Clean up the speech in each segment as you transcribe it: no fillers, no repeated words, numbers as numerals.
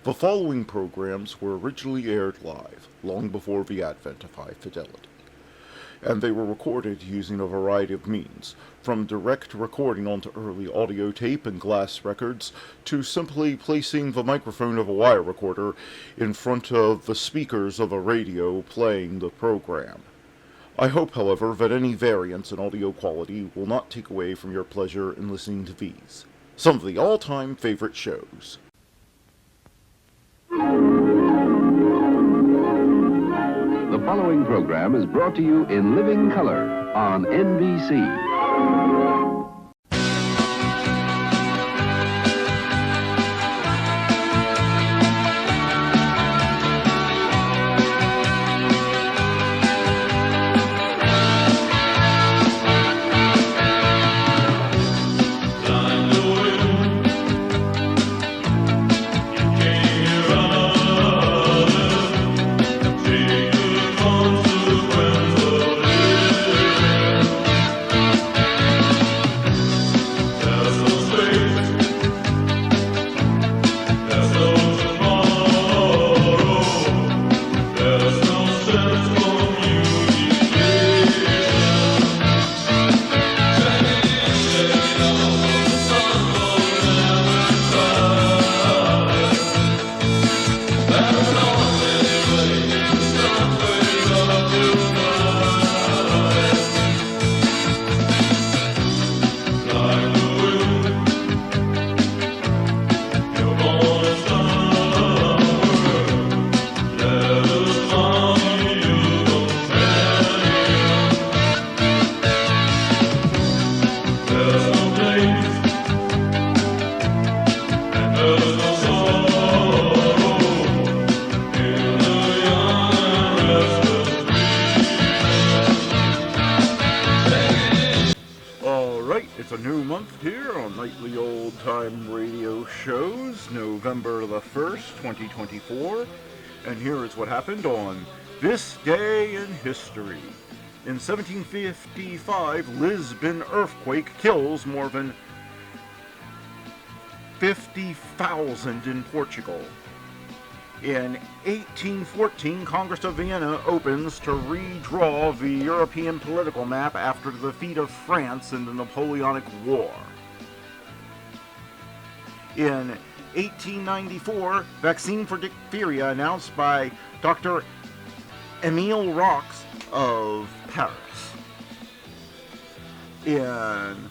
The following programs were originally aired live, long before the advent of high fidelity, and they were recorded using a variety of means, from direct recording onto early audio tape and glass records, to simply placing the microphone of a wire recorder in front of the speakers of a radio playing the program. I hope, however, that any variance in audio quality will not take away from your pleasure in listening to these, some of the all-time favorite shows. The following program is brought to you in living color on NBC. November the 1st, 2024, and here is what happened on this day in history. In 1755, Lisbon earthquake kills more than 50,000 in Portugal. In 1814, Congress of Vienna opens to redraw the European political map after the defeat of France in the Napoleonic War. In 1894, vaccine for diphtheria announced by Dr. Emile Roux of Paris. In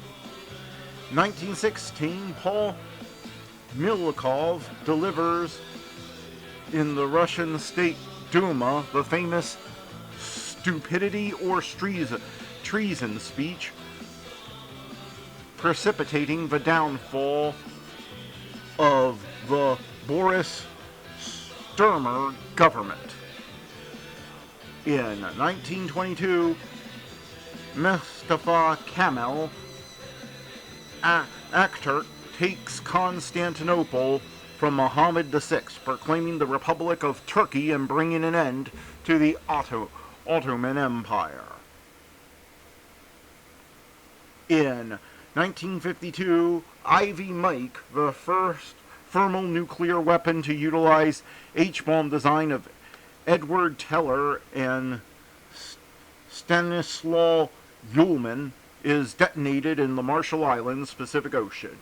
1916, Paul Milyukov delivers in the Russian State Duma the famous stupidity or treason speech, precipitating the downfall of the Boris Sturmer government. In 1922, Mustafa Kemal Atatürk takes Constantinople from Mohammed VI, proclaiming the Republic of Turkey and bringing an end to the Ottoman Empire. In 1952, Ivy Mike, the first thermonuclear weapon to utilize H-bomb design of Edward Teller and Stanislaw Ullman, is detonated in the Marshall Islands, Pacific Ocean.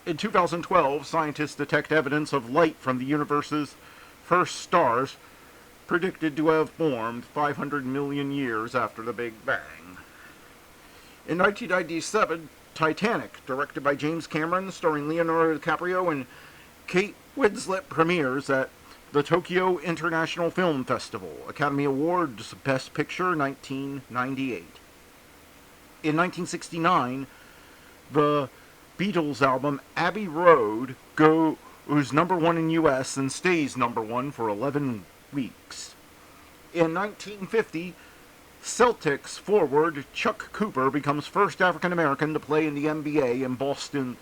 In 2012, scientists detect evidence of light from the universe's first stars, predicted to have formed 500 million years after the Big Bang. In 1997, Titanic, directed by James Cameron, starring Leonardo DiCaprio and Kate Winslet, premieres at the Tokyo International Film Festival. Academy Awards Best Picture, 1998. In 1969, the Beatles album Abbey Road goes number one in U.S. and stays number one for 11 weeks. In 1950, Celtics forward Chuck Cooper becomes first African-American to play in the NBA in Boston's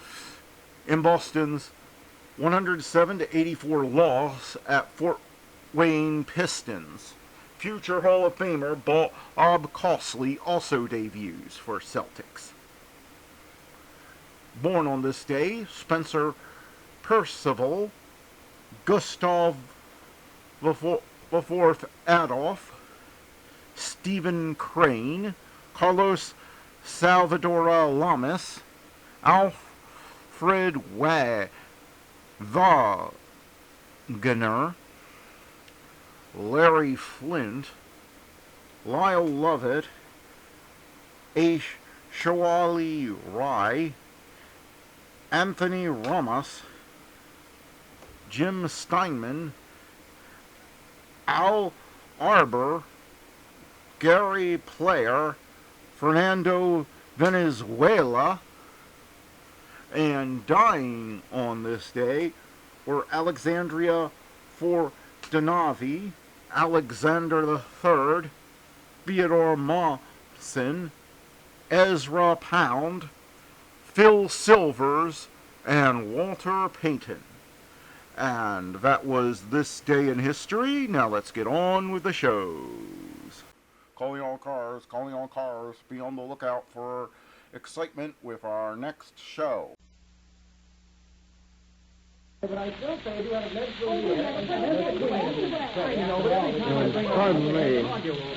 107-84 loss at Fort Wayne Pistons. Future Hall of Famer Bob Costley also debuts for Celtics. Born on this day, Spencer Percival Gustav IV Adolf, Stephen Crane, Carlos Salvador Lamas, Alfred Wagner, Larry Flint, Lyle Lovett, Shawali Rai, Anthony Ramos, Jim Steinman, Al Arbor, Gary Player, Fernando Venezuela, and dying on this day were Alexandria Fortunavi, Alexander III, Theodore Mawson, Ezra Pound, Phil Silvers, and Walter Payton. And that was This Day in History. Now let's get on with the shows. Calling all cars, be on the lookout for excitement with our next show. Pardon me.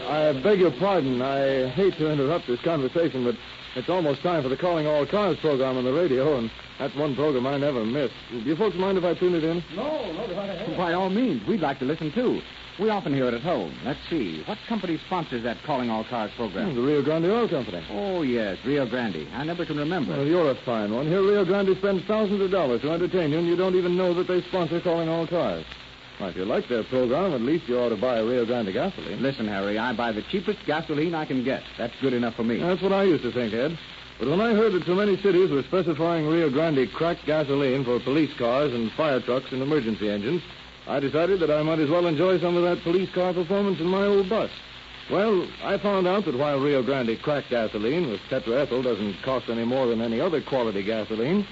I beg your pardon. I hate to interrupt this conversation, but it's almost time for the Calling All Cars program on the radio, and that's one program I never miss. Do you folks mind if I tune it in? No, by all means. We'd like to listen, too. We often hear it at home. Let's see. What company sponsors that Calling All Cars program? The Rio Grande Oil Company. Oh, yes, Rio Grande. I never can remember. Well, you're a fine one. Here, Rio Grande spends thousands of dollars to entertain you, and you don't even know that they sponsor Calling All Cars. Well, if you like their program, at least you ought to buy Rio Grande gasoline. Listen, Harry, I buy the cheapest gasoline I can get. That's good enough for me. That's what I used to think, Ed. But when I heard that so many cities were specifying Rio Grande cracked gasoline for police cars and fire trucks and emergency engines, I decided that I might as well enjoy some of that police car performance in my old bus. Well, I found out that while Rio Grande cracked gasoline with tetraethyl doesn't cost any more than any other quality gasoline,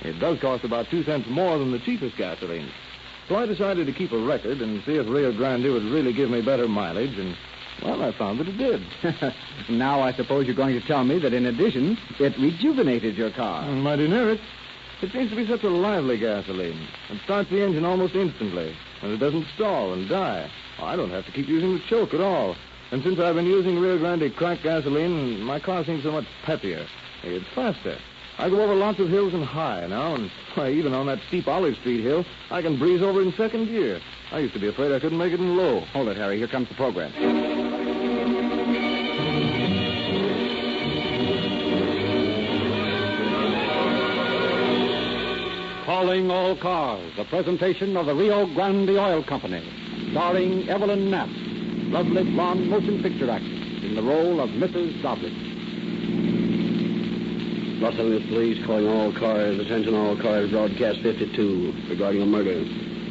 it does cost about 2 cents more than the cheapest gasoline. So I decided to keep a record and see if Rio Grande would really give me better mileage, and, well, I found that it did. Now I suppose you're going to tell me that in addition, it rejuvenated your car. Mighty near it. It seems to be such a lively gasoline. It starts the engine almost instantly, and it doesn't stall and die. I don't have to keep using the choke at all. And since I've been using Rio Grande cracked gasoline, my car seems so much peppier. It's faster. I go over lots of hills and high now, and why, even on that steep Olive Street hill, I can breeze over in second gear. I used to be afraid I couldn't make it in low. Hold it, Harry. Here comes the program. Calling All Cars, a presentation of the Rio Grande Oil Company, starring Evelyn Knapp, lovely blonde motion picture actress, in the role of Mrs. Dobbledge. Los Angeles Police calling all cars. Attention all cars. Broadcast 52 regarding a murder.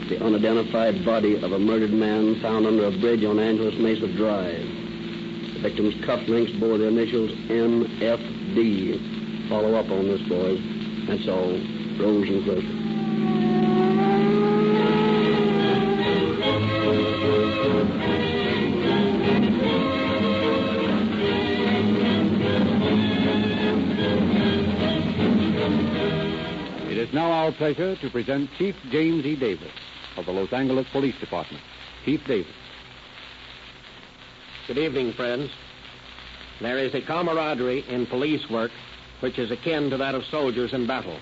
The unidentified body of a murdered man found under a bridge on Angeles Mesa Drive. The victim's cufflinks bore the initials NFD. Follow up on this, boys. That's all. Rose and Cliff. It is now our pleasure to present Chief James E. Davis of the Los Angeles Police Department. Chief Davis. Good evening, friends. There is a camaraderie in police work which is akin to that of soldiers in battle.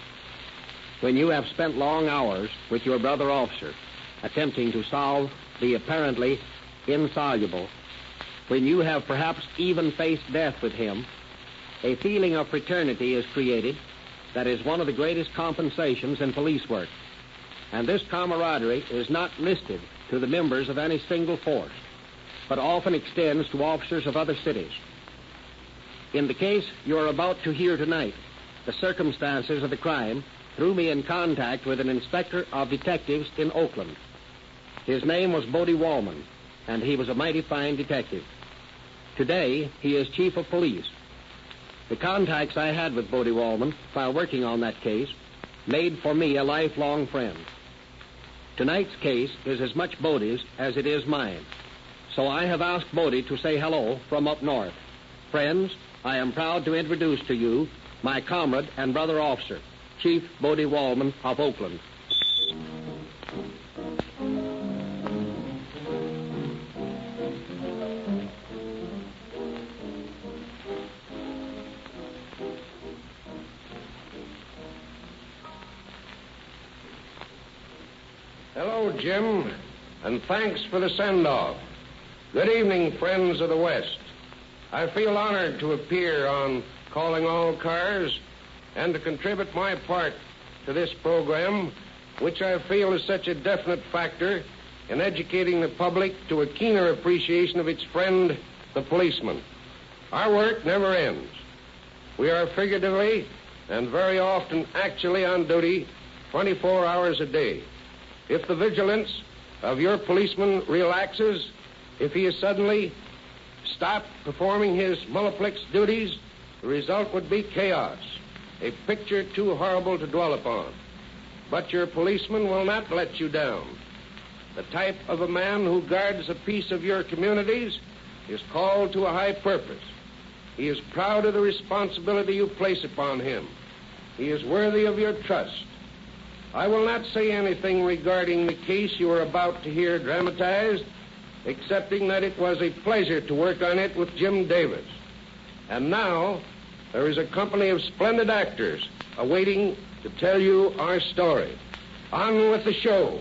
When you have spent long hours with your brother officer attempting to solve the apparently insoluble, when you have perhaps even faced death with him, a feeling of fraternity is created that is one of the greatest compensations in police work. And this camaraderie is not listed to the members of any single force, but often extends to officers of other cities. In the case you are about to hear tonight, the circumstances of the crime threw me in contact with an inspector of detectives in Oakland. His name was Bodie Wallman, and he was a mighty fine detective. Today, he is chief of police. The contacts I had with Bodie Wallman while working on that case made for me a lifelong friend. Tonight's case is as much Bodie's as it is mine, so I have asked Bodie to say hello from up north. Friends, I am proud to introduce to you my comrade and brother officer, Chief Bodie Wallman of Oakland. Hello, Jim, and thanks for the send-off. Good evening, friends of the West. I feel honored to appear on Calling All Cars and to contribute my part to this program, which I feel is such a definite factor in educating the public to a keener appreciation of its friend, the policeman. Our work never ends. We are figuratively and very often actually on duty 24 hours a day. If the vigilance of your policeman relaxes, if he is suddenly stopped performing his multiplex duties, the result would be chaos, a picture too horrible to dwell upon. But your policeman will not let you down. The type of a man who guards the peace of your communities is called to a high purpose. He is proud of the responsibility you place upon him. He is worthy of your trust. I will not say anything regarding the case you are about to hear dramatized, excepting that it was a pleasure to work on it with Jim Davis. And now, there is a company of splendid actors awaiting to tell you our story. On with the show.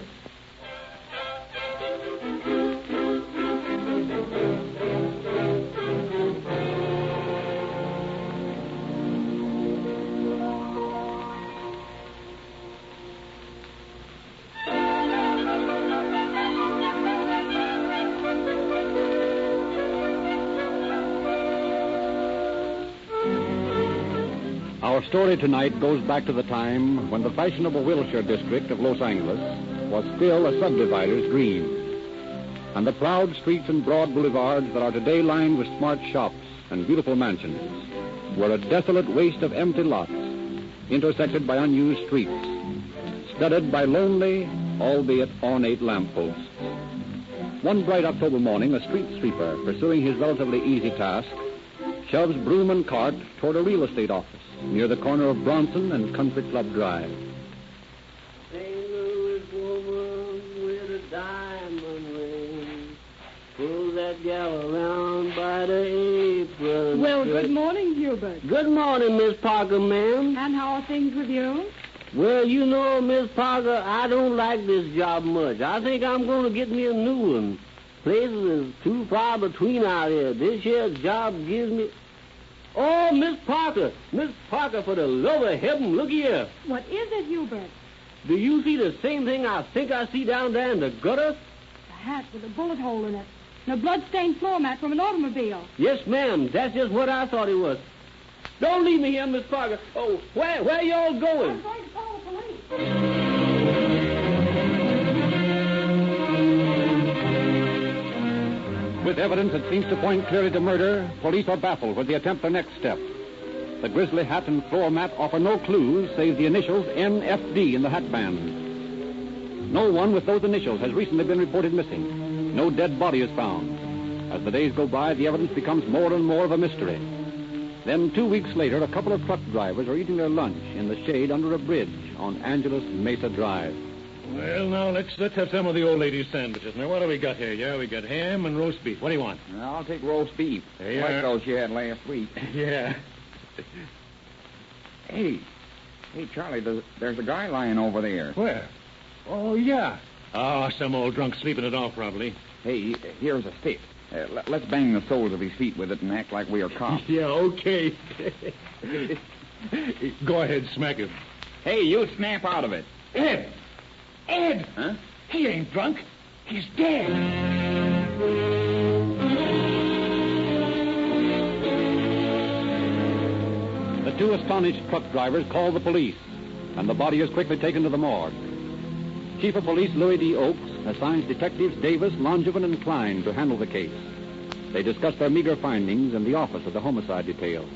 Our story tonight goes back to the time when the fashionable Wilshire district of Los Angeles was still a subdivider's dream. And the proud streets and broad boulevards that are today lined with smart shops and beautiful mansions were a desolate waste of empty lots, intersected by unused streets, studded by lonely, albeit ornate lampposts. One bright October morning, a street sweeper, pursuing his relatively easy task, shoves broom and cart toward a real estate office near the corner of Bronson and Country Club Drive. St. Louis woman with a diamond ring, pull that gal around by the apron. Well, good morning, Hubert. Good morning, Miss Parker, ma'am. And how are things with you? Well, you know, Miss Parker, I don't like this job much. I think I'm going to get me a new one. Places is too far between out here. This here job gives me... Oh, Miss Parker, for the love of heaven, look here. What is it, Hubert? Do you see the same thing I think I see down there in the gutter? A hat with a bullet hole in it. And a blood-stained floor mat from an automobile. Yes, ma'am. That's just what I thought it was. Don't leave me here, Miss Parker. Oh, where y'all going? I'm going to call the police. With evidence that seems to point clearly to murder, police are baffled when they attempt their next step. The grisly hat and floor mat offer no clues save the initials NFD in the hat band. No one with those initials has recently been reported missing. No dead body is found. As the days go by, the evidence becomes more and more of a mystery. Then 2 weeks later, a couple of truck drivers are eating their lunch in the shade under a bridge on Angeles Mesa Drive. Well, now, let's have some of the old lady's sandwiches. Now, what do we got here? Yeah, we got ham and roast beef. What do you want? I'll take roast beef. There you like are. those you had last week. Yeah. Hey, Charlie, there's a guy lying over there. Where? Oh, yeah. Oh, some old drunk sleeping it off, probably. Hey, here's a stick. Let's bang the soles of his feet with it and act like we are cops. Yeah, okay. Go ahead, smack him. Hey, you snap out of it. Ed! Huh? He ain't drunk. He's dead. The two astonished truck drivers call the police, and the body is quickly taken to the morgue. Chief of Police Louis D. Oakes assigns Detectives Davis, Langevin, and Klein to handle the case. They discuss their meager findings in the office of the homicide detail.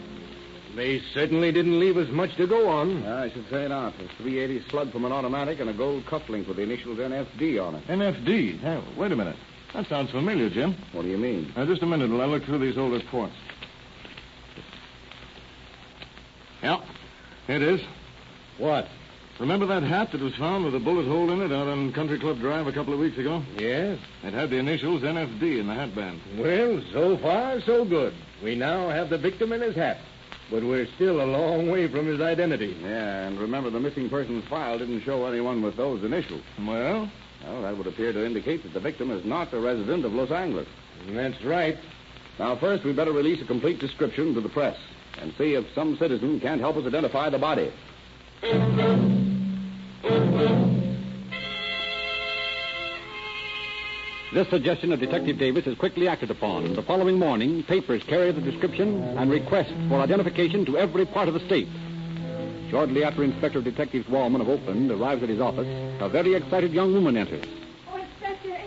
They certainly didn't leave us much to go on. I should say not. A 380 slug from an automatic and a gold cufflink with the initials NFD on it. NFD? Hey, wait a minute. That sounds familiar, Jim. What do you mean? Now, just a minute while I look through these old reports. Yeah, it is. What? Remember that hat that was found with a bullet hole in it out on Country Club Drive a couple of weeks ago? Yes. It had the initials NFD in the hat band. Well, so far, so good. We now have the victim in his hat. But we're still a long way from his identity. Yeah, and remember, the missing persons file didn't show anyone with those initials. Well, Well, that would appear to indicate that the victim is not a resident of Los Angeles. That's right. Now, first, we better release a complete description to the press and see if some citizen can't help us identify the body. This suggestion of Detective Davis is quickly acted upon. The following morning, papers carry the description and request for identification to every part of the state. Shortly after Inspector Detective Wallman of Oakland arrives at his office, a very excited young woman enters. Oh, Inspector,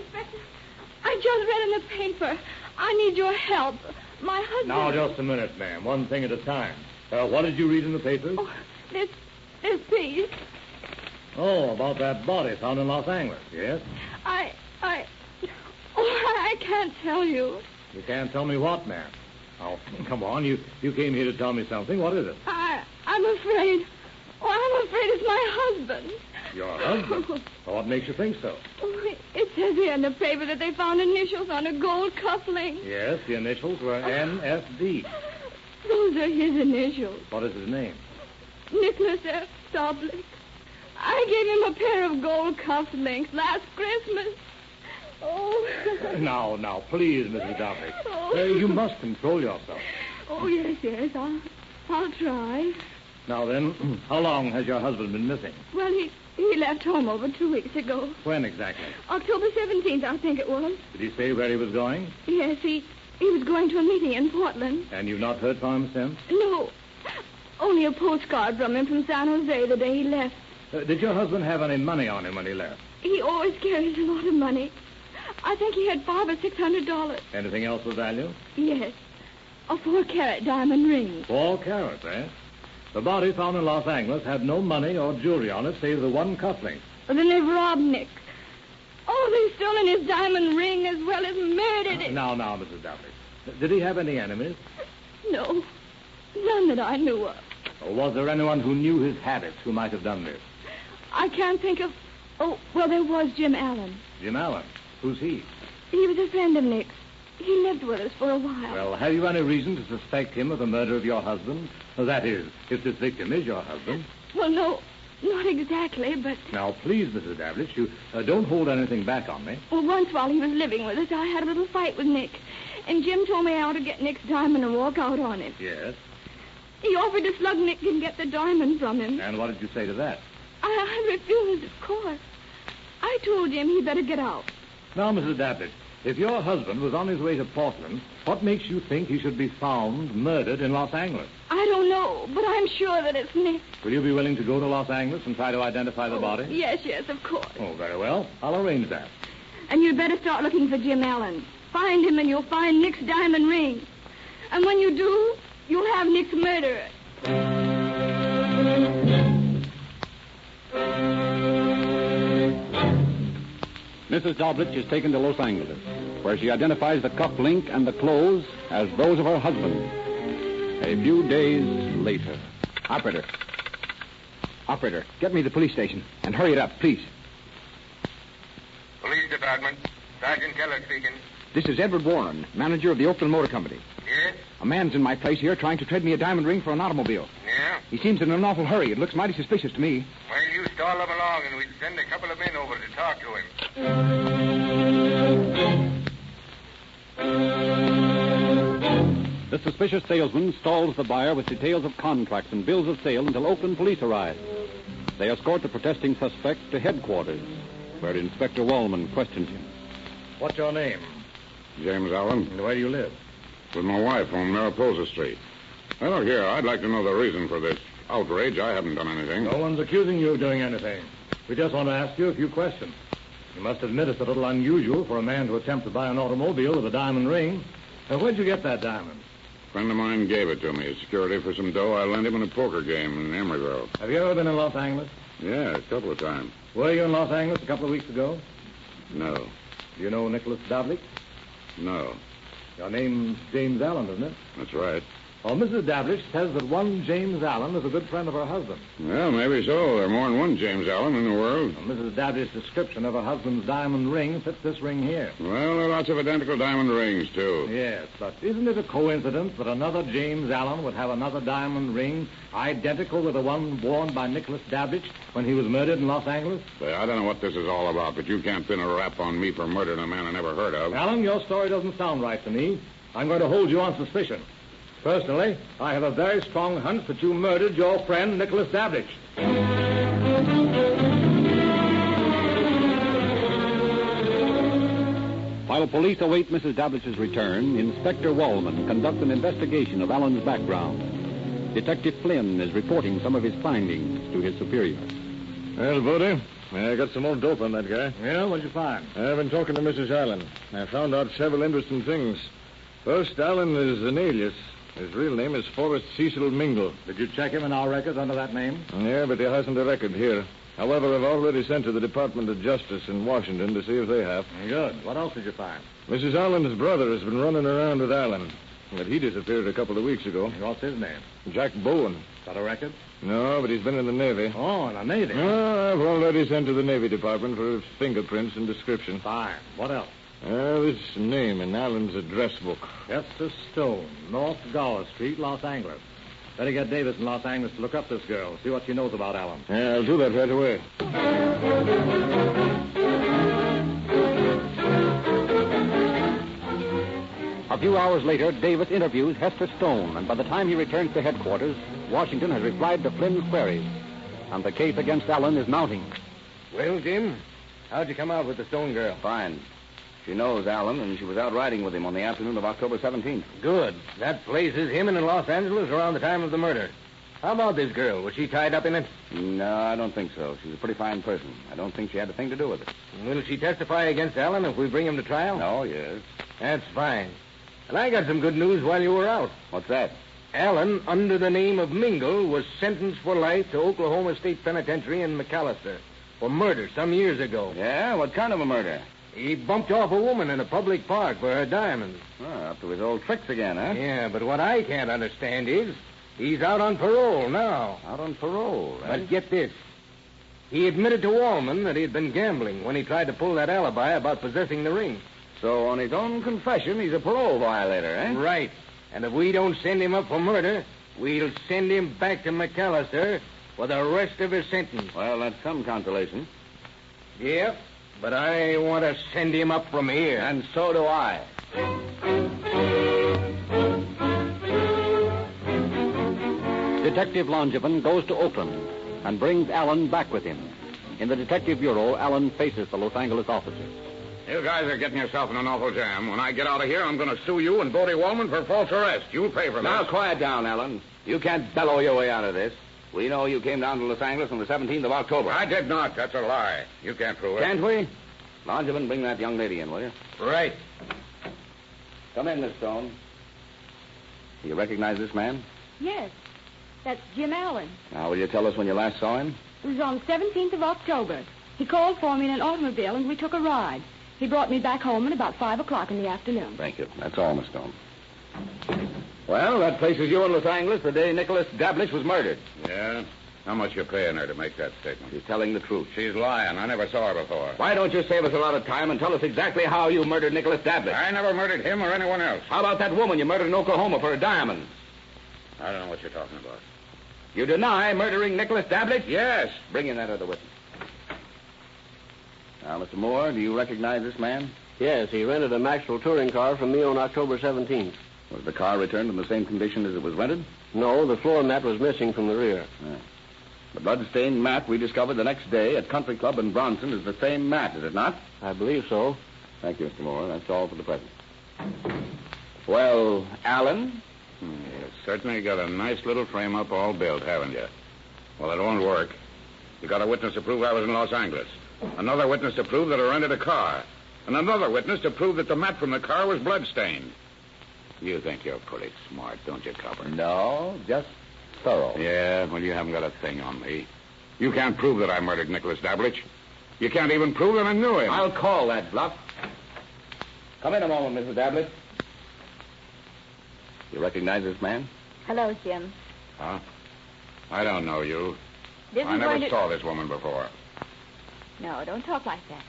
I just read in the paper. I need your help. My husband... Now, just a minute, ma'am. One thing at a time. What did you read in the papers? Oh, this piece. Oh, about that body found in Los Angeles, yes? I can't tell you. You can't tell me what, ma'am? Oh, come on. You came here to tell me something. What is it? I'm afraid. Oh, I'm afraid it's my husband. Your husband? Well, what makes you think so? Oh, it says here in the paper that they found initials on a gold cufflink. Yes, the initials were NSD. Those are his initials. What is his name? Nicholas F. Doblik. I gave him a pair of gold cufflinks last Christmas. Oh. Now, please, Mrs. Duffy. Oh. You must control yourself. Oh, yes. I'll try. Now then, how long has your husband been missing? Well, he left home over 2 weeks ago. When exactly? October 17th, I think it was. Did he say where he was going? Yes, he was going to a meeting in Portland. And you've not heard from him since? No. Only a postcard from him from San Jose the day he left. Did your husband have any money on him when he left? He always carries a lot of money. I think he had $500 or $600. Anything else of value? Yes. A 4-carat diamond ring. 4 carats, eh? The body found in Los Angeles had no money or jewelry on it save the one cufflink. Then they've robbed Nick. Oh, they've stolen his diamond ring as well as murdered him. Now, Mrs. Duffy. Did he have any enemies? No. None that I knew of. Or was there anyone who knew his habits who might have done this? I can't think of... Oh, well, there was Jim Allen. Jim Allen? Who's he? He was a friend of Nick's. He lived with us for a while. Well, have you any reason to suspect him of the murder of your husband? That is, if this victim is your husband. Well, no, not exactly, but... Now, please, Mrs. Davlich, you don't hold anything back on me. Well, once while he was living with us, I had a little fight with Nick. And Jim told me I ought to get Nick's diamond and walk out on it. Yes? He offered to slug Nick and get the diamond from him. And what did you say to that? I refused, of course. I told Jim he'd better get out. Now, Mrs. Davlich, if your husband was on his way to Portland, what makes you think he should be found murdered in Los Angeles? I don't know, but I'm sure that it's Nick. Will you be willing to go to Los Angeles and try to identify the body? Yes, of course. Oh, very well. I'll arrange that. And you'd better start looking for Jim Allen. Find him and you'll find Nick's diamond ring. And when you do, you'll have Nick's murderer. Mrs. Doblich is taken to Los Angeles, where she identifies the cufflink and the clothes as those of her husband. A few days later. Operator, get me to the police station, and hurry it up, please. Police Department. Sergeant Keller speaking. This is Edward Warren, manager of the Oakland Motor Company. Yes? A man's in my place here trying to trade me a diamond ring for an automobile. Yeah? He seems in an awful hurry. It looks mighty suspicious to me. Well, you stall him along, and we'll send a couple of men over to talk to him. The suspicious salesman stalls the buyer with details of contracts and bills of sale until Oakland police arrive. They escort the protesting suspect to headquarters, where Inspector Wallman questions him. What's your name? James Allen. And where do you live? With my wife on Mariposa Street. Now, look here, I'd like to know the reason for this outrage. I haven't done anything. No one's accusing you of doing anything. We just want to ask you a few questions. You must admit it's a little unusual for a man to attempt to buy an automobile with a diamond ring. Now, where'd you get that diamond? A friend of mine gave it to me as security for some dough I lent him in a poker game in Emeryville. Have you ever been in Los Angeles? Yeah, a couple of times. Were you in Los Angeles a couple of weeks ago? No. Do you know Nicholas Doblik? No. Your name's James Allen, isn't it? That's right. Well, Mrs. Dablitch says that one James Allen is a good friend of her husband. Well, maybe so. There are more than one James Allen in the world. Well, Mrs. Dablitch's description of her husband's diamond ring fits this ring here. Well, there are lots of identical diamond rings, too. Yes, but isn't it a coincidence that another James Allen would have another diamond ring identical with the one worn by Nicholas Dablitch when he was murdered in Los Angeles? Say, I don't know what this is all about, but you can't pin a rap on me for murdering a man I never heard of. Allen, your story doesn't sound right to me. I'm going to hold you on suspicion. Personally, I have a very strong hunch that you murdered your friend, Nicholas Dablitch. While police await Mrs. Dablitch's return, Inspector Wallman conducts an investigation of Allen's background. Detective Flynn is reporting some of his findings to his superior. Well, Bodie, I got some more dope on that guy. Yeah, what'd you find? I've been talking to Mrs. Allen. I found out several interesting things. First, Allen is an alias. His real name is Forrest Cecil Mingle. Did you check him in our records under that name? Yeah, but he hasn't a record here. However, I've already sent to the Department of Justice in Washington to see if they have. Good. What else did you find? Mrs. Allen's brother has been running around with Allen. But he disappeared a couple of weeks ago. What's his name? Jack Bowen. Got a record? No, but he's been in the Navy. Oh, in the Navy? No, I've already sent to the Navy Department for his fingerprints and description. Fine. What else? This name in Allen's address book. Esther Stone, North Gower Street, Los Angeles. Better get Davis in Los Angeles to look up this girl, see what she knows about Allen. Yeah, I'll do that right away. A few hours later, Davis interviews Hester Stone, and by the time he returns to headquarters, Washington has replied to Flynn's queries, and the case against Allen is mounting. Well, Jim, how'd you come out with the Stone girl? Fine. She knows Allen, and she was out riding with him on the afternoon of October 17th. Good. That places him in Los Angeles around the time of the murder. How about this girl? Was she tied up in it? No, I don't think so. She's a pretty fine person. I don't think she had a thing to do with it. Will she testify against Allen if we bring him to trial? No, yes. That's fine. And I got some good news while you were out. What's that? Allen, under the name of Mingle, was sentenced for life to Oklahoma State Penitentiary in McAllister for murder some years ago. Yeah? What kind of a murder? He bumped off a woman in a public park for her diamonds. Oh, up to his old tricks again, huh? Yeah, but what I can't understand is he's out on parole now. Out on parole, right? But get this. He admitted to Wallman that he had been gambling when he tried to pull that alibi about possessing the ring. So on his own confession, he's a parole violator, eh? Right. And if we don't send him up for murder, we'll send him back to McAllister for the rest of his sentence. Well, that's some consolation. Yep. But I want to send him up from here. And so do I. Detective Langevin goes to Oakland and brings Allen back with him. In the detective bureau, Allen faces the Los Angeles officers. You guys are getting yourself in an awful jam. When I get out of here, I'm going to sue you and Bodie Wallman for false arrest. You'll pay for this. Now, quiet down, Allen. You can't bellow your way out of this. We know you came down to Los Angeles on the 17th of October. I did not. That's a lie. You can't prove it. Can't we? Langevin, bring that young lady in, will you? Right. Come in, Miss Stone. Do you recognize this man? Yes. That's Jim Allen. Now, will you tell us when you last saw him? It was on the 17th of October. He called for me in an automobile, and we took a ride. He brought me back home at about 5 o'clock in the afternoon. Thank you. That's all, Miss Stone. Well, that places you in Los Angeles the day Nicholas Dablitch was murdered. Yeah? How much you paying her to make that statement? She's telling the truth. She's lying. I never saw her before. Why don't you save us a lot of time and tell us exactly how you murdered Nicholas Dablitch? I never murdered him or anyone else. How about that woman you murdered in Oklahoma for her diamonds? I don't know what you're talking about. You deny murdering Nicholas Dablitch? Yes. Bring in that other witness. Now, Mr. Moore, do you recognize this man? Yes, he rented a Maxwell touring car from me on October 17th. Was the car returned in the same condition as it was rented? No, the floor mat was missing from the rear. The blood-stained mat we discovered the next day at Country Club in Bronson is the same mat, is it not? I believe so. Thank you, Mr. Moore. That's all for the present. Well, Allen? You certainly got a nice little frame-up all built, haven't you? Well, it won't work. You got a witness to prove I was in Los Angeles. Another witness to prove that I rented a car. And another witness to prove that the mat from the car was blood-stained. You think you're pretty smart, don't you, Copper? No, just thorough. Yeah, well, you haven't got a thing on me. You can't prove that I murdered Nicholas Dablitch. You can't even prove that I knew him. I'll call that bluff. Come in a moment, Mrs. Dablitch. You recognize this man? Hello, Jim. Huh? I don't know you. This I isn't never going to... saw this woman before. No, don't talk like that.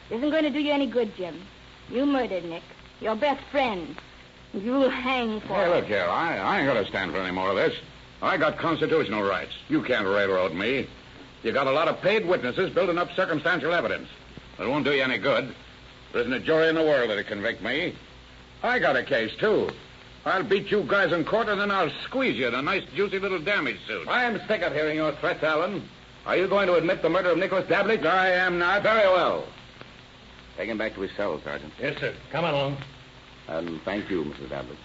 This isn't going to do you any good, Jim. You murdered Nick, your best friend. You'll hang for Hey, it. look here. I ain't going to stand for any more of this. I got constitutional rights. You can't railroad me. You got a lot of paid witnesses building up circumstantial evidence. It won't do you any good. There isn't a jury in the world that'll convict me. I got a case, too. I'll beat you guys in court, and then I'll squeeze you in a nice, juicy little damage suit. I'm sick of hearing your threats, Allen. Are you going to admit the murder of Nicholas Dablich? I am not. Very well. Take him back to his cell, Sergeant. Yes, sir. Come along. And thank you, Mrs. Dablich.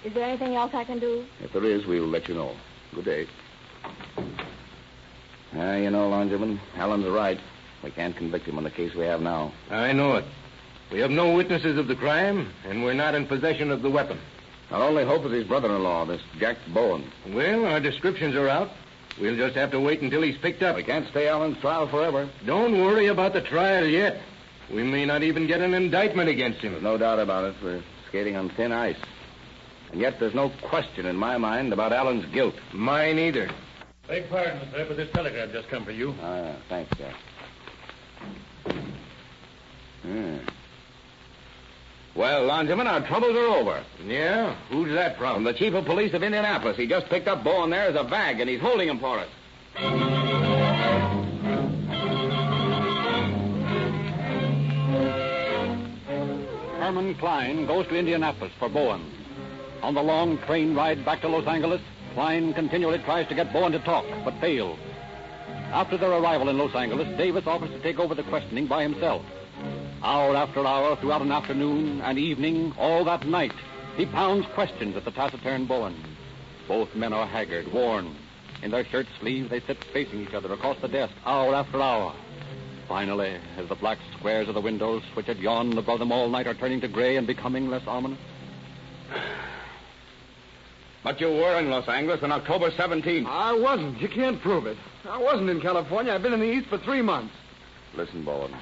Is there anything else I can do? If there is, we'll let you know. Good day. You know, Longiman, Allen's right. We can't convict him on the case we have now. I know it. We have no witnesses of the crime, and we're not in possession of the weapon. Our only hope is his brother-in-law, this Jack Bowen. Well, our descriptions are out. We'll just have to wait until he's picked up. We can't stay Allen's trial forever. Don't worry about the trial yet. We may not even get an indictment against him. There's no doubt about it. We're skating on thin ice. And yet there's no question in my mind about Allen's guilt. Mine either. Beg pardon, sir, but this telegram just come for you. Thanks, Jack. Well, Longiman, our troubles are over. Yeah? Who's that from? From the chief of police of Indianapolis. He just picked up Bowen there as a bag, and he's holding him for us. Herman Klein goes to Indianapolis for Bowen. On the long train ride back to Los Angeles, Klein continually tries to get Bowen to talk, but fails. After their arrival in Los Angeles, Davis offers to take over the questioning by himself. Hour after hour, throughout an afternoon and evening, all that night, he pounds questions at the taciturn Bowen. Both men are haggard, worn. In their shirt sleeves, they sit facing each other across the desk, hour after hour. Finally, as the black squares of the windows, which had yawned above them all night, are turning to gray and becoming less ominous. But you were in Los Angeles on October 17th. I wasn't. You can't prove it. I wasn't in California. I've been in the East for 3 months. Listen, Bowen.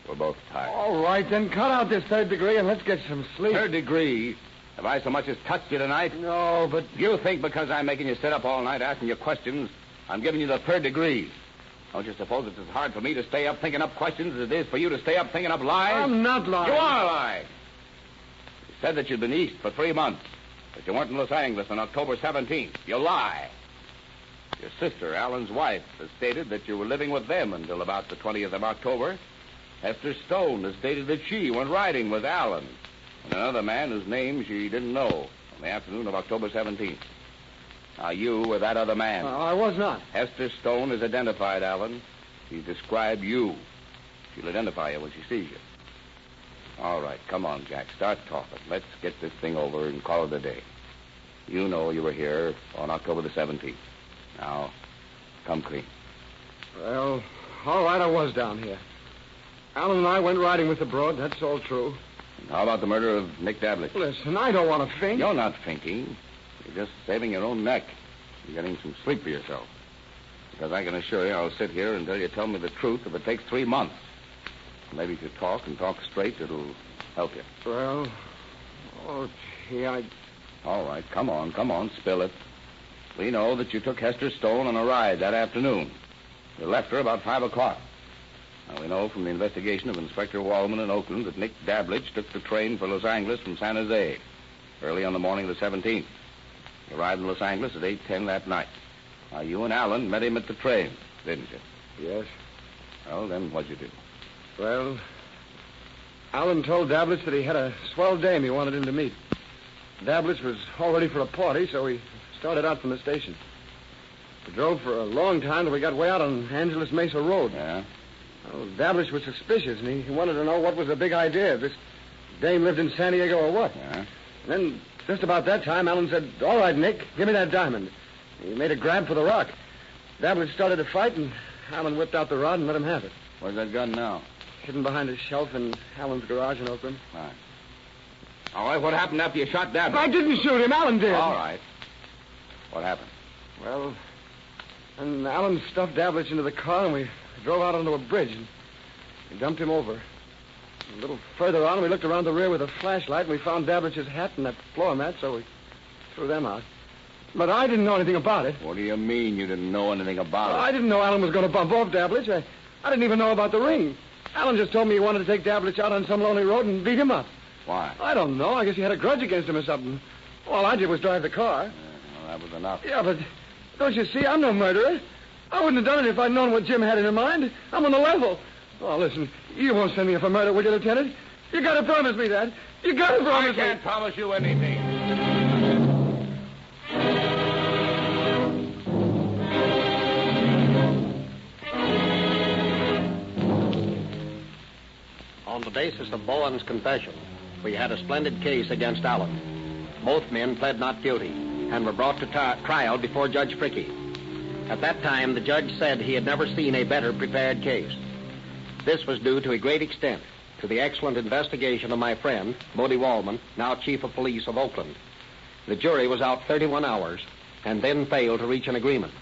We're both tired. All right, then cut out this third degree and let's get some sleep. Third degree? Have I so much as touched you tonight? No, but... You think because I'm making you sit up all night asking you questions, I'm giving you the third degree. Don't you suppose it's as hard for me to stay up thinking up questions as it is for you to stay up thinking up lies? I'm not lying. You are lying. You said that you'd been east for 3 months, but you weren't in Los Angeles on October 17th. You lie. Your sister, Alan's wife, has stated that you were living with them until about the 20th of October. Esther Stone has stated that she went riding with Alan and another man whose name she didn't know on the afternoon of October 17th. Now, you were that other man. I was not. Esther Stone has identified Alan. She's described you. She'll identify you when she sees you. All right, come on, Jack. Start talking. Let's get this thing over and call it a day. You know you were here on October the 17th. Now, come clean. Well, all right, I was down here. Alan and I went riding with the Broad. That's all true. And how about the murder of Nick Dablich? Listen, I don't want to think. You're not thinking. You're just saving your own neck. You're getting some sleep for yourself. Because I can assure you I'll sit here until you tell me the truth if it takes 3 months. Maybe if you talk and talk straight, it'll help you. Well, gee, All right, come on, spill it. We know that you took Hester Stone on a ride that afternoon. You left her about 5 o'clock. Now, we know from the investigation of Inspector Wallman in Oakland that Nick Dablich took the train for Los Angeles from San Jose early on the morning of the 17th. You arrived in Los Angeles at 8:10 that night. Now, you and Alan met him at the train, didn't you? Yes. Well, then what'd you do? Well, Alan told Dablich that he had a swell dame he wanted him to meet. Dablich was all ready for a party, so we started out from the station. We drove for a long time till we got way out on Angeles Mesa Road. Yeah? Well, Dablich was suspicious, and he wanted to know what was the big idea. If this dame lived in San Diego or what. Yeah? And then, just about that time, Alan said, "All right, Nick, give me that diamond." He made a grab for the rock. Dablich started to fight, and Alan whipped out the rod and let him have it. Where's that gun now? Hidden behind a shelf in Alan's garage in Oakland. All right, what happened after you shot Dablich? I didn't shoot him. Alan did. All right. What happened? Well, and Alan stuffed Dablich into the car, and we drove out onto a bridge, and we dumped him over. A little further on, we looked around the rear with a flashlight, and we found Dablich's hat and that floor mat, so we threw them out. But I didn't know anything about it. What do you mean you didn't know anything about it? I didn't know Alan was going to bump off Dablage. I didn't even know about the ring. Alan just told me he wanted to take Dablage out on some lonely road and beat him up. Why? I don't know. I guess he had a grudge against him or something. All I did was drive the car. Well, that was enough. Yeah, but don't you see? I'm no murderer. I wouldn't have done it if I'd known what Jim had in her mind. I'm on the level. Oh, listen, you won't send me up for murder, will you, Lieutenant? You gotta promise me that. You gotta promise me. I can't promise you anything. On the basis of Bowen's confession, we had a splendid case against Allen. Both men pled not guilty and were brought to trial before Judge Fricke. At that time, the judge said he had never seen a better prepared case. This was due to a great extent to the excellent investigation of my friend, Bodie Wallman, now Chief of Police of Oakland. The jury was out 31 hours and then failed to reach an agreement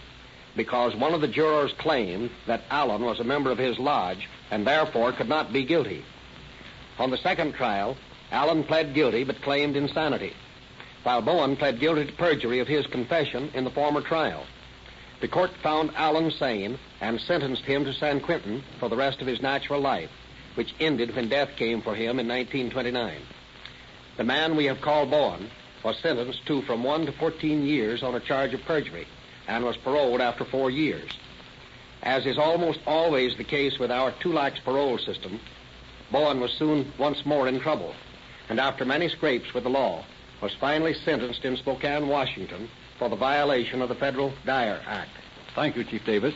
because one of the jurors claimed that Allen was a member of his lodge and therefore could not be guilty. On the second trial, Allen pled guilty but claimed insanity, while Bowen pled guilty to perjury of his confession in the former trial. The court found Allen sane and sentenced him to San Quentin for the rest of his natural life, which ended when death came for him in 1929. The man we have called Bowen was sentenced to from 1 to 14 years on a charge of perjury and was paroled after 4 years. As is almost always the case with our 2 lax parole system, Bowen was soon once more in trouble, and after many scrapes with the law, was finally sentenced in Spokane, Washington, for the violation of the Federal Dyer Act. Thank you, Chief Davis.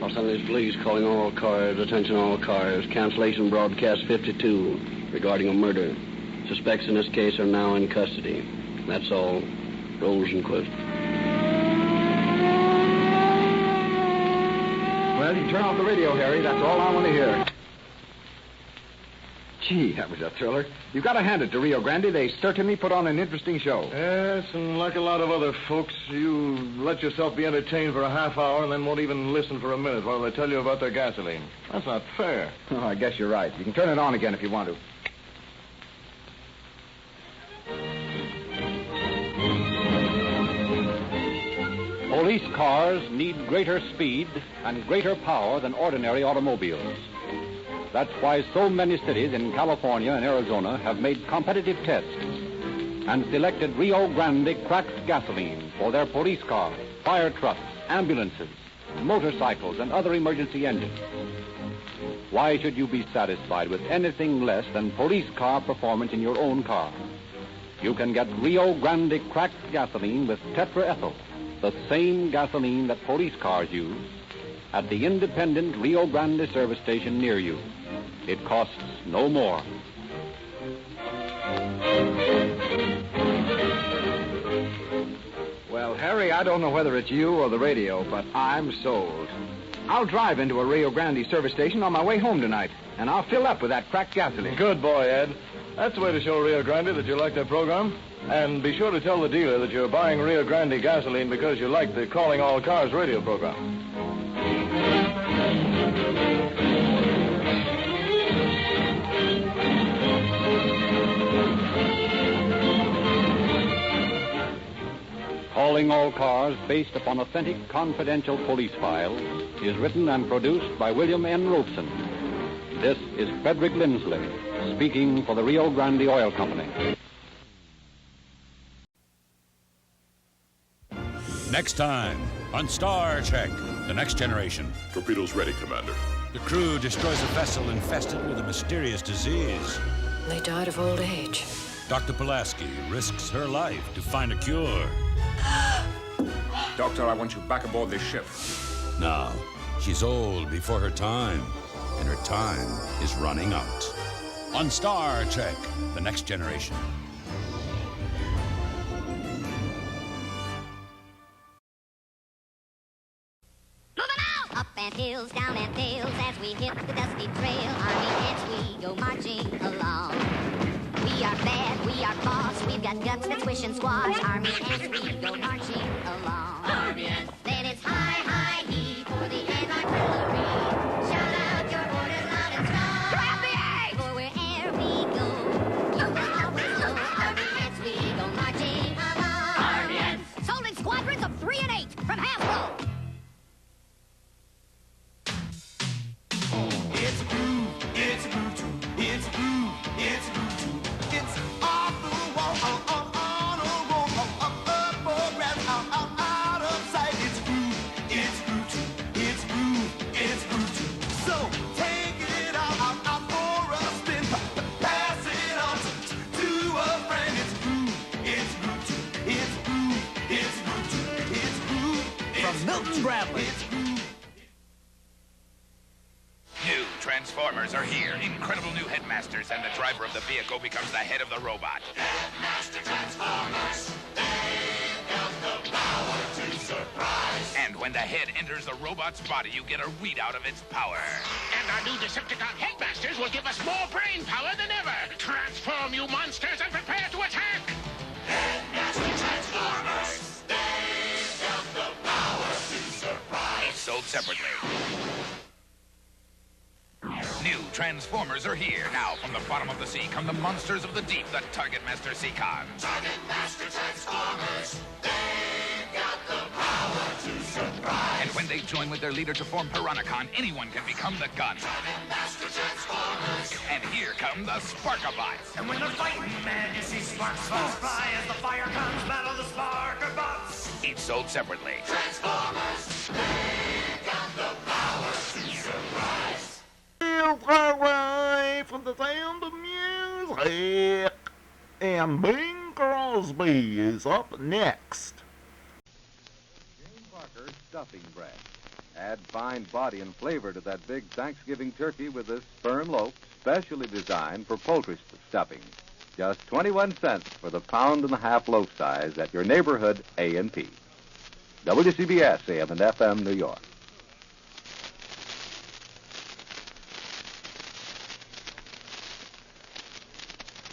Los Angeles Police calling all cars, attention all cars, cancellation broadcast 52 regarding a murder. Suspects in this case are now in custody. That's all. Rosenquist. Well, you turn off the radio, Harry. That's all I want to hear. Gee, that was a thriller. You got to hand it to Rio Grande. They certainly put on an interesting show. Yes, and like a lot of other folks, you let yourself be entertained for a half hour and then won't even listen for a minute while they tell you about their gasoline. That's not fair. Oh, I guess you're right. You can turn it on again if you want to. Police cars need greater speed and greater power than ordinary automobiles. That's why so many cities in California and Arizona have made competitive tests and selected Rio Grande cracked gasoline for their police cars, fire trucks, ambulances, motorcycles, and other emergency engines. Why should you be satisfied with anything less than police car performance in your own car? You can get Rio Grande cracked gasoline with tetraethyl, the same gasoline that police cars use, at the independent Rio Grande service station near you. It costs no more. Well, Harry, I don't know whether it's you or the radio, but I'm sold. I'll drive into a Rio Grande service station on my way home tonight, and I'll fill up with that cracked gasoline. Good boy, Ed. That's the way to show Rio Grande that you like their program. And be sure to tell the dealer that you're buying Rio Grande gasoline because you like the Calling All Cars radio program. Calling All Cars, based upon authentic confidential police files, is written and produced by William N. Robeson. This is Frederick Lindsley, speaking for the Rio Grande Oil Company. Next time on Star Trek, The Next Generation. Torpedoes ready, Commander. The crew destroys a vessel infested with a mysterious disease. They died of old age. Dr. Pulaski risks her life to find a cure. Doctor, I want you back aboard this ship. Now, she's old before her time, and her time is running out. On Star Trek, The Next Generation. Up and hills, down and dales, as we hit the dusty trail, army ants we go marching along. We are bad, we are boss, we've got guts that swish and squash, army ants we go marching along. Army ants. Then it's hi, hi, he for the Jim Bradley. New Transformers are here. Incredible new headmasters, and the driver of the vehicle becomes the head of the robot. Headmaster Transformers, they've got the power to surprise. And when the head enters the robot's body, you get a readout of its power. And our new Decepticon headmasters will give us more brain power than ever. Transform, you monsters, and prepare to attack. Headmaster Transformers, they've got the power to surprise. It's sold separately. New Transformers are here. Now, from the bottom of the sea come the monsters of the deep, the Target Master Seacon. Target Master Transformers, they've got the power to surprise. And when they join with their leader to form Piranacon, anyone can become the gun. Target Master Transformers. And here come the Sparkabots. And when they're fighting, man, you see sparks fly as the fire comes, battle the Sparkabots. Each sold separately. Transformers, they've got the power to surprise. From the sound of music. And Bing Crosby is up next. Jane Parker stuffing bread. Add fine body and flavor to that big Thanksgiving turkey with this firm loaf, specially designed for poultry stuffing. Just 21 cents for the pound-and-a-half loaf size at your neighborhood A&P. WCBS, AM and FM, New York.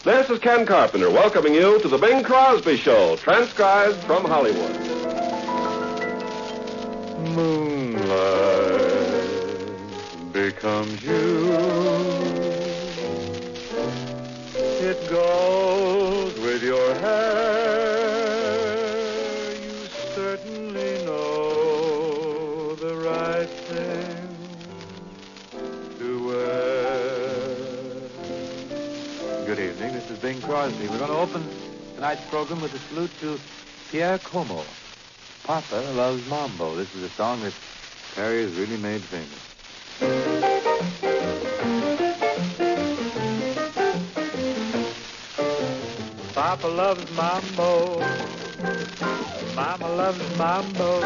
This is Ken Carpenter welcoming you to the Bing Crosby Show, transcribed from Hollywood. Moonlight becomes you. It goes with your hair. You certainly know the right thing to wear. Good evening. This is Bing Crosby. We're going to open tonight's program with a salute to Pierre Como. Papa Loves Mambo. This is a song that Perry has really made famous. Papa loves mambo. Mama loves mambo.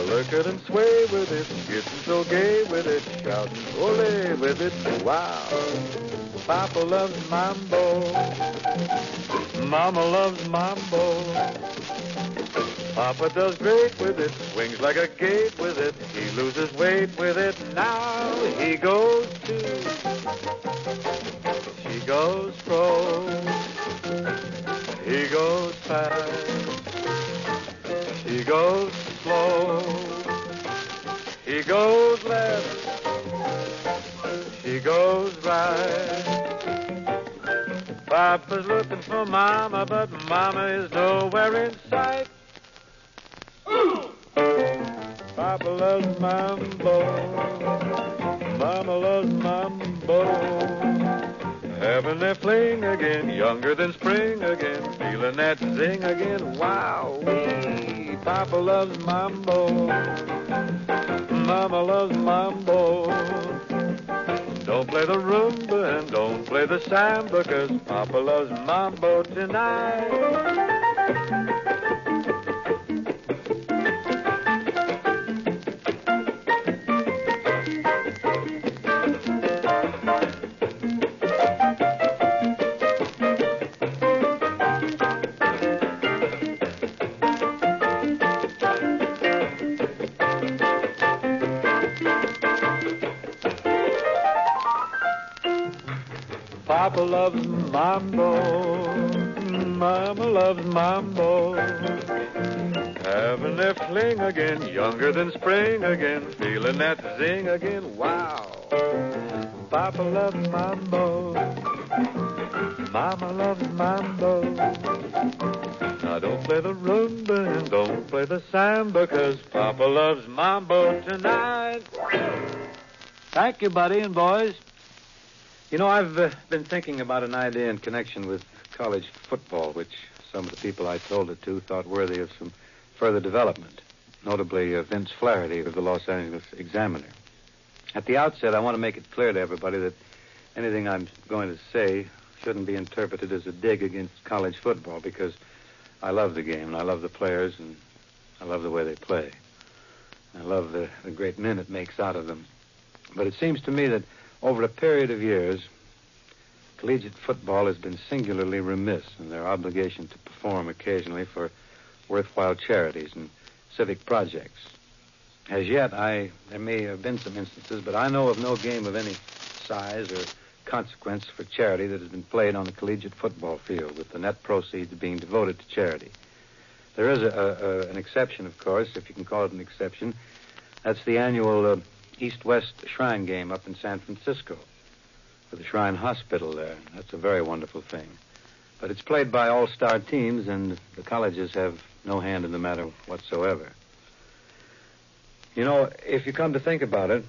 Look at him sway with it, getting so gay with it, shouting ole with it. Wow. Papa loves mambo. Mama loves mambo. Papa does great with it, swings like a gate with it. He loses weight with it. Now he goes to. She goes fro. He goes fast. She goes slow. He goes left. She goes right. Papa's looking for Mama, but Mama is nowhere in sight. Papa loves mambo. Mama loves mambo. Having their fling again, younger than spring again, feeling that zing again. Wow, Papa loves mambo. Mama loves mambo. Don't play the rumba and don't play the samba, 'cause Papa loves mambo tonight. Papa loves mambo, Mama loves mambo. Having their fling again, younger than spring again, feeling that zing again. Wow, Papa loves mambo, Mama loves mambo. Now don't play the rumba and don't play the samba, 'cause Papa loves mambo tonight. Thank you, buddy and boys. You know, I've been thinking about an idea in connection with college football, which some of the people I told it to thought worthy of some further development, notably Vince Flaherty of the Los Angeles Examiner. At the outset, I want to make it clear to everybody that anything I'm going to say shouldn't be interpreted as a dig against college football, because I love the game, and I love the players, and I love the way they play. I love the great men it makes out of them. But it seems to me that over a period of years, collegiate football has been singularly remiss in their obligation to perform occasionally for worthwhile charities and civic projects. As yet, there may have been some instances, but I know of no game of any size or consequence for charity that has been played on a collegiate football field, with the net proceeds being devoted to charity. There is an exception, of course, if you can call it an exception. That's the annual East-West Shrine game up in San Francisco for the Shrine Hospital there. That's a very wonderful thing. But it's played by all-star teams, and the colleges have no hand in the matter whatsoever. You know, if you come to think about it,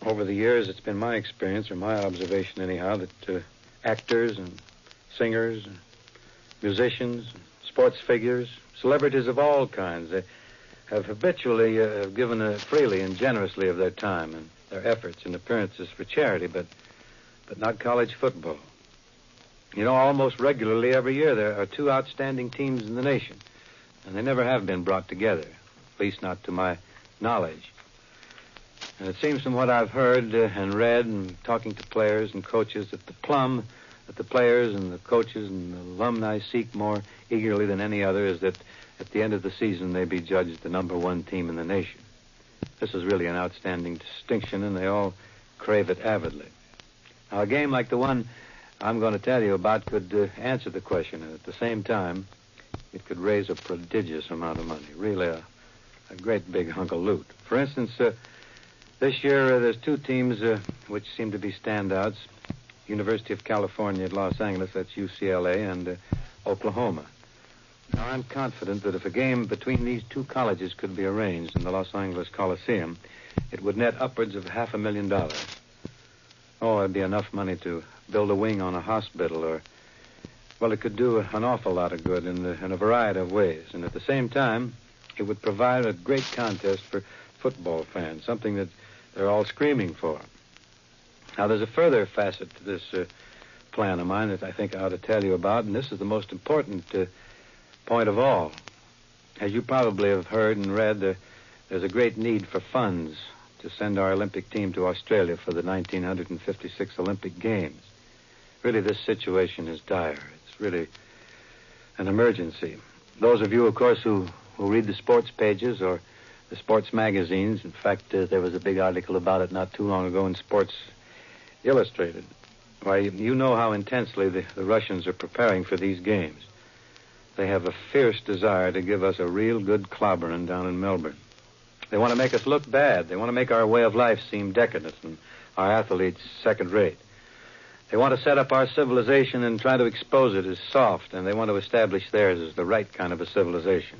over the years, it's been my experience, or my observation anyhow, that actors and singers and musicians, and sports figures, celebrities of all kinds, they have habitually given freely and generously of their time and their efforts and appearances for charity, but not college football. You know, almost regularly every year there are two outstanding teams in the nation, and they never have been brought together, at least not to my knowledge. And it seems from what I've heard and read and talking to players and coaches that the plum that the players and the coaches and the alumni seek more eagerly than any other is that at the end of the season they be judged the number one team in the nation. This is really an outstanding distinction, and they all crave it avidly. Now, a game like the one I'm going to tell you about could answer the question, and at the same time, it could raise a prodigious amount of money, really a great big hunk of loot. For instance, this year there's two teams which seem to be standouts, University of California at Los Angeles, that's UCLA, and Oklahoma. Now, I'm confident that if a game between these two colleges could be arranged in the Los Angeles Coliseum, it would net upwards of $500,000. Oh, it'd be enough money to build a wing on a hospital, or, well, it could do an awful lot of good in a variety of ways. And at the same time, it would provide a great contest for football fans, something that they're all screaming for. Now, there's a further facet to this plan of mine that I think I ought to tell you about, and this is the most important point of all. As you probably have heard and read, there's a great need for funds to send our Olympic team to Australia for the 1956 Olympic Games. Really, this situation is dire. It's really an emergency. Those of you, of course, who read the sports pages or the sports magazines, in fact, there was a big article about it not too long ago in Sports Illustrated. Why, you know how intensely the Russians are preparing for these games. They have a fierce desire to give us a real good clobbering down in Melbourne. They want to make us look bad. They want to make our way of life seem decadent and our athletes second-rate. They want to set up our civilization and try to expose it as soft, and they want to establish theirs as the right kind of a civilization.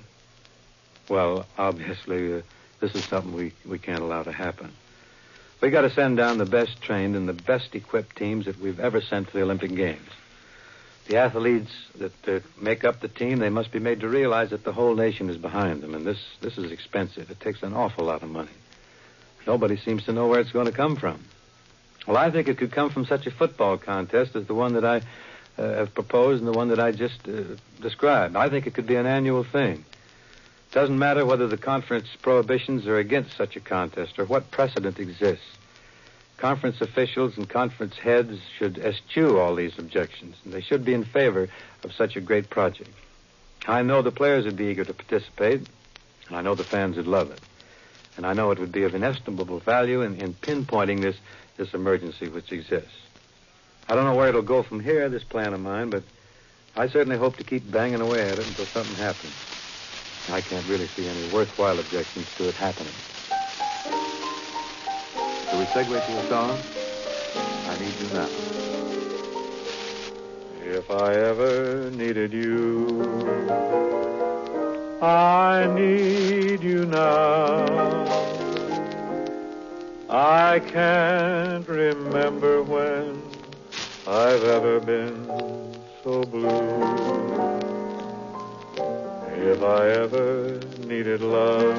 Well, obviously, this is something we can't allow to happen. We got to send down the best trained and the best equipped teams that we've ever sent to the Olympic Games. The athletes that make up the team, they must be made to realize that the whole nation is behind them, and this is expensive. It takes an awful lot of money. Nobody seems to know where it's going to come from. Well, I think it could come from such a football contest as the one that I have proposed and the one that I just described. I think it could be an annual thing. It doesn't matter whether the conference prohibitions are against such a contest or what precedent exists. Conference officials and conference heads should eschew all these objections, and they should be in favor of such a great project. I know the players would be eager to participate, and I know the fans would love it. And I know it would be of inestimable value in pinpointing this emergency which exists. I don't know where it'll go from here, this plan of mine, but I certainly hope to keep banging away at it until something happens. I can't really see any worthwhile objections to it happening. Shall we segue to a song? I Need You Now. If I ever needed you, I need you now. I can't remember when I've ever been so blue. If I ever needed love,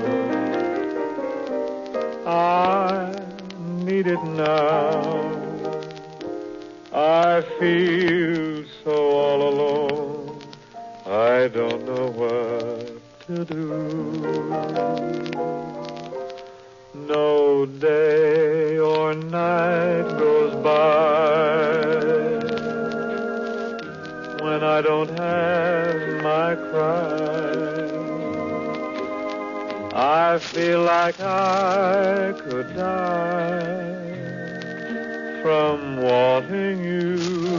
I need it now. I feel so all alone, I don't know what to do. hears my cry, I feel like I could die from wanting you.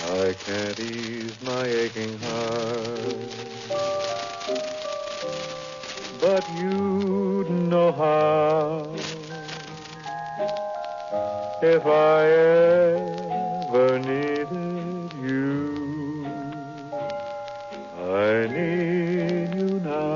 I can't ease my aching heart, but you'd know how if I ever needed you. I need you now.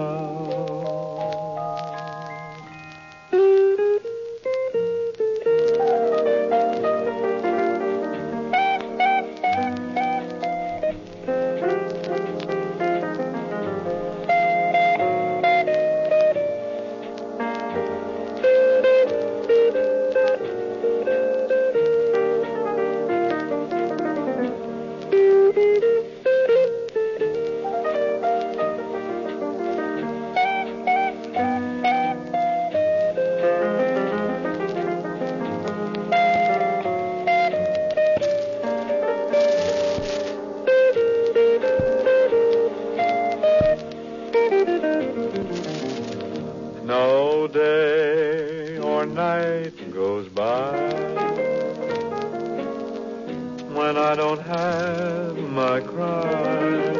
No day or night goes by when I don't have my cry.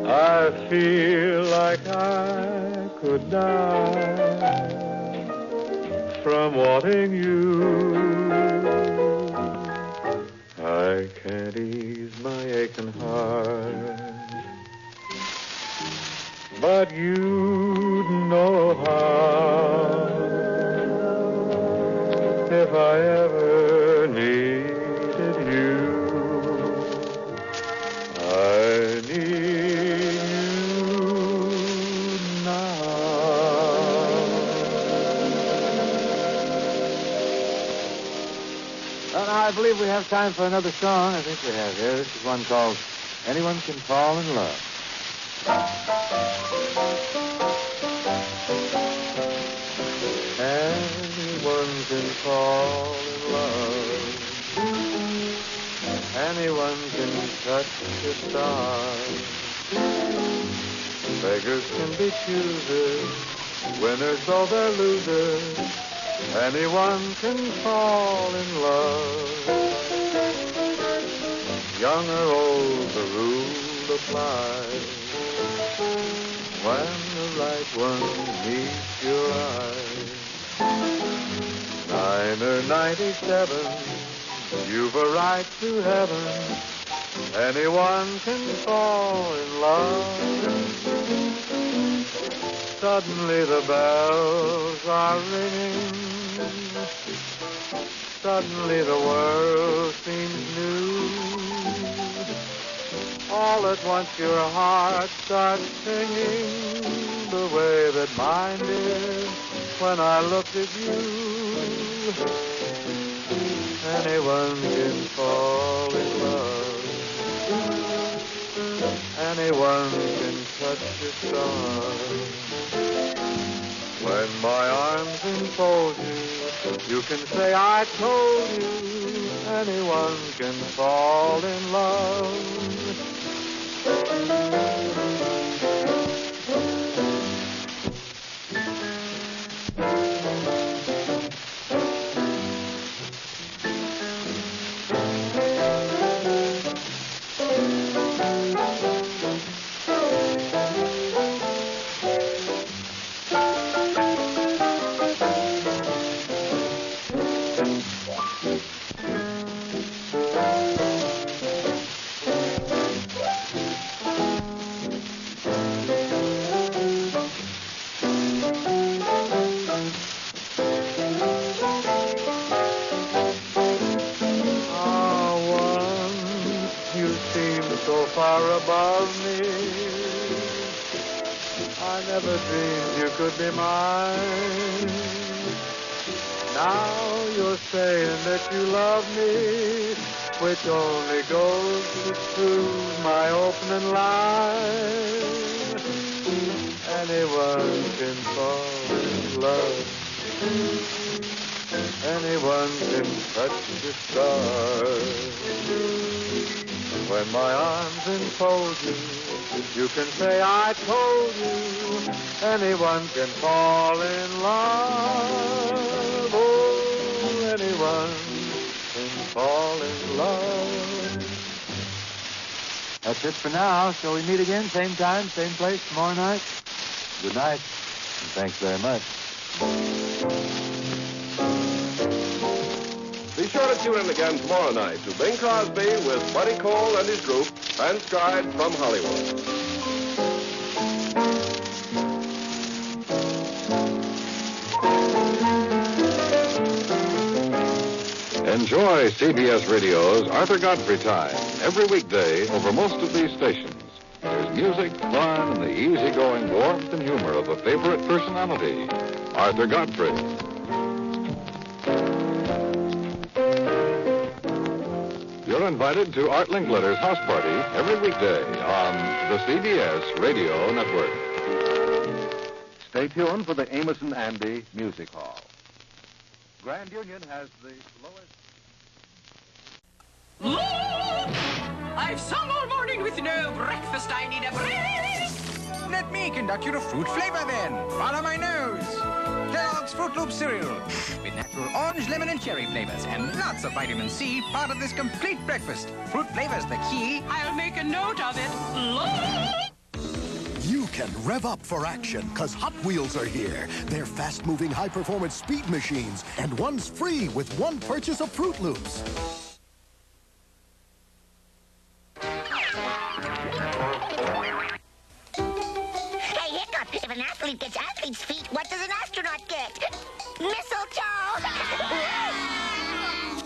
I feel like I could die from wanting you. I can't ease my aching heart, but you'd know how if I ever needed you. I need you now. Well, now, I believe we have time for another song. I think we have here. This is one called Anyone Can Fall in Love. Anyone can fall in love. Anyone can touch the stars. Beggars can be choosers, winners though they're losers. Anyone can fall in love. Young or old, the rule applies. When the right one meets your eyes. 9 or 97, you've a right to heaven. Anyone can fall in love. Suddenly the bells are ringing. Suddenly the world seems new. All at once your heart starts singing the way that mine did when I looked at you. Anyone can fall in love. Anyone can touch the stars. When my arms enfold you, you can say I told you. Anyone can fall in love. Far above me, I never dreamed you could be mine. Now you're saying that you love me, which only goes to prove my opening line. Anyone can fall in love. anyone can touch the stars. When my arms enfold you, you can say I told you. Anyone can fall in love. Oh, anyone can fall in love. That's it for now. Shall we meet again, same time, same place, tomorrow night? Good night, and thanks very much. Be sure to tune in again tomorrow night to Bing Crosby with Buddy Cole and his group, transcribed from Hollywood. Enjoy CBS Radio's Arthur Godfrey Time every weekday over most of these stations. There's music, fun, and the easygoing warmth and humor of a favorite personality, Arthur Godfrey. You're invited to Art Linkletter's house party every weekday on the CBS Radio Network. Stay tuned for the Amos and Andy Music Hall. Grand Union has the lowest... I've sung all morning with no breakfast. I need a break. Let me conduct you to fruit flavor, then. Follow my nose. Kellogg's Fruit Loop cereal with natural orange, lemon, and cherry flavors, and lots of vitamin C, part of this complete breakfast. Fruit flavor's the key. I'll make a note of it. You can rev up for action, because Hot Wheels are here. They're fast-moving, high-performance speed machines, and one's free with one purchase of Fruit Loops. Hey, Hiccup, if an athlete gets athlete's feet, what does an astronaut get? Mistletoe!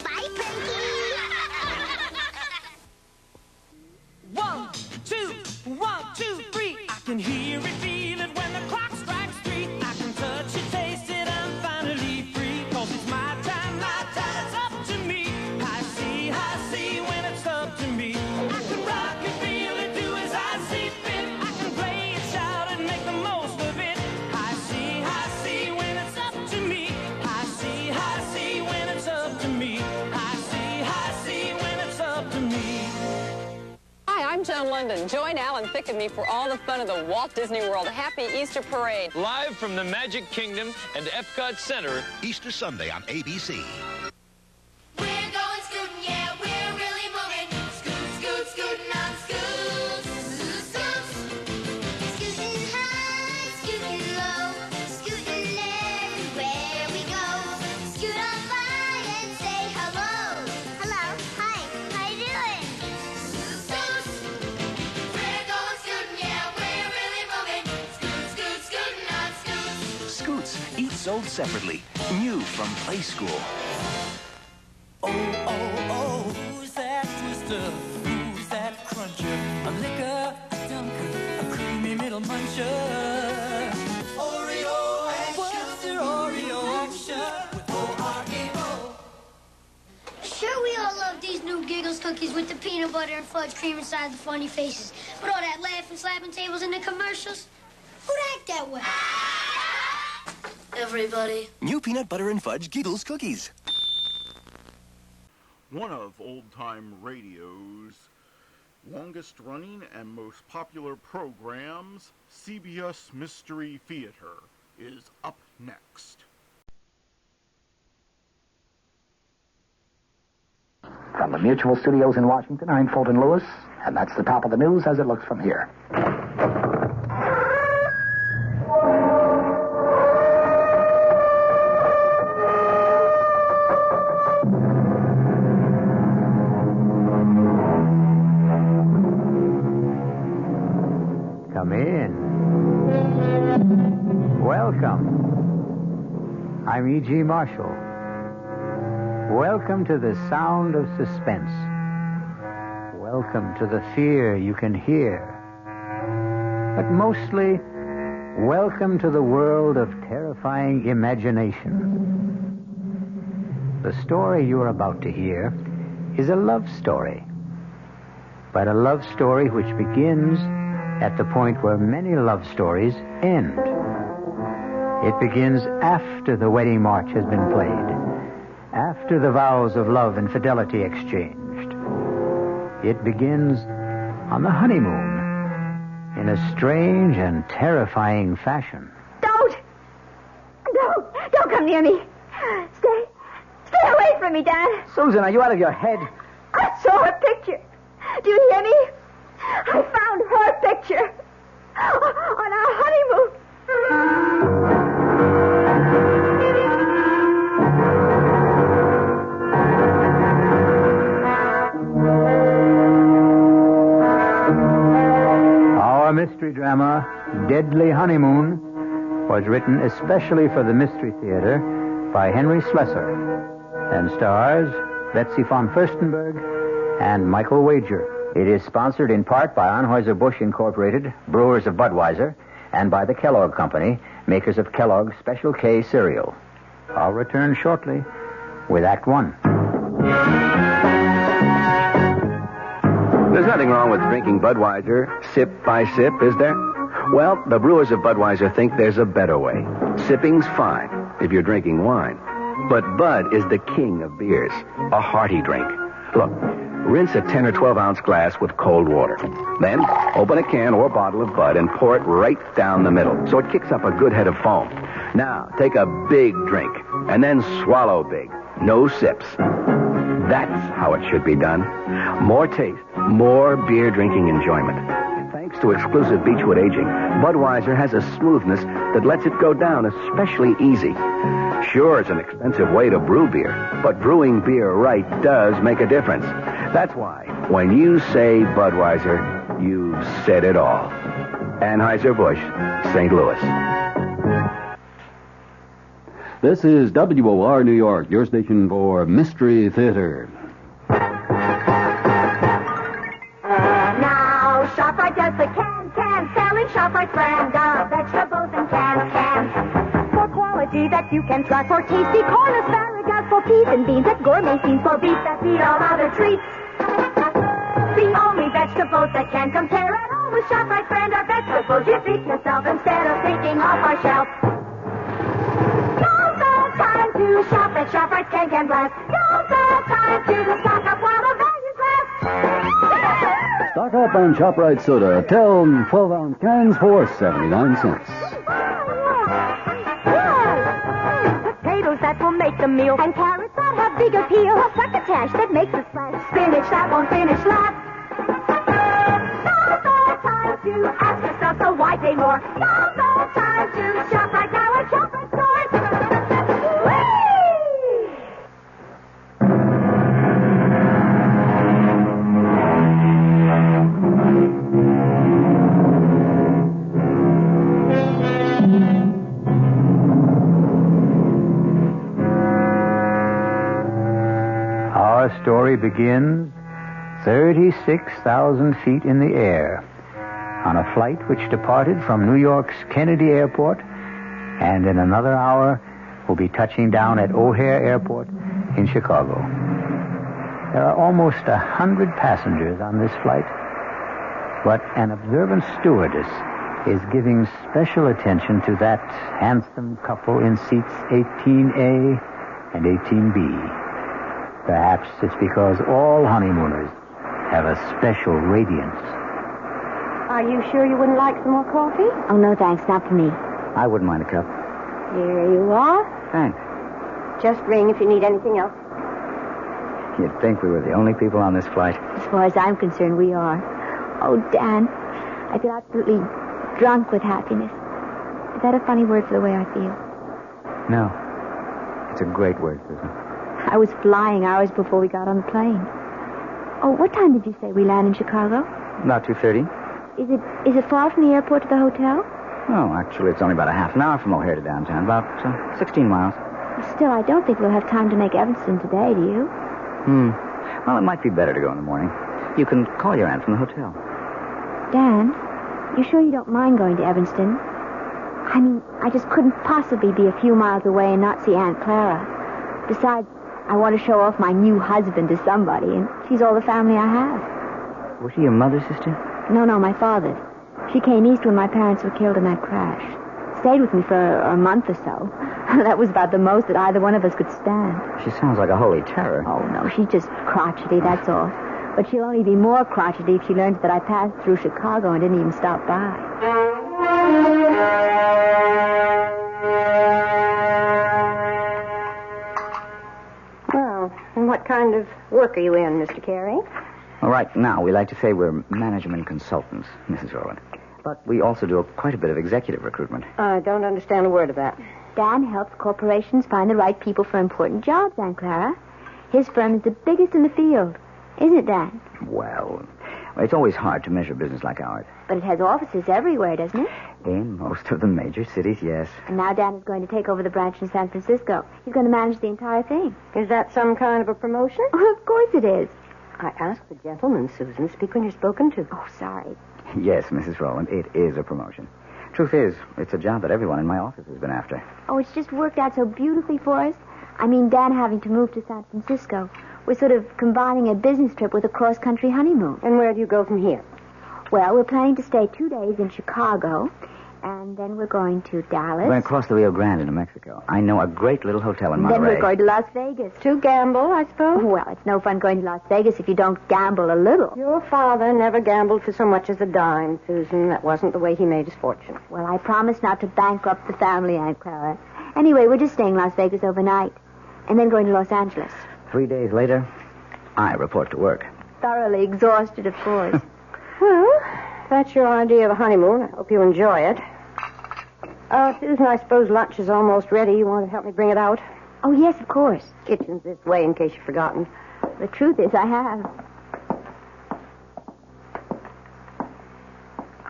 Bye, Pinky! 1, 2, 1, 2, 3. I can hear it, feel it when the clock strikes 3. I can touch it, taste it, I'm finally free. 'Cause it's my time, it's up to me. I see when it's up to me. I can rock it, feel it, do as I see fit. I can play it, shout it, make the most of it. I see when it's up to me. I see when it's up to me. I see when it's up to me. Hi, I'm Joan London. Join Alan Thicke and me for all the fun of the Walt Disney World Happy Easter Parade. Live from the Magic Kingdom and Epcot Center. Easter Sunday on ABC. We're going scooting, yeah, we're really moving. Scooting on scoots. Scooting high, scooting low, scooting everywhere we go. Scoot on by and say hello. Hello, hi, how you doing? We're going scooting, yeah, we're really moving. Scooting on scoots. Scoots, each sold separately. New from Play School. Oh, who's that twister? Who's that cruncher? A liquor, a dunker, a creamy middle muncher. Oreo action. What's your Oreo action? With O-R-E-O. Sure, we all love these new Giggles cookies with the peanut butter and fudge cream inside the funny faces. But all that laughing, slapping tables in the commercials, who'd act that way? Everybody. New peanut butter and fudge Giggles cookies. One of old-time radio's longest-running and most popular programs, CBS Mystery Theater, is up next. From the Mutual Studios in Washington, I'm Fulton Lewis, and that's the top of the news as it looks from here. Come in. Welcome. I'm E.G. Marshall. Welcome to the sound of suspense. Welcome to the fear you can hear. But mostly, welcome to the world of terrifying imagination. The story you're about to hear is a love story. But a love story which begins at the point where many love stories end. It begins after the wedding march has been played, after the vows of love and fidelity exchanged. It begins on the honeymoon in a strange and terrifying fashion. Don't come near me. Stay away from me, Dan. Susan, are you out of your head? I saw her picture. Do you hear me? I found her picture on our honeymoon. Our mystery drama, Deadly Honeymoon, was written especially for the Mystery Theater by Henry Slessor and stars Betsy von Furstenberg and Michael Wager. It is sponsored in part by Anheuser-Busch Incorporated, brewers of Budweiser, and by the Kellogg Company, makers of Kellogg's Special K cereal. I'll return shortly with Act One. There's nothing wrong with drinking Budweiser sip by sip, is there? Well, the brewers of Budweiser think there's a better way. Sipping's fine if you're drinking wine. But Bud is the king of beers, a hearty drink. Look, rinse a 10 or 12-ounce glass with cold water. Then open a can or bottle of Bud and pour it right down the middle so it kicks up a good head of foam. Now, take a big drink and then swallow big. No sips. That's how it should be done. More taste, more beer drinking enjoyment. Thanks to exclusive Beechwood aging, Budweiser has a smoothness that lets it go down especially easy. Sure, it's an expensive way to brew beer, but brewing beer right does make a difference. That's why, when you say Budweiser, you've said it all. Anheuser-Busch, St. Louis. This is WOR New York, your station for Mystery Theater. Now, ShopRite does the can, selling ShopRite brand of vegetables and cans. For quality that you can trust, for tasty corn, asparagus, for peas and beans, and gourmet scenes, for beef that beat all other treats. The only vegetables that can compare at all with ShopRite brand of vegetables you feed yourself instead of thinking off our shelf. Now's the time to shop at ShopRite Can Blast. Now's the time to stock up while the values last. Stock up on ShopRite soda. 12-ounce cans for 79 cents. Potatoes that will make the meal, and carrots that have big appeal. A succotash that makes a splash. Spinach that won't finish last. Now's the time to ask yourself, so why pay more? Now's the time to shop right now at ShopRite stores. Our story begins 36,000 feet in the air on a flight which departed from New York's Kennedy Airport and in another hour will be touching down at O'Hare Airport in Chicago. There are almost 100 passengers on this flight, but an observant stewardess is giving special attention to that handsome couple in seats 18A and 18B. Perhaps it's because all honeymooners have a special radiance. Are you sure you wouldn't like some more coffee? Oh, no, thanks. Not for me. I wouldn't mind a cup. Here you are. Thanks. Just ring if you need anything else. You'd think we were the only people on this flight. As far as I'm concerned, we are. Oh, Dan, I feel absolutely drunk with happiness. Is that a funny word for the way I feel? No. It's a great word, Susan. I was flying hours before we got on the plane. Oh, what time did you say we land in Chicago? About 2:30. Is it far from the airport to the hotel? Oh, actually, it's only about a half an hour from O'Hare to downtown. About 16 miles. Still, I don't think we'll have time to make Evanston today, do you? Well, it might be better to go in the morning. You can call your aunt from the hotel. Dan, you sure you don't mind going to Evanston? I mean, I just couldn't possibly be a few miles away and not see Aunt Clara. Besides, I want to show off my new husband to somebody, and she's all the family I have. Was she your mother's sister? No, my father's. She came east when my parents were killed in that crash. stayed with me for a month or so. That was about the most that either one of us could stand. She sounds like a holy terror. Oh, no, she's just crotchety, that's all. But she'll only be more crotchety if she learns that I passed through Chicago and didn't even stop by. Well, and what kind of work are you in, Mr. Carey? Well, right now, we like to say we're management consultants, Mrs. Rowland. But we also do quite a bit of executive recruitment. I don't understand a word of that. Dan helps corporations find the right people for important jobs, Aunt Clara. His firm is the biggest in the field. Isn't it, Dan? Well, it's always hard to measure business like ours. But it has offices everywhere, doesn't it? In most of the major cities, yes. And now Dan is going to take over the branch in San Francisco. He's going to manage the entire thing. Is that some kind of a promotion? Oh, of course it is. I asked the gentleman, Susan. Speak when you're spoken to. Oh, sorry. Yes, Mrs. Rowland, it is a promotion. Truth is, it's a job that everyone in my office has been after. Oh, it's just worked out so beautifully for us. I mean, Dan having to move to San Francisco. We're sort of combining a business trip with a cross-country honeymoon. And where do you go from here? Well, we're planning to stay 2 days in Chicago, and then we're going to Dallas. We're going to cross the Rio Grande into Mexico. I know a great little hotel in Monterey. Then we're going to Las Vegas. To gamble, I suppose? Well, it's no fun going to Las Vegas if you don't gamble a little. Your father never gambled for so much as a dime, Susan. That wasn't the way he made his fortune. Well, I promised not to bankrupt the family, Aunt Clara. Anyway, we're just staying in Las Vegas overnight, and then going to Los Angeles. 3 days later, I report to work. Thoroughly exhausted, of course. Well, that's your idea of a honeymoon. I hope you enjoy it. Susan, I suppose lunch is almost ready. You want to help me bring it out? Oh, yes, of course. Kitchen's this way, in case you've forgotten. The truth is, I have.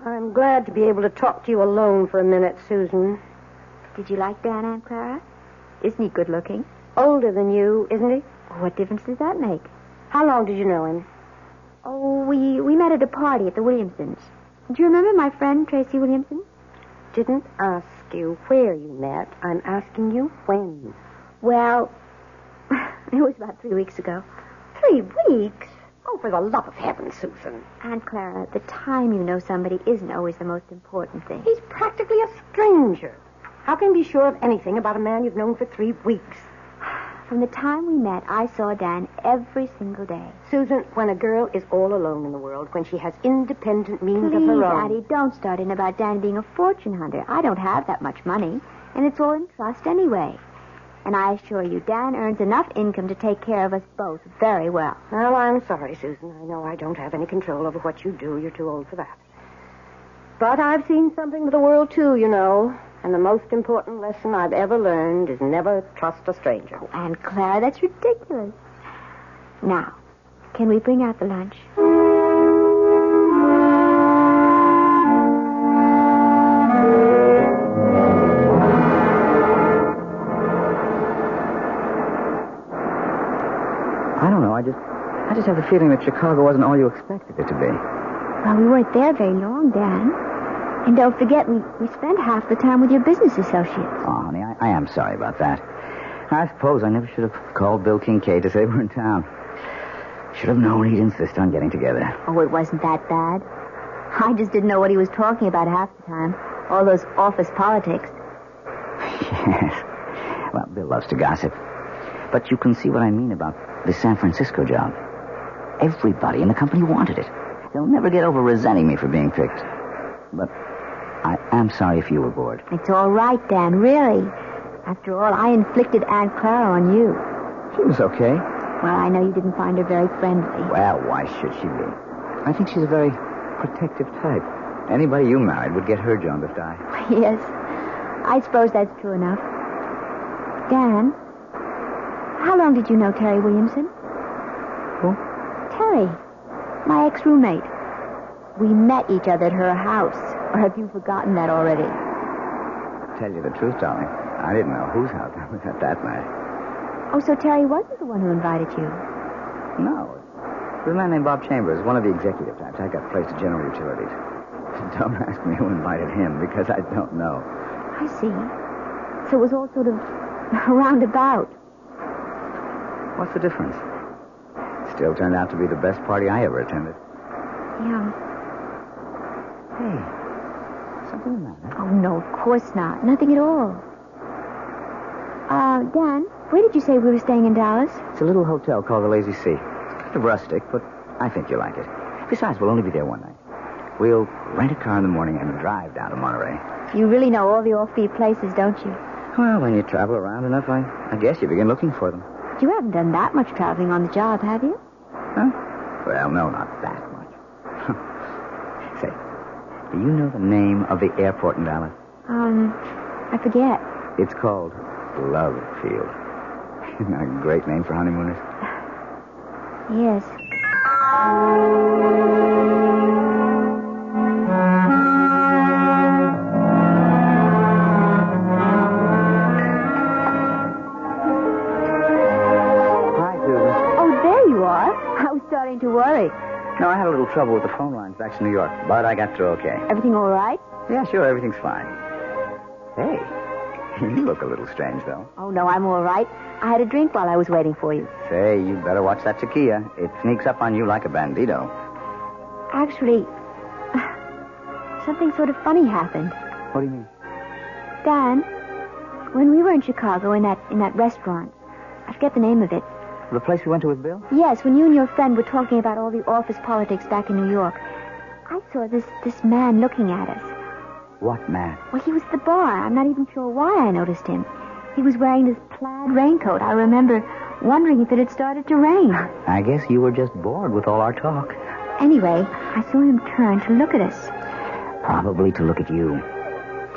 I'm glad to be able to talk to you alone for a minute, Susan. Did you like Dan, Aunt Clara? Isn't he good looking? Older than you, isn't he? What difference does that make? How long did you know him? Oh, we met at a party at the Williamsons. Do you remember my friend, Tracy Williamson? Didn't ask you where you met. I'm asking you when. Well, it was about 3 weeks ago. 3 weeks? Oh, for the love of heaven, Susan. Aunt Clara, the time you know somebody isn't always the most important thing. He's practically a stranger. How can you be sure of anything about a man you've known for 3 weeks? From the time we met, I saw Dan every single day. Susan, when a girl is all alone in the world, when she has independent means of her own... Addie, don't start in about Dan being a fortune hunter. I don't have that much money, and it's all in trust anyway. And I assure you, Dan earns enough income to take care of us both very well. Well, I'm sorry, Susan. I know I don't have any control over what you do. You're too old for that. But I've seen something of the world, too, you know. And the most important lesson I've ever learned is never trust a stranger. Oh, Aunt Clara, that's ridiculous. Now, can we bring out the lunch? I don't know. I just have the feeling that Chicago wasn't all you expected it to be. Well, we weren't there very long, Dan. And don't forget, we spent half the time with your business associates. Oh, honey, I am sorry about that. I suppose I never should have called Bill Kincaid to say we're in town. Should have known he'd insist on getting together. Oh, it wasn't that bad. I just didn't know what he was talking about half the time. All those office politics. Yes. Well, Bill loves to gossip. But you can see what I mean about the San Francisco job. Everybody in the company wanted it. They'll never get over resenting me for being picked. But I am sorry if you were bored. It's all right, Dan, really. After all, I inflicted Aunt Clara on you. She was okay. Well, I know you didn't find her very friendly. Well, why should she be? I think she's a very protective type. Anybody you married would get her jaundiced eye. Yes, I suppose that's true enough. Dan, how long did you know Terry Williamson? Who? Terry, my ex-roommate. We met each other at her house. Or have you forgotten that already? Tell you the truth, darling, I didn't know whose house I was at that night. Oh, so Terry wasn't the one who invited you? No. It was a man named Bob Chambers, one of the executive types. I got placed at General Utilities. Don't ask me who invited him, because I don't know. I see. So it was all sort of roundabout. What's the difference? Still turned out to be the best party I ever attended. Yeah. Hey, Something the matter? Oh, no, of course not. Nothing at all. Dan, where did you say we were staying in Dallas? It's a little hotel called the Lazy Sea. It's kind of rustic, but I think you'll like it. Besides, we'll only be there one night. We'll rent a car in the morning and drive down to Monterey. You really know all the offbeat places, don't you? Well, when you travel around enough, I guess you begin looking for them. You haven't done that much traveling on the job, have you? Huh? Well, no, not that much. Say, do you know the name of the airport in Dallas? I forget. It's called Love Field. Isn't that a great name for honeymooners? Yes. Starting to worry. No, I had a little trouble with the phone lines back to New York, but I got through okay. Everything all right? Yeah, sure, everything's fine. Hey, you look a little strange, though. Oh, no, I'm all right. I had a drink while I was waiting for you. Say, you better watch that tequila. It sneaks up on you like a bandito. Actually, something sort of funny happened. What do you mean? Dan, when we were in Chicago in that restaurant, I forget the name of it. The place we went to with Bill? Yes, when you and your friend were talking about all the office politics back in New York, I saw this man looking at us. What man? Well, he was at the bar. I'm not even sure why I noticed him. He was wearing this plaid raincoat. I remember wondering if it had started to rain. I guess you were just bored with all our talk. Anyway, I saw him turn to look at us. Probably to look at you.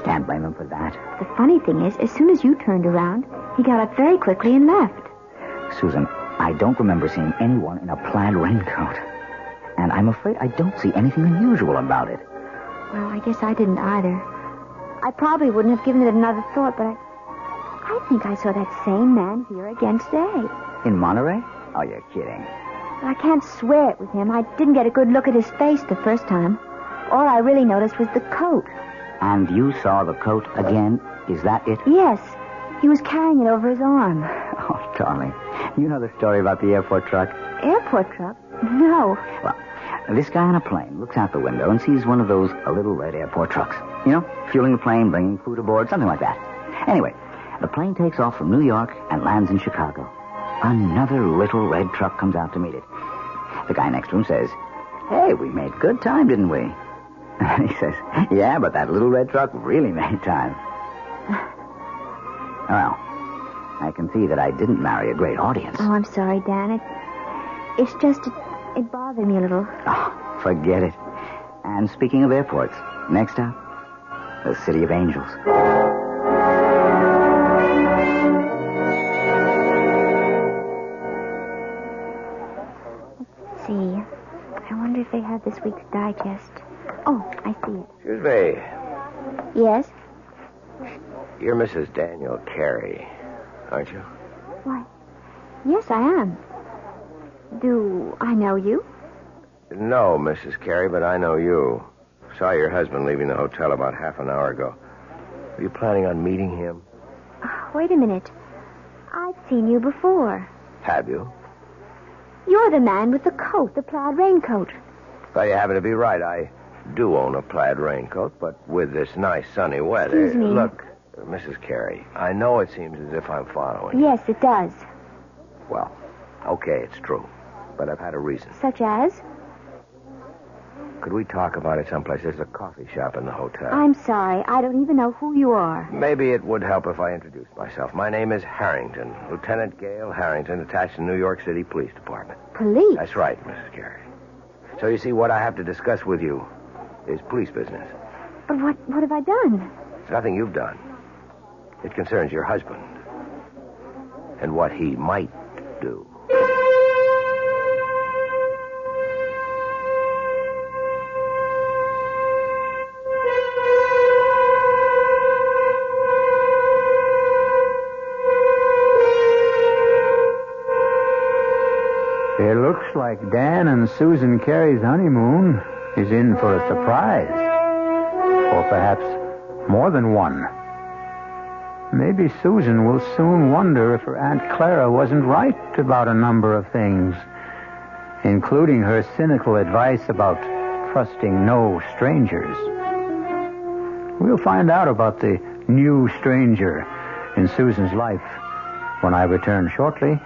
Can't blame him for that. The funny thing is, as soon as you turned around, he got up very quickly and left. Susan, I don't remember seeing anyone in a plaid raincoat. And I'm afraid I don't see anything unusual about it. Well, I guess I didn't either. I probably wouldn't have given it another thought, but I think I saw that same man here again today. In Monterey? Oh, you're kidding. I can't swear it was him. I didn't get a good look at his face the first time. All I really noticed was the coat. And you saw the coat again? Is that it? Yes. He was carrying it over his arm. Oh, darling. You know the story about the airport truck? Airport truck? No. Well, this guy on a plane looks out the window and sees one of those little red airport trucks. You know, fueling the plane, bringing food aboard, something like that. Anyway, the plane takes off from New York and lands in Chicago. Another little red truck comes out to meet it. The guy next to him says, "Hey, we made good time, didn't we?" And he says, "Yeah, but that little red truck really made time." Well, I can see that I didn't marry a great audience. Oh, I'm sorry, Dan. It's just, it bothered me a little. Oh, forget it. And speaking of airports, next up, the City of Angels. Let's see. I wonder if they have this week's digest. Oh, I see it. Excuse me. Yes? You're Mrs. Daniel Carey, aren't you? Why, yes, I am. Do I know you? No, Mrs. Carey, but I know you. Saw your husband leaving the hotel about half an hour ago. Are you planning on meeting him? Wait a minute. I've seen you before. Have you? You're the man with the coat, the plaid raincoat. Well, you happen to be right. I do own a plaid raincoat, but with this nice sunny weather... Excuse me. Look, Mrs. Carey, I know it seems as if I'm following. Yes, it does. Well, okay, it's true. But I've had a reason. Such as? Could we talk about it someplace? There's a coffee shop in the hotel. I'm sorry. I don't even know who you are. Maybe it would help if I introduced myself. My name is Harrington. Lieutenant Gale Harrington, attached to New York City Police Department. Police? That's right, Mrs. Carey. So you see, what I have to discuss with you is police business. But what have I done? It's nothing you've done. It concerns your husband and what he might do. It looks like Dan and Susan Carey's honeymoon is in for a surprise. Or perhaps more than one. Maybe Susan will soon wonder if her Aunt Clara wasn't right about a number of things, including her cynical advice about trusting no strangers. We'll find out about the new stranger in Susan's life when I return shortly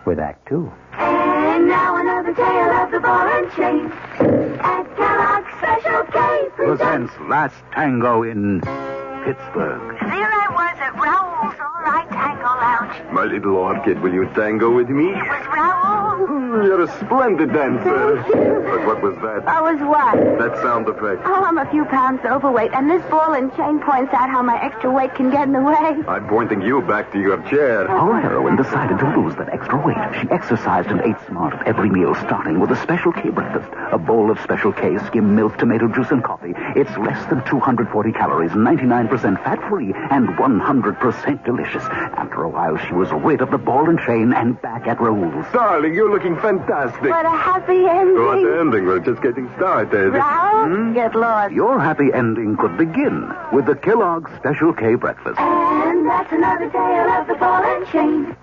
with Act Two. And now another tale of the ball and chain. At Kellogg's Special K Presents Last Tango in Pittsburgh. There I was at Raoul's All Right Tango Lounge. My little orchid, will you tango with me? It was Raoul. You're a splendid dancer. Thank you. But what was that? I was what? That sound effect. Oh, I'm a few pounds overweight, and this ball and chain points out how my extra weight can get in the way. I'm pointing you back to your chair. Our heroine decided to lose that extra weight. She exercised and ate smart at every meal, starting with a Special K breakfast. A bowl of Special K, skim milk, tomato juice, and coffee. It's less than 240 calories, 99% fat-free, and 100% delicious. After a while, she was rid of the ball and chain and back at Raoul's. Darling, you're looking fantastic. What a happy ending. What ending? We're just getting started. Raoul, get lost. Your happy ending could begin with the Kellogg's Special K breakfast. And that's another tale of the ball and chain.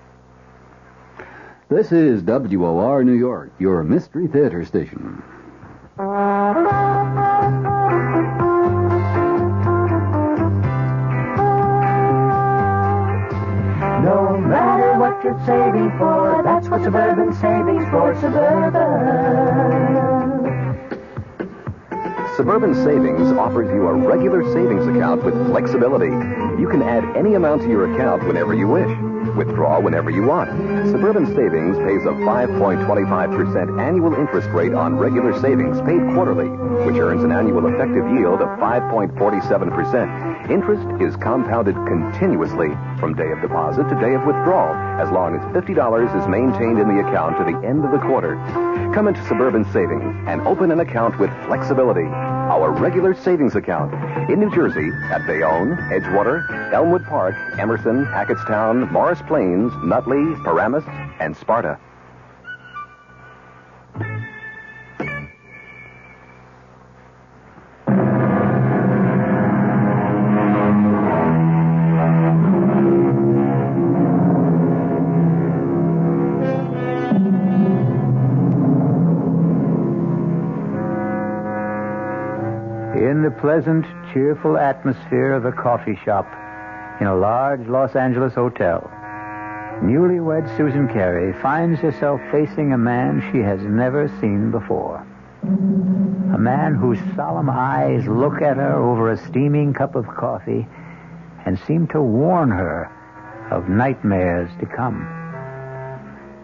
This is WOR New York, your Mystery Theater station. No matter what you're saving for, that's what Suburban Savings for Suburban. Suburban Savings offers you a regular savings account with flexibility. You can add any amount to your account whenever you wish. Withdraw whenever you want. Suburban Savings pays a 5.25% annual interest rate on regular savings paid quarterly, which earns an annual effective yield of 5.47%. Interest is compounded continuously from day of deposit to day of withdrawal, as long as $50 is maintained in the account to the end of the quarter. Come into Suburban Savings and open an account with flexibility. Our regular savings account in New Jersey at Bayonne, Edgewater, Elmwood Park, Emerson, Hackettstown, Morris Plains, Nutley, Paramus, and Sparta. In the pleasant, cheerful atmosphere of a coffee shop in a large Los Angeles hotel, newlywed Susan Carey finds herself facing a man she has never seen before. A man whose solemn eyes look at her over a steaming cup of coffee and seem to warn her of nightmares to come.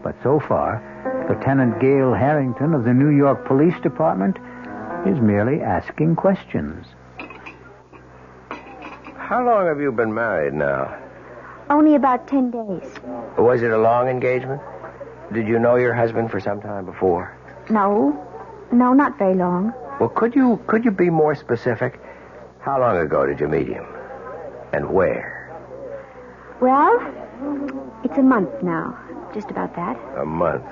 But so far, Lieutenant Gail Harrington of the New York Police Department is merely asking questions. How long have you been married now? Only about 10 days. Was it a long engagement? Did you know your husband for some time before? No, not very long. Well, could you be more specific? How long ago did you meet him? And where? Well, it's a month now. Just about that. A month.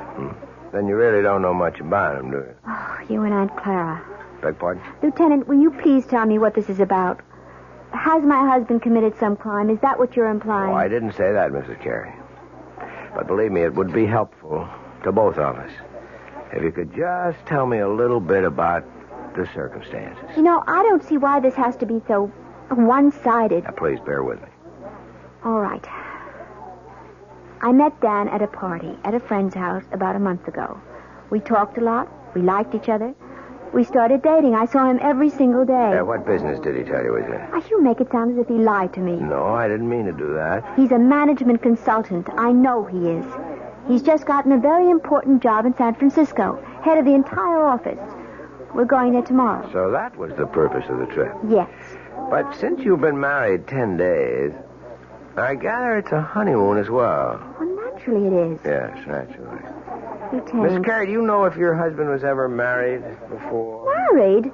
Then you really don't know much about him, do you? Oh, you and Aunt Clara. Beg pardon? Lieutenant, will you please tell me what this is about? Has my husband committed some crime? Is that what you're implying? Oh, I didn't say that, Mrs. Carey. But believe me, it would be helpful to both of us if you could just tell me a little bit about the circumstances. You know, I don't see why this has to be so one-sided. Now, please bear with me. All right. I met Dan at a party at a friend's house about a month ago. We talked a lot. We liked each other. We started dating. I saw him every single day. What business did he tell you he was in? You make it sound as if he lied to me. No, I didn't mean to do that. He's a management consultant. I know he is. He's just gotten a very important job in San Francisco, head of the entire office. We're going there tomorrow. So that was the purpose of the trip? Yes. But since you've been married 10 days, I gather it's a honeymoon as well. Well, naturally it is. Yes, naturally. Lieutenant. Miss Carey, do you know if your husband was ever married before? Married?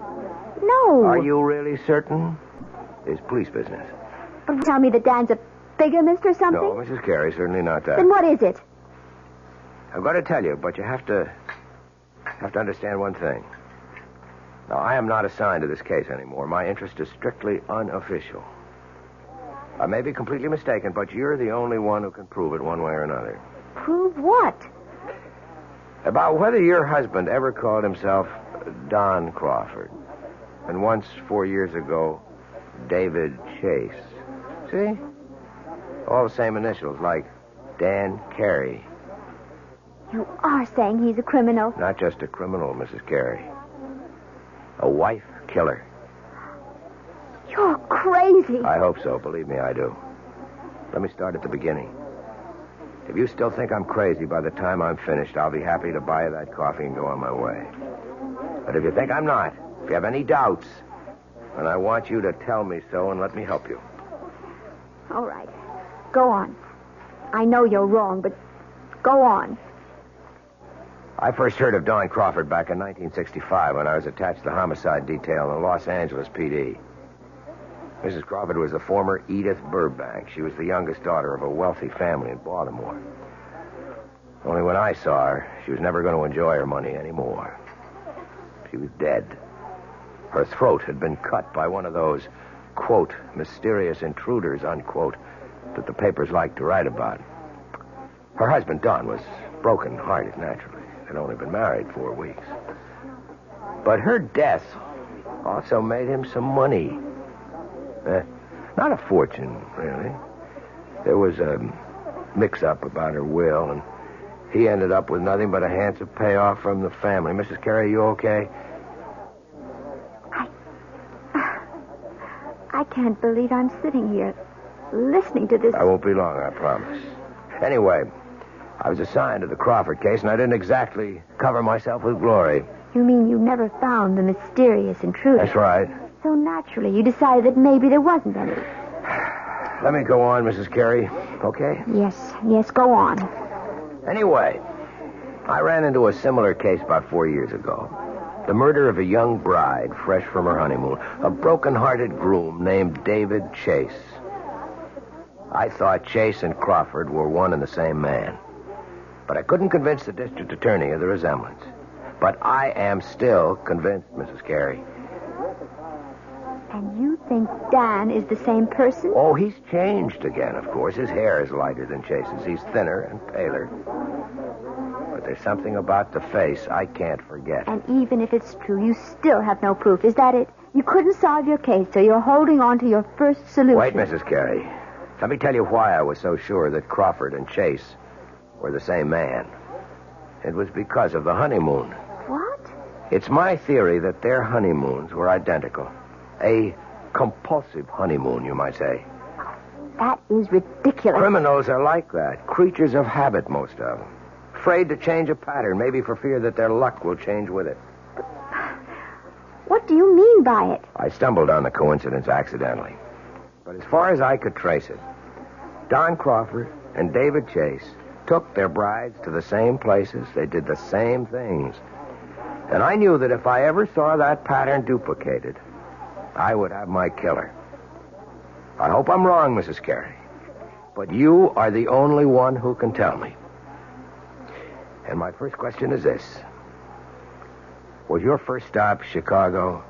No. Are you really certain? It's police business. But tell me that Dan's a bigamist or something? No, Mrs. Carey, certainly not that. Then what is it? I'm going to tell you, but you have to understand one thing. Now, I am not assigned to this case anymore. My interest is strictly unofficial. I may be completely mistaken, but you're the only one who can prove it one way or another. Prove what? About whether your husband ever called himself Don Crawford. And once, 4 years ago, David Chase. See? All the same initials, like Dan Carey. You are saying he's a criminal. Not just a criminal, Mrs. Carey. A wife killer. You're crazy. I hope so. Believe me, I do. Let me start at the beginning. If you still think I'm crazy by the time I'm finished, I'll be happy to buy you that coffee and go on my way. But if you think I'm not, if you have any doubts, then I want you to tell me so and let me help you. All right. Go on. I know you're wrong, but go on. I first heard of Don Crawford back in 1965 when I was attached to the homicide detail in the Los Angeles PD. Mrs. Crawford was the former Edith Burbank. She was the youngest daughter of a wealthy family in Baltimore. Only when I saw her, she was never going to enjoy her money anymore. She was dead. Her throat had been cut by one of those, quote, mysterious intruders, unquote, that the papers like to write about. Her husband, Don, was broken-hearted, naturally. They'd only been married 4 weeks. But her death also made him some money. Not a fortune, really. There was a mix-up about her will, and he ended up with nothing but a handsome payoff from the family. Mrs. Carey, you okay? I can't believe I'm sitting here listening to this. I won't be long, I promise. Anyway, I was assigned to the Crawford case, and I didn't exactly cover myself with glory. You mean you never found the mysterious intruder? That's right. So naturally, you decided that maybe there wasn't any. Let me go on, Mrs. Carey, okay? Yes, go on. Anyway, I ran into a similar case about 4 years ago. The murder of a young bride, fresh from her honeymoon. A broken-hearted groom named David Chase. I thought Chase and Crawford were one and the same man. But I couldn't convince the district attorney of the resemblance. But I am still convinced, Mrs. Carey. And you think Dan is the same person? Oh, he's changed again, of course. His hair is lighter than Chase's. He's thinner and paler. But there's something about the face I can't forget. And even if it's true, you still have no proof. Is that it? You couldn't solve your case, so you're holding on to your first solution. Wait, Mrs. Carey. Let me tell you why I was so sure that Crawford and Chase were the same man. It was because of the honeymoon. What? It's my theory that their honeymoons were identical. A compulsive honeymoon, you might say. That is ridiculous. Criminals are like that. Creatures of habit, most of them. Afraid to change a pattern, maybe for fear that their luck will change with it. What do you mean by it? I stumbled on the coincidence accidentally. But as far as I could trace it, Don Crawford and David Chase took their brides to the same places. They did the same things. And I knew that if I ever saw that pattern duplicated, I would have my killer. I hope I'm wrong, Mrs. Carey. But you are the only one who can tell me. And my first question is this. Was your first stop Chicago?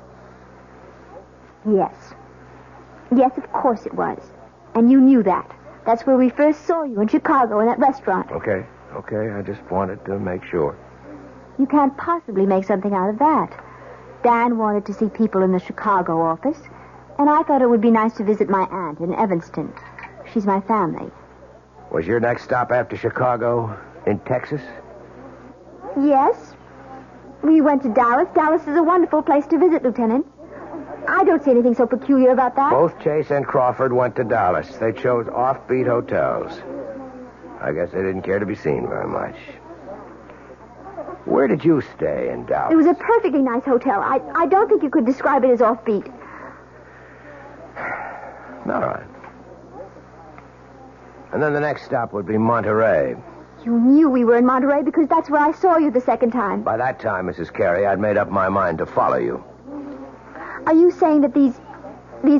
Yes. Yes, of course it was. And you knew that. That's where we first saw you, in Chicago, in that restaurant. Okay. I just wanted to make sure. You can't possibly make something out of that. Dan wanted to see people in the Chicago office, and I thought it would be nice to visit my aunt in Evanston. She's my family. Was your next stop after Chicago in Texas? Yes. We went to Dallas. Dallas is a wonderful place to visit, Lieutenant. I don't see anything so peculiar about that. Both Chase and Crawford went to Dallas. They chose offbeat hotels. I guess they didn't care to be seen very much. Where did you stay in Dallas? It was a perfectly nice hotel. I don't think you could describe it as offbeat. All right. And then the next stop would be Monterey. You knew we were in Monterey because that's where I saw you the second time. By that time, Mrs. Carey, I'd made up my mind to follow you. Are you saying that these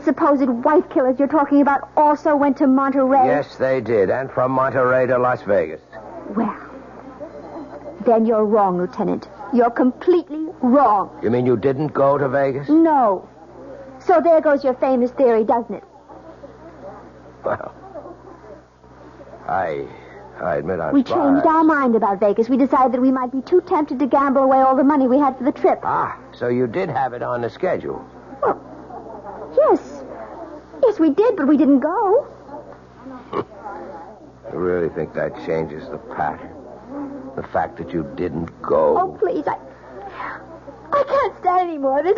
supposed wife killers you're talking about also went to Monterey? Yes, they did. And from Monterey to Las Vegas. Well, then you're wrong, Lieutenant. You're completely wrong. You mean you didn't go to Vegas? No. So there goes your famous theory, doesn't it? Well, I admit I'm We surprised. changed our mind about Vegas. We decided that we might be too tempted to gamble away all the money we had for the trip. Ah, so you did have it on the schedule. Well, yes. Yes, we did, but we didn't go. You really think that changes the pattern? The fact that you didn't go? Oh, please, I can't stand any more of this.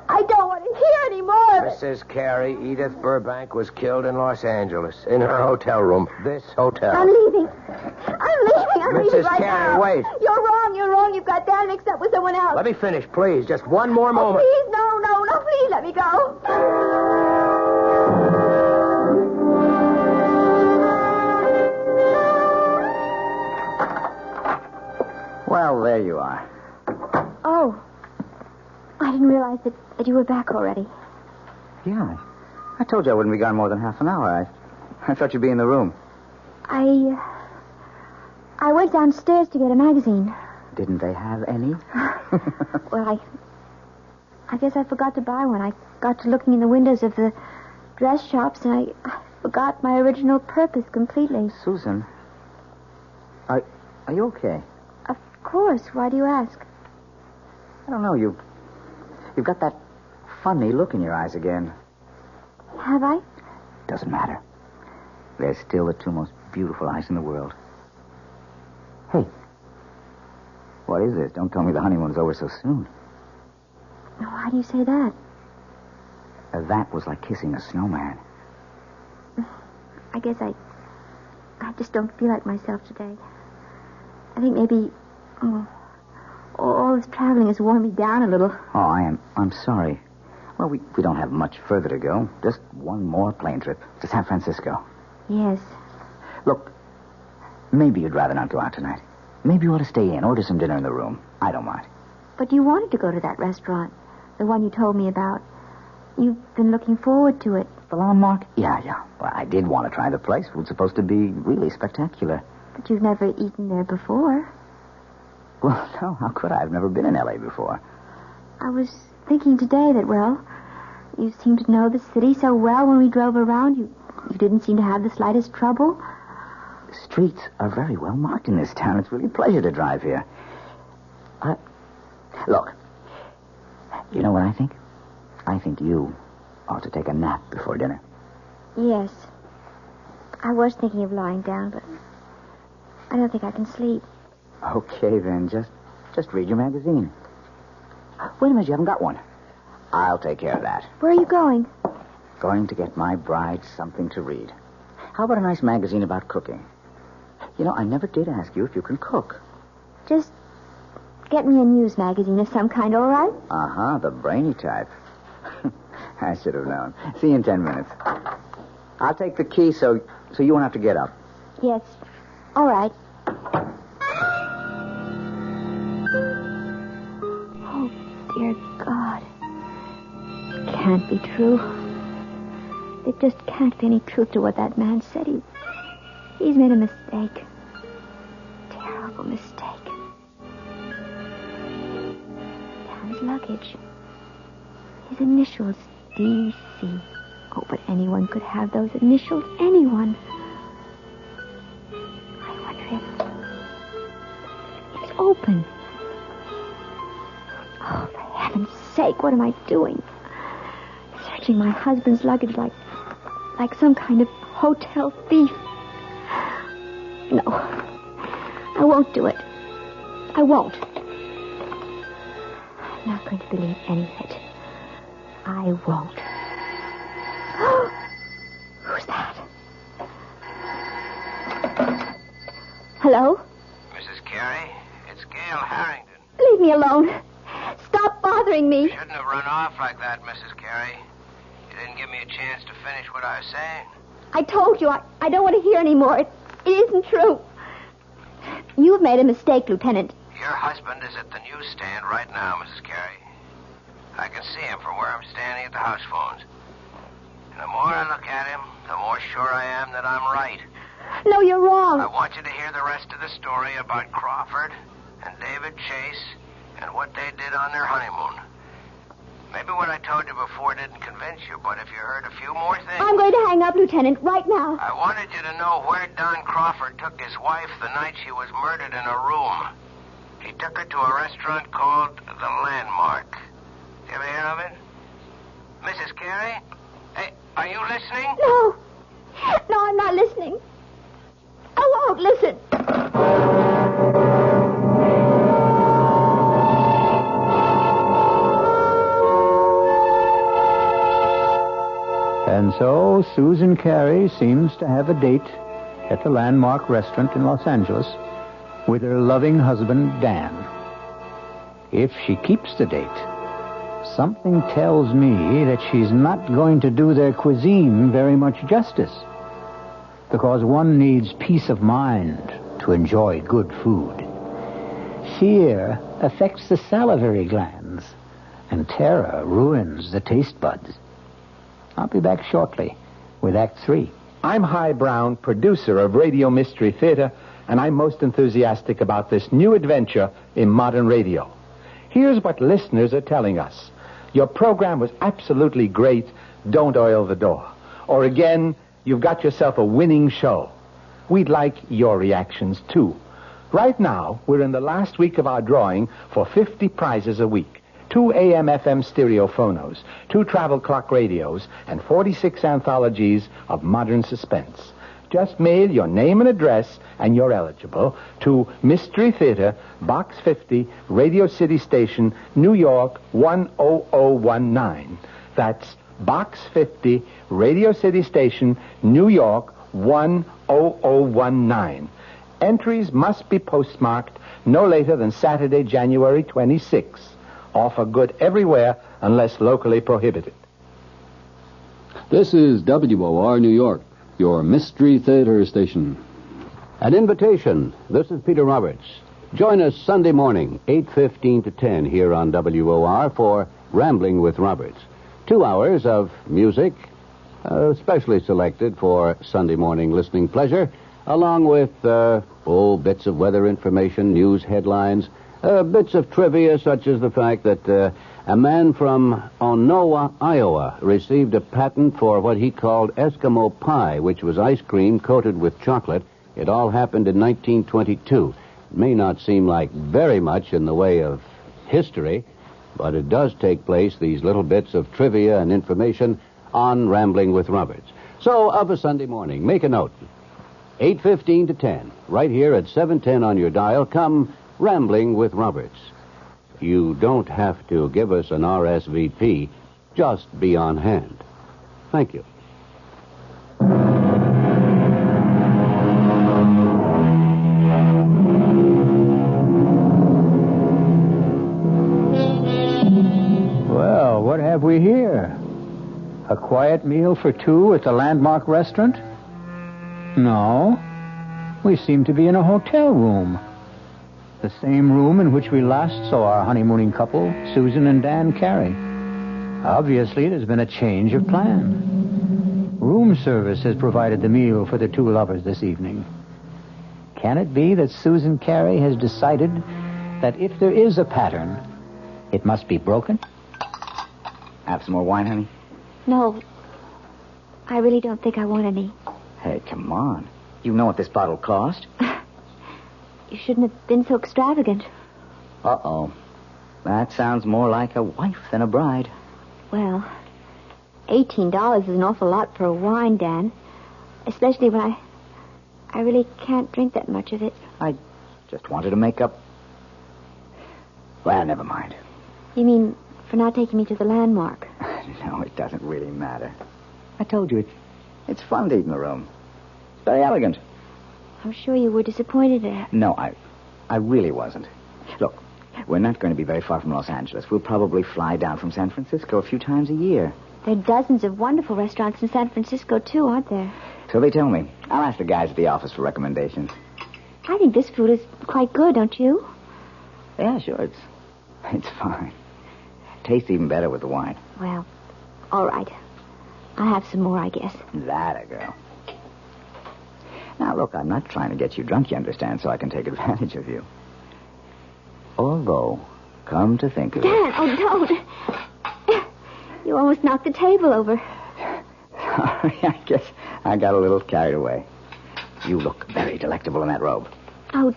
I don't want to hear any more of it. Mrs. Carey, Edith Burbank was killed in Los Angeles, in her hotel room. This hotel. I'm leaving. I'm leaving Mrs. right Carey, now. wait. You're wrong. You've got Dan mixed up with someone else. Let me finish, please. Just one more moment. Please, no, please let me go. Well, there you are. Oh. I didn't realize that you were back already. Yeah. I told you I wouldn't be gone more than half an hour. I thought you'd be in the room. I went downstairs to get a magazine. Didn't they have any? Well, I guess I forgot to buy one. I got to looking in the windows of the dress shops, and I forgot my original purpose completely. Susan, are you okay? Of course. Why do you ask? I don't know. You've got that funny look in your eyes again. Have I? Doesn't matter. They're still the two most beautiful eyes in the world. Hey. What is this? Don't tell me the honeymoon's over so soon. Why do you say that? That was like kissing a snowman. I guess I just don't feel like myself today. I think maybe... all this traveling has worn me down a little. Oh, I'm sorry. Well, we don't have much further to go. Just one more plane trip to San Francisco. Yes. Look, maybe you'd rather not go out tonight. Maybe you ought to stay in, order some dinner in the room. I don't mind. But you wanted to go to that restaurant, the one you told me about. You've been looking forward to it. The Landmark? Yeah. Well, I did want to try the place. It was supposed to be really spectacular. But you've never eaten there before. Well, no, how could I? I've never been in L.A. before. I was thinking today that, well, you seemed to know the city so well when we drove around. You didn't seem to have the slightest trouble. Streets are very well marked in this town. It's really a pleasure to drive here. Look, you know what I think? I think you ought to take a nap before dinner. Yes. I was thinking of lying down, but I don't think I can sleep. Okay, then. Just read your magazine. Wait a minute, you haven't got one. I'll take care of that. Where are you going? Going to get my bride something to read. How about a nice magazine about cooking? You know, I never did ask you if you can cook. Just get me a news magazine of some kind, all right? Uh-huh, the brainy type. I should have known. See you in 10 minutes. I'll take the key so you won't have to get up. Yes. All right. Oh, dear God. It can't be true. There just can't be any truth to what that man said. He's made a mistake. Terrible mistake. Dan's luggage. His initials, D.C. Oh, but anyone could have those initials. Anyone. I wonder if... It's open. Oh, for heaven's sake, what am I doing? Searching my husband's luggage like some kind of hotel thief. No. I won't do it. I won't. I'm not going to believe any of it. I won't. Who's that? Hello? Mrs. Carey, it's Gail Harrington. Leave me alone. Stop bothering me. You shouldn't have run off like that, Mrs. Carey. You didn't give me a chance to finish what I was saying. I told you I don't want to hear any more. It isn't true. You've made a mistake, Lieutenant. Your husband is at the newsstand right now, Mrs. Carey. I can see him from where I'm standing at the house phones. And the more I look at him, the more sure I am that I'm right. No, you're wrong. I want you to hear the rest of the story about Crawford and David Chase and what they did on their honeymoon. Maybe what I told you before didn't convince you, but if you heard a few more things... I'm going to hang up, Lieutenant, right now. I wanted you to know where Don Crawford took his wife the night she was murdered in a room. He took her to a restaurant called The Landmark. You ever hear of it? Mrs. Carey? Hey, And so Susan Carey seems to have a date at the Landmark restaurant in Los Angeles with her loving husband, Dan. If she keeps the date, something tells me that she's not going to do their cuisine very much justice. Because one needs peace of mind to enjoy good food. Fear affects the salivary glands, and terror ruins the taste buds. I'll be back shortly with Act 3. I'm Hy Brown, producer of Radio Mystery Theater, and I'm most enthusiastic about this new adventure in modern radio. Here's what listeners are telling us. Your program was absolutely great. Don't oil the door. Or again, you've got yourself a winning show. We'd like your reactions, too. Right now, we're in the last week of our drawing for 50 prizes a week. 2 AM/FM stereophonos, 2 travel clock radios, and 46 anthologies of modern suspense. Just mail your name and address, and you're eligible, to Mystery Theater, Box 50, Radio City Station, New York, 10019. That's Box 50, Radio City Station, New York, 10019. Entries must be postmarked no later than Saturday, January 26. Offer good everywhere unless locally prohibited. This is WOR New York, your Mystery Theater station. An invitation. This is Peter Roberts. Join us Sunday morning, 8:15 to 10 here on WOR for Rambling with Roberts. 2 hours of music, specially selected for Sunday morning listening pleasure, along with bits of weather information, news headlines, bits of trivia, such as the fact that a man from Onowa, Iowa, received a patent for what he called Eskimo pie, which was ice cream coated with chocolate. It all happened in 1922. It may not seem like very much in the way of history, but it does take place, these little bits of trivia and information, on Rambling with Roberts. So, of a Sunday morning, make a note. 8:15 to 10, right here at 710 on your dial, come Rambling with Roberts. You don't have to give us an RSVP. Just be on hand. Thank you. Well, what have we here? A quiet meal for 2 at the Landmark restaurant? No. We seem to be in a hotel room. The same room in which we last saw our honeymooning couple, Susan and Dan Carey. Obviously, there's been a change of plan. Room service has provided the meal for the 2 lovers this evening. Can it be that Susan Carey has decided that if there is a pattern, it must be broken? Have some more wine, honey? No. I really don't think I want any. Hey, come on. You know what this bottle cost? You shouldn't have been so extravagant. Uh-oh. That sounds more like a wife than a bride. Well, $18 is an awful lot for a wine, Dan. Especially when I really can't drink that much of it. I just wanted to make up... Well, never mind. You mean for not taking me to the Landmark? No, it doesn't really matter. I told you, it's fun to eat in the room. It's very elegant. I'm sure you were disappointed at... No, I really wasn't. Look, we're not going to be very far from Los Angeles. We'll probably fly down from San Francisco a few times a year. There are dozens of wonderful restaurants in San Francisco, too, aren't there? So they tell me. I'll ask the guys at the office for recommendations. I think this food is quite good, don't you? Yeah, sure. It's fine. Tastes even better with the wine. Well, all right. I'll have some more, I guess. That a girl. Now, look, I'm not trying to get you drunk, you understand, so I can take advantage of you. Although, come to think of it... Dan, oh, don't. You almost knocked the table over. Sorry, I guess I got a little carried away. You look very delectable in that robe. Oh,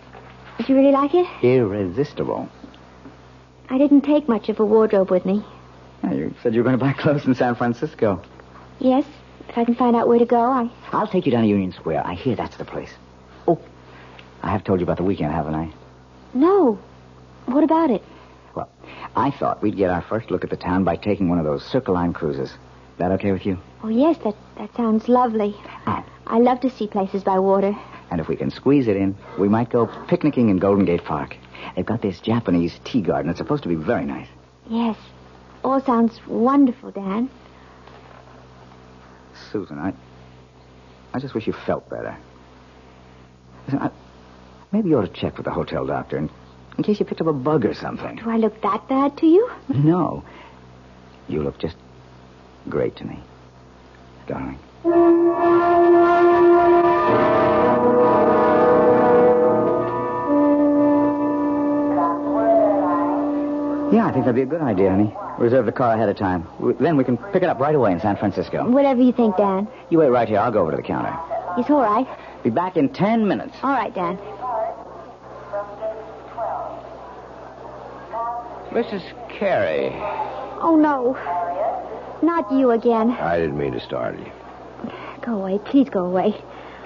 did you really like it? Irresistible. I didn't take much of a wardrobe with me. Yeah, you said you were going to buy clothes in San Francisco. Yes, if I can find out where to go, I'll take you down to Union Square. I hear that's the place. Oh, I have told you about the weekend, haven't I? No. What about it? Well, I thought we'd get our first look at the town by taking one of those Circle Line cruises. That okay with you? Oh, yes, that sounds lovely. I love to see places by water. And if we can squeeze it in, we might go picnicking in Golden Gate Park. They've got this Japanese tea garden. It's supposed to be very nice. Yes. All sounds wonderful, Dan. Susan, I just wish you felt better. Listen, maybe you ought to check with the hotel doctor in case you picked up a bug or something. Do I look that bad to you? No. You look just great to me, darling. Yeah, I think that'd be a good idea, honey. Reserve the car ahead of time. Then we can pick it up right away in San Francisco. Whatever you think, Dan. You wait right here. I'll go over to the counter. It's all right. Be back in 10 minutes. All right, Dan. Mrs. Carey. Oh, no. Not you again. I didn't mean to startle you. Go away. Please go away.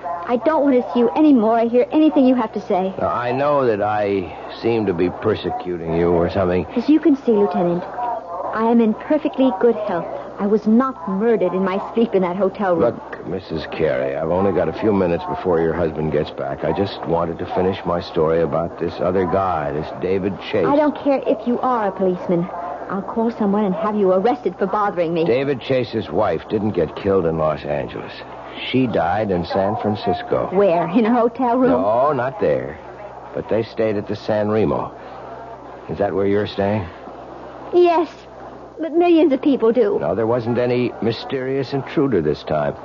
I don't want to see you anymore or hear anything you have to say. Now, I know that I seem to be persecuting you or something. As you can see, Lieutenant, I am in perfectly good health. I was not murdered in my sleep in that hotel room. Look, Mrs. Carey, I've only got a few minutes before your husband gets back. I just wanted to finish my story about this other guy, this David Chase. I don't care if you are a policeman. I'll call someone and have you arrested for bothering me. David Chase's wife didn't get killed in Los Angeles. She died in San Francisco. Where? In a hotel room? No, not there. But they stayed at the San Remo. Is that where you're staying? Yes, but millions of people do. No, there wasn't any mysterious intruder this time.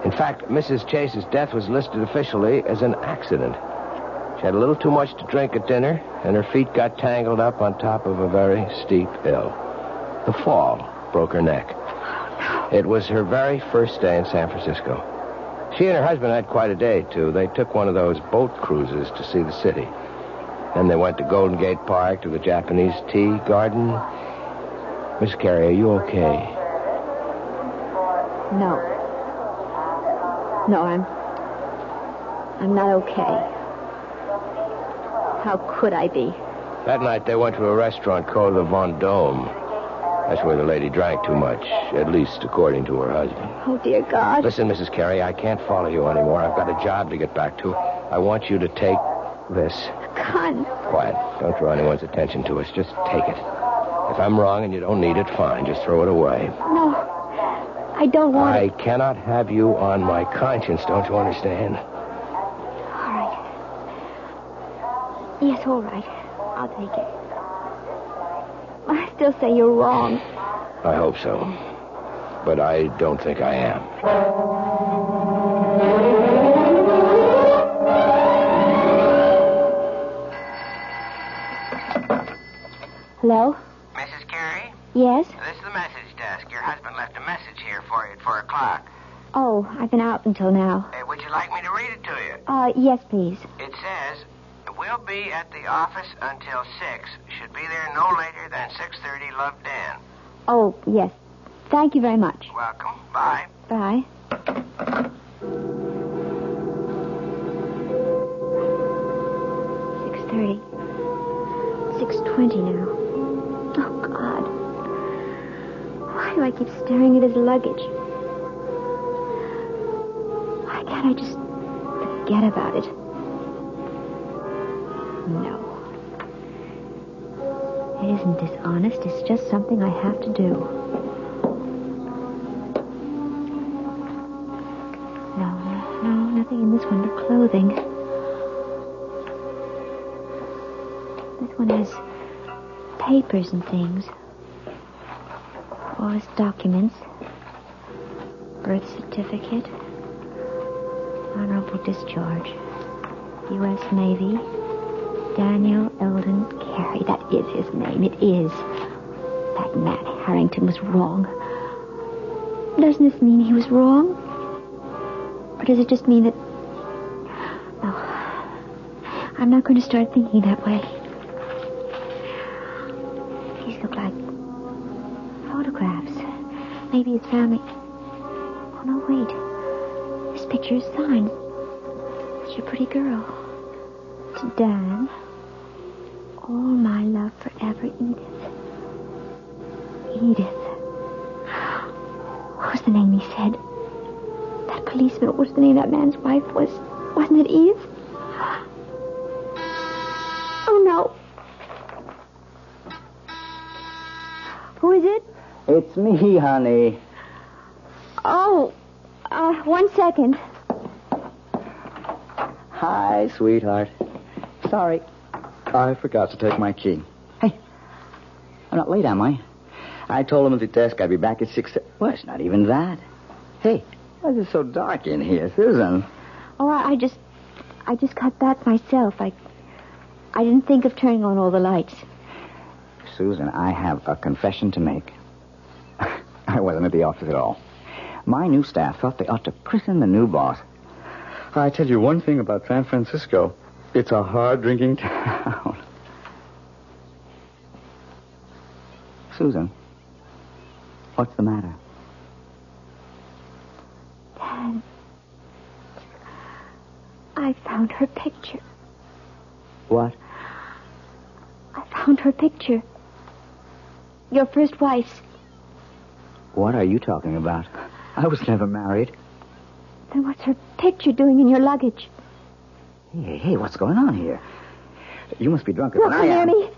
In fact, Mrs. Chase's death was listed officially as an accident. She had a little too much to drink at dinner, and her feet got tangled up on top of a very steep hill. The fall broke her neck. It was her very first day in San Francisco. She and her husband had quite a day, too. They took one of those boat cruises to see the city. Then they went to Golden Gate Park, to the Japanese tea garden. Miss Carey, are you okay? No. No, I'm not okay. How could I be? That night they went to a restaurant called the Vendome. That's where the lady drank too much, at least according to her husband. Oh, dear God. Listen, Mrs. Carey, I can't follow you anymore. I've got a job to get back to. I want you to take this. Gun. Quiet. Don't draw anyone's attention to us. Just take it. If I'm wrong and you don't need it, fine. Just throw it away. No. I don't want I cannot have you on my conscience, don't you understand? All right. Yes, all right. I'll take it. I still say you're wrong. I hope so. But I don't think I am. Hello? Mrs. Carey? Yes? This is the message desk. Your husband left a message here for you at 4 o'clock. Oh, I've been out until now. Would you like me to read it to you? Yes, please. It says, we'll be at the office until 6. Should be there no later than 6:30. Love, Dan. Oh, yes. Thank you very much. Welcome. Bye. Bye. $6:30. 6:20 now. Oh, God. Why do I keep staring at his luggage? Why can't I just forget about it? No. It isn't dishonest. It's just something I have to do. No, nothing in this one but clothing. This one has papers and things. All his documents. Birth certificate. Honorable discharge. U.S. Navy. Daniel Eldon Carey. That is his name. It is. That man Harrington was wrong. Doesn't this mean he was wrong? Or does it just mean that... No. I'm not going to start thinking that way. These look like photographs. Maybe his family... Oh, no, wait. This picture is signed. Such a pretty girl. To Dan... All my love forever, Edith. Edith. Oh, was the name he said. That policeman, what was the name that man's wife was? Wasn't it Edith? Oh, no. Who is it? It's me, honey. Oh, 1 second. Hi, sweetheart. Sorry. I forgot to take my key. Hey, I'm not late, am I? I told him at the desk I'd be back at 6. Well, it's not even that. Hey, why is it so dark in here, Susan? Oh, I just got back myself. I didn't think of turning on all the lights. Susan, I have a confession to make. I wasn't at the office at all. My new staff thought they ought to christen the new boss. I tell you one thing about San Francisco. It's a hard-drinking town. Susan, what's the matter? Dad, I found her picture. What? I found her picture. Your first wife's. What are you talking about? I was never married. Then what's her picture doing in your luggage? Hey, what's going on here? You must be drunker Look, than I am. me.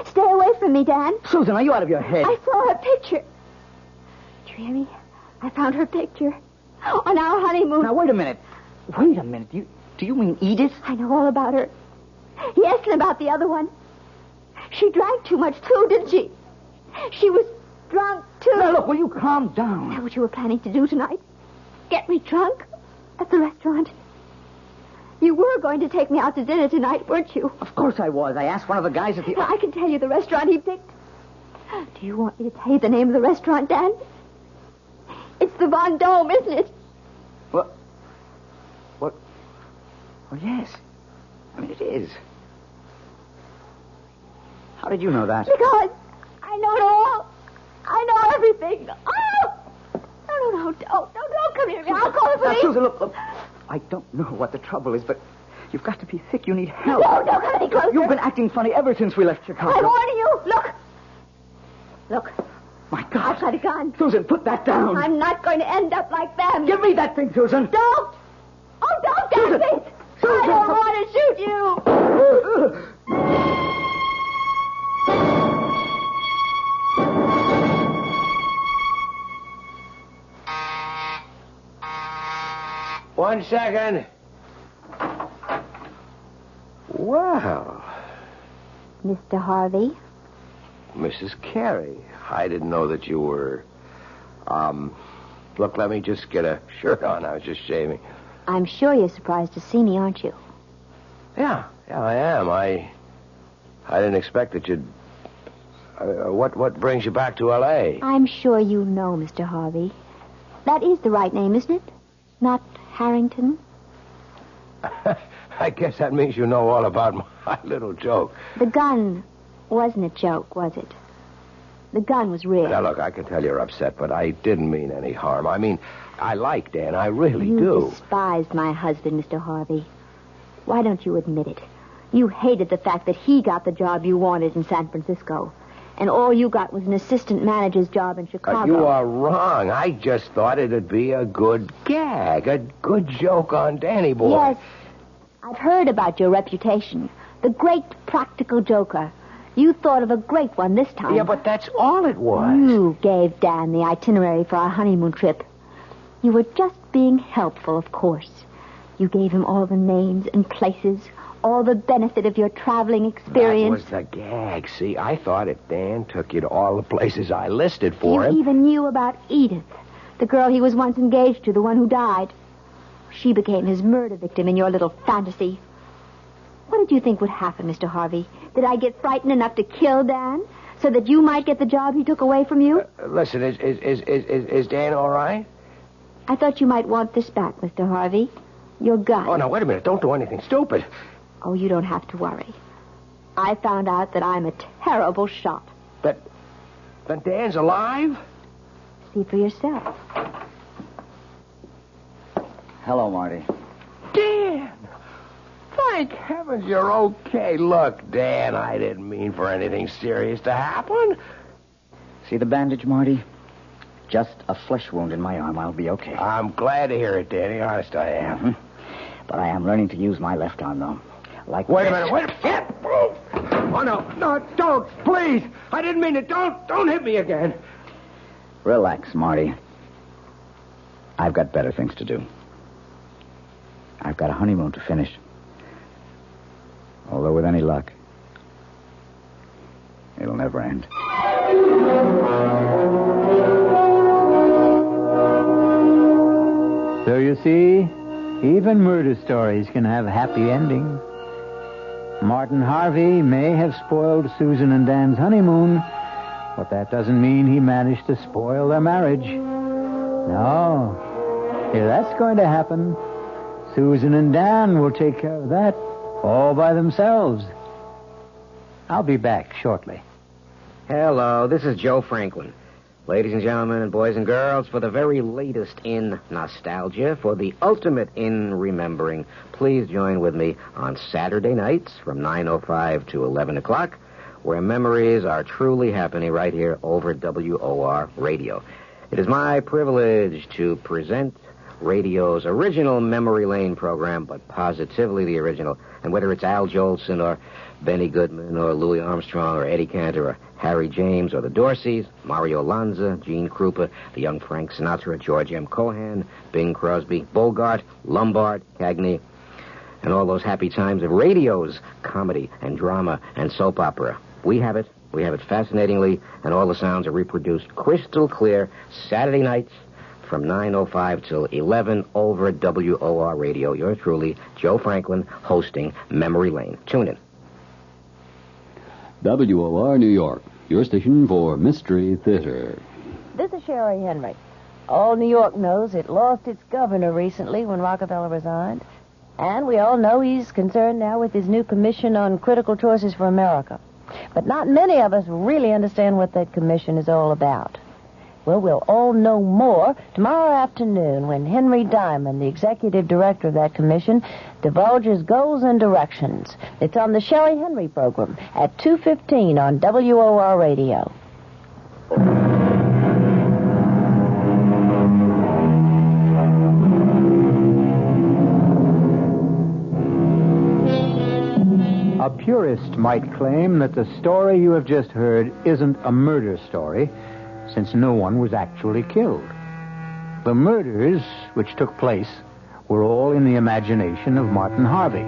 Stay away from me, Dan. Susan, are you out of your head? I saw her picture. Do you hear me? I found her picture. On our honeymoon. Now, wait a minute. Do you mean Edith? I know all about her. Yes, and about the other one. She drank too much, too, didn't she? She was drunk, too. Now, look, will you calm down? Is that what you were planning to do tonight? Get me drunk? At the restaurant? You were going to take me out to dinner tonight, weren't you? Of course I was. I asked one of the guys at the... I can tell you the restaurant he picked. Do you want me to tell you the name of the restaurant, Dan? It's the Von Dome, isn't it? What? Oh, yes. I mean, it is. How did you know that? Because I know it all. I know everything. Oh! No, don't come here. I'll call the police. Now, Susan, look. I don't know what the trouble is, but you've got to be sick. You need help. No, don't come any closer. You've been acting funny ever since we left Chicago. I'm warning you. Look. My God. I've got a gun. Susan, put that down. I'm not going to end up like them. Give me that thing, Susan. Don't. Oh, don't, Susan. Duffy. I don't want to shoot you. 1 second. Wow. Mr. Harvey? Mrs. Carey, I didn't know that you were... Look, let me just get a shirt on. I was just shaving. I'm sure you're surprised to see me, aren't you? Yeah, I am. I didn't expect that you'd... what brings you back to L.A.? I'm sure you know, Mr. Harvey. That is the right name, isn't it? Not Harrington? I guess that means you know all about my little joke. The gun wasn't a joke, was it? The gun was real. Now, look, I can tell you're upset, but I didn't mean any harm. I mean, I like Dan. I really do. You despised my husband, Mr. Harvey. Why don't you admit it? You hated the fact that he got the job you wanted in San Francisco. And all you got was an assistant manager's job in Chicago. You are wrong. I just thought it'd be a good gag, a good joke on Danny boy. Yes. I've heard about your reputation. The great practical joker. You thought of a great one this time. Yeah, but that's all it was. You gave Dan the itinerary for our honeymoon trip. You were just being helpful, of course. You gave him all the names and places, all the benefit of your traveling experience. That was the gag. See, I thought if Dan took you to all the places I listed for him... You even knew about Edith, the girl he was once engaged to, the one who died. She became his murder victim in your little fantasy. What did you think would happen, Mr. Harvey? Did I get frightened enough to kill Dan so that you might get the job he took away from you? Listen, is Dan all right? I thought you might want this back, Mr. Harvey. Your gun. Oh, now, wait a minute. Don't do anything stupid. Oh, you don't have to worry. I found out that I'm a terrible shot. That Dan's alive? See for yourself. Hello, Marty. Dan! Thank heavens you're okay. Look, Dan, I didn't mean for anything serious to happen. See the bandage, Marty? Just a flesh wound in my arm. I'll be okay. I'm glad to hear it, Danny. Honest, I am. Mhm. But I am learning to use my left arm, though. Like Wait a this. minute. Wait a minute. Oh, no. No, don't. Please. I didn't mean it. Don't hit me again. Relax, Marty. I've got better things to do. I've got a honeymoon to finish. Although with any luck, it'll never end. So you see, even murder stories can have a happy ending. Martin Harvey may have spoiled Susan and Dan's honeymoon, but that doesn't mean he managed to spoil their marriage. No. If that's going to happen, Susan and Dan will take care of that all by themselves. I'll be back shortly. Hello, this is Joe Franklin. Ladies and gentlemen and boys and girls, for the very latest in nostalgia, for the ultimate in remembering, please join with me on Saturday nights from 9:05 to 11 o'clock, where memories are truly happening right here over WOR Radio. It is my privilege to present radio's original Memory Lane program, but positively the original. And whether it's Al Jolson or Benny Goodman or Louis Armstrong or Eddie Cantor or Harry James or the Dorseys, Mario Lanza, Gene Krupa, the young Frank Sinatra, George M. Cohan, Bing Crosby, Bogart, Lombard, Cagney, and all those happy times of radio's comedy and drama and soap opera. We have it fascinatingly, and all the sounds are reproduced crystal clear Saturday nights from 9:05 till 11 over WOR Radio. Yours truly, Joe Franklin, hosting Memory Lane. Tune in. WOR New York, your station for Mystery Theater. This is Sherry Henry. All New York knows it lost its governor recently when Rockefeller resigned. And we all know he's concerned now with his new commission on critical choices for America. But not many of us really understand what that commission is all about. Well, we'll all know more tomorrow afternoon when Henry Diamond, the executive director of that commission, divulges goals and directions. It's on the Sherry Henry program at 2:15 on WOR Radio. A purist might claim that the story you have just heard isn't a murder story, since no one was actually killed. The murders which took place were all in the imagination of Martin Harvey,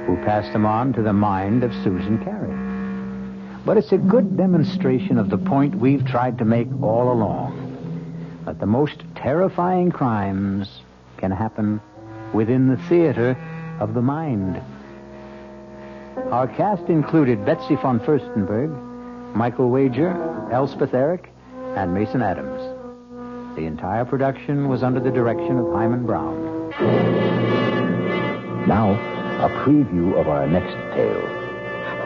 who passed them on to the mind of Susan Carey. But it's a good demonstration of the point we've tried to make all along, that the most terrifying crimes can happen within the theater of the mind. Our cast included Betsy von Furstenberg, Michael Wager, Elspeth Eric, and Mason Adams. The entire production was under the direction of Hyman Brown. Now, a preview of our next tale.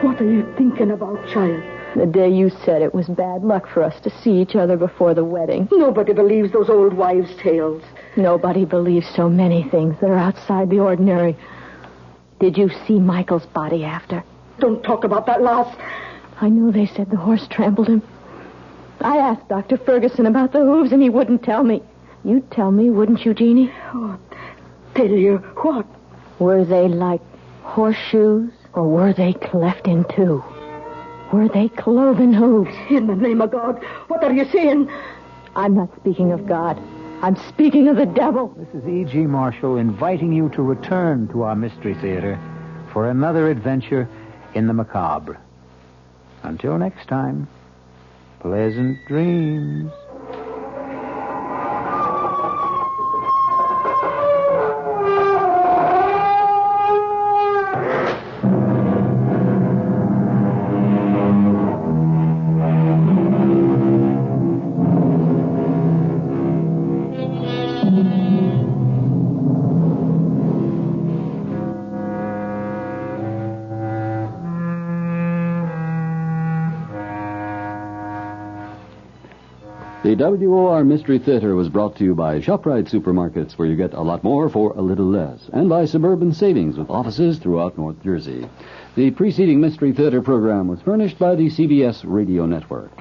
What are you thinking about, child? The day you said it was bad luck for us to see each other before the wedding. Nobody believes those old wives' tales. Nobody believes so many things that are outside the ordinary. Did you see Michael's body after? Don't talk about that, lass. I knew they said the horse trampled him. I asked Dr. Ferguson about the hooves, and he wouldn't tell me. You'd tell me, wouldn't you, Jeannie? Oh, tell you what? Were they like horseshoes, or were they cleft in two? Were they cloven hooves? In the name of God, what are you saying? I'm not speaking of God. I'm speaking of the devil. This is E.G. Marshall inviting you to return to our Mystery Theater for another adventure in the macabre. Until next time, pleasant dreams. The WOR Mystery Theater was brought to you by ShopRite Supermarkets, where you get a lot more for a little less, and by Suburban Savings, with offices throughout North Jersey. The preceding Mystery Theater program was furnished by the CBS Radio Network.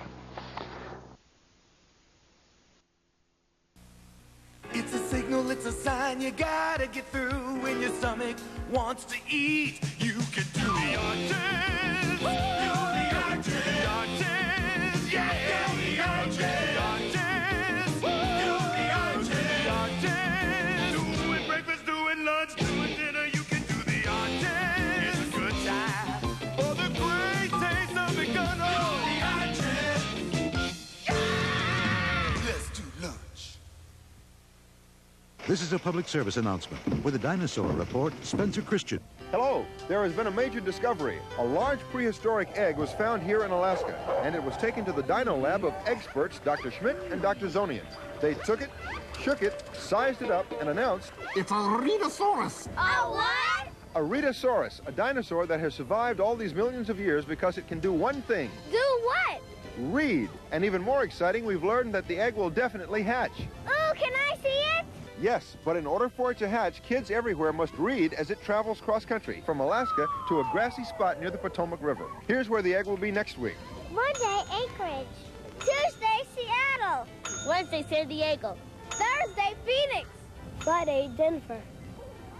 It's a sign you gotta get through when your stomach wants to eat. You can do the arches. Do the arches. The arches. Yeah. Do the arches. The arches. Do the arches. The arches. Doing breakfast, doing lunch, doing dinner. You can do the arches. It's a good time for the great taste of McDonald's. Do the arches. Yeah. Let's do lunch. This is a public service announcement. With the Dinosaur Report, Spencer Christian. Hello. There has been a major discovery. A large prehistoric egg was found here in Alaska, and it was taken to the dino lab of experts Dr. Schmidt and Dr. Zonian. They took it, shook it, sized it up, and announced, "It's a Rhedosaurus." A what? A Rhedosaurus, a dinosaur that has survived all these millions of years because it can do one thing. Do what? Read. And even more exciting, we've learned that the egg will definitely hatch. Oh, can I see it? Yes, but in order for it to hatch, kids everywhere must read as it travels cross-country, from Alaska to a grassy spot near the Potomac River. Here's where the egg will be next week. Monday, Anchorage. Tuesday, Seattle. Wednesday, San Diego. Thursday, Phoenix. Friday, Denver.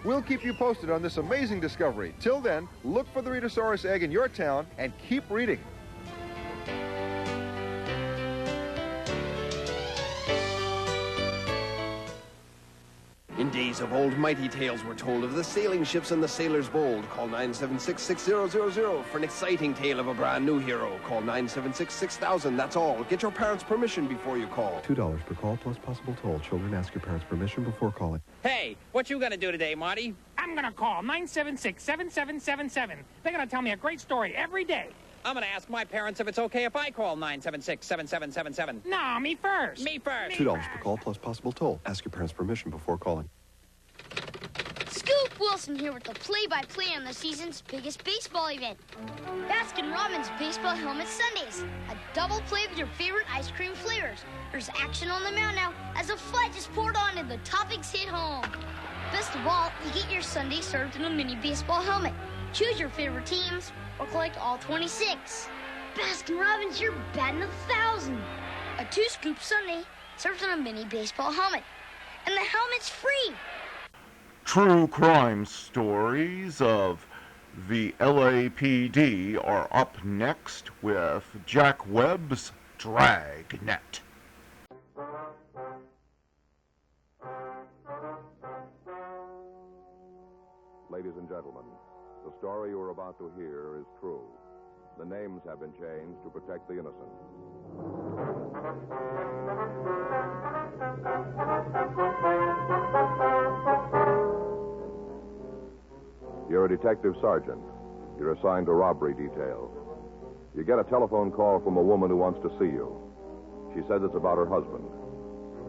We'll keep you posted on this amazing discovery. Till then, look for the Rhedosaurus egg in your town and keep reading. In days of old, mighty tales were told of the sailing ships and the sailors bold. Call 976-6000 for an exciting tale of a brand new hero. Call 976-6000, that's all. Get your parents' permission before you call. $2 per call plus possible toll. Children, ask your parents' permission before calling. Hey, what you gonna do today, Marty? I'm gonna call 976-7777. They're gonna tell me a great story every day. I'm gonna ask my parents if it's okay if I call 976-7777. No, me first. Me first. $2 per call plus possible toll. Ask your parents' permission before calling. Scoop Wilson here with the play-by-play on the season's biggest baseball event. Baskin-Robbins Baseball Helmet Sundaes. A double play with your favorite ice cream flavors. There's action on the mound now as a flight is poured on and the toppings hit home. Best of all, you get your sundae served in a mini baseball helmet. Choose your favorite teams or collect all 26. Baskin-Robbins, you're batting 1,000. A 2-scoop sundae served in a mini baseball helmet. And the helmet's free. True crime stories of the LAPD are up next with Jack Webb's Dragnet. Ladies and gentlemen, the story you are about to hear is true. The names have been changed to protect the innocent. You're a detective sergeant. You're assigned to robbery detail. You get a telephone call from a woman who wants to see you. She says it's about her husband.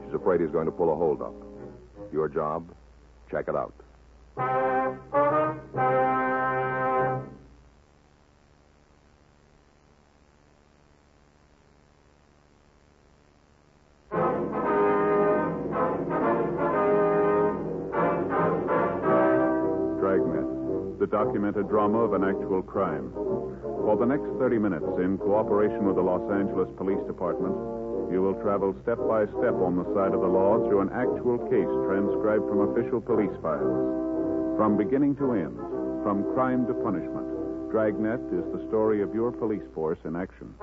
She's afraid he's going to pull a holdup. Your job? Check it out. Dragnet, the documented drama of an actual crime. For the next 30 minutes, in cooperation with the Los Angeles Police Department, you will travel step by step on the side of the law through an actual case transcribed from official police files. From beginning to end, from crime to punishment, Dragnet is the story of your police force in action.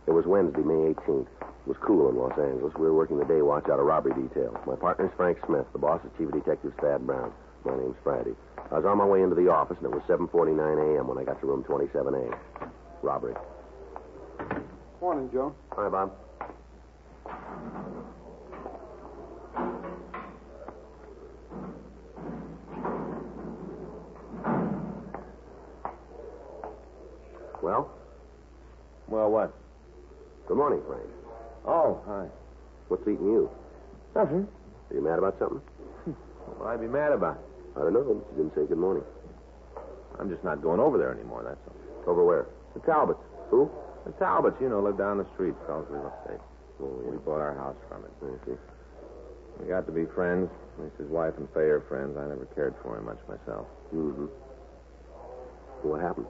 It was Wednesday, May 18th. It was cool in Los Angeles. We were working the day watch out of robbery detail. My partner's Frank Smith. The boss is Chief Detective Thad Brown. My name's Friday. I was on my way into the office, and it was 7:49 a.m. when I got to room 27A. Robbery. Morning, Joe. Hi, Bob. Well? Well, what? Good morning, Frank. Oh, hi. What's eating you? Nothing. Are you mad about something? What would I be mad about? I don't know, but you didn't say good morning. I'm just not going over there anymore, that's all. Over where? The Talbots. Who? The Talbots, you know, live down the street, sells real estate. Oh, yeah. We bought our house from it. I see. We got to be friends. At least his wife and Faye are friends. I never cared for him much myself. Mm-hmm. What happened?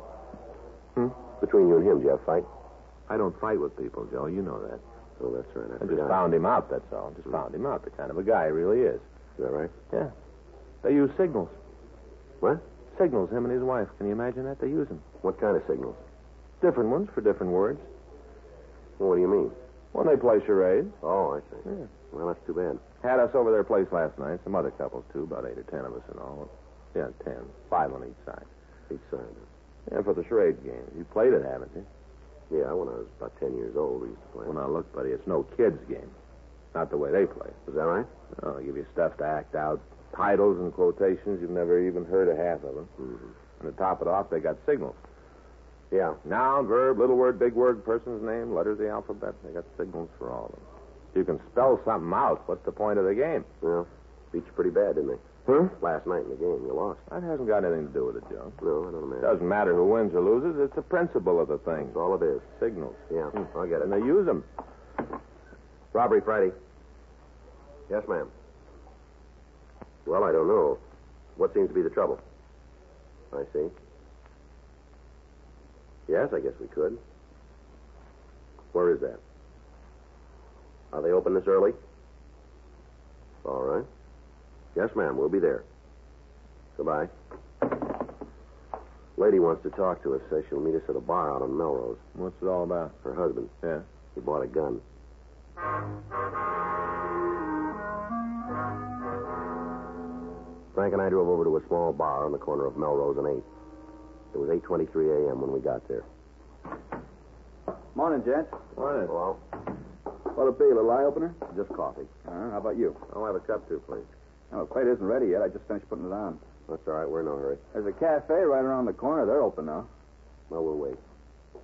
Between you and him, did you have a fight? I don't fight with people, Joe. You know that. Oh, that's right. I just found him out, that's all. Just found him out, the kind of a guy he really is. Is that right? Yeah. They use signals. What? Signals, him and his wife. Can you imagine that? They use them. What kind of signals? Different ones for different words. Well, what do you mean? When they play charades. Oh, I see. Yeah. Well, that's too bad. Had us over their place last night. Some other couples, too. About 8 or 10 of us in all. Yeah, 10. 5 on each side. Each side. Yeah, for the charade game. You played it, haven't you? Yeah, when I was about 10 years old, we used to play. Well, now, look, buddy, it's no kid's game. Not the way they play. Is that right? No, they give you stuff to act out. Titles and quotations. You've never even heard of half of them. Mm-hmm. And to top it off, they got signals. Yeah. Noun, verb, little word, big word, person's name, letters of the alphabet. They got signals for all of them. If you can spell something out, what's the point of the game? Well, beat you pretty bad, didn't they? Huh? Last night in the game, you lost. That hasn't got anything to do with it, Joe. No, I don't imagine. Doesn't matter who wins or loses. It's the principle of the thing. That's all it is. Signals. Yeah, I get it. And they use them. Robbery Friday. Yes, ma'am. Well, I don't know. What seems to be the trouble? I see. Yes, I guess we could. Where is that? Are they open this early? All right. Yes, ma'am. We'll be there. Goodbye. Lady wants to talk to us. Says she'll meet us at a bar out on Melrose. What's it all about? Her husband. Yeah. He bought a gun. Frank and I drove over to a small bar on the corner of Melrose and 8th. It was 8:23 a.m. when we got there. Morning, gents. Morning. Hello. What'll it be, a little eye opener? Just coffee. How about you? I'll have a cup, too, please. Oh, the plate isn't ready yet. I just finished putting it on. That's all right. We're in no hurry. There's a cafe right around the corner. They're open now. Well, we'll wait.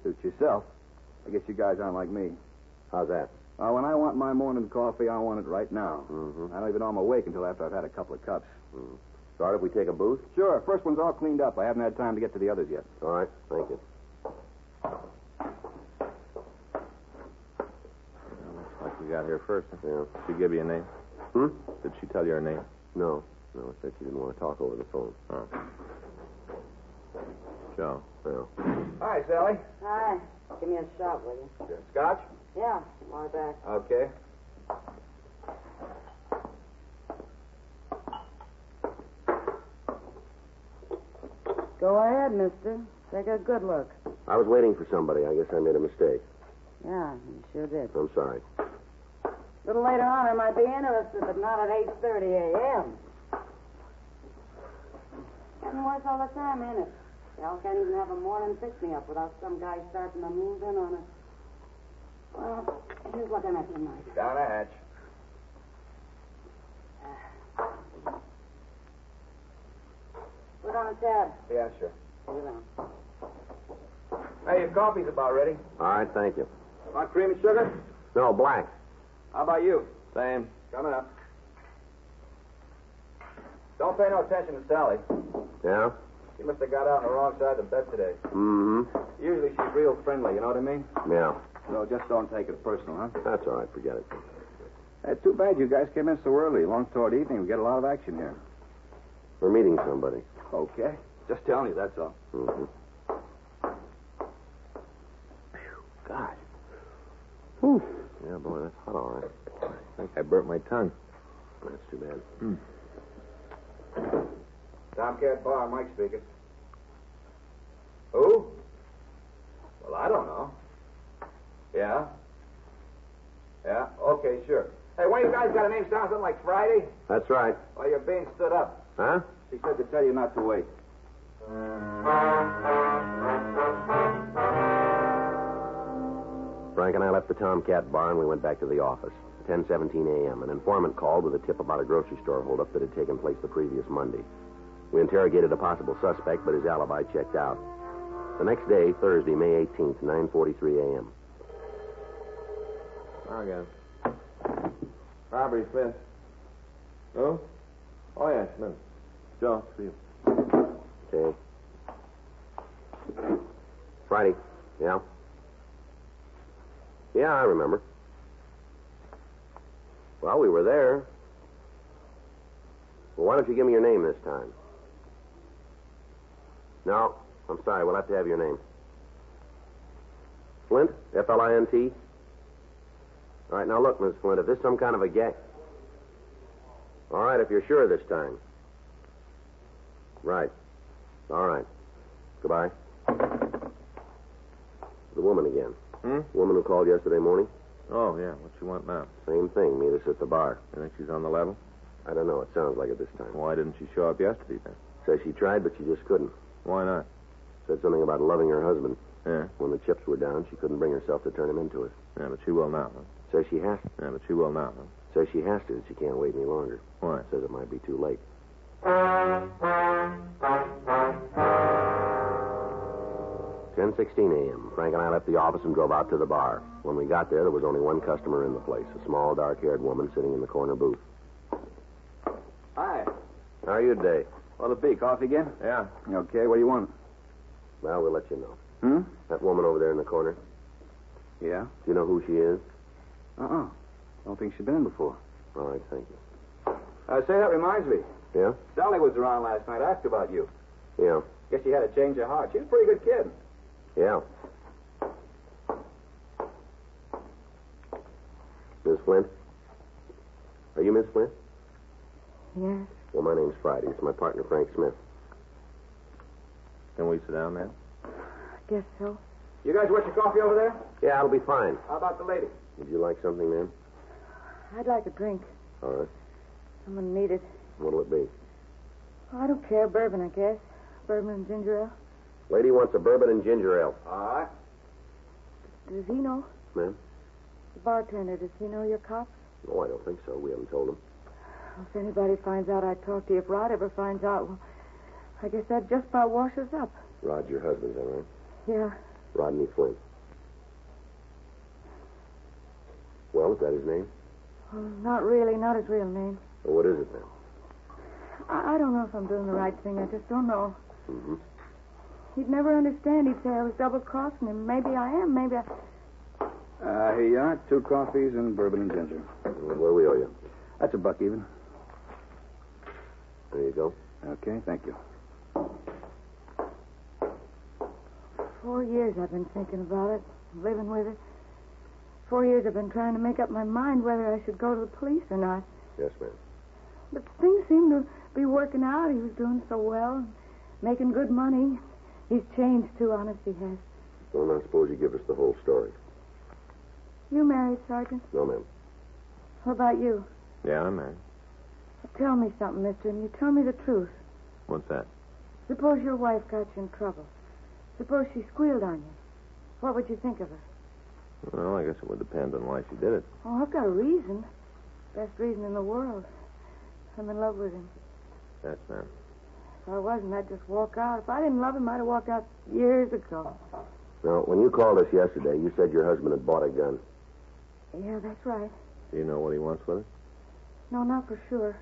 Suit yourself. I guess you guys aren't like me. How's that? When I want my morning coffee, I want it right now. Mm-hmm. I don't even know I'm awake until after I've had a couple of cups. Mm-hmm. Start if we take a booth? Sure. First one's all cleaned up. I haven't had time to get to the others yet. All right. Thank you. Looks like we got here first. Huh? Yeah. Did she give you a name? Did she tell you her name? No. No, said she didn't want to talk over the phone. Oh. Joe. Well. Hi, Sally. Hi. Give me a shot, will you? Sure. Scotch? Yeah, lie back. Okay. Go ahead, mister. Take a good look. I was waiting for somebody. I guess I made a mistake. Yeah, you sure did. I'm sorry. A little later on, I might be interested, but not at 8:30 a.m. Getting worse all the time, ain't it? Y'all can't even have a morning pick-me-up without some guy starting to move in on it. Well, here's what I'm at tonight. Down a hatch. Put on a tab. Yeah, sure. Put it on. Hey, your coffee's about ready. All right, thank you. Want cream and sugar? No, black. How about you? Same. Coming up. Don't pay no attention to Sally. Yeah? She must have got out on the wrong side of the bed today. Mm-hmm. Usually she's real friendly, you know what I mean? Yeah. So just don't take it personal, huh? That's all right. Forget it. It's too bad you guys came in so early. Along toward evening, we get a lot of action here. We're meeting somebody. Okay. Just telling you, that's all. Mm-hmm. God. Whew. Yeah, boy, that's hot, all right. I think I burnt my tongue. That's too bad. Tomcat Bar, Mike speaking. Who? Well, I don't know. Yeah? Yeah? Okay, sure. Hey, one of you guys got a name sound something like Friday? That's right. Well, you're being stood up. Huh? She said to tell you not to wait. Frank and I left the Tomcat Bar and we went back to the office. 10:17 a.m. An informant called with a tip about a grocery store holdup that had taken place the previous Monday. We interrogated a possible suspect, but his alibi checked out. The next day, Thursday, May 18th, 9:43 a.m. Again. Robbery, Smith. Who? Oh, yeah, Smith. Joe, see you. Okay. Friday. Yeah? Yeah, I remember. Well, we were there. Well, why don't you give me your name this time? No, I'm sorry. We'll have to have your name. Flint? F-L-I-N-T? All right, now look, Miss Flint, if this is some kind of a gag... All right, if you're sure this time. Right. All right. Goodbye. The woman again. Woman who called yesterday morning? Oh, yeah. What you want now? Same thing. Meet us at the bar. You think she's on the level? I don't know. It sounds like it this time. Why didn't she show up yesterday, then? Says she tried, but she just couldn't. Why not? Said something about loving her husband. Yeah. When the chips were down, she couldn't bring herself to turn him into it. Yeah, but she will now, huh? Says she has to. Yeah, but she will now, huh? Says she has to. She can't wait any longer. Why? Says it might be too late. 10:16 a.m. Frank and I left the office and drove out to the bar. When we got there was only one customer in the place, a small, dark-haired woman sitting in the corner booth. Hi. How are you today? What'll it be? Coffee again? Yeah. Okay, what do you want? Well, we'll let you know. Hmm? That woman over there in the corner, Yeah? do you know who she is? Don't think she's been in before. All right, thank you. Say, that reminds me. Yeah? Dolly was around last night. I asked about you. Yeah. Guess she had a change of heart. She's a pretty good kid. Yeah. Miss Flint? Are you Miss Flint? Yes. Well, my name's Friday. It's my partner, Frank Smith. Can we sit down, man? I guess so. You guys want your coffee over there? Yeah, it'll be fine. How about the lady? Would you like something, ma'am? I'd like a drink. All right. I'm going to need it. What'll it be? Oh, I don't care. Bourbon, I guess. Bourbon and ginger ale. Lady wants a bourbon and ginger ale. All right. Does he know? Ma'am? The bartender, does he know you're cops? Oh, I don't think so. We haven't told him. Well, if anybody finds out I talked to you, if Rod ever finds out, well, I guess that just about washes up. Rod's your husband, is that right? Yeah. Rodney Flint. Well, is that his name? Well, not really. Not his real name. Well, what is it then? I don't know if I'm doing the right thing. I just don't know. Mm-hmm. He'd never understand. He'd say I was double-crossing him. Maybe I am. Maybe I... Here you are. 2 coffees and bourbon and ginger. What do we owe you? That's $1 even. There you go. Okay, thank you. 4 years I've been thinking about it, living with it. 4 years I've been trying to make up my mind whether I should go to the police or not. Yes, ma'am. But things seem to be working out. He was doing so well, making good money. He's changed, too, honest, he has. Well, now suppose you give us the whole story. You married, Sergeant? No, ma'am. What about you? Yeah, I'm married. Well, tell me something, mister, and you tell me the truth. What's that? Suppose your wife got you in trouble. Suppose she squealed on you. What would you think of her? Well, I guess it would depend on why she did it. Oh, I've got a reason. Best reason in the world. I'm in love with him. Yes, ma'am. If I wasn't, I'd just walk out. If I didn't love him, I'd have walked out years ago. Now, when you called us yesterday, you said your husband had bought a gun. Yeah, that's right. Do you know what he wants with it? No, not for sure.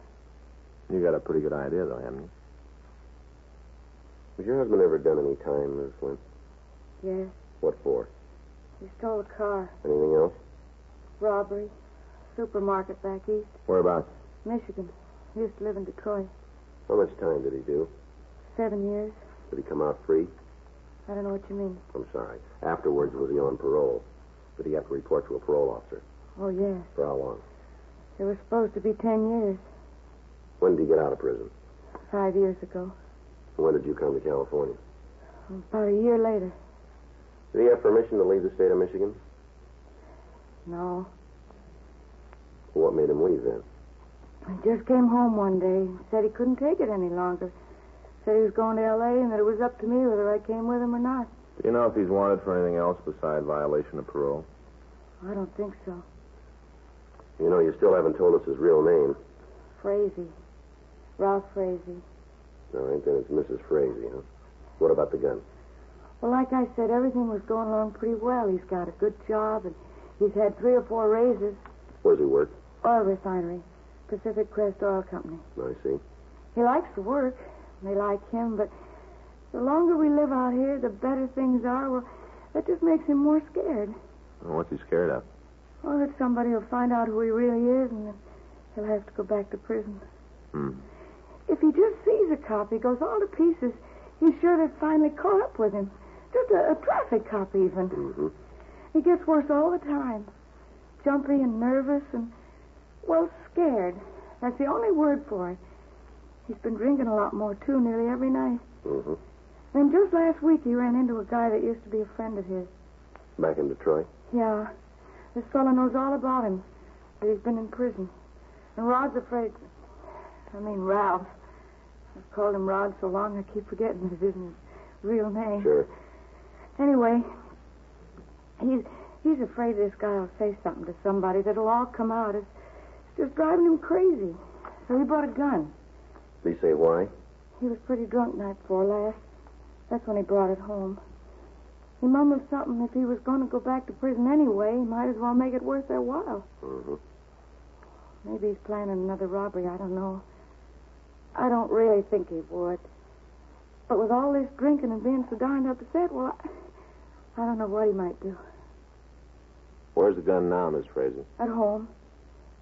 You got a pretty good idea, though, haven't you? Has your husband ever done any time, Miss Flint? Yes. What for? He stole a car. Anything else? Robbery. Supermarket back east. Whereabouts? Michigan. He used to live in Detroit. How much time did he do? 7 years. Did he come out free? I don't know what you mean. I'm sorry. Afterwards, was he on parole? Did he have to report to a parole officer? Oh, yes. For how long? It was supposed to be 10 years. When did he get out of prison? 5 years ago. When did you come to California? About a year later. Did he have permission to leave the state of Michigan? No. Well, what made him leave then? He just came home one day. Said he couldn't take it any longer. Said he was going to L.A. and that it was up to me whether I came with him or not. Do you know if he's wanted for anything else besides violation of parole? I don't think so. You know, you still haven't told us his real name. Frazee. Ralph Frazee. All right, then it's Mrs. Frazee, huh? What about the gun? Well, like I said, everything was going along pretty well. He's got a good job, and he's had 3 or 4 raises. Where does he work? Oil refinery. Pacific Crest Oil Company. I see. He likes the work. They like him, but the longer we live out here, the better things are. Well, that just makes him more scared. Well, what's he scared of? Oh, that somebody will find out who he really is, and then he'll have to go back to prison. If he just sees a cop, he goes all to pieces. He's sure they've finally caught up with him. Just a traffic cop, even. Mm-hmm. It gets worse all the time. jumpy and nervous and, well, scared. That's the only word for it. He's been drinking a lot more, too, nearly every night. Mm-hmm. Then just last week he ran into a guy that used to be a friend of his. Back in Detroit? Yeah. This fellow knows all about him, that he's been in prison. And Rod's afraid... Ralph. I've called him Rod so long I keep forgetting that it isn't his real name. Sure. Anyway, he's afraid this guy will say something to somebody that'll all come out. It's just driving him crazy. So he bought a gun. Did he say why? He was pretty drunk night before last. That's when he brought it home. He mumbled something. If he was going to go back to prison anyway, he might as well make it worth their while. Mm-hmm. Maybe he's planning another robbery. I don't know. I don't really think he would. But with all this drinking and being so darned upset, well, I don't know what he might do. Where's the gun now, Miss Frazee? At home.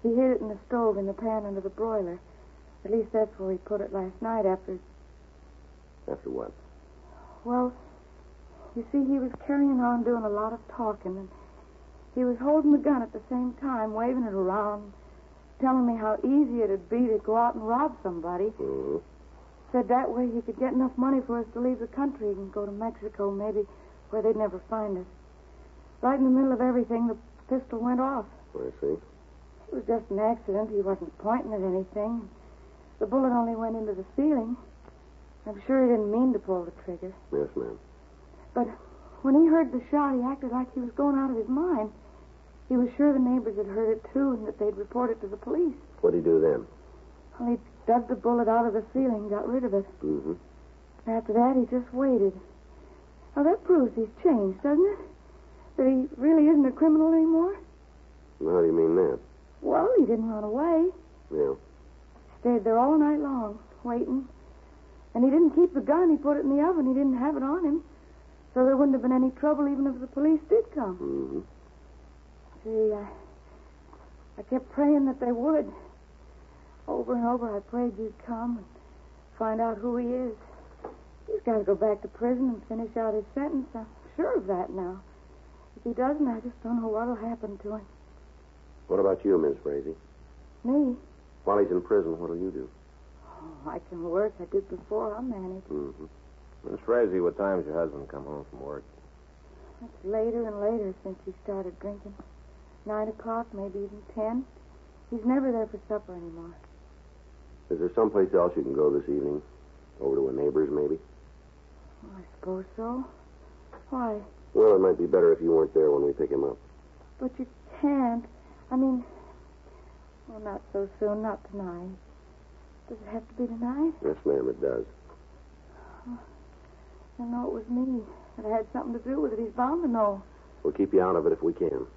He hid it in the stove in the pan under the broiler. At least that's where he put it last night after... After what? Well, you see, he was carrying on doing a lot of talking, and he was holding the gun at the same time, waving it around, telling me how easy it'd be to go out and rob somebody. Mm-hmm. Said that way he could get enough money for us to leave the country and go to Mexico, maybe, where they'd never find us. Right in the middle of everything, the pistol went off. I see. It was just an accident. He wasn't pointing at anything. The bullet only went into the ceiling. I'm sure he didn't mean to pull the trigger. Yes, ma'am. But when he heard the shot, he acted like he was going out of his mind. He was sure the neighbors had heard it, too, and that they'd report it to the police. What'd he do then? Well, he dug the bullet out of the ceiling and got rid of it. Mm-hmm. After that, he just waited. Now, that proves he's changed, doesn't it? That he really isn't a criminal anymore? Well, how do you mean that? Well, he didn't run away. Yeah. Stayed there all night long, waiting. And he didn't keep the gun. He put it in the oven. He didn't have it on him. So there wouldn't have been any trouble even if the police did come. Mm-hmm. See, I kept praying that they would. Over and over, I prayed you'd come and find out who he is. He's got to go back to prison and finish out his sentence. I'm sure of that now. If he doesn't, I just don't know what'll happen to him. What about you, Miss Frazee? Me? While he's in prison, what'll you do? Oh, I can work. I did before. I'll manage. Mm-hmm. Miss Frazee, what time's your husband come home from work? It's later and later since he started drinking. 9 o'clock, maybe even 10. He's never there for supper anymore. Is there someplace else you can go this evening? Over to a neighbor's, maybe? Oh, I suppose so. Why? Well, it might be better if you weren't there when we pick him up. But you can't. Well, not so soon, not tonight. Does it have to be tonight? Yes, ma'am, it does. I know it was me. That I had something to do with it. He's bound to know. We'll keep you out of it if we can.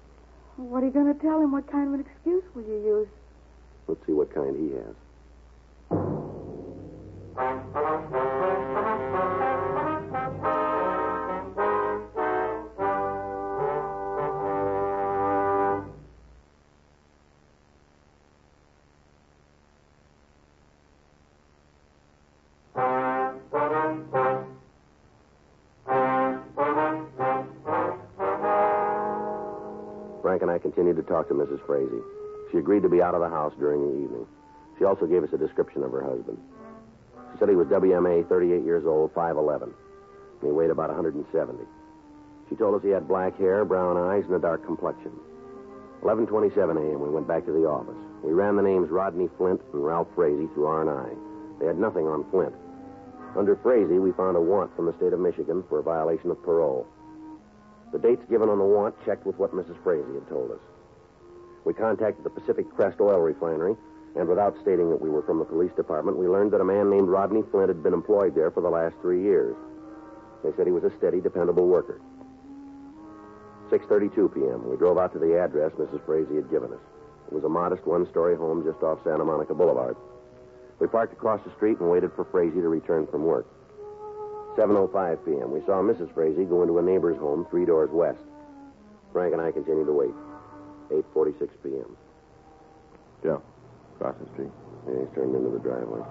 Well, what are you going to tell him? What kind of an excuse will you use? Let's see what kind he has. Frank and I continued to talk to Mrs. Frazee. She agreed to be out of the house during the evening. She also gave us a description of her husband. She said he was WMA, 38 years old, 5'11", and he weighed about 170. She told us he had black hair, brown eyes, and a dark complexion. 11:27 a.m., we went back to the office. We ran the names Rodney Flint and Ralph Frazee through R&I. They had nothing on Flint. Under Frazee, we found a warrant from the state of Michigan for a violation of parole. The dates given on the warrant checked with what Mrs. Frazee had told us. We contacted the Pacific Crest Oil Refinery, and without stating that we were from the police department, we learned that a man named Rodney Flint had been employed there for the last 3 years. They said he was a steady, dependable worker. 6:32 p.m., we drove out to the address Mrs. Frazee had given us. It was a modest one-story home just off Santa Monica Boulevard. We parked across the street and waited for Frazee to return from work. 7:05 p.m., we saw Mrs. Frazee go into a neighbor's home 3 doors west. Frank and I continued to wait. 8:46 p.m. Joe, across the street. Yeah, he's turned into the driveway.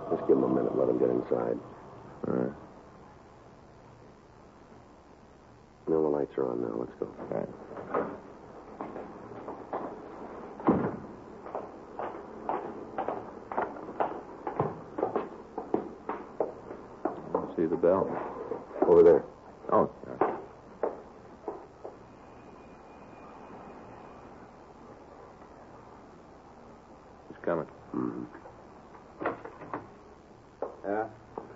Let's give him a minute, let him get inside. All right. No, the lights are on now. Let's go. All right. coming. Mm-hmm. Yeah?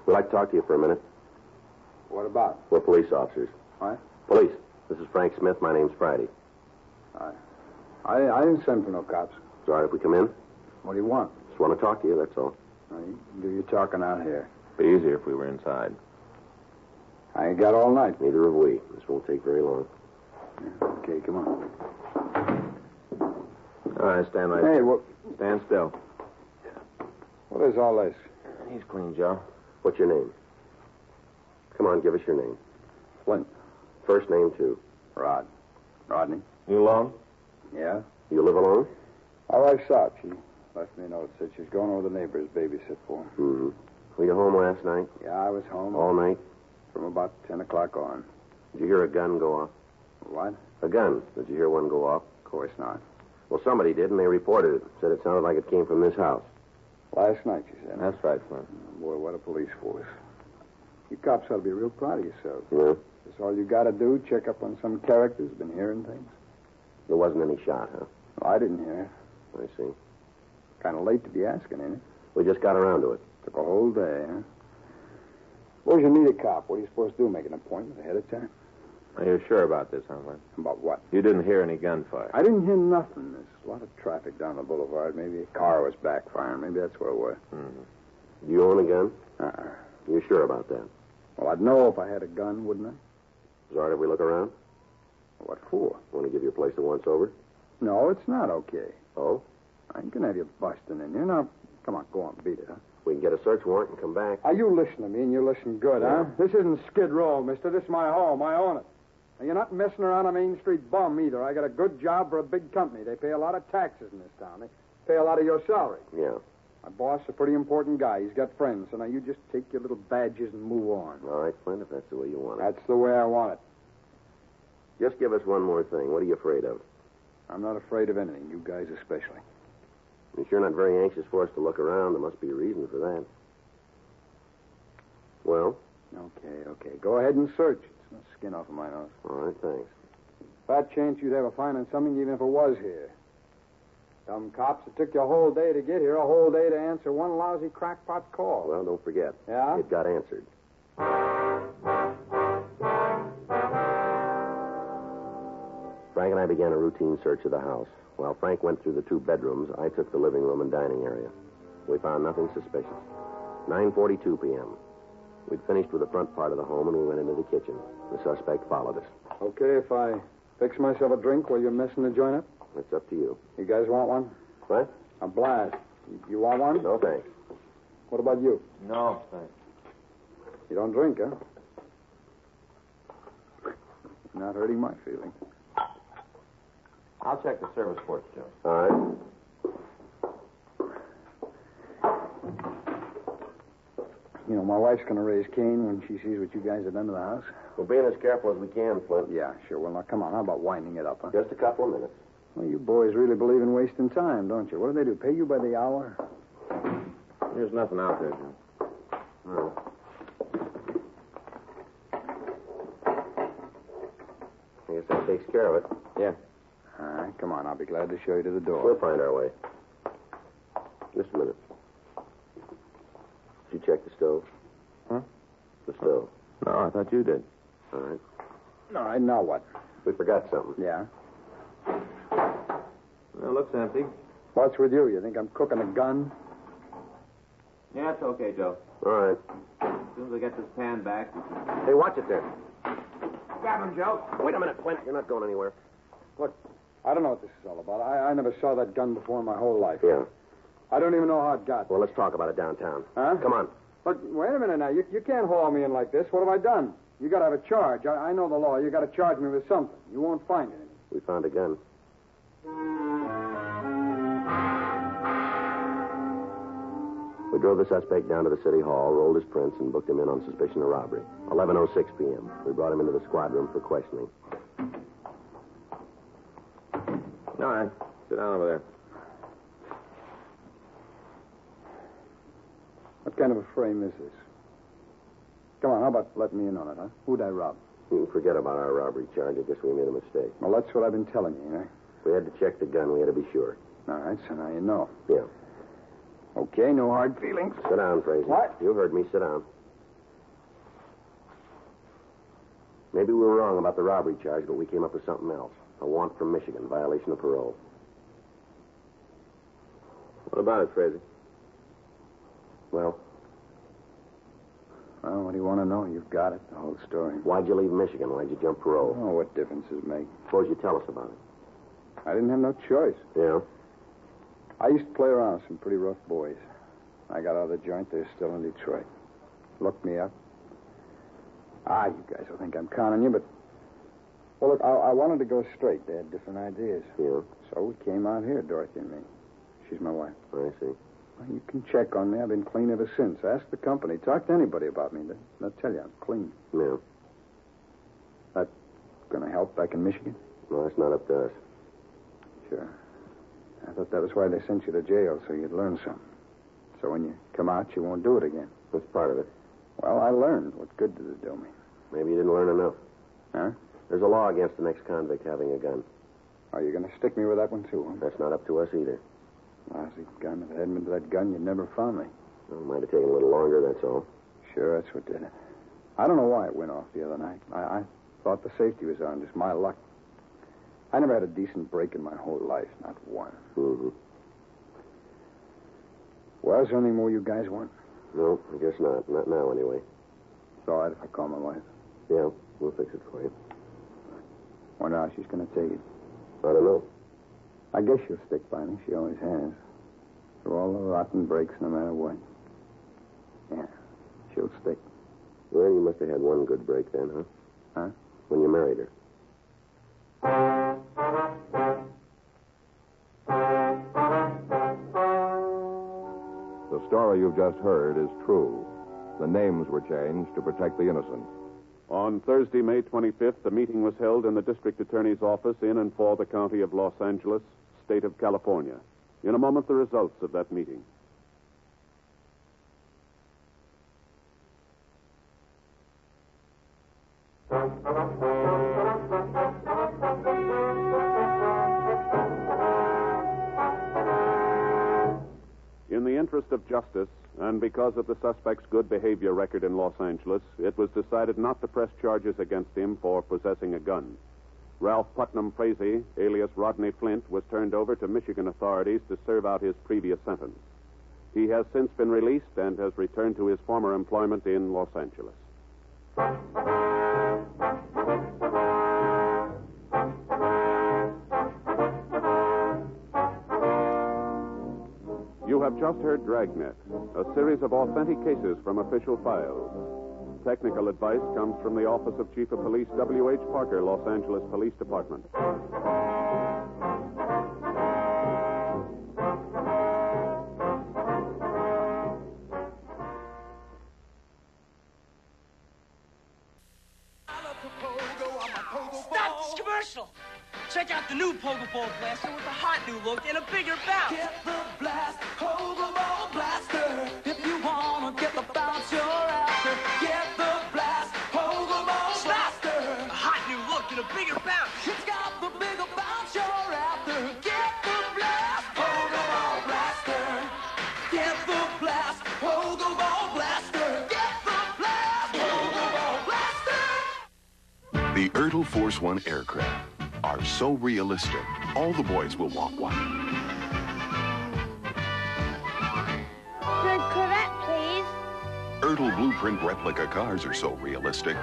We'd like to talk to you for a minute. What about? We're police officers. What? Police. This is Frank Smith. My name's Friday. I didn't send for no cops. It's all right if we come in? What do you want? Just want to talk to you, that's all. You do your talking out here. Be easier if we were inside. I ain't got all night. Neither have we. This won't take very long. Yeah, okay, come on. All right, stand right Hey, there. what? Stand still. What is all this? He's clean, Joe. What's your name? Come on, give us your name. Flint. First name, too. Rod. Rodney. You alone? Yeah? You live alone? My wife's out. She left me a note. Said she's going over the neighbors babysit for. Mm-hmm. Were you home last night? Yeah, I was home. All night? From about 10 o'clock on. Did you hear a gun go off? What? A gun. Did you hear one go off? Of course not. Well, somebody did, and they reported it. Said it sounded like it came from this house. Last night, she said. That's right, Flint. Oh, boy, what a police force. You cops ought to be real proud of yourselves. Yeah? That's all you got to do, check up on some characters, been hearing things. There wasn't any shot, huh? Well, I didn't hear. I see. Kind of late to be asking, ain't it? We just got around to it. Took a whole day, huh? Suppose you meet a cop. What are you supposed to do, make an appointment ahead of time? Are you sure about this, huh, Flint? About what? You didn't hear any gunfire. I didn't hear nothing. There's a lot of traffic down the boulevard. Maybe a car was backfiring. Maybe that's where it was. Mm-hmm. Do you own a gun? Uh-uh. You sure about that? Well, I'd know if I had a gun, wouldn't I? Is it all right if we look around? What for? Want to give your place a once-over? No, it's not okay. Oh? I ain't gonna have you busting in here. Now, come on, go on, beat it, huh? We can get a search warrant and come back. You listen to me, and you listen good, huh? This isn't Skid Row, mister. This is my home. I own it. And you're not messing around a Main Street bum, either. I got a good job for a big company. They pay a lot of taxes in this town. They pay a lot of your salary. Yeah. My boss is a pretty important guy. He's got friends. So now you just take your little badges and move on. All right, Flint, if that's the way you want it. That's the way I want it. Just give us one more thing. What are you afraid of? I'm not afraid of anything, you guys especially. You're sure not very anxious for us to look around. There must be a reason for that. Well? Okay. Go ahead and search. It's no skin off of my nose. All right, thanks. Fat chance you'd have a find on something even if it was here. Dumb cops, it took you a whole day to get here, a whole day to answer one lousy crackpot's call. Well, don't forget. Yeah? It got answered. Frank and I began a routine search of the house. While Frank went through the 2 bedrooms, I took the living room and dining area. We found nothing suspicious. 9:42 p.m. We'd finished with the front part of the home, and we went into the kitchen. The suspect followed us. Okay, if I fix myself a drink while you're messing the joint up? It's up to you. You guys want one? What? A blast. You want one? No, thanks. What about you? No, thanks. You don't drink, huh? Not hurting my feelings. I'll check the service ports, Joe. All right. You know, my wife's going to raise Cain when she sees what you guys have done to the house. We're being as careful as we can, Flint. Yeah, sure. Well, now, come on. How about winding it up, huh? Just a couple of minutes. Well, you boys really believe in wasting time, don't you? What do they do? Pay you by the hour? There's nothing out there, Joe. Oh. I guess that takes care of it. Yeah. All right, come on. I'll be glad to show you to the door. We'll find our way. Just a minute. Did you check the stove? Huh? The stove. No, I thought you did. All right. All right, now what? We forgot something. Yeah? Well, it looks empty. What's with you? You think I'm cooking a gun? Yeah, it's okay, Joe. All right. As soon as I get this pan back. Hey, watch it there. Grab him, Joe. Wait a minute, Flint. You're not going anywhere. Look, I don't know what this is all about. I never saw that gun before in my whole life. Yeah. I don't even know how it got. Well, let's talk about it downtown. Huh? Come on. Look, wait a minute now. You can't haul me in like this. What have I done? You got to have a charge. I know the law. You got to charge me with something. You won't find anything. We found a gun. We drove the suspect down to the city hall, rolled his prints, and booked him in on suspicion of robbery. 11:06 p.m. We brought him into the squad room for questioning. All right. Sit down over there. What kind of a frame is this? Come on, how about letting me in on it, huh? Who'd I rob? You can forget about our robbery charge. I guess we made a mistake. Well, that's what I've been telling you, you know. We had to check the gun. We had to be sure. All right, so now you know. Yeah. Okay, no hard feelings. Sit down, Frazee. What? You heard me. Sit down. Maybe we were wrong about the robbery charge, but we came up with something else. A warrant from Michigan, violation of parole. What about it, Frazee? Well, what do you want to know? You've got it, the whole story. why'd you leave Michigan? Why'd you jump parole? Oh, what difference does it make? Suppose you tell us about it. I didn't have no choice. Yeah? I used to play around with some pretty rough boys. I got out of the joint. They're still in Detroit. Looked me up. You guys will think I'm conning you, but... Well, look, I wanted to go straight. They had different ideas. Yeah? So we came out here, Dorothy and me. She's my wife. I see. Well, you can check on me. I've been clean ever since. Ask the company. Talk to anybody about me. They'll tell you I'm clean. Yeah. That going to help back in Michigan? No, that's not up to us. Sure. I thought that was why they sent you to jail, so you'd learn something. So when you come out, you won't do it again. That's part of it. Well, I learned. What good did it do me? Maybe you didn't learn enough. Huh? There's a law against an ex-convict having a gun. Are you going to stick me with that one, too? Huh? That's not up to us either. Lousy gun. If it hadn't been for that gun, you'd never found me. Well, it might have taken a little longer, that's all. Sure, that's what did it. I don't know why it went off the other night. I thought the safety was on, just my luck. I never had a decent break in my whole life, not one. Mm-hmm. Well, is there any more you guys want? No, I guess not. Not now, anyway. It's all right if I call my wife. Yeah, we'll fix it for you. Wonder how she's going to take it. I don't know. I guess she'll stick by me. She always has. Through all the rotten breaks, no matter what. Yeah, she'll stick. Well, you must have had one good break then, huh? Huh? When you married her. The story you've just heard is true. The names were changed to protect the innocent. On Thursday, May 25th, the meeting was held in the district attorney's office in and for the county of Los Angeles, state of California. In a moment, the results of that meeting. In the interest of justice, and because of the suspect's good behavior record in Los Angeles, it was decided not to press charges against him for possessing a gun. Ralph Putnam Frazee, alias Rodney Flint, was turned over to Michigan authorities to serve out his previous sentence. He has since been released and has returned to his former employment in Los Angeles. You have just heard Dragnet, a series of authentic cases from official files. Technical advice comes from the Office of Chief of Police W.H. Parker, Los Angeles Police Department. Stop this commercial! Check out the new Pogo Ball Blaster with a hot new look and a bigger bounce. Get the blast, Pogo Ball Blaster. If you wanna get the bounce you're after, get the blast, Pogo Ball Blaster. A hot new look and a bigger bounce. It's got the bigger bounce you're after. Get the blast, Pogo Ball Blaster. Get the blast, Pogo Ball Blaster. Get the blast, Pogo Ball Blaster. The Ertl Force One aircraft are so realistic, all the boys will want one. Red Corvette, please. Ertl Blueprint replica cars are so realistic,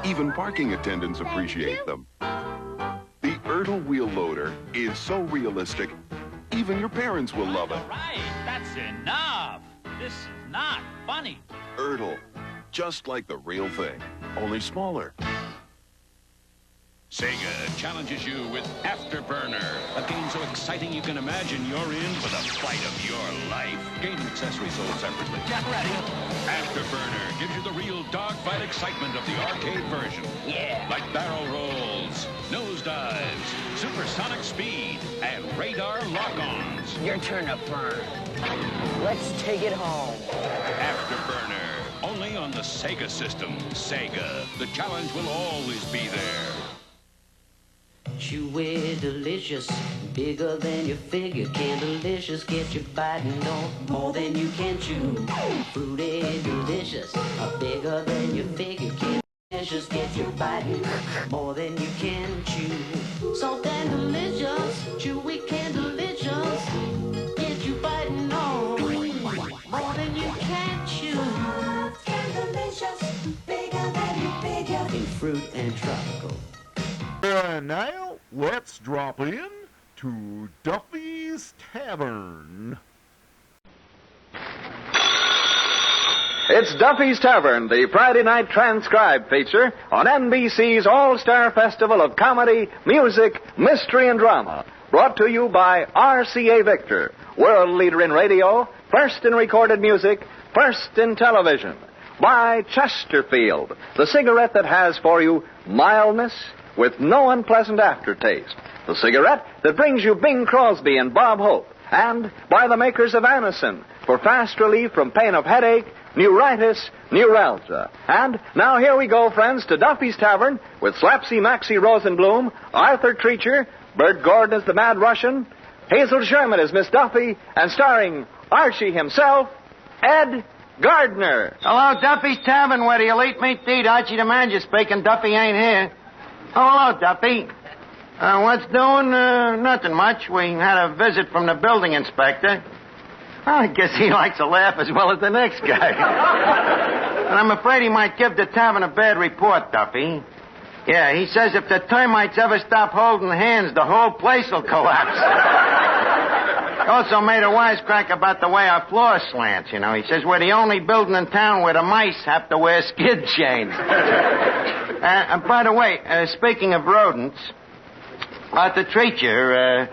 even parking attendants appreciate them. The Ertl Wheel Loader is so realistic, even your parents will love it. All right, that's enough. This is not funny. Ertl, just like the real thing, only smaller. Sega challenges you with Afterburner, a game so exciting you can imagine you're in for the fight of your life. Game accessories sold separately. Get ready. Afterburner gives you the real dogfight excitement of the arcade version. Yeah. Like barrel rolls, nosedives, supersonic speed, and radar lock-ons. Your turn to burn. Let's take it home. Afterburner, only on the Sega system. Sega, the challenge will always be there. chewy, delicious, bigger than you figure. Candelicious, get you biting on more than you can chew. Fruity, delicious, bigger than you figure. Candelicious, get you biting more than you can chew. Salt and delicious, chewy, candelicious, get you biting on more than you can chew. Candelicious, bigger than you figure. In fruit and tropical. And now, let's drop in to Duffy's Tavern. It's Duffy's Tavern, the Friday night transcribed feature on NBC's All-Star Festival of Comedy, Music, Mystery, and Drama. Brought to you by RCA Victor, world leader in radio, first in recorded music, first in television. By Chesterfield, the cigarette that has for you mildness with no unpleasant aftertaste. The cigarette that brings you Bing Crosby and Bob Hope. And by the makers of Anacin, for fast relief from pain of headache, neuritis, neuralgia. And now here we go, friends, to Duffy's Tavern with Slapsy Maxie Rosenblum, Arthur Treacher, Bert Gordon as the Mad Russian, Hazel Sherman as Miss Duffy, and starring Archie himself, Ed Gardner. Hello, Duffy's Tavern, where the elite meet to eat. Archie the manager speaking. Duffy ain't here. Oh, hello, Duffy. What's doing? Nothing much. We had a visit from the building inspector. I guess he likes to laugh as well as the next guy. And I'm afraid he might give the tavern a bad report, Duffy. Yeah, he says if the termites ever stop holding hands, the whole place will collapse. He also made a wisecrack about the way our floor slants, you know. He says we're the only building in town where the mice have to wear skid chains. By the way, speaking of rodents, Arthur Treacher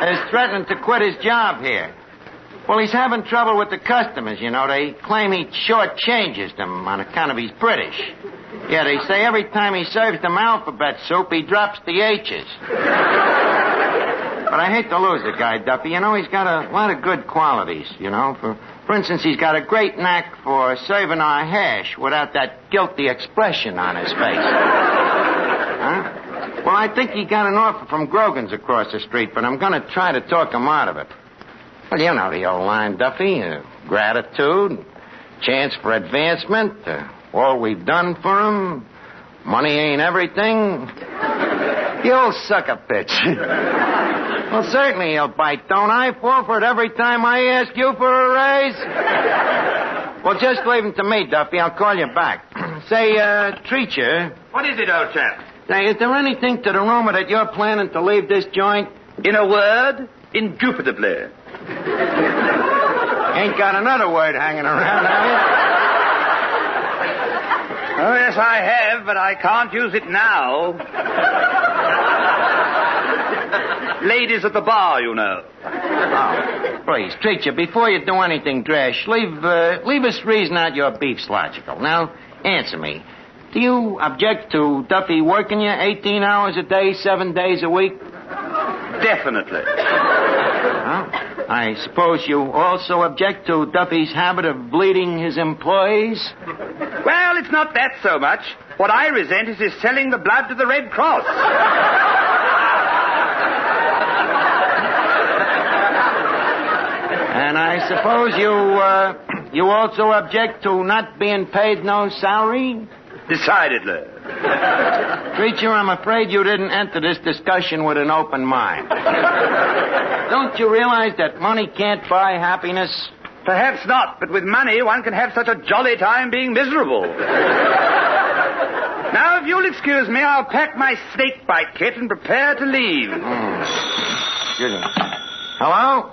is threatening to quit his job here. Well, he's having trouble with the customers, you know. They claim he shortchanges them on account of he's British. Yeah, they say every time he serves them alphabet soup, he drops the H's. But I hate to lose the guy, Duffy. You know, he's got a lot of good qualities, you know. For instance, he's got a great knack for serving our hash without that guilty expression on his face. Huh? Well, I think he got an offer from Grogan's across the street, but I'm going to try to talk him out of it. Well, you know the old line, Duffy. Gratitude, chance for advancement, all we've done for him. Money ain't everything. The old sucker pitch. Well, certainly he'll bite, don't I? Fall for it every time I ask you for a raise? Well, just leave him to me, Duffy. I'll call you back. Say, Treacher. What is it, old chap? Say, is there anything to the rumor that you're planning to leave this joint? In a word, indubitably. Ain't got another word hanging around, have you? Oh, yes, I have, but I can't use it now. Ladies at the bar, you know. Oh, please, Treacher, before you do anything brash, leave us reason out your beef's logical. Now, answer me. Do you object to Duffy working you 18 hours a day, 7 days a week? Definitely. I suppose you also object to Duffy's habit of bleeding his employees? Well, it's not that so much. What I resent is his selling the blood to the Red Cross. And I suppose you also object to not being paid no salary? Decidedly. Treacher, I'm afraid you didn't enter this discussion with an open mind. Don't you realize that money can't buy happiness? Perhaps not, but with money one can have such a jolly time being miserable. Now, if you'll excuse me, I'll pack my snake bite kit and prepare to leave. Hello?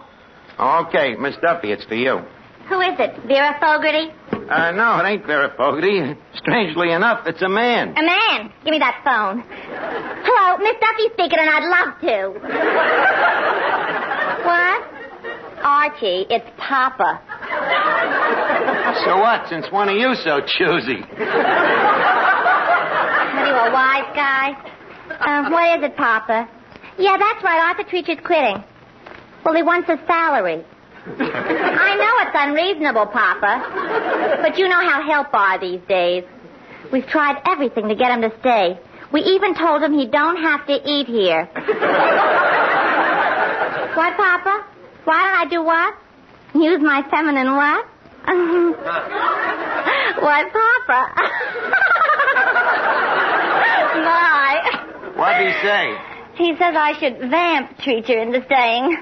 Okay, Miss Duffy, it's for you. Who is it? Vera Fogarty? No, it ain't Vera Fogarty. Strangely enough, it's a man. A man? Give me that phone. Hello, Miss Duffy speaking, and I'd love to. What? Archie, it's Papa. So what, since when are you so choosy? Are you a wise guy? What is it, Papa? Yeah, that's right, Arthur Treacher's quitting. Well, he wants his salary. I know it's unreasonable, Papa. But you know how help are these days. We've tried everything to get him to stay. We even told him he don't have to eat here. What, Papa? Why don't I do what? Use my feminine what? What, Papa? Bye. What'd he say? He says I should vamp Treacher into staying.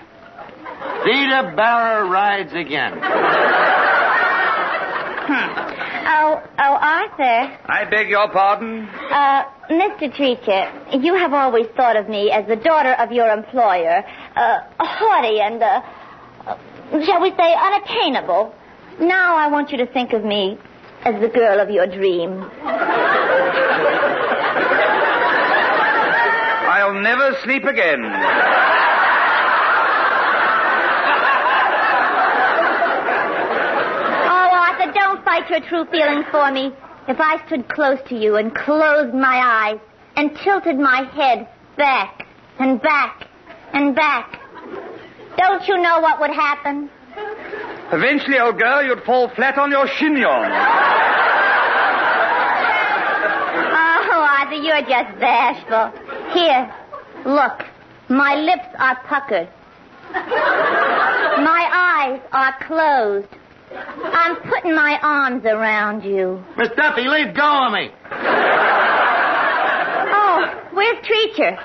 Theta Barra rides again. Oh, Arthur. I beg your pardon? Mr. Treacher, you have always thought of me as the daughter of your employer, haughty and, shall we say, unattainable. Now I want you to think of me as the girl of your dream. I'll never sleep again. Oh, Arthur, don't fight your true feelings for me. If I stood close to you and closed my eyes and tilted my head back and back and back, don't you know what would happen? Eventually, old girl, you'd fall flat on your chignon. Oh, Arthur, you're just bashful. Here, look. My lips are puckered. My eyes are closed. I'm putting my arms around you. Miss Duffy, leave go of me. Oh, where's Treacher?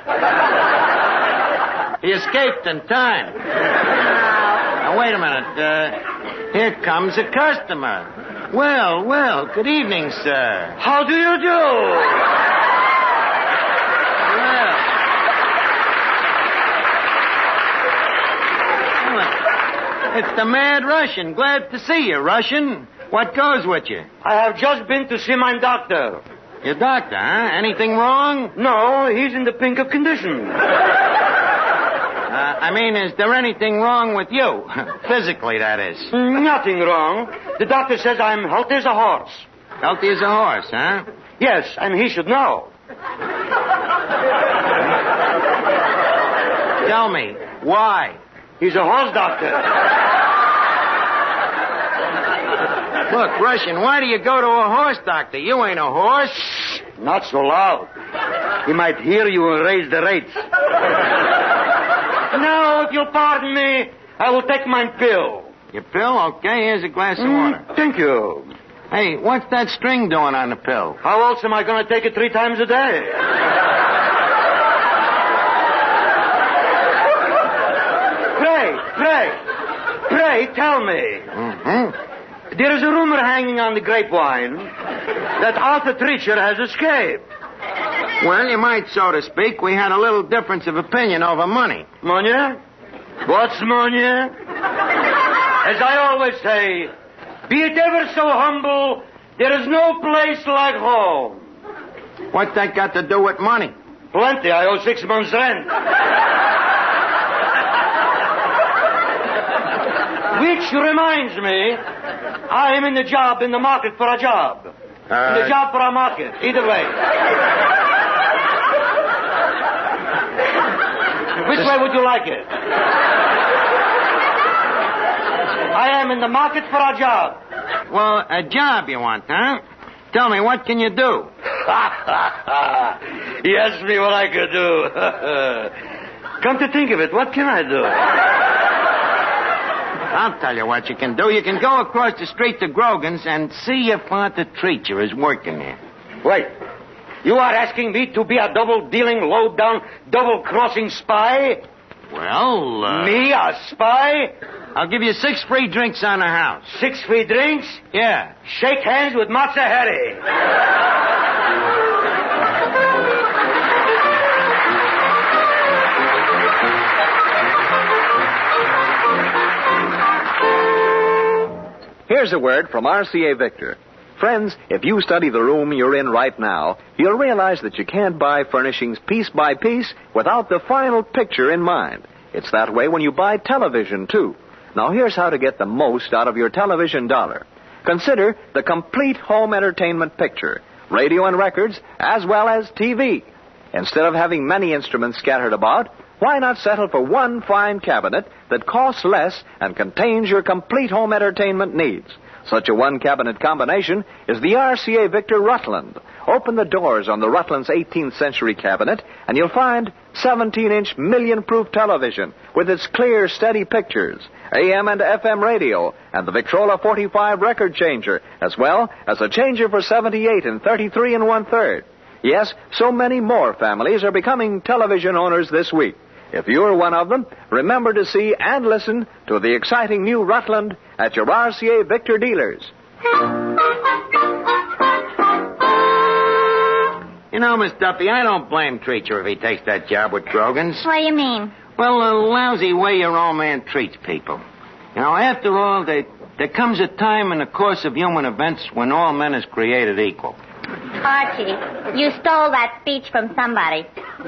He escaped in time. Now, wait a minute. Here comes a customer. Well, good evening, sir. How do you do? It's the Mad Russian. Glad to see you, Russian. What goes with you? I have just been to see my doctor. Your doctor, huh? Anything wrong? No, he's in the pink of condition. Is there anything wrong with you? Physically, that is. Nothing wrong. The doctor says I'm healthy as a horse. Healthy as a horse, huh? Yes, and he should know. Tell me, why? He's a horse doctor. Look, Russian, why do you go to a horse doctor? You ain't a horse. Shh, not so loud. He might hear you and raise the rates. Now, if you'll pardon me, I will take my pill. Your pill? Okay, here's a glass of water. Thank you. Hey, what's that string doing on the pill? How else am I going to take it 3 times a day? Pray, tell me. Mm-hmm. There is a rumor hanging on the grapevine that Arthur Treacher has escaped. Well, you might, so to speak. We had a little difference of opinion over money. Money? What's money? As I always say, be it ever so humble, there is no place like home. What's that got to do with money? Plenty. I owe 6 months' rent. Which reminds me, I am in the market for a job. In the job for a market. Either way. Which way would you like it? I am in the market for a job. Well, a job you want, huh? Tell me, what can you do? He asked me what I could do. Come to think of it, what can I do? I'll tell you what you can do. You can go across the street to Grogan's and see if Arthur Treacher is working there. Wait. You are asking me to be a double-dealing, low-down, double-crossing spy? Well, Me, a spy? I'll give you 6 free drinks on the house. 6 free drinks? Yeah. Shake hands with Matza Harry. Here's a word from RCA Victor. Friends, if you study the room you're in right now, you'll realize that you can't buy furnishings piece by piece without the final picture in mind. It's that way when you buy television, too. Now, here's how to get the most out of your television dollar. Consider the complete home entertainment picture, radio and records, as well as TV. Instead of having many instruments scattered about, why not settle for one fine cabinet that costs less and contains your complete home entertainment needs? Such a one-cabinet combination is the RCA Victor Rutland, Open the doors on the Rutland's 18th century cabinet, and you'll find 17-inch million-proof television with its clear, steady pictures, AM and FM radio, and the Victrola 45 record changer, as well as a changer for 78 and 33 1/3. Yes, so many more families are becoming television owners this week. If you're one of them, remember to see and listen to the exciting new Rutland at your RCA Victor dealers. You know, Miss Duffy, I don't blame Treacher if he takes that job with Grogan's. What do you mean? Well, the lousy way your old man treats people. You know, after all, there comes a time in the course of human events when all men is created equal. Archie, you stole that speech from somebody.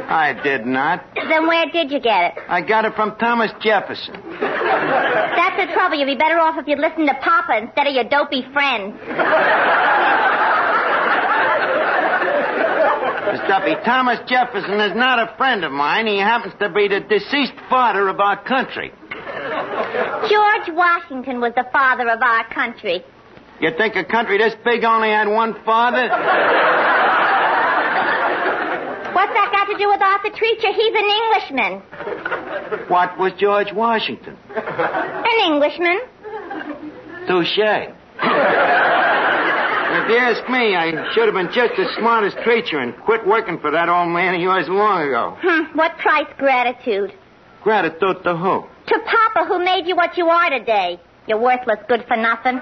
I did not. Then where did you get it? I got it from Thomas Jefferson. That's the trouble. You'd be better off if you'd listened to Papa instead of your dopey friends. Miss Duffy, Thomas Jefferson is not a friend of mine. He happens to be the deceased father of our country. George Washington was the father of our country. You think a country this big only had one father? What's that got to do with Arthur Treacher? He's an Englishman. What was George Washington? An Englishman. Touché. If you ask me, I should have been just as smart as Treacher and quit working for that old man of yours long ago. What price gratitude? Gratitude to who? To Papa, who made you what you are today. You're worthless, good for nothing.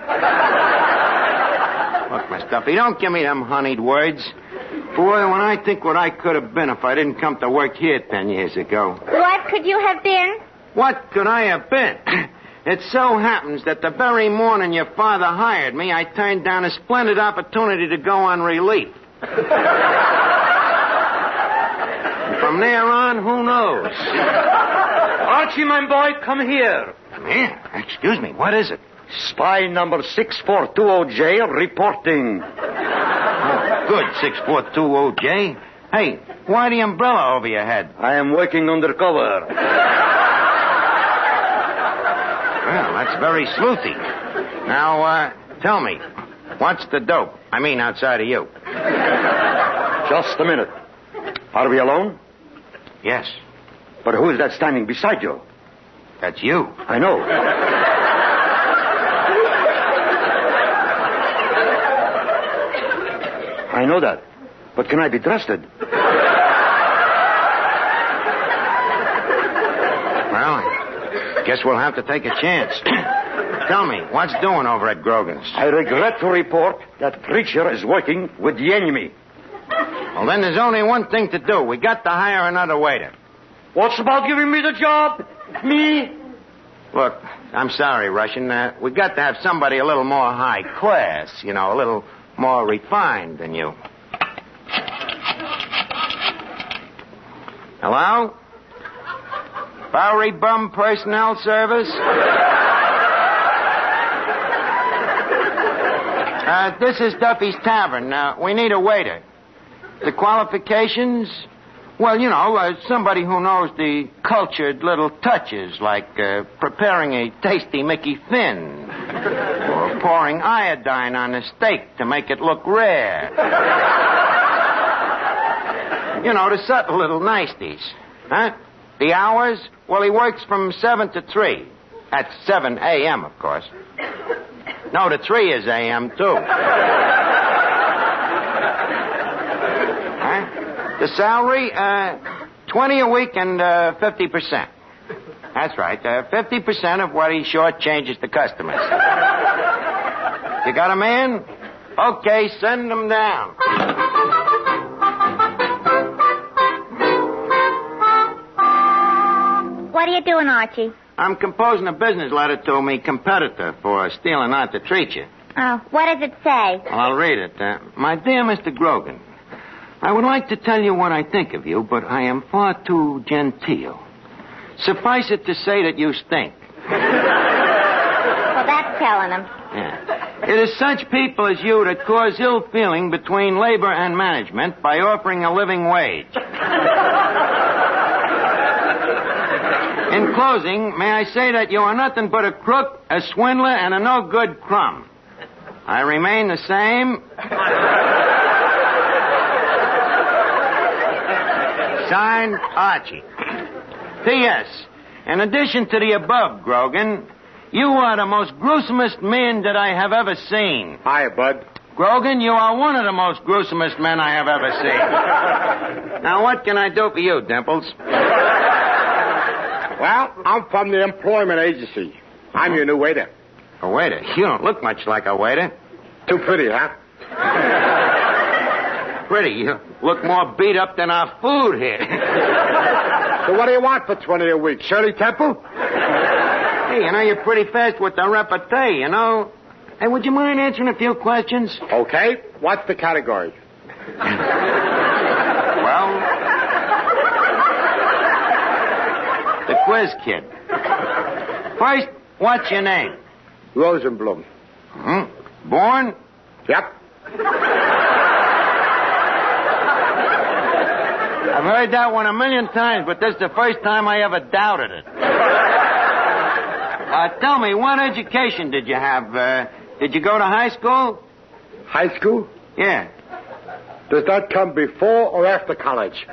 Look, Miss Duffy, don't give me them honeyed words. Boy, when I think what I could have been if I didn't come to work here 10 years ago. What could you have been? What could I have been? It so happens that the very morning your father hired me, I turned down a splendid opportunity to go on relief. From there on, who knows? Archie, my boy, come here. Come here? Excuse me, what is it? Spy number 6420J reporting. Oh, good, 6420J. Hey, why the umbrella over your head? I am working undercover. Well, that's very sleuthy. Now, tell me, what's the dope? I mean, outside of you. Just a minute. Are we alone? Yes. But who is that standing beside you? That's you. I know. I know that. But can I be trusted? Well, I guess we'll have to take a chance. Tell me, what's doing over at Grogan's? I regret to report that Treacher is working with the enemy. Well, then there's only one thing to do. We got to hire another waiter. What's about giving me the job? Me? Look, I'm sorry, Russian. We got to have somebody a little more high class, you know, a little more refined than you. Hello? Bowery Bum Personnel Service? This is Duffy's Tavern. We need a waiter. The qualifications? Well, you know, somebody who knows the cultured little touches, like preparing a tasty Mickey Thin, or pouring iodine on a steak to make it look rare. You know, the subtle little niceties. Huh? The hours? Well, he works from 7 to 3. That's 7 a.m., of course. No, the 3 is a.m., too. The salary, 20 a week and 50%. That's right, 50% of what he shortchanges the customers. You got a man? Okay, send him down. What are you doing, Archie? I'm composing a business letter to me competitor for stealing Arthur Treacher. Oh, what does it say? Well, I'll read it. My dear Mr. Grogan, I would like to tell you what I think of you, but I am far too genteel. Suffice it to say that you stink. Well, that's telling him. Yeah. It is such people as you that cause ill feeling between labor and management by offering a living wage. In closing, may I say that you are nothing but a crook, a swindler, and a no-good crumb. I remain the same... Signed, Archie. P.S. In addition to the above, Grogan, you are the most gruesomest man that I have ever seen. Hi, Bud. Grogan, you are one of the most gruesomest men I have ever seen. Now, what can I do for you, Dimples? Well, I'm from the employment agency. I'm your new waiter. A waiter? You don't look much like a waiter. Too pretty, huh? Pretty? You look more beat up than our food here. So what do you want for 20 a week? Shirley Temple? Hey, you know, you're pretty fast with the repartee, you know. Hey, would you mind answering a few questions? Okay. What's the category? Well, the quiz kid. First, what's your name? Rosenblum. Hmm? Born? Yep. I've heard that one a million times, but this is the first time I ever doubted it. Tell me, what education did you have? Did you go to high school? High school? Yeah. Does that come before or after college?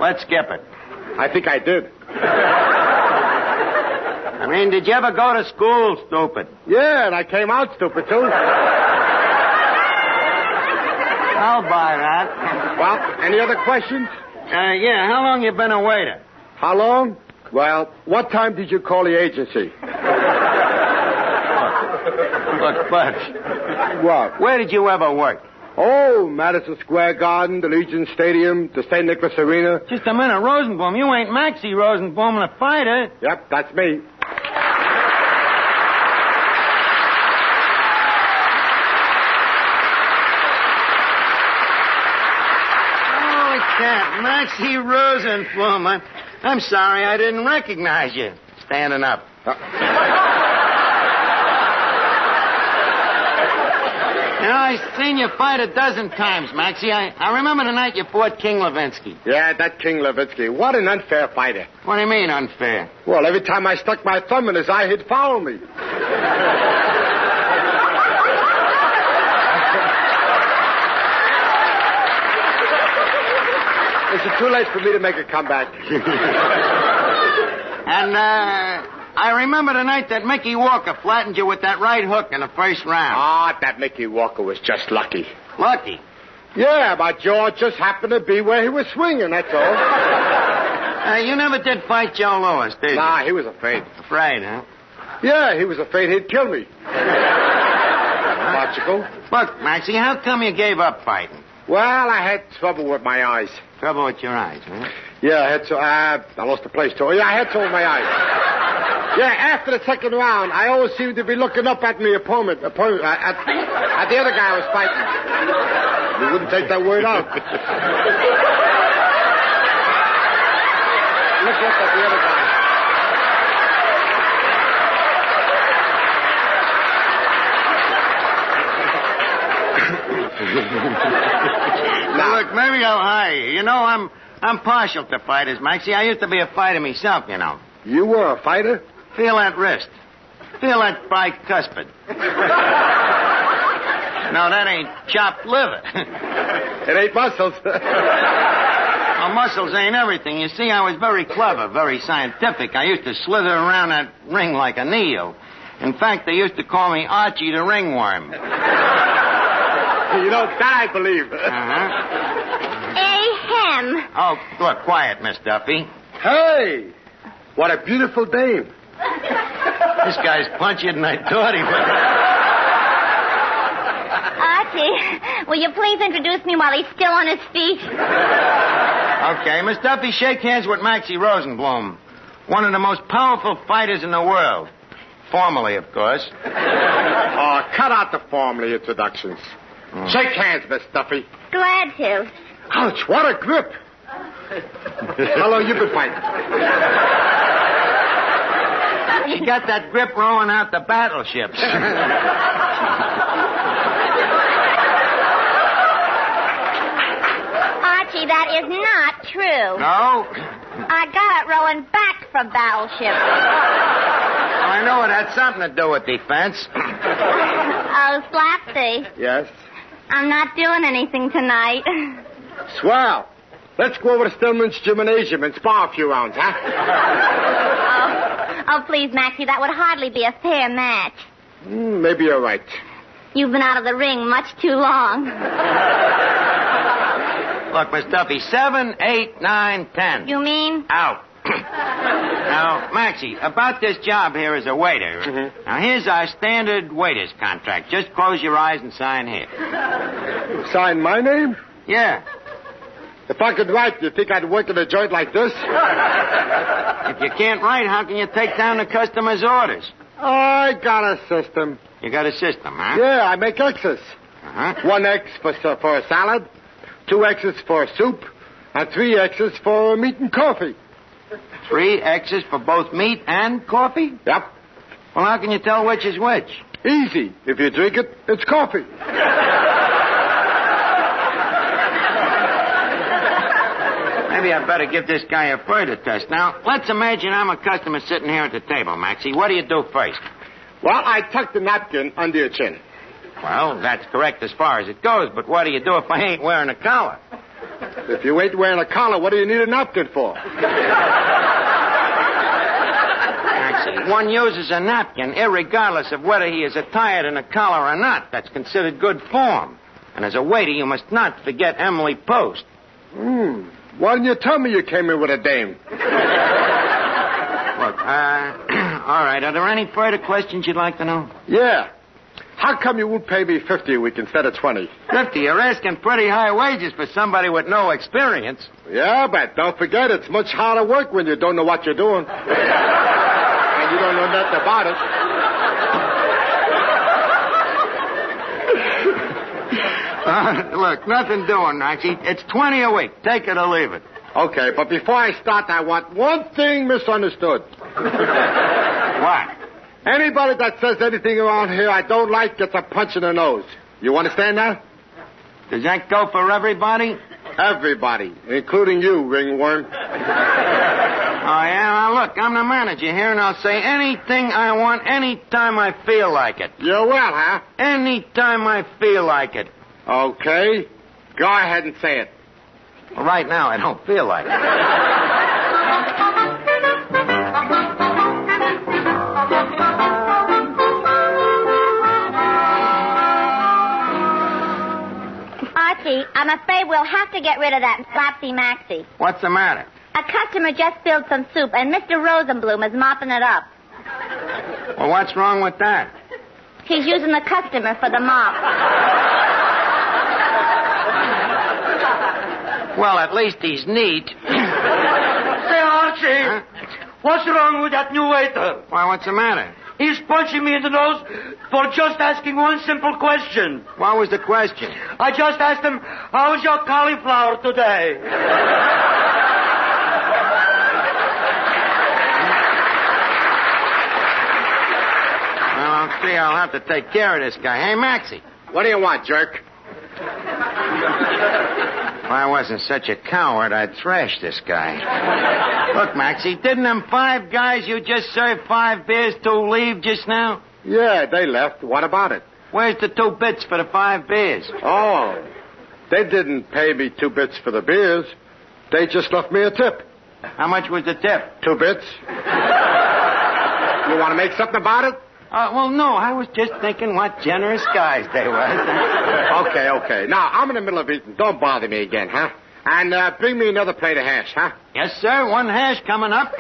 Let's skip it. I think I did. I mean, did you ever go to school, stupid? Yeah, and I came out stupid, too. I'll buy that. Well, any other questions? Yeah, how long you been a waiter? How long? Well, what time did you call the agency? Look, Bud. What? Where did you ever work? Oh, Madison Square Garden, the Legion Stadium, the St. Nicholas Arena. Just a minute, Rosenblum. You ain't Magee Rosenblum, the fighter. Yep, that's me. Holy cat, Magee Rosenblum. I'm sorry, I didn't recognize you. Standing up. You know, I've seen you fight a dozen times, Magee. I remember the night you fought King Levinsky. Yeah, that King Levinsky. What an unfair fighter. What do you mean, unfair? Well, every time I stuck my thumb in his eye, he'd foul me. It's too late for me to make a comeback. And, I remember the night that Mickey Walker flattened you with that right hook in the first round. Ah, that Mickey Walker was just lucky. Lucky? Yeah, my jaw just happened to be where he was swinging, that's all. You never did fight Joe Louis, did you? Nah, he was afraid. Afraid, huh? Yeah, he was afraid he'd kill me. Logical. Look, Magee, how come you gave up fighting? Well, I had trouble with my eyes. Trouble with your eyes, huh? Yeah, I had I lost the place, too. Yeah, I had trouble with my eyes. Yeah, after the second round, I always seemed to be looking up at my opponent at the other guy I was fighting. He wouldn't take that word out. Look up at the other guy. Now, look, maybe I'll hire you. You know, I'm partial to fighters, Magee. I used to be a fighter myself, you know. You were a fighter? Feel that wrist. Feel that bicuspid. No, that ain't chopped liver. It ain't muscles. Well, muscles ain't everything. You see, I was very clever, very scientific. I used to slither around that ring like an eel. In fact, they used to call me Archie the Ringworm. You know, that I believe. Ahem. Oh, look, quiet, Miss Duffy. Hey, what a beautiful dame. This guy's punchier than I thought he was. Archie, will you please introduce me while he's still on his feet? Okay, Miss Duffy, shake hands with Magee Rosenblum, one of the most powerful fighters in the world. Formally, of course. Oh, cut out the formally introductions. Shake hands, Miss Duffy. Glad to. Ouch, what a grip. How long you been fighting? She got that grip rowing out the battleships. Archie, that is not true. No? I got it rowing back from battleships. I know it had something to do with defense. Oh, Slapsy. Yes? I'm not doing anything tonight. Swell. Let's go over to Stillman's Gymnasium and spar a few rounds, huh? Oh, please, Maxie, that would hardly be a fair match. Maybe you're right. You've been out of the ring much too long. Look, Miss Duffy, 7, 8, 9, 10. You mean? Out. Now, Maxie, about this job here as a waiter. Mm-hmm. Now, here's our standard waiter's contract. Just close your eyes and sign here. Sign my name? Yeah. If I could write, do you think I'd work in a joint like this? If you can't write, how can you take down the customer's orders? I got a system. You got a system, huh? Yeah, I make X's. Uh-huh. 1 X for a salad, 2 X's for soup, and 3 X's for meat and coffee. 3 X's for both meat and coffee? Yep. Well, how can you tell which is which? Easy. If you drink it, it's coffee. Maybe I'd better give this guy a further test. Now, let's imagine I'm a customer sitting here at the table, Maxie. What do you do first? Well, I tuck the napkin under your chin. Well, that's correct as far as it goes, but what do you do if I ain't wearing a collar? If you ain't wearing a collar, what do you need a napkin for? Maxie, one uses a napkin irregardless of whether he is attired in a collar or not. That's considered good form. And as a waiter, you must not forget Emily Post. Why didn't you tell me you came in with a dame? Look, all right. Are there any further questions you'd like to know? Yeah. How come you won't pay me $50 a week instead of $20? 50? You're asking pretty high wages for somebody with no experience. Yeah, but don't forget, it's much harder work when you don't know what you're doing. And you don't know nothing about it. Look, nothing doing, Maxie. It's 20 a week. Take it or leave it. Okay, but before I start, I want one thing misunderstood. What? Anybody that says anything around here I don't like gets a punch in the nose. You understand that? Does that go for everybody? Everybody, including you, ringworm. Oh, yeah? Now, look, I'm the manager here, and I'll say anything I want anytime I feel like it. You will, huh? Anytime I feel like it. Okay. Go ahead and say it. Well, right now, I don't feel like it. Archie, I'm afraid we'll have to get rid of that Flapsy Maxie. What's the matter? A customer just spilled some soup, and Mr. Rosenblum is mopping it up. Well, what's wrong with that? He's using the customer for the mop. Well, at least he's neat. Say, Archie, what's wrong with that new waiter? Why, what's the matter? He's punching me in the nose for just asking one simple question. What was the question? I just asked him, how's your cauliflower today? Well, see, I'll have to take care of this guy. Hey, Maxie. What do you want, jerk? If I wasn't such a coward, I'd thrash this guy. Look, Maxie, didn't them 5 guys you just served 5 beers to leave just now? Yeah, they left. What about it? Where's the 2 bits for the 5 beers? Oh, they didn't pay me 2 bits for the beers. They just left me a tip. How much was the tip? 2 bits. You want to make something about it? Well, no, I was just thinking what generous guys they were. Okay. Now, I'm in the middle of eating. Don't bother me again, huh? And bring me another plate of hash, huh? Yes, sir. 1 hash coming up.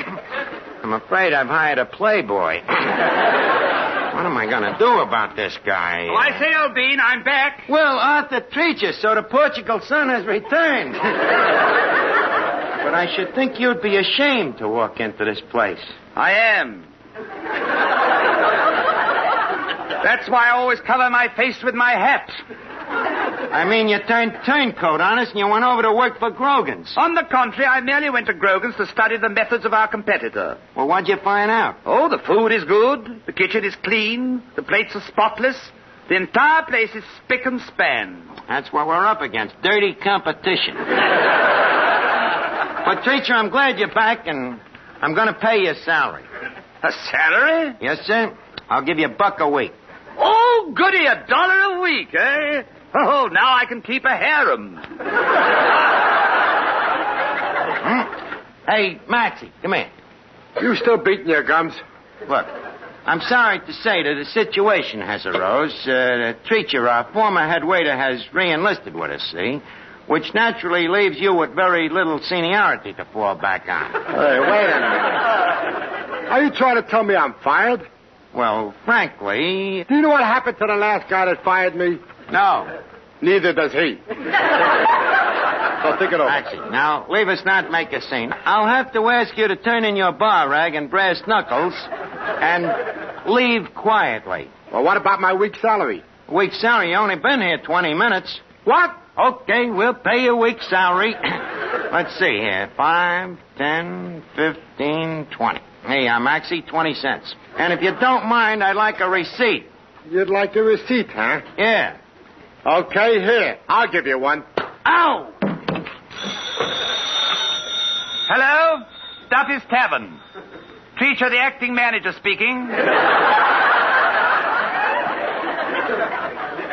I'm afraid I've hired a playboy. What am I going to do about this guy? Oh, I say, Albine, I'm back. Well, Arthur Treacher, so the Portugal son has returned. But I should think you'd be ashamed to walk into this place. I am. That's why I always cover my face with my hat. I mean, you turned turncoat on us and you went over to work for Grogan's. On the contrary, I merely went to Grogan's to study the methods of our competitor. Well, what'd you find out? Oh, the food is good, the kitchen is clean, the plates are spotless, the entire place is spick and span. That's what we're up against, dirty competition. But, Treacher, I'm glad you're back, and I'm going to pay you a salary. A salary? Yes, sir. I'll give you $1 a week. Oh, goody, $1 a week, eh? Oh, now I can keep a harem. Hey, Maxie, come here. You still beating your gums? Look, I'm sorry to say that a situation has arose. Treacher, our former head waiter, has re-enlisted with us, see? Which naturally leaves you with very little seniority to fall back on. Hey, wait a minute. Are you trying to tell me I'm fired? Well, frankly... Do you know what happened to the last guy that fired me? No. Neither does he. So think it over. Maxie, now, leave us not make a scene. I'll have to ask you to turn in your bar rag and brass knuckles and leave quietly. Well, what about my week's salary? Week's salary? You only been here 20 minutes. What? Okay, we'll pay you week's salary. Let's see here. 5, 10, 15, 20. Hey, Maxie, 20 cents. And if you don't mind, I'd like a receipt. You'd like a receipt, huh? Yeah. Okay, here. I'll give you one. Ow! Hello? Duffy's Tavern. Treacher, the acting manager speaking.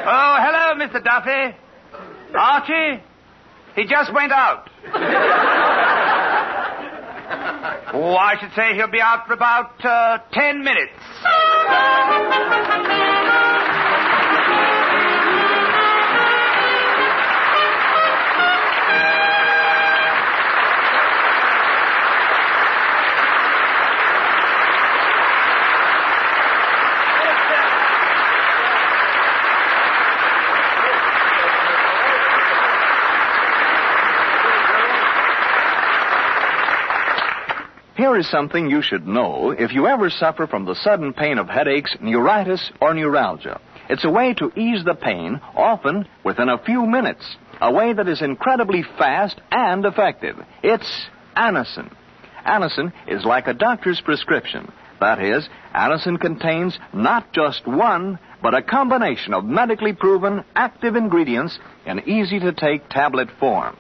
Oh, hello, Mr. Duffy. Archie? He just went out. Oh, I should say he'll be out for about 10 minutes. Here is something you should know if you ever suffer from the sudden pain of headaches, neuritis, or neuralgia. It's a way to ease the pain, often within a few minutes. A way that is incredibly fast and effective. It's Anacin. Anacin is like a doctor's prescription. That is, Anacin contains not just one, but a combination of medically proven active ingredients in easy-to-take tablet form.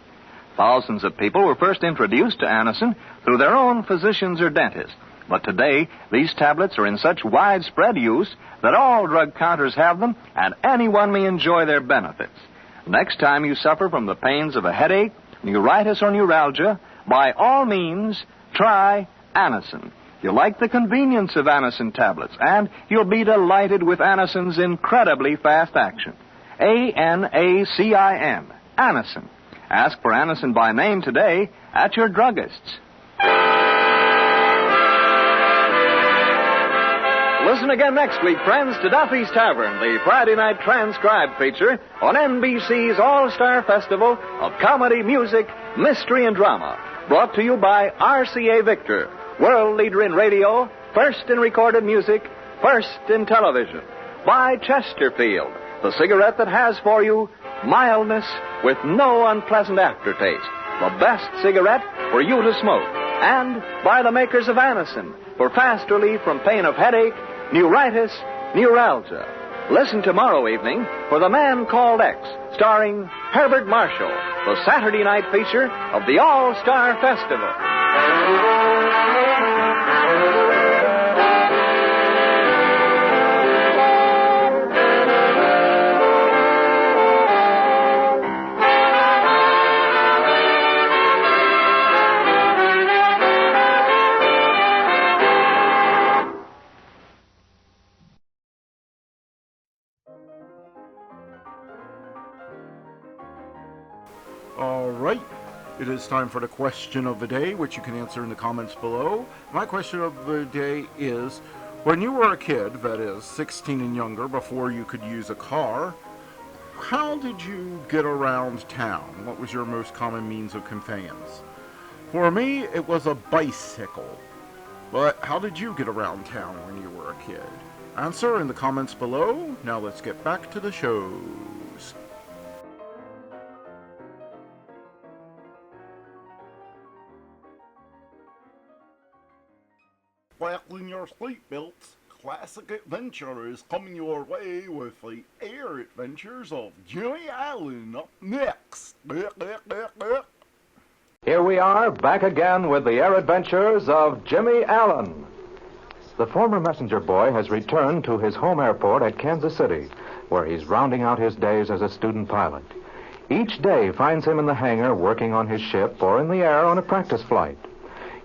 Thousands of people were first introduced to Anacin through their own physicians or dentists. But today, these tablets are in such widespread use that all drug counters have them, and anyone may enjoy their benefits. Next time you suffer from the pains of a headache, neuritis, or neuralgia, by all means, try Anacin. You'll like the convenience of Anacin tablets, and you'll be delighted with Anacin's incredibly fast action. Anacin. Anacin. Ask for Anacin by name today at your druggist's. Listen again next week, friends, to Duffy's Tavern, the Friday night transcribed feature on NBC's All-Star Festival of Comedy, Music, Mystery, and Drama. Brought to you by RCA Victor, world leader in radio, first in recorded music, first in television. By Chesterfield, the cigarette that has for you mildness with no unpleasant aftertaste. The best cigarette for you to smoke. And by the makers of Anacin, for fast relief from pain of headache, neuritis, neuralgia. Listen tomorrow evening for The Man Called X, starring Herbert Marshall, the Saturday night feature of the All-Star Festival. All right, it is time for the question of the day, which you can answer in the comments below. My question of the day is, when you were a kid, that is, 16 and younger, before you could use a car, how did you get around town? What was your most common means of conveyance? For me, it was a bicycle. But how did you get around town when you were a kid? Answer in the comments below. Now let's get back to the shows. Fasten your seatbelts. Classic Adventure is coming your way with the Air Adventures of Jimmy Allen up next. Here we are, back again with the Air Adventures of Jimmy Allen. the former messenger boy has returned to his home airport at Kansas City, where he's rounding out his days as a student pilot. Each day finds him in the hangar working on his ship or in the air on a practice flight.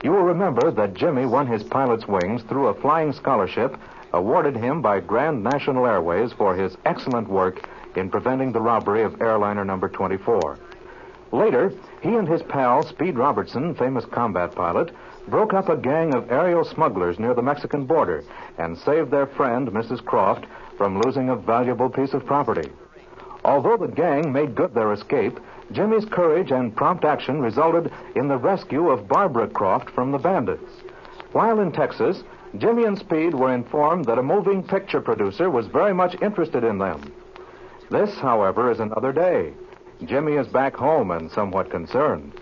You will remember that Jimmy won his pilot's wings through a flying scholarship awarded him by Grand National Airways for his excellent work in preventing the robbery of airliner number 24. Later, he and his pal, Speed Robertson, famous combat pilot, broke up a gang of aerial smugglers near the Mexican border and saved their friend, Mrs. Croft, from losing a valuable piece of property. Although the gang made good their escape, Jimmy's courage and prompt action resulted in the rescue of Barbara Croft from the bandits. While in Texas, Jimmy and Speed were informed that a moving picture producer was very much interested in them. This, however, is another day. Jimmy is back home and somewhat concerned.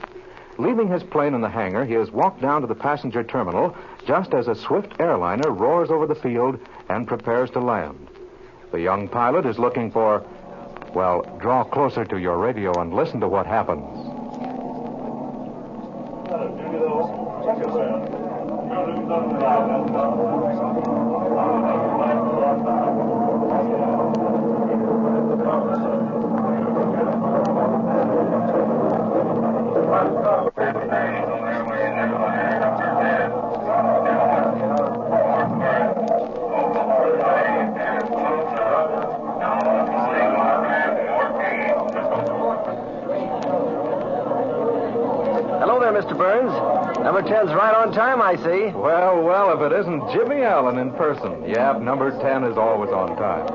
Leaving his plane in the hangar, he has walked down to the passenger terminal just as a swift airliner roars over the field and prepares to land. The young pilot is looking for, well, draw closer to your radio and listen to what happens. Mr. Burns. Number 10's right on time, I see. Well, if it isn't Jimmy Allen in person. Yep, number 10 is always on time.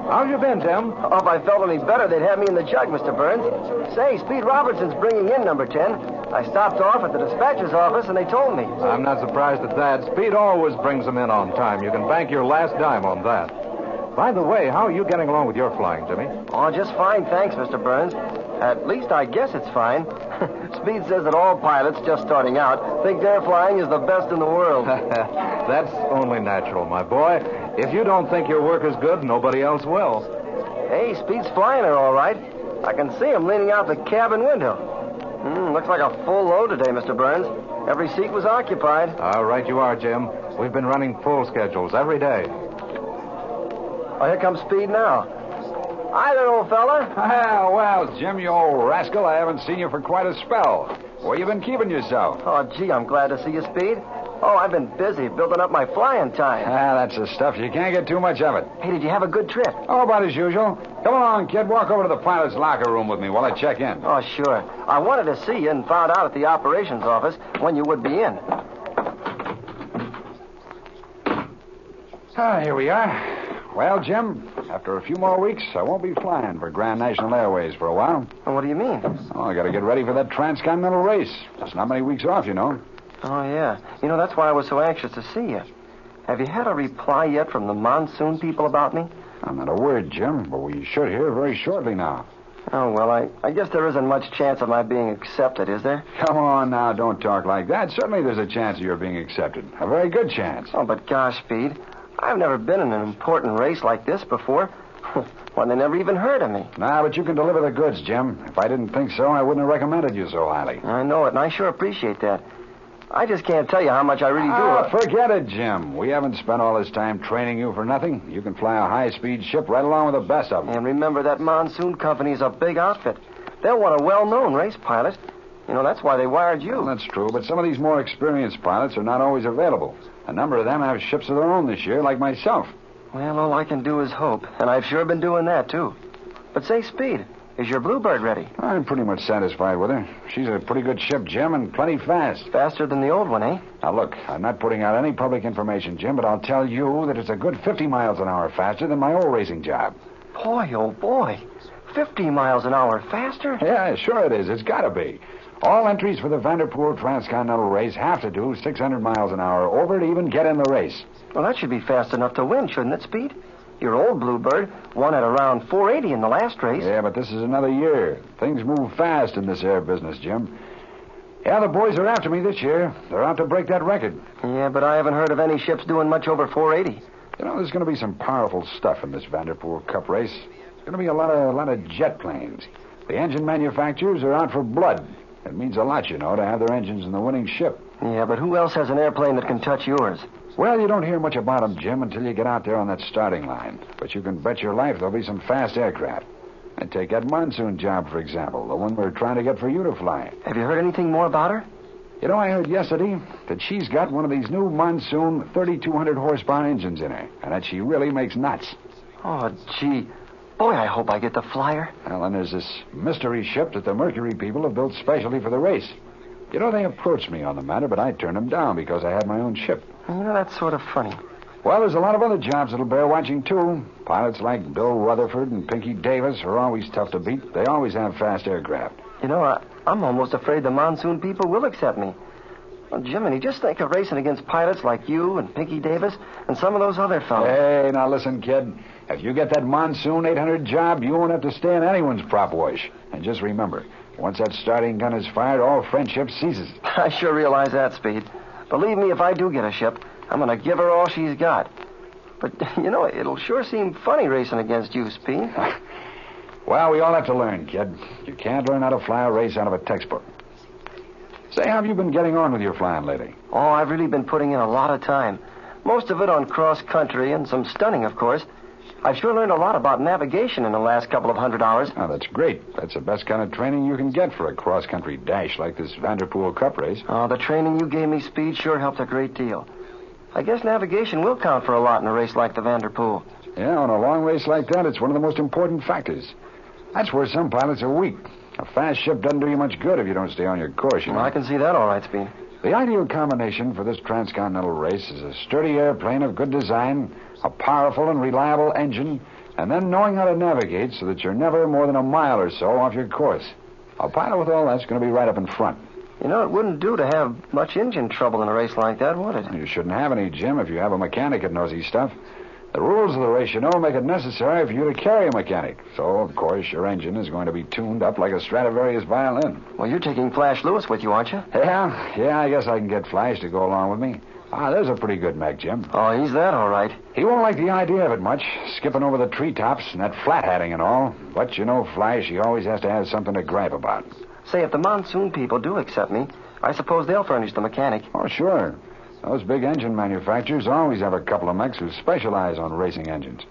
How've you been, Jim? Oh, if I felt any better, they'd have me in the jug, Mr. Burns. Say, Speed Robertson's bringing in number 10. I stopped off at the dispatcher's office, and they told me. I'm not surprised at that. Speed always brings them in on time. You can bank your last dime on that. By the way, how are you getting along with your flying, Jimmy? Oh, just fine, thanks, Mr. Burns. At least I guess it's fine. Speed says that all pilots just starting out think their flying is the best in the world. That's only natural, my boy. If you don't think your work is good, nobody else will. Hey, Speed's flying her all right. I can see him leaning out the cabin window. Looks like a full load today, Mr. Burns. Every seat was occupied. All right, you are, Jim. We've been running full schedules every day. Oh, here comes Speed now. Hi there, old fella. Well, Jim, you old rascal, I haven't seen you for quite a spell. Where you been keeping yourself? Oh, gee, I'm glad to see you, Speed. Oh, I've been busy building up my flying time. That's the stuff. You can't get too much of it. Hey, did you have a good trip? Oh, about as usual. Come along, kid. Walk over to the pilot's locker room with me while I check in. Oh, sure. I wanted to see you and found out at the operations office when you would be in. Here we are. Well, Jim, after a few more weeks, I won't be flying for Grand National Airways for a while. Well, what do you mean? Oh, I got to get ready for that transcontinental race. There's not many weeks off, you know. Oh, yeah. You know, that's why I was so anxious to see you. Have you had a reply yet from the monsoon people about me? Not a word, Jim, but we should hear very shortly now. Oh, well, I guess there isn't much chance of my being accepted, is there? Come on now, don't talk like that. Certainly there's a chance of your being accepted. A very good chance. Oh, but gosh, Speed, I've never been in an important race like this before. Well, they never even heard of me. But you can deliver the goods, Jim. If I didn't think so, I wouldn't have recommended you so highly. I know it, and I sure appreciate that. I just can't tell you how much I really do. Forget it, Jim. We haven't spent all this time training you for nothing. You can fly a high-speed ship right along with the best of them. And remember, that monsoon company's a big outfit. They'll want a well-known race pilot. You know, that's why they wired you. Well, that's true, but some of these more experienced pilots are not always available. A number of them have ships of their own this year, like myself. Well, all I can do is hope, and I've sure been doing that, too. But say, Speed, is your Bluebird ready? I'm pretty much satisfied with her. She's a pretty good ship, Jim, and plenty fast. Faster than the old one, eh? Now, look, I'm not putting out any public information, Jim, but I'll tell you that it's a good 50 miles an hour faster than my old racing job. Boy, oh boy. 50 miles an hour faster? Yeah, sure it is. It's got to be. All entries for the Vanderpool Transcontinental Race have to do 600 miles an hour over to even get in the race. Well, that should be fast enough to win, shouldn't it, Speed? Your old Bluebird won at around 480 in the last race. Yeah, but this is another year. Things move fast in this air business, Jim. Yeah, the boys are after me this year. They're out to break that record. Yeah, but I haven't heard of any ships doing much over 480. You know, there's going to be some powerful stuff in this Vanderpool Cup race. There's going to be a lot of jet planes. The engine manufacturers are out for blood. It means a lot, to have their engines in the winning ship. Yeah, but who else has an airplane that can touch yours? Well, you don't hear much about them, Jim, until you get out there on that starting line. But you can bet your life there'll be some fast aircraft. And take that monsoon job, for example, the one we're trying to get for you to fly. Have you heard anything more about her? I heard yesterday that she's got one of these new monsoon 3,200 horsepower engines in her, and that she really makes knots. Oh, gee. Boy, I hope I get to fly her. Well, and there's this mystery ship that the Mercury people have built specially for the race. They approached me on the matter, but I turned them down because I had my own ship. That's sort of funny. Well, there's a lot of other jobs that'll bear watching, too. Pilots like Bill Rutherford and Pinky Davis are always tough to beat. They always have fast aircraft. I'm almost afraid the monsoon people will accept me. Well, Jiminy, just think of racing against pilots like you and Pinky Davis and some of those other fellows. Hey, now listen, kid. If you get that monsoon 800 job, you won't have to stay in anyone's prop wash. And just remember, once that starting gun is fired, all friendship ceases. I sure realize that, Speed. Believe me, if I do get a ship, I'm going to give her all she's got. But, it'll sure seem funny racing against you, Speed. Well, we all have to learn, kid. You can't learn how to fly a race out of a textbook. Say, how have you been getting on with your flying lately? Oh, I've really been putting in a lot of time. Most of it on cross-country and some stunning, of course. I've sure learned a lot about navigation in the last couple of 100 hours. Oh, that's great. That's the best kind of training you can get for a cross-country dash like this Vanderpool Cup race. Oh, the training you gave me, Speed, sure helped a great deal. I guess navigation will count for a lot in a race like the Vanderpool. Yeah, on a long race like that, it's one of the most important factors. That's where some pilots are weak. A fast ship doesn't do you much good if you don't stay on your course, Well, I can see that all right, Speed. The ideal combination for this transcontinental race is a sturdy airplane of good design, a powerful and reliable engine, and then knowing how to navigate so that you're never more than a mile or so off your course. A pilot with all that's going to be right up in front. It wouldn't do to have much engine trouble in a race like that, would it? You shouldn't have any, Jim, if you have a mechanic that knows his stuff. The rules of the race, make it necessary for you to carry a mechanic. So, of course, your engine is going to be tuned up like a Stradivarius violin. Well, you're taking Flash Lewis with you, aren't you? Yeah, I guess I can get Flash to go along with me. There's a pretty good mech, Jim. Oh, he's that all right. He won't like the idea of it much, skipping over the treetops and that flat hatting and all. But, Flash, he always has to have something to gripe about. Say, if the monsoon people do accept me, I suppose they'll furnish the mechanic. Oh, sure. Those big engine manufacturers always have a couple of mechs who specialize on racing engines.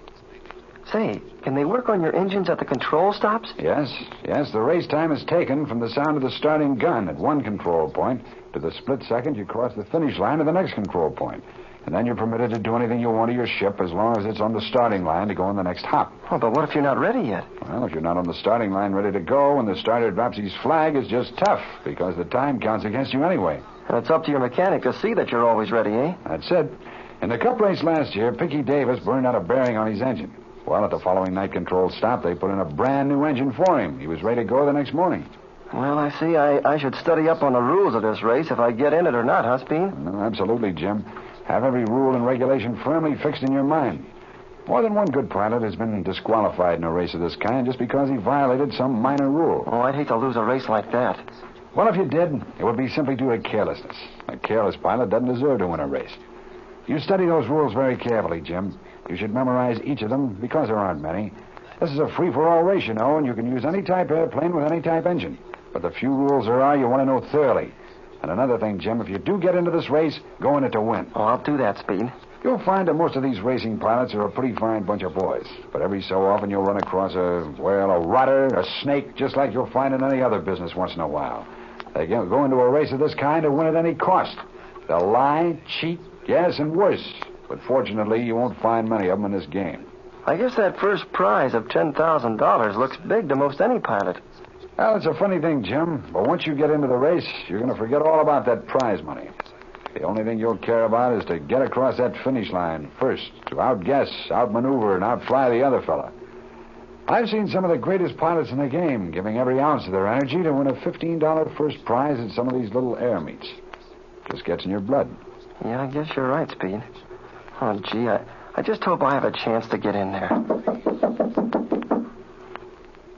Say, can they work on your engines at the control stops? Yes. The race time is taken from the sound of the starting gun at one control point to the split second you cross the finish line to the next control point. And then you're permitted to do anything you want to your ship as long as it's on the starting line to go on the next hop. Oh, but what if you're not ready yet? Well, if you're not on the starting line ready to go when the starter drops his flag, it's just tough because the time counts against you anyway. And it's up to your mechanic to see that you're always ready, eh? That's it. In the Cup race last year, Pinky Davis burned out a bearing on his engine. Well, at the following night control stop, they put in a brand new engine for him. He was ready to go the next morning. Well, I see. I should study up on the rules of this race if I get in it or not, huh, Speed? No, absolutely, Jim. Have every rule and regulation firmly fixed in your mind. More than one good pilot has been disqualified in a race of this kind just because he violated some minor rule. Oh, I'd hate to lose a race like that. Well, if you did, it would be simply due to carelessness. A careless pilot doesn't deserve to win a race. You study those rules very carefully, Jim. You should memorize each of them because there aren't many. This is a free-for-all race, and you can use any type airplane with any type engine. But the few rules there are, you want to know thoroughly. And another thing, Jim, if you do get into this race, go in it to win. Oh, I'll do that, Speed. You'll find that most of these racing pilots are a pretty fine bunch of boys. But every so often you'll run across a rotter, a snake, just like you'll find in any other business once in a while. They go into a race of this kind to win at any cost. They'll lie, cheat, yes, and worse. But fortunately, you won't find many of them in this game. I guess that first prize of $10,000 looks big to most any pilot. Well, it's a funny thing, Jim. But once you get into the race, you're going to forget all about that prize money. The only thing you'll care about is to get across that finish line first, to outguess, outmaneuver, and outfly the other fella. I've seen some of the greatest pilots in the game giving every ounce of their energy to win a $15 first prize at some of these little air meets. Just gets in your blood. Yeah, I guess you're right, Speed. Oh, gee, I just hope I have a chance to get in there.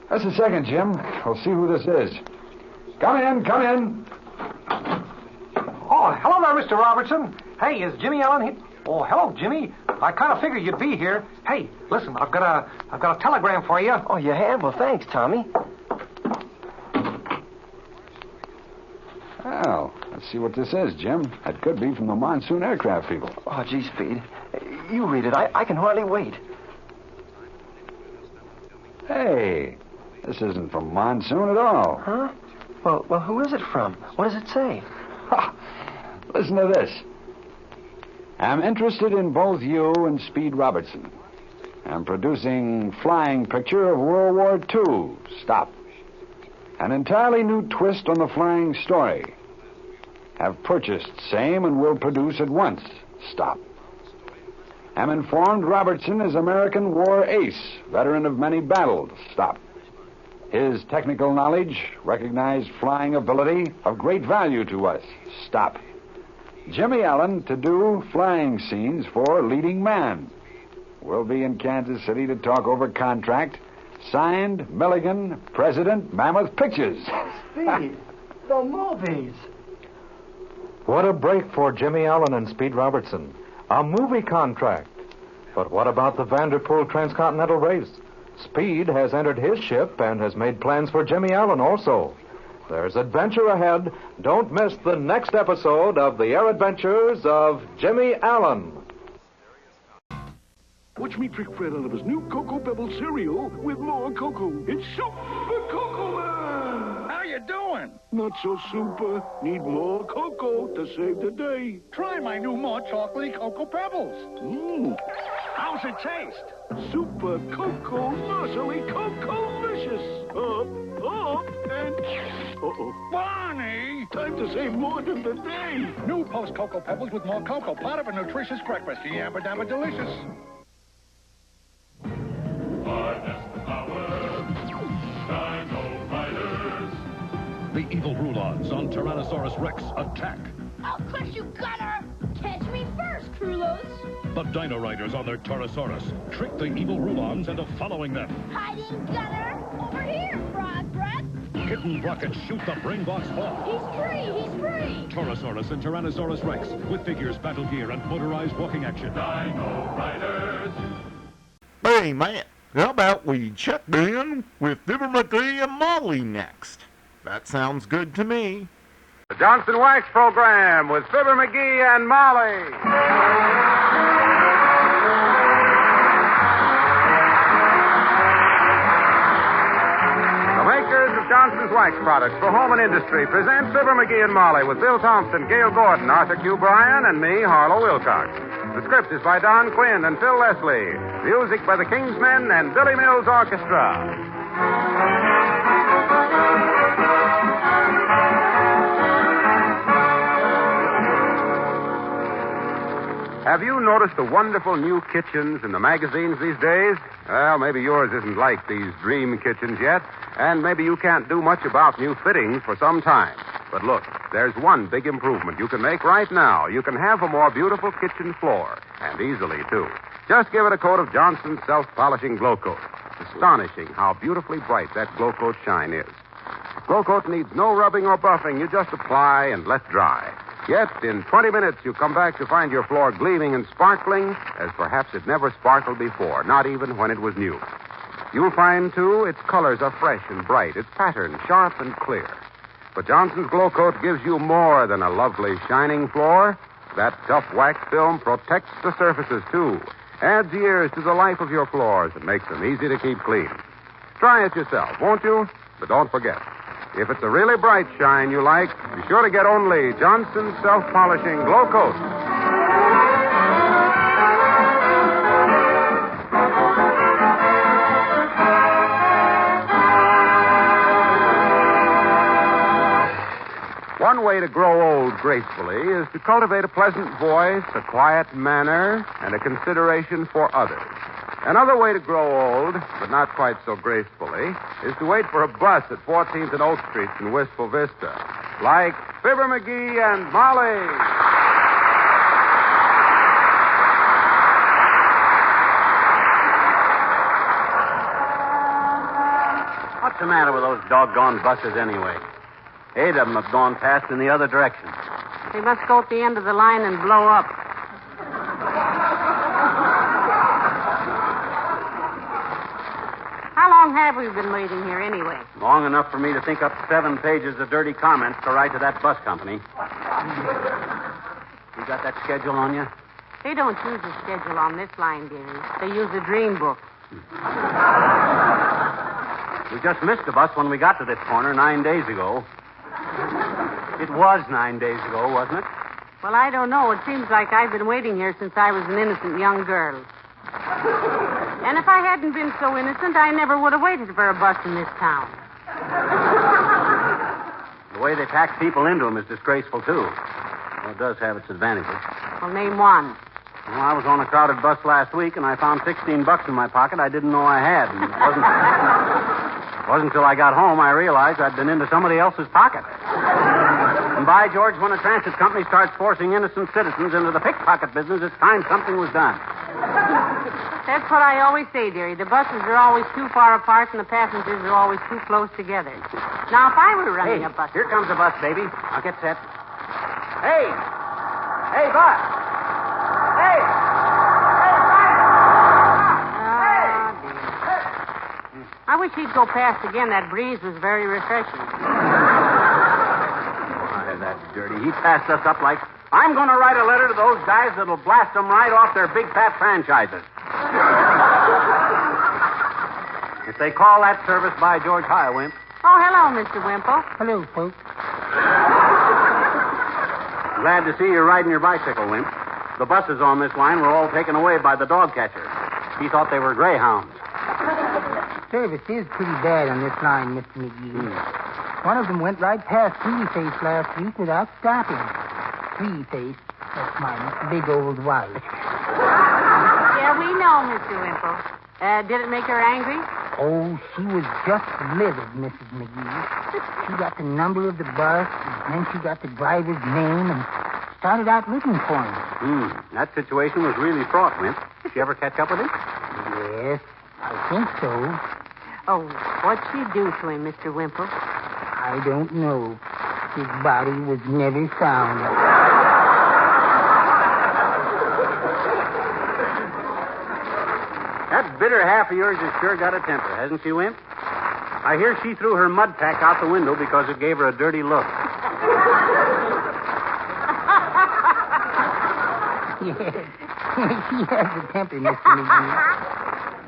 Just a second, Jim. We'll see who this is. Come in. Oh, hello there, Mr. Robertson. Hey, is Jimmy Allen here? Oh, hello, Jimmy. I kind of figured you'd be here. Hey, listen, I've got a telegram for you. Oh, you have? Well, thanks, Tommy. see what this is, Jim. That could be from the Monsoon Aircraft people. Oh, gee, Speed. You read it. I can hardly wait. Hey, this isn't from Monsoon at all. Huh? Well, who is it from? What does it say? Listen to this. I'm interested in both you and Speed Robertson. I'm producing flying picture of World War II. Stop. An entirely new twist on the flying story. Have purchased same and will produce at once. Stop. Am informed Robertson is American war ace, veteran of many battles. Stop. His technical knowledge, recognized flying ability, of great value to us. Stop. Jimmy Allen to do flying scenes for leading man. We'll be in Kansas City to talk over contract. Signed, Milligan, President, Mammoth Pictures. Speed, the movies. What a break for Jimmy Allen and Speed Robertson. A movie contract. But what about the Vanderpool Transcontinental Race? Speed has entered his ship and has made plans for Jimmy Allen also. There's adventure ahead. Don't miss the next episode of The Air Adventures of Jimmy Allen. Watch me trick Fred out of his new Cocoa Pebble cereal with more cocoa. It's Super Cocoa Man! How you doing? Not so super. Need more cocoa to save the day. Try my new more chocolatey Cocoa Pebbles. Mmm. How's it taste? Super Cocoa Nursery Cocoa-licious. Up, and... Uh-oh. Barney! Time to save more than the day. New Post Cocoa Pebbles with more cocoa. Part of a nutritious breakfast. Yabba dabba delicious. The evil Rulons on Tyrannosaurus Rex attack. I'll crush you, Gunner! Catch me first, Krulos! The Dino Riders on their Torosaurus trick the evil Rulons into following them. Hiding, Gunner! Over here, Frog Breath! Kitten rockets shoot the brain box off. He's free! Torosaurus and Tyrannosaurus Rex with figures, battle gear, and motorized walking action. Dino Riders! Hey, man, how about we check in with Fibber, Magee, and Molly next? That sounds good to me. The Johnson Wax Program with Fibber, Magee, and Molly. The makers of Johnson's Wax products for home and industry present Fibber, Magee, and Molly with Bill Thompson, Gail Gordon, Arthur Q. Bryan, and me, Harlow Wilcox. The script is by Don Quinn and Phil Leslie. Music by the Kingsmen and Billy Mills Orchestra. Have you noticed the wonderful new kitchens in the magazines these days? Well, maybe yours isn't like these dream kitchens yet, and maybe you can't do much about new fittings for some time. But look, there's one big improvement you can make right now. You can have a more beautiful kitchen floor, and easily, too. Just give it a coat of Johnson's self-polishing Glow Coat. It's astonishing how beautifully bright that Glow Coat shine is. Glow Coat needs no rubbing or buffing. You just apply and let dry. Yet, in 20 minutes, you come back to find your floor gleaming and sparkling as perhaps it never sparkled before, not even when it was new. You'll find, too, its colors are fresh and bright, its pattern sharp and clear. But Johnson's Glow Coat gives you more than a lovely shining floor. That tough wax film protects the surfaces, too, adds years to the life of your floors and makes them easy to keep clean. Try it yourself, won't you? But don't forget, if it's a really bright shine you like, be sure to get only Johnson's self-polishing Glow Coat. One way to grow old gracefully is to cultivate a pleasant voice, a quiet manner, and a consideration for others. Another way to grow old, but not quite so gracefully, is to wait for a bus at 14th and Oak Streets in Wistful Vista. Like Fibber, Magee, and Molly. What's the matter with those doggone buses anyway? 8 of them have gone past in the other direction. They must go at the end of the line and blow up. How long have we been waiting here anyway? Long enough for me to think up 7 pages of dirty comments to write to that bus company. You got that schedule on you? They don't use a schedule on this line, dearie. They use a dream book. We just missed the bus when we got to this corner 9 days ago. It was 9 days ago, wasn't it? Well, I don't know. It seems like I've been waiting here since I was an innocent young girl. And if I hadn't been so innocent, I never would have waited for a bus in this town. The way they pack people into them is disgraceful, too. Well, it does have its advantages. Well, name one. Well, I was on a crowded bus last week, and I found $16 in my pocket I didn't know I had. And it wasn't until I got home I realized I'd been into somebody else's pocket. And by George, when a transit company starts forcing innocent citizens into the pickpocket business, it's time something was done. That's what I always say, dearie. The buses are always too far apart, and the passengers are always too close together. Now, if I were running a bus... Here comes the bus, baby. I'll get set. Hey! Hey, bus! Hey! I wish he'd go past again. That breeze was very refreshing. Why, that's dirty. He passed us up like... I'm going to write a letter to those guys that'll blast them right off their big fat franchises. If they call that service by George, hi, Wimp. Oh, hello, Mr. Wimple. Hello, folks. Glad to see you riding your bicycle, Wimp. The buses on this line were all taken away by the dog catcher. He thought they were greyhounds. Service is pretty bad on this line, Mr. McGee. One of them went right past Face last week without stopping. Face, that's my big old wife. Yeah, we know, Mr. Wimple. Did it make her angry? Oh, she was just livid, Mrs. McGee. She got the number of the bus, and then she got the driver's name and started out looking for him. That situation was really fraught, Wimp. Did she ever catch up with him? Yes, I think so. Oh, what'd she do to him, Mr. Wimple? I don't know. His body was never found. That bitter half of yours has sure got a temper, hasn't she, Wimp? I hear she threw her mud pack out the window because it gave her a dirty look. Yes, she has a temper, Mr. McGee.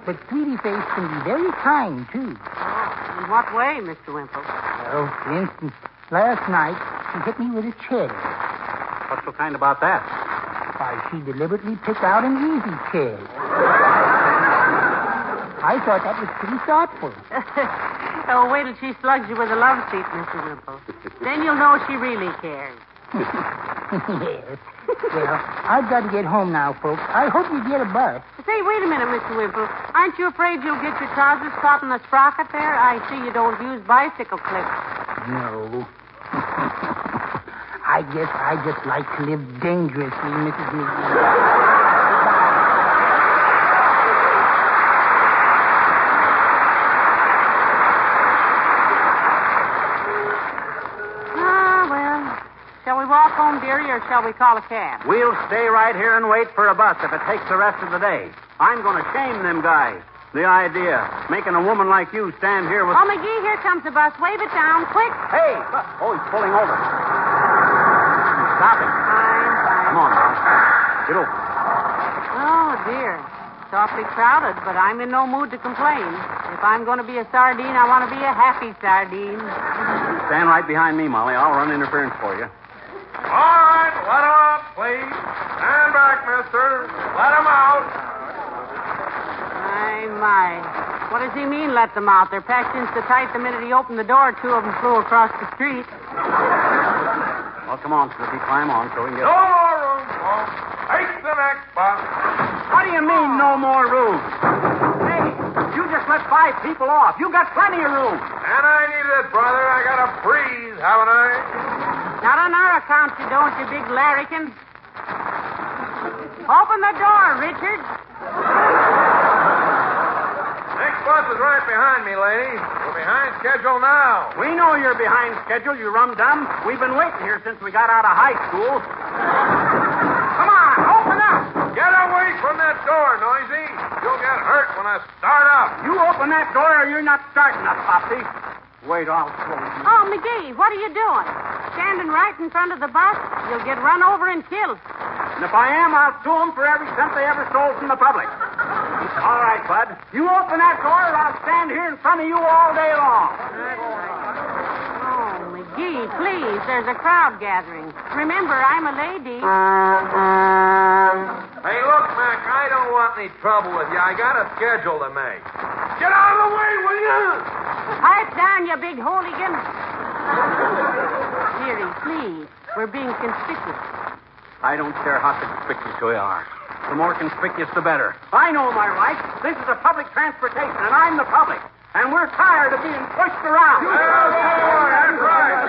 But Face can be very kind, too. In what way, Mr. Wimple? Well, for instance, last night she hit me with a chair. What's so kind about that? Why, she deliberately picked out an easy chair. I thought that was pretty thoughtful. Oh, wait till she slugs you with a love seat, Mr. Wimple. Then you'll know she really cares. Yes. Well, I've got to get home now, folks. I hope you get a bus. Say, wait a minute, Mr. Wimple. Aren't you afraid you'll get your trousers caught in the sprocket there? I see you don't use bicycle clips. No. I guess I just like to live dangerously, Mrs. McGee. Shall we walk home, dearie, or shall we call a cab? We'll stay right here and wait for a bus if it takes the rest of the day. I'm going to shame them guys. The idea, making a woman like you stand here with... Oh, McGee, here comes the bus. Wave it down, quick. Hey! Oh, he's pulling over. Stop him. Come on, now. Get over. Oh, dear. It's awfully crowded, but I'm in no mood to complain. If I'm going to be a sardine, I want to be a happy sardine. Stand right behind me, Molly. I'll run interference for you. All right, let him out, please. Stand back, mister. Let him out. My. What does he mean, let them out? They're packed in so tight the minute he opened the door, two of them flew across the street. Well, come on, Slippy. Climb on so we can get... No more room, folks. Take the next bus. What do you mean, no more room? Hey, you just let 5 people off. You got plenty of room. And I needed it, brother. I got a breeze, haven't I? Not on our account, you don't, you big larrikin. Open the door, Richard. Next bus is right behind me, lady. We're behind schedule now. We know you're behind schedule, you rum-dum. We've been waiting here since we got out of high school. Come on, open up. Get away from that door, Noisy. You'll get hurt when I start up. You open that door or you're not starting us, Popsy. Wait, I'll close you. Oh, McGee, what are you doing? standing right in front of the bus, you'll get run over and killed. And if I am, I'll sue them for every cent they ever stole from the public. All right, Bud. You open that door, or I'll stand here in front of you all day long. Oh, Magee, please. There's a crowd gathering. Remember, I'm a lady. Hey, look, Mac, I don't want any trouble with you. I got a schedule to make. Get out of the way, will you? Pipe down, you big hooligan. Dearie, please. We're being conspicuous. I don't care how conspicuous we are. The more conspicuous, the better. I know my rights. This is a public transportation, and I'm the public. And we're tired of being pushed around. That's right.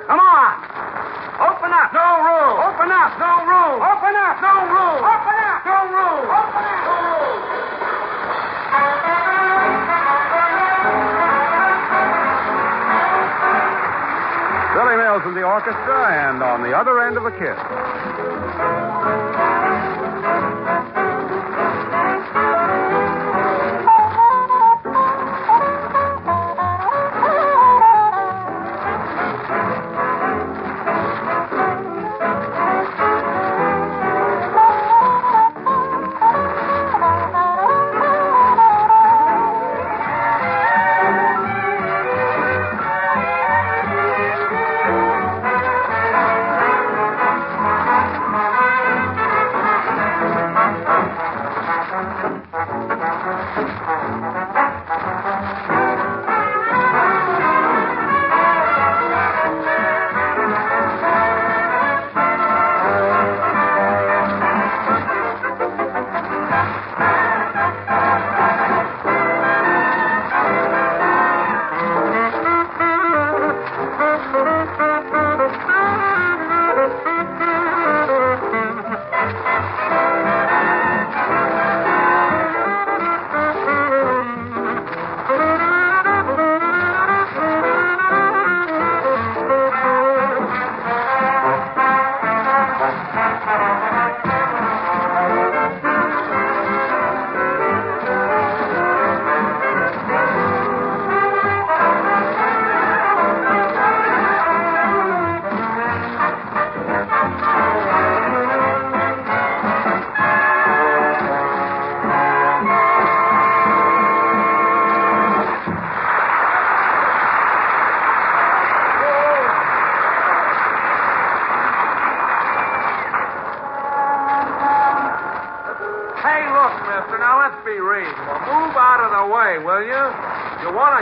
Come on. Open up. No room. Open up. No room. Open up. No room. Open up. No room. Open up. No room. Billy Mills in the orchestra, and on the other end of the kiss.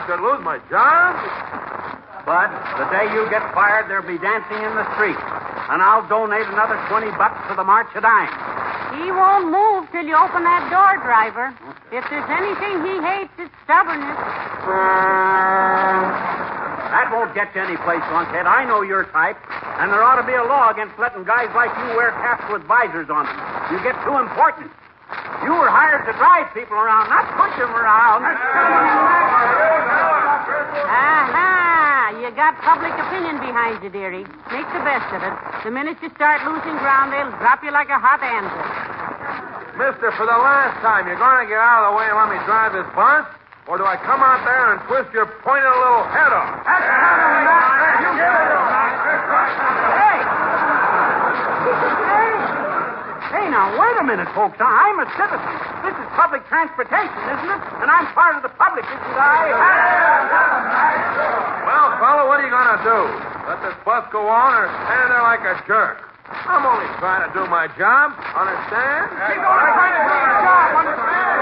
Could lose my job? Bud, the day you get fired, there'll be dancing in the street. And I'll donate another $20 to the March of Dimes. He won't move till you open that door, driver. If there's anything he hates, it's stubbornness. That won't get you any place, lunkhead. I know your type. And there ought to be a law against letting guys like you wear caps with visors on them. You get too important. You were hired to drive people around, not push them around. Aha! You got public opinion behind you, dearie. Make the best of it. The minute you start losing ground, they'll drop you like a hot anvil. Mister, for the last time, you're going to get out of the way and let me drive this bus? Or do I come out there and twist your pointed little head off? Hey, now, wait a minute, folks. I'm a citizen. This is public transportation, isn't it? And I'm part of the public, isn't I? Well, fella, what are you going to do? Let this bus go on or stand there like a jerk? I'm only trying to do my job. Understand? He's only trying to do your job, understand?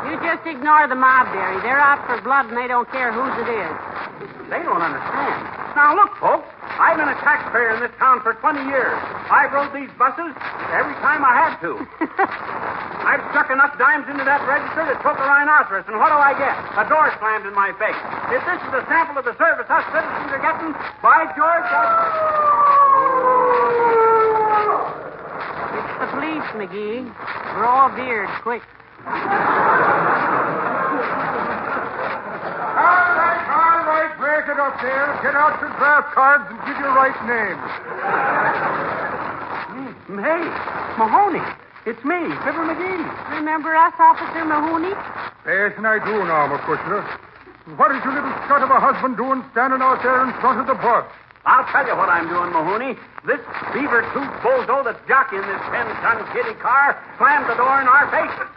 You just ignore the mob, dearie. They're out for blood, and they don't care whose it is. They don't understand. Now, look, folks. I've been a taxpayer in this town for 20 years. I've rode these buses every time I had to. I've stuck enough dimes into that register to choke a rhinoceros, and what do I get? A door slammed in my face. If this is a sample of the service us citizens are getting, by George, It's the police, Magee. Grow a beard, quick. All right, break it up there. Get out your draft cards and give your right name. Hey, Mahoney. It's me, Fibber Magee. Remember us, Officer Mahoney? Yes, and I do now, McCusher. What is your little scut of a husband doing standing out there in front of the bus? I'll tell you what I'm doing, Mahoney. This beaver-tooth bozo that's jockeying this 10-ton kiddie car slammed the door in our faces.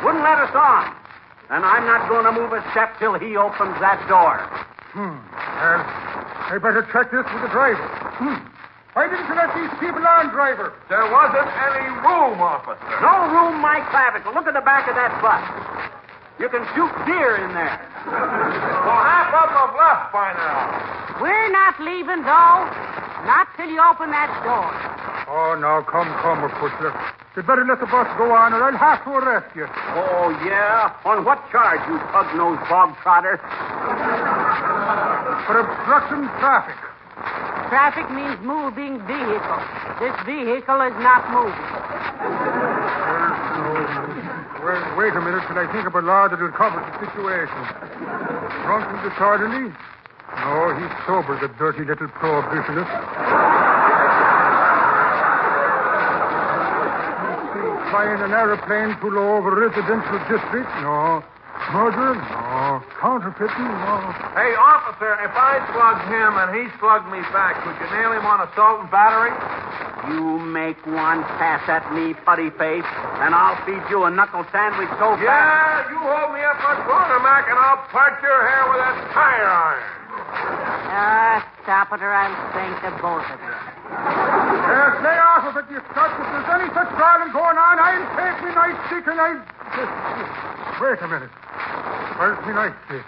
Wouldn't let us on. And I'm not going to move a step till he opens that door. Well, I better check this with the driver. Why didn't you let these people on, driver? There wasn't any room, officer. No room, my clavicle. Look at the back of that bus. You can shoot deer in there. Well, half of them have left by now. We're not leaving, though. Not till you open that door. Oh, now, come, Pussler. You'd better let the bus go on, or I'll have to arrest you. Oh, yeah? On what charge, you pug-nosed bog trotter? For obstructing traffic. Traffic means moving vehicle. This vehicle is not moving. Well, wait a minute till I think of a law that will cover the situation. Drunk and disorderly? No, he's sober, the dirty little prohibitionist. Flying an aeroplane too low over a residential district? No. Murder? No. Counterfeiting? No. Hey, officer, if I slugged him and he slugged me back, could you nail him on assault and battery? You make one pass at me, putty face, and I'll feed you a knuckle sandwich so fast. Yeah, you hold me up my corner, Mac, and I'll part your hair with that tire iron. Stop it or I'll spank the both of you. Lay off of it, you scut. If there's any such violence going on, I'll take me nightstick and I'll... Wait a minute. Where's me nightstick?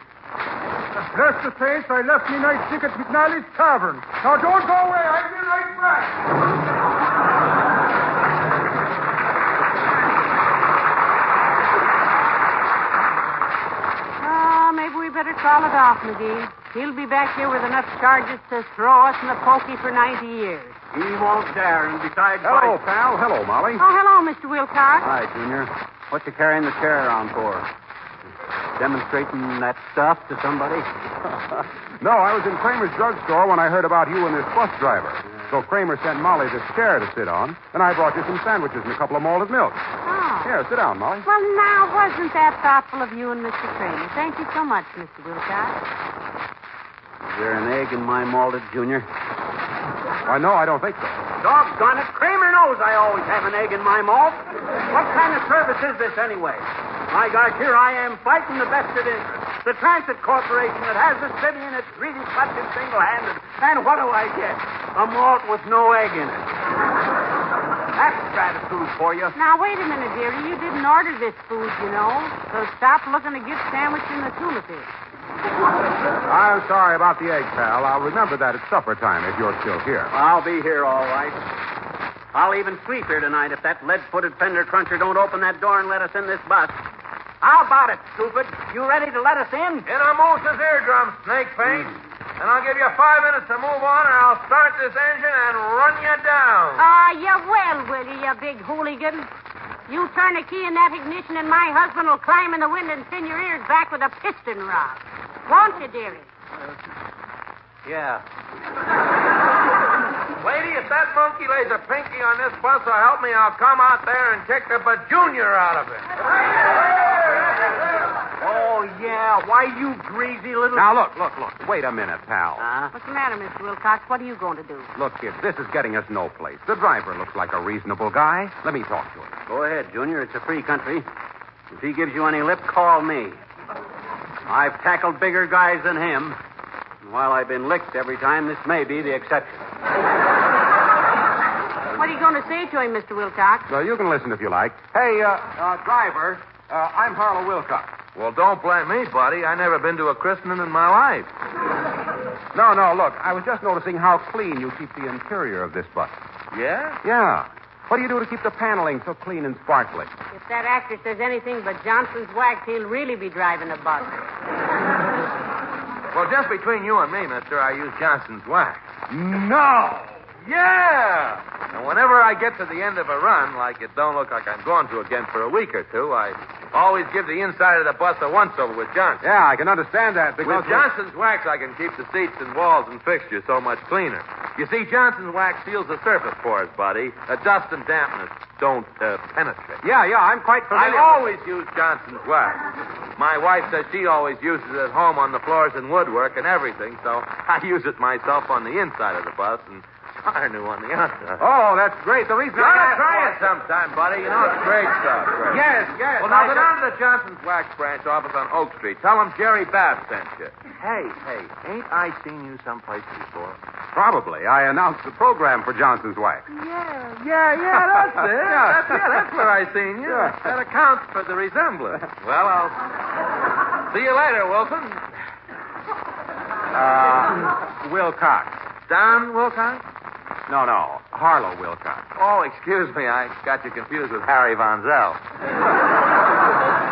Bless the saints, I left me nightstick at McNally's Tavern. Now, don't go away. I'll be right back. Maybe we better call it off, Magee. He'll be back here with enough charges to throw us in the pokey for 90 years. He won't dare, and besides... Hello, pal. Hello, Molly. Oh, hello, Mr. Wilcox. Hi, Junior. What you carrying the chair around for? Demonstrating that stuff to somebody? No, I was in Kramer's drugstore when I heard about you and this bus driver. So Kramer sent Molly this chair to sit on, and I brought you some sandwiches and a couple of malted milk. Oh. Here, sit down, Molly. Well, now, wasn't that thoughtful of you and Mr. Kramer? Thank you so much, Mr. Wilcox. Is there an egg in my malted, Junior? Why, no, I don't think so. Doggone it. Kramer knows I always have an egg in my malt. What kind of service is this, anyway? My gosh, here I am fighting the vested interest. The Transit Corporation that has the city in its greedy clutches single-handed. And what do I get? A malt with no egg in it. That's gratitude for you. Now, wait a minute, dearie. You didn't order this food, you know. So stop looking to get sandwiched in the tuna fish. I'm sorry about the egg, pal. I'll remember that at supper time if you're still here. I'll be here, all right. I'll even sleep here tonight if that lead-footed fender cruncher don't open that door and let us in this bus. How about it, stupid? You ready to let us in? In a moose's eardrum, snake face. And I'll give you 5 minutes to move on, or I'll start this engine and run you down. Will you big hooligan? You turn a key in that ignition and my husband will climb in the window and send your ears back with a piston rod. Won't you, dearie? Yeah. Lady, if that monkey lays a pinky on this bus or help me, I'll come out there and kick the bajunior out of it. Oh, yeah. Why, you greasy little... Now, look. Wait a minute, pal. What's the matter, Mr. Wilcox? What are you going to do? Look, kid, this is getting us no place. The driver looks like a reasonable guy. Let me talk to him. Go ahead, Junior. It's a free country. If he gives you any lip, call me. I've tackled bigger guys than him. And while I've been licked every time, this may be the exception. What are you going to say to him, Mr. Wilcox? So you can listen if you like. Hey, driver, I'm Harlow Wilcox. Well, don't blame me, buddy. I never been to a christening in my life. No, look, I was just noticing how clean you keep the interior of this bus. Yeah? Yeah. What do you do to keep the paneling so clean and sparkly? If that actor says anything but Johnson's wax, he'll really be driving a bus. Well, just between you and me, mister, I use Johnson's wax. No! Yeah! And whenever I get to the end of a run, like it don't look like I'm going to again for a week or two, I always give the inside of the bus a once-over with Johnson. Yeah, I can understand that because... With Johnson's wax, I can keep the seats and walls and fixtures so much cleaner. You see, Johnson's wax seals the surface pores, buddy. Dust and dampness don't penetrate. Yeah, I'm quite familiar. I always use Johnson's wax. My wife says she always uses it at home on the floors and woodwork and everything, so I use it myself on the inside of the bus and darn new on the outside. Oh, that's great. The reason You ought to try it sometime, buddy. You know, it's great stuff. Great. Yes. Well, now go down to the Johnson's Wax branch office on Oak Street. Tell them Jerry Bass sent you. Hey, ain't I seen you someplace before? Probably. I announced the program for Johnson's Wax. Yeah, that's it. That's where I seen you. Yeah. That accounts for the resemblance. Well, I'll see you later, Wilson. Wilcox. Don Wilcox? No. Harlow Wilcox. Oh, excuse me. I got you confused with Harry Von Zell.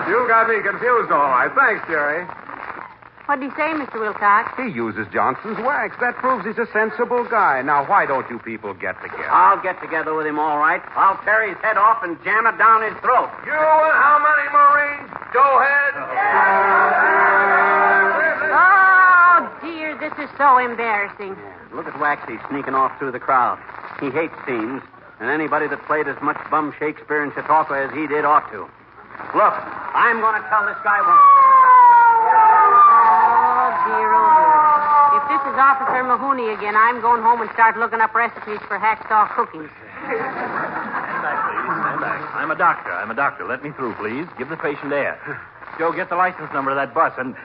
You got me confused, all right. Thanks, Jerry. What did he say, Mr. Wilcox? He uses Johnson's Wax. That proves he's a sensible guy. Now, why don't you people get together? I'll get together with him, all right. I'll tear his head off and jam it down his throat. You and how many Marines? Doughhead? Oh, dear, this is so embarrassing. Look at Waxy sneaking off through the crowd. He hates scenes, and anybody that played as much bum Shakespeare in Chautauqua as he did ought to. Look, I'm going to tell this guy one. Oh, dear. If this is Officer Mahoney again, I'm going home and start looking up recipes for hacksaw cooking. Stand back, please. Stand back. I'm a doctor. Let me through, please. Give the patient air. Joe, get the license number of that bus and...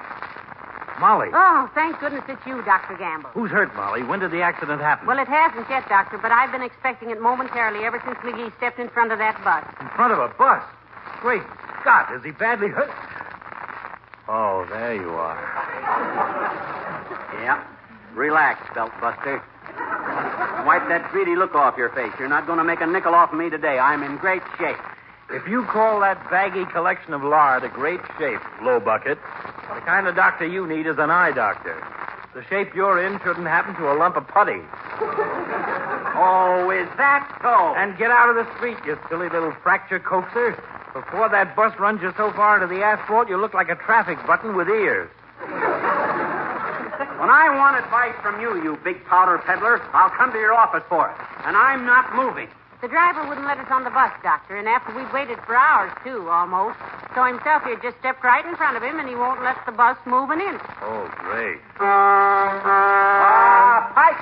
Molly. Oh, thank goodness it's you, Dr. Gamble. Who's hurt, Molly? When did the accident happen? Well, it hasn't yet, Doctor, but I've been expecting it momentarily ever since Magee stepped in front of that bus. In front of a bus? Great Scott, is he badly hurt? Oh, there you are. Yeah. Relax, Beltbuster. Wipe that greedy look off your face. You're not going to make a nickel off of me today. I'm in great shape. If you call that baggy collection of lard a great shape, Low Bucket, the kind of doctor you need is an eye doctor. The shape you're in shouldn't happen to a lump of putty. Oh, is that so? And get out of the street, you silly little fracture coaxer. Before that bus runs you so far into the asphalt, you look like a traffic button with ears. When I want advice from you, you big powder peddler, I'll come to your office for it. And I'm not moving. The driver wouldn't let us on the bus, Doctor, and after we'd waited for hours, too, almost. So himself here just stepped right in front of him, and he won't let the bus moving in. Oh, great. Pipe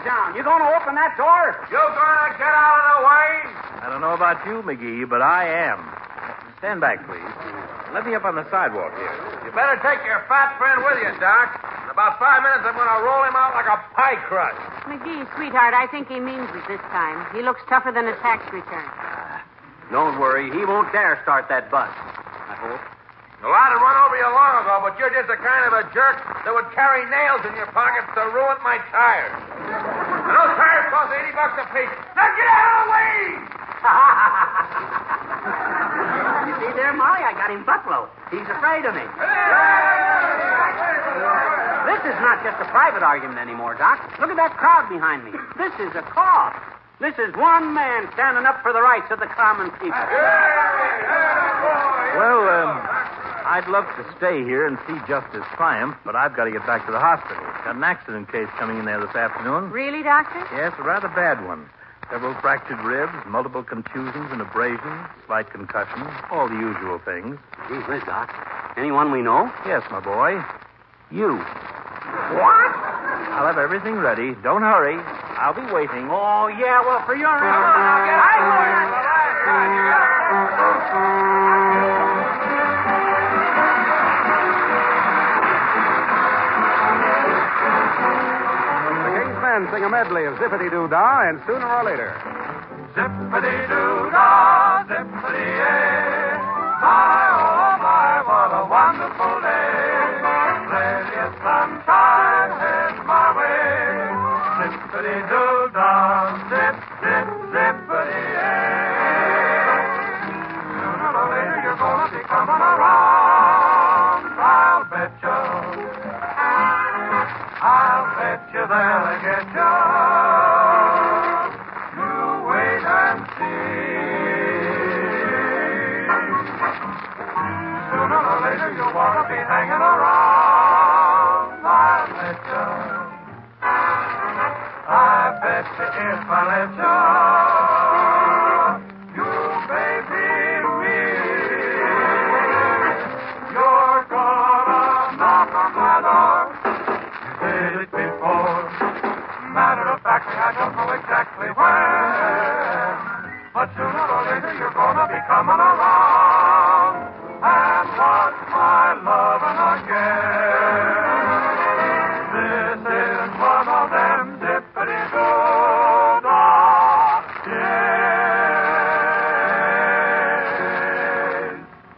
down. You going to open that door? You going to get out of the way? I don't know about you, Magee, but I am. Stand back, please. Let me up on the sidewalk here. You better take your fat friend with you, Doc. In about 5 minutes, I'm going to roll him out like a pie crust. Magee, sweetheart, I think he means it this time. He looks tougher than a tax return. Don't worry. He won't dare start that bus. I hope. Well, I'd have run over you long ago, but you're just the kind of a jerk that would carry nails in your pockets to ruin my tires. And those tires cost $80 a piece. Now get out of the way! You see there, Molly? I got him buffalo. He's afraid of me. This is not just a private argument anymore, Doc. Look at that crowd behind me. This is a cause. This is one man standing up for the rights of the common people. Well, I'd love to stay here and see justice triumph, but I've got to get back to the hospital. Got an accident case coming in there this afternoon. Really, Doctor? Yes, a rather bad one. Several fractured ribs, multiple contusions and abrasions, slight concussion, all the usual things. Gee whiz, Doc. Anyone we know? Yes, my boy. You. What? I'll have everything ready. Don't hurry. I'll be waiting. Oh, yeah, well, for your... Sing a medley of Zippity-Doo-Dah, and sooner or later. Zippity-doo-dah, zippity-yay. My, oh, my, what a wonderful day. Plenty of sunshine heads my way. Zippity-doo-dah, zip, zip, zippity-yay. Sooner or later you're gonna be coming around. I'll bet you they'll get you. You wait and see. Sooner or later you'll want to be hanging around. I'll bet you. I bet bet you if I let you, you may be me. You're gonna knock on my door. You did it before. Matter of fact, I don't know exactly when. But sooner or later, you're gonna be coming around. And want my loving again. This is one of them dippity-doo-dah days.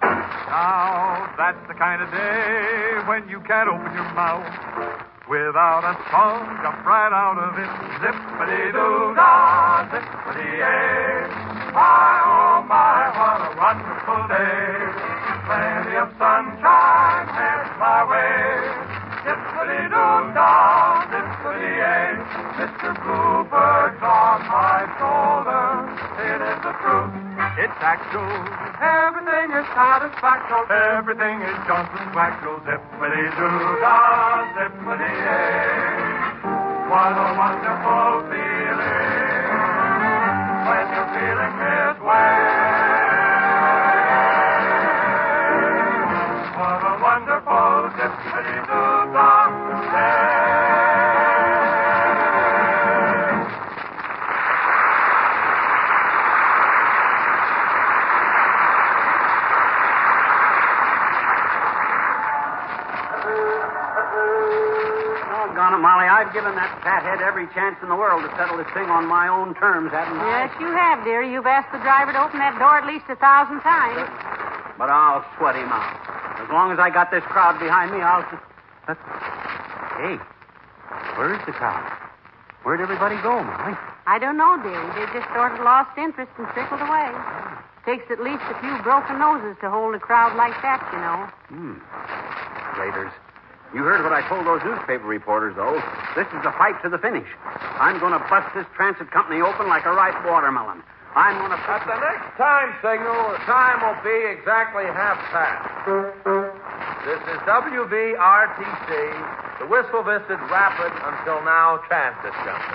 Now, that's the kind of day when you can't open your mouth without a song jump right out of it. Zippity-doo-dah, zippity-yay. My, oh my, what a wonderful day. Plenty of sunshine heads my way. Zippity-doo-dah, zippity-yay. Mr. Bluebird's on my shoulder. It is the truth. It's actual. Everything is satisfactory. Everything is Johnson's Waxel. Zippity-doo-dah, zippity-yay. What a wonderful feeling when you're feeling this way. What a wonderful zippity-doo-dah day. Doggone it, Molly, I've given that fathead every chance in the world to settle this thing on my own terms, haven't I? Yes, you have, dear. You've asked the driver to open that door at least 1,000 times. But I'll sweat him out. As long as I got this crowd behind me, I'll... Hey, where's the crowd? Where'd everybody go, Molly? I don't know, dearie. They just sort of lost interest and trickled away. Takes at least a few broken noses to hold a crowd like that, you know. Raiders. You heard what I told those newspaper reporters, though. This is the fight to the finish. I'm going to bust this transit company open like a ripe watermelon. I'm going to... At the next time signal, the time will be exactly 1:30. This is WVRTC, the whistle-visted rapid until now transit company.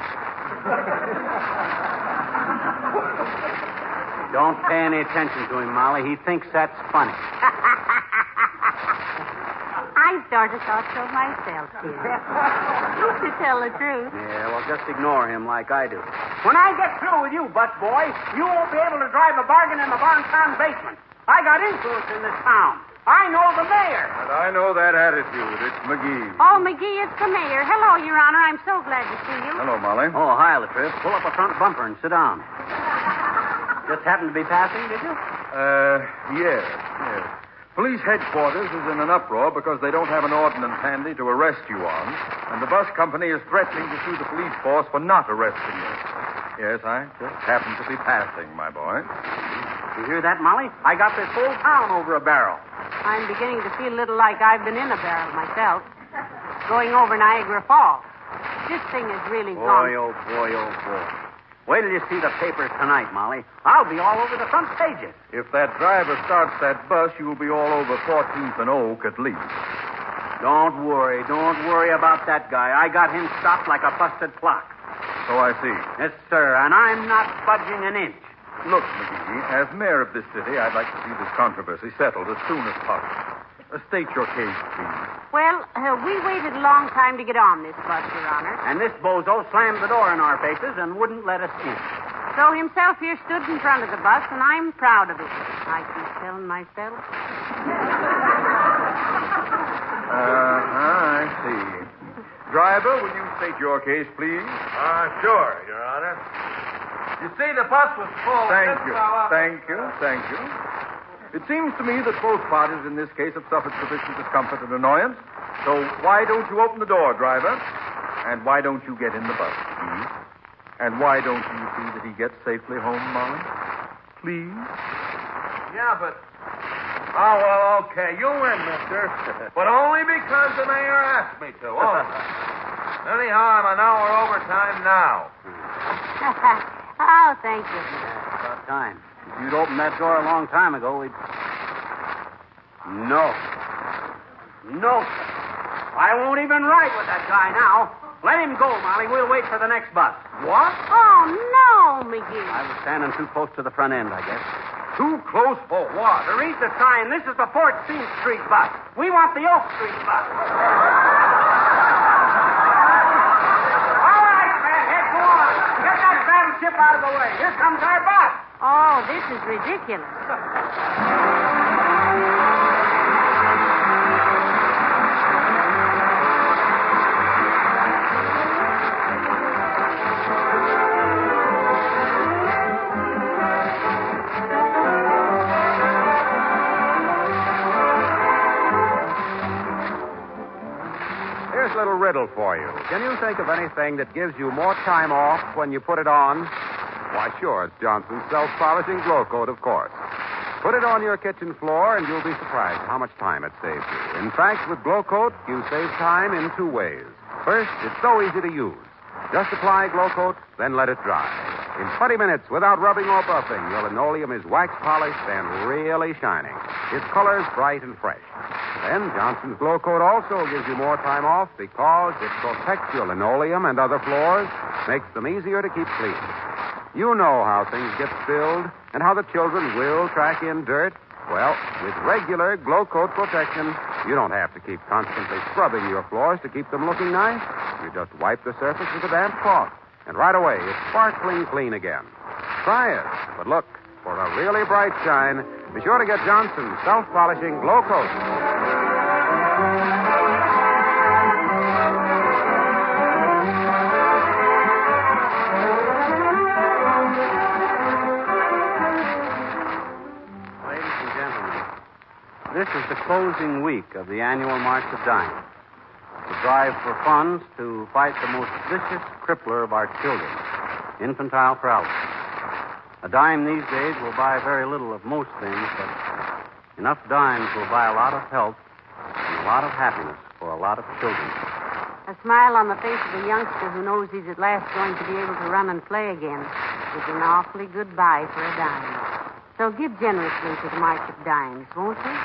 Don't pay any attention to him, Molly. He thinks that's funny. I sort of thought so myself, dear. To tell the truth. Yeah, well, just ignore him like I do. When I get through with you, bus boy, you won't be able to drive a bargain in the barn basement. I got influence in this town. I know the mayor. And I know that attitude. It's Magee. Oh, Magee, it's the mayor. Hello, Your Honor. I'm so glad to see you. Hello, Molly. Oh, hi, Latrice. Pull up a front bumper and sit down. Just happened to be passing, did you? Yes. Police headquarters is in an uproar because they don't have an ordinance handy to arrest you on, and the bus company is threatening to sue the police force for not arresting you. Yes, I just happened to be passing, my boy. You hear that, Molly? I got this whole town over a barrel. I'm beginning to feel a little like I've been in a barrel myself. Going over Niagara Falls. This thing is really gone. Boy, oh boy. Wait till you see the papers tonight, Molly. I'll be all over the front pages. If that driver starts that bus, you'll be all over 14th and Oak at least. Don't worry about that guy. I got him stopped like a busted clock. So I see. Yes, sir, and I'm not budging an inch. Look, Magee, as mayor of this city, I'd like to see this controversy settled as soon as possible. State your case, please. Well, we waited a long time to get on this bus, Your Honor. And this bozo slammed the door in our faces and wouldn't let us in. So himself here stood in front of the bus, and I'm proud of it. I keep telling myself. I see. Driver, will you state your case, please? Sure, Your Honor. You see, the bus was full. Thank you. It seems to me that both parties in this case have suffered sufficient discomfort and annoyance. So why don't you open the door, driver? And why don't you get in the bus, please? And why don't you see that he gets safely home, Molly? Please? Yeah, but... Oh, well, okay. You win, mister. But only because the mayor asked me to. Anyhow, I'm an hour overtime now. Oh, thank you. Yeah, about time. If you'd opened that door a long time ago, we'd... No, sir. I won't even ride with that guy now. Let him go, Molly. We'll wait for the next bus. What? Oh, no, Magee. I was standing too close to the front end, I guess. Too close for what? To read the sign, this is the 14th Street bus. We want the Oak Street bus. All right, Fathead, go on. Get that battleship out of the way. Here comes our bus. Oh, this is ridiculous. Here's a little riddle for you. Can you think of anything that gives you more time off when you put it on? Why, sure, it's Johnson's self-polishing glow coat, of course. Put it on your kitchen floor, and you'll be surprised how much time it saves you. In fact, with glow coat, you save time in two ways. First, it's so easy to use. Just apply glow coat, then let it dry. In 20 minutes, without rubbing or buffing, your linoleum is wax polished and really shining. Its color's bright and fresh. Then Johnson's Glow Coat also gives you more time off because it protects your linoleum and other floors, makes them easier to keep clean. You know how things get spilled and how the children will track in dirt. Well, with regular Glow Coat protection, you don't have to keep constantly scrubbing your floors to keep them looking nice. You just wipe the surface with a damp cloth, and right away it's sparkling clean again. Try it. But look, for a really bright shine, be sure to get Johnson's self-polishing Glow Coat. This is the closing week of the annual March of Dimes. The drive for funds to fight the most vicious crippler of our children, infantile paralysis. A dime these days will buy very little of most things, but enough dimes will buy a lot of health and a lot of happiness for a lot of children. A smile on the face of a youngster who knows he's at last going to be able to run and play again is an awfully good buy for a dime. So give generously to the March of Dimes, won't you?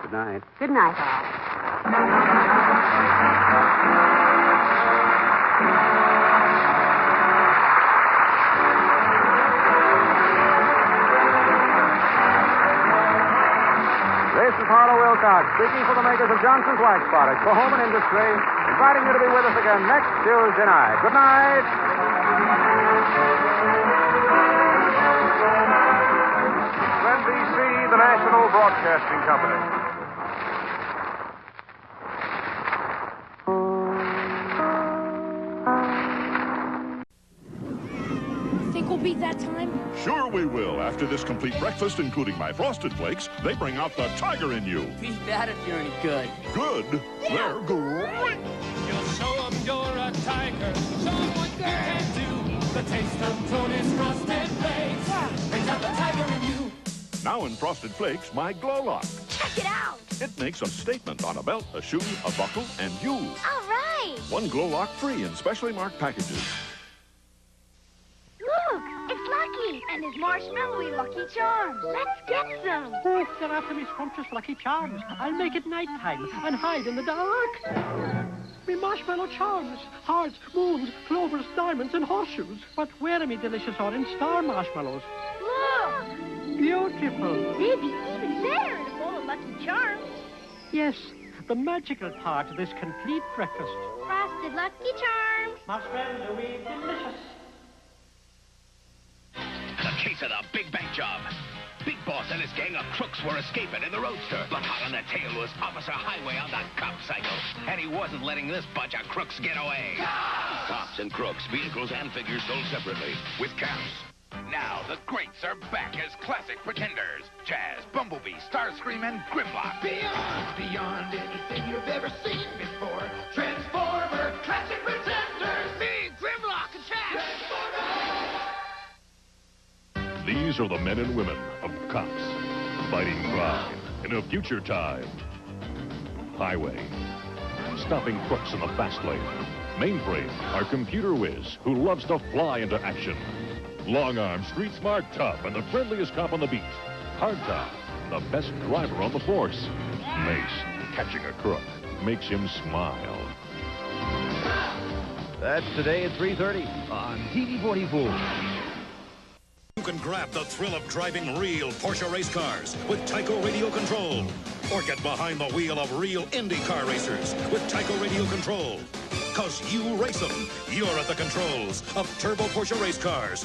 Good night. Good night, all. This is Harlow Wilcox, speaking for the makers of Johnson's Wax Products for Home and Industry, inviting you to be with us again next Tuesday night. Good night. NBC, the National Broadcasting Company. Think we'll beat that time? Sure we will. After this complete breakfast, including my Frosted Flakes, they bring out the tiger in you. Beat that if you're any good. Good? Yeah. They're great. You'll show them you're a tiger. Show them what you can do. The taste of Tony's Frosted Flakes brings out the tiger in you. Now in Frosted Flakes, my Glow Lock. Check it out. It makes a statement on a belt, a shoe, a buckle, and you. All right. One Glow Lock free in specially marked packages. Look, it's Lucky and his marshmallowy Lucky Charms. Let's get some. Oh, they're after me scrumptious Lucky Charms. I'll make it nighttime and hide in the dark. Me marshmallow charms, hearts, moons, clovers, diamonds, and horseshoes. But where are me delicious orange star marshmallows? Look. Beautiful. They'd be even better in a bowl of Lucky Charms. Yes, the magical part of this complete breakfast. Frosted Lucky Charms. Marshmallowy delicious. The case of the big bank job. Big Boss and his gang of crooks were escaping in the roadster. But hot on the tail was Officer Highway on the cop cycle. And he wasn't letting this bunch of crooks get away. Cops and crooks, vehicles and figures sold separately with caps. Now the greats are back as classic pretenders. Jazz, Bumblebee, Starscream, and Grimlock. Beyond anything you've ever seen before. Transformer Classic Pretenders. Me, Grimlock, and Chaz. These are the men and women of cops, fighting crime in a future time. Highway, stopping crooks in the fast lane. Mainframe, our computer whiz who loves to fly into action. Long Arm, street smart tough, and the friendliest cop on the beat. Hard Top, the best driver on the force. Mace, catching a crook, makes him smile. That's today at 3:30 on TV44. You can grab the thrill of driving real Porsche race cars with Tyco Radio Control. Or get behind the wheel of real Indy car racers with Tyco Radio Control. Because you race them. You're at the controls of Turbo Porsche race cars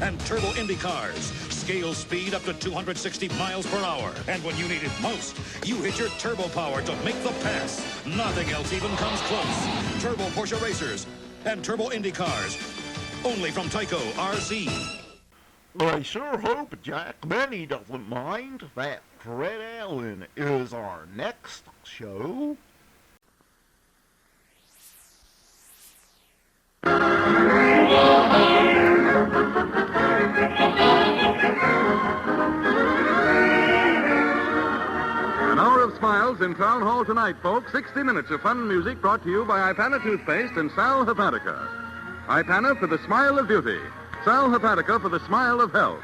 and Turbo Indy cars. Scale speed up to 260 miles per hour. And when you need it most, you hit your turbo power to make the pass. Nothing else even comes close. Turbo Porsche racers and Turbo Indy cars. Only from Tyco RC. I sure hope Jack Benny doesn't mind that Fred Allen is our next show. An hour of smiles in Town Hall tonight, folks. 60 minutes of fun and music brought to you by Ipana Toothpaste and Sal Hepatica. Ipana for the smile of beauty. Sal Hepatica for the smile of health.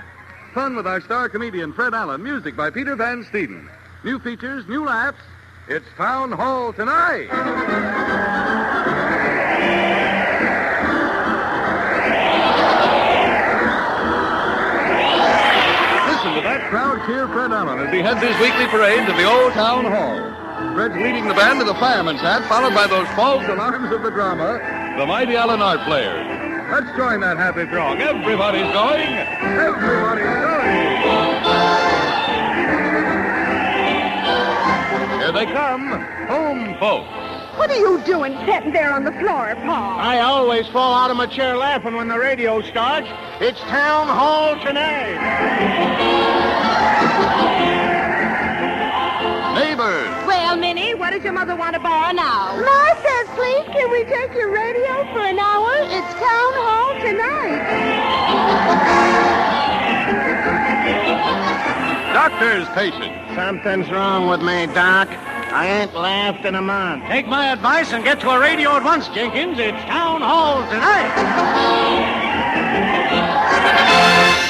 Fun with our star comedian Fred Allen. Music by Peter Van Steeden. New features, new laughs. It's Town Hall tonight. Listen to that crowd cheer Fred Allen as he heads his weekly parade to the old Town Hall. Fred's leading the band to the fireman's hat, followed by those false alarms of the drama, the mighty Allen Art Players. Let's join that happy throng. Everybody's going. Everybody's going. Here they come, home folks. What are you doing sitting there on the floor, Pa? I always fall out of my chair laughing when the radio starts. It's Town Hall tonight. Neighbors. Well, Minnie, what does your mother want to borrow now? Ma says, please, can we take your radio for an hour? It's Town Hall tonight. Doctor's patient. Something's wrong with me, Doc. I ain't laughed in a month. Take my advice and get to a radio at once, Jenkins. It's Town Hall tonight.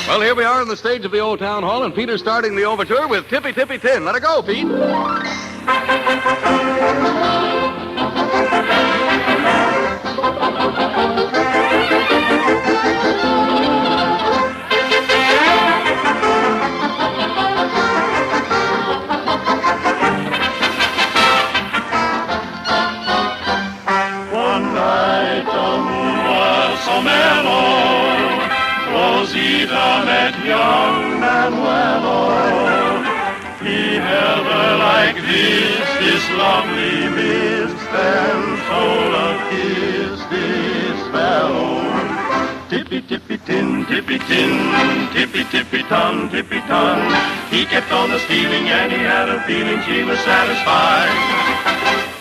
Well, here we are on the stage of the old Town Hall, and Peter's starting the overture with Tippy Tippy Tin. Let her go, Pete. One night the moon was so mellow, Rosita met young Manuelo. He held her like this lovely miss, then stole a kiss, this fellow. Tippy, tippy, tin, tippy, tin, tippy, tippy, ton, tippy, ton. He kept on the stealing and he had a feeling she was satisfied.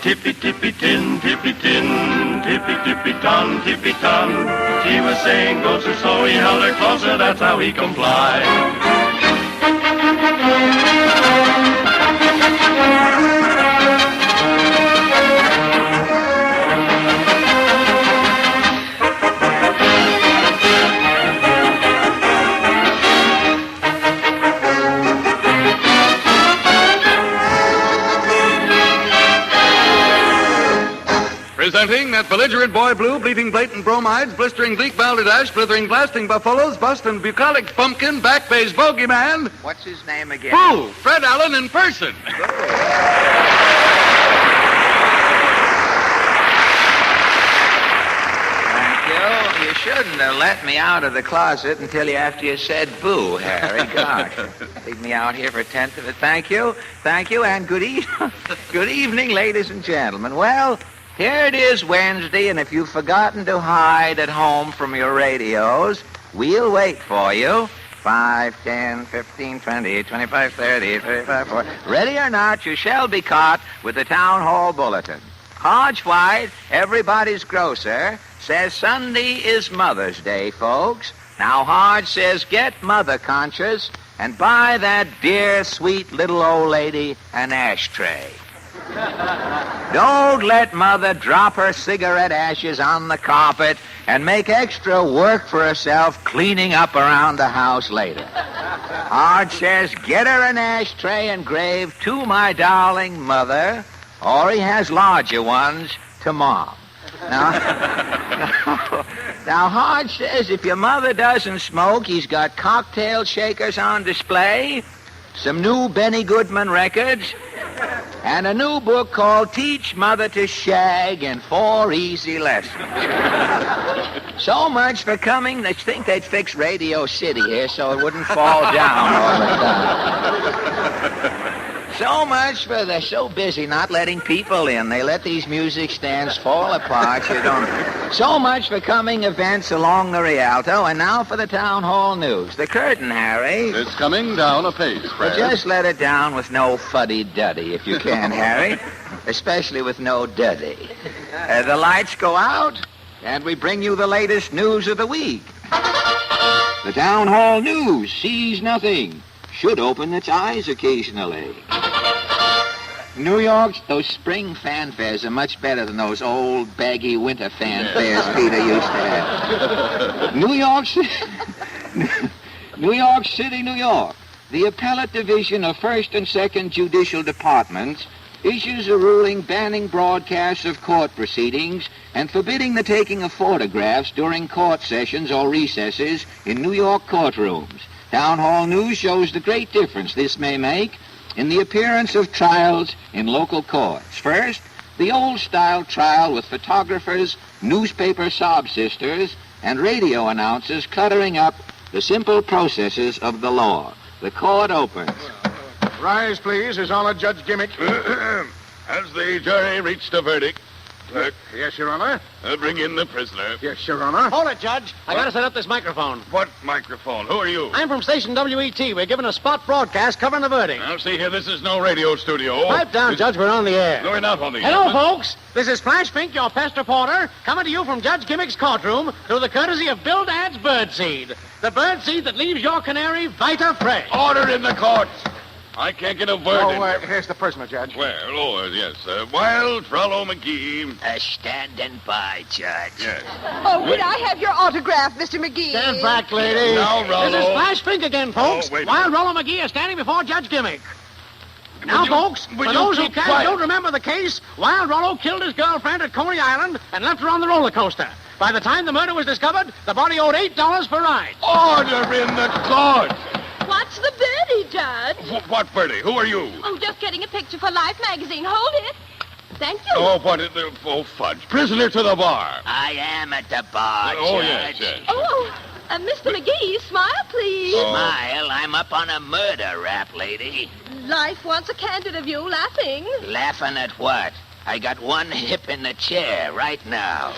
Tippy, tippy, tin, tippy, tin, tippy, tippy, ton, tippy, ton. She was saying go so slow, he held her closer, that's how he complied. Presenting that belligerent boy blue, bleating blatant bromides, blistering bleak balderdash, blithering blasting buffaloes, busting bucolic pumpkin, back bay's bogeyman. What's his name again? Who? Fred Allen in person. Thank you. You shouldn't have let me out of the closet until after you said boo, Harry. Gosh. Leave me out here for a tenth of it. Thank you. Thank you, and good evening, ladies and gentlemen. Well, here it is Wednesday, and if you've forgotten to hide at home from your radios, we'll wait for you. 5, 10, 15, 20, 25, 30, 35, 40. Ready or not, you shall be caught with the Town Hall Bulletin. Hodge White, everybody's grocer, says Sunday is Mother's Day, folks. Now, Hodge says get mother conscious and buy that dear, sweet little old lady an ashtray. Don't let Mother drop her cigarette ashes on the carpet and make extra work for herself cleaning up around the house later. Hodge says, get her an ashtray engraved to my darling mother, or he has larger ones to Mom. Now, Now, Hodge says if your mother doesn't smoke, he's got cocktail shakers on display, some new Benny Goodman records, and a new book called Teach Mother to Shag in 4 Easy Lessons. So much for coming. They think they'd fix Radio City here so it wouldn't fall down all the time. So much for they're so busy not letting people in. They let these music stands fall apart. You don't. So much for coming events along the Rialto, and now for the town hall news. The curtain, Harry. It's coming down apace, Fred. Well, just let it down with no fuddy-duddy, if you can, Harry. Especially with no duddy. The lights go out, and we bring you the latest news of the week. The town hall news sees nothing. Should open its eyes occasionally. New York's, those spring fanfares are much better than those old, baggy winter fanfares Peter used to have. New York City, New York. The Appellate Division of 1st and 2nd Judicial Departments issues a ruling banning broadcasts of court proceedings and forbidding the taking of photographs during court sessions or recesses in New York courtrooms. Town Hall News shows the great difference this may make in the appearance of trials in local courts. First, the old-style trial with photographers, newspaper sob sisters, and radio announcers cluttering up the simple processes of the law. The court opens. Rise, please, His Honor Judge Gimmick. Has the jury reached a verdict? Clerk. Yes, Your Honor. Bring in the prisoner. Yes, Your Honor. Hold it, Judge. I gotta set up this microphone. What microphone? Who are you? I'm from station WET. We're giving a spot broadcast covering the verdict. Now, see here, this is no radio studio. Pipe down, Judge. We're on the air. No, we're not on the air. Hello, folks. This is Flash Fink, your pest reporter, coming to you from Judge Gimmick's courtroom through the courtesy of Bill Dad's birdseed. The birdseed that leaves your canary vita fresh. Order in the court. I can't get a word in. Here's the prisoner, Judge. Well, yes. Wild Rollo Magee. Standing by, Judge. Yes. Oh, could I have your autograph, Mr. McGee? Stand back, lady. Now, Rollo. This is Flash Fink again, folks. Oh, wait a Wild minute. Rollo McGee is standing before Judge Gimmick. Now, folks, for you those who keep can't quiet? don't remember the case, Wild Rollo killed his girlfriend at Coney Island and left her on the roller coaster. By the time the murder was discovered, the body owed $8 for ride. Order in the court. What's the birdie, Judge? What, Bertie? Who are you? Oh, just getting a picture for Life magazine. Hold it. Thank you. Oh, fudge. Prisoner to the bar. I am at the bar, Oh, Judge. yes. Oh, Mr. McGee, smile, please. Smile. I'm up on a murder rap, lady. Life wants a candid of you laughing. Laughing at what? I got one hip in the chair right now.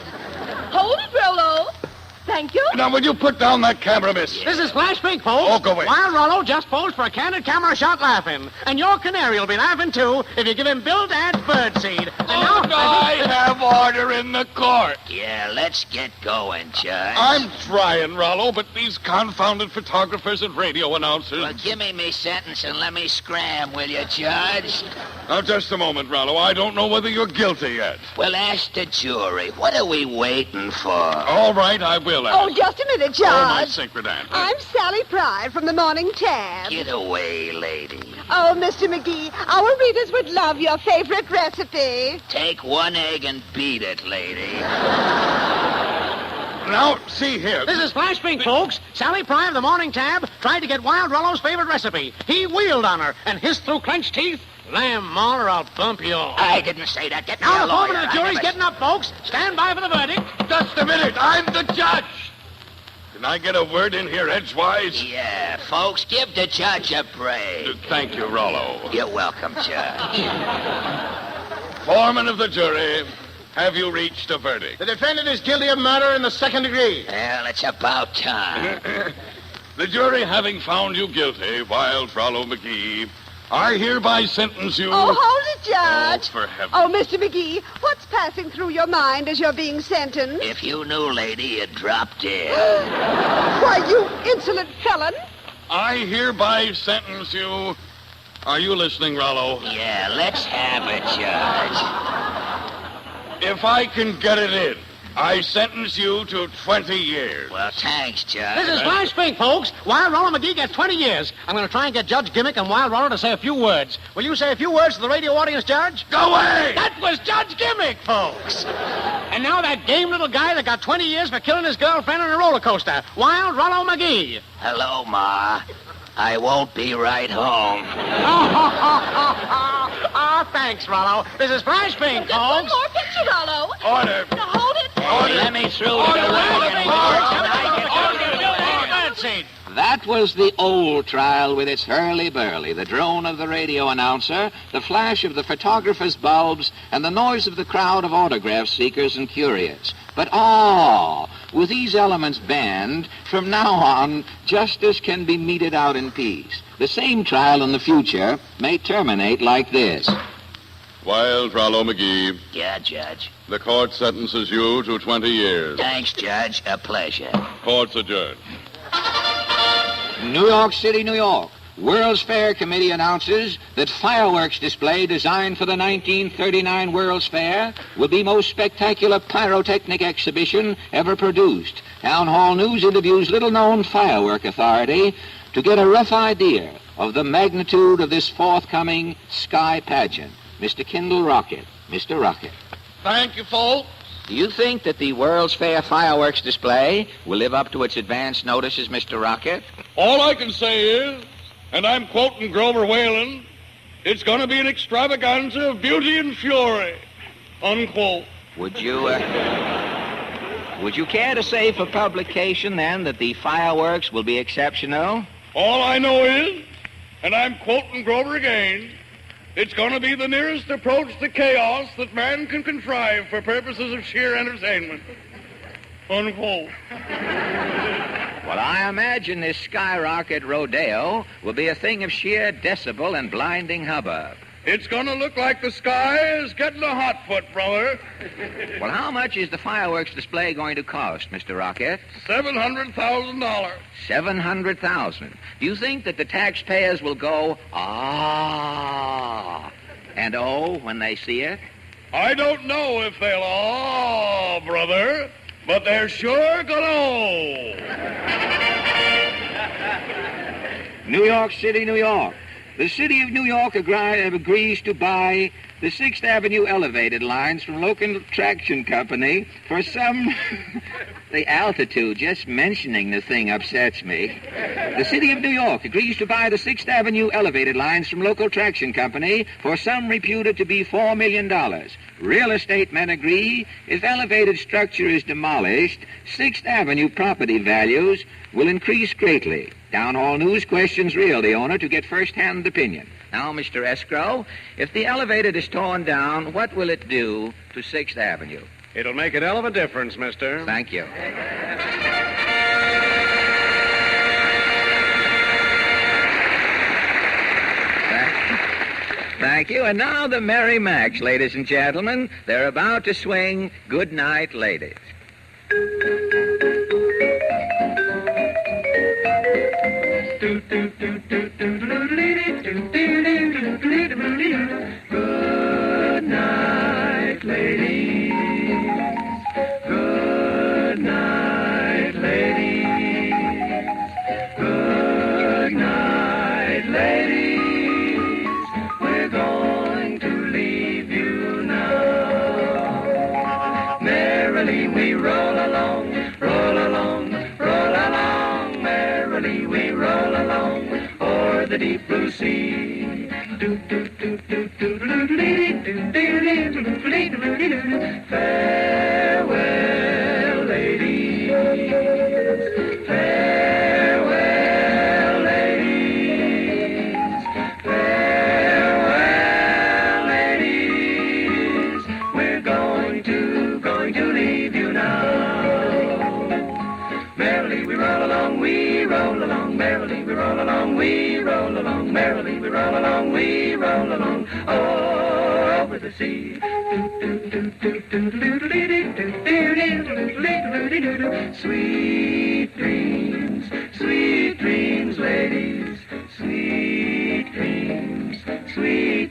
Hold it, Rollo. Thank you. Now, will you put down that camera, miss? This is Flash Fink, folks. Oh, go away. Wild Rollo just posed for a candid camera shot laughing. And your canary will be laughing, too, if you give him Bill Dad's birdseed. I have order in the court. Yeah, let's get going, Judge. I'm trying, Rollo, but these confounded photographers and radio announcers... Well, give me sentence and let me scram, will you, Judge? Now, just a moment, Rollo. I don't know whether you're guilty yet. Well, ask the jury. What are we waiting for? All right, I will ask. Oh, just a minute, Judge. Oh, my sacred aunt. I'm Sally Pride from the Morning Tab. Get away, lady. Oh, Mr. McGee, our readers would love your favorite recipe. Take 1 egg and beat it, lady. Now, see here. This is Flash Fink, folks. Sally Prime, the Morning Tab, tried to get Wild Rollo's favorite recipe. He wheeled on her and hissed through clenched teeth, "Lamb, Maul, or I'll bump you all." I didn't say that. Get me Now a the foreman lawyer. of the jury's getting up, folks. Stand by for the verdict. Just a minute. I'm the judge. Can I get a word in here edgewise? Yeah, folks, give the judge a break. Thank you, Rollo. You're welcome, Judge. Foreman of the jury, have you reached a verdict? The defendant is guilty of murder in the 2nd degree. Well, it's about time. The jury having found you guilty, Wild Rollo Magee, I hereby sentence you... Oh, hold it, Judge. Oh, for heaven. Oh, Mr. McGee, what's passing through your mind as you're being sentenced? If you knew, lady, you'd drop dead. Why, you insolent felon. I hereby sentence you... Are you listening, Rollo? Yeah, let's have it, Judge. If I can get it in, I sentence you to 20 years. Well, thanks, Judge. This is Flash Fink, folks. Wild Rollo McGee gets 20 years. I'm going to try and get Judge Gimmick and Wild Rollo to say a few words. Will you say a few words to the radio audience, Judge? Go away! That was Judge Gimmick, folks. And now that game little guy that got 20 years for killing his girlfriend on a roller coaster. Wild Rollo Magee. Hello, Ma. I won't be right home. Oh, thanks, Rollo. This is Fresh Pink, Just one folks. more picture, Rollo. Order. Now, hold it. Let me through to the wagon. That was the old trial with its hurly-burly, the drone of the radio announcer, the flash of the photographer's bulbs, and the noise of the crowd of autograph seekers and curious. But with these elements banned, from now on, justice can be meted out in peace. The same trial in the future may terminate like this. Wild Rollo Magee, Yeah, Judge. the court sentences you to 20 years. Thanks, Judge. A pleasure. Court's adjourned. New York City, New York. World's Fair Committee announces that fireworks display designed for the 1939 World's Fair will be most spectacular pyrotechnic exhibition ever produced. Town Hall News interviews little-known firework authority to get a rough idea of the magnitude of this forthcoming sky pageant. Mr. Kendall Rocket. Mr. Rocket. Thank you, folks. Do you think that the World's Fair fireworks display will live up to its advance notices, Mr. Rocket? All I can say is, and I'm quoting Grover Whalen, it's going to be an extravaganza of beauty and fury, unquote. Would you care to say for publication, then, that the fireworks will be exceptional? All I know is, and I'm quoting Grover again, it's going to be the nearest approach to chaos that man can contrive for purposes of sheer entertainment. Unquote. Well, I imagine this skyrocket rodeo will be a thing of sheer decibel and blinding hubbub. It's going to look like the sky is getting a hot foot, brother. Well, how much is the fireworks display going to cost, Mr. Rocket? $700,000. $700,000. Do you think that the taxpayers will go, ah, and oh, when they see it? I don't know if they'll, brother, but they're sure gonna, New York City, New York. The city of New York agrees to buy the 6th Avenue elevated lines from local traction company for some... The altitude, just mentioning the thing upsets me. The city of New York agrees to buy the 6th Avenue elevated lines from local traction company for sum reputed to be $4 million. Real estate men agree if elevated structure is demolished, 6th Avenue property values will increase greatly. Town Hall News questions Realty owner to get first-hand opinion. Now, Mr. Escrow, if the elevated is torn down, what will it do to 6th Avenue? It'll make a hell of a difference, mister. Thank you. Thank you. And now the Merry Macs, ladies and gentlemen. They're about to swing Good Night, Ladies. Good night, ladies. Good night, ladies. Good night, ladies. We're going to leave you now. Merrily we roll along, roll along, roll along. Merrily we roll along o'er the deep blue sea. Farewell, ladies. Farewell, ladies. Farewell, ladies. We're going to leave you now. Merrily we roll along, we roll along. Merrily we roll along, we roll along. Merrily we roll along, we roll along. Oh, over the sea. Sweet dreams, ladies. Sweet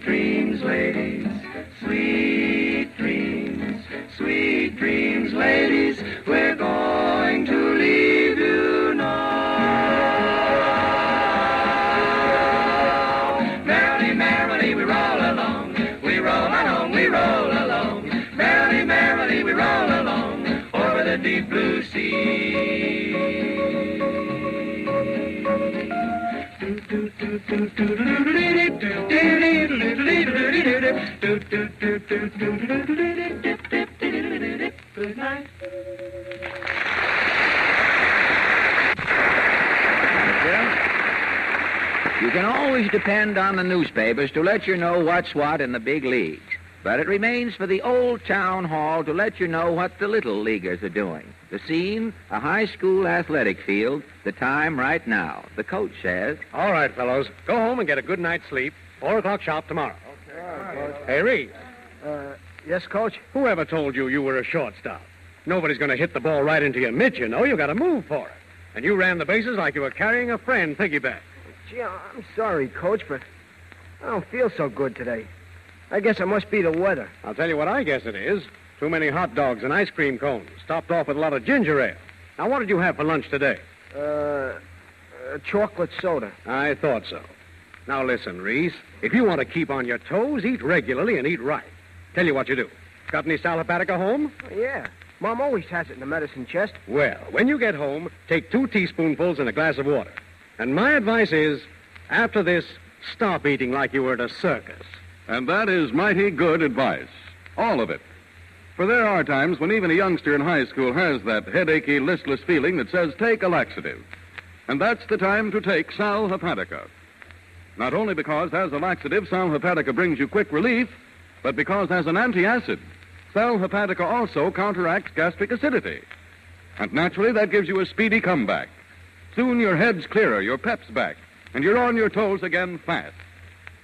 dreams, ladies. Sweet dreams, ladies. We're going to leave you now. Merrily, merrily, we roll along. We roll along, we roll along. Merrily, merrily, we roll along. deep blue sea. Good night. You can always depend on the newspapers to let you know what's what in the big leagues. But it remains for the old town hall to let you know what the little leaguers are doing. The scene, a high school athletic field. The time right now. The coach says... All right, fellows. Go home and get a good night's sleep. 4 o'clock sharp tomorrow. Okay. Hey, Reese. Yes, Coach? Whoever told you were a shortstop? Nobody's going to hit the ball right into your mitt, you know. You got to move for it. And you ran the bases like you were carrying a friend piggyback. Gee, I'm sorry, Coach, but I don't feel so good today. I guess it must be the weather. I'll tell you what I guess it is. Too many hot dogs and ice cream cones, topped off with a lot of ginger ale. Now, what did you have for lunch today? A chocolate soda. I thought so. Now, listen, Reese. If you want to keep on your toes, eat regularly and eat right. Tell you what you do. Got any sal hepatica home? Yeah. Mom always has it in the medicine chest. Well, when you get home, take 2 teaspoonfuls in a glass of water. And my advice is, after this, stop eating like you were at a circus. And that is mighty good advice. All of it. For there are times when even a youngster in high school has that headachy, listless feeling that says, take a laxative. And that's the time to take sal hepatica. Not only because as a laxative, sal hepatica brings you quick relief, but because as an antacid, sal hepatica also counteracts gastric acidity. And naturally, that gives you a speedy comeback. Soon your head's clearer, your pep's back, and you're on your toes again fast.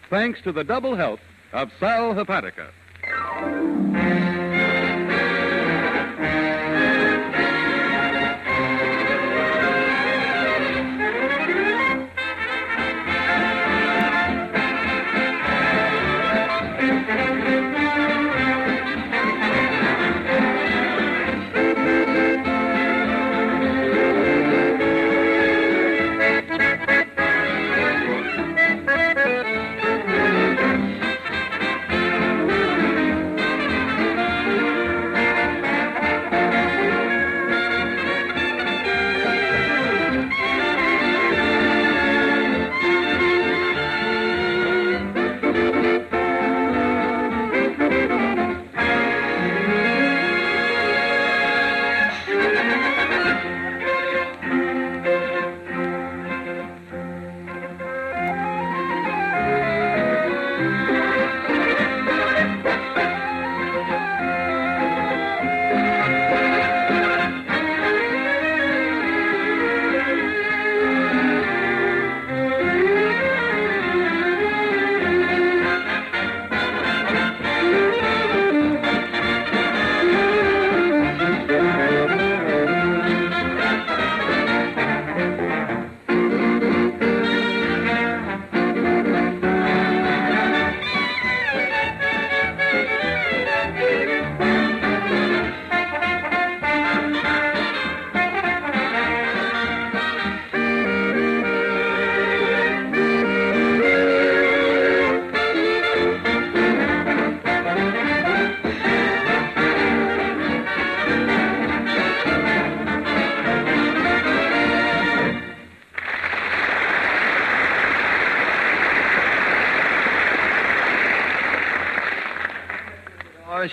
Thanks to the double help of sal hepatica.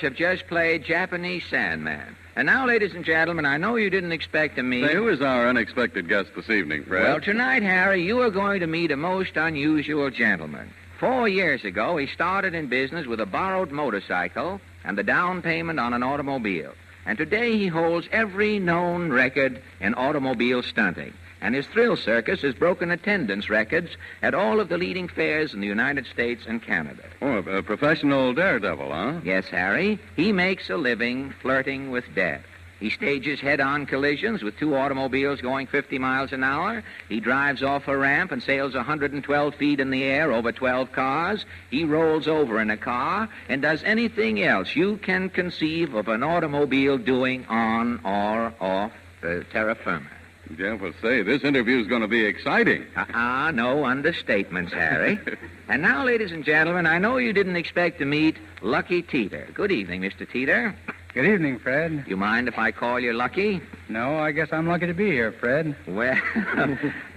Have just played Japanese Sandman. And now, ladies and gentlemen, I know you didn't expect to meet... Say, who is our unexpected guest this evening, Fred? Well, tonight, Harry, you are going to meet a most unusual gentleman. 4 years ago, he started in business with a borrowed motorcycle and the down payment on an automobile. And today he holds every known record in automobile stunting. And his thrill circus has broken attendance records at all of the leading fairs in the United States and Canada. Oh, a professional daredevil, huh? Yes, Harry. He makes a living flirting with death. He stages head-on collisions with 2 automobiles going 50 miles an hour. He drives off a ramp and sails 112 feet in the air over 12 cars. He rolls over in a car and does anything else you can conceive of an automobile doing on or off the terra firma. Yeah, well, say, this interview's going to be exciting. No understatements, Harry. And now, ladies and gentlemen, I know you didn't expect to meet Lucky Teeter. Good evening, Mr. Teeter. Good evening, Fred. You mind if I call you Lucky? No, I guess I'm lucky to be here, Fred. Well,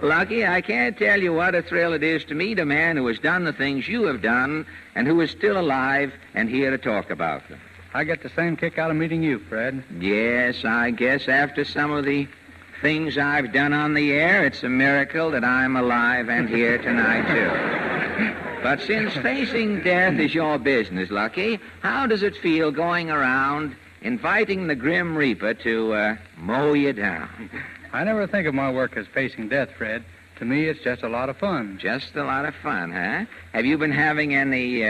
Lucky, I can't tell you what a thrill it is to meet a man who has done the things you have done and who is still alive and here to talk about them. I get the same kick out of meeting you, Fred. Yes, I guess after some of the things I've done on the air, it's a miracle that I'm alive and here tonight, too. But since facing death is your business, Lucky, how does it feel going around inviting the Grim Reaper to mow you down? I never think of my work as facing death, Fred. To me, it's just a lot of fun. Just a lot of fun, huh? Have you been having any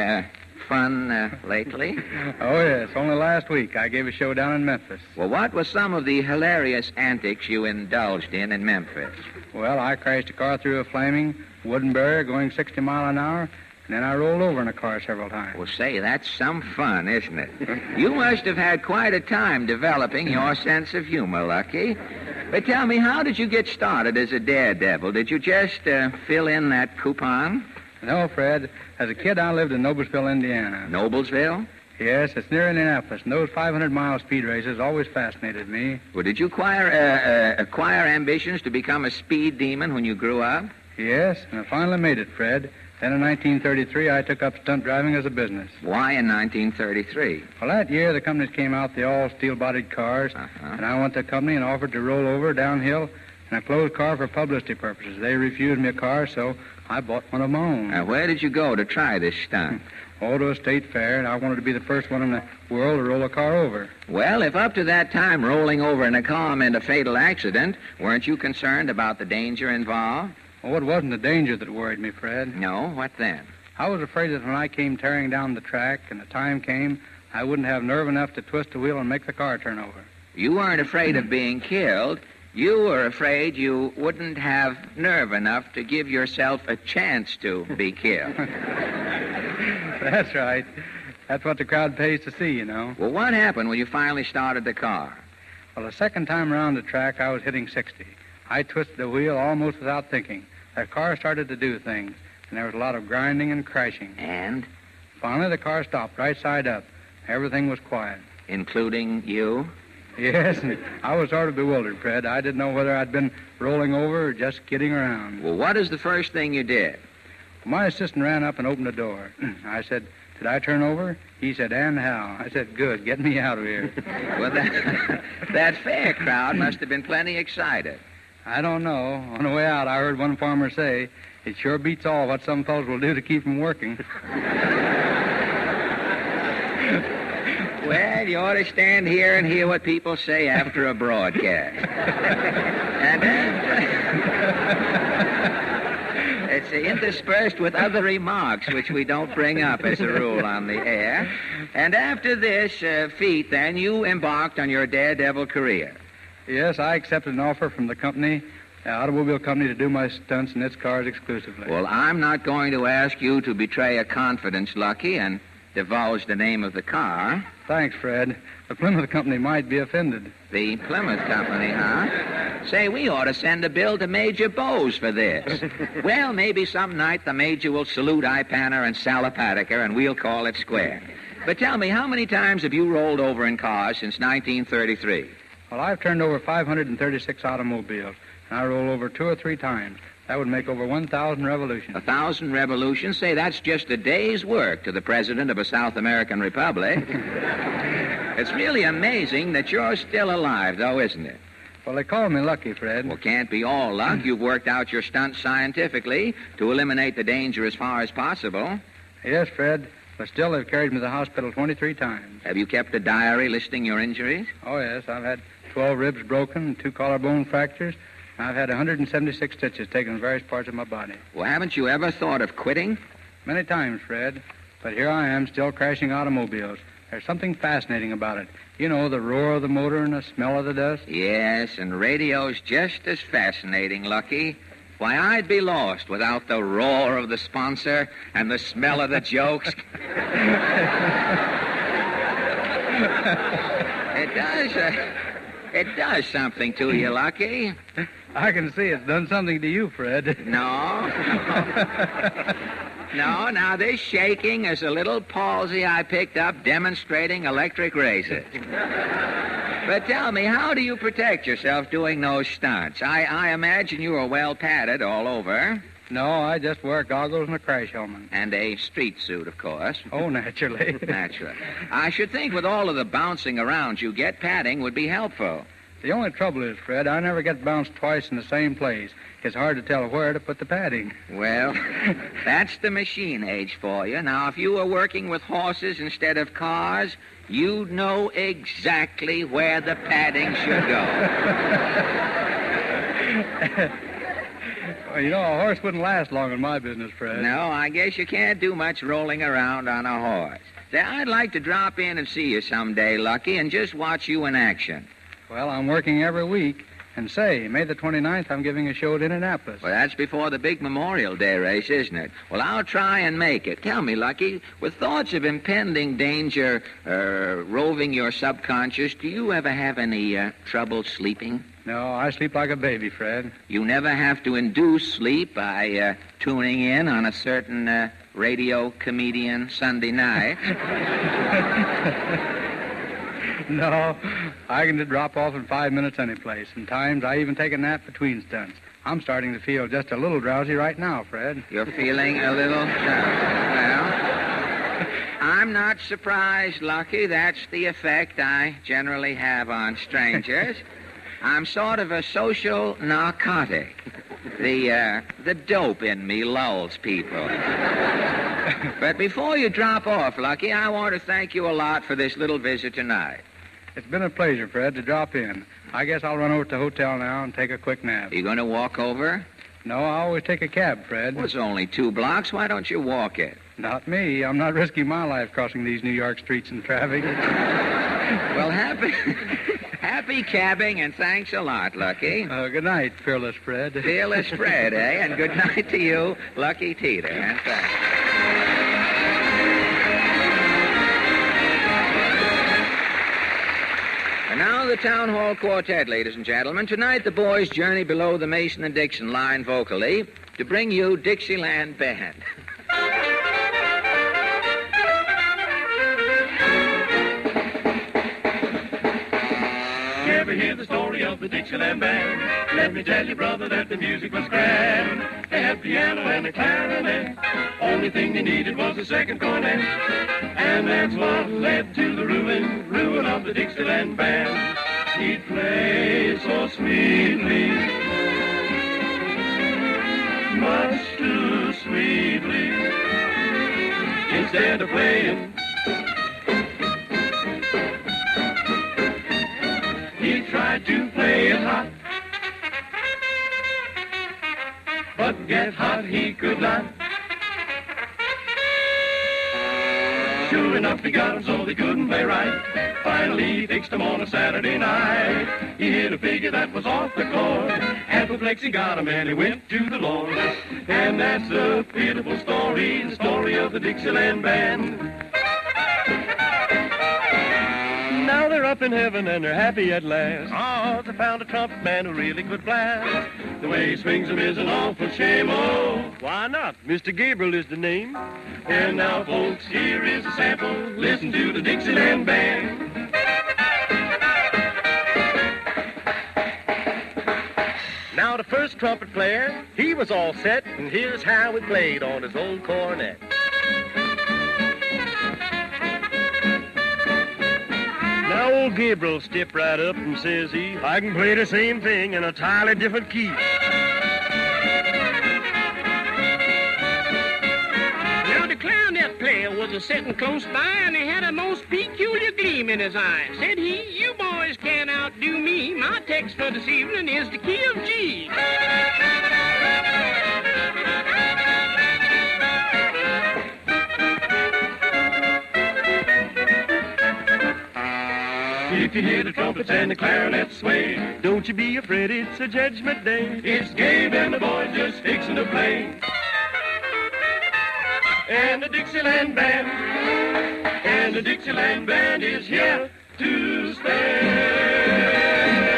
fun lately? Oh, yes. Only last week I gave a show down in Memphis. Well, what were some of the hilarious antics you indulged in Memphis? Well, I crashed a car through a flaming wooden barrier going 60 miles an hour, and then I rolled over in a car several times. Well, say, that's some fun, isn't it? You must have had quite a time developing your sense of humor, Lucky. But tell me, how did you get started as a daredevil? Did you just fill in that coupon? No, Fred. As a kid, I lived in Noblesville, Indiana. Noblesville? Yes, it's near Indianapolis, and those 500-mile speed races always fascinated me. Well, did you acquire ambitions to become a speed demon when you grew up? Yes, and I finally made it, Fred. Then in 1933, I took up stunt driving as a business. Why in 1933? Well, that year, the companies came out, the all steel-bodied cars, and I went to the company and offered to roll over downhill in a closed car for publicity purposes. They refused me a car, so I bought one of my own. Now, where did you go to try this stunt? Oh, to a state fair, and I wanted to be the first one in the world to roll a car over. Well, if up to that time rolling over in a car meant a fatal accident, weren't you concerned about the danger involved? Oh, it wasn't the danger that worried me, Fred. No? What then? I was afraid that when I came tearing down the track and the time came, I wouldn't have nerve enough to twist the wheel and make the car turn over. You weren't afraid of being killed. You were afraid you wouldn't have nerve enough to give yourself a chance to be killed. That's right. That's what the crowd pays to see, you know. Well, what happened when you finally started the car? Well, the second time around the track, I was hitting 60. I twisted the wheel almost without thinking. The car started to do things, and there was a lot of grinding and crashing. And? Finally, the car stopped right side up. Everything was quiet. Including you? Yes, and I was sort of bewildered, Fred. I didn't know whether I'd been rolling over or just kidding around. Well, what is the first thing you did? My assistant ran up and opened the door. I said, "Did I turn over?" He said, "And how?" I said, "Good. Get me out of here." Well, that fair crowd must have been plenty excited. I don't know. On the way out, I heard one farmer say, "It sure beats all what some fellows will do to keep them working." Well, you ought to stand here and hear what people say after a broadcast. And it's interspersed with other remarks which we don't bring up as a rule on the air. And after this feat, then, you embarked on your daredevil career. Yes, I accepted an offer from the company, the automobile company, to do my stunts in its cars exclusively. Well, I'm not going to ask you to betray a confidence, Lucky, and divulge the name of the car. Thanks, Fred. The Plymouth Company might be offended. The Plymouth Company, huh? Say, we ought to send a bill to Major Bowes for this. Well, maybe some night the Major will salute Ipanner and Salopatiker, and we'll call it square. But tell me, how many times have you rolled over in cars since 1933? Well, I've turned over 536 automobiles, and I roll over 2 or 3 times. That would make over 1,000 revolutions. 1,000 revolutions? Say, that's just a day's work to the president of a South American republic. It's really amazing that you're still alive, though, isn't it? Well, they call me lucky, Fred. Well, can't be all luck. You've worked out your stunts scientifically to eliminate the danger as far as possible. Yes, Fred. But still, they've carried me to the hospital 23 times. Have you kept a diary listing your injuries? Oh, yes. I've had 12 ribs broken, 2 collarbone fractures. I've had 176 stitches taken in various parts of my body. Well, haven't you ever thought of quitting? Many times, Fred. But here I am, still crashing automobiles. There's something fascinating about it. You know, the roar of the motor and the smell of the dust. Yes, and radio's just as fascinating, Lucky. Why, I'd be lost without the roar of the sponsor and the smell of the jokes. It does. It does something to you, Lucky. I can see it's done something to you, Fred. No. No, now this shaking is a little palsy I picked up demonstrating electric races. But tell me, how do you protect yourself doing those stunts? I imagine you are well padded all over. No, I just wear goggles and a crash helmet. And a street suit, of course. Oh, naturally. Naturally. I should think with all of the bouncing around you get, padding would be helpful. The only trouble is, Fred, I never get bounced twice in the same place. It's hard to tell where to put the padding. Well, that's the machine age for you. Now, if you were working with horses instead of cars, you'd know exactly where the padding should go. Well, you know, a horse wouldn't last long in my business, Fred. No, I guess you can't do much rolling around on a horse. Say, I'd like to drop in and see you someday, Lucky, and just watch you in action. Well, I'm working every week. And say, May the 29th, I'm giving a show at Indianapolis. Well, that's before the big Memorial Day race, isn't it? Well, I'll try and make it. Tell me, Lucky, with thoughts of impending danger roving your subconscious, do you ever have any trouble sleeping? No, I sleep like a baby, Fred. You never have to induce sleep by tuning in on a certain radio comedian Sunday night? No, I can just drop off in 5 minutes any place. And times I even take a nap between stunts. I'm starting to feel just a little drowsy right now, Fred. You're feeling a little drowsy. Well, I'm not surprised, Lucky. That's the effect I generally have on strangers. I'm sort of a social narcotic. The dope in me lulls people. But before you drop off, Lucky, I want to thank you a lot for this little visit tonight. It's been a pleasure, Fred, to drop in. I guess I'll run over to the hotel now and take a quick nap. Are you going to walk over? No, I always take a cab, Fred. Well, it's only 2 blocks. Why don't you walk it? Not me. I'm not risking my life crossing these New York streets in traffic. Well, happy cabbing, and thanks a lot, Lucky. Good night, Fearless Fred. Fearless Fred, eh? And good night to you, Lucky Teeter. And thanks. And now the Town Hall Quartet, ladies and gentlemen. Tonight the boys journey below the Mason and Dixon line vocally to bring you Dixieland Band. Ever hear the story of the Dixieland Band? Let me tell you, brother, that the music was grand. They had piano and a clarinet. Only thing they needed was a second cornet. And that's what led to the ruin of the Dixieland Band. He played so sweetly, much too sweetly. Instead of playing, he tried to play it hot, but get hot he could not. Sure enough, he got him so they couldn't play right. Finally, he fixed him on a Saturday night. He hit a figure that was off the chord. Apoplexy got him and he went to the Lord. And that's the pitiful story, the story of the Dixieland Band. Now they're up in heaven and they're happy at last. Oh, they found a trumpet man who really could blast. The way he swings them is an awful shame. Oh, why not? Mr. Gabriel is the name. And now, folks, here is a sample. Listen to the Dixieland Band. Now the first trumpet player, he was all set, and here's how he played on his old cornet. Now old Gabriel stepped right up and says he, I can play the same thing in a entirely different key. Now the clarinet player was a sitting close by, and he had a most peculiar gleam in his eye. Said he, you boys can't outdo me. My text for this evening is the key of G. If you hear the trumpets and the clarinets sway, don't you be afraid, it's a judgment day. It's Gabe and the boys just fixing to play. And the Dixieland Band, is here to stay.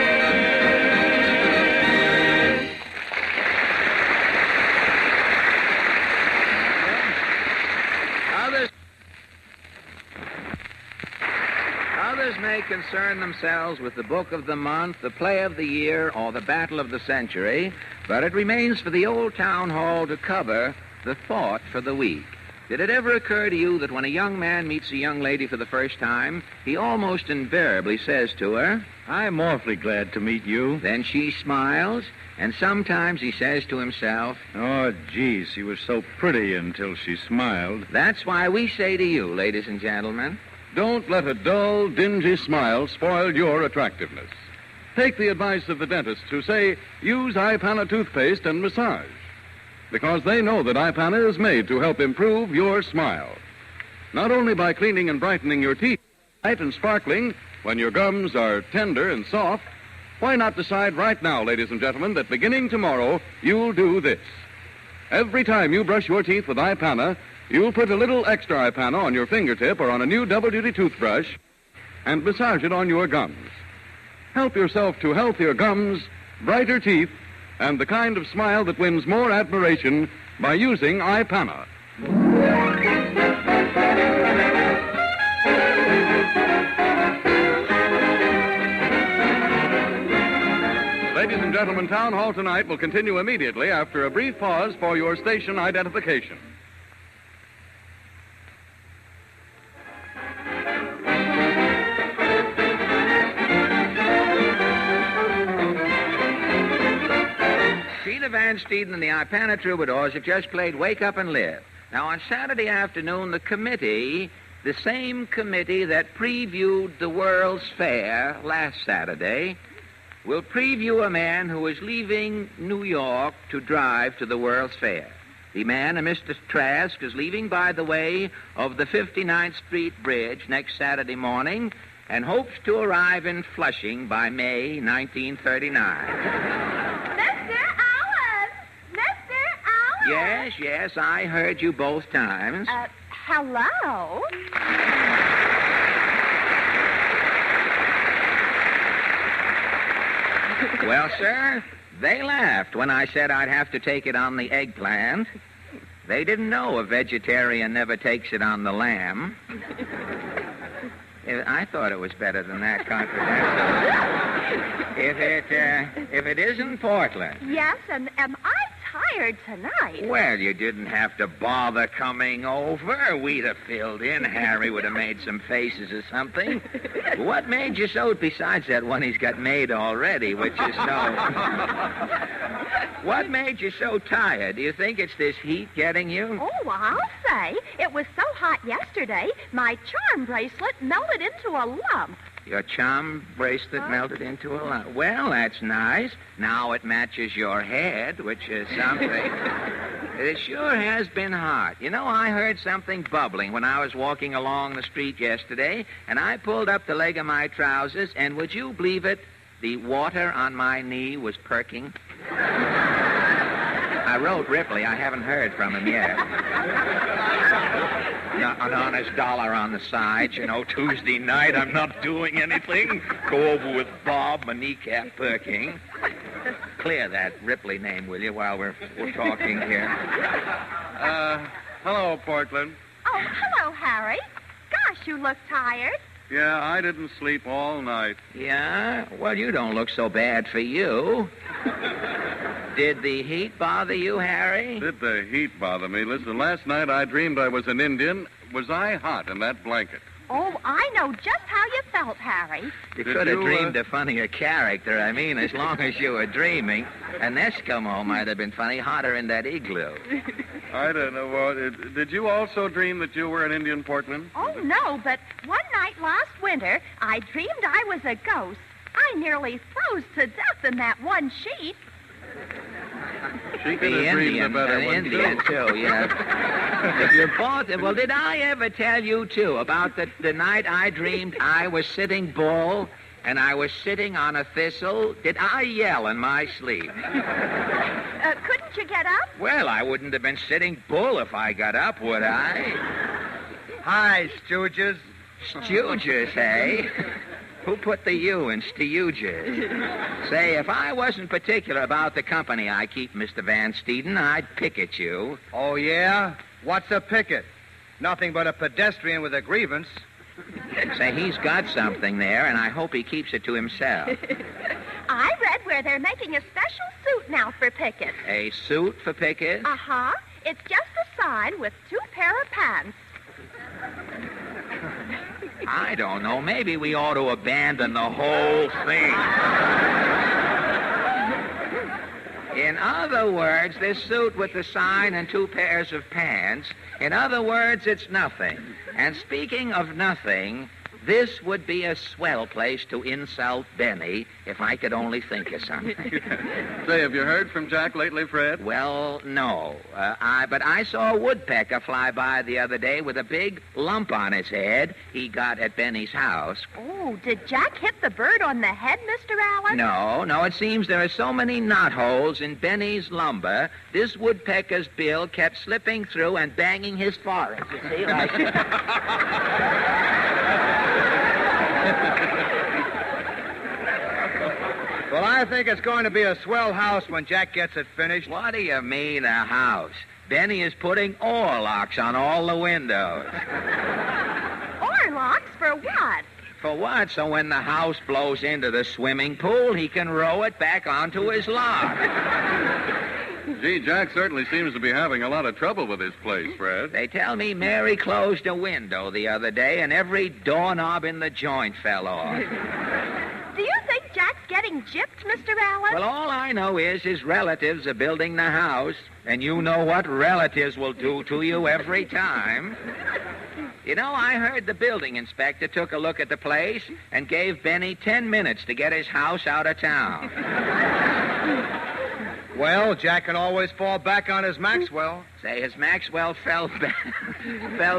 concern themselves with the book of the month, the play of the year, or the battle of the century, but it remains for the old town hall to cover the thought for the week. Did it ever occur to you that when a young man meets a young lady for the first time, he almost invariably says to her, "I'm awfully glad to meet you." Then she smiles, and sometimes he says to himself, "Oh, gee, she was so pretty until she smiled." That's why we say to you, ladies and gentlemen, Don't let a dull, dingy smile spoil your attractiveness. Take the advice of the dentists who say, use Ipana toothpaste and massage. Because they know that Ipana is made to help improve your smile. Not only by cleaning and brightening your teeth, bright and sparkling, when your gums are tender and soft, why not decide right now, ladies and gentlemen, that beginning tomorrow, you'll do this. Every time you brush your teeth with Ipana, you'll put a little extra Ipana on your fingertip or on a new double-duty toothbrush and massage it on your gums. Help yourself to healthier gums, brighter teeth, and the kind of smile that wins more admiration by using Ipana. Ladies and gentlemen, Town Hall tonight will continue immediately after a brief pause for your station identification. Sheila Van Steeden and the Ipana Troubadours have just played Wake Up and Live. Now, on Saturday afternoon, the same committee that previewed the World's Fair last Saturday, will preview a man who is leaving New York to drive to the World's Fair. The man, a Mr. Trask, is leaving by the way of the 59th Street Bridge next Saturday morning and hopes to arrive in Flushing by May 1939. Yes, I heard you both times. Hello? Well, sir, they laughed when I said I'd have to take it on the eggplant. They didn't know a vegetarian never takes it on the lamb. I thought it was better than that, confidential. If it isn't Portland. Yes, and am I tired tonight? Well, you didn't have to bother coming over. We'd have filled in. Harry would have made some faces or something. What made you so, besides that one he's got made already, which is so... What made you so tired? Do you think it's this heat getting you? Oh, I'll say. It was so hot yesterday, my charm bracelet melted into a lump. Your charm bracelet melted into a lump. Well, that's nice. Now it matches your head, which is something. It sure has been hot. You know, I heard something bubbling when I was walking along the street yesterday, and I pulled up the leg of my trousers, and would you believe it? The water on my knee was perking. I wrote Ripley. I haven't heard from him yet. An honest dollar on the side. You know, Tuesday night, I'm not doing anything. Go over with Bob, my kneecap perking. Clear that Ripley name, will you, while we're talking here. Hello, Portland. Oh, hello, Harry. Gosh, you look tired. Yeah, I didn't sleep all night. Yeah? Well, you don't look so bad for you. Did the heat bother you, Harry? Did the heat bother me? Listen, last night I dreamed I was an Indian. Was I hot in that blanket? Oh, I know just how you felt, Harry. You could have dreamed a funnier character. I mean, as long as you were dreaming. An Eskimo might have been funny, hotter in that igloo. I don't know. Did you also dream that you were an Indian, Portman? Oh, no, but one night last winter, I dreamed I was a ghost. I nearly froze to death in that one sheet. She could have dreamed a better one, Indian, too, yeah. If you're both... Well, did I ever tell you, too, about the night I dreamed I was sitting bull and I was sitting on a thistle? Did I yell in my sleep? Couldn't you get up? Well, I wouldn't have been sitting bull if I got up, would I? Hi, Stooges. Stooges, eh? Who put the U in Stooges? Say, if I wasn't particular about the company I keep, Mr. Van Steeden, I'd picket you. Oh, yeah? What's a picket? Nothing but a pedestrian with a grievance. Say, he's got something there, and I hope he keeps it to himself. I read where they're making a special suit now for pickets. A suit for pickets? Uh-huh. It's just a sign with 2 pair of pants. I don't know. Maybe we ought to abandon the whole thing. In other words, this suit with the sign and 2 pairs of pants, in other words, it's nothing. And speaking of nothing, this would be a swell place to insult Benny if I could only think of something. Say, have you heard from Jack lately, Fred? Well, no. But I saw a woodpecker fly by the other day with a big lump on his head he got at Benny's house. Oh, did Jack hit the bird on the head, Mr. Allen? No. It seems there are so many knotholes in Benny's lumber, this woodpecker's bill kept slipping through and banging his forehead. You see, like... Well, I think it's going to be a swell house when Jack gets it finished. What do you mean, a house? Benny is putting oar locks on all the windows. Oar locks for what? For what? So when the house blows into the swimming pool, he can row it back onto his lock. Gee, Jack certainly seems to be having a lot of trouble with his place, Fred. They tell me Mary closed a window the other day and every doorknob in the joint fell off. Do you think Jack's getting gypped, Mr. Allen? Well, all I know is his relatives are building the house, and you know what relatives will do to you every time. You know, I heard the building inspector took a look at the place and gave Benny 10 minutes to get his house out of town. Well, Jack can always fall back on his Maxwell. Say, his Maxwell fell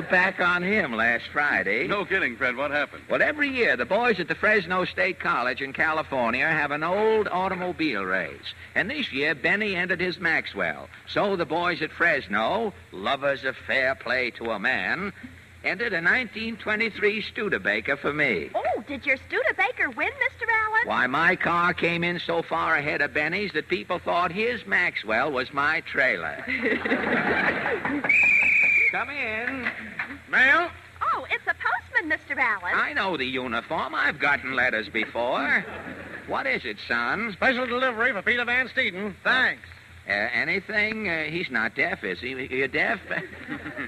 back on him last Friday. No kidding, Fred. What happened? Well, every year, the boys at the Fresno State College in California have an old automobile race. And this year, Benny entered his Maxwell. So the boys at Fresno, lovers of fair play to a man, entered a 1923 Studebaker for me. Oh, did your Studebaker win, Mr. Allen? Why, my car came in so far ahead of Benny's that people thought his Maxwell was my trailer. Come in. Mail? Oh, it's a postman, Mr. Allen. I know the uniform. I've gotten letters before. What is it, son? Special delivery for Peter Van Steeden. Thanks. Anything? He's not deaf, is he? You're deaf?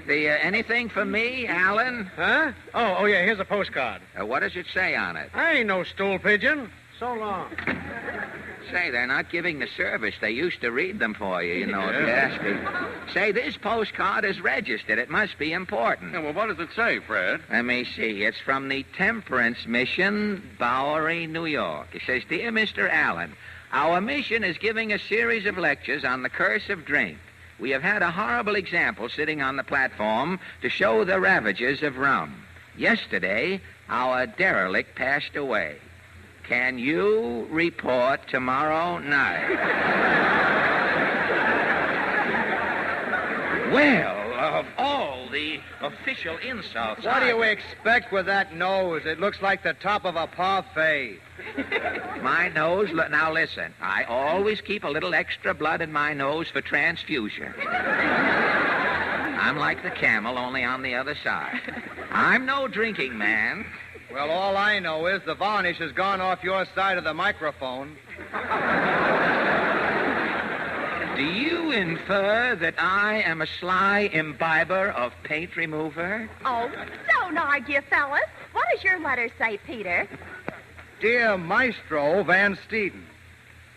Anything for me, Alan? Huh? Oh, yeah, here's a postcard. What does it say on it? I ain't no stool pigeon. So long. Say, they're not giving the service. They used to read them for you, you know, if you ask me. Say, this postcard is registered. It must be important. Yeah, well, what does it say, Fred? Let me see. It's from the Temperance Mission, Bowery, New York. It says, Dear Mr. Allen, our mission is giving a series of lectures on the curse of drink. We have had a horrible example sitting on the platform to show the ravages of rum. Yesterday, our derelict passed away. Can you report tomorrow night? Well, of all the official insults... What do you expect with that nose? It looks like the top of a parfait. My nose... Now, listen. I always keep a little extra blood in my nose for transfusion. I'm like the camel, only on the other side. I'm no drinking man. Well, all I know is the varnish has gone off your side of the microphone. Do you infer that I am a sly imbiber of paint remover? Oh, don't argue, fellas. What does your letter say, Peter? Dear Maestro Van Steeden,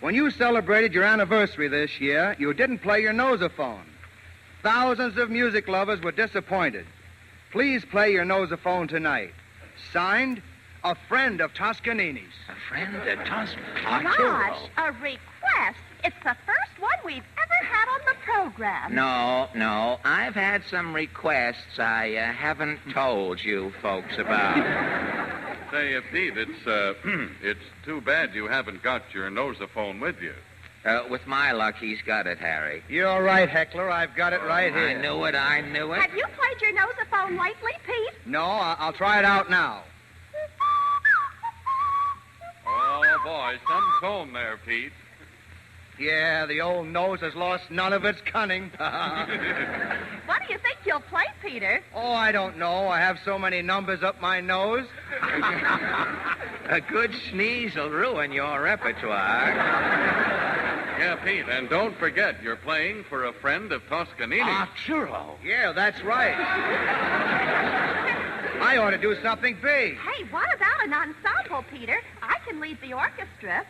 when you celebrated your anniversary this year, you didn't play your nosophone. Thousands of music lovers were disappointed. Please play your nosophone tonight. Signed, a friend of Toscanini's. A friend of Toscanini's? Gosh, a request. It's the first one we've ever had on the program. No. I've had some requests I haven't told you folks about. Say, Pete, it's too bad you haven't got your nosophone with you. With my luck, he's got it, Harry. You're right, Heckler. I've got it right here. I knew it. Have you played your nosophone lately, Pete? No, I'll try it out now. Oh, boy, some tone there, Pete. Yeah, the old nose has lost none of its cunning. What do you think you'll play, Peter? Oh, I don't know. I have so many numbers up my nose. A good sneeze will ruin your repertoire. Yeah, Pete, and don't forget, you're playing for a friend of Toscanini. Arturo. Yeah, that's right. I ought to do something big. Hey, what about an ensemble, Peter? I can lead the orchestra.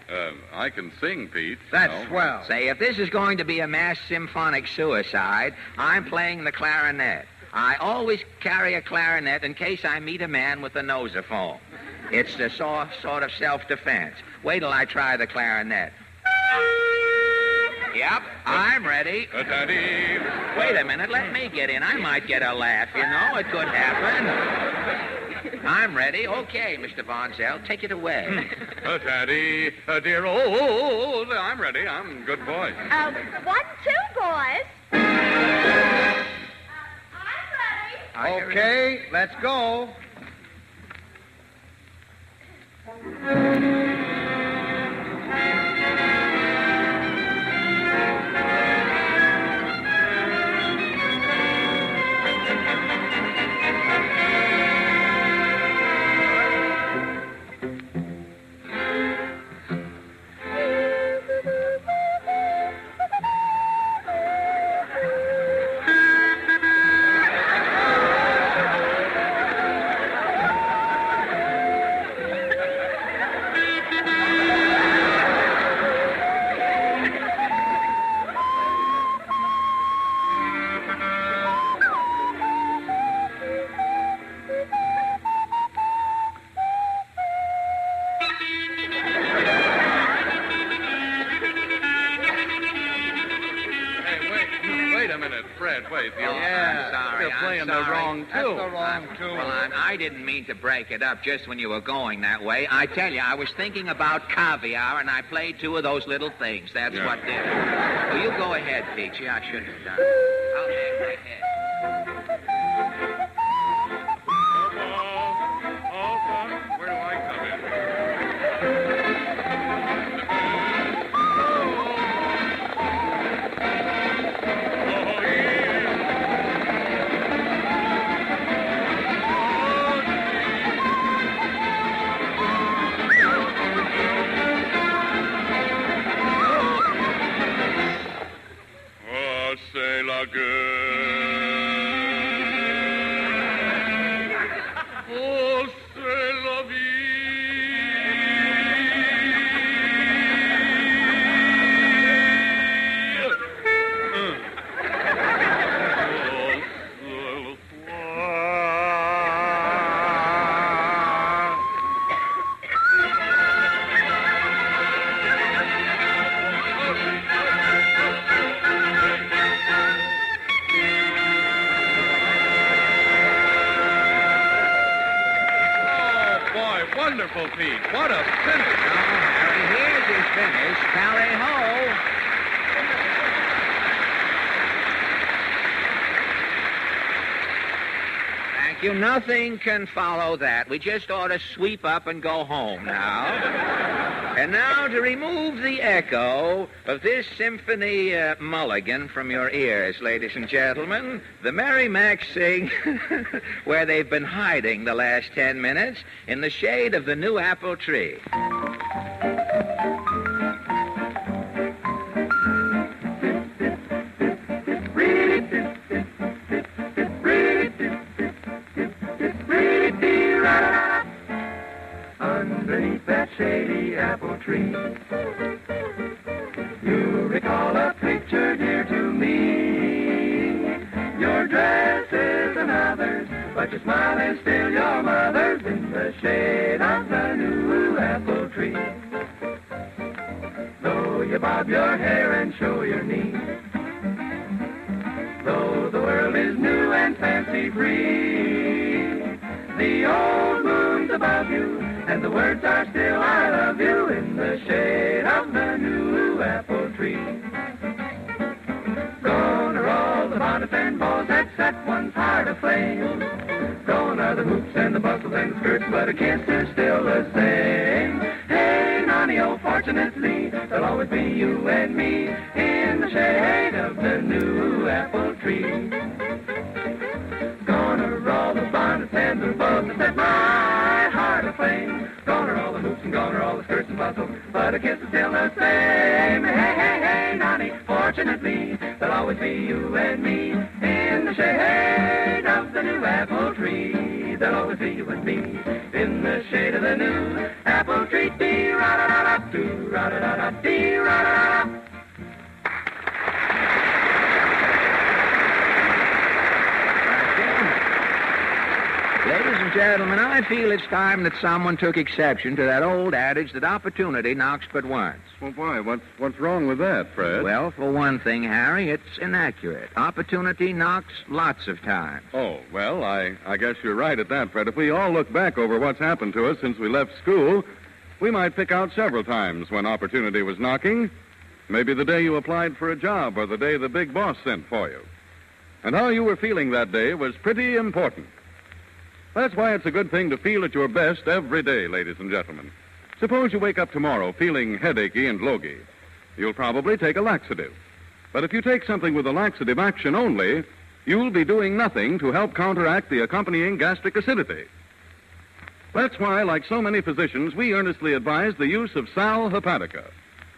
I can sing, Pete. That's swell. Say, if this is going to be a mass symphonic suicide, I'm playing the clarinet. I always carry a clarinet in case I meet a man with a nosophone. It's the sort of self-defense. Wait till I try the clarinet. Yep, I'm ready. Wait a minute, let me get in. I might get a laugh, you know. It could happen. I'm ready. Okay, Mr. Von Zell, take it away. Daddy, dear, I'm ready. I'm a good boy. 1, 2, boys. Okay, let's go. I didn't mean to break it up just when you were going that way. I tell you, I was thinking about caviar, and I played two of those little things. That's what did it. Well, you go ahead, Peachy. I shouldn't have done it. I'll hang my head. Where do I come in? C'est la gueule. Oh, c'est la Wonderful, Pete. What a finish. Harry, here's his finish. Tally-ho. Thank you. Nothing can follow that. We just ought to sweep up and go home now. And now to remove the echo of this symphony mulligan from your ears, ladies and gentlemen, the Merrimacs sing where they've been hiding the last 10 minutes in the shade of the new apple tree. Underneath that shady apple tree, you recall a picture dear to me. Your dress is another's, but your smile is still your mother's in the shade of the new apple tree. Though you bob your hair and show your knees, though the world is new and fancy-free, the old moon's above you, and the words are still I love you in the shade of the new apple tree. Gone are all the bonnets and balls that set one's heart aflame. Gone are the hoops and the bustles and the skirts, but a kiss is still the same. Hey, Nonny, oh, fortunately, there'll always be you and me in the shade of the new apple tree. Gone are all the bonnets and the balls that set my heart aflame. but the kiss is still the same. Hey, hey, hey, Nonny, fortunately, there'll always be you and me in the shade of the new apple tree. There'll always be you and me in the shade of the new apple tree. Dee-ra-da-da-da, doo-ra-da-da-da, dee-ra-da-da-da. Ladies and gentlemen, I feel it's time that someone took exception to that old adage that opportunity knocks but once. Well, why? What's wrong with that, Fred? Well, for one thing, Harry, it's inaccurate. Opportunity knocks lots of times. Oh, well, I guess you're right at that, Fred. If we all look back over what's happened to us since we left school, we might pick out several times when opportunity was knocking. Maybe the day you applied for a job or the day the big boss sent for you. And how you were feeling that day was pretty important. That's why it's a good thing to feel at your best every day, ladies and gentlemen. Suppose you wake up tomorrow feeling headachy and logy. You'll probably take a laxative. But if you take something with a laxative action only, you'll be doing nothing to help counteract the accompanying gastric acidity. That's why, like so many physicians, we earnestly advise the use of Sal Hepatica.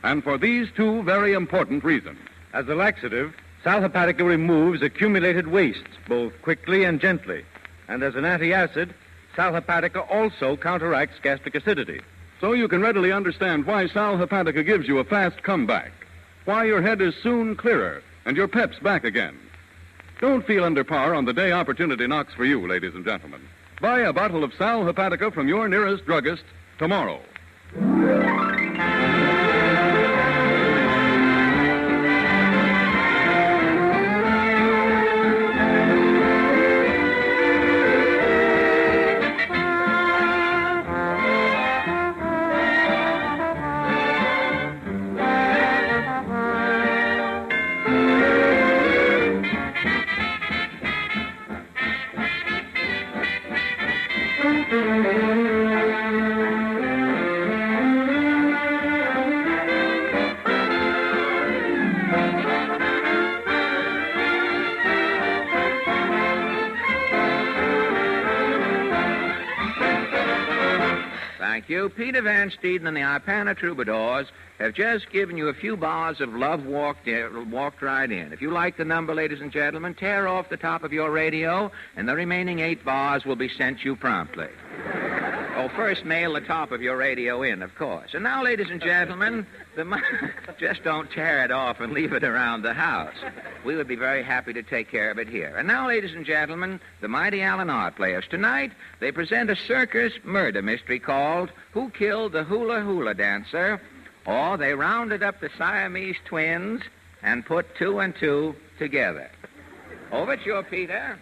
And for these two very important reasons. As a laxative, Sal Hepatica removes accumulated wastes, both quickly and gently. And as an antacid, Sal Hepatica also counteracts gastric acidity. So you can readily understand why Sal Hepatica gives you a fast comeback, why your head is soon clearer and your pep's back again. Don't feel under par on the day opportunity knocks for you, ladies and gentlemen. Buy a bottle of Sal Hepatica from your nearest druggist tomorrow. Thank you. Peter Van Steeden and the Ipana Troubadours have just given you a few bars of Love Walked Right In. If you like the number, ladies and gentlemen, tear off the top of your radio, and the remaining 8 bars will be sent you promptly. Oh, first mail the top of your radio in, of course. And now, ladies and gentlemen, just don't tear it off and leave it around the house. We would be very happy to take care of it here. And now, ladies and gentlemen, the mighty Allen Art Players. Tonight, they present a circus murder mystery called Who Killed the Hula Hula Dancer? Or they rounded up the Siamese twins and put 2 and 2 together. Overture, Peter.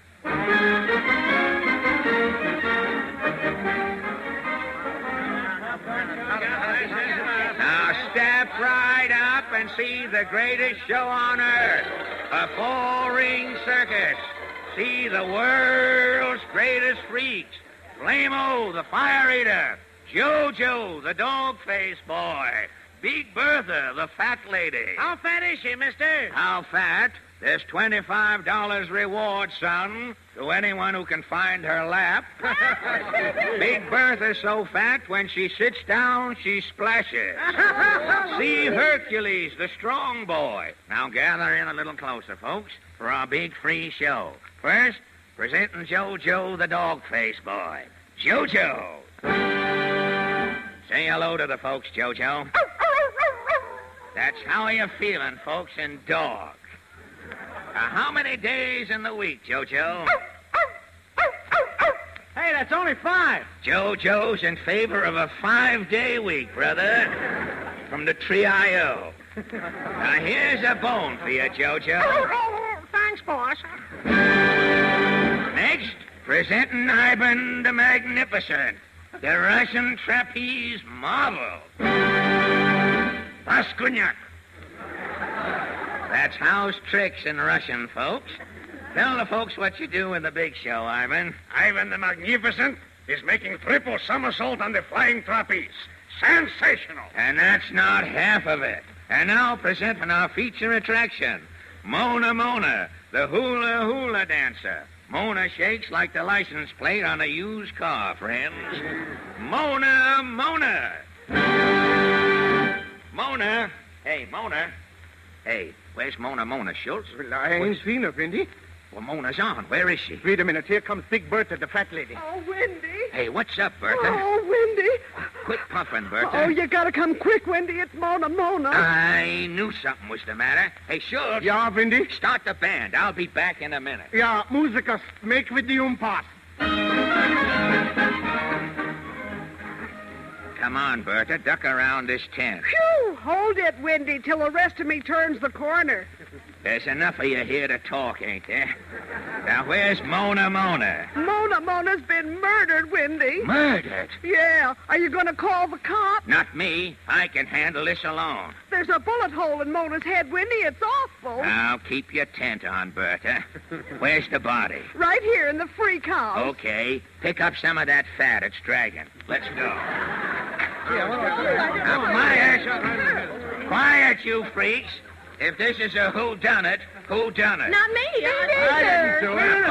Now step right up and see the greatest show on earth, a 4-ring circus. See the world's greatest freaks, Flame-O, the fire eater, JoJo, the dog-faced boy, Big Bertha, the fat lady. How fat is she, mister? How fat? There's $25 reward, son, to anyone who can find her lap. Big Bertha's so fat, when she sits down, she splashes. See Hercules, the strong boy. Now gather in a little closer, folks, for our big free show. First, presenting JoJo, the dog-faced boy. JoJo. Say hello to the folks, JoJo. That's how you're feeling, folks, in dogs. How many days in the week, JoJo? Hey, that's only 5. JoJo's in favor of a 5-day week, brother. From the Trio. Now, here's a bone for you, JoJo. Thanks, boss. Next, presenting Ivan the Magnificent, the Russian trapeze marvel. Paskunyak. That's house tricks in Russian, folks. Tell the folks what you do in the big show, Ivan. Ivan the Magnificent is making triple somersault on the flying trapeze. Sensational. And that's not half of it. And now presenting our feature attraction, Mona Mona, the hula hula dancer. Mona shakes like the license plate on a used car, friends. Mona Mona. Mona. Hey, Mona. Hey, where's Mona, Schultz? Well, I ain't seen her, Windy. Well, Mona's on. Where is she? Wait a minute. Here comes Big Bertha, the fat lady. Oh, Wendy. Hey, what's up, Bertha? Oh, Wendy. Quit puffing, Bertha. Oh, you gotta come quick, Wendy. It's Mona. I knew something was the matter. Hey, Schultz. Ja, Windy? Start the band. I'll be back in a minute. Ja, Musiker, make with the pass. Come on, Bertha. Duck around this tent. Phew! Hold it, Wendy, till the rest of me turns the corner. There's enough of you here to talk, ain't there? Now, where's Mona? Mona's been murdered, Wendy. Murdered? Yeah. Are you gonna call the cops? Not me. I can handle this alone. There's a bullet hole in Mona's head, Wendy. It's awful. Now, keep your tent on, Bertha. Where's the body? Right here in the free cow. Okay. Pick up some of that fat it's dragging. Let's go. Now, quiet, you freaks. If this is a whodunit, whodunit? Not me. I didn't do it.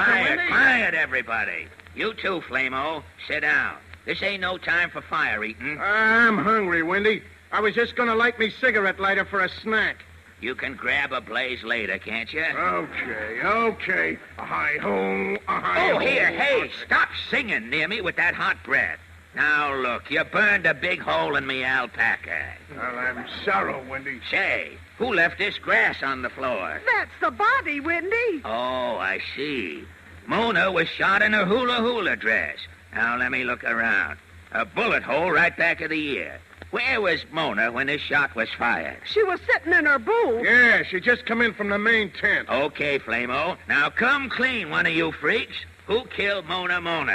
Quiet, everybody. You too, Flamo. Sit down. This ain't no time for fire eating. I'm hungry, Wendy. I was just going to light me cigarette lighter for a snack. You can grab a blaze later, can't you? Okay. Hi-ho, hi-ho. Oh, here, hey, stop singing near me with that hot breath. Now, look, you burned a big hole in me alpaca. Well, I'm sorry, Wendy. Say, who left this grass on the floor? That's the body, Wendy. Oh, I see. Mona was shot in her hula dress. Now, let me look around. A bullet hole right back of the ear. Where was Mona when this shot was fired? She was sitting in her booth. Yeah, she just come in from the main tent. Okay, Flamo. Now come clean, one of you freaks. Who killed Mona? Not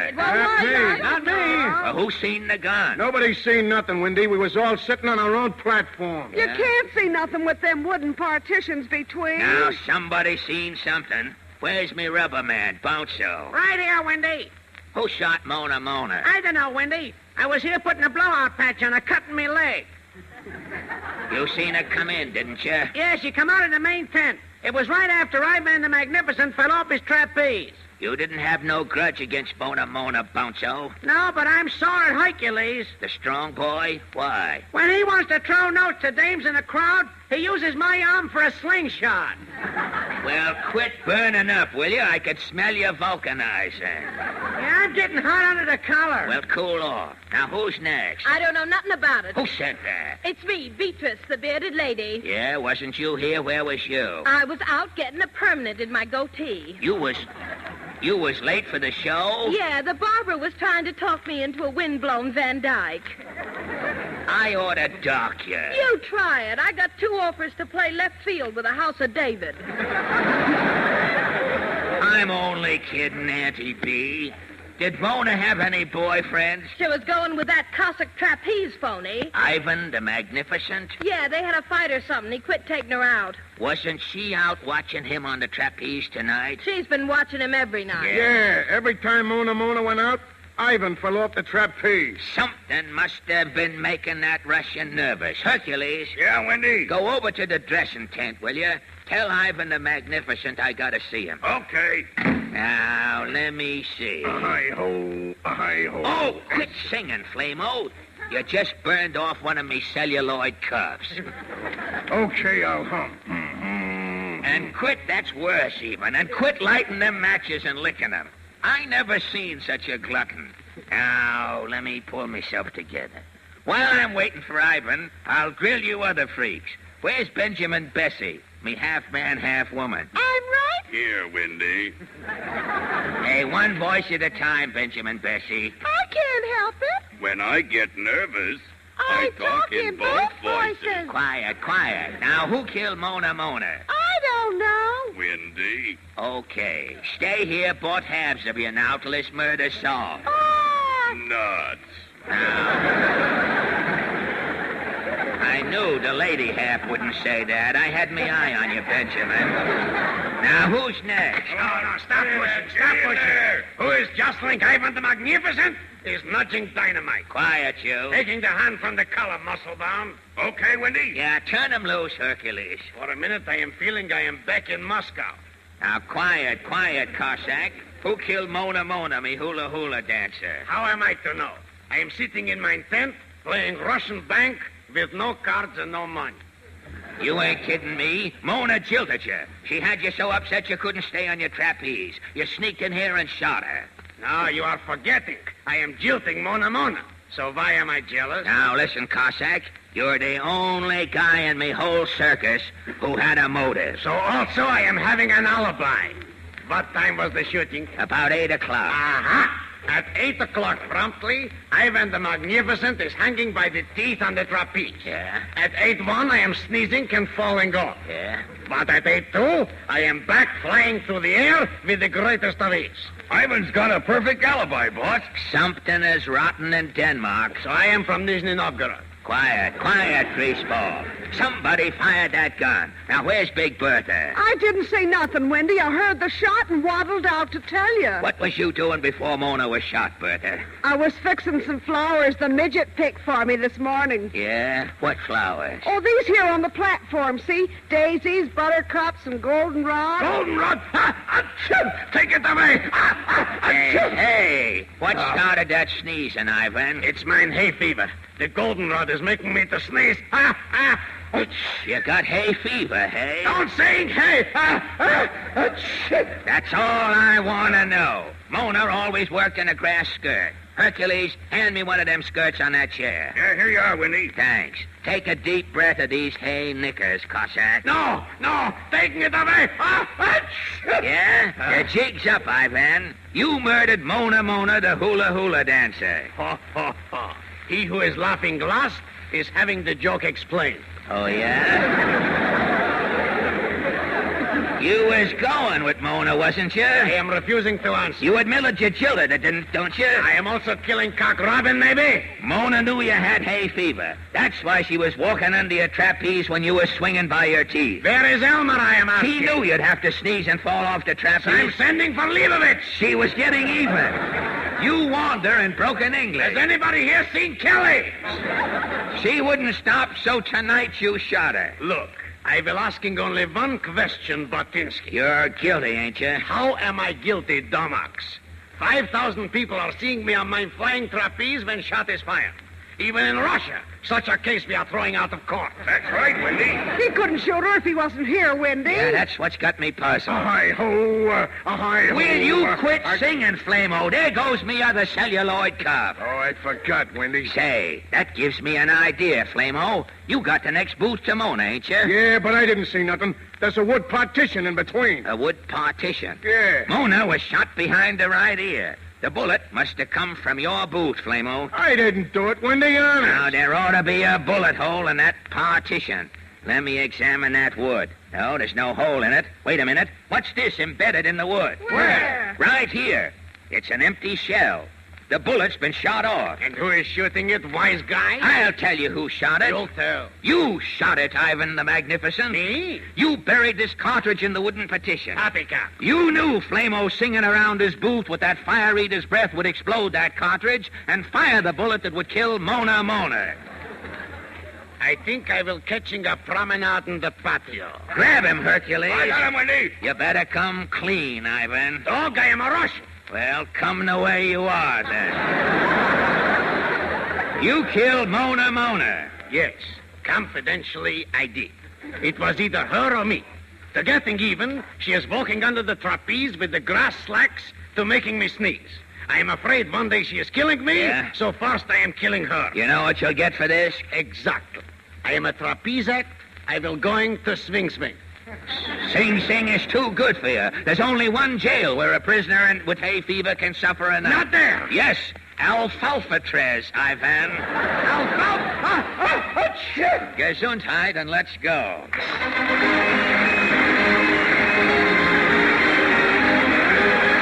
me. Well, who seen the gun? Nobody's seen nothing, Wendy. We was all sitting on our own platform. You can't see nothing with them wooden partitions between. Now somebody seen something. Where's me rubber man, Bounso? Right here, Wendy. Who shot Mona? I don't know, Wendy. I was here putting a blowout patch on her, cutting me leg. You seen her come in, didn't you? Yeah, she come out of the main tent. It was right after Ivan the Magnificent fell off his trapeze. You didn't have no grudge against Mona, Bounso? No, but I'm sore at Hercules. The strong boy? Why? When he wants to throw notes to dames in a crowd, he uses my arm for a slingshot. Well, quit burning up, will you? I could smell you vulcanizing. Yeah, I'm getting hot under the collar. Well, cool off. Now, who's next? I don't know nothing about it. Who said that? It's me, Beatrice, the bearded lady. Yeah, wasn't you here? Where was you? I was out getting a permanent in my goatee. You was late for the show? Yeah, the barber was trying to talk me into a windblown Van Dyke. I ought to dock you. You try it. I got 2 offers to play left field with the House of David. I'm only kidding, Auntie B. Did Mona have any boyfriends? She was going with that Cossack trapeze phony. Ivan the Magnificent? Yeah, they had a fight or something. He quit taking her out. Wasn't she out watching him on the trapeze tonight? She's been watching him every night. Yeah, every time Mona went out, Ivan fell off the trapeze. Something must have been making that Russian nervous. Hercules. Yeah, Wendy? Go over to the dressing tent, will you? Tell Ivan the Magnificent I gotta see him. Okay. Now, let me see. Hi-ho, hi-ho. Oh, quit singing, Flamo. You just burned off one of me celluloid cuffs. Okay, I'll hum. And quit, that's worse even. And quit lighting them matches and licking them. I never seen such a glutton. Now, let me pull myself together. While I'm waiting for Ivan, I'll grill you other freaks. Where's Benjamin Bessie, me half-man, half-woman? I'm right. Here, Wendy. Hey, one voice at a time, Benjamin Bessie. I can't help it. When I get nervous, I talk in both voices. Quiet. Now, who killed Mona? I don't know. Wendy. Okay. Stay here, bought halves of you now till this murder's solved. Nuts. I knew the lady half wouldn't say that. I had me eye on you, Benjamin. Now, who's next? No, stop pushing. Who is jostling Ivan the Magnificent? Is nudging dynamite. Quiet, you. Taking the hand from the collar, muscle-bound. Okay, Wendy? Yeah, turn him loose, Hercules. For a minute, I am feeling I am back in Moscow. Now, quiet, Cossack. Who killed Mona, me hula dancer? How am I to know? I am sitting in my tent, playing Russian bank, with no cards and no money. You ain't kidding me. Mona jilted you. She had you so upset you couldn't stay on your trapeze. You sneaked in here and shot her. No, you are forgetting. I am jilting Mona. So why am I jealous? Now, listen, Cossack. You're the only guy in me whole circus who had a motive. So also I am having an alibi. What time was the shooting? About 8 o'clock. Aha! At 8 o'clock promptly, Ivan the Magnificent is hanging by the teeth on the trapeze. Yeah. At 8:01, I am sneezing and falling off. Yeah. But at 8:02, I am back flying through the air with the greatest of ease. Ivan's got a perfect alibi, boss. Something is rotten in Denmark. So I am from Nizhny Novgorod. Quiet, greaseball. Somebody fired that gun. Now, where's Big Bertha? I didn't say nothing, Wendy. I heard the shot and waddled out to tell you. What was you doing before Mona was shot, Bertha? I was fixing some flowers the midget picked for me this morning. Yeah? What flowers? Oh, these here on the platform, see? Daisies, buttercups, and goldenrod. Goldenrod? Take it away! Hey, what started that sneezing, Ivan? It's mine hay fever. The goldenrod is making me to sneeze. You got hay fever, hey? Don't say hay! That's all I want to know. Mona always worked in a grass skirt. Hercules, hand me one of them skirts on that chair. Yeah, here you are, Winnie. Thanks. Take a deep breath of these hay knickers, Cossack. No, taking it away. Yeah? The jig's up, Ivan. You murdered Mona, the hula dancer. He who is laughing last is having the joke explained. Oh, yeah? You was going with Mona, wasn't you? I am refusing to answer. You admitted you jilted her, don't you? I am also killing Cock Robin, maybe. Mona knew you had hay fever. That's why she was walking under your trapeze when you were swinging by your teeth. Where is Elmer, I am asking? He knew you'd have to sneeze and fall off the trapeze. I'm sending for Leibovitz. She was getting even. You warned her in broken English. Has anybody here seen Kelly? She wouldn't stop, so tonight you shot her. Look, I will asking only one question, Botinsky. You're guilty, ain't you? How am I guilty, Domox? 5,000 people are seeing me on my flying trapeze when shot is fired. Even in Russia, such a case we are throwing out of court. That's right, Wendy. He couldn't shoot her if he wasn't here, Wendy. Yeah, that's what's got me puzzled. Hi-ho, hi-ho. Will you quit singing, Flamo? There goes me other celluloid cup. Oh, I forgot, Wendy. Say, that gives me an idea, Flamo. You got the next booth to Mona, ain't you? Yeah, but I didn't see nothing. There's a wood partition in between. A wood partition? Yeah. Mona was shot behind the right ear. The bullet must have come from your boot, Flamo. I didn't do it, Wendy, honest. Now, there ought to be a bullet hole in that partition. Let me examine that wood. No, there's no hole in it. Wait a minute. What's this embedded in the wood? Where? Right here. It's an empty shell. The bullet's been shot off. And who is shooting it, wise guy? I'll tell you who shot it. You'll tell. You shot it, Ivan the Magnificent. Me? You buried this cartridge in the wooden partition. Poppycock. You knew Flamo singing around his booth with that fire eater's breath would explode that cartridge and fire the bullet that would kill Mona. I think I will catching a promenade in the patio. Grab him, Hercules. I got him, Wendy. You better come clean, Ivan. Dog, I am a Russian. Well, come the way you are, then. You killed Mona. Yes. Confidentially, I did. It was either her or me. To getting even, she is walking under the trapeze with the grass slacks to making me sneeze. I am afraid one day she is killing me, so first I am killing her. You know what you'll get for this? Exactly. I am a trapeze act. I will going to swing. Sing Sing is too good for you. There's only one jail where a prisoner with hay fever can suffer enough. Not there. Yes, Alfalfa Tres, Ivan. Alfalfa? Gesundheit, and let's go.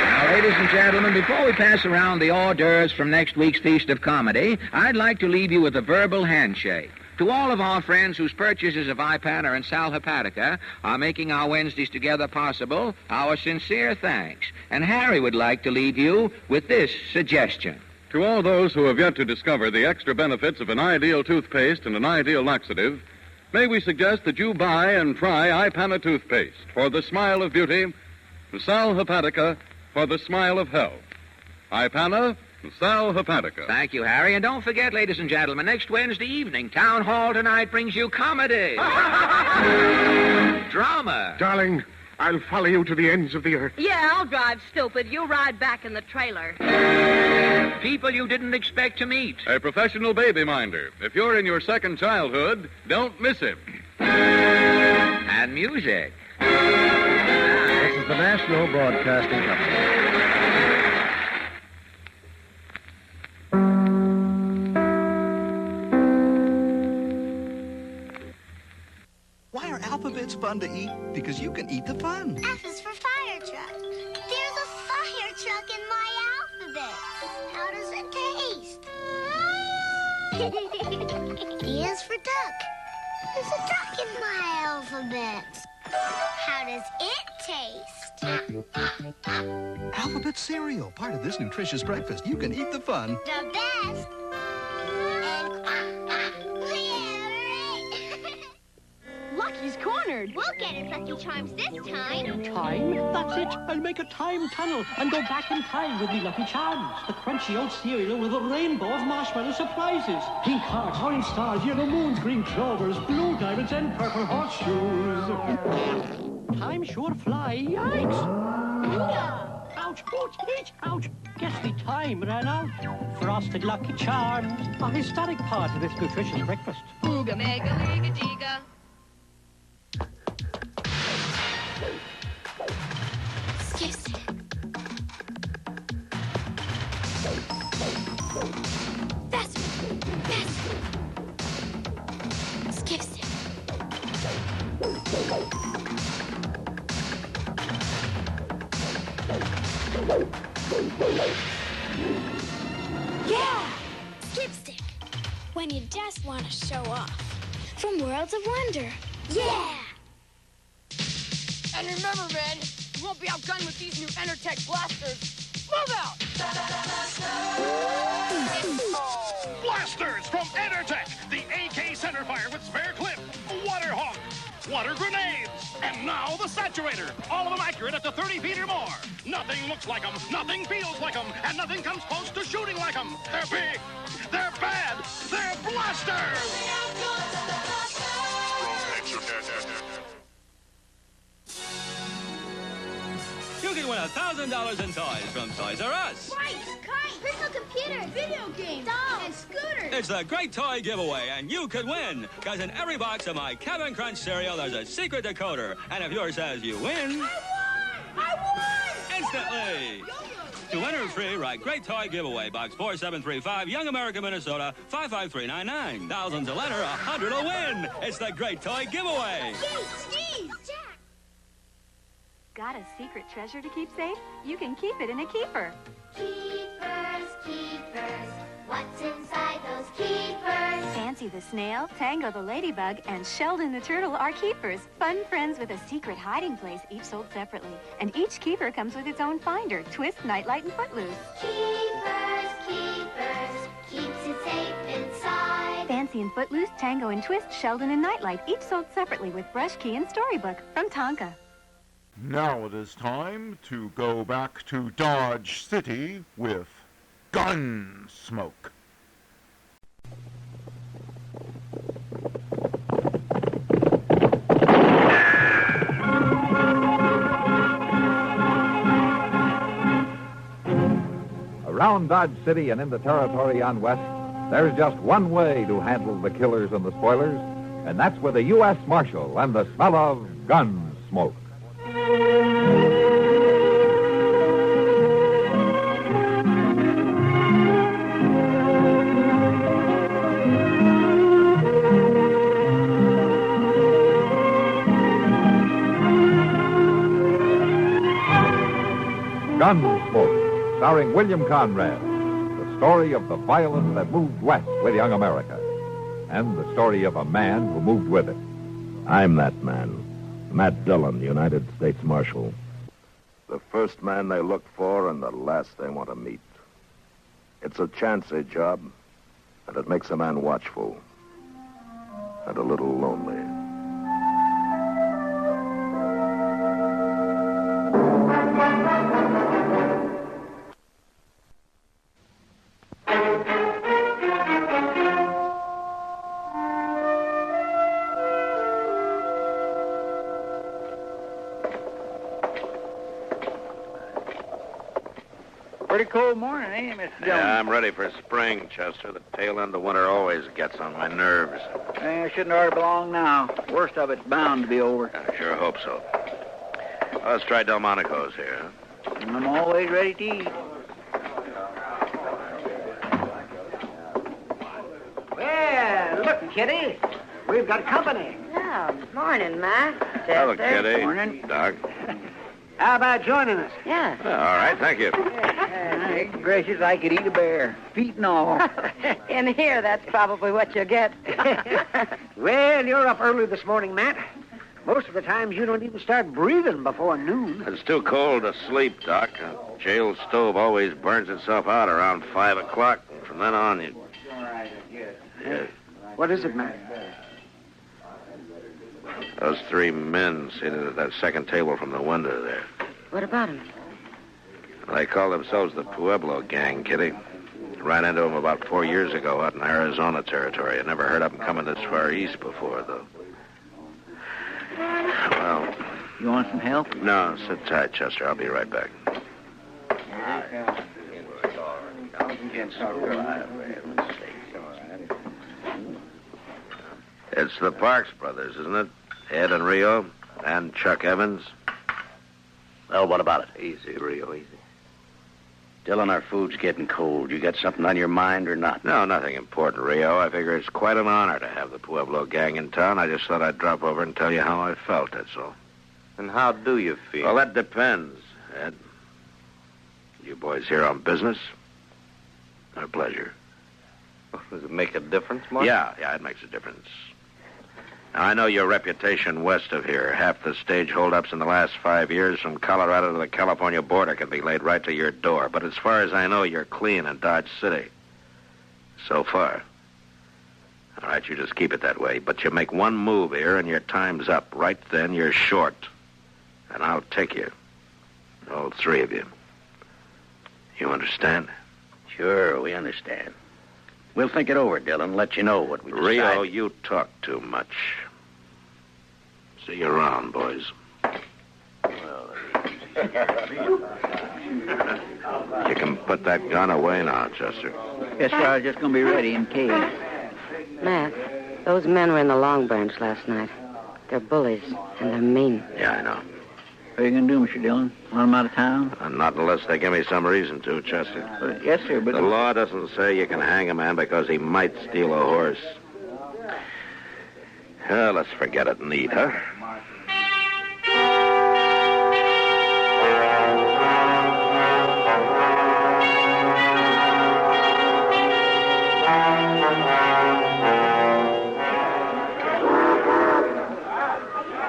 Now, ladies and gentlemen, before we pass around the hors d'oeuvres from next week's Feast of Comedy, I'd like to leave you with a verbal handshake. To all of our friends whose purchases of Ipana and Sal Hepatica are making our Wednesdays together possible, our sincere thanks. And Harry would like to leave you with this suggestion. To all those who have yet to discover the extra benefits of an ideal toothpaste and an ideal laxative, may we suggest that you buy and try Ipana toothpaste for the smile of beauty, and Sal Hepatica for the smile of health. Ipana, Sal Hepatica. Thank you, Harry. And don't forget, ladies and gentlemen, next Wednesday evening, Town Hall tonight brings you comedy. Drama. Darling, I'll follow you to the ends of the earth. Yeah, I'll drive, stupid. You ride back in the trailer. People you didn't expect to meet. A professional baby minder. If you're in your second childhood, don't miss him. And music. This is the National Broadcasting Company. Why are alphabets fun to eat? Because you can eat the fun. F is for fire truck. There's a fire truck in my alphabet. How does it taste? D is for duck. There's a duck in my alphabet. How does it taste? Alphabet cereal, part of this nutritious breakfast. You can eat the fun. The best. Lucky's cornered. We'll get his Lucky Charms this time. Time? That's it. I'll make a time tunnel and go back in time with me Lucky Charms. The crunchy old cereal with a rainbow of marshmallow surprises. Pink hearts, orange stars, yellow moons, green clovers, blue diamonds, and purple horseshoes. Time sure fly. Yikes! Ouch, ouch, ouch, ouch. Guess the time ran out. Frosted Lucky Charms, a historic part of this nutritious breakfast. Ooga mega liga jiga. Skips it. That's Skips it. Yeah! Skipstick. When you just want to show off. From Worlds of Wonder. Yeah! And remember, men, you won't be outgunned with these new Enertech blasters. Move out! Blasters from Enertech, the AK centerfire with spare clip, water hawk, water grenades, and now the saturator. All of them accurate up to 30 feet or more. Nothing looks like them, nothing feels like them, and nothing comes close to shooting like them. They're big, they're bad, they're blasters! You can win $1,000 in toys from Toys R Us. Bikes, kites, personal computers, video games, dolls, and scooters. It's the Great Toy Giveaway, and you could win. Because in every box of my Cap'n Crunch cereal, there's a secret decoder. And if yours says you win... I won! Instantly! To enter free, write Great Toy Giveaway, Box 4735, Young America, Minnesota, 55399. Thousands will enter, 100 will win. It's the Great Toy Giveaway. Steve, Jack. Got a secret treasure to keep safe? You can keep it in a keeper. Keepers, keepers, what's inside those keepers? Fancy the snail, Tango the ladybug, and Sheldon the turtle are keepers. Fun friends with a secret hiding place, each sold separately. And each keeper comes with its own finder, Twist, Nightlight, and Footloose. Keepers, keepers, keeps it safe inside. Fancy and Footloose, Tango and Twist, Sheldon and Nightlight, each sold separately with brush key and storybook from Tonka. Now it is time to go back to Dodge City with Gunsmoke. Around Dodge City and in the territory on West, there's just one way to handle the killers and the spoilers, and that's with a U.S. Marshal and the smell of Gunsmoke. Gunsmoke, starring William Conrad, the story of the violence that moved west with young America, and the story of a man who moved with it. I'm that man. Matt Dillon, United States Marshal. The first man they look for and the last they want to meet. It's a chancy job, and it makes a man watchful and a little lonely. Pretty cold morning, ain't it, Mr. Jones? Yeah, I'm ready for spring, Chester. The tail end of winter always gets on my nerves. I shouldn't order belong now. Worst of it's bound to be over. I sure hope so. Well, let's try Delmonico's here. Huh? I'm always ready to eat. Well, look, Kitty. We've got company. Oh, morning, Ma. Hello, Chester. Kitty. Morning. Doc. How about joining us? Yeah. All right, thank you. Hey, gracious, I could eat a bear, feet and all. In here, that's probably what you'll get. Well, you're up early this morning, Matt. Most of the times you don't even start breathing before noon. It's too cold to sleep, Doc. A jail stove always burns itself out around 5 o'clock. From then on, you... Yeah. What is it, Matt? Those 3 men seated at that second table from the window there. What about him? They call themselves the Pueblo Gang, Kitty. Ran into them about 4 years ago out in Arizona territory. I never heard of them coming this far east before, though. Well... You want some help? No, sit tight, Chester. I'll be right back. It's the Parks brothers, isn't it? Ed and Rio, and Chuck Evans. Well, what about it? Easy, Rio, easy. Dylan, our food's getting cold. You got something on your mind or not? No, nothing important, Rio. I figure it's quite an honor to have the Pueblo Gang in town. I just thought I'd drop over and tell you how I felt, that's all. And how do you feel? Well, that depends, Ed. You boys here on business? Or pleasure? Does it make a difference, Mark? Yeah, it makes a difference. Now, I know your reputation west of here. Half the stage holdups in the last 5 years from Colorado to the California border can be laid right to your door. But as far as I know, you're clean in Dodge City. So far. All right, you just keep it that way. But you make one move here and your time's up. Right then, you're short. And I'll take you. All 3 of you. You understand? Sure, we understand. We'll think it over, Dylan, let you know what we decide. Rio, you talk too much. See you around, boys. You can put that gun away now, Chester. Yes, sir, I was just going to be ready in case. Matt, those men were in the Long Branch last night. They're bullies, and they're mean. Yeah, I know. What are you going to do, Mr. Dillon? Want them out of town? Not unless they give me some reason to, Chester. Yes, sir, but... The law doesn't say you can hang a man because he might steal a horse. Let's forget it neat, huh?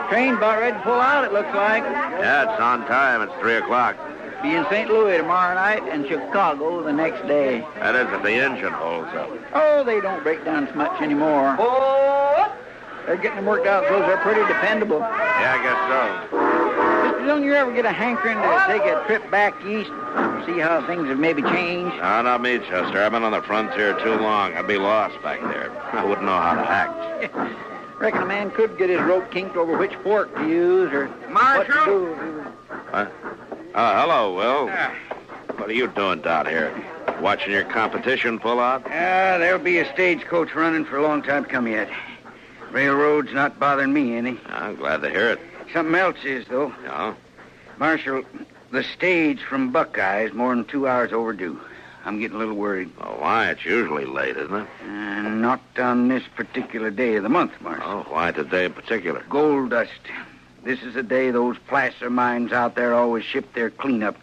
Train about ready to pull out, it looks like. Yeah, it's on time. It's 3 o'clock. Be in St. Louis tomorrow night and Chicago the next day. That is if the engine holds up. Oh, they don't break down so much anymore. Oh! They're getting them worked out because they're pretty dependable. Yeah, I guess so. Mr. Dillon, you ever get a hankering to take a trip back east? See how things have maybe changed? No, not me, Chester. I've been on the frontier too long. I'd be lost back there. I wouldn't know how to act. Reckon a man could get his rope kinked over which fork to use or what to do. Huh? Hello, Will. What are you doing down here? Watching your competition pull out? There'll be a stagecoach running for a long time to come yet. Railroad's not bothering me any. I'm glad to hear it. Something else is, though. Yeah? Marshal, the stage from Buckeye's more than 2 hours overdue. I'm getting a little worried. Oh, why? It's usually late, isn't it? Not on this particular day of the month, Marshal. Oh, why today in particular? Gold dust. This is the day those placer mines out there always ship their cleanup.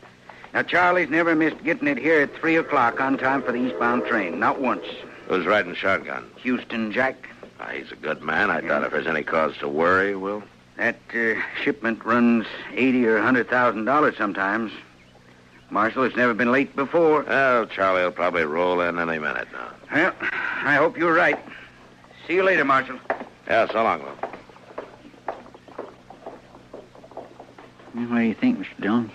Now, Charlie's never missed getting it here at 3 o'clock on time for the eastbound train. Not once. Who's riding shotgun? Houston Jack. He's a good man. I doubt if there's any cause to worry, Will. That shipment runs $80,000 or $100,000 sometimes. Marshal, it's never been late before. Well, Charlie will probably roll in any minute now. Well, I hope you're right. See you later, Marshal. Yeah, so long, Will. What do you think, Mr. Dillon?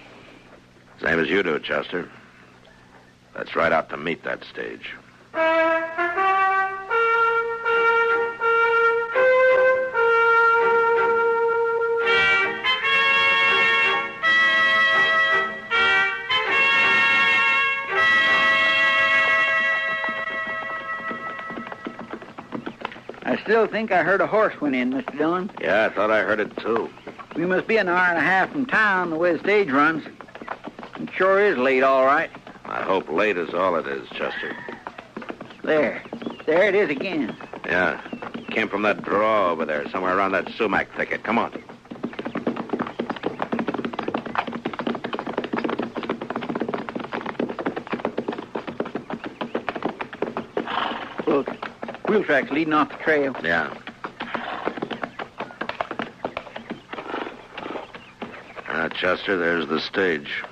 Same as you do, Chester. Let's ride out to meet that stage. still think I heard a horse went in, Mr. Dillon. Yeah, I thought I heard it, too. We must be an hour and a half from town, the way the stage runs. It sure is late, all right. I hope late is all it is, Chester. There it is again. Yeah, came from that draw over there, somewhere around that sumac thicket. Come on. Look, wheel tracks leading off the trail. Yeah. Chester, there's the stage.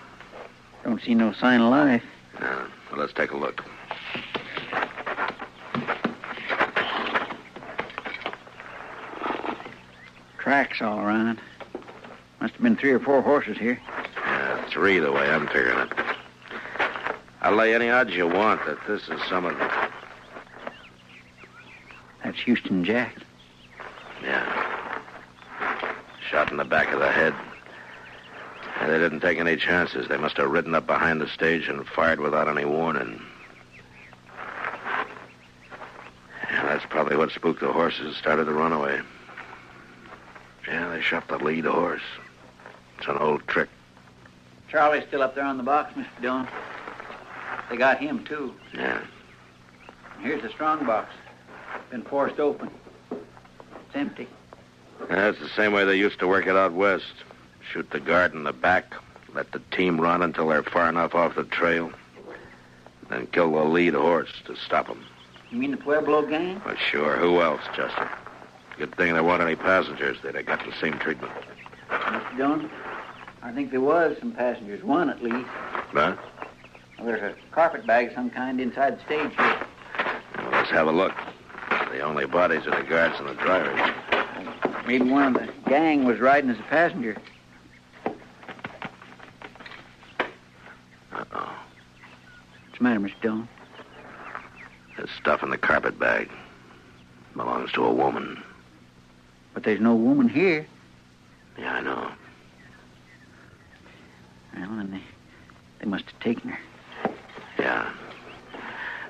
Don't see no sign of life. Yeah, well, let's take a look. Tracks all around. Must have been 3 or 4 horses here. Yeah, 3 the way I'm figuring it. I'll lay any odds you want that this is some of them. That's Houston Jack. Yeah. Shot in the back of the head. And they didn't take any chances. They must have ridden up behind the stage and fired without any warning. Yeah, that's probably what spooked the horses and started the runaway. Yeah, they shot the lead horse. It's an old trick. Charlie's still up there on the box, Mr. Dillon. They got him, too. Yeah. Here's the strong box. Been forced open. It's empty. That's the same way they used to work it out west. Shoot the guard in the back, let the team run until they're far enough off the trail, then kill the lead horse to stop them. You mean the Pueblo gang? Well, sure. Who else, Chester? Good thing there weren't any passengers. They'd have got the same treatment. Mr. Dillon, I think there was some passengers. One, at least. Huh? Well, there's a carpet bag of some kind inside the stage here. Well, let's have a look. The only bodies are the guards and the drivers. Maybe one of the gang was riding as a passenger. Uh-oh. What's the matter, Mr. Dillon? There's stuff in the carpet bag. Belongs to a woman. But there's no woman here. Yeah, I know. Well, then they must have taken her. Yeah.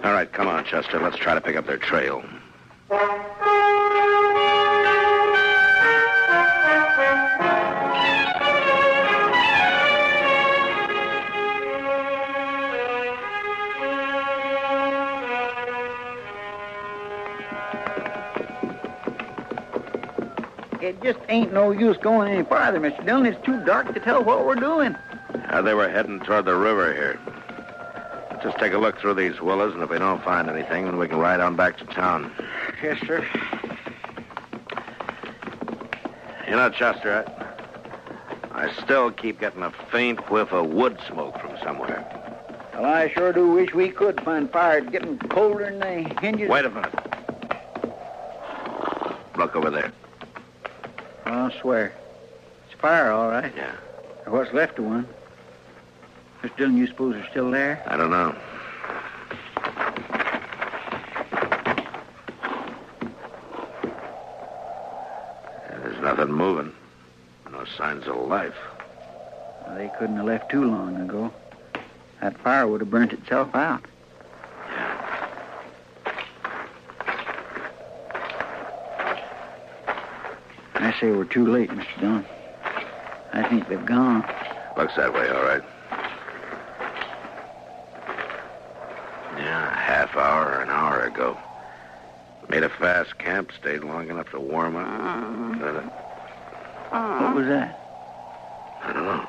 All right, come on, Chester. Let's try to pick up their trail. It just ain't no use going any farther, Mr. Dillon. It's too dark to tell what we're doing. They were heading toward the river here. Just take a look through these willows, and if we don't find anything, then we can ride on back to town. Yes, sir. You know, Chester, I still keep getting a faint whiff of wood smoke from somewhere. Well, I sure do wish we could find fire. It's getting colder than the hinges. Wait a minute. Look over there. I'll swear. It's fire, all right. Yeah. Or what's left of one. Mr. Dillon, you suppose they're still there? I don't know. There's nothing moving. No signs of life. Well, they couldn't have left too long ago. That fire would have burnt itself out. I say we're too late, Mr. Dillon. I think they've gone. Looks that way, all right. Yeah, a half hour or an hour ago. Made a fast camp, stayed long enough to warm up. What was that? I don't know.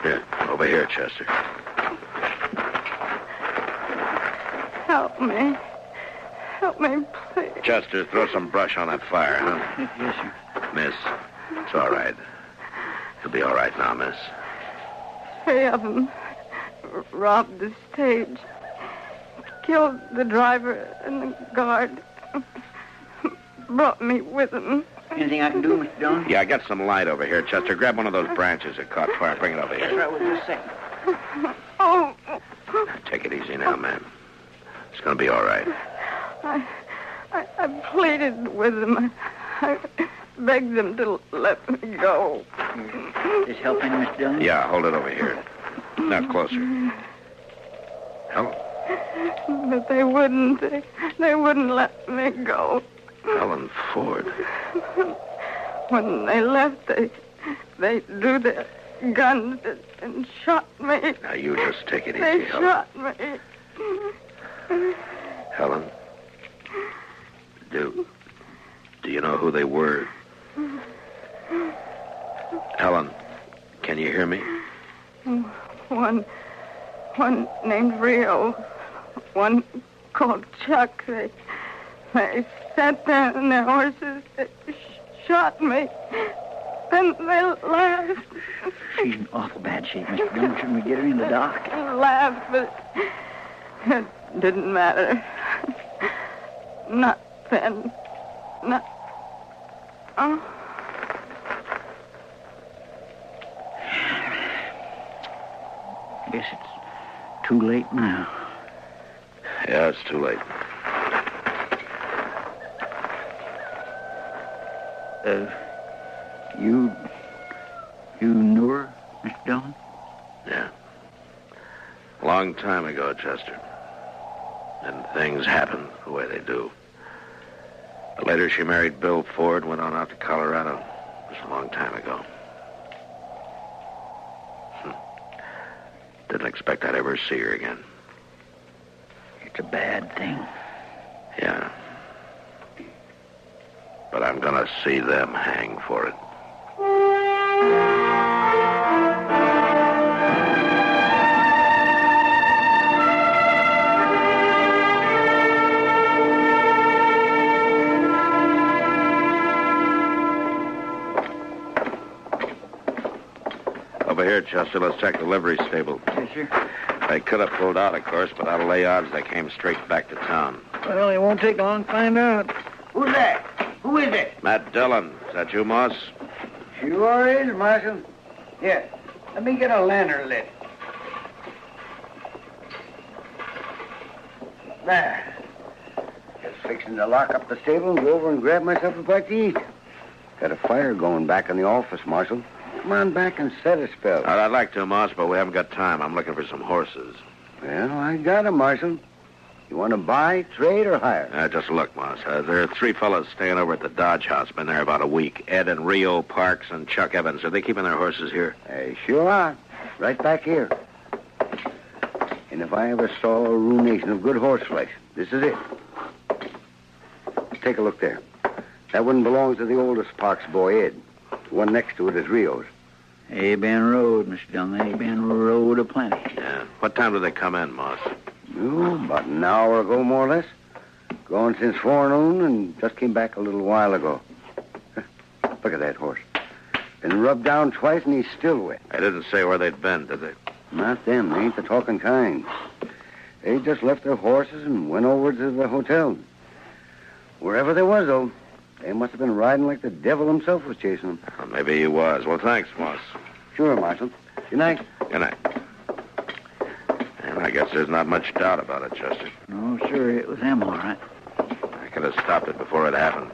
Here, over here, Chester. Help me. Help me, please. Chester, throw some brush on that fire, huh? Yes, sir. Miss, it's all right. You'll be all right now, miss. 3 of them robbed the stage. Killed the driver and the guard. Brought me with them. Anything I can do, Mr. Dillon? Yeah, I got some light over here, Chester. Grab one of those branches that caught fire. Bring it over here. Yes, right. With just a second. Oh. Take it easy now, ma'am. It's going to be all right. I pleaded with them. I begged them to let me go. This helping, Mr. Dillon? Yeah, hold it over here. Now, closer. Hello. But they wouldn't. They wouldn't let me go. Helen Ford. When they left, they drew their guns and shot me. Now, you just take it easy, They Helen. shot me. Helen? Do you know who they were? Helen, can you hear me? One named Rio. One called Chuck. They sat there on their horses. They shot me. Then they laughed. She's in awful bad shape, Mr. Dillon. Shouldn't we get her in the dock? Laughed, but it didn't matter. Not then. Not... Oh. Guess it's too late now. Yeah, it's too late. You knew her, Mr. Dillon? Yeah. A long time ago, Chester. And things happened the way they do. But later she married Bill Ford, went on out to Colorado. It was a long time ago. Didn't expect I'd ever see her again. It's a bad thing. Yeah. But I'm gonna see them hang for it. Over here, Chester. Let's check the livery stable. Yes, sir. They could have pulled out, of course, but I'll lay odds they came straight back to town. Well, it won't take long to find out. Who's that? Who is it? Matt Dillon. Is that you, Moss? Sure is, Marshal. Here, let me get a lantern lit. There. Just fixing to lock up the stable and go over and grab myself a bite to eat. Got a fire going back in the office, Marshal. Come on back and set a spell. I'd like to, Moss, but we haven't got time. I'm looking for some horses. Well, I got 'em, Marshal. You want to buy, trade, or hire? Just look, Moss. There are 3 fellas staying over at the Dodge House. Been there about a week. Ed and Rio Parks and Chuck Evans. Are they keeping their horses here? They sure are. Right back here. And if I ever saw a ruination of good horse flesh, this is it. Take a look there. That one belongs to the oldest Parks boy, Ed. The one next to it is Rio's. They been rode, Mr. Dillon. They been rode aplenty. Yeah. What time did they come in, Moss? Oh, about an hour ago, more or less. Gone since forenoon and just came back a little while ago. Look at that horse. Been rubbed down twice and he's still wet. They didn't say where they'd been, did they? Not them. They ain't the talking kind. They just left their horses and went over to the hotel. Wherever they was, though, they must have been riding like the devil himself was chasing them. Well, maybe he was. Well, thanks, Moss. Sure, Marshal. Good night. Good night. And I guess there's not much doubt about it, Chester. No, sir, it was them, all right. I could have stopped it before it happened.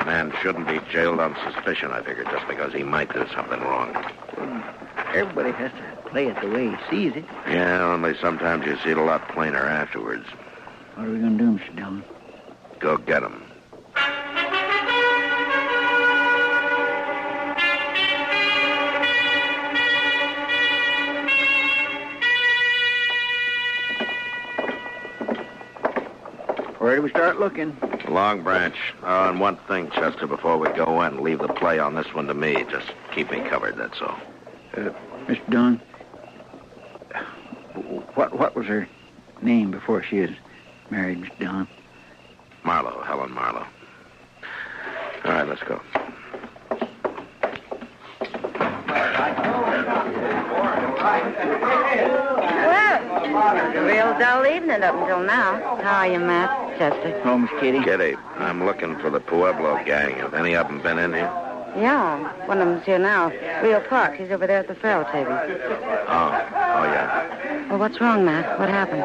A man shouldn't be jailed on suspicion, I figured, just because he might do something wrong. Everybody has to play it the way he sees it. Yeah, only sometimes you see it a lot plainer afterwards. What are we going to do, Mr. Dillon? Go get him. Where do we start looking? Long Branch. Oh, and one thing, Chester, before we go in, leave the play on this one to me. Just keep me covered, that's all. Mr. Dillon, what was her name before she was married, Mr. Dillon? Marlowe, Helen Marlowe. All right, let's go. Well, a real dull evening up until now. How are you, Matt? Chester? Oh, Miss Kitty. Kitty, I'm looking for the Pueblo gang. Have any of them been in here? Yeah, one of them's here now. Rio Parks. He's over there at the faro table. Oh, yeah. Well, what's wrong, Matt? What happened?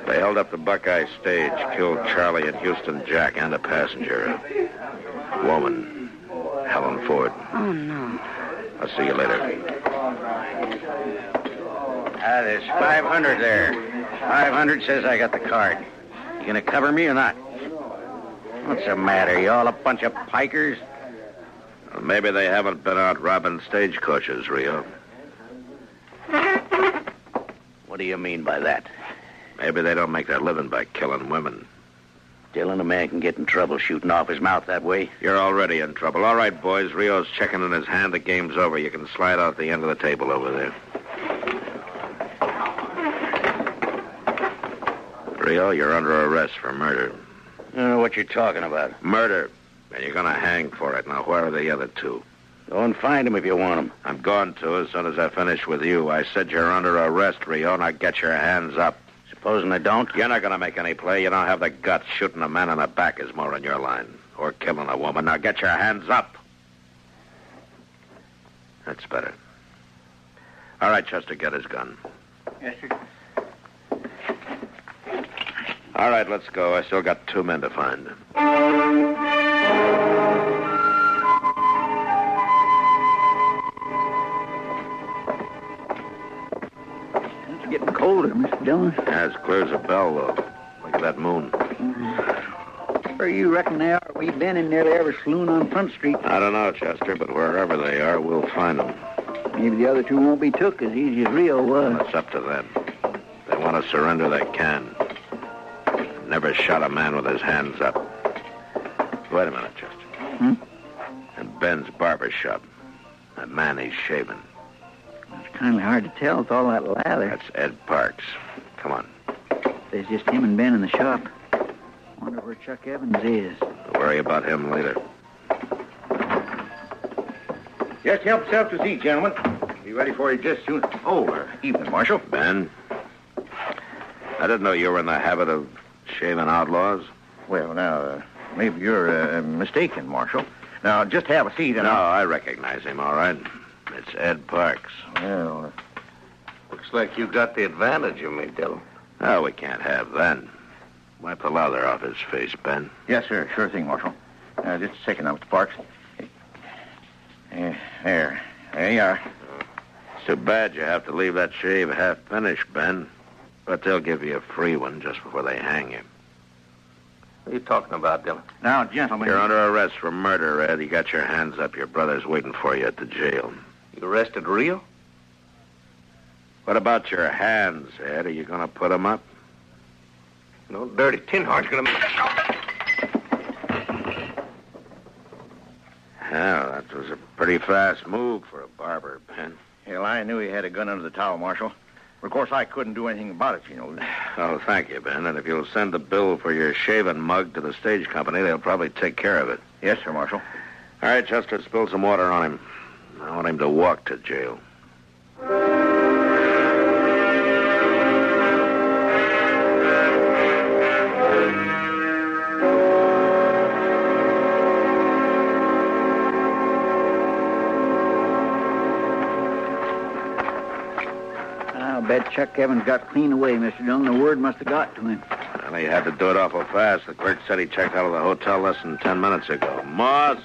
They held up the Buckeye stage, killed Charlie and Houston Jack and a passenger. A woman, Helen Ford. Oh, no. I'll see you later. There's 500 there. $500 says I got the card. You gonna cover me or not? What's the matter? You all a bunch of pikers? Well, maybe they haven't been out robbing stagecoaches, Rio. What do you mean by that? Maybe they don't make their living by killing women. Dillon, a man can get in trouble shooting off his mouth that way. You're already in trouble. All right, boys. Rio's checking in his hand. The game's over. You can slide out the end of the table over there. Rio, you're under arrest for murder. I don't know what you're talking about. Murder. And you're going to hang for it. Now, where are the other two? Go and find them if you want them. I'm going to as soon as I finish with you. I said you're under arrest, Rio. Now get your hands up. Supposing I don't? You're not going to make any play. You don't have the guts. Shooting a man in the back is more in your line. Or killing a woman. Now get your hands up. That's better. All right, Chester, get his gun. Yes, sir. All right, let's go. I still got 2 men to find. It's getting colder, Mr. Dillon. Yeah, it's clear as a bell, though. Look at that moon. Where you reckon they are? We've been in nearly every saloon on Front Street. I don't know, Chester, but wherever they are, we'll find them. Maybe the other two won't be took as easy as Rio was. It's up to them. If they want to surrender, they can. Never shot a man with his hands up. Wait a minute, Chester. In Ben's barber shop, that man he's shaving. It's kind of hard to tell with all that lather. That's Ed Parks. Come on. There's just him and Ben in the shop. Wonder where Chuck Evans is. We'll worry about him later. Just help yourself to seat, gentlemen. Be ready for you just soon. Oh, evening, Marshal. Ben, I didn't know you were in the habit of shaving outlaws. Well, now, maybe you're mistaken, Marshal. Now, just have a seat and I recognize him, all right. It's Ed Parks. Well, looks like you got the advantage of me, Dillon. Oh, we can't have that. Wipe the lather off his face, Ben. Yes, sir. Sure thing, Marshal. Just a second now, Mr. Parks. There you are. It's too bad you have to leave that shave half finished, Ben. But they'll give you a free one just before they hang you. What are you talking about, Dillon? Now, gentlemen... You're under arrest for murder, Ed. You got your hands up. Your brother's waiting for you at the jail. You arrested Rio? What about your hands, Ed? Are you going to put them up? No dirty tin heart's going to... Well, that was a pretty fast move for a barber, Ben. Hell, I knew he had a gun under the towel, Marshal. Of course, I couldn't do anything about it, you know. Oh, thank you, Ben. And if you'll send the bill for your shaving mug to the stage company, they'll probably take care of it. Yes, sir, Marshal. All right, Chester, spill some water on him. I want him to walk to jail. I'll bet Chuck Evans got clean away, Mr. Dillon. The word must have got to him. Well, he had to do it awful fast. The clerk said he checked out of the hotel less than 10 minutes ago. Moss!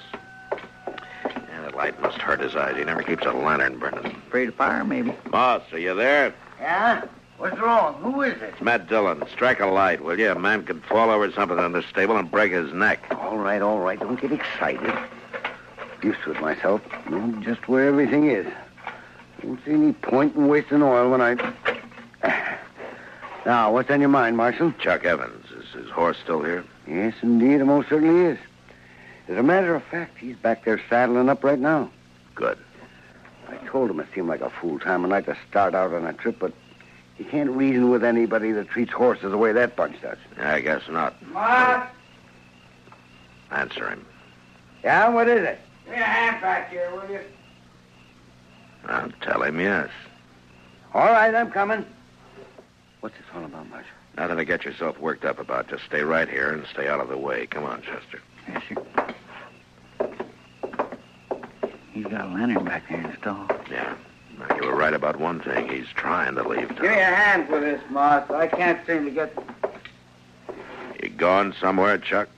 Yeah, that light must hurt his eyes. He never keeps a lantern burning. Afraid of fire, maybe. Moss, are you there? Yeah? What's wrong? Who is it? It's Matt Dillon. Strike a light, will you? A man could fall over something in this stable and break his neck. All right. Don't get excited. Used to it myself. Know just where everything is. Don't see any point in wasting oil when I... Now, what's on your mind, Marshal? Chuck Evans. Is his horse still here? Yes, indeed. It most certainly is. As a matter of fact, he's back there saddling up right now. Good. I told him it seemed like a fool time of night to start out on a trip, but you can't reason with anybody that treats horses the way that bunch does. I guess not. What? Answer him. Yeah, what is it? Give me a hand back here, will you? I'll tell him yes. All right, I'm coming. What's this all about, Marshal? Nothing to get yourself worked up about. Just stay right here and stay out of the way. Come on, Chester. Yes, sir. He's got a lantern back there in the stall. Yeah. Now, you were right about one thing. He's trying to leave town. Give me a hand with this, Moss. I can't seem to get... You going somewhere, Chuck?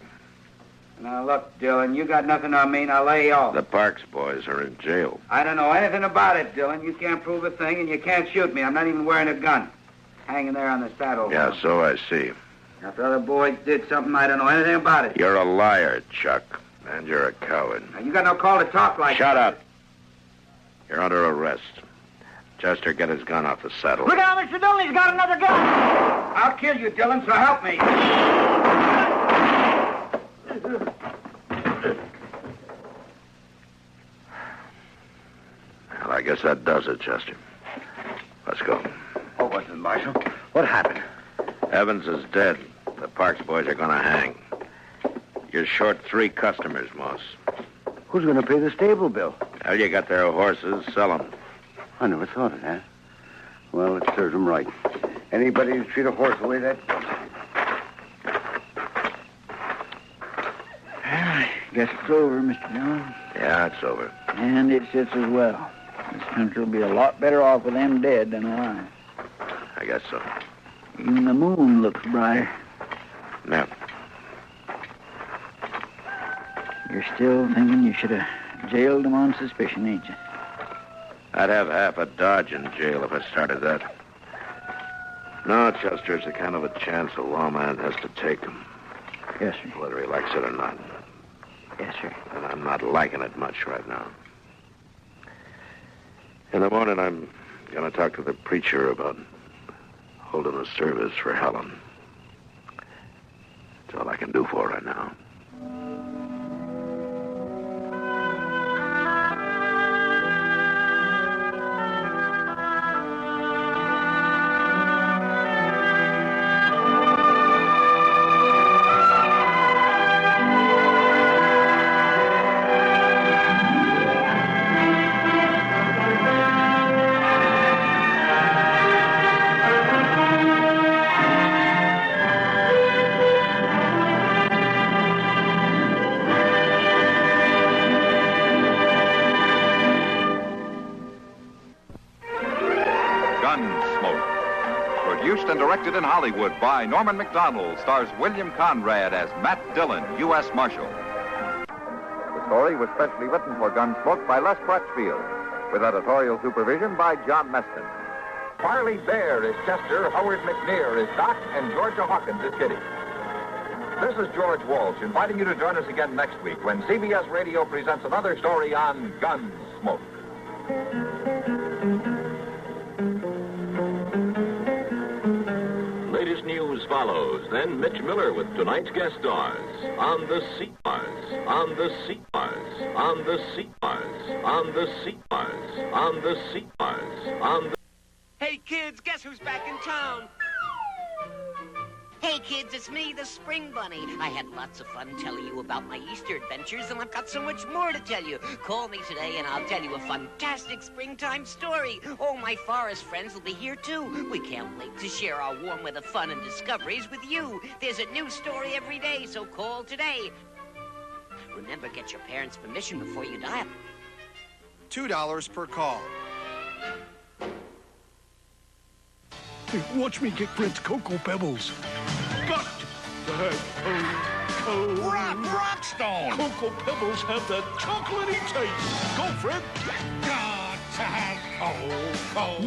Now, look, Dillon, you got nothing on me, and I'll lay you off. The Parks boys are in jail. I don't know anything about it, Dillon. You can't prove a thing, and you can't shoot me. I'm not even wearing a gun. hanging there on the saddle. Yeah, so I see. Now, if the other boys did something, I don't know anything about it. You're a liar, Chuck. And you're a coward. Now, you got no call to talk like Shut that. up. You're under arrest. Chester, get his gun off the saddle. Look out, Mr. Dillon, he's got another gun. I'll kill you, Dillon, so help me. Well, I guess that does it, Chester. Let's go. Oh, what's it, Marshal? What happened? Evans is dead. The Parks boys are going to hang. You're short 3 customers, Moss. Who's going to pay the stable bill? Well, you got their horses. Sell them. I never thought of that. Well, it serves them right. Anybody who treat a horse the way that... I guess it's over, Mr. Dillon. Yeah, it's over. And it sits as well. This country will be a lot better off with them dead than alive. I guess so. Even the moon looks brighter. Yeah. You're still thinking you should have jailed them on suspicion, ain't you? I'd have half a Dodge in jail if I started that. No, Chester, it's the kind of a chance a lawman has to take. Yes, sir. Whether he likes it or not. Yes, sir. And I'm not liking it much right now. In the morning, I'm going to talk to the preacher about holding a service for Helen. That's all I can do for her right now. Produced and directed in Hollywood by Norman Macdonald, stars William Conrad as Matt Dillon, U.S. Marshal. The story was specially written for Gunsmoke by Les Crutchfield, with editorial supervision by John Meston. Farley Bear is Chester, Howard McNear is Doc, and Georgia Hawkins is Kitty. This is George Walsh, inviting you to join us again next week when CBS Radio presents another story on Gunsmoke. Latest news follows. Then Mitch Miller with tonight's guest stars. On the sea bars, on the sea bars, on the sea bars, on the sea bars, on the sea bars, on the... Hey, kids, guess who's back in town? Hey, kids, it's me, the Spring Bunny. I had lots of fun telling you about my Easter adventures, and I've got so much more to tell you. Call me today, and I'll tell you a fantastic springtime story. Oh, my forest friends will be here, too. We can't wait to share our warm weather fun and discoveries with you. There's a new story every day, so call today. Remember, get your parents' permission before you dial. $2 per call. Hey, watch me get Fred's Cocoa Pebbles. Got to have Rockstone! Cocoa Pebbles have that chocolatey taste. Go, Fred. Got to have cocoa.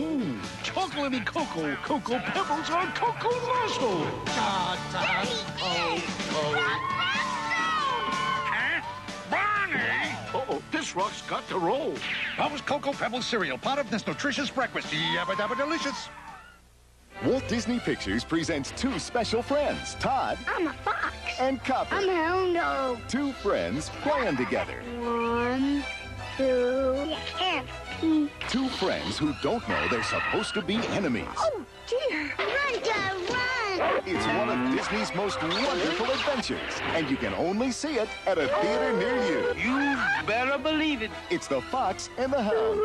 Chocolatey Cocoa Pebbles are Cocoa Lasso. Got to have cocoa. Huh? Barney! Uh-oh, this rock's got to roll. Bubbles Cocoa Pebbles cereal, part of this nutritious breakfast. Yabba dabba delicious. Walt Disney Pictures presents two special friends, Todd I'm a fox. and Copper. I'm a hound dog. Two friends playing together. 1, 2, and Two friends who don't know they're supposed to be enemies. oh dear! Run, Dad, run! It's one of Disney's most wonderful adventures, and you can only see it at a theater near you. You better believe it. It's The Fox and the Hound.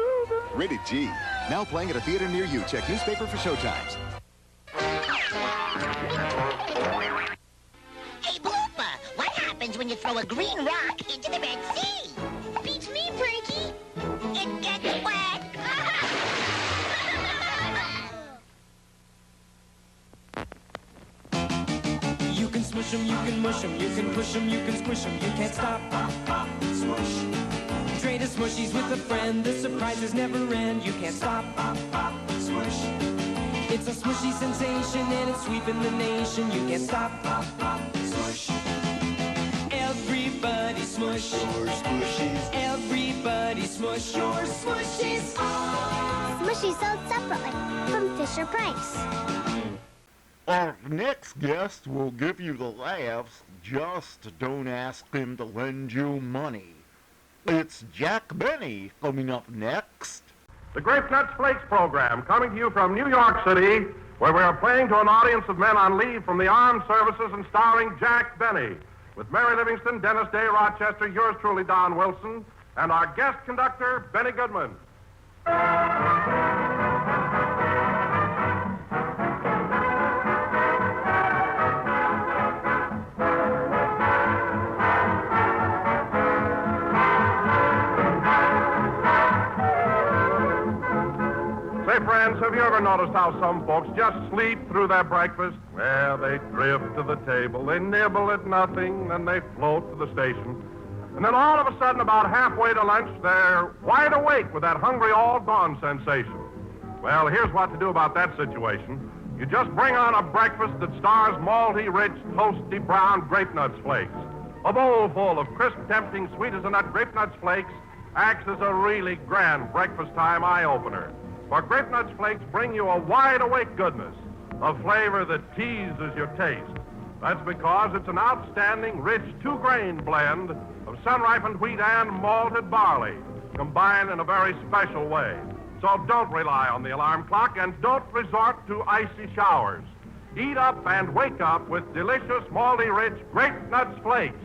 Rated G. Now playing at a theater near you. Check newspaper for showtimes. Hey, Blooper, what happens when you throw a green rock into the Red Sea? Beats me, Frankie. It gets wet. You can smush 'em, you can mush 'em, you can push 'em, you can squish 'em, you can't stop. Smush. Trade of smushies with a friend, the surprises never end, you can't stop. Smush. It's is a smushy sensation and it's sweeping the nation. You can't stop. Smush. Everybody smush. Your smushies. Everybody smush. Your smushies. Smushies sold separately from Fisher Price. Our next guest will give you the laughs. Just don't ask him to lend you money. It's Jack Benny coming up next. The Grape Nuts Flakes program coming to you from New York City, where we are playing to an audience of men on leave from the armed services and starring Jack Benny, with Mary Livingston, Dennis Day, Rochester, yours truly, Don Wilson, and our guest conductor, Benny Goodman. Say, friends, have you ever noticed how some folks just sleep through their breakfast? Well, they drift to the table, they nibble at nothing, then they float to the station. And then all of a sudden, about halfway to lunch, they're wide awake with that hungry all gone sensation. Well, here's what to do about that situation. You just bring on a breakfast that stars malty-rich, toasty brown grape nuts flakes. A bowl full of crisp, tempting, sweet-as-a-nut grape nuts flakes acts as a really grand breakfast time eye-opener. For Grape Nuts Flakes bring you a wide-awake goodness, a flavor that teases your taste. That's because it's an outstanding, rich, two-grain blend of sun-ripened wheat and malted barley, combined in a very special way. So don't rely on the alarm clock and don't resort to icy showers. Eat up and wake up with delicious, malty-rich Grape Nuts Flakes.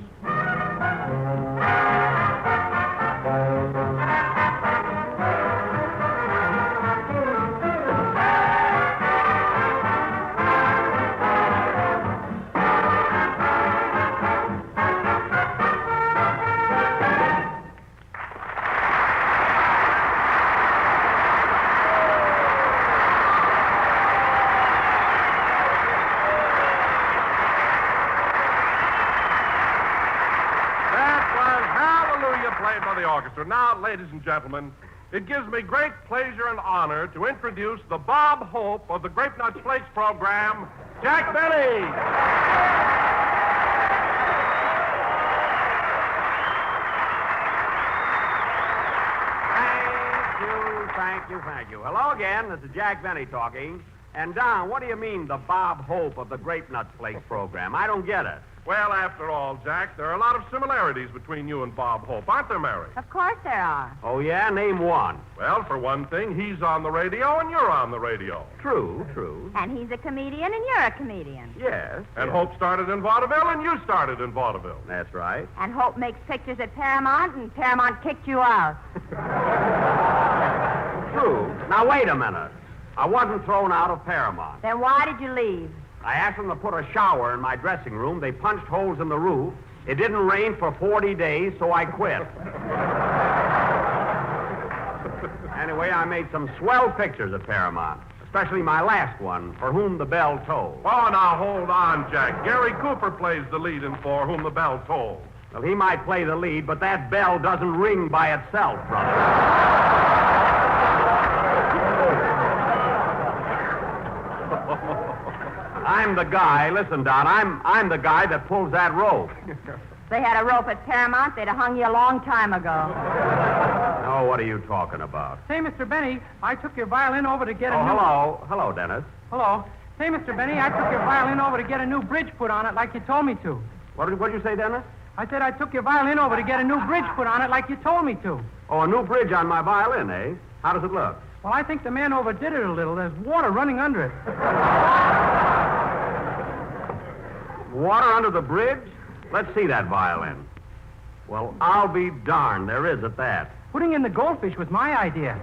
Now, ladies and gentlemen, it gives me great pleasure and honor to introduce the Bob Hope of the Grape Nuts Flakes program, Jack Benny. Thank you. Hello again. This is Jack Benny talking. And, Don, what do you mean, the Bob Hope of the Grape Nuts Flakes program? I don't get it. Well, after all, Jack, there are a lot of similarities between you and Bob Hope, aren't there, Mary? Of course there are. Oh, yeah? Name one. Well, for one thing, he's on the radio and you're on the radio. True. And he's a comedian and you're a comedian. Yes. And Hope started in vaudeville and you started in vaudeville. That's right. And Hope makes pictures at Paramount and Paramount kicked you out. True. Now, wait a minute. I wasn't thrown out of Paramount. Then why did you leave? I asked them to put a shower in my dressing room. They punched holes in the roof. It didn't rain for 40 days, so I quit. Anyway, I made some swell pictures at Paramount, especially my last one, For Whom the Bell Tolls. Oh, now, hold on, Jack. Gary Cooper plays the lead in For Whom the Bell Tolls. Well, he might play the lead, but that bell doesn't ring by itself, brother. I'm the guy, listen, Don, I'm the guy that pulls that rope. If they had a rope at Paramount, they'd have hung you a long time ago. Oh, what are you talking about? Say, Mr. Benny, I took your violin over to get a new... Hello. Hello, Dennis. Hello. Say, Mr. Benny, I took your violin over to get a new bridge put on it like you told me to. What did you say, Dennis? I said I took your violin over to get a new bridge put on it like you told me to. Oh, a new bridge on my violin, eh? How does it look? Well, I think the man overdid it a little. There's water running under it. Water under the bridge? Let's see that violin. Well, I'll be darned. There is at that. Putting in the goldfish was my idea.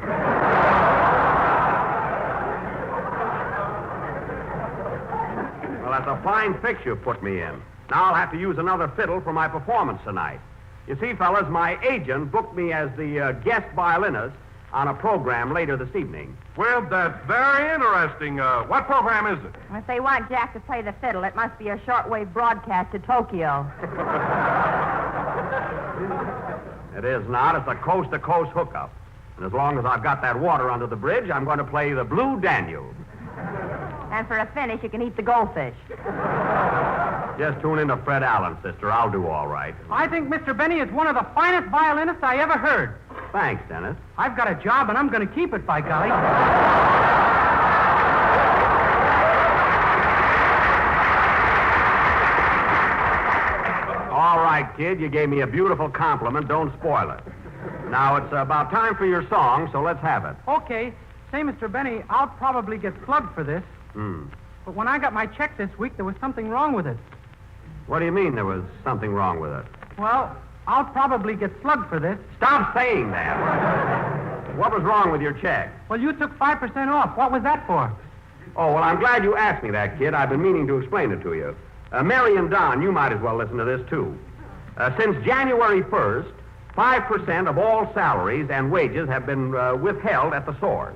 Well, that's a fine fix you put me in. Now I'll have to use another fiddle for my performance tonight. You see, fellas, my agent booked me as the guest violinist on a program later this evening. Well, that's very interesting. What program is it? If they want Jack to play the fiddle, it must be a shortwave broadcast to Tokyo. It is not. It's a coast-to-coast hookup. And as long as I've got that water under the bridge, I'm going to play the Blue Danube. And for a finish, you can eat the goldfish. Just tune in to Fred Allen, sister. I'll do all right. I think Mr. Benny is one of the finest violinists I ever heard. Thanks, Dennis. I've got a job, and I'm going to keep it, by golly. All right, kid. You gave me a beautiful compliment. Don't spoil it. Now, it's about time for your song, so let's have it. Okay. Say, Mr. Benny, I'll probably get slugged for this. But when I got my check this week, there was something wrong with it. What do you mean there was something wrong with it? Well, I'll probably get slugged for this. Stop saying that. What was wrong with your check? Well, you took 5% off. What was that for? Oh, well, I'm glad you asked me that, kid. I've been meaning to explain it to you. Mary and Don, you might as well listen to this, too. Since January 1st, 5% of all salaries and wages have been withheld at the source.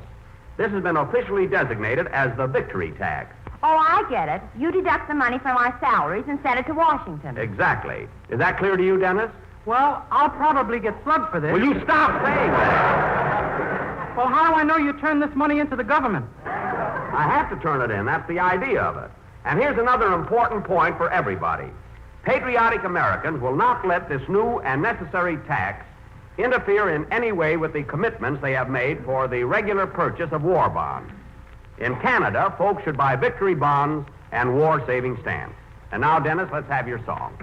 This has been officially designated as the victory tax. Oh, I get it. You deduct the money from our salaries and send it to Washington. Exactly. Is that clear to you, Dennis? Well, I'll probably get slugged for this. Will you stop saying that? Well, how do I know you turned this money into the government? I have to turn it in. That's the idea of it. And here's another important point for everybody. Patriotic Americans will not let this new and necessary tax interfere in any way with the commitments they have made for the regular purchase of war bonds. In Canada, folks should buy victory bonds and war-saving stamps. And now, Dennis, let's have your song.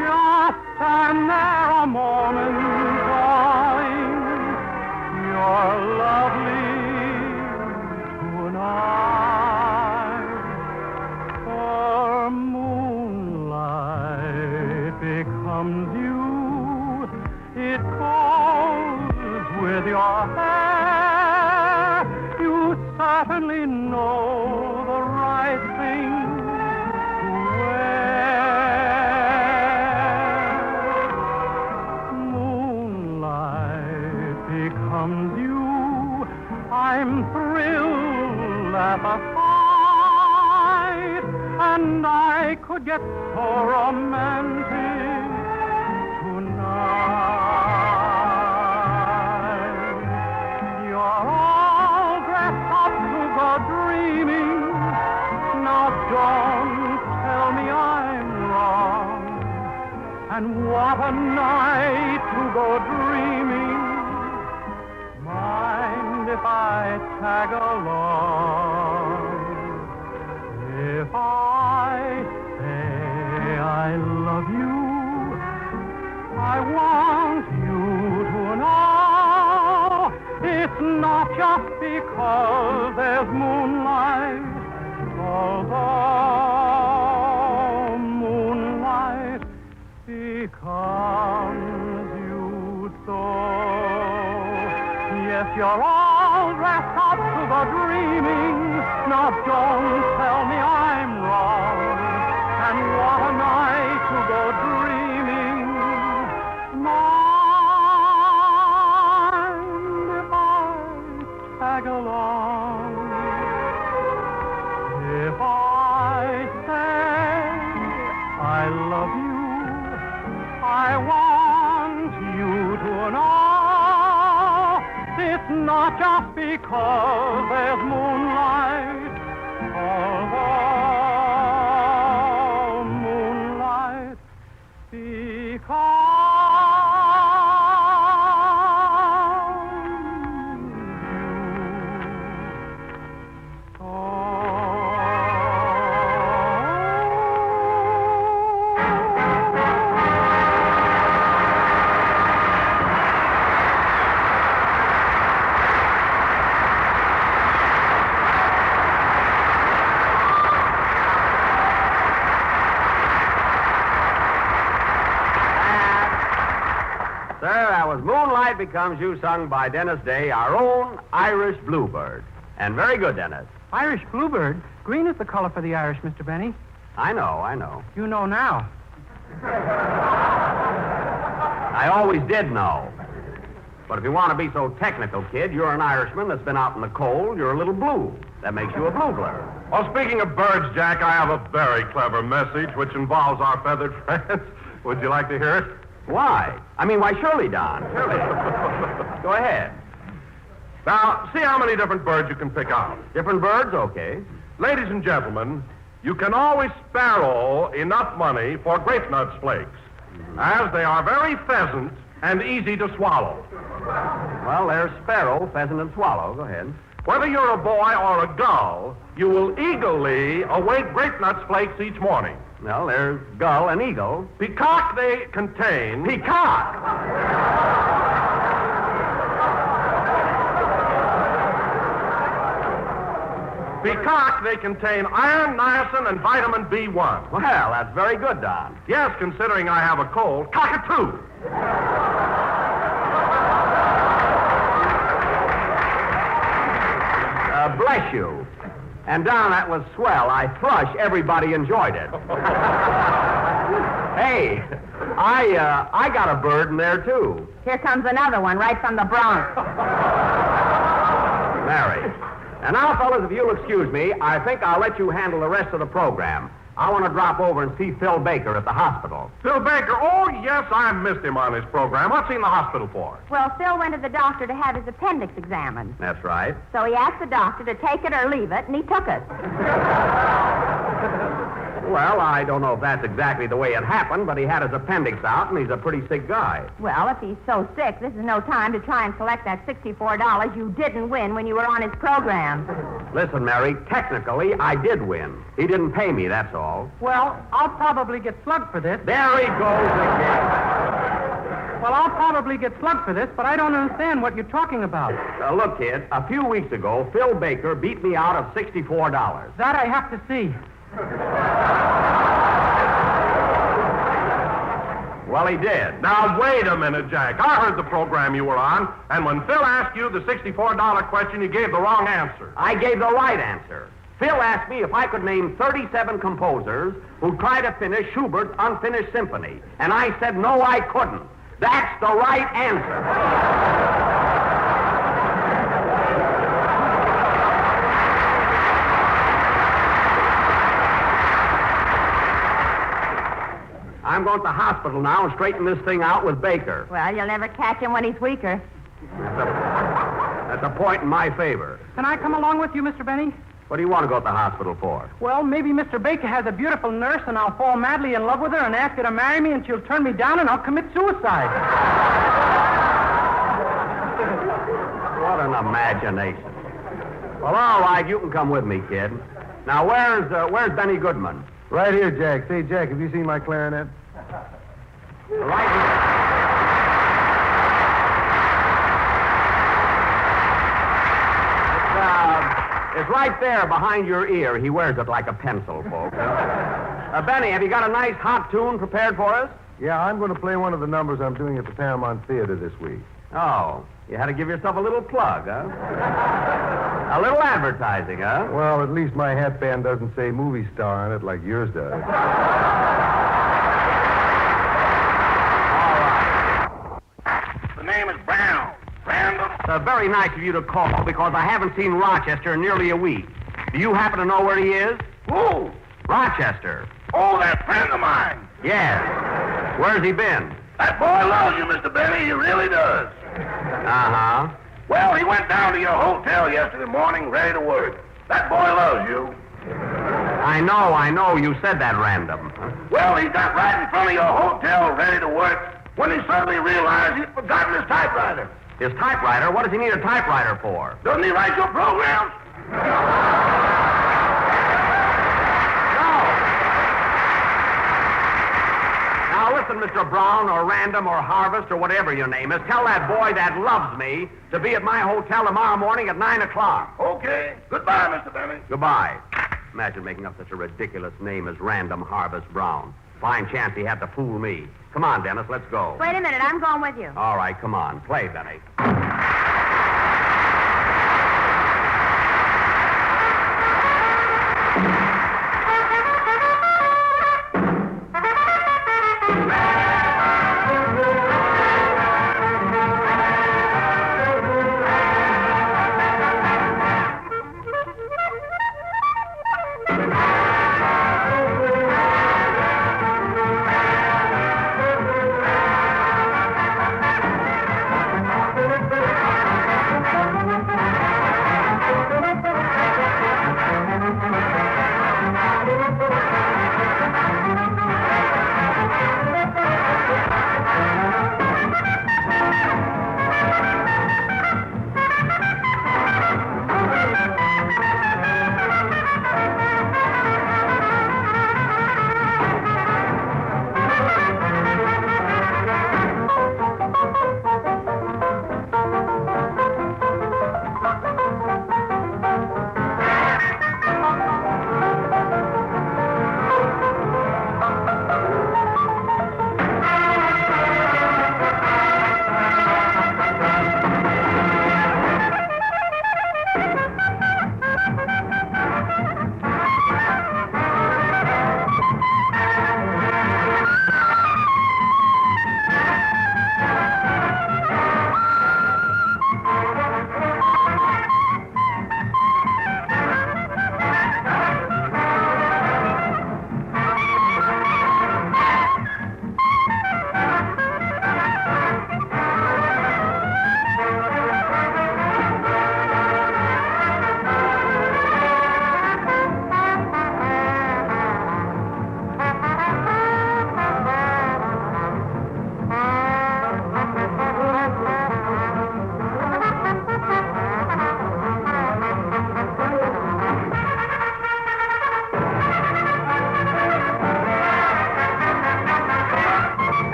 Just a narrow moment, darling, you're lovely tonight. For moonlight becomes you, it goes with your hair. You certainly know the right thing to wear. Moonlight becomes you, I'm thrilled at the sight, and I could get so romantic tonight. You're all dressed up to go dreaming. Now don't tell me I'm wrong. And what a night to go dreaming. Mind if I tag along? If I say I love you, I want you to know it's not just because there's moonlight, although moonlight becomes you so. Yes, you're all dressed up to go dreaming. Now don't tell me I'm wrong. And what a night to go dreaming. Mind if I tag along? If I say I love you, I want you to know it's not just because there's moonlight, although moonlight becomes Moonlight Becomes You, sung by Dennis Day, our own Irish Bluebird. And very good, Dennis. Irish Bluebird? Green is the color for the Irish, Mr. Benny. I know. You know now. I always did know. But if you want to be so technical, kid, you're an Irishman that's been out in the cold. You're a little blue. That makes you a bugler. Well, speaking of birds, Jack, I have a very clever message which involves our feathered friends. Would you like to hear it? Why? Why, surely, Don. Surely. Go ahead. Now, see how many different birds you can pick out. Different birds? Okay. Ladies and gentlemen, you can always sparrow enough money for grape nuts flakes, as they are very pheasant and easy to swallow. Well, there's sparrow, pheasant, and swallow. Go ahead. Whether you're a boy or a gull, you will eagerly await grape nuts flakes each morning. Well, there's gull and eagle. Peacock they contain. Peacock! Peacock, they contain iron, niacin, and vitamin B1. Well, that's very good, Don. Yes, considering I have a cold. Cockatoo! Bless you. And, Don, that was swell. I thrush. Everybody enjoyed it. Hey, I got a bird in there, too. Here comes another one right from the Bronx. Mary. And now, fellas, if you'll excuse me, I think I'll let you handle the rest of the program. I want to drop over and see Phil Baker at the hospital. Phil Baker? Oh, yes, I missed him on his program. What's he in the hospital for? Well, Phil went to the doctor to have his appendix examined. That's right. So he asked the doctor to take it or leave it, and he took it. Well, I don't know if that's exactly the way it happened, but he had his appendix out, and he's a pretty sick guy. Well, if he's so sick, this is no time to try and collect that $64 you didn't win when you were on his program. Listen, Mary, technically, I did win. He didn't pay me, that's all. Well, I'll probably get slugged for this. There he goes again. Well, I'll probably get slugged for this, but I don't understand what you're talking about. Look, kid, a few weeks ago, Phil Baker beat me out of $64. That I have to see. Well, he did. Now, wait a minute, Jack. I heard the program you were on, and when Phil asked you the $64 question, you gave the wrong answer. I gave the right answer. Phil asked me if I could name 37 composers who tried to finish Schubert's Unfinished Symphony, and I said no, I couldn't. That's the right answer. I'm going to the hospital now and straighten this thing out with Baker. Well, you'll never catch him when he's weaker. That's a point in my favor. Can I come along with you, Mr. Benny? What do you want to go to the hospital for? Well, maybe Mr. Baker has a beautiful nurse, and I'll fall madly in love with her and ask her to marry me, and she'll turn me down, and I'll commit suicide. What an imagination. Well, all right, you can come with me, kid. Now, where's Benny Goodman? Right here, Jack. Say, Jack, have you seen my clarinet? Right here. It's right there behind your ear. He wears it like a pencil, folks. Benny, have you got a nice hot tune prepared for us? Yeah, I'm going to play one of the numbers I'm doing at the Paramount Theater this week. Oh, you had to give yourself a little plug, huh? A little advertising, huh? Well, at least my hatband doesn't say movie star on it like yours does. The name is Brown. Random. It's very nice of you to call because I haven't seen Rochester in nearly a week. Do you happen to know where he is? Who? Rochester. Oh, that friend of mine. Yes. Where's he been? That boy loves you, Mr. Benny. He really does. Uh-huh. Well, he went down to your hotel yesterday morning, ready to work. That boy loves you. I know. You said that random. Well, he got right in front of your hotel, ready to work, when he suddenly realized he'd forgotten his typewriter. His typewriter? What does he need a typewriter for? Doesn't he write your programs? Now, listen, Mr. Brown or Random or Harvest or whatever your name is, tell that boy that loves me to be at my hotel tomorrow morning at 9 o'clock. Okay. Goodbye, Mr. Benny. Goodbye. Imagine making up such a ridiculous name as Random Harvest Brown. Fine chance he had to fool me. Come on, Dennis, let's go. Wait a minute, I'm going with you. All right, come on. Play, Benny.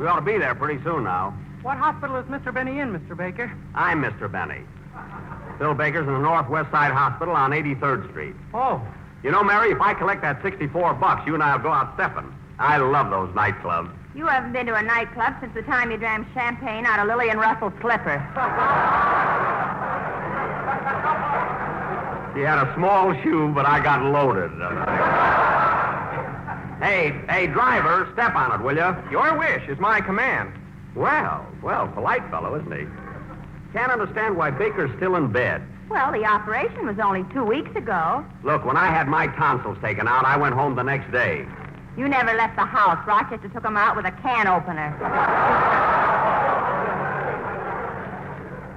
We ought to be there pretty soon now. What hospital is Mr. Benny in, Mr. Baker? I'm Mr. Benny. Phil Baker's in the Northwest Side Hospital on 83rd Street. Oh. You know, Mary, if I collect that $64, you and I'll go out stepping. I love those nightclubs. You haven't been to a nightclub since the time you drank champagne out of Lillian Russell's slipper. She had a small shoe, but I got loaded. Hey, driver, step on it, will you? Your wish is my command. Well, polite fellow, isn't he? Can't understand why Baker's still in bed. Well, the operation was only 2 weeks ago. Look, when I had my tonsils taken out, I went home the next day. You never left the house. Rochester took him out with a can opener.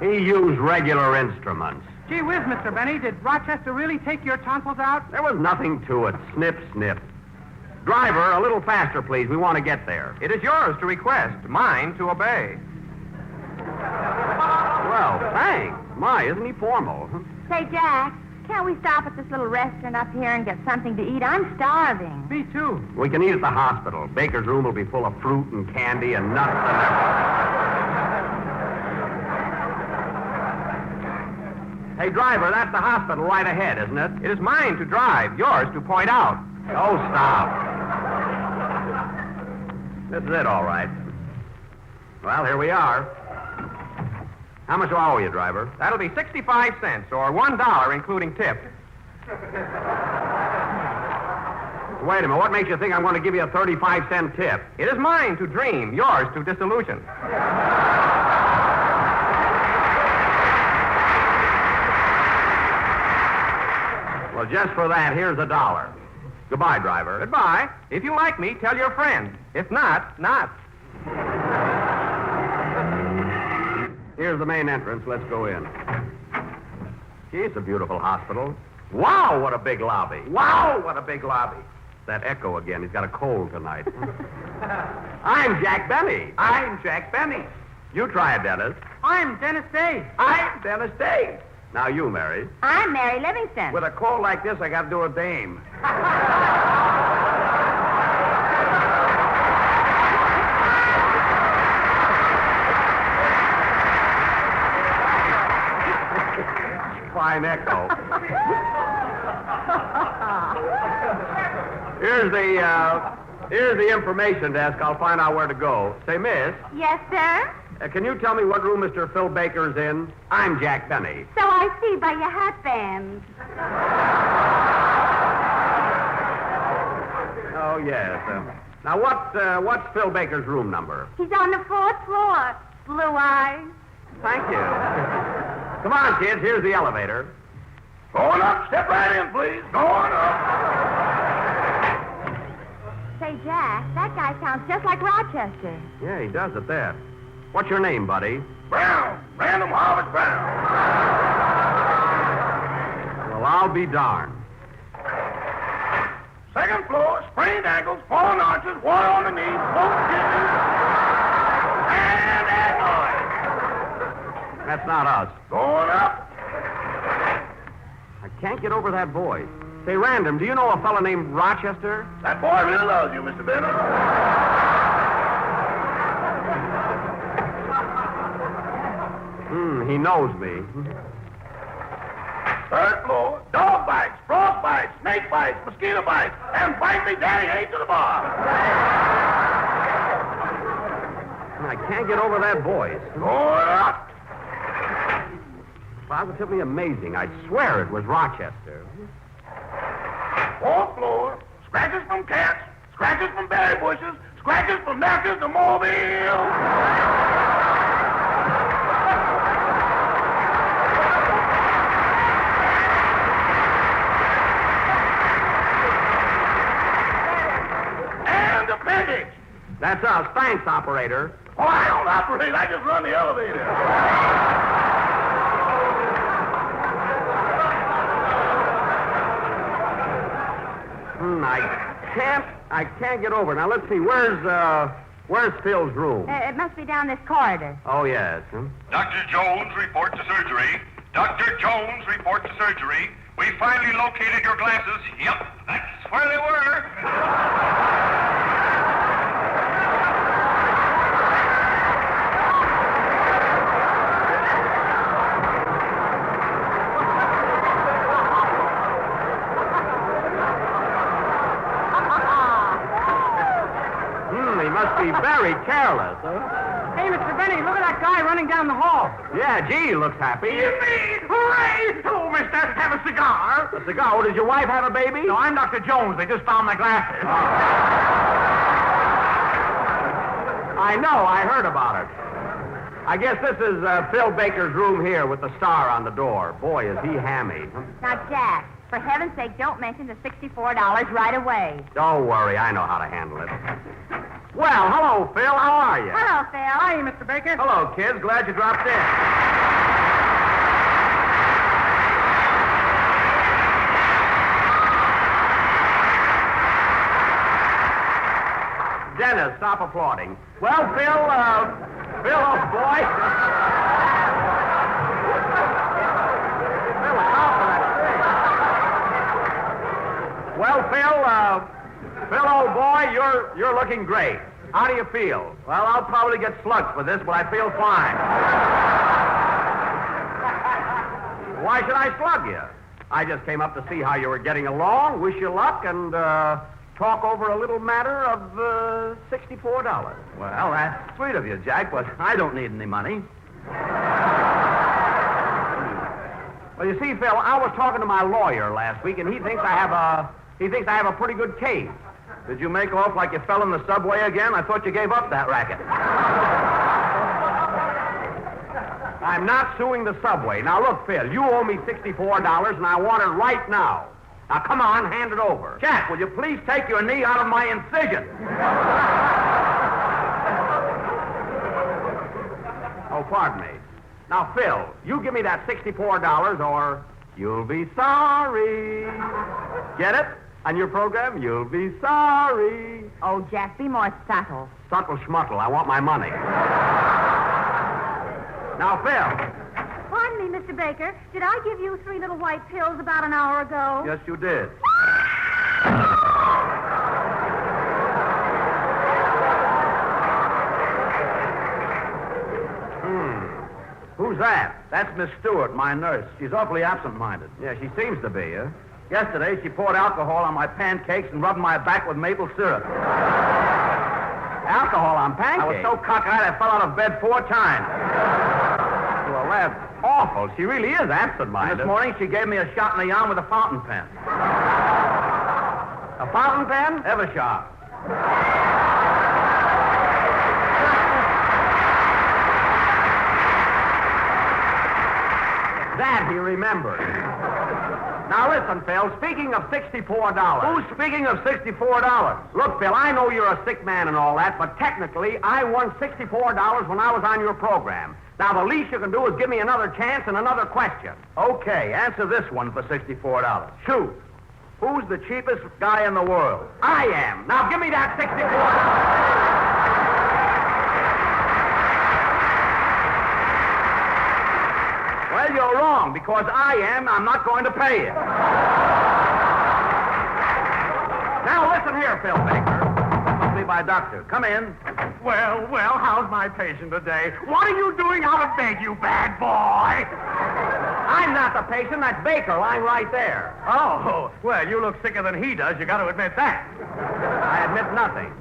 He used regular instruments. Gee whiz, Mr. Benny, did Rochester really take your tonsils out? There was nothing to it. Snip, snip. Driver, a little faster, please. We want to get there. It is yours to request, mine to obey. Well, thanks. My, isn't he formal? Say, Jack, can't we stop at this little restaurant up here and get something to eat? I'm starving. Me too. We can eat at the hospital. Baker's room will be full of fruit and candy and nuts and everything. Hey, driver, that's the hospital right ahead, isn't it? It is mine to drive, yours to point out. Oh, stop. This is it, all right. Well, here we are. How much do I owe you, driver? That'll be 65 cents, or $1, including tip. Wait a minute. What makes you think I'm going to give you a 35-cent tip? It is mine to dream, yours to disillusion. Well, just for that, here's $1. Goodbye, driver. Goodbye. If you like me, tell your friend. If not, not. Here's the main entrance. Let's go in. Gee, it's a beautiful hospital. Wow, what a big lobby. Wow, what a big lobby. That echo again. He's got a cold tonight. I'm Jack Benny. I'm Jack Benny. You try it, Dennis. I'm Dennis Day. I'm Dennis Day. Now you, Mary. I'm Mary Livingston. With a cold like this, I got to do a dame. Fine echo. Here's the information desk. I'll find out where to go. Say, miss. Yes, sir? Can you tell me what room Mr. Phil Baker's in? I'm Jack Benny. So I see by your hat bands. Oh, yes. Now, what's Phil Baker's room number? He's on the 4th floor. Blue eyes. Thank you. Come on, kids. Here's the elevator. Going up. Step right in, please. Going up. Say, Jack, that guy sounds just like Rochester. Yeah, he does at that. What's your name, buddy? Brown. Random Harvard Brown. Well, I'll be darned. Second floor, sprained ankles, fallen arches, water on the knees, both kidneys, and that noise. That's not us. Going up. I can't get over that voice. Say, Random, do you know a fellow named Rochester? That boy really loves you, Mr. Bennett. He knows me. Third floor, dog bites, frost bites, snake bites, mosquito bites, and finally, Daddy ate to the bar. I can't get over that voice. Going up. Positively amazing. I'd swear it was Rochester. Fourth floor, scratches from cats, scratches from berry bushes, scratches from knackers to mobile. That's us. Thanks, operator. Oh, I don't operate. I just run the elevator. I can't get over. Now, let's see. Where's Phil's room? It must be down this corridor. Oh, yes. Dr. Jones, report to surgery. Dr. Jones, report to surgery. We finally located your glasses. Yep, that's where they were. must be very careless, huh? Hey, Mr. Benny, look at that guy running down the hall. Yeah, gee, he looks happy. Yippee! Hooray! Hello, mister. Have a cigar? A cigar? Oh, does your wife have a baby? No, I'm Dr. Jones. They just found my glasses. I know. I heard about it. I guess this is Phil Baker's room here with the star on the door. Boy, is he hammy. Now, Jack, for heaven's sake, don't mention the $64 right away. Don't worry. I know how to handle it. Well, hello, Phil. How are you? Hello, Phil. Hi, Mr. Baker. Hello, kids. Glad you dropped in. Dennis, stop applauding. Well, Phil, old boy. Well, Phil, old boy, you're looking great. How do you feel? Well, I'll probably get slugged for this, but I feel fine. Why should I slug you? I just came up to see how you were getting along, wish you luck, and talk over a little matter of $64. Well, that's sweet of you, Jack, but I don't need any money. Well, you see, Phil, I was talking to my lawyer last week, and he thinks I have a pretty good case. Did you make off like you fell in the subway again? I thought you gave up that racket. I'm not suing the subway. Now, look, Phil, you owe me $64, and I want it right now. Now, come on, hand it over. Jack, will you please take your knee out of my incision? Oh, pardon me. Now, Phil, you give me that $64 or you'll be sorry. Get it? On your program, you'll be sorry. Oh, Jack, be more subtle. Subtle schmuttle. I want my money. Now, Phil. Pardon me, Mr. Baker. Did I give you 3 little white pills about an hour ago? Yes, you did. Who's that? That's Miss Stewart, my nurse. She's awfully absent-minded. Yeah, she seems to be, huh? Yesterday, she poured alcohol on my pancakes and rubbed my back with maple syrup. Alcohol on pancakes? I was so cockeyed I fell out of bed 4 times. Well, that's awful. She really is absent-minded. And this morning, she gave me a shot in the arm with a fountain pen. A fountain pen? Eversharp. That he remembered. Now, listen, Phil, speaking of $64... Who's speaking of $64? Look, Phil, I know you're a sick man and all that, but technically, I won $64 when I was on your program. Now, the least you can do is give me another chance and another question. Okay, answer this one for $64. Shoot. Who's the cheapest guy in the world? I am. Now, give me that $64. Well, you're wrong, because I'm not going to pay you. Now, listen here, Phil Baker. Must be my doctor. Come in. Well, how's my patient today? What are you doing out of bed, you bad boy? I'm not the patient. That's Baker lying right there. Oh, well, you look sicker than he does. You got to admit that. I admit nothing.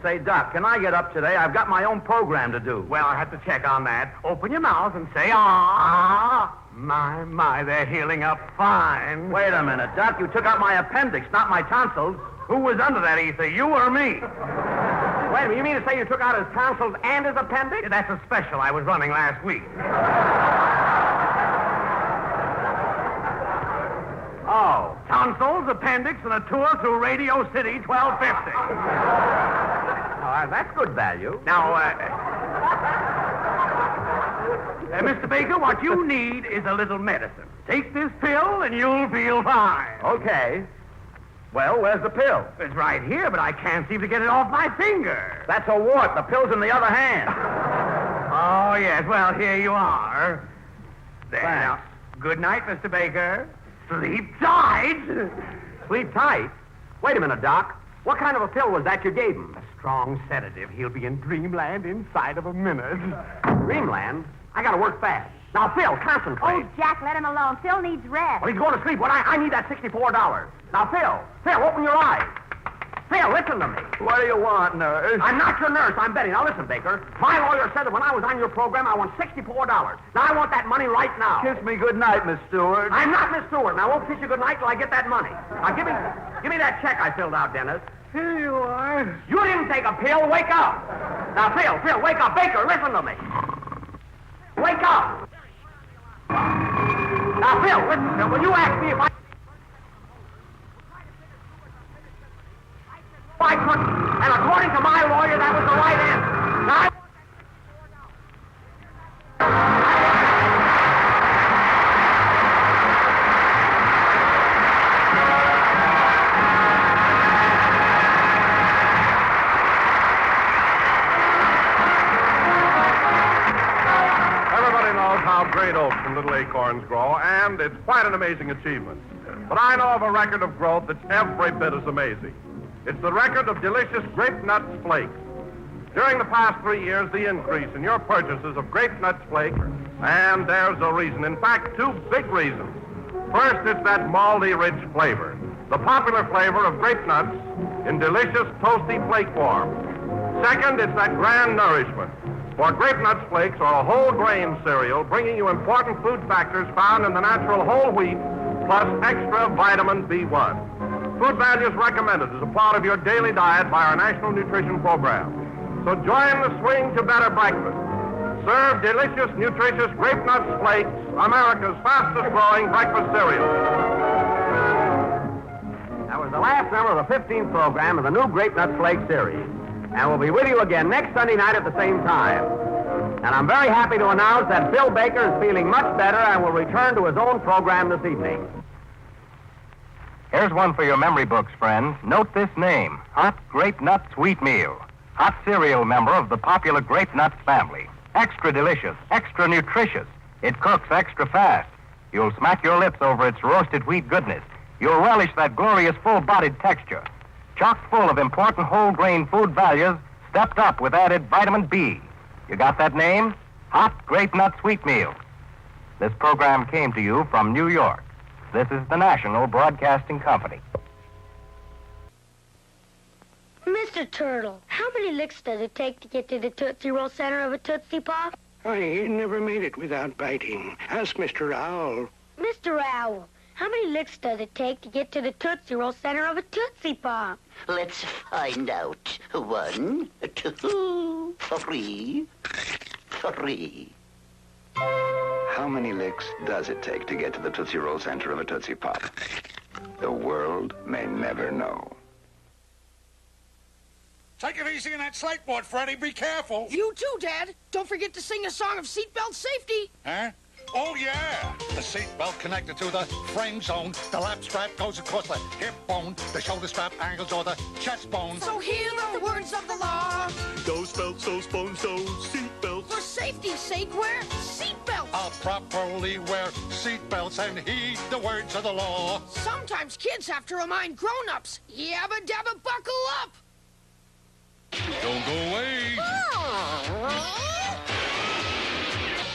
Say, Doc, can I get up today? I've got my own program to do. Well, I have to check on that. Open your mouth and say, ah. My, they're healing up fine. Wait a minute, Doc. You took out my appendix, not my tonsils. Who was under that ether, you or me? Wait a minute, you mean to say you took out his tonsils and his appendix? That's a special I was running last week. Oh. Tonsils, appendix, and a tour through Radio City 1250. That's good value. Now, Mr. Baker, what you need is a little medicine. Take this pill and you'll feel fine. Okay. Well, where's the pill? It's right here, but I can't seem to get it off my finger. That's a wart. The pill's in the other hand. Oh, yes. Well, here you are. There. Thanks. Now, good night, Mr. Baker. Sleep tight. Sleep tight? Wait a minute, Doc. What kind of a pill was that you gave him? A strong sedative. He'll be in dreamland inside of a minute. Dreamland? I gotta work fast. Now, Phil, concentrate. Oh, Jack, let him alone. Phil needs rest. Well, he's going to sleep. Well, I need that $64. Now, Phil, open your eyes. Phil, listen to me. What do you want, nurse? I'm not your nurse. I'm Betty. Now, listen, Baker. My lawyer said that when I was on your program, I won $64. Now, I want that money right now. Kiss me good night, Miss Stewart. I'm not Miss Stewart, and I won't kiss you good night till I get that money. Now, give me that check I filled out, Dennis. Here you are. You didn't take a pill. Wake up. Now, Phil, wake up. Baker, listen to me. Wake up. Now, Phil, listen, Phil. Will you ask me if I couldn't? And according to my lawyer, that was the right answer. Now, Everybody knows how great oaks and little acorns grow, and it's quite an amazing achievement. But I know of a record of growth that's every bit as amazing. It's the record of delicious Grape Nuts Flakes. During the past 3 years, the increase in your purchases of Grape Nuts Flakes, and there's a reason. In fact, 2 big reasons. First, it's that malty, rich flavor. The popular flavor of grape nuts in delicious, toasty flake form. Second, it's that grand nourishment. For Grape Nuts Flakes are a whole grain cereal bringing you important food factors found in the natural whole wheat plus extra vitamin B1. Food values recommended as a part of your daily diet by our National Nutrition Program. So join the swing to better breakfast. Serve delicious, nutritious Grape Nuts Flakes, America's fastest growing breakfast cereal. that was the last number of the 15th program of the new Grape Nuts Flake series. And we'll be with you again next Sunday night at the same time. And I'm very happy to announce that Bill Baker is feeling much better and will return to his own program this evening. Here's one for your memory books, friends. Note this name, Hot Grape Nut Sweet Meal. Hot cereal member of the popular Grape Nuts family. Extra delicious, extra nutritious. It cooks extra fast. You'll smack your lips over its roasted wheat goodness. You'll relish that glorious full-bodied texture. Chock full of important whole grain food values, stepped up with added vitamin B. You got that name? Hot Grape Nut Sweet Meal. This program came to you from New York. This is the National Broadcasting Company. Mr. Turtle, how many licks does it take to get to the Tootsie Roll center of a Tootsie Pop? I never made it without biting. Ask Mr. Owl. Mr. Owl, how many licks does it take to get to the Tootsie Roll center of a Tootsie Pop? Let's find out. 1, 2, 3. How many licks does it take to get to the Tootsie Roll center of a Tootsie Pop? The world may never know. Take it easy on that slate board, Freddie. Be careful. You too, Dad. Don't forget to sing a song of seatbelt safety. Huh? Oh, yeah. The seatbelt connected to the frame zone. The lap strap goes across the hip bone. The shoulder strap angles or the chest bone. So hear the words of the law. Those belts, those bones, those seatbelts. For safety's sake, wear seatbelts. I'll properly wear seatbelts and heed the words of the law. Sometimes kids have to remind grown-ups. Yabba dabba buckle up. Don't go away.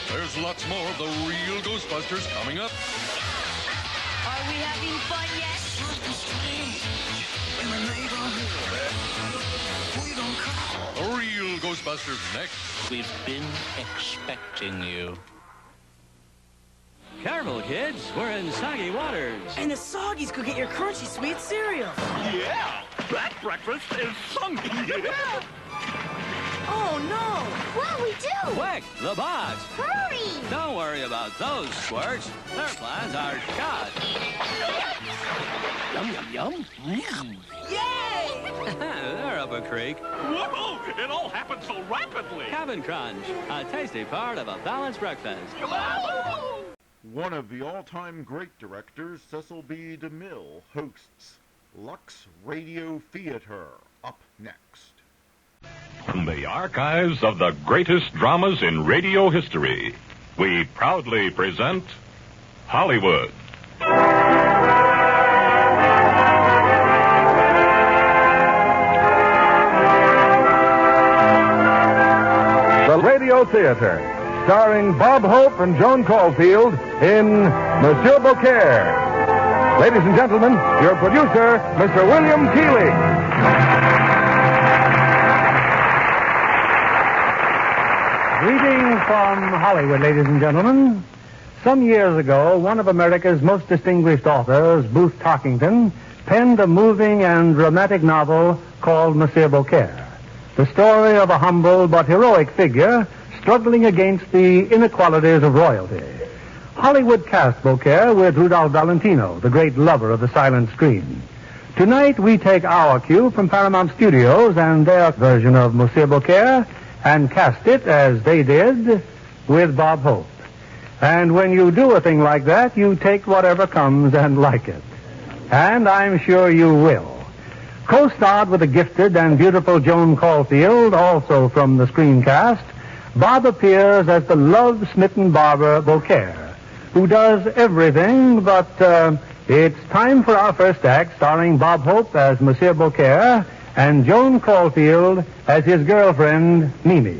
There's lots more of the real Ghostbusters coming up. Are we having fun yet? The real Ghostbusters next. We've been expecting you. Careful, kids. We're in soggy waters. And the Soggies could get your crunchy sweet cereal. Yeah, that breakfast is funky. Yeah. Oh, no. What'll we do? Quick, the box. Hurry. Don't worry about those squirts. Their plans are shot. Yum, yum, yum. Yay! They're up a creek. Whoa, it all happened so rapidly. Cabin Crunch, a tasty part of a balanced breakfast. One of the all-time great directors, Cecil B. DeMille, hosts Lux Radio Theater. Up next. From the archives of the greatest dramas in radio history, we proudly present Hollywood. The Radio Theater, starring Bob Hope and Joan Caulfield in Monsieur Beaucaire. Ladies and gentlemen, your producer, Mr. William Keeley. Greetings from Hollywood, ladies and gentlemen. Some years ago, one of America's most distinguished authors, Booth Tarkington, penned a moving and dramatic novel called Monsieur Beaucaire, the story of a humble but heroic figure struggling against the inequalities of royalty. Hollywood cast Beaucaire with Rudolph Valentino, the great lover of the silent screen. Tonight, we take our cue from Paramount Studios and their version of Monsieur Beaucaire and cast it, as they did, with Bob Hope. And when you do a thing like that, you take whatever comes and like it. And I'm sure you will. Co-starred with the gifted and beautiful Joan Caulfield, also from the screencast, Bob appears as the love-smitten barber Beaucaire, who does everything but, it's time for our first act, starring Bob Hope as Monsieur Beaucaire and Joan Caulfield as his girlfriend, Mimi.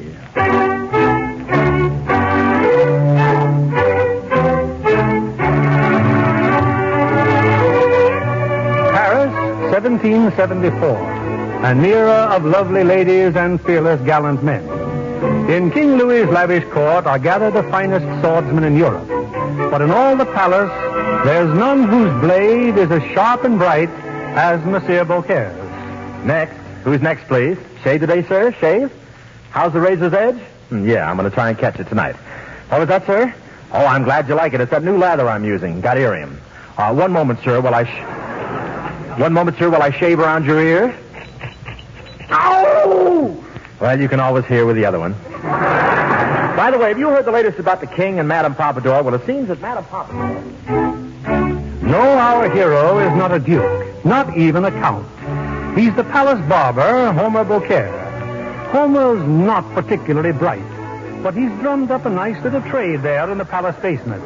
Paris, 1774. An era of lovely ladies and fearless gallant men. In King Louis's lavish court are gathered the finest swordsmen in Europe. But in all the palace, there's none whose blade is as sharp and bright as Monsieur Beaucaire's. Next. Who's next, please? Shave today, sir? Shave? How's the razor's edge? Yeah, I'm going to try and catch it tonight. What was that, sir? Oh, I'm glad you like it. It's that new lather I'm using. Got irium. One moment, sir, while I shave around your ear. Ow! Well, you can always hear with the other one. By the way, have you heard the latest about the King and Madame Pompadour? Well, it seems that Madame Pompadour... No, our hero is not a duke, not even a count. He's the palace barber, Homer Beaucaire. Homer's not particularly bright, but he's drummed up a nice little trade there in the palace basement.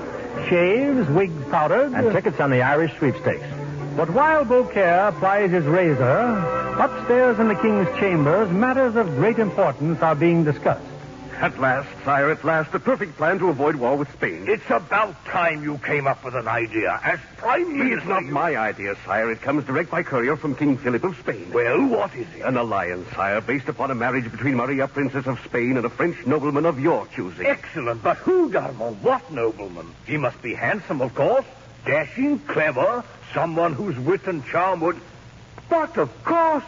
Shaves, wigs powdered... And tickets on the Irish sweepstakes. But while Beaucaire plies his razor, upstairs in the king's chambers, matters of great importance are being discussed. At last, sire, at last, the perfect plan to avoid war with Spain. It's about time you came up with an idea. As Prime Minister... It's not my idea, sire. It comes direct by courier from King Philip of Spain. Well, what is it? An alliance, sire, based upon a marriage between Maria, Princess of Spain, and a French nobleman of your choosing. Excellent, but who, Darmon? What nobleman? He must be handsome, of course. Dashing, clever, someone whose wit and charm would... But, of course...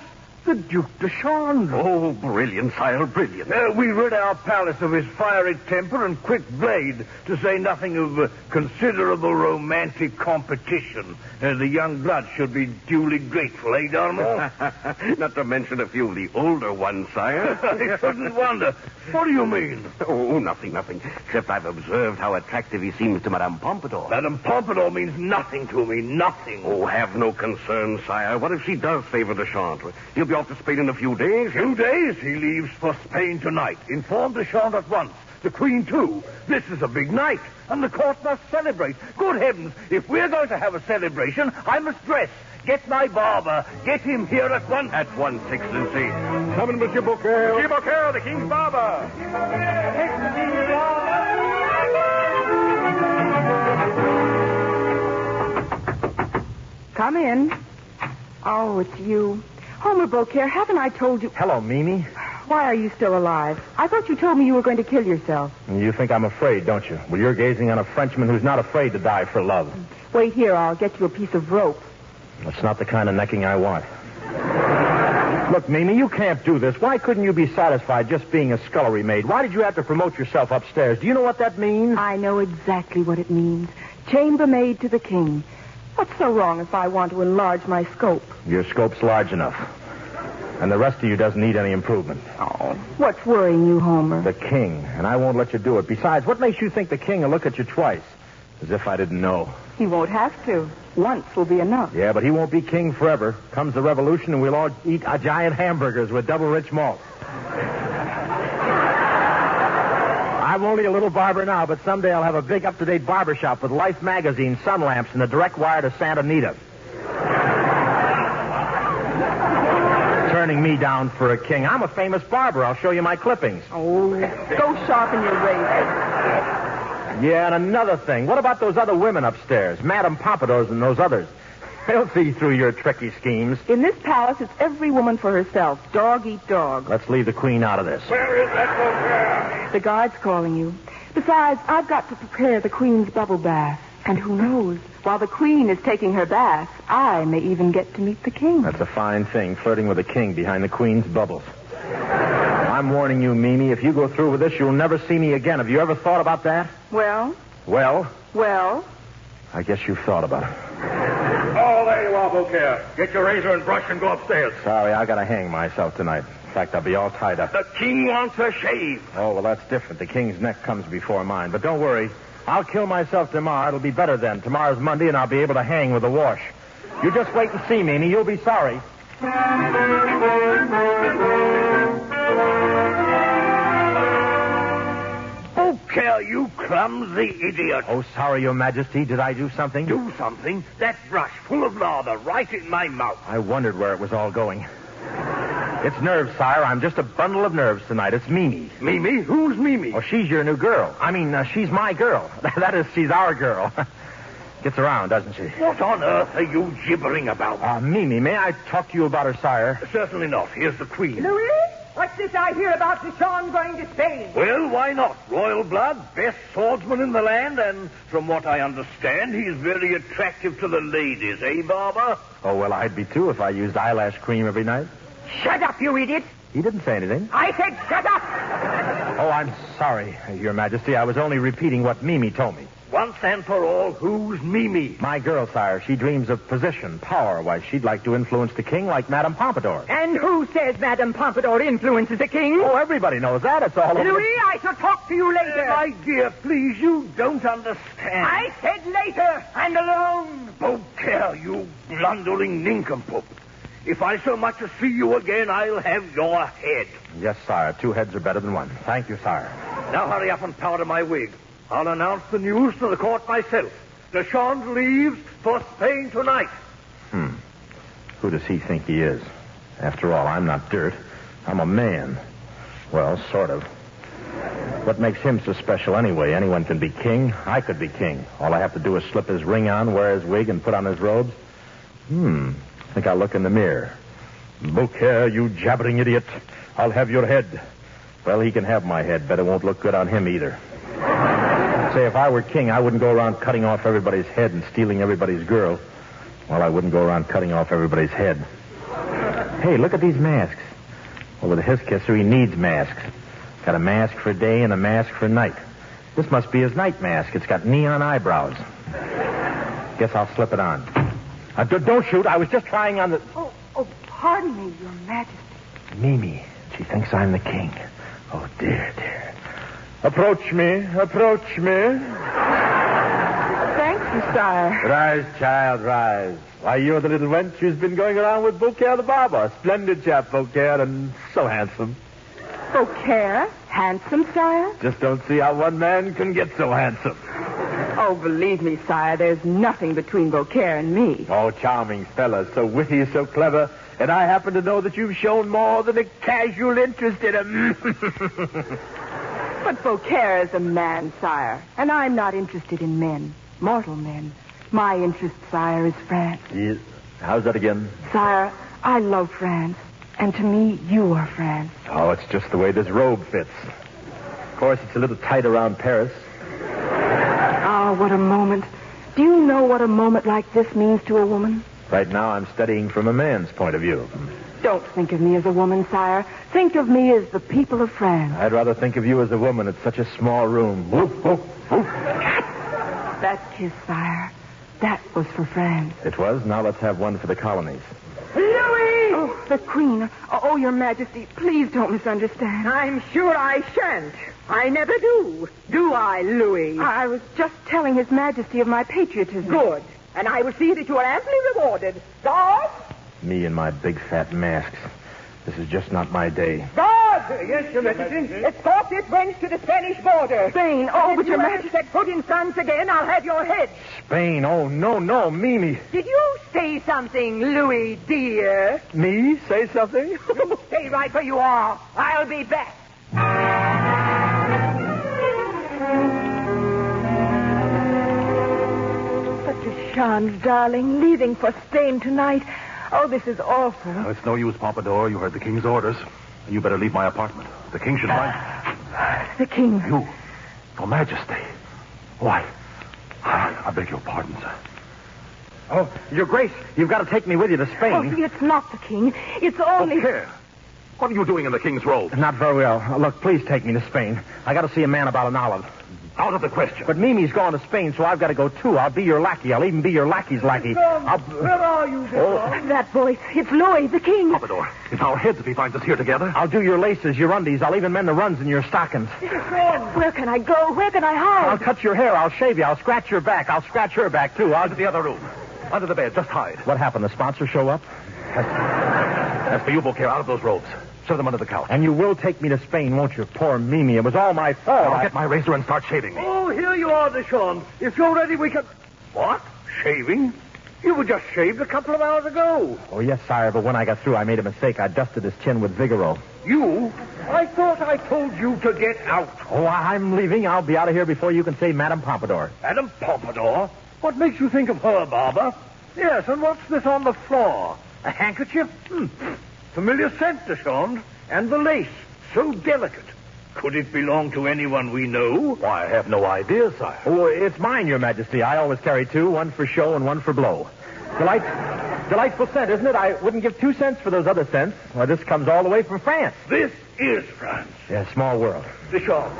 The Duc de Chartres. Oh, brilliant, sire, brilliant. We rid our palace of his fiery temper and quick blade, to say nothing of considerable romantic competition. The young blood should be duly grateful, eh, Darmon? Not to mention a few of the older ones, sire. I shouldn't wonder. What do you mean? Oh, nothing. Except I've observed how attractive he seems to Madame Pompadour. Madame Pompadour means nothing to me, nothing. Oh, have no concern, sire. What if she does favor de Chartres? He'll be off to Spain in a few days. Few days? He leaves for Spain tonight. Inform de Chartres at once. The Queen, too. This is a big night, and the court must celebrate. Good heavens, if we're going to have a celebration, I must dress. Get my barber. Get him here at once. At once, Excellency. Summon Monsieur Beaucaire. Monsieur Beaucaire, the King's barber. Come in. Oh, it's you. Homer Beaucaire, haven't I told you... Hello, Mimi. Why are you still alive? I thought you told me you were going to kill yourself. You think I'm afraid, don't you? Well, you're gazing on a Frenchman who's not afraid to die for love. Wait here, I'll get you a piece of rope. That's not the kind of necking I want. Look, Mimi, you can't do this. Why couldn't you be satisfied just being a scullery maid? Why did you have to promote yourself upstairs? Do you know what that means? I know exactly what it means. Chambermaid to the king. What's so wrong if I want to enlarge my scope? Your scope's large enough. And the rest of you doesn't need any improvement. Oh, what's worrying you, Homer? The king, and I won't let you do it. Besides, what makes you think the king will look at you twice? As if I didn't know. He won't have to. Once will be enough. Yeah, but he won't be king forever. Comes the revolution, and we'll all eat giant hamburgers with double rich malt. I'm only a little barber now, but someday I'll have a big up-to-date barber shop with Life magazine, sun lamps, and a direct wire to Santa Anita. Turning me down for a king. I'm a famous barber. I'll show you my clippings. Oh, go sharpen your razor. Yeah, and another thing. What about those other women upstairs? Madame Pompadours and those others. They'll see through your tricky schemes. In this palace, it's every woman for herself. Dog eat dog. Let's leave the queen out of this. Where is that Beaucaire? The guard's calling you. Besides, I've got to prepare the queen's bubble bath. And who knows, while the queen is taking her bath, I may even get to meet the king. That's a fine thing, flirting with a king behind the queen's bubbles. I'm warning you, Mimi, if you go through with this, you'll never see me again. Have you ever thought about that? Well? Well, I guess you've thought about it. Oh, there you are, Beaucaire. Get your razor and brush and go upstairs. Sorry, I gotta hang myself tonight. In fact, I'll be all tied up. The king wants a shave. Oh, well, that's different. The king's neck comes before mine. But don't worry. I'll kill myself tomorrow. It'll be better then. Tomorrow's Monday, and I'll be able to hang with a wash. You just wait and see, Mimi. You'll be sorry. Beaucaire, you clumsy idiot. Oh, sorry, Your Majesty. Did I do something? Do something? That brush full of lather right in my mouth. I wondered where it was all going. It's nerves, sire. I'm just a bundle of nerves tonight. It's Mimi. Mimi? Who's Mimi? Oh, she's your new girl. I mean, she's my girl. That is, she's our girl. Gets around, doesn't she? What on earth are you gibbering about? Mimi, may I talk to you about her, sire? Certainly not. Here's the queen. Louis, what's this I hear about Deshaun going to Spain? Well, why not? Royal blood, best swordsman in the land, and from what I understand, he's very attractive to the ladies, eh, Barber? Oh, well, I'd be too if I used eyelash cream every night. Shut up, you idiot. He didn't say anything. I said shut up. Oh, I'm sorry, Your Majesty. I was only repeating what Mimi told me. Once and for all, who's Mimi? My girl, sire. She dreams of position, power. Why, she'd like to influence the king like Madame Pompadour. And who says Madame Pompadour influences the king? Oh, everybody knows that. It's all over. Louis, I shall talk to you later. My dear, please, you don't understand. I said later, and alone. Beaucaire, you blundering nincompoop. If I so much as see you again, I'll have your head. Yes, sire. 2 heads are better than 1. Thank you, sire. Now hurry up and powder my wig. I'll announce the news to the court myself. Deshaun leaves for Spain tonight. Who does he think he is? After all, I'm not dirt. I'm a man. Well, sort of. What makes him so special anyway? Anyone can be king. I could be king. All I have to do is slip his ring on, wear his wig, and put on his robes. I think I'll look in the mirror. Beaucaire, you jabbering idiot. I'll have your head. Well, he can have my head, but it won't look good on him either. Say, if I were king, I wouldn't go around cutting off everybody's head and stealing everybody's girl. Well, I wouldn't go around cutting off everybody's head. Hey, look at these masks. Well, with his kisser, he needs masks. Got a mask for day and a mask for night. This must be his night mask. It's got neon eyebrows. Guess I'll slip it on. Don't shoot. I was just trying on the... Oh, pardon me, Your Majesty. Mimi. She thinks I'm the king. Oh, dear, dear. Approach me. Approach me. Thank you, sire. Rise, child, rise. Why, you're the little wench who's been going around with Beaucaire the barber. Splendid chap, Beaucaire, and so handsome. Beaucaire? Handsome, sire? Just don't see how one man can get so handsome. Oh, believe me, sire, there's nothing between Beaucaire and me. Oh, charming fella, so witty, so clever. And I happen to know that you've shown more than a casual interest in him. But Beaucaire is a man, sire, and I'm not interested in men, mortal men. My interest, sire, is France. Yes. How's that again? Sire, I love France, and to me, you are France. Oh, it's just the way this robe fits. Of course, it's a little tight around Paris. Ah, what a moment. Do you know what a moment like this means to a woman? Right now, I'm studying from a man's point of view. Don't think of me as a woman, sire. Think of me as the people of France. I'd rather think of you as a woman. It's such a small room. Woof, woof, woof. That kiss, sire, that was for France. It was? Now let's have one for the colonies. Louis! Oh, the Queen. Oh, Your Majesty, please don't misunderstand. I'm sure I shan't. I never do. Do I, Louis? I was just telling His Majesty of my patriotism. Good. And I will see that you are amply rewarded. Guard! Me and my big fat masks. This is just not my day. Guard! Yes, Your Majesty. Escort this wench to the Spanish border. Spain. Oh, but Your Majesty set foot in France again, I'll have your head. Spain. Oh, no, Mimi. Did you say something, Louis, dear? Me? Say something? You stay right where you are. I'll be back. Deschamps, darling, leaving for Spain tonight. Oh, this is awful. No, it's no use, Pompadour. You heard the king's orders. You better leave my apartment. The king should find... The king. You. Your Majesty. Why? I beg your pardon, sir. Oh, Your Grace, you've got to take me with you to Spain. Oh, it's not the king. It's only... Okay. What are you doing in the king's robe? Not very well. Look, please take me to Spain. I got to see a man about an olive. Out of the question. But Mimi's going to Spain, so I've got to go, too. I'll be your lackey. I'll even be your lackey's lackey. Where are you, Deschamps? That voice. It's Louis, the king. Pompadour, it's our heads if he finds us here together. I'll do your laces, your undies. I'll even mend the runs in your stockings. Where can I go? Where can I hide? I'll cut your hair. I'll shave you. I'll scratch your back. I'll scratch her back, too. Into the other room. Under the bed. Just hide. What happened? The sponsor show up? As for you, Beaucaire, out of those robes. Shove them under the couch. And you will take me to Spain, won't you? Poor Mimi. It was all my fault. I'll get my razor and start shaving me. Oh, here you are, Deschamps. If you're ready, we can... What? Shaving? You were just shaved a couple of hours ago. Oh, yes, sire, but when I got through, I made a mistake. I dusted his chin with Vigoro. You? I thought I told you to get out. Oh, I'm leaving. I'll be out of here before you can say Madame Pompadour. Madame Pompadour? What makes you think of her, Barber? Yes, and what's this on the floor? A handkerchief? Familiar scent, Deschamps. And the lace, so delicate. Could it belong to anyone we know? Why, I have no idea, sire. Oh, it's mine, Your Majesty. I always carry two, one for show and one for blow. Delightful scent, isn't it? I wouldn't give 2 cents for those other scents. Well, this comes all the way from France. This is France. Yeah, small world. Deschamps,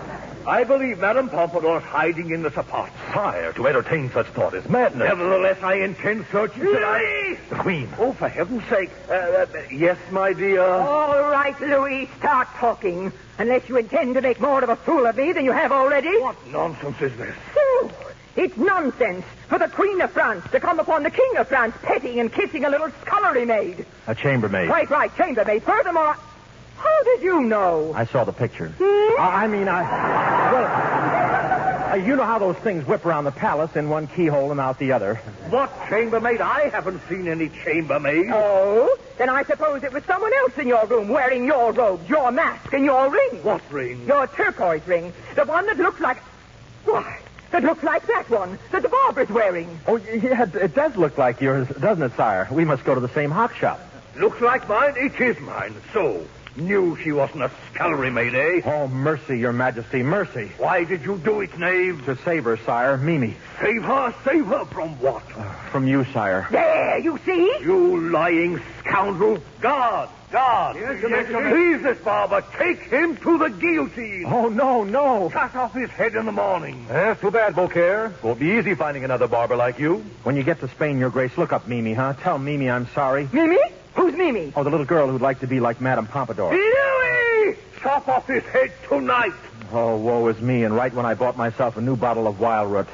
I believe Madame Pompadour's hiding in this apartment. Sire, to entertain such thought is madness. Nevertheless, I intend searching tonight. The Queen. Oh, for heaven's sake. Yes, my dear. All right, Louis, start talking. Unless you intend to make more of a fool of me than you have already. What nonsense is this? Phew. It's nonsense for the Queen of France to come upon the King of France petting and kissing a little scullery maid. A chambermaid. Quite right, chambermaid. Furthermore, how did you know? I saw the picture. You know how those things whip around the palace in one keyhole and out the other. What chambermaid? I haven't seen any chambermaid. Oh? Then I suppose it was someone else in your room wearing your robes, your mask, and your ring. What ring? Your turquoise ring. The one that looks like... Why, that looks like that one that the barber's wearing. Oh, yeah, it does look like yours, doesn't it, sire? We must go to the same hock shop. Looks like mine? It is mine. So... Knew she wasn't a scullery maid, eh? Oh, mercy, Your Majesty, mercy. Why did you do it, knave? To save her, sire, Mimi. Save her? Save her from what? From you, sire. There, you see? You lying scoundrel. Guard! Yes, Your Majesty. Please, this barber, take him to the guillotine. Oh, no. Cut off his head in the morning. That's too bad, Beaucaire. Won't be easy finding another barber like you. When you get to Spain, Your Grace, look up Mimi, huh? Tell Mimi I'm sorry. Mimi? Who's Mimi? Oh, the little girl who'd like to be like Madame Pompadour. Louis! Chop off his head tonight. Oh, woe is me, and right when I bought myself a new bottle of Wild Root.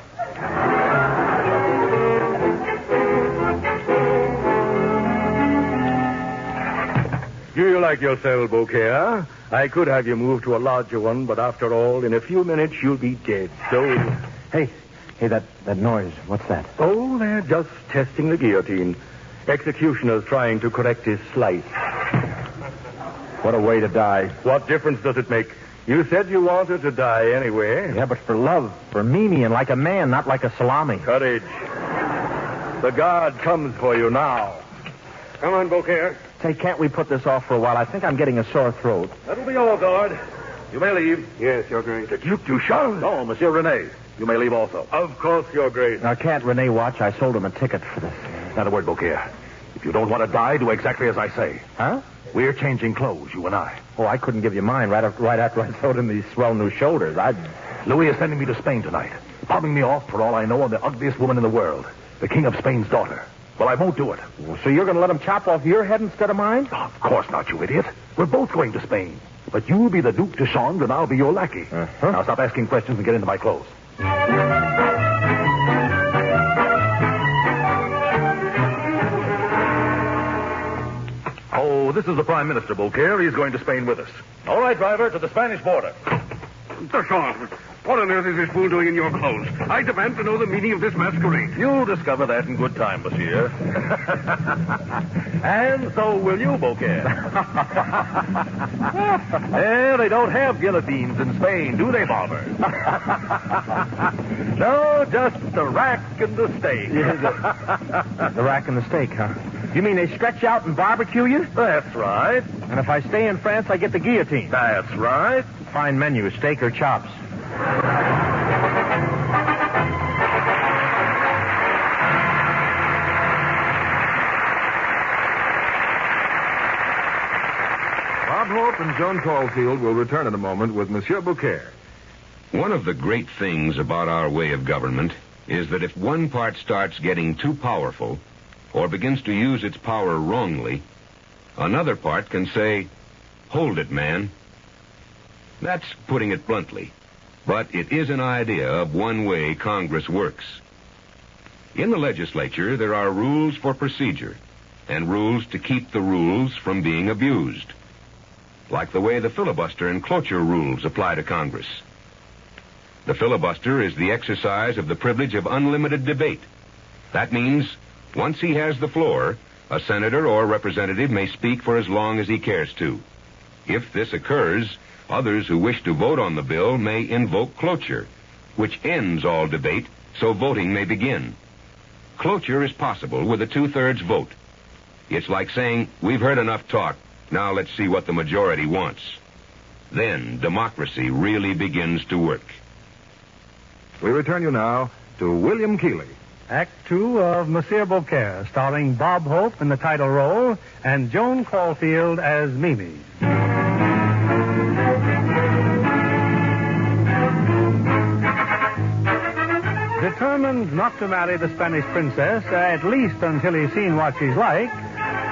Do you like yourself, Beaucaire? I could have you moved to a larger one, but after all, in a few minutes you'll be dead. So... Hey, that noise. What's that? Oh, they're just testing the guillotine. Executioner's trying to correct his slice. What a way to die. What difference does it make? You said you wanted to die anyway. Yeah, but for love, for Mimi, and like a man, not like a salami. Courage. The guard comes for you now. Come on, Beaucaire. Say, can't we put this off for a while? I think I'm getting a sore throat. That'll be all, guard. You may leave. Yes, Your Grace. The Duke Duchamp? No, Monsieur René. You may leave also. Of course, Your Grace. Now, can't René watch? I sold him a ticket for this. Not a word, Beaucaire. If you don't want to die, do exactly as I say. Huh? We're changing clothes, you and I. Oh, I couldn't give you mine right after I sewed him these swell new shoulders. Louis is sending me to Spain tonight. Palming me off, for all I know, on the ugliest woman in the world. The King of Spain's daughter. Well, I won't do it. So you're going to let him chop off your head instead of mine? Oh, of course not, you idiot. We're both going to Spain. But you'll be the Duke de Chambre, and I'll be your lackey. Uh-huh. Now stop asking questions and get into my clothes. Oh, this is the Prime Minister, Beaucaire. He's going to Spain with us. All right, driver, to the Spanish border. Deschamps, What on earth is this fool doing in your clothes? I demand to know the meaning of this masquerade. You'll discover that in good time, monsieur. And so will you, Beaucaire. Well, they don't have guillotines in Spain, do they, Barber? No, just the rack and the stake. The rack and the steak, huh? You mean they stretch out and barbecue you? That's right. And if I stay in France, I get the guillotine? That's right. Fine menu, steak or chops. Bob Hope and Joan Caulfield will return in a moment with Monsieur Beaucaire. One of the great things about our way of government is that if one part starts getting too powerful or begins to use its power wrongly, another part can say, "Hold it, man." That's putting it bluntly, but it is an idea of one way Congress works. In the legislature, there are rules for procedure and rules to keep the rules from being abused, like the way the filibuster and cloture rules apply to Congress. The filibuster is the exercise of the privilege of unlimited debate. That means once he has the floor, a senator or representative may speak for as long as he cares to. If this occurs, others who wish to vote on the bill may invoke cloture, which ends all debate so voting may begin. Cloture is possible with a 2/3 vote. It's like saying, "We've heard enough talk. Now let's see what the majority wants." Then democracy really begins to work. We return you now to William Keighley. Act 2 of Monsieur Beaucaire, starring Bob Hope in the title role and Joan Caulfield as Mimi. Determined not to marry the Spanish princess, at least until he's seen what she's like,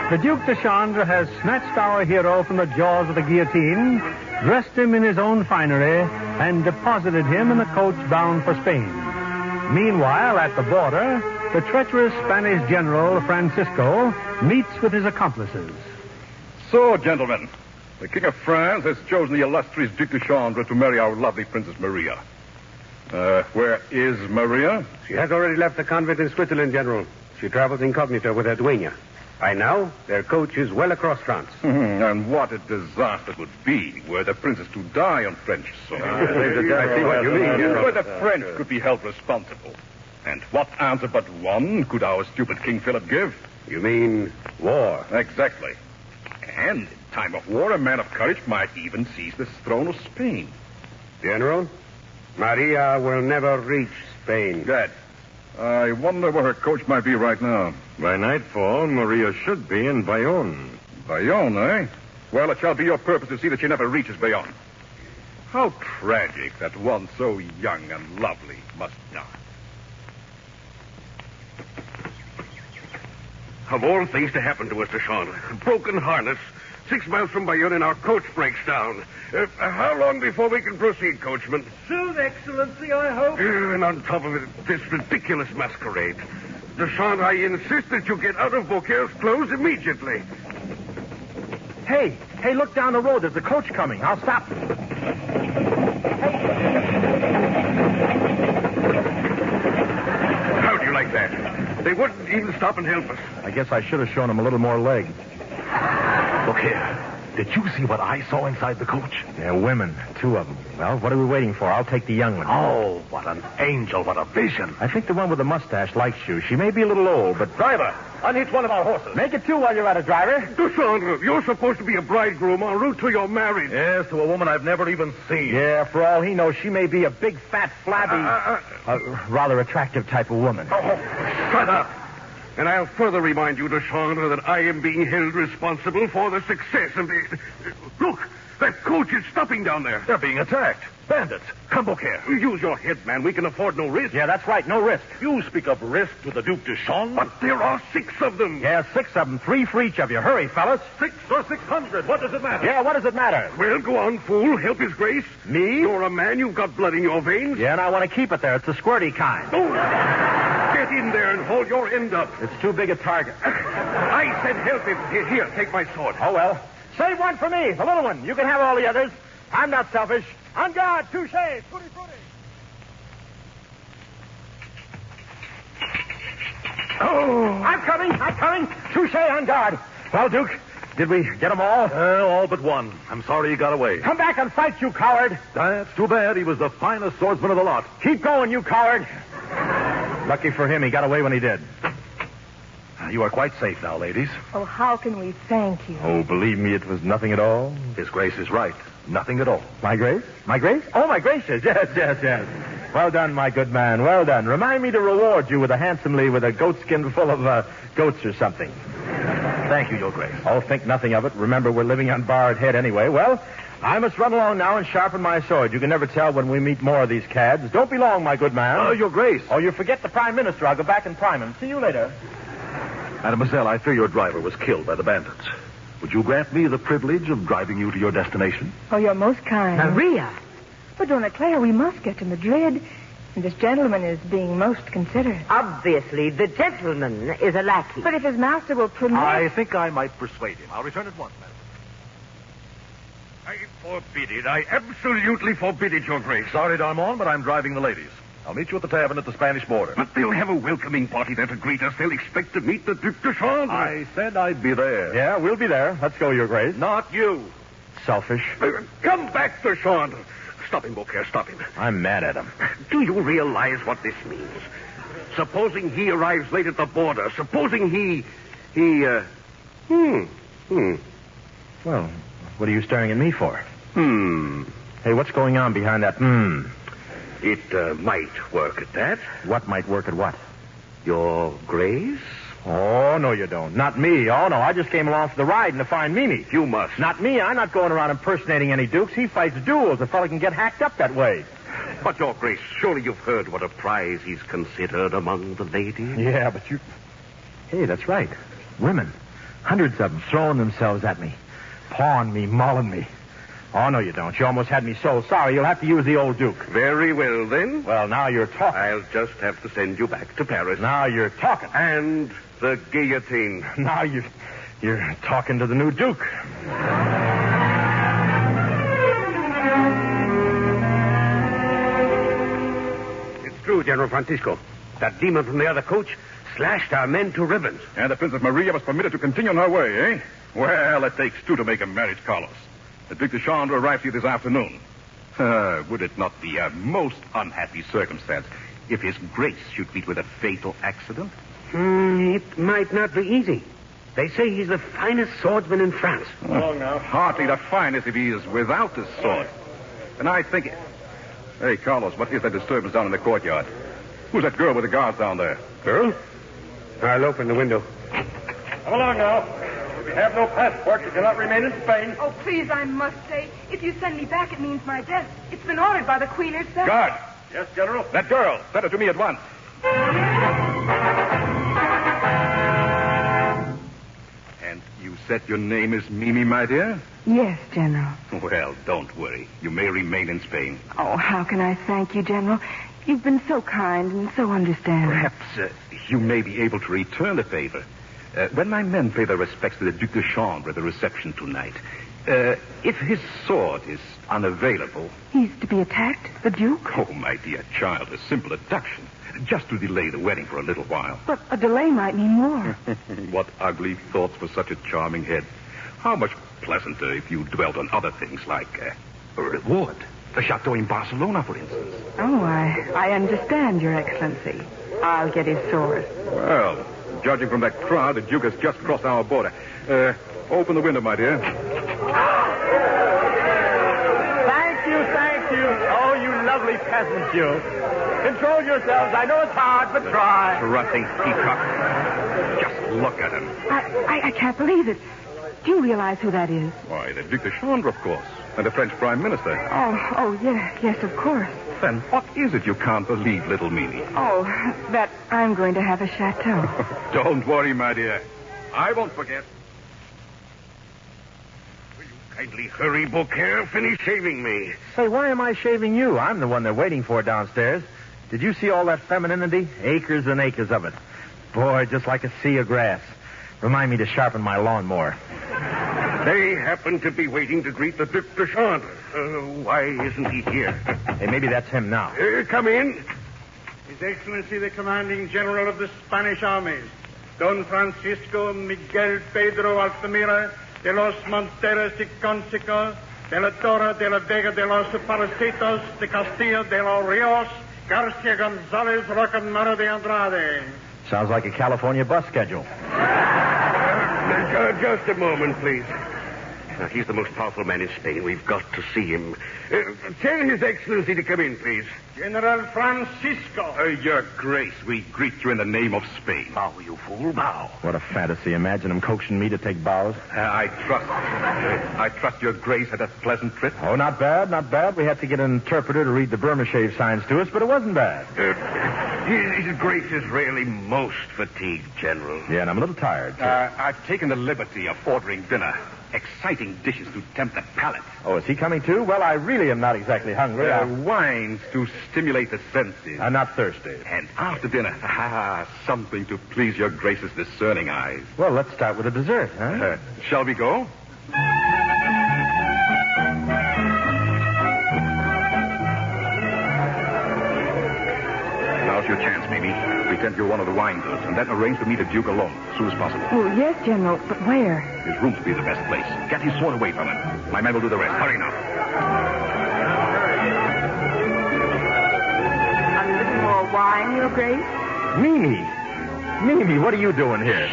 the Duke de Chandre has snatched our hero from the jaws of the guillotine, dressed him in his own finery, and deposited him in a coach bound for Spain. Meanwhile, at the border, the treacherous Spanish general Francisco meets with his accomplices. So, gentlemen, the King of France has chosen the illustrious Duc de Chandre to marry our lovely Princess Maria. Where is Maria? She has already left the convent in Switzerland, General. She travels incognito with her duenna. By now, their coach is well across France. And what a disaster it would be were the princess to die on French soil. I see what you mean, General. Where the French could be held responsible. And what answer but one could our stupid King Philip give? You mean war? Exactly. And in time of war, a man of courage might even seize the throne of Spain. General, Maria will never reach Spain. Good. I wonder where her coach might be right now. By nightfall, Maria should be in Bayonne. Bayonne, eh? Well, it shall be your purpose to see that she never reaches Bayonne. How tragic that one so young and lovely must die. Of all things to happen to us, de Chandre. Broken harness. 6 miles from Bayonne and our coach breaks down. How long before we can proceed, coachman? Soon, Excellency, I hope. And on top of it, this ridiculous masquerade. De Chandre, I insist that you get out of Beaucaire's clothes immediately. Hey, look down the road. There's a coach coming. I'll stop. How do you like that? They wouldn't even stop and help us. I guess I should have shown him a little more leg. Look here. Did you see what I saw inside the coach? Yeah, women. 2 of them. Well, what are we waiting for? I'll take the young one. Oh, what an angel. What a vision. I think the one with the mustache likes you. She may be a little old, but... Driver, unhitch one of our horses. Make it 2 while you're at it, driver. De Chandre, you're supposed to be a bridegroom en route to your marriage. Yes, to a woman I've never even seen. Yeah, for all he knows, she may be a big, fat, flabby, rather attractive type of woman. Oh, shut up. And I'll further remind you, de Chandre, that I am being held responsible for the success of the... Look, that coach is stopping down there. They're being attacked. Bandits. Come, Beaucaire. Use your head, man. We can afford no risk. Yeah, that's right. No risk. You speak of risk to the Duc de Chandre? But there are 6 of them. Yeah, 6 of them. 3 for each of you. Hurry, fellas. 6 or 600. What does it matter? Yeah, what does it matter? Well, go on, fool. Help his grace. Me? You're a man. You've got blood in your veins. Yeah, and I want to keep it there. It's the squirty kind. Oh, get in there and hold your end up. It's too big a target. I said help him. Here, take my sword. Oh, well. Save one for me, the little one. You can have all the others. I'm not selfish. On guard, touche, fruity, fruity. Oh! I'm coming! Touche on guard. Well, Duke, did we get them all? All but one. I'm sorry he got away. Come back and fight, you coward. That's too bad. He was the finest swordsman of the lot. Keep going, you coward. Lucky for him, he got away when he did. You are quite safe now, ladies. Oh, how can we thank you? Oh, believe me, it was nothing at all. His Grace is right. Nothing at all. My Grace? My Grace? Oh, my gracious. Yes. Well done, my good man. Well done. Remind me to reward you with a goatskin full of goats or something. Thank you, Your Grace. Oh, think nothing of it. Remember, we're living on borrowed head anyway. Well, I must run along now and sharpen my sword. You can never tell when we meet more of these cads. Don't be long, my good man. Oh, Your Grace. Oh, you forget the Prime Minister. I'll go back and prime him. See you later. Mademoiselle, I fear your driver was killed by the bandits. Would you grant me the privilege of driving you to your destination? Oh, you're most kind. Maria! But, Donna Claire, we must get to Madrid. And this gentleman is being most considerate. Obviously, the gentleman is a lackey. But if his master will permit... I think I might persuade him. I'll return at once, madam. I forbid it. I absolutely forbid it, Your Grace. Sorry, Darmon, but I'm driving the ladies. I'll meet you at the tavern at the Spanish border. But they'll have a welcoming party there to greet us. They'll expect to meet the Duc de Chandre. I said I'd be there. Yeah, we'll be there. Let's go, Your Grace. Not you. Selfish. Come back, de Chandre. Stop him, Beaucaire, stop him. I'm mad at him. Do you realize what this means? Supposing he arrives late at the border. Supposing he... Well, what are you staring at me for? Hey, what's going on behind that It might work at that. What might work at what? Your Grace? Oh, no, you don't. Not me. Oh, no, I just came along for the ride and to find Mimi. You must. Not me. I'm not going around impersonating any dukes. He fights duels. A fella can get hacked up that way. But, Your Grace, surely you've heard what a prize he's considered among the ladies. Yeah, but you... Hey, that's right. Women. Hundreds of them throwing themselves at me. Pawing me, mauling me. Oh, no, you don't. You almost had me so sorry. You'll have to use the old Duke. Very well, then. Well, now you're talking. I'll just have to send you back to Paris. Now you're talking. And the guillotine. Now you're talking to the new Duke. It's true, General Francisco. That demon from the other coach slashed our men to ribbons. And the Princess Maria was permitted to continue on her way, eh? Well, it takes two to make a marriage, Carlos. The Duc de Chandre arrives here this afternoon. Would it not be a most unhappy circumstance if His Grace should meet with a fatal accident? It might not be easy. They say he's the finest swordsman in France. Hardly the finest if he is without his sword. And I think... Hey, Carlos, what is that disturbance down in the courtyard? Who's that girl with the guards down there? Girl? I'll open the window. Come along now. If you have no passport, you cannot remain in Spain. Oh, please, I must say, if you send me back, it means my death. It's been ordered by the Queen herself. Guard! Yes, General? That girl! Send her to me at once. And you said your name is Mimi, my dear? Yes, General. Well, don't worry. You may remain in Spain. Oh, how can I thank you, General? You've been so kind and so understanding. Perhaps you may be able to return the favor. When my men pay their respects to the Duc de Chandre at the reception tonight, if his sword is unavailable... He's to be attacked, the Duke? Oh, my dear child, a simple abduction. Just to delay the wedding for a little while. But a delay might mean more. What ugly thoughts for such a charming head. How much pleasanter if you dwelt on other things like a reward. The chateau in Barcelona, for instance. Oh, I understand, Your Excellency. I'll get his sword. Well, judging from that crowd, the Duke has just crossed our border. Open the window, my dear. Thank you. Oh, you lovely peasants, you. Control yourselves. I know it's hard, but try. Trusting peacock. Just look at him. I can't believe it. Do you realize who that is? Why, the Duc de Chandre, of course. And the French Prime Minister. Oh, yes, of course. Then what is it you can't believe, little Mimi? Oh, that I'm going to have a chateau. Don't worry, my dear. I won't forget. Will you kindly hurry, Beaucaire? Finish shaving me. Say, why am I shaving you? I'm the one they're waiting for downstairs. Did you see all that femininity? Acres and acres of it. Boy, just like a sea of grass. Remind me to sharpen my lawnmower. They happen to be waiting to greet the Duc de Chandre. Why isn't he here? Hey, maybe that's him now. Come in. His Excellency the Commanding General of the Spanish armies, Don Francisco Miguel Pedro Altamira de los Monteros de Conseco, de la Torre de la Vega de los Parasitos de Castilla de los Rios, Garcia Gonzalez Rocamora de Andrade. Sounds like a California bus schedule. Just a moment, please. Now, he's the most powerful man in Spain. We've got to see him. Tell His Excellency to come in, please. General Francisco. Your Grace, we greet you in the name of Spain. Bow, you fool, bow. What a fantasy. Imagine him coaxing me to take bows. I trust Your Grace had a pleasant trip. Oh, not bad, not bad. We had to get an interpreter to read the Burma shave signs to us, but it wasn't bad. His Grace is really most fatigued, General. Yeah, and I'm a little tired, too. I've taken the liberty of ordering dinner. Exciting dishes to tempt the palate. Oh, is he coming, too? Well, I really am not exactly hungry. Wines to stimulate the senses. I'm not thirsty. And after dinner, something to please Your Grace's discerning eyes. Well, let's start with a dessert, huh? Shall we go? Now's your chance, Mamie. Pretend you're one of the winers, and then arrange to meet the Duke alone as soon as possible. Oh, yes, General, but where? His room to be the best place. Get his sword away from him. My men will do the rest. Hurry now. A little more wine, Your Grace? Mimi, what are you doing here?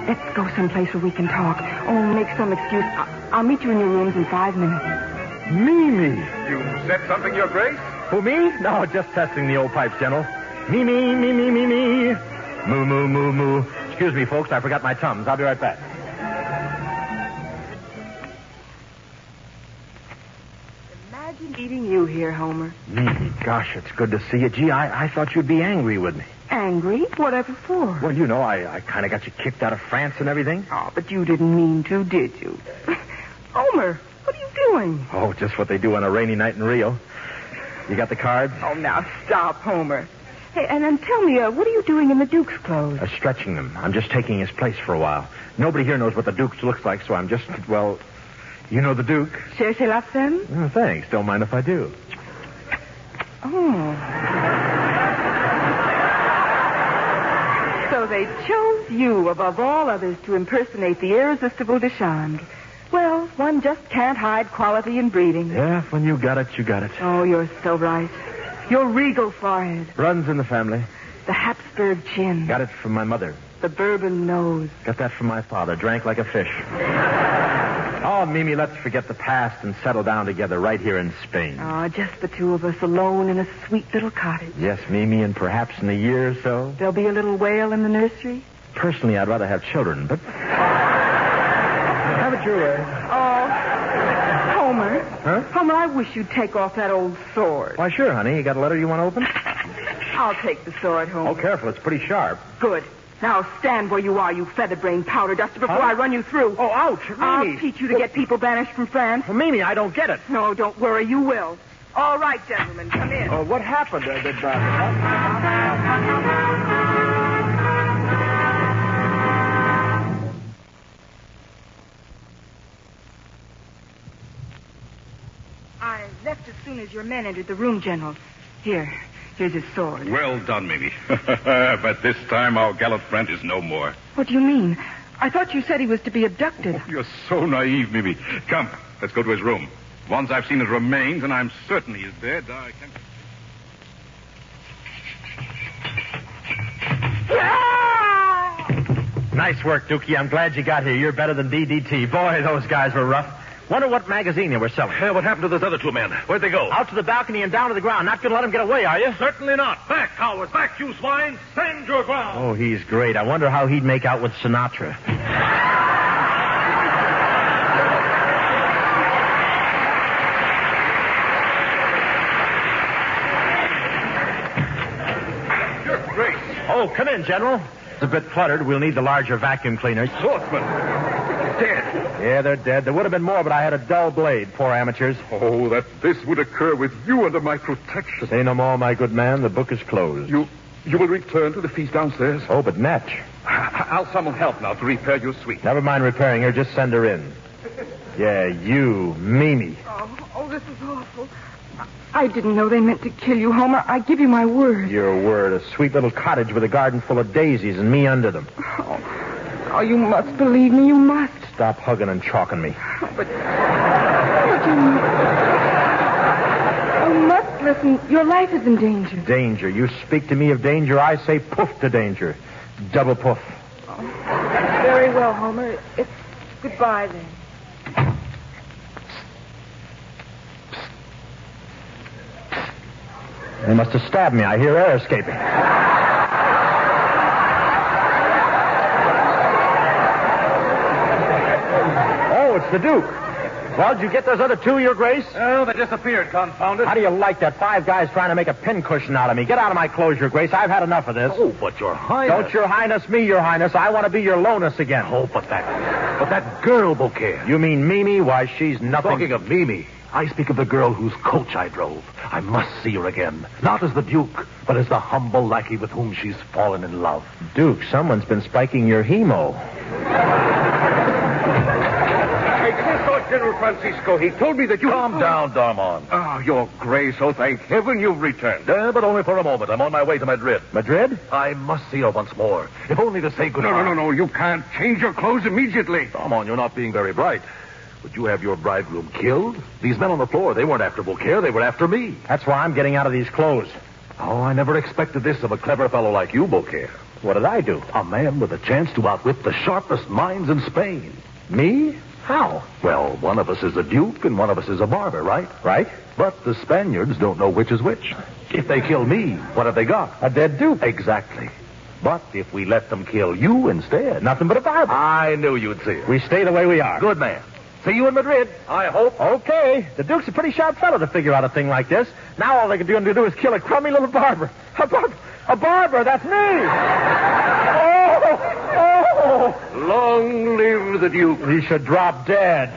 Let's go someplace where we can talk. Oh, make some excuse. I'll meet you in your rooms in 5 minutes. Mimi! You said something, Your Grace? Who, me? No, just testing the old pipes, General. Me. Moo. Excuse me, folks. I forgot my Tums. I'll be right back. Imagine meeting you here, Homer. Mimi, gosh, it's good to see you. Gee, I thought you'd be angry with me. Angry? Whatever for? Well, you know, I kind of got you kicked out of France and everything. Oh, but you didn't mean to, did you? Homer, what are you doing? Oh, just what they do on a rainy night in Rio. You got the cards? Oh, now stop, Homer. Hey, and then tell me, what are you doing in the Duke's clothes? Stretching them. I'm just taking his place for a while. Nobody here knows what the Duke looks like, so I'm just, well, you know the Duke. Cherchez la femme? Oh, thanks. Don't mind if I do. Oh. So they chose you, above all others, to impersonate the irresistible Deschamps. Well, one just can't hide quality in breeding. Yeah, when you got it, you got it. Oh, you're so right. Your regal forehead. Runs in the family. The Habsburg chin. Got it from my mother. The bourbon nose. Got that from my father. Drank like a fish. Oh, Mimi, let's forget the past and settle down together right here in Spain. Oh, just the two of us alone in a sweet little cottage. Yes, Mimi, and perhaps in a year or so. There'll be a little whale in the nursery. Personally, I'd rather have children, but... Have it your way. Oh, Homer. Huh? Homer, I wish you'd take off that old sword. Why, sure, honey. You got a letter you want to open? I'll take the sword, Homer. Oh, careful. It's pretty sharp. Good. Now stand where you are, you feather-brained powder duster, before I run you through. Oh, ouch, Mimi. I'll teach you to get people banished from France. Well, Mimi, I don't get it. No, don't worry, you will. All right, gentlemen, come in. Oh, what happened? I left as soon as your men entered the room, General. Here's his sword. Well done, Mamie. But this time our gallant friend is no more. What do you mean? I thought you said he was to be abducted. Oh, you're so naive, Mamie. Come, let's go to his room. Once I've seen his remains, and I'm certain he is dead, I can't... Nice work, Dookie. I'm glad you got here. You're better than DDT. Boy, those guys were rough. Wonder what magazine they were selling. What happened to those other two men? Where'd they go? Out to the balcony and down to the ground. Not going to let them get away, are you? Certainly not. Back, cowards. Back, you swine. Stand your ground. Oh, he's great. I wonder how he'd make out with Sinatra. Your Grace. Oh, come in, General. It's a bit cluttered. We'll need the larger vacuum cleaner. Swordsman. Dead. Yeah, they're dead. There would have been more, but I had a dull blade. Poor amateurs. Oh, that this would occur with you under my protection. Say no more, my good man. The book is closed. You will return to the feast downstairs? Oh, but Natch. I'll summon help now to repair your suite. Never mind repairing her. Just send her in. Yeah, you, Mimi. Oh, this is awful. I didn't know they meant to kill you, Homer. I give you my word. Your word, a sweet little cottage with a garden full of daisies and me under them. Oh, you must believe me. You must. Stop hugging and chalking me. But you must listen. Your life is in danger. Danger. You speak to me of danger, I say poof to danger. Double poof. Very well, Homer. It's goodbye, then. They must have stabbed me. I hear air escaping. Oh, it's the Duke. Well, did you get those other two, Your Grace? Oh, they disappeared, confound it. How do you like that? 5 guys trying to make a pincushion out of me. Get out of my clothes, Your Grace. I've had enough of this. Oh, but Your Highness. Don't Your Highness me, Your Highness. I want to be your Lonus again. Oh, but that girl, Bouquet. You mean Mimi? Why, she's nothing. Talking of Mimi, I speak of the girl whose coach I drove. I must see her again. Not as the Duke, but as the humble lackey with whom she's fallen in love. Duke, someone's been spiking your hemo. I saw General Francisco. He told me that you... Calm down, Darmon. Oh, Your Grace. Oh, thank heaven you've returned. But only for a moment. I'm on my way to Madrid. Madrid? I must see her once more, if only to say goodbye. No. You can't change your clothes immediately. Darmon, you're not being very bright. Would you have your bridegroom killed? These men on the floor, they weren't after Beaucaire, they were after me. That's why I'm getting out of these clothes. Oh, I never expected this of a clever fellow like you, Beaucaire. What did I do? A man with a chance to outwit the sharpest minds in Spain. Me? How? Well, one of us is a duke and one of us is a barber, right? Right. But the Spaniards don't know which is which. If they kill me, what have they got? A dead duke. Exactly. But if we let them kill you instead... Nothing but a barber. I knew you'd see it. We stay the way we are. Good man. See you in Madrid, I hope. Okay. The Duke's a pretty sharp fellow to figure out a thing like this. Now all they can do is kill a crummy little barber. A barber, that's me! Oh! Long live the Duke. He should drop dead.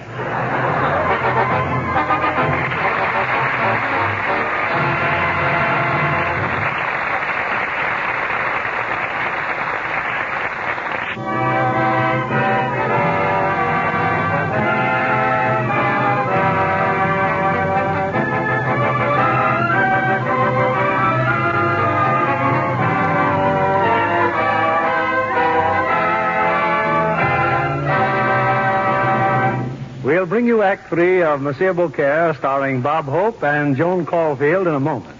We'll bring you Act 3 of Monsieur Beaucaire, starring Bob Hope and Joan Caulfield in a moment.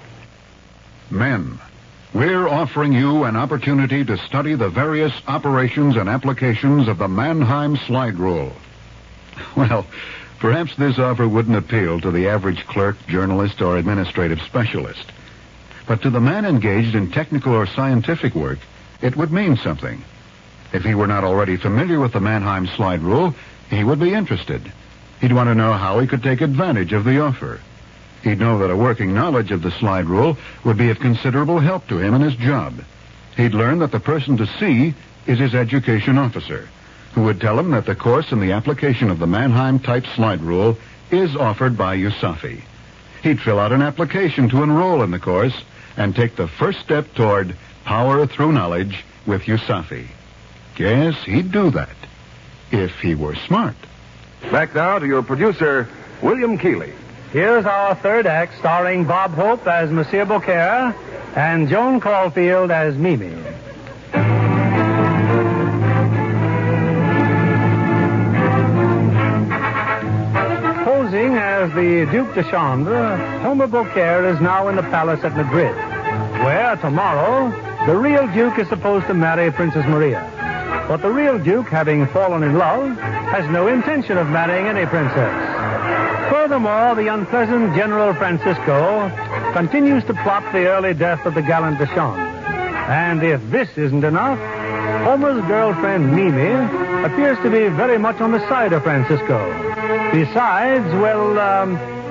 Men, we're offering you an opportunity to study the various operations and applications of the Mannheim slide rule. Well, perhaps this offer wouldn't appeal to the average clerk, journalist, or administrative specialist. But to the man engaged in technical or scientific work, it would mean something. If he were not already familiar with the Mannheim slide rule, he would be interested. He'd want to know how he could take advantage of the offer. He'd know that a working knowledge of the slide rule would be of considerable help to him in his job. He'd learn that the person to see is his education officer, who would tell him that the course in the application of the Mannheim-type slide rule is offered by USAFI. He'd fill out an application to enroll in the course and take the first step toward power through knowledge with USAFI. Yes, he'd do that, if he were smart. Back now to your producer, William Keeley. Here's our third act, starring Bob Hope as Monsieur Beaucaire and Joan Caulfield as Mimi. Posing as the Duc de Chambre, Homer Beaucaire is now in the palace at Madrid, where tomorrow the real Duke is supposed to marry Princess Maria. But the real Duke, having fallen in love, has no intention of marrying any princess. Furthermore, the unpleasant General Francisco continues to plot the early death of the gallant de Chambre. And if this isn't enough, Homer's girlfriend, Mimi, appears to be very much on the side of Francisco. Besides,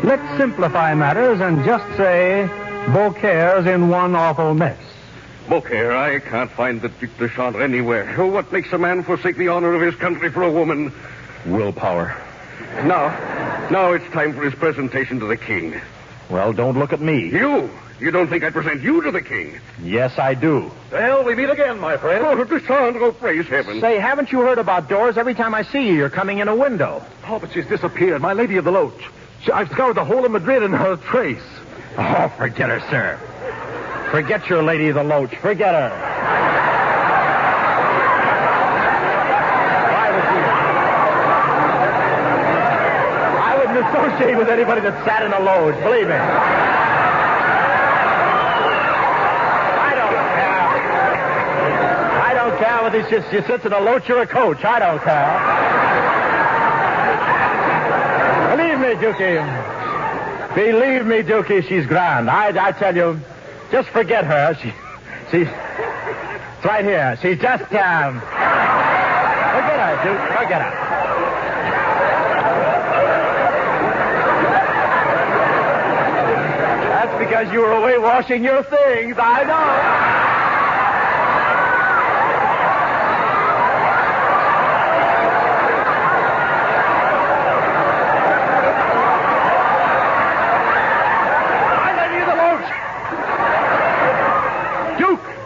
let's simplify matters and just say Beaucaire's in one awful mess. Beaucaire, I can't find the Duc de Chambre anywhere. What makes a man forsake the honor of his country for a woman? Willpower. Now it's time for his presentation to the king. Well, don't look at me. You? You don't think I'd present you to the king? Yes, I do. Well, we meet again, my friend. Oh, Desandro, praise heaven. Say, haven't you heard about doors? Every time I see you, you're coming in a window. Oh, but she's disappeared. My lady of the Loach. I've scoured the whole of Madrid and not a trace. Oh, forget her, sir. Forget your lady of the Loach. Forget her. I wouldn't associate with anybody that sat in a Loach, believe me. I don't care whether she sits in a Loach or a coach. I don't care. Believe me, Dookie. Believe me, Dookie, she's grand. I tell you, just forget her. She's it's right here. She's just, forget her, Duke. Forget her. That's because you were away washing your things. I know.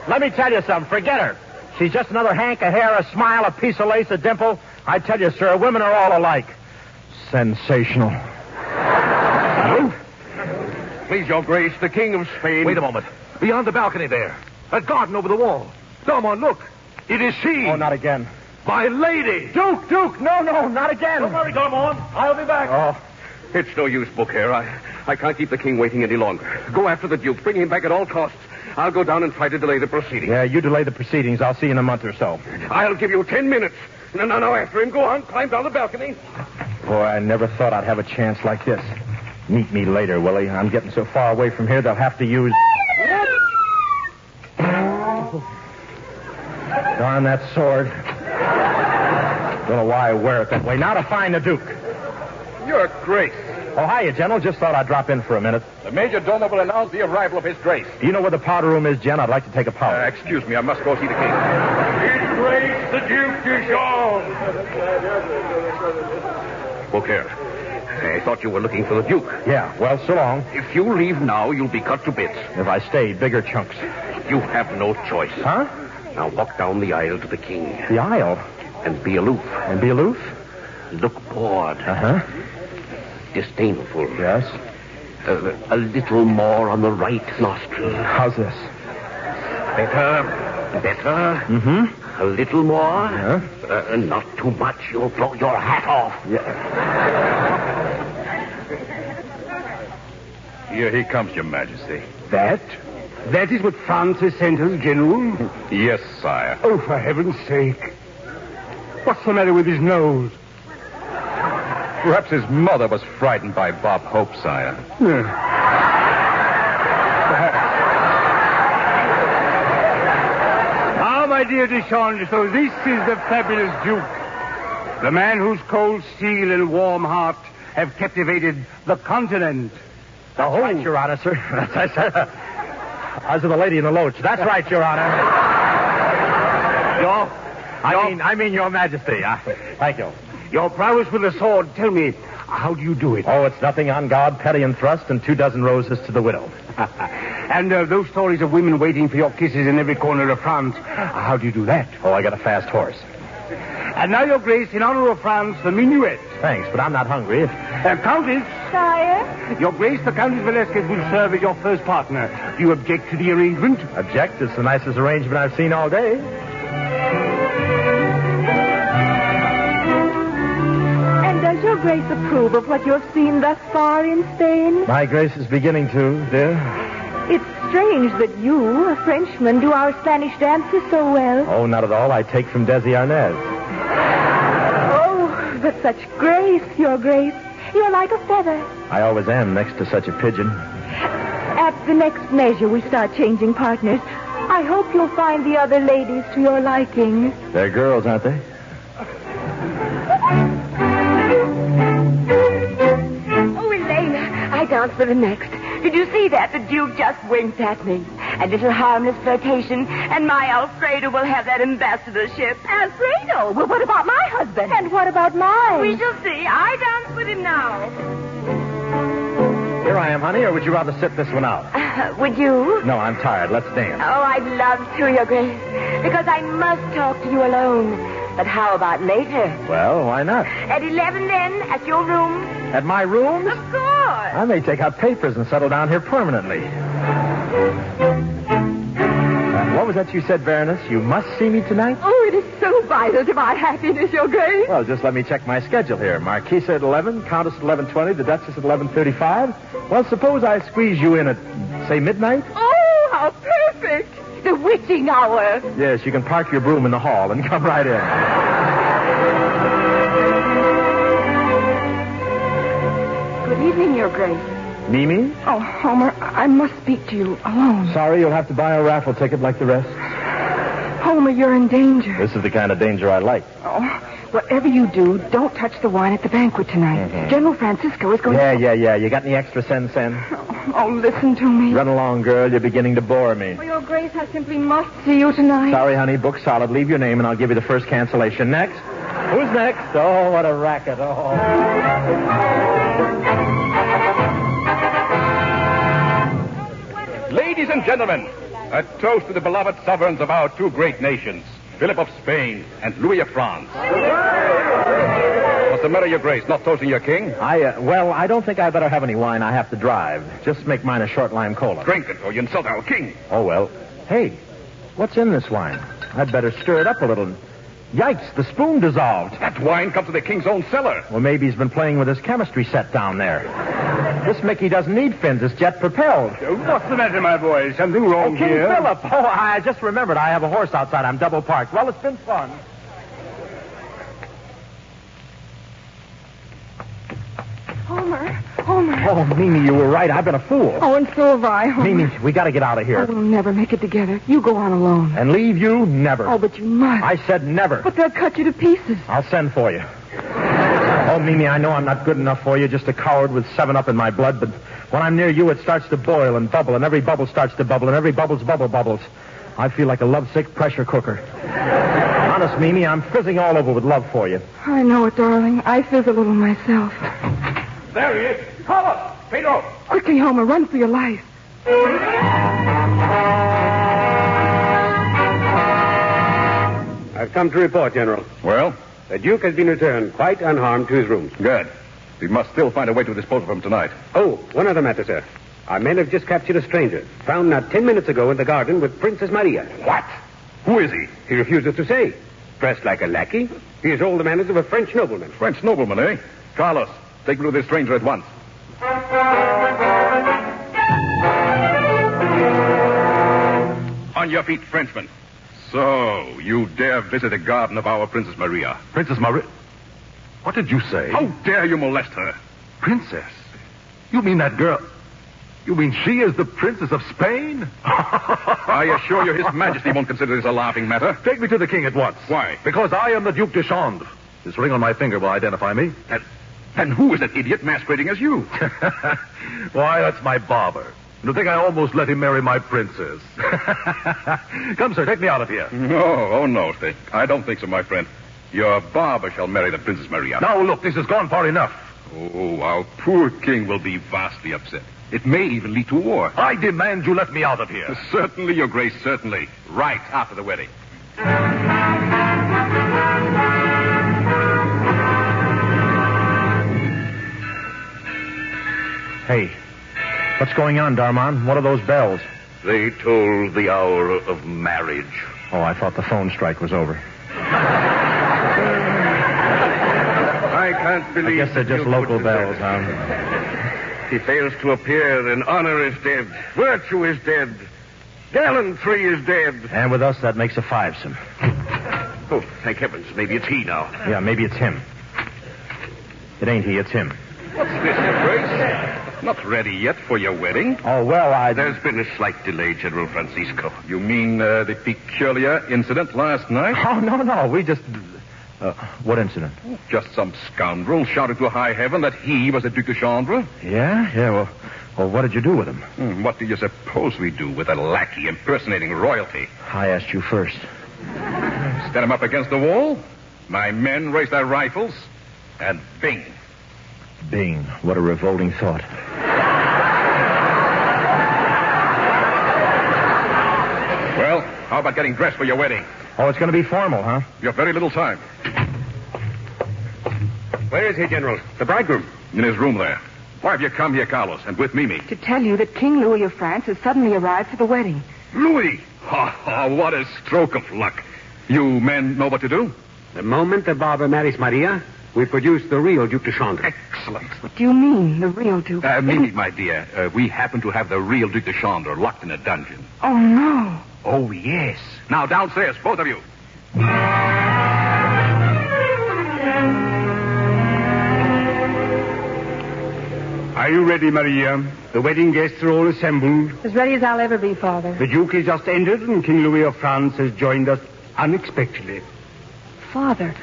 Let me tell you something. Forget her. She's just another hank of hair, a smile, a piece of lace, a dimple. I tell you, sir, women are all alike. Sensational. Please, Your Grace, the King of Spain. Wait a moment. Beyond the balcony there. That garden over the wall. Come look. It is she. Oh, not again. My lady. Duke, no, not again. Don't worry, Darmon. I'll be back. Oh, it's no use, Beaucaire. I can't keep the king waiting any longer. Go after the Duke. Bring him back at all costs. I'll go down and try to delay the proceedings. Yeah, you delay the proceedings. I'll see you in a month or so. I'll give you 10 minutes. No, after him. Go on. Climb down the balcony. Boy, I never thought I'd have a chance like this. Meet me later, Willie. I'm getting so far away from here, they'll have to use... Darn that sword. Don't know why I wear it that way. Now to find the Duke. Your Grace. Oh, hiya, General. Just thought I'd drop in for a minute. The Major Domo will announce the arrival of His Grace. Do you know where the powder room is, Jen? I'd like to take a powder. Excuse me, I must go see the king. His Grace, the Duke Duchon. Beaucaire, I thought you were looking for the Duke. Yeah, well, so long. If you leave now, you'll be cut to bits. If I stayed, bigger chunks. You have no choice. Huh? Now walk down the aisle to the king. The aisle? And be aloof. And be aloof? Look bored. Uh-huh. Disdainful. Yes? A little more on the right nostril. How's this? Better. Mm-hmm. A little more. Yeah? Not too much. You'll blow your hat off. Yeah. Here he comes, Your Majesty. That is what France has sent us, General? Yes, sire. Oh, for heaven's sake. What's the matter with his nose? Perhaps his mother was frightened by Bob Hope, sire. Ah, my dear Duchon, so this is the fabulous Duke. The man whose cold steel and warm heart have captivated the continent. The whole... That's right, Your Honor, sir. As of the lady in the Loach. That's right, Your Honor. I mean, Your Majesty. Thank you. Your prowess with the sword, tell me, how do you do it? Oh, it's nothing on guard, petty and thrust, and 24 roses to the widow. And those stories of women waiting for your kisses in every corner of France, how do you do that? Oh, I got a fast horse. And now, Your Grace, in honor of France, the minuet. Thanks, but I'm not hungry. Countess. Sire? Your Grace, the Countess Velasquez will serve as your first partner. Do you object to the arrangement? Object? It's the nicest arrangement I've seen all day. Does Your Grace approve of what you've seen thus far in Spain? My Grace is beginning to, dear. It's strange that you, a Frenchman, do our Spanish dances so well. Oh, not at all. I take from Desi Arnaz. Oh, but such grace, Your Grace. You're like a feather. I always am next to such a pigeon. At the next measure, we start changing partners. I hope you'll find the other ladies to your liking. They're girls, aren't they? I dance for the next. Did you see that? The Duke just winked at me. A little harmless flirtation, and my Alfredo will have that ambassadorship. Alfredo? Well, what about my husband? And what about mine? We shall see. I dance with him now. Here I am, honey, or would you rather sit this one out? Would you? No, I'm tired. Let's dance. Oh, I'd love to, Your Grace, because I must talk to you alone. But how about later? Well, why not? At 11, then, at your room? At my room? Of course. I may take out papers and settle down here permanently. What was that you said, Baroness? You must see me tonight? Oh, it is so vital to my happiness, Your Grace. Well, just let me check my schedule here. Marquisa at 11, Countess at 11:20, the Duchess at 11:35. Well, suppose I squeeze you in at, say, midnight? Oh, how perfect. The witching hour. Yes, you can park your broom in the hall and come right in. Good evening, Your Grace. Mimi? Oh, Homer, I must speak to you alone. Sorry, you'll have to buy a raffle ticket like the rest. Homer, you're in danger. This is the kind of danger I like. Oh, whatever you do, don't touch the wine at the banquet tonight. Mm-hmm. General Francisco is going to... Yeah. You got any extra cents, Sen? Oh, listen to me. Run along, girl. You're beginning to bore me. Oh, Your Grace, I simply must see you tonight. Sorry, honey. Book solid. Leave your name, and I'll give you the first cancellation. Next? Who's next? Oh, what a racket. Oh. Ladies and gentlemen, a toast to the beloved sovereigns of our two great nations, Philip of Spain and Louis of France. What's the matter, Your Grace? Not toasting your king? I don't think I better have any wine. I have to drive. Just make mine a short lime cola. Drink it, or you insult our king. Oh, well. Hey, what's in this wine? I'd better stir it up a little. Yikes, the spoon dissolved. That wine comes to the king's own cellar. Well, maybe he's been playing with his chemistry set down there. This Mickey doesn't need fins. It's jet propelled. What's the matter, my boy? Something wrong King here? Philip. Oh, I just remembered I have a horse outside. I'm double parked. Well, it's been fun. Homer. Oh, Mimi, you were right. I've been a fool. Oh, and so have I, Homer. Mimi, we got to get out of here. Oh, we'll never make it together. You go on alone. And leave you? Never. Oh, but you must. I said never. But they'll cut you to pieces. I'll send for you. Oh, Mimi, I know I'm not good enough for you, just a coward with 7-Up in my blood, but when I'm near you, it starts to boil and bubble, and every bubble starts to bubble, and every bubble's bubbles. I feel like a lovesick pressure cooker. Honest, Mimi, I'm fizzing all over with love for you. I know it, darling. I fizz a little myself. There he is. Carlos! Pedro! Quickly, Homer, run for your life. I've come to report, General. Well? The Duke has been returned quite unharmed to his rooms. Good. We must still find a way to dispose of him tonight. Oh, one other matter, sir. Our men have just captured a stranger, found not 10 minutes ago in the garden with Princess Maria. What? Who is he? He refuses to say. Dressed like a lackey. He has all the manners of a French nobleman. French nobleman, eh? Carlos, take me to this stranger at once. On your feet, Frenchman. So, you dare visit the garden of our Princess Maria. Princess Maria? What did you say? How dare you molest her? Princess? You mean that girl? You mean she is the Princess of Spain? I assure you His Majesty won't consider this a laughing matter. Take me to the king at once. Why? Because I am the Duke de Chandre. This ring on my finger will identify me. Then who is that idiot masquerading as you? Why, that's my barber. You think I almost let him marry my princess? Come, sir, take me out of here. No, sir. I don't think so, my friend. Your barber shall marry the Princess Maria. Now, look, this has gone far enough. Oh, our poor king will be vastly upset. It may even lead to war. I demand you let me out of here. Certainly, Your Grace, certainly. Right after the wedding. Hey, what's going on, Darman? What are those bells? They toll the hour of marriage. Oh, I thought the phone strike was over. I can't believe... I guess they're just local bells, huh? He fails to appear, then honor is dead. Virtue is dead. Gallantry is dead. And with us, that makes a fivesome. Oh, thank heavens. Maybe it's he now. Yeah, maybe it's him. It ain't he, it's him. What's this, Your Grace? Not ready yet for your wedding? Oh, well, There's been a slight delay, General Francisco. You mean the peculiar incident last night? Oh, no. We just... what incident? Just some scoundrel shouted to high heaven that he was the Duc de Chandre. Yeah, well, what did you do with him? What do you suppose we do with a lackey impersonating royalty? I asked you first. Stand him up against the wall. My men raise their rifles, and bing. Bing. What a revolting thought. Well, how about getting dressed for your wedding? Oh, it's going to be formal, huh? You have very little time. Where is he, General? The bridegroom? In his room there. Why have you come here, Carlos, and with Mimi? To tell you that King Louis of France has suddenly arrived for the wedding. Louis! Oh, what a stroke of luck. You men know what to do? The moment the barber marries Maria, we produce the real Duc de Chandre. Excellent. What do you mean, the real Duke? Mimi, my dear, we happen to have the real Duc de Chandre locked in a dungeon. Oh, no. Oh, yes. Now, downstairs, both of you. Are you ready, Maria? The wedding guests are all assembled. As ready as I'll ever be, Father. The Duke has just entered, and King Louis of France has joined us unexpectedly. Father,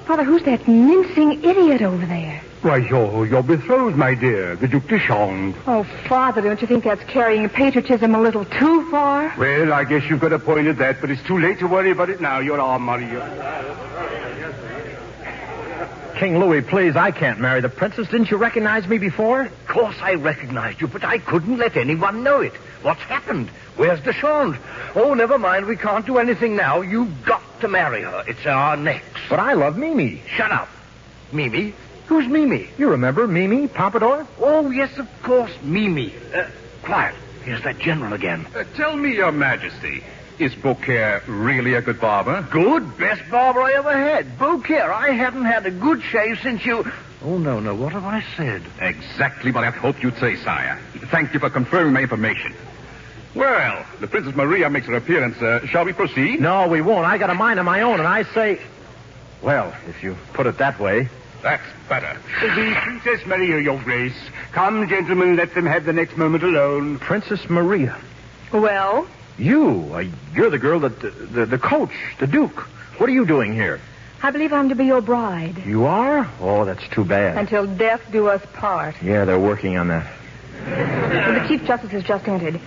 who's that mincing idiot over there? Why, you're betrothed, my dear, the Duc de Chandre. Oh, Father, don't you think that's carrying patriotism a little too far? Well, I guess you've got a point at that, but it's too late to worry about it now. You're our Maria. King Louis, please, I can't marry the princess. Didn't you recognize me before? Of course I recognized you, but I couldn't let anyone know it. What's happened? Where's de Chandre? Oh, never mind. We can't do anything now. You've got to marry her. It's our next. But I love Mimi. Shut up. Mimi? Who's Mimi? You remember Mimi, Pompadour? Oh, yes, of course, Mimi. Quiet. Here's that general again. Tell me, Your Majesty, is Beaucaire really a good barber? Good. Best barber I ever had. Beaucaire, I haven't had a good shave since you... Oh, no. What have I said? Exactly what I hoped you'd say, sire. Thank you for confirming my information. Well, the Princess Maria makes her appearance. Shall we proceed? No, we won't. I got a mind of my own, and I say... Well, if you put it that way... That's better. The Princess Maria, Your Grace. Come, gentlemen, let them have the next moment alone. Princess Maria. Well? You're the girl that... The coach, the Duke. What are you doing here? I believe I'm to be your bride. You are? Oh, that's too bad. Until death do us part. Yeah, they're working on that. Well, the Chief Justice has just entered.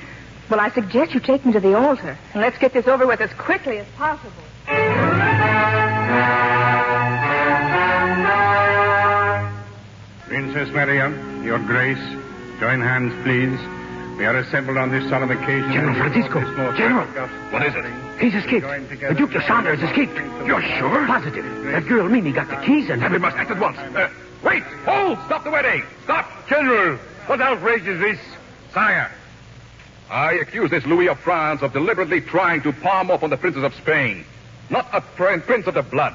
Well, I suggest you take me to the altar, and let's get this over with as quickly as possible. Princess Maria, Your Grace, join hands, please. We are assembled on this solemn occasion. General Francisco! General! What is it? He's escaped. The Duc de Chandre has escaped. You're sure? Positive. That girl, Mimi, got the keys and... Then we must act at once. Wait! Hold! Stop the wedding! Stop! General, what outrage is this? Sire, I accuse this Louis of France of deliberately trying to palm off on the Princess of Spain. Not a prince of the blood.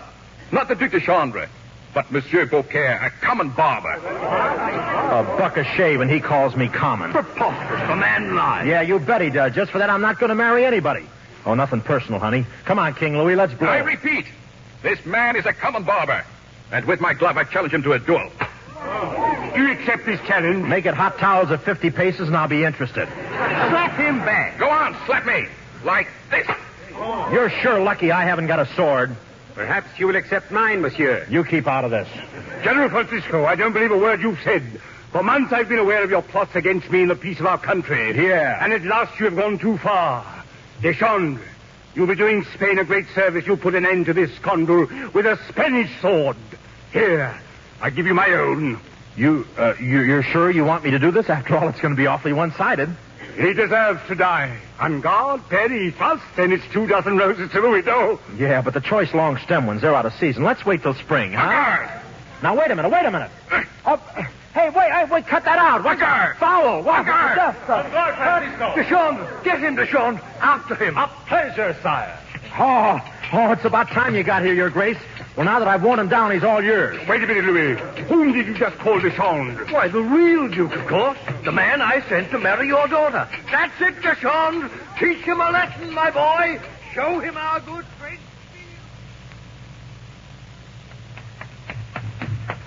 Not the Duc de Chandre. But Monsieur Beaucaire, a common barber. A buck a shave, and he calls me common. Preposterous. The man lies. Yeah, you bet he does. Just for that, I'm not going to marry anybody. Oh, nothing personal, honey. Come on, King Louis, let's blow. I repeat, this man is a common barber. And with my glove, I challenge him to a duel. Do you accept this challenge? Make it hot towels at 50 paces, and I'll be interested. Slap him back. Go on, slap me. Like this. You're sure lucky I haven't got a sword. Perhaps you will accept mine, monsieur. You keep out of this. General Francisco, I don't believe a word you've said. For months I've been aware of your plots against me and the peace of our country. Yeah. And at last you have gone too far. De Chandre, you'll be doing Spain a great service. You put an end to this condor with a Spanish sword. Here, I give you my own. You're sure you want me to do this? After all, it's going to be awfully one-sided. He deserves to die. En garde, Perry, first, and it's 24 roses to Louis d'Or. Yeah, but the choice long stem ones, they're out of season. Let's wait till spring, huh? Now, wait a minute. Hey, wait, cut that out. What's that? Foul. What? De Chandre. Get him, de Chandre. After him. A pleasure, sire. Oh, it's about time you got here, Your Grace. Well, now that I've worn him down, he's all yours. Wait a minute, Louis. Whom did you just call de Chandre? Why, the real Duke, of course. The man I sent to marry your daughter. That's it, de Chandre. Teach him a lesson, my boy. Show him our good French.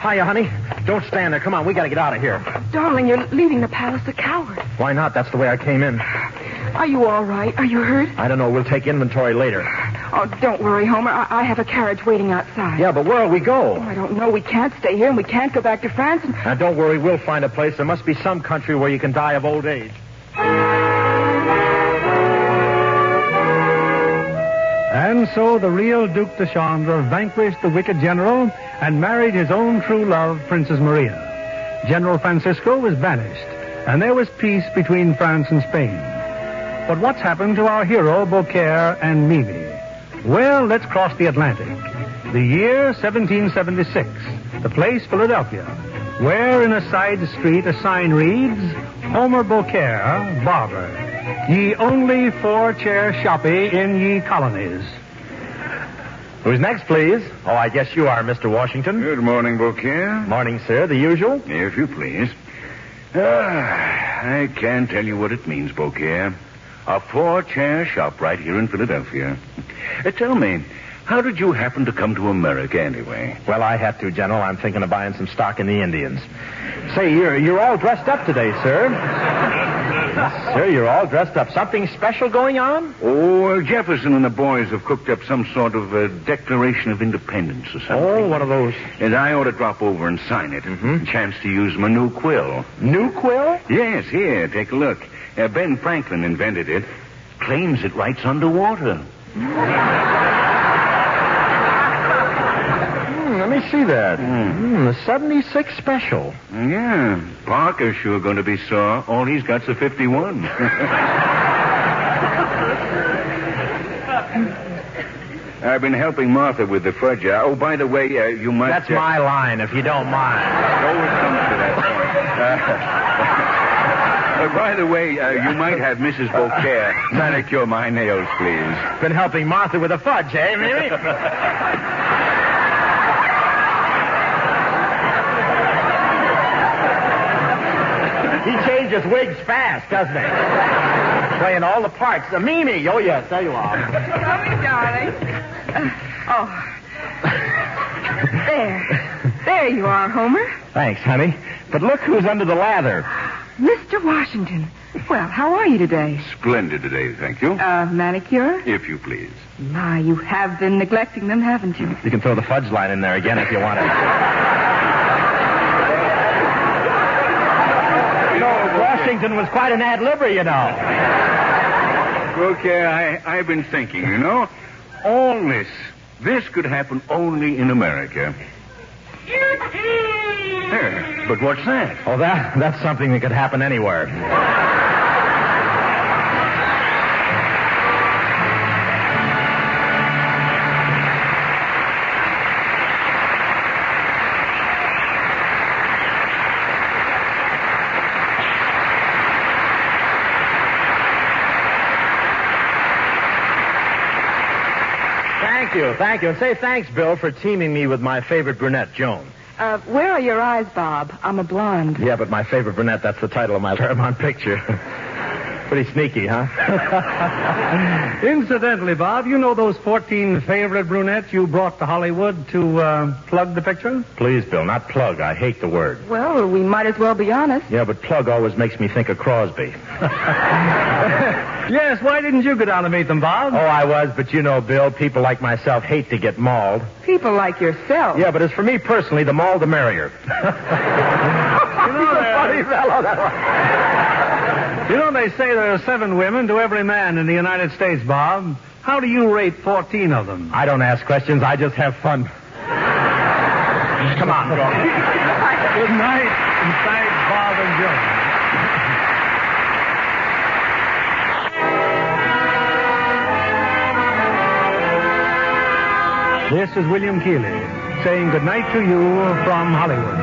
Hiya, honey. Don't stand there. Come on, we got to get out of here. Darling, you're leaving the palace a coward. Why not? That's the way I came in. Are you all right? Are you hurt? I don't know. We'll take inventory later. Oh, don't worry, Homer. I have a carriage waiting outside. Yeah, but where'll we go? Oh, I don't know. We can't stay here, and we can't go back to France. Now, don't worry. We'll find a place. There must be some country where you can die of old age. And so the real Duc de Chandre vanquished the wicked general and married his own true love, Princess Maria. General Francisco was banished, and there was peace between France and Spain. But what's happened to our hero, Beaucaire and Mimi? Well, let's cross the Atlantic. The year 1776. The place, Philadelphia, where in a side street a sign reads, Homer Beaucaire, barber, ye only 4-chair shoppy in ye colonies. Who's next, please? Oh, I guess you are, Mr. Washington. Good morning, Beaucaire. Morning, sir. The usual? If you please. I can't tell you what it means, Beaucaire. A 4-chair shop right here in Philadelphia. Tell me, how did you happen to come to America anyway? Well, I had to, General. I'm thinking of buying some stock in the Indians. Say, you're all dressed up today, sir. Yes, sir, you're all dressed up. Something special going on? Oh, Jefferson and the boys have cooked up some sort of a Declaration of Independence or something. Oh, one of those. And I ought to drop over and sign it. Mm-hmm. Chance to use my new quill. New quill? Yes, here, take a look. Ben Franklin invented it. Claims it writes underwater. Let me see that. The 76 special. Yeah. Parker's sure going to be sore. All he's got's a 51. I've been helping Martha with the fudge. Oh, by the way, you might... That's my line, if you don't mind. Always comes to that point. By the way, you might have Mrs. Beaucaire manicure my nails, please. Been helping Martha with the fudge, eh, Mimi? He changes wigs fast, doesn't he? Playing all the parts. Mimi, oh, yes, there you are. Coming, darling. There you are, Homer. Thanks, honey. But look who's under the lather. Mr. Washington. Well, how are you today? Splendid today, thank you. Manicure? If you please. My, you have been neglecting them, haven't you? You can throw the fudge line in there again if you want it. Washington was quite an ad-libber, you know. Okay, I've been thinking, you know. All this could happen only in America. There, but what's that? Oh, that's something that could happen anywhere. Thank you. And say thanks, Bill, for teaming me with my favorite brunette, Joan. Where are your eyes, Bob? I'm a blonde. Yeah, but my favorite brunette, that's the title of my Paramount picture. Pretty sneaky, huh? Incidentally, Bob, you know those 14 favorite brunettes you brought to Hollywood to plug the picture? Please, Bill, not plug. I hate the word. Well, we might as well be honest. Yeah, but plug always makes me think of Crosby. Yes, why didn't you go down to meet them, Bob? Oh, I was, but you know, Bill, people like myself hate to get mauled. People like yourself? Yeah, but as for me personally, the mauled the merrier. You know, funny fellow, that one. You know, they say there are 7 women to every man in the United States, Bob. How do you rate 14 of them? I don't ask questions. I just have fun. Come on, go. Good night, and thanks, Bob and Joan. This is William Keighley saying good night to you from Hollywood.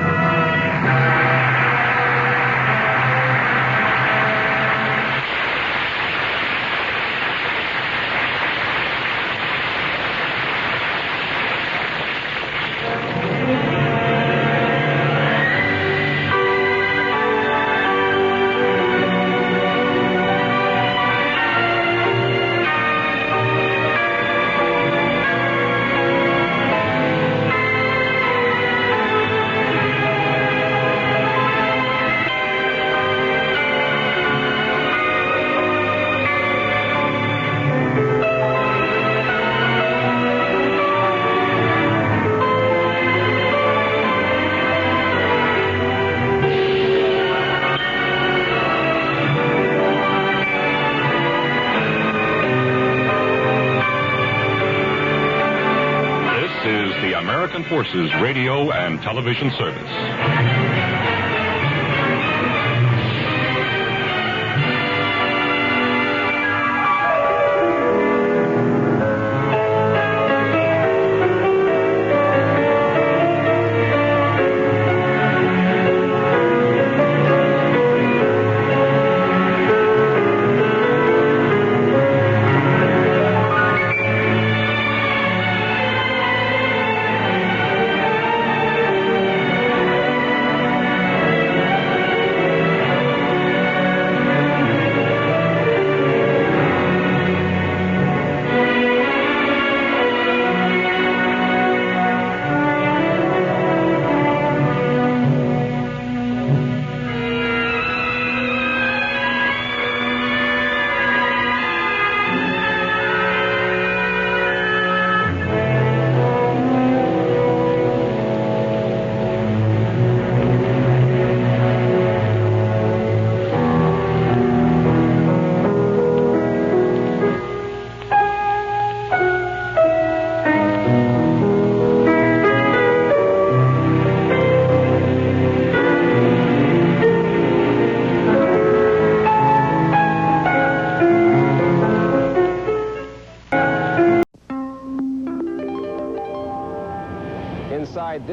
American Forces Radio and Television Service.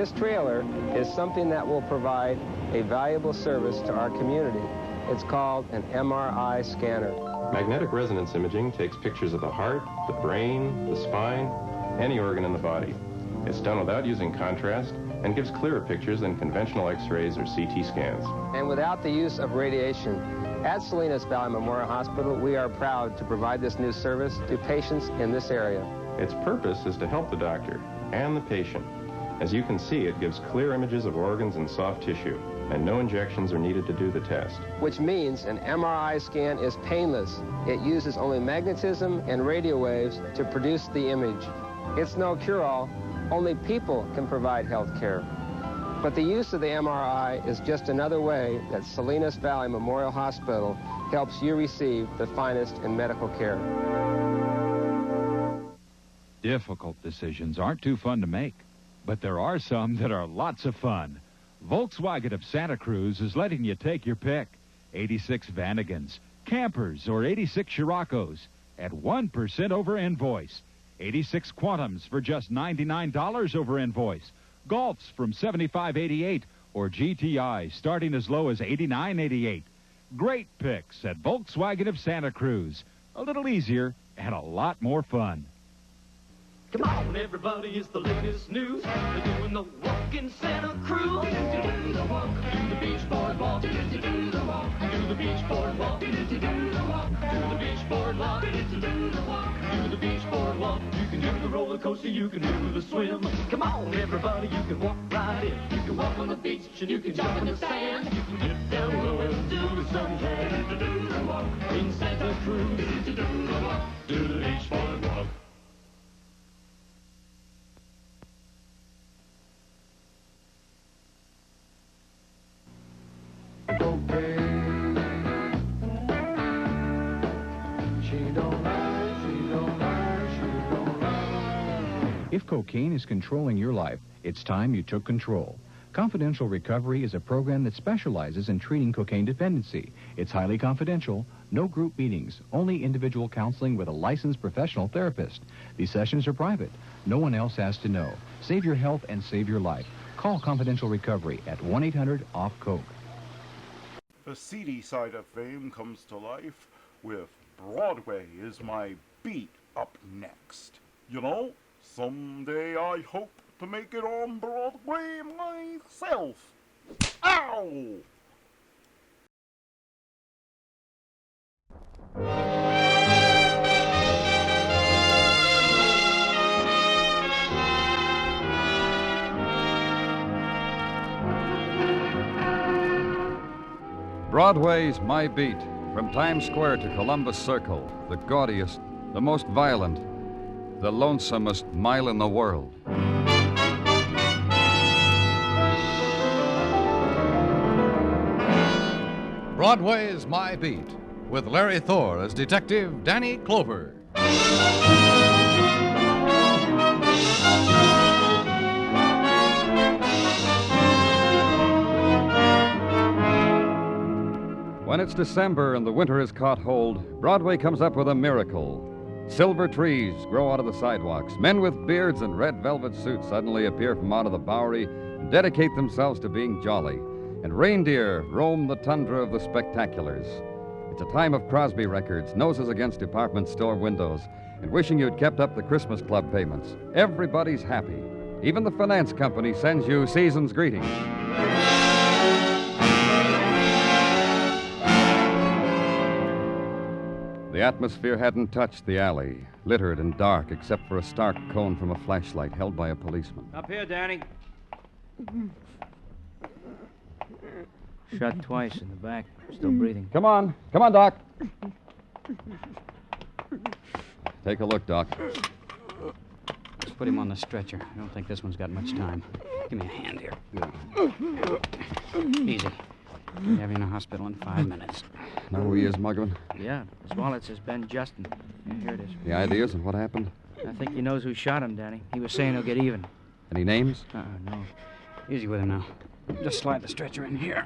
This trailer is something that will provide a valuable service to our community. It's called an MRI scanner. Magnetic resonance imaging takes pictures of the heart, the brain, the spine, any organ in the body. It's done without using contrast and gives clearer pictures than conventional X-rays or CT scans. And without the use of radiation. At Salinas Valley Memorial Hospital, we are proud to provide this new service to patients in this area. Its purpose is to help the doctor and the patient. As you can see, it gives clear images of organs and soft tissue, and no injections are needed to do the test. Which means an MRI scan is painless. It uses only magnetism and radio waves to produce the image. It's no cure-all. Only people can provide health care. But the use of the MRI is just another way that Salinas Valley Memorial Hospital helps you receive the finest in medical care. Difficult decisions aren't too fun to make, but there are some that are lots of fun. Volkswagen of Santa Cruz is letting you take your pick. 86 Vanagons, campers, or 86 Scirocco's at 1% over invoice. 86 Quantums for just $99 over invoice. Golfs from $75.88 or GTI starting as low as $89.88. Great picks at Volkswagen of Santa Cruz. A little easier and a lot more fun. Come on, everybody, it's the latest news. They're doing the walk in Santa Cruz. Do the walk, do the beach boardwalk. Do the walk, do the beach boardwalk. Do the walk, do the beach boardwalk. Do the walk, do the beach boardwalk. You can do the roller coaster, you can do the swim. Come on, everybody, you can walk right in. You can walk on the beach and you can jump in the sand. You can get down low and do some hand. Do the walk in Santa Cruz. Do the walk, do the beach boardwalk. If cocaine is controlling your life, it's time you took control. Confidential Recovery is a program that specializes in treating cocaine dependency. It's highly confidential, no group meetings, only individual counseling with a licensed professional therapist. These sessions are private. No one else has to know. Save your health and save your life. Call Confidential Recovery at 1-800-OFF-COKE. The seedy side of fame comes to life with Broadway is My Beat up next. You know, someday I hope to make it on Broadway myself. Ow! Broadway's My Beat, from Times Square to Columbus Circle, the gaudiest, the most violent, the lonesomest mile in the world. Broadway's My Beat, with Larry Thor as Detective Danny Clover. When it's December and the winter has caught hold, Broadway comes up with a miracle. Silver trees grow out of the sidewalks. Men with beards and red velvet suits suddenly appear from out of the Bowery and dedicate themselves to being jolly. And reindeer roam the tundra of the spectaculars. It's a time of Crosby records, noses against department store windows, and wishing you'd kept up the Christmas Club payments. Everybody's happy. Even the finance company sends you season's greetings. The atmosphere hadn't touched the alley, littered and dark except for a stark cone from a flashlight held by a policeman. Up here, Danny. Shot twice in the back. Still breathing. Come on, Doc. Take a look, Doc. Let's put him on the stretcher. I don't think this one's got much time. Give me a hand here. Easy. We'll have you in the hospital in 5 minutes. Know who he is, Muggavan? Yeah, his wallet says Ben Justin. Yeah, here it is. The ideas and what happened? I think he knows who shot him, Danny. He was saying he'll get even. Any names? No. Easy with him now. Just slide the stretcher in here.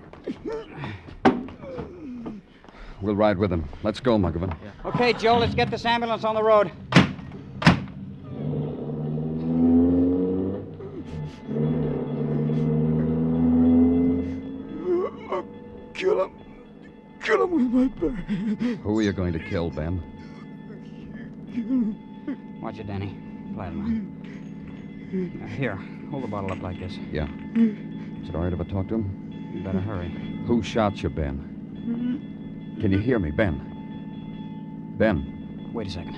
We'll ride with him. Let's go, Muggavan. Yeah. Okay, Joe, let's get this ambulance on the road. Who are you going to kill, Ben? Watch it, Danny. Quiet him. Here, hold the bottle up like this. Yeah. Is it all right if I talk to him? You better hurry. Who shot you, Ben? Can you hear me, Ben? Ben. Wait a second.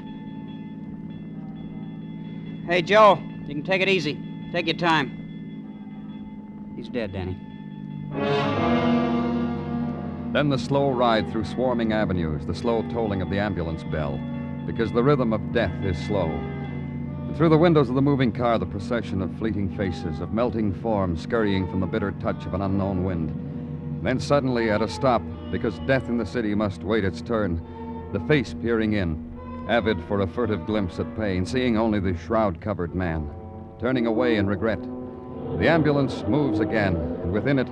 Hey, Joe, you can take it easy. Take your time. He's dead, Danny. Then the slow ride through swarming avenues, the slow tolling of the ambulance bell, because the rhythm of death is slow. And through the windows of the moving car, the procession of fleeting faces, of melting forms scurrying from the bitter touch of an unknown wind. Then suddenly, at a stop, because death in the city must wait its turn, the face peering in, avid for a furtive glimpse at pain, seeing only the shroud-covered man, turning away in regret. The ambulance moves again, and within it,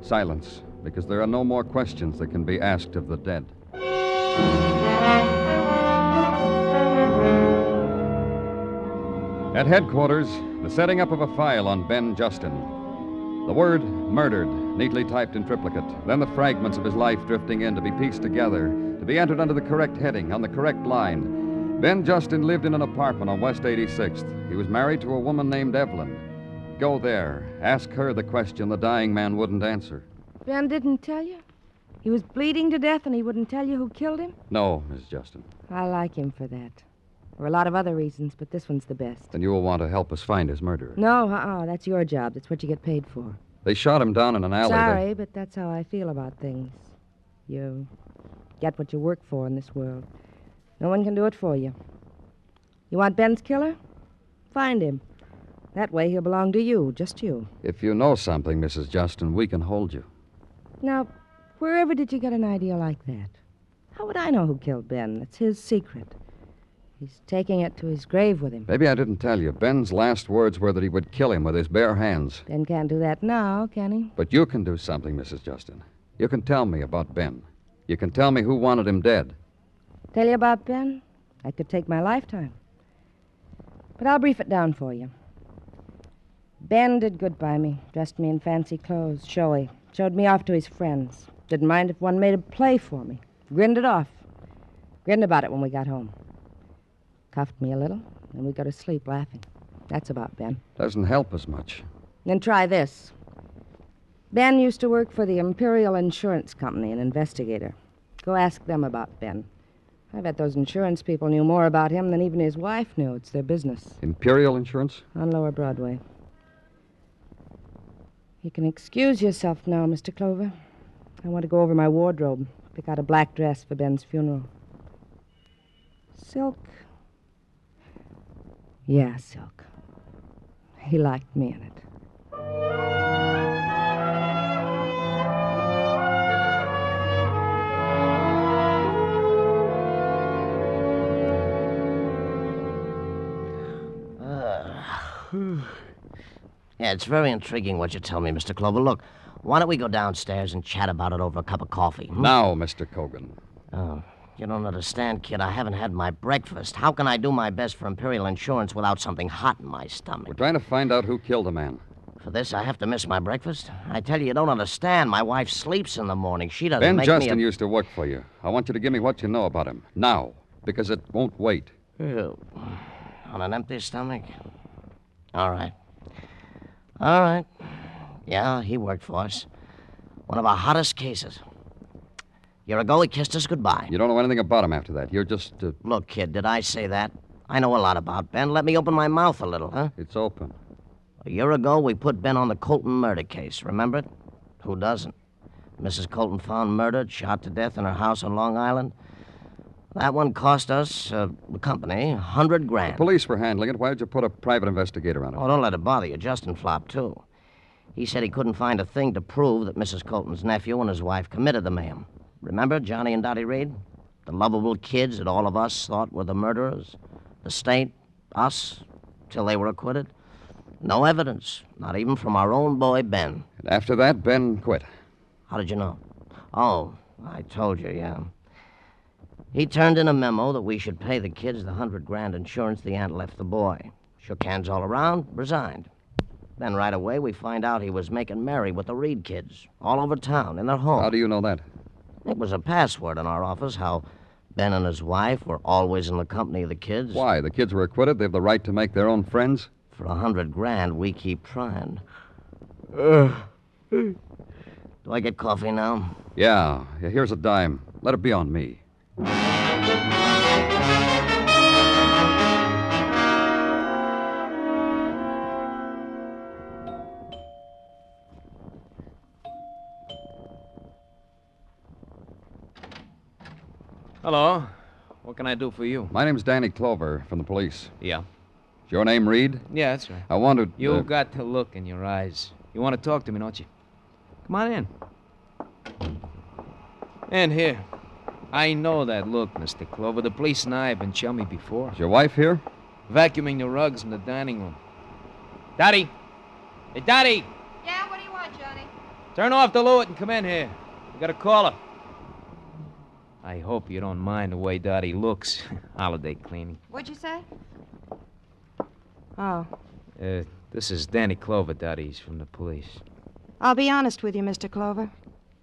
silence, because there are no more questions that can be asked of the dead. At headquarters, the setting up of a file on Ben Justin. The word murdered, neatly typed in triplicate, then the fragments of his life drifting in to be pieced together, to be entered under the correct heading, on the correct line. Ben Justin lived in an apartment on West 86th. He was married to a woman named Evelyn. Go there. Ask her the question the dying man wouldn't answer. Ben didn't tell you? He was bleeding to death and he wouldn't tell you who killed him? No, Miss Justin. I like him for that. There are a lot of other reasons, but this one's the best. Then you will want to help us find his murderer. No, that's your job. That's what you get paid for. They shot him down in an alley. Sorry, but that's how I feel about things. You get what you work for in this world. No one can do it for you. You want Ben's killer? Find him. That way he'll belong to you, just you. If you know something, Mrs. Justin, we can hold you. Now, wherever did you get an idea like that? How would I know who killed Ben? It's his secret. He's taking it to his grave with him. Maybe I didn't tell you. Ben's last words were that he would kill him with his bare hands. Ben can't do that now, can he? But you can do something, Mrs. Justin. You can tell me about Ben. You can tell me who wanted him dead. Tell you about Ben? That could take my lifetime. But I'll brief it down for you. Ben did good by me. Dressed me in fancy clothes, showy. Showed me off to his friends. Didn't mind if one made a play for me. Grinned it off. Grinned about it when we got home. Cuffed me a little, and we go to sleep laughing. That's about Ben. Doesn't help us much. Then try this. Ben used to work for the Imperial Insurance Company, an investigator. Go ask them about Ben. I bet those insurance people knew more about him than even his wife knew. It's their business. Imperial Insurance? On Lower Broadway. You can excuse yourself now, Mr. Clover. I want to go over my wardrobe, pick out a black dress for Ben's funeral. Silk. Yeah, silk. He liked me in it. Yeah, it's very intriguing what you tell me, Mr. Clover. Look, why don't we go downstairs and chat about it over a cup of coffee? Now, Mr. Cogan. Oh, you don't understand, kid. I haven't had my breakfast. How can I do my best for Imperial Insurance without something hot in my stomach? We're trying to find out who killed the man. For this, I have to miss my breakfast? I tell you don't understand. My wife sleeps in the morning. She doesn't Ben make Justin me used to work for you. I want you to give me what you know about him. Now. Because it won't wait. On an empty stomach? All right. All right. Yeah, he worked for us. One of our hottest cases. A year ago, he kissed us goodbye. You don't know anything about him after that. You're just... Look, kid, did I say that? I know a lot about Ben. Let me open my mouth a little, huh? It's open. A year ago, we put Ben on the Colton murder case. Remember it? Who doesn't? Mrs. Colton found murdered, shot to death in her house on Long Island. That one cost us, the company, $100,000. The police were handling it. Why did you put a private investigator on it? Oh, don't let it bother you. Justin flopped, too. He said he couldn't find a thing to prove that Mrs. Colton's nephew and his wife committed the mayhem. Remember Johnny and Dottie Reed? The lovable kids that all of us thought were the murderers. The state, us, till they were acquitted. No evidence, not even from our own boy, Ben. And after that, Ben quit. How did you know? Oh, I told you, yeah. He turned in a memo that we should pay the kids the $100,000 insurance the aunt left the boy. Shook hands all around, resigned. Then right away we find out he was making merry with the Reed kids all over town in their home. How do you know that? It was a password in our office how Ben and his wife were always in the company of the kids. Why? The kids were acquitted? They have the right to make their own friends? For $100,000, we keep trying. Do I get coffee now? Yeah, here's a dime. Let it be on me. Hello. What can I do for you? My name's Danny Clover from the police. Yeah. Is your name Reed? Yeah, that's right. I wanted... You got the look in your eyes. You want to talk to me, don't you? Come on in. And here. I know that look, Mr. Clover. The police and I have been chummy before. Is your wife here? Vacuuming the rugs in the dining room. Dottie! Hey, Dottie! Yeah, what do you want, Johnny? Turn off the Lewitt and come in here. We got a caller. I hope you don't mind the way Dottie looks. Holiday cleaning. What'd you say? Oh. This is Danny Clover, Dottie. He's from the police. I'll be honest with you, Mr. Clover.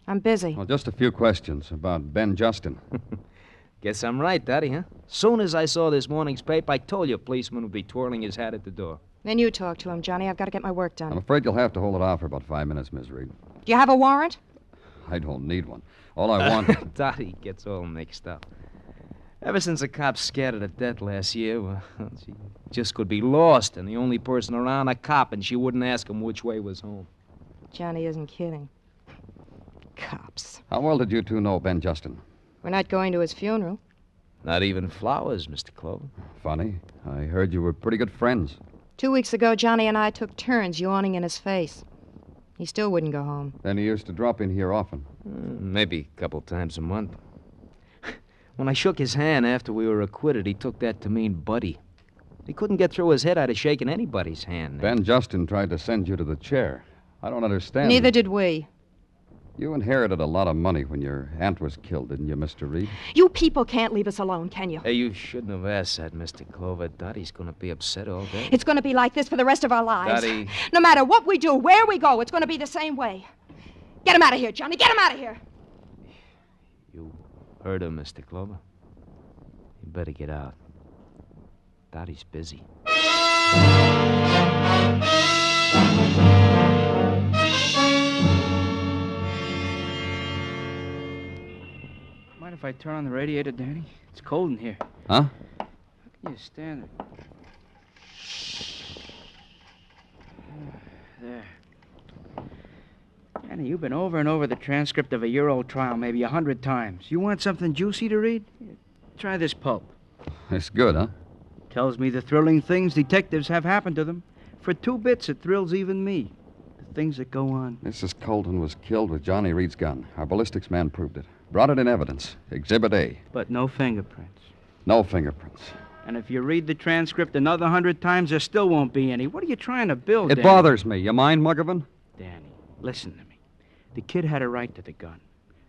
I'm busy. Well, just a few questions about Ben Justin. Guess I'm right, Dottie, huh? Soon as I saw this morning's paper, I told you a policeman would be twirling his hat at the door. Then you talk to him, Johnny. I've got to get my work done. I'm afraid you'll have to hold it off for about 5 minutes, Miss Reed. Do you have a warrant? I don't need one. All I want... Dottie gets all mixed up. Ever since the cops scared her to death last year, well, she just could be lost, and the only person around a cop, and she wouldn't ask him which way was home. Johnny isn't kidding. Cops. How well did you two know Ben Justin? We're not going to his funeral. Not even flowers, Mr. Clover. Funny. I heard you were pretty good friends. 2 weeks ago, Johnny and I took turns yawning in his face. He still wouldn't go home. Then he used to drop in here often. Maybe a couple times a month. When I shook his hand after we were acquitted, he took that to mean buddy. He couldn't get through his head I'd have shaken anybody's hand. Ben Justin tried to send you to the chair. I don't understand. Neither did we. You inherited a lot of money when your aunt was killed, didn't you, Mr. Reed? You people can't leave us alone, can you? Hey, you shouldn't have asked that, Mr. Clover. Dottie's going to be upset all day. It's going to be like this for the rest of our lives. Dottie. No matter what we do, where we go, it's going to be the same way. Get him out of here, Johnny. Get him out of here. You heard her, Mr. Clover. You better get out. Dottie's busy. Mind if I turn on the radiator, Danny? It's cold in here. Huh? How can you stand it? There. Danny, you've been over and over the transcript of a year-old trial maybe 100 times. You want something juicy to read? Here, try this pulp. It's good, huh? Tells me the thrilling things detectives have happened to them. For 2 bits, it thrills even me. The things that go on. Mrs. Colton was killed with Johnny Reed's gun. Our ballistics man proved it. Brought it in evidence. Exhibit A. But no fingerprints. No fingerprints. And if you read the transcript another 100 times, there still won't be any. What are you trying to build, It Danny? bothers me. You mind, Muggavan? Danny, listen to me. The kid had a right to the gun.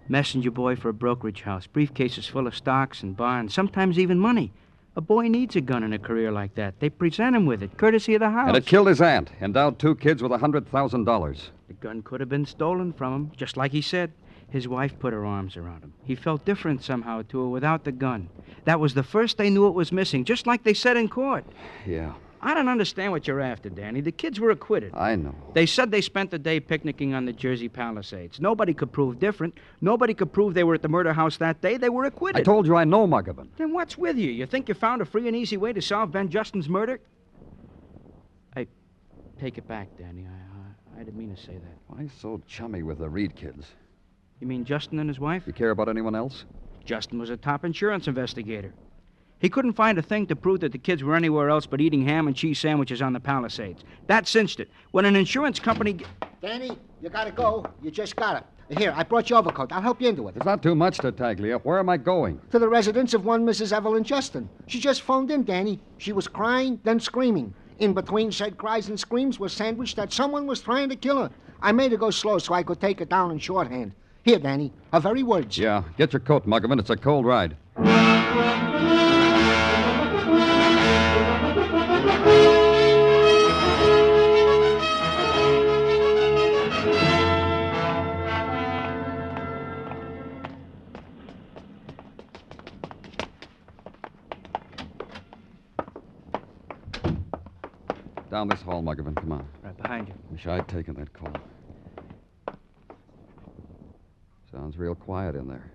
Messenger boy for a brokerage house. Briefcases full of stocks and bonds. Sometimes even money. A boy needs a gun in a career like that. They present him with it, courtesy of the house. And it killed his aunt. Endowed 2 kids with $100,000. The gun could have been stolen from him, just like he said. His wife put her arms around him. He felt different somehow to her without the gun. That was the first they knew it was missing, just like they said in court. Yeah. I don't understand what you're after, Danny. The kids were acquitted. I know. They said they spent the day picnicking on the Jersey Palisades. Nobody could prove different. Nobody could prove they were at the murder house that day. They were acquitted. I told you I know Muggavan. Then what's with you? You think you found a free and easy way to solve Ben Justin's murder? I take it back, Danny. I didn't mean to say that. Why so chummy with the Reed kids? You mean Justin and his wife? You care about anyone else? Justin was a top insurance investigator. He couldn't find a thing to prove that the kids were anywhere else but eating ham and cheese sandwiches on the Palisades. That cinched it. When an insurance company... Danny, you gotta go. You just gotta. Here, I brought your overcoat. I'll help you into it. It's not too much to Taglia. Where am I going? To the residence of one Mrs. Evelyn Justin. She just phoned in, Danny. She was crying, then screaming. In between said cries and screams was sandwiched that someone was trying to kill her. I made her go slow so I could take her down in shorthand. Here, Danny, her very words. Yeah, get your coat, Muggavan. It's a cold ride. Down this hall, Muggavan. Come on. Right behind you. Wish I'd taken that call. Sounds real quiet in there.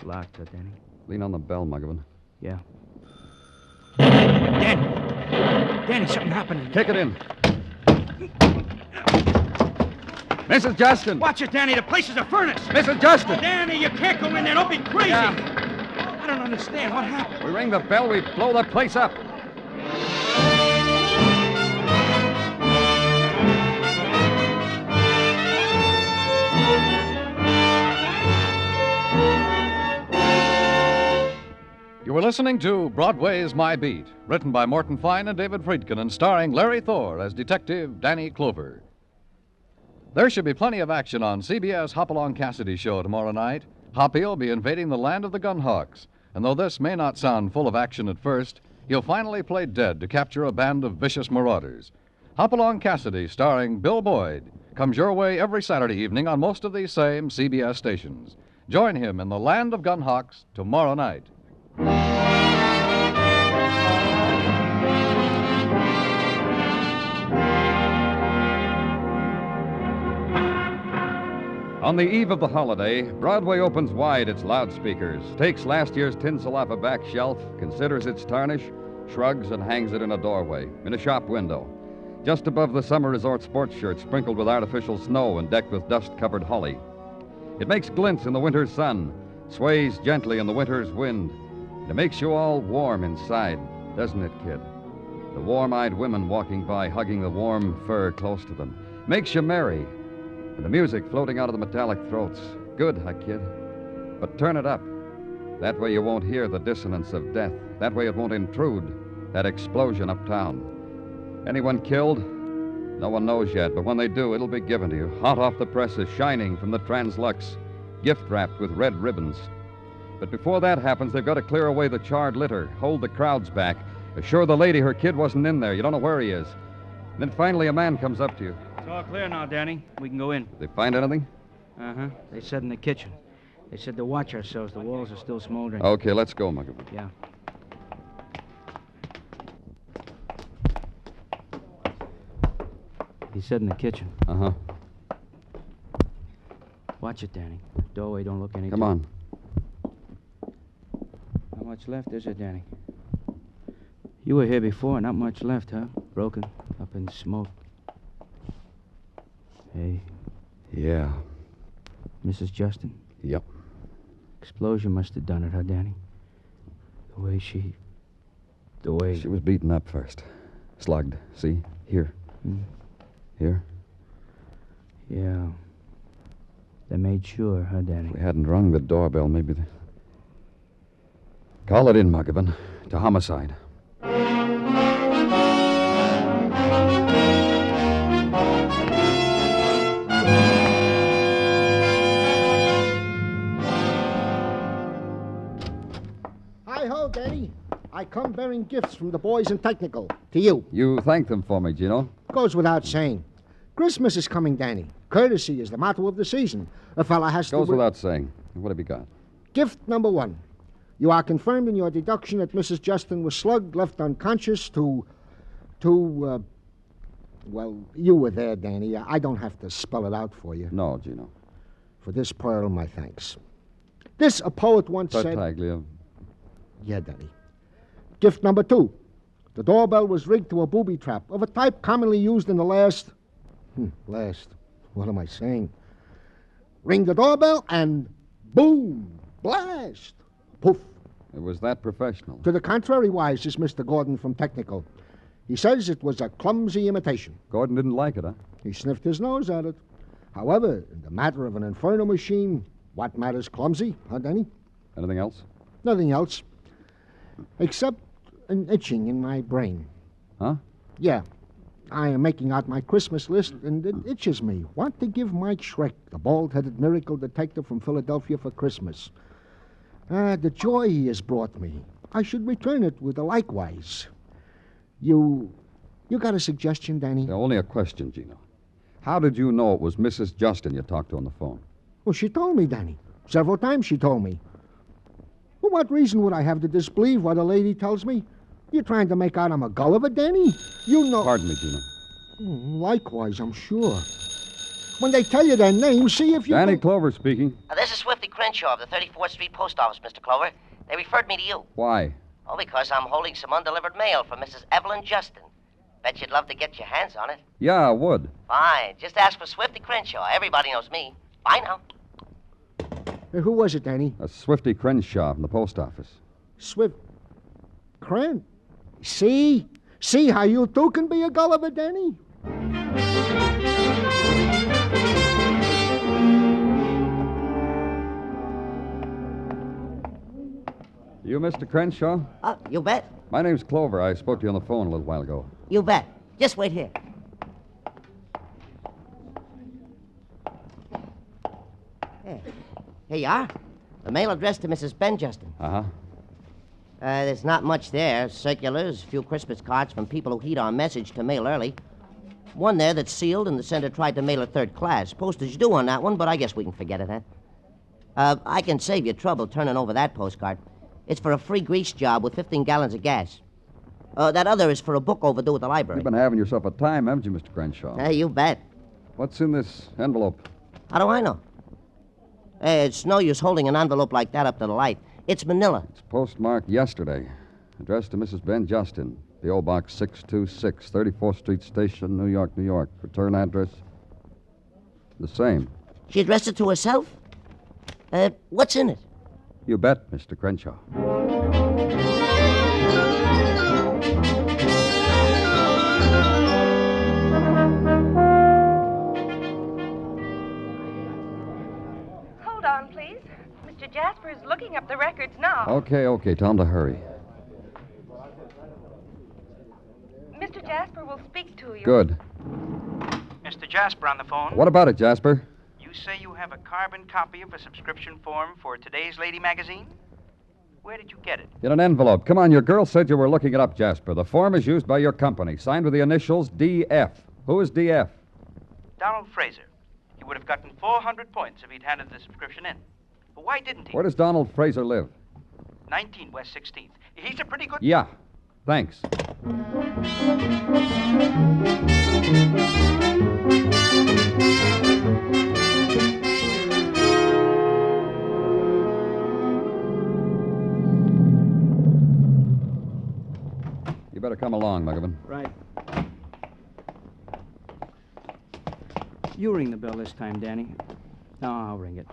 Locked, Danny. Lean on the bell, Muggavan. Yeah. Danny! Danny, something happened. Kick it in. Mrs. Justin! Watch it, Danny. The place is a furnace. Mrs. Justin! Danny, you can't go in there. Don't be crazy. Yeah. I don't understand. What happened? We ring the bell, we blow the place up. You were listening to Broadway's My Beat, written by Morton Fine and David Friedkin and starring Larry Thor as Detective Danny Clover. There should be plenty of action on CBS Hopalong Cassidy show tomorrow night. Hoppy will be invading the land of the Gunhawks, and though this may not sound full of action at first, he'll finally play dead to capture a band of vicious marauders. Hopalong Cassidy, starring Bill Boyd, comes your way every Saturday evening on most of these same CBS stations. Join him in the land of Gunhawks tomorrow night. On the eve of the holiday, Broadway opens wide its loudspeakers, takes last year's tinsel off a back shelf, considers its tarnish, shrugs, and hangs it in a doorway, in a shop window, just above the summer resort sports shirt sprinkled with artificial snow and decked with dust-covered holly. It makes glints in the winter's sun, sways gently in the winter's wind. It makes you all warm inside, doesn't it, kid? The warm-eyed women walking by, hugging the warm fur close to them. Makes you merry. And the music floating out of the metallic throats. Good, huh, kid? But turn it up. That way you won't hear the dissonance of death. That way it won't intrude, that explosion uptown. Anyone killed? No one knows yet, but when they do, it'll be given to you, hot off the presses, shining from the Translux, gift-wrapped with red ribbons. But before that happens, they've got to clear away the charred litter, hold the crowds back, assure the lady her kid wasn't in there. You don't know where he is. And then finally a man comes up to you. It's all clear now, Danny. We can go in. Did they find anything? Uh-huh. They said in the kitchen. They said to watch ourselves. The walls are still smoldering. Okay, let's go, Muggavan. Yeah. He said in the kitchen. Uh-huh. Watch it, Danny. Doorway don't look any Come good. on. Not much left, is there, Danny? You were here before. Not much left, huh? Broken. Up in smoke. Hey. Yeah. Mrs. Justin? Yep. Explosion must have done it, huh, Danny? The way she... She was beaten up first. Slugged. See? Here. Here. Yeah. They made sure, huh, Danny? If we hadn't rung the doorbell, maybe they... Call it in, Muggavan. To homicide. Hi-ho, Danny. I come bearing gifts from the boys in technical. To you. You thank them for me, Gino. Goes without saying. Christmas is coming, Danny. Courtesy is the motto of the season. A fella has to... Goes without saying. What have you got? Gift number 1. You are confirmed in your deduction that Mrs. Justin was slugged, left unconscious well, you were there, Danny. I don't have to spell it out for you. No, Gino. For this pearl, my thanks. This, a poet once said... Tartaglia. Yeah, Danny. Gift number 2. The doorbell was rigged to a booby trap of a type commonly used in the last... What am I saying? Ring the doorbell and boom! Blast! Poof. It was that professional. To the contrary wise is Mr. Gordon from Technical. He says it was a clumsy imitation. Gordon didn't like it, huh? He sniffed his nose at it. However, in the matter of an inferno machine, what matters clumsy, huh, Danny? Anything else? Nothing else. Except an itching in my brain. Huh? Yeah. I am making out my Christmas list, and it itches me. Want to give Mike Schreck, the bald-headed miracle detective from Philadelphia, for Christmas. The joy he has brought me. I should return it with a likewise. You got a suggestion, Danny? Only a question, Gino. How did you know it was Mrs. Justin you talked to on the phone? Well, she told me, Danny. Several times she told me. For what reason would I have to disbelieve what a lady tells me? You trying to make out I'm a Gulliver, Danny? You know... Pardon me, Gino. Likewise, I'm sure. When they tell you their name, see if you... Danny Clover speaking. This is Swifty Crenshaw of the 34th Street Post Office, Mr. Clover. They referred me to you. Why? Oh, because I'm holding some undelivered mail from Mrs. Evelyn Justin. Bet you'd love to get your hands on it. Yeah, I would. Fine. Just ask for Swifty Crenshaw. Everybody knows me. Bye now. Hey, who was it, Danny? A Swifty Crenshaw from the post office. Swift... Cren? See? See how you two can be a Gulliver, Danny? You Mr. Crenshaw? You bet. My name's Clover. I spoke to you on the phone a little while ago. You bet. Just wait here. Here you are. The mail addressed to Mrs. Ben Justin. Uh-huh. There's not much there. Circulars, a few Christmas cards from people who heed our message to mail early. One there that's sealed, and the sender tried to mail it third class. Postage due on that one, but I guess we can forget it, huh? I can save you trouble turning over that postcard. It's for a free grease job with 15 gallons of gas. That other is for a book overdue at the library. You've been having yourself a time, haven't you, Mr. Crenshaw? You bet. What's in this envelope? How do I know? It's no use holding an envelope like that up to the light. It's manila. It's postmarked yesterday. Addressed to Mrs. Ben Justin. P.O. Box 626, 34th Street Station, New York, New York. Return address? The same. She addressed it to herself? What's in it? You bet, Mr. Crenshaw. Hold on, please. Mr. Jasper is looking up the records now. Okay. Tell him to hurry. Mr. Jasper will speak to you. Good. Mr. Jasper on the phone. What about it, Jasper? You say you have a carbon copy of a subscription form for today's Lady magazine? Where did you get it? In an envelope. Come on, your girl said you were looking it up, Jasper. The form is used by your company, signed with the initials DF. Who is DF? Donald Fraser. He would have gotten 400 points if he'd handed the subscription in. But why didn't he? Where does Donald Fraser live? 19 West 16th. He's a pretty good... Yeah. Thanks. You better come along, Muggavan. Right. You ring the bell this time, Danny. No, I'll ring it.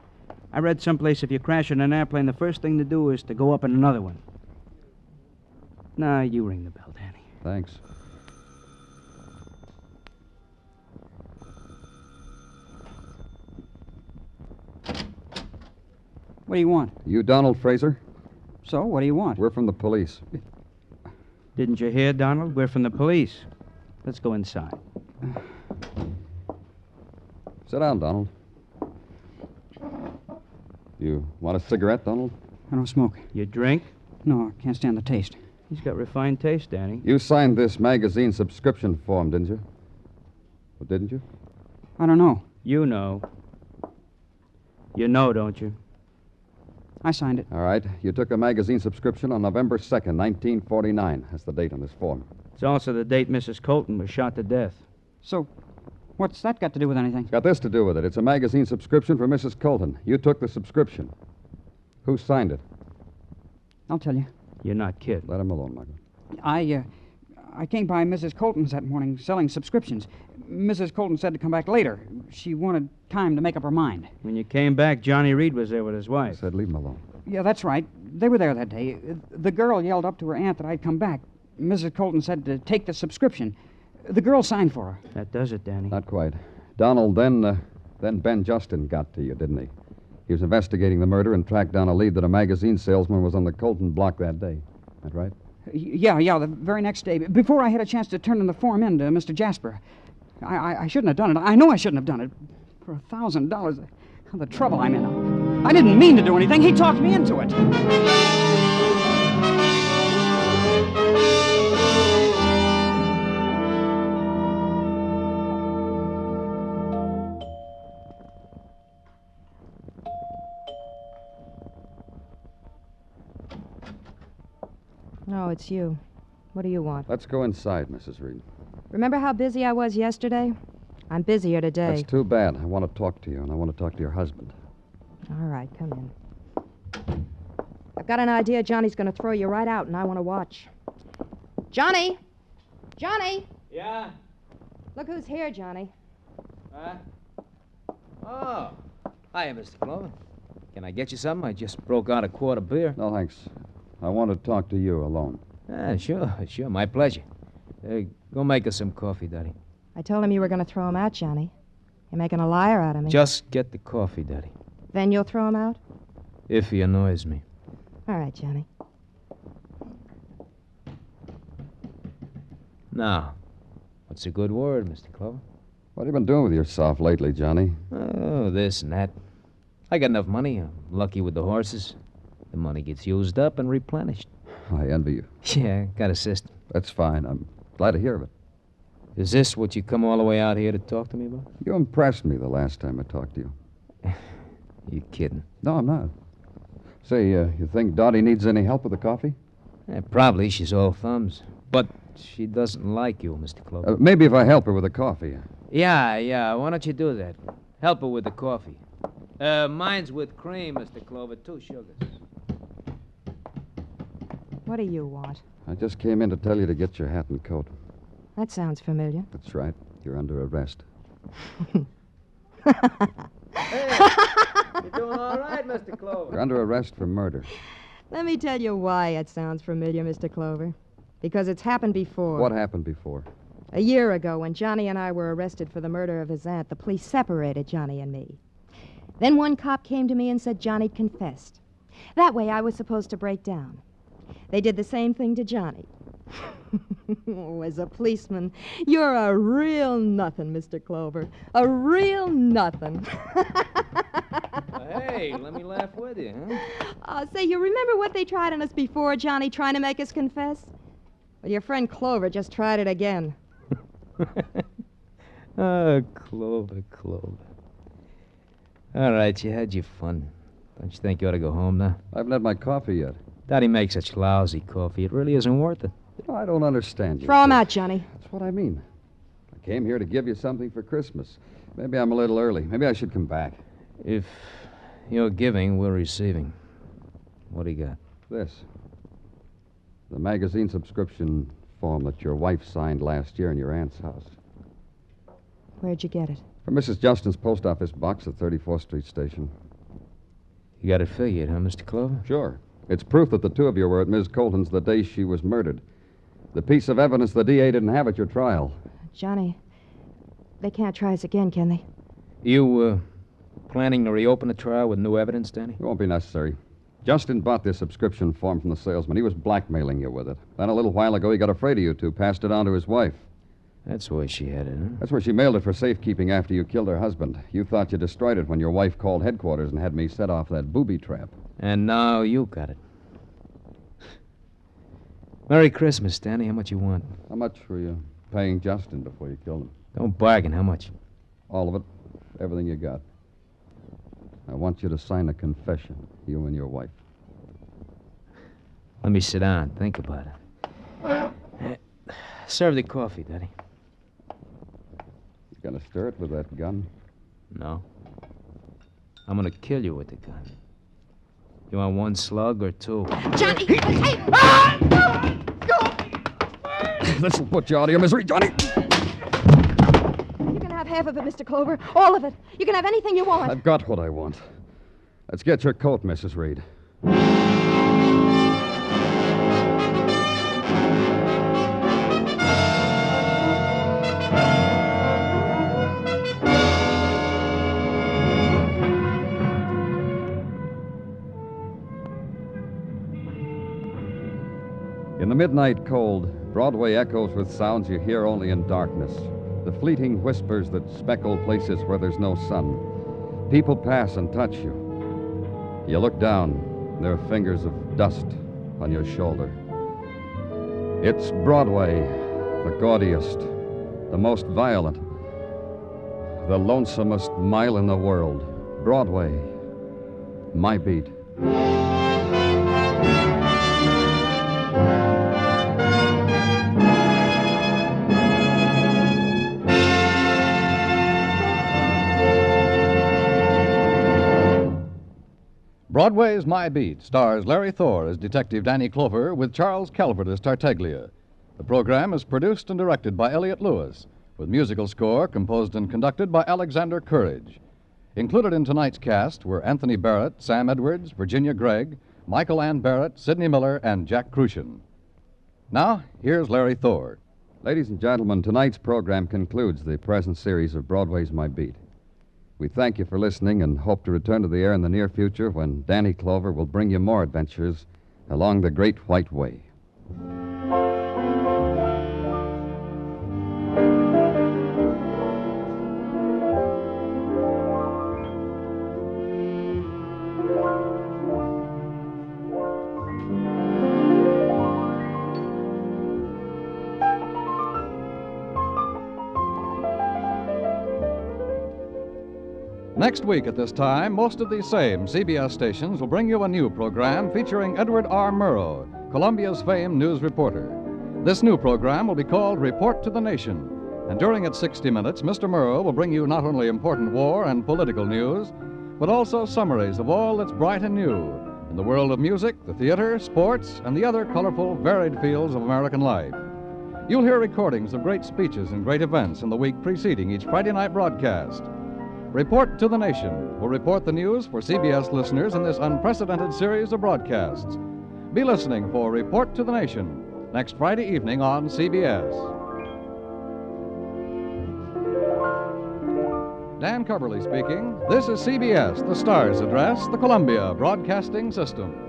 I read someplace if you crash in an airplane, the first thing to do is to go up in another one. Nah, you ring the bell, Danny. Thanks. What do you want? You Donald Fraser? So, what do you want? We're from the police. Didn't you hear, Donald? We're from the police. Let's go inside. Sit down, Donald. You want a cigarette, Donald? I don't smoke. You drink? No, I can't stand the taste. He's got refined taste, Danny. You signed this magazine subscription form, didn't you? Well, didn't you? I don't know. You know. You know, don't you? I signed it. All right. You took a magazine subscription on November 2nd, 1949. That's the date on this form. It's also the date Mrs. Colton was shot to death. So, what's that got to do with anything? It's got this to do with it. It's a magazine subscription for Mrs. Colton. You took the subscription. Who signed it? I'll tell you. You're not kidding. Let him alone, Michael. I came by Mrs. Colton's that morning selling subscriptions. Mrs. Colton said to come back later. She wanted time to make up her mind. When you came back, Johnny Reed was there with his wife. I said leave him alone. Yeah, that's right. They were there that day. The girl yelled up to her aunt that I'd come back. Mrs. Colton said to take the subscription. The girl signed for her. That does it, Danny. Not quite. Donald, then Ben Justin got to you, didn't he? He was investigating the murder and tracked down a lead that a magazine salesman was on the Colton block that day. That right? Yeah, the very next day. Before I had a chance to turn the form in to Mr. Jasper. I shouldn't have done it. I know I shouldn't have done it. For $1,000, the trouble I'm in. I didn't mean to do anything. He talked me into it. Oh, it's you. What do you want? Let's go inside, Mrs. Reed. Remember how busy I was yesterday? I'm busier today. That's too bad. I want to talk to you, and I want to talk to your husband. All right, come in. I've got an idea Johnny's going to throw you right out, and I want to watch. Johnny! Johnny! Yeah? Look who's here, Johnny. Huh? Oh. Hiya, Mr. Clover. Can I get you something? I just broke out a quart of beer. No, thanks. I want to talk to you alone. Sure. My pleasure. Go make us some coffee, Daddy. I told him you were going to throw him out, Johnny. You're making a liar out of me. Just get the coffee, Daddy. Then you'll throw him out? If he annoys me. All right, Johnny. Now, what's a good word, Mr. Clover? What have you been doing with yourself lately, Johnny? Oh, this and that. I got enough money. I'm lucky with the horses. The money gets used up and replenished. I envy you. Yeah, got a system. That's fine. I'm glad to hear of it. Is this what you come all the way out here to talk to me about? You impressed me the last time I talked to you. You kidding? No, I'm not. Say, you think Dottie needs any help with the coffee? Probably. She's all thumbs. But she doesn't like you, Mr. Clover. Maybe if I help her with the coffee. Yeah. Why don't you do that? Help her with the coffee. Mine's with cream, Mr. Clover. 2 sugars. What do you want? I just came in to tell you to get your hat and coat. That sounds familiar. That's right. You're under arrest. Hey, you're doing all right, Mr. Clover. You're under arrest for murder. Let me tell you why it sounds familiar, Mr. Clover. Because it's happened before. What happened before? A year ago, when Johnny and I were arrested for the murder of his aunt, the police separated Johnny and me. Then one cop came to me and said Johnny'd confessed. That way I was supposed to break down. They did the same thing to Johnny. Oh, as a policeman, you're a real nothing, Mr. Clover. A real nothing. Hey, let me laugh with you, huh? Say, you remember what they tried on us before, Johnny, trying to make us confess? Well, your friend Clover just tried it again. Oh, Clover. All right, you had your fun. Don't you think you ought to go home now? I haven't had my coffee yet. Daddy makes such lousy coffee. It really isn't worth it. You know, I don't understand you. Throw him out, Johnny. That's what I mean. I came here to give you something for Christmas. Maybe I'm a little early. Maybe I should come back. If you're giving, we're receiving. What do you got? This. The magazine subscription form that your wife signed last year in your aunt's house. Where'd you get it? From Mrs. Justin's post office box at 34th Street Station. You got it figured, huh, Mr. Clover? Sure. It's proof that the two of you were at Ms. Colton's the day she was murdered. The piece of evidence the DA didn't have at your trial. Johnny, they can't try us again, can they? You, planning to reopen the trial with new evidence, Danny? It won't be necessary. Justin bought this subscription form from the salesman. He was blackmailing you with it. Then a little while ago, he got afraid of you two, passed it on to his wife. That's where she had it, huh? That's where she mailed it for safekeeping after you killed her husband. You thought you destroyed it when your wife called headquarters and had me set off that booby trap. And now you got it. Merry Christmas, Danny. How much you want? How much were you paying Justin before you killed him? Don't bargain. How much? All of it. Everything you got. I want you to sign a confession, you and your wife. Let me sit down. Think about it. Serve the coffee, Daddy. You gonna stir it with that gun? No. I'm gonna kill you with the gun. You want 1 slug or 2? Johnny! Hey! Ah! This'll put you out of your misery, Johnny. You can have half of it, Mr. Clover. All of it. You can have anything you want. I've got what I want. Let's get your coat, Mrs. Reed. In the midnight cold, Broadway echoes with sounds you hear only in darkness. The fleeting whispers that speckle places where there's no sun. People pass and touch you. You look down, there are fingers of dust on your shoulder. It's Broadway, the gaudiest, the most violent, the lonesomest mile in the world. Broadway, my beat. Broadway's My Beat stars Larry Thor as Detective Danny Clover with Charles Calvert as Tartaglia. The program is produced and directed by Elliott Lewis, with musical score composed and conducted by Alexander Courage. Included in tonight's cast were Anthony Barrett, Sam Edwards, Virginia Gregg, Michael Ann Barrett, Sidney Miller, and Jack Crucian. Now, here's Larry Thor. Ladies and gentlemen, tonight's program concludes the present series of Broadway's My Beat. We thank you for listening and hope to return to the air in the near future when Danny Clover will bring you more adventures along the Great White Way. Next week at this time, most of these same CBS stations will bring you a new program featuring Edward R. Murrow, Columbia's famed news reporter. This new program will be called Report to the Nation, and during its 60 minutes, Mr. Murrow will bring you not only important war and political news, but also summaries of all that's bright and new in the world of music, the theater, sports, and the other colorful, varied fields of American life. You'll hear recordings of great speeches and great events in the week preceding each Friday night broadcast. Report to the Nation will report the news for CBS listeners in this unprecedented series of broadcasts. Be listening for Report to the Nation next Friday evening on CBS. Dan Coverly speaking. This is CBS, the Stars Address, the Columbia Broadcasting System.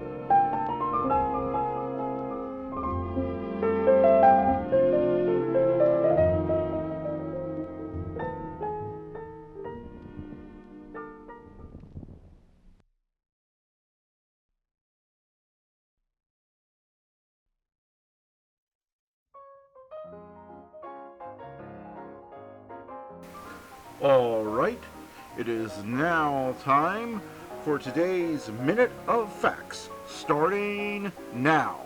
All right, it is now time for today's Minute of Facts, starting now.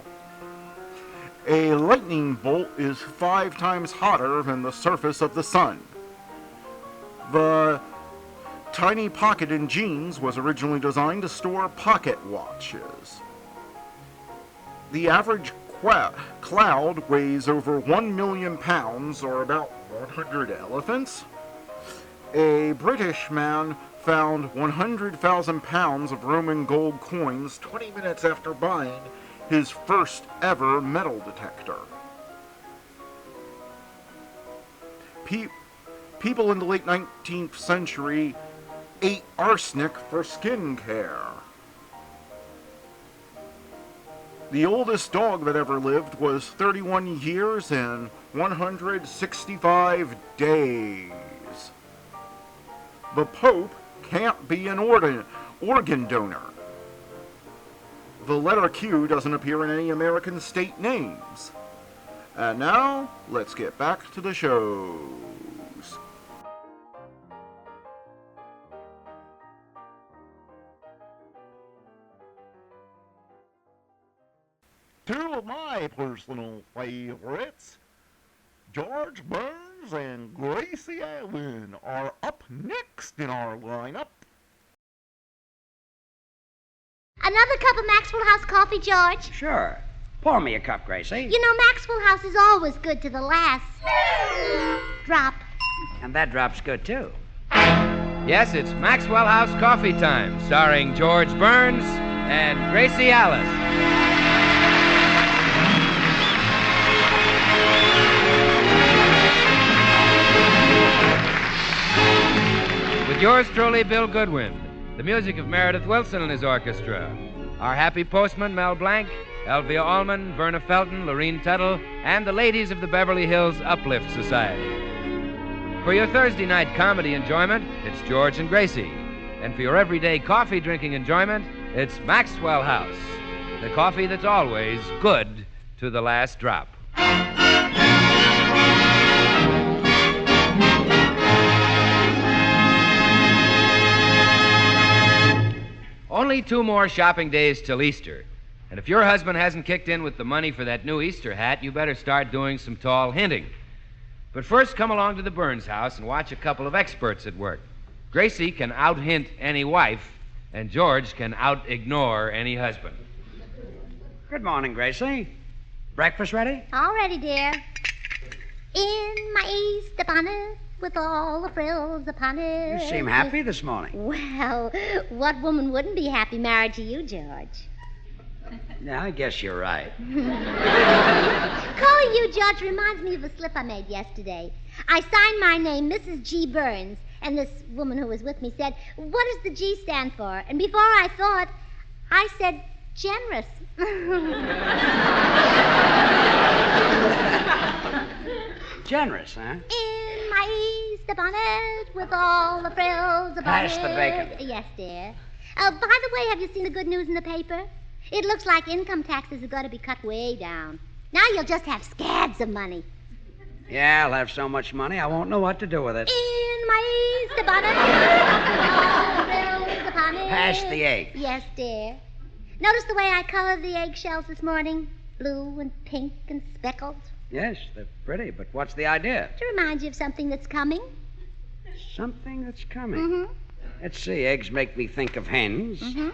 A lightning bolt is 5 times hotter than the surface of the sun. The tiny pocket in jeans was originally designed to store pocket watches. The average cloud weighs over 1 million pounds, or about 100 elephants. A British man found 100,000 pounds of Roman gold coins 20 minutes after buying his first ever metal detector. People in the late 19th century ate arsenic for skin care. The oldest dog that ever lived was 31 years and 165 days. The Pope can't be an organ donor. The letter Q doesn't appear in any American state names. And now, let's get back to the shows. Two of my personal favorites, George Burns and Gracie Allen, are up next in our lineup. Another cup of Maxwell House coffee, George? Sure. Pour me a cup, Gracie. You know, Maxwell House is always good to the last drop. And that drop's good, too. Yes, it's Maxwell House Coffee Time, starring George Burns and Gracie Allen. With yours truly, Bill Goodwin. The music of Meredith Wilson and his orchestra. Our happy postman, Mel Blanc, Elvia Allman, Verna Felton, Lorene Tuttle, and the ladies of the Beverly Hills Uplift Society. For your Thursday night comedy enjoyment, it's George and Gracie. And for your everyday coffee drinking enjoyment, it's Maxwell House. The coffee that's always good to the last drop. Only 2 more shopping days till Easter. And if your husband hasn't kicked in with the money for that new Easter hat, you better start doing some tall hinting. But first, come along to the Burns house and watch a couple of experts at work. Gracie can out-hint any wife, And George can out-ignore any husband. Good morning, Gracie. Breakfast ready? All ready, dear. In my Easter bonnet with all the frills upon it. You seem happy this morning. Well, what woman wouldn't be happy married to you, George? Yeah, I guess you're right. Calling you, George, reminds me of a slip I made yesterday. I signed my name, Mrs. G. Burns, and this woman who was with me said, "What does the G stand for?" And before I thought, I said, "Generous." Generous, huh? In my Easter bonnet with all the frills about Pass it. the bacon. Yes, dear. By the way, have you seen the good news in the paper? It looks like income taxes are going to be cut way down. Now you'll just have scads of money. Yeah, I'll have so much money I won't know what to do with it. In my Easter bonnet with all the frills upon it. Pass the egg. Yes, dear. Notice the way I colored the eggshells this morning? Blue and pink and speckled. Yes, they're pretty, but what's the idea? To remind you of something that's coming. Something that's coming. Mm-hmm. Let's see, eggs make me think of hens. Mm-hmm.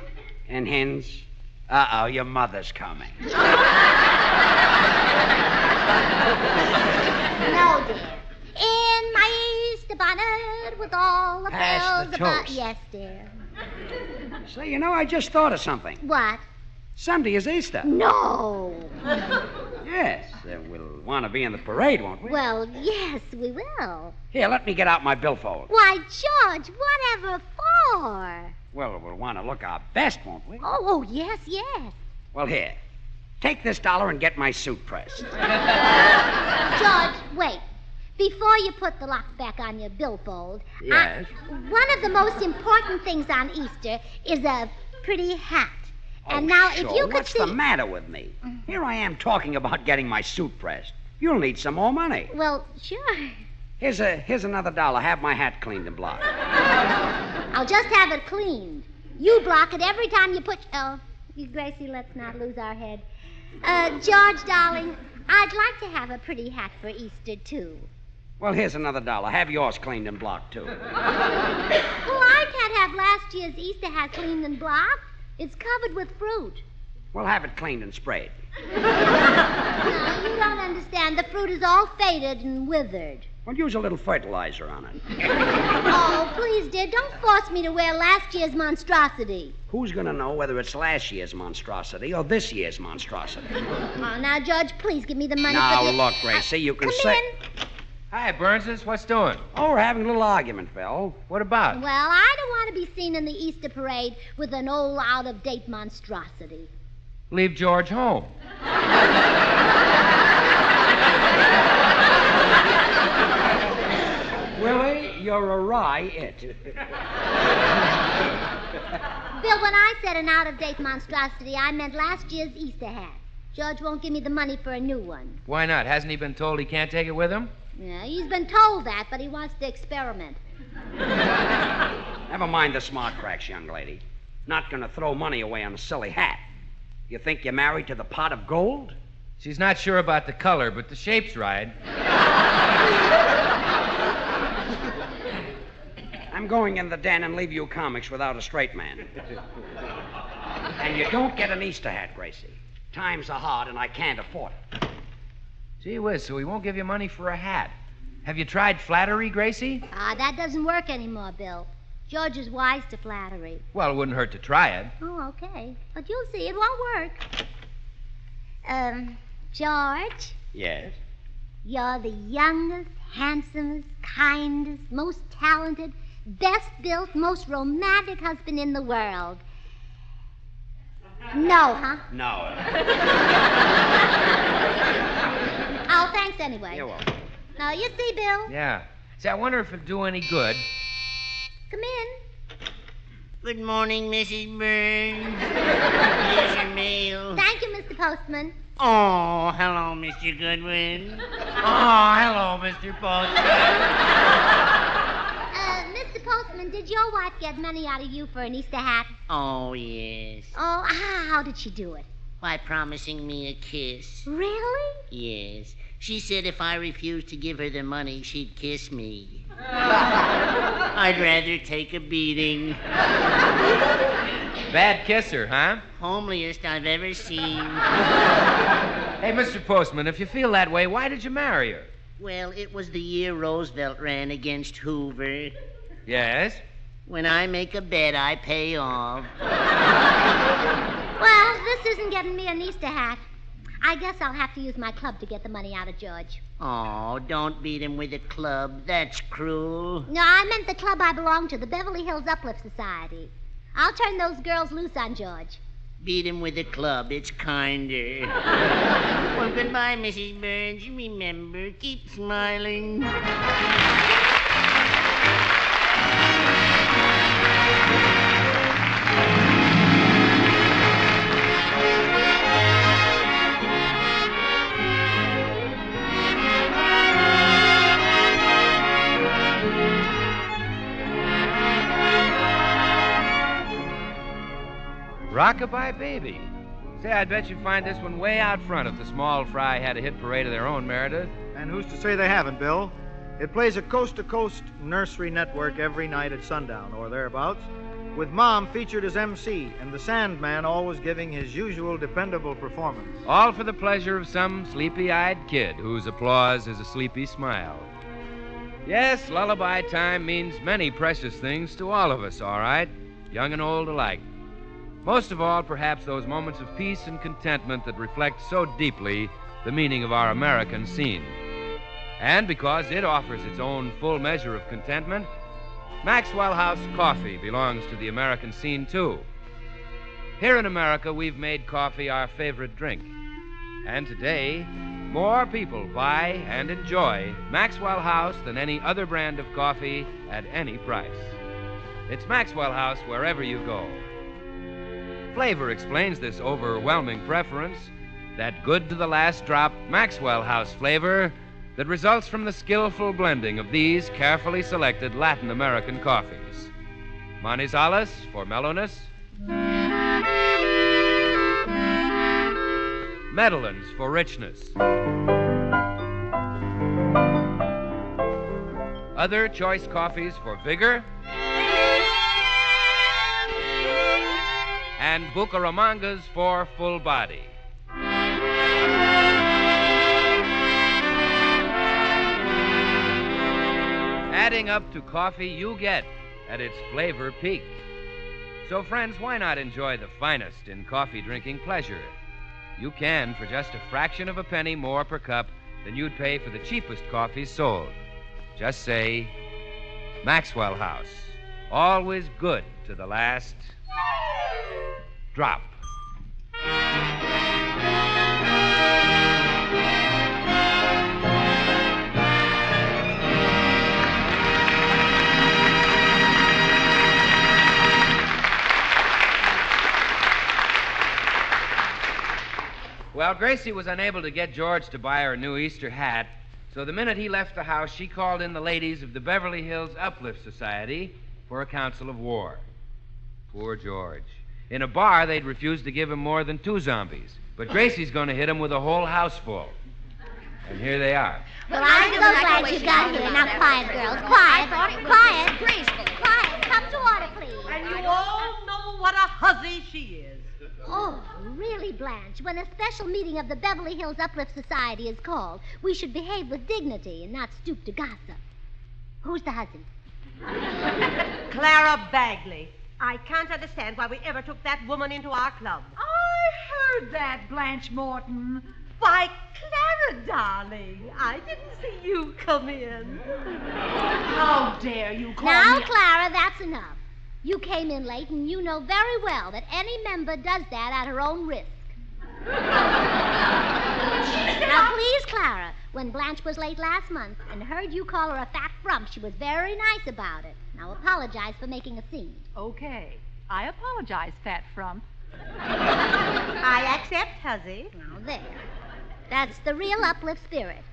And hens... Uh-oh, your mother's coming. No, dear. In my Easter bonnet with all the Pass bells the about... toast. Yes, dear. Say, you know, I just thought of something. What? Sunday is Easter. No. Yes, we'll want to be in the parade, won't we? Well, yes, we will. Here, let me get out my billfold. Why, George, whatever for? Well, we'll want to look our best, won't we? Oh, yes, yes. Well, here. Take this $1 and get my suit pressed. George, wait. Before you put the lock back on your billfold... Yes? One of the most important things on Easter is a pretty hat. And now, sure. if you could What's see... the matter with me? Here I am talking about getting my suit pressed. You'll need some more money. Well, sure. Here's another $1. Have my hat cleaned and blocked. I'll just have it cleaned. You block it every time you put... Oh, Gracie, let's not lose our head. George, darling, I'd like to have a pretty hat for Easter, too. Well, here's another $1. Have yours cleaned and blocked, too. Well, I can't have last year's Easter hat cleaned and blocked. It's covered with fruit. Well, have it cleaned and sprayed. No, you don't understand. The fruit is all faded and withered. Well, use a little fertilizer on it. Oh, please, dear, don't force me to wear last year's monstrosity. Who's going to know whether it's last year's monstrosity or this year's monstrosity? Oh, now, George, please give me the money Now, for the... look, Gracie, you can Come say... in. Hi, Burnses. What's doing? Oh, we're having a little argument, Phil. What about? Well, I don't want to be seen in the Easter parade with an old, out-of-date monstrosity. Leave George home. Willie, you're a riot. Bill, when I said an out-of-date monstrosity, I meant last year's Easter hat. George won't give me the money for a new one. Why not? Hasn't he been told he can't take it with him? Yeah, he's been told that, but he wants to experiment. Never mind the smart cracks, young lady. Not going to throw money away on a silly hat. You think you're married to the pot of gold? She's not sure about the color, but the shape's right. I'm going in the den and leave you comics without a straight man. And you don't get an Easter hat, Gracie. Times are hard and I can't afford it. Gee whiz, so he won't give you money for a hat. Have you tried flattery, Gracie? That doesn't work anymore, Bill. George is wise to flattery. Well, it wouldn't hurt to try it. Oh, okay. But you'll see, it won't work. George, Yes? you're the youngest, handsomest, kindest, most talented, best built, most romantic husband in the world. No, huh? No. Oh, thanks anyway. You're welcome. Now, you see, Bill. Yeah. See, I wonder if it'd do any good. Come in. Good morning, Mrs. Burns. Here's your mail. Thank you, Mr. Postman. Oh, hello, Mr. Goodwin. Oh, hello, Mr. Postman. Mr. Postman, did your wife get money out of you for an Easter hat? Oh, yes. Oh, how did she do it? By promising me a kiss. Really? Yes. She said if I refused to give her the money, she'd kiss me. I'd rather take a beating. Bad kisser, huh? Homeliest I've ever seen. Hey, Mr. Postman, if you feel that way, why did you marry her? Well, it was the year Roosevelt ran against Hoover. Yes? When I make a bet, I pay off. Well, this isn't getting me an Easter hat. I guess I'll have to use my club to get the money out of George. Oh, don't beat him with a club. That's cruel. No, I meant the club I belong to, the Beverly Hills Uplift Society. I'll turn those girls loose on George. Beat him with a club. It's kinder. Well, goodbye, Mrs. Burns. Remember, keep smiling. Rockabye Baby. Say, I'd bet you'd find this one way out front if the Small Fry had a hit parade of their own, Meredith. And who's to say they haven't, Bill? It plays a coast-to-coast nursery network every night at sundown, or thereabouts, with Mom featured as MC, and the Sandman always giving his usual dependable performance. All for the pleasure of some sleepy-eyed kid whose applause is a sleepy smile. Yes, lullaby time means many precious things to all of us, all right, young and old alike. Most of all, perhaps those moments of peace and contentment that reflect so deeply the meaning of our American scene. And because it offers its own full measure of contentment, Maxwell House coffee belongs to the American scene, too. Here in America, we've made coffee our favorite drink. And today, more people buy and enjoy Maxwell House than any other brand of coffee at any price. It's Maxwell House wherever you go. Flavor explains this overwhelming preference, that good to the last drop Maxwell House flavor that results from the skillful blending of these carefully selected Latin American coffees. Manizales for mellowness, Medellins for richness, other choice coffees for vigor, and Bucaramangas for full body. Adding up to coffee you get at its flavor peak. So, friends, why not enjoy the finest in coffee drinking pleasure? You can for just a fraction of a penny more per cup than you'd pay for the cheapest coffees sold. Just say, Maxwell House, always good to the last drop. Well, Gracie was unable to get George to buy her a new Easter hat, so the minute he left the house, she called in the ladies of the Beverly Hills Uplift Society for a council of war. Poor George. In a bar, they'd refused to give him more than 2 zombies, but Gracie's going to hit him with a whole house full. And here they are. Well, I'm so glad you got here. Now, quiet, girls. Quiet. Quiet. Graceful. Quiet. Come to order, please. And you all know what a hussy she is. Oh, really, Blanche, when a special meeting of the Beverly Hills Uplift Society is called, we should behave with dignity and not stoop to gossip. Who's the husband? Clara Bagley. I can't understand why we ever took that woman into our club. I heard that, Blanche Morton. Why, Clara, darling, I didn't see you come in. How dare you call Now, me... Clara, that's enough. You came in late, and you know very well that any member does that at her own risk. Now, please, Clara, when Blanche was late last month and heard you call her a fat frump, she was very nice about it. Now, apologize for making a scene. Okay. I apologize, fat frump. I accept, hussy. Now, there. That's the real uplift spirit.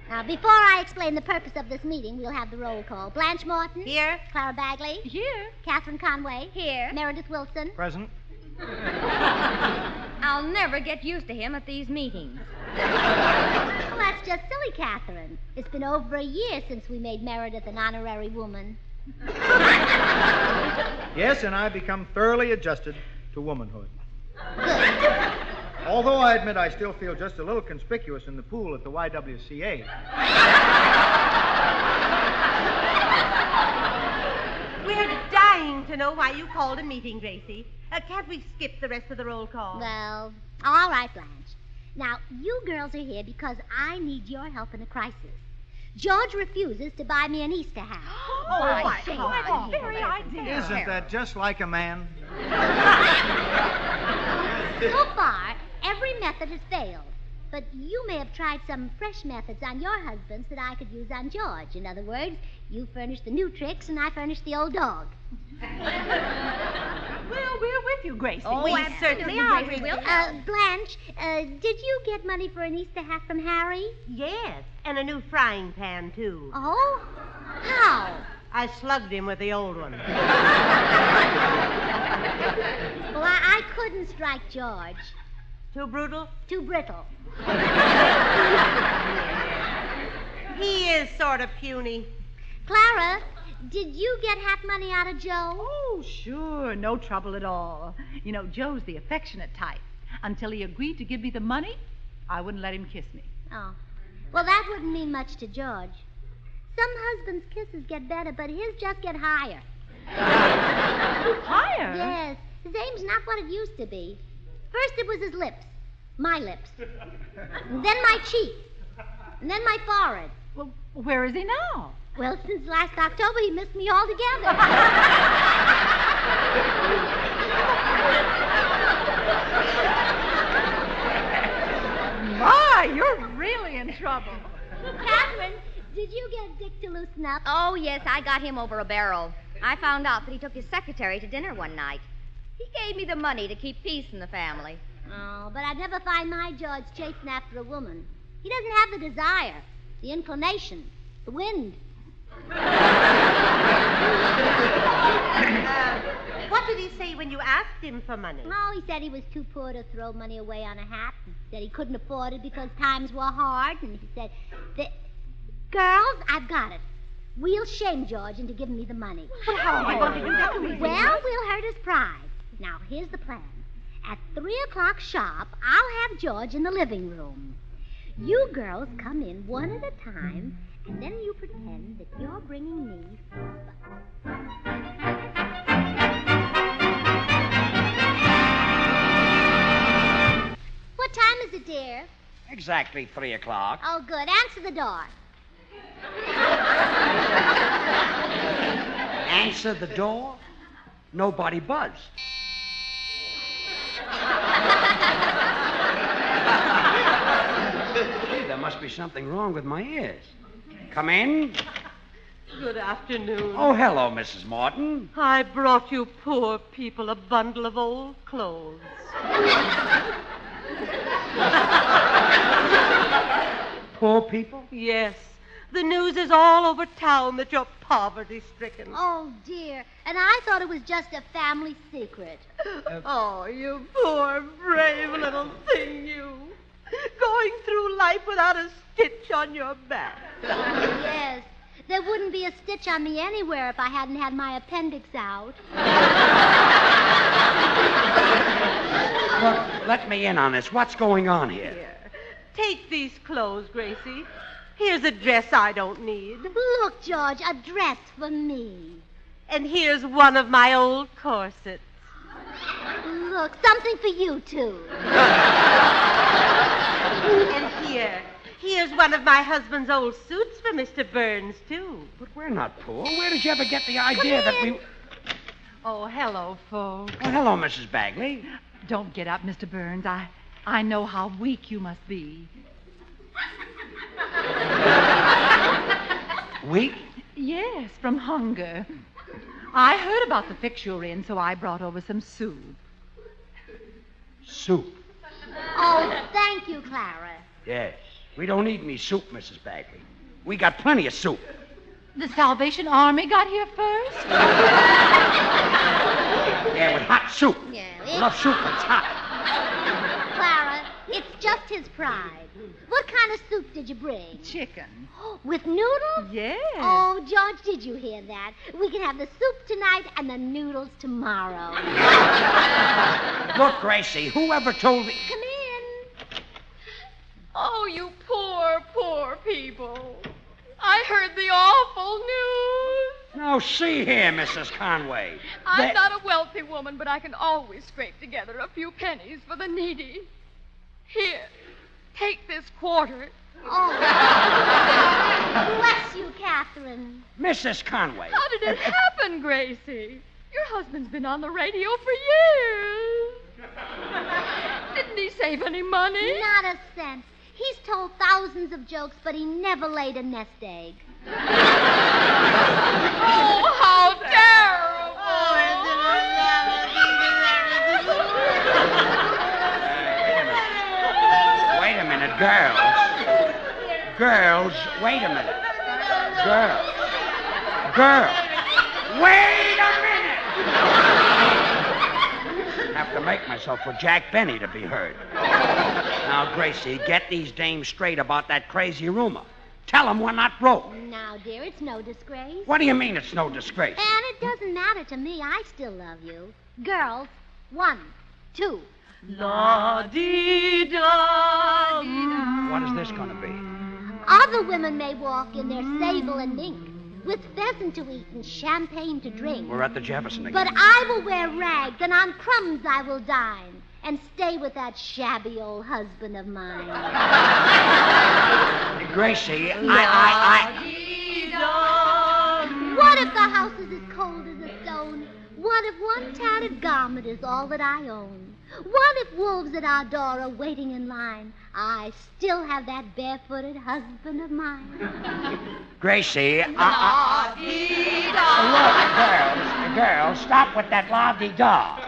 Now, before I explain the purpose of this meeting, we'll have the roll call. Blanche Morton. Here. Clara Bagley. Here. Catherine Conway. Here. Meredith Wilson. Present. I'll never get used to him at these meetings. Well, that's just silly, Catherine. It's been over a year since we made Meredith an honorary woman. Yes, and I become thoroughly adjusted to womanhood. Although I admit I still feel just a little conspicuous in the pool at the YWCA. We're dying to know why you called a meeting, Gracie. Can't we skip the rest of the roll call? Well, all right, Blanche. Now, you girls are here because I need your help in a crisis. George refuses to buy me an Easter hat. My God. Very idea. Isn't that just like a man? So far, every method has failed. But you may have tried some fresh methods on your husbands that I could use on George. In other words, you furnish the new tricks and I furnish the old dog. Well, we're with you, Gracie. Oh, we certainly are. We will. Blanche, did you get money for an Easter hat from Harry? Yes, and a new frying pan, too. Oh? How? I slugged him with the old one. Well, I couldn't strike George. Too brutal? Too brittle. He is sort of puny. Clara, did you get hat money out of Joe? Oh, sure. No trouble at all. You know, Joe's the affectionate type. Until he agreed to give me the money, I wouldn't let him kiss me. Oh. Well, that wouldn't mean much to George. Some husbands' kisses get better, but his just get higher. Higher? Yes. His aim's not what it used to be. First it was his lips. My lips. And then my cheeks. And then my forehead. Well, where is he now? Well, since last October, he missed me altogether. My, you're really in trouble. Catherine, did you get Dick to loosen up? Oh, yes, I got him over a barrel. I found out that he took his secretary to dinner one night. He gave me the money to keep peace in the family. Oh, but I'd never find my George chasing after a woman. He doesn't have the desire, the inclination, the wind. What did he say when you asked him for money? Oh, he said he was too poor to throw money away on a hat. He said he couldn't afford it because times were hard. And he said, girls, I've got it. We'll shame George into giving me the money. Well, how am I going to do that? Well, we'll hurt his pride. Now, here's the plan. At 3:00 sharp, I'll have George in the living room. You girls come in one at a time, and then you pretend that you're bringing me What time is it, dear? Exactly 3:00. Oh, good. Answer the door. Answer the door. Nobody buzzed. Gee, there must be something wrong with my ears. Come in. Good afternoon. Oh, hello, Mrs. Morton. I brought you poor people a bundle of old clothes. Poor people? Yes. The news is all over town that you're poverty-stricken. Oh, dear. And I thought it was just a family secret. Oh, you poor, brave little thing, you. Going through life without a stitch on your back. Yes. There wouldn't be a stitch on me anywhere if I hadn't had my appendix out. Look, let me in on this. What's going on here? Take these clothes, Gracie. Here's a dress I don't need. Look, George, a dress for me. And here's one of my old corsets. Look, something for you, too. And here's one of my husband's old suits for Mr. Burns, too. But we're not poor. Where did you ever get the idea that we... Oh, hello, folks. Oh, hello, Mrs. Bagley. Don't get up, Mr. Burns. I know how weak you must be. Weak? Yes, from hunger. I heard about the fix you're in, so I brought over some soup. Soup? Oh, thank you, Clara. Yes. We don't need any soup, Mrs. Bagley. We got plenty of soup. The Salvation Army got here first? Yeah, with hot soup. Yeah, I love soup when it's hot. Clara, it's just his pride. What kind of soup did you bring? Chicken. With noodles? Yes. Oh, George, did you hear that? We can have the soup tonight and the noodles tomorrow. Look, Gracie, whoever told me... Come in. Oh, you poor, poor people. I heard the awful news. Now, see here, Mrs. Conway. I'm not a wealthy woman, but I can always scrape together a few pennies for the needy. Here, take this quarter. Oh. Bless you, Catherine. Mrs. Conway. How did it happen, Gracie? Your husband's been on the radio for years. Didn't he save any money? Not a cent. He's told thousands of jokes, but he never laid a nest egg. Oh, how terrible! Wait a minute, girls. Girls, wait a minute. Girls. Wait a minute! I have to make myself for Jack Benny to be heard. Now, Gracie, get these dames straight about that crazy rumor. Tell them we're not broke. Now, dear, it's no disgrace. What do you mean it's no disgrace? And it doesn't matter to me. I still love you. Girls, 1, 2. La-dee-da. What is this going to be? Other women may walk in their sable and mink, with pheasant to eat and champagne to drink. We're at the Jefferson again. But I will wear rags, and on crumbs I will dine, and stay with that shabby old husband of mine. Gracie, What if the house is as cold as a stone? What if one tattered garment is all that I own? What if wolves at our door are waiting in line? I still have that barefooted husband of mine. Gracie, Look, girls, stop with that la-dee-da.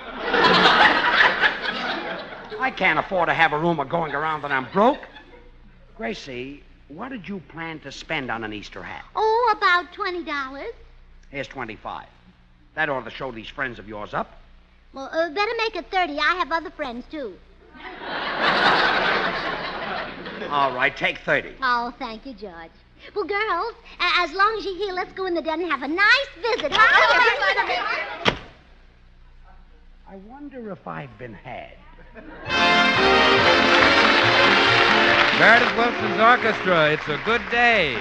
I can't afford to have a rumor going around that I'm broke. Gracie, what did you plan to spend on an Easter hat? Oh, about $20. Here's 25. That ought to show these friends of yours up. Well, better make it 30. I have other friends, too. All right, take 30. Oh, thank you, George. Well, girls, as long as you're here, let's go in the den and have a nice visit. I wonder if I've been had. Meredith Wilson's orchestra, it's a good day.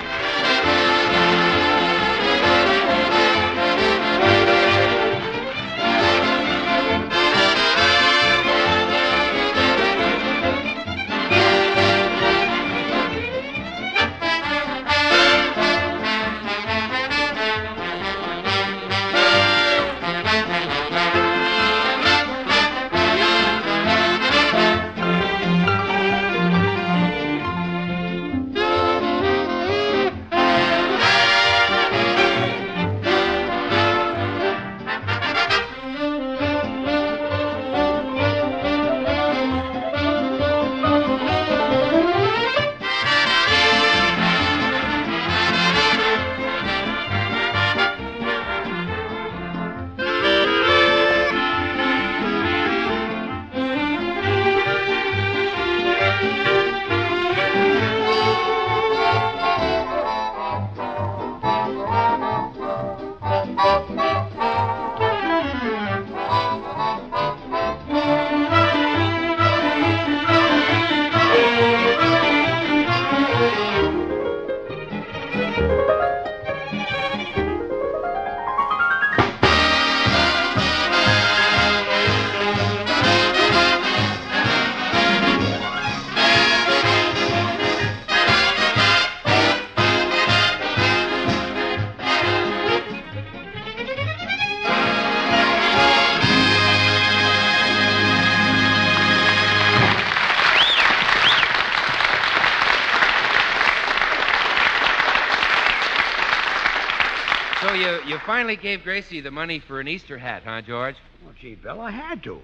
So you finally gave Gracie the money for an Easter hat, huh, George? Well, gee, Bill, I had to.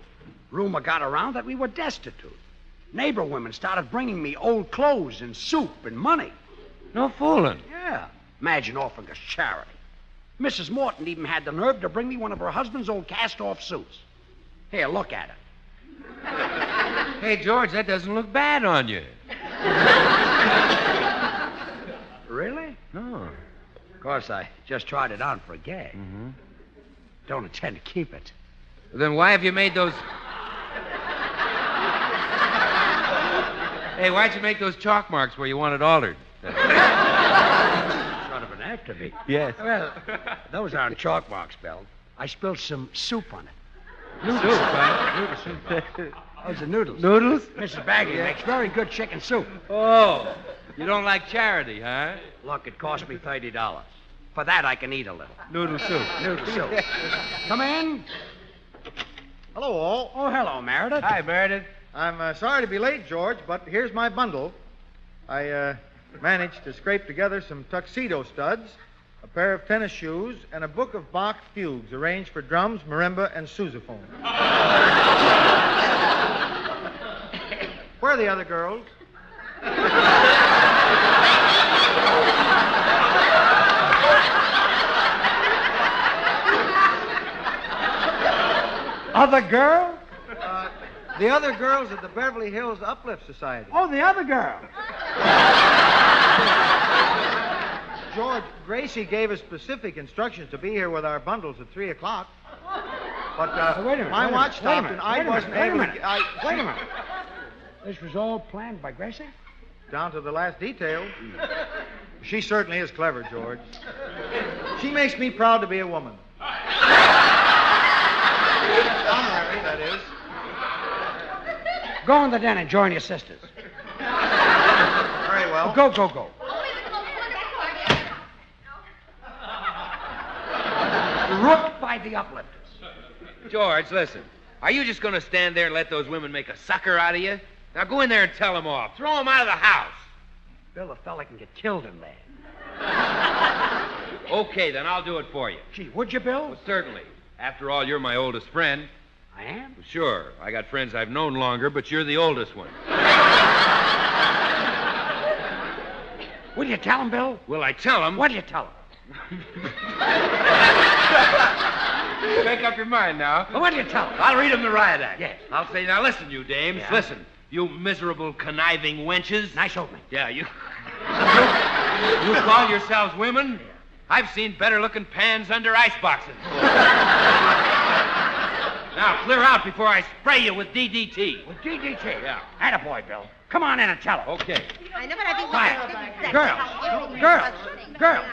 Rumor got around that we were destitute. Neighbor women started bringing me old clothes and soup and money. No fooling. Yeah. Imagine offering us charity. Mrs. Morton even had the nerve to bring me one of her husband's old cast-off suits. Here, look at it. Hey, George, that doesn't look bad on you. Really? No. Of course, I just tried it on for a gag. Mm-hmm. Don't intend to keep it. Then why have you made those... Hey, why'd you make those chalk marks where you want it altered? Sort of an act to me. Yes. Well, those aren't chalk marks, Bill. I spilled some soup on it. Noodle Soup, soup, huh? Noodle soup. Those are noodles. Noodles? Mrs. Bagley Yeah. makes very good chicken soup. Oh, you don't like charity, huh? Look, it cost me $30. For that, I can eat a little. Noodle soup. Noodle soup. Come in. Hello, all. Oh, hello, Meredith. Hi, Meredith. I'm sorry to be late, George, but here's my bundle. I managed to scrape together some tuxedo studs, a pair of tennis shoes, and a book of Bach fugues arranged for drums, marimba, and sousaphone. Where are the other girls? Other girl? The other girls at the Beverly Hills Uplift Society. Oh, the other girl. George, Gracie gave us specific instructions to be here with our bundles at 3 o'clock. But Wait a minute, my wait a watch minute, stopped and I wasn't wait a able minute. to... Wait a minute. This was all planned by Gracie? Down to the last detail. She certainly is clever, George. She makes me proud to be a woman. Honorary, that is. Go in the den and join your sisters. Very well. Go, go, go. Rooked by the uplifters. George, listen. Are you just going to stand there and let those women make a sucker out of you? Now go in there and tell them off. Throw them out of the house. Bill, a fella can get killed in there. Okay, then I'll do it for you. Gee, would you, Bill? Well, certainly. After all, you're my oldest friend. I am? Well, sure. I got friends I've known longer, but you're the oldest one. Will you tell him, Bill? Will I tell him? What'll you tell him? Make up your mind now. Well, what'll you tell him? I'll read him the riot act. Yes. I'll say, now listen, you dames. Yeah. Listen. You miserable, conniving wenches. Nice opening. Yeah, you call yourselves women? Yeah. I've seen better-looking pans under ice boxes. Now, clear out before I spray you with DDT. With DDT? Yeah. Attaboy, Bill. Come on in and tell him. Okay. I know what I think. Quiet. Girls.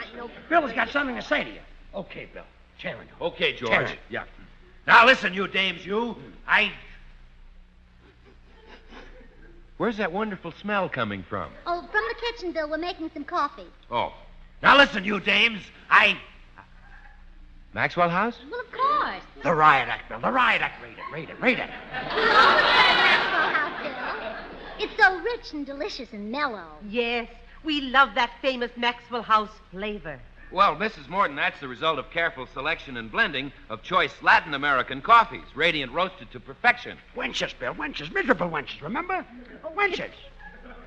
Bill has got something to say to you. Okay, Bill. Chair him. Okay, George. Chair him. Yeah. Now, listen, you dames, you. Where's that wonderful smell coming from? Oh, from the kitchen, Bill. We're making some coffee. Oh. Now, listen, you dames. Maxwell House? Well, of course. The riot act, Bill. The riot act. Read it. We always play Maxwell House, Bill. It's so rich and delicious and mellow. Yes, we love that famous Maxwell House flavor. Well, Mrs. Morton, that's the result of careful selection and blending of choice Latin American coffees, radiant roasted to perfection. Wenches, Bill. Wenches. Miserable wenches, remember? Wenches.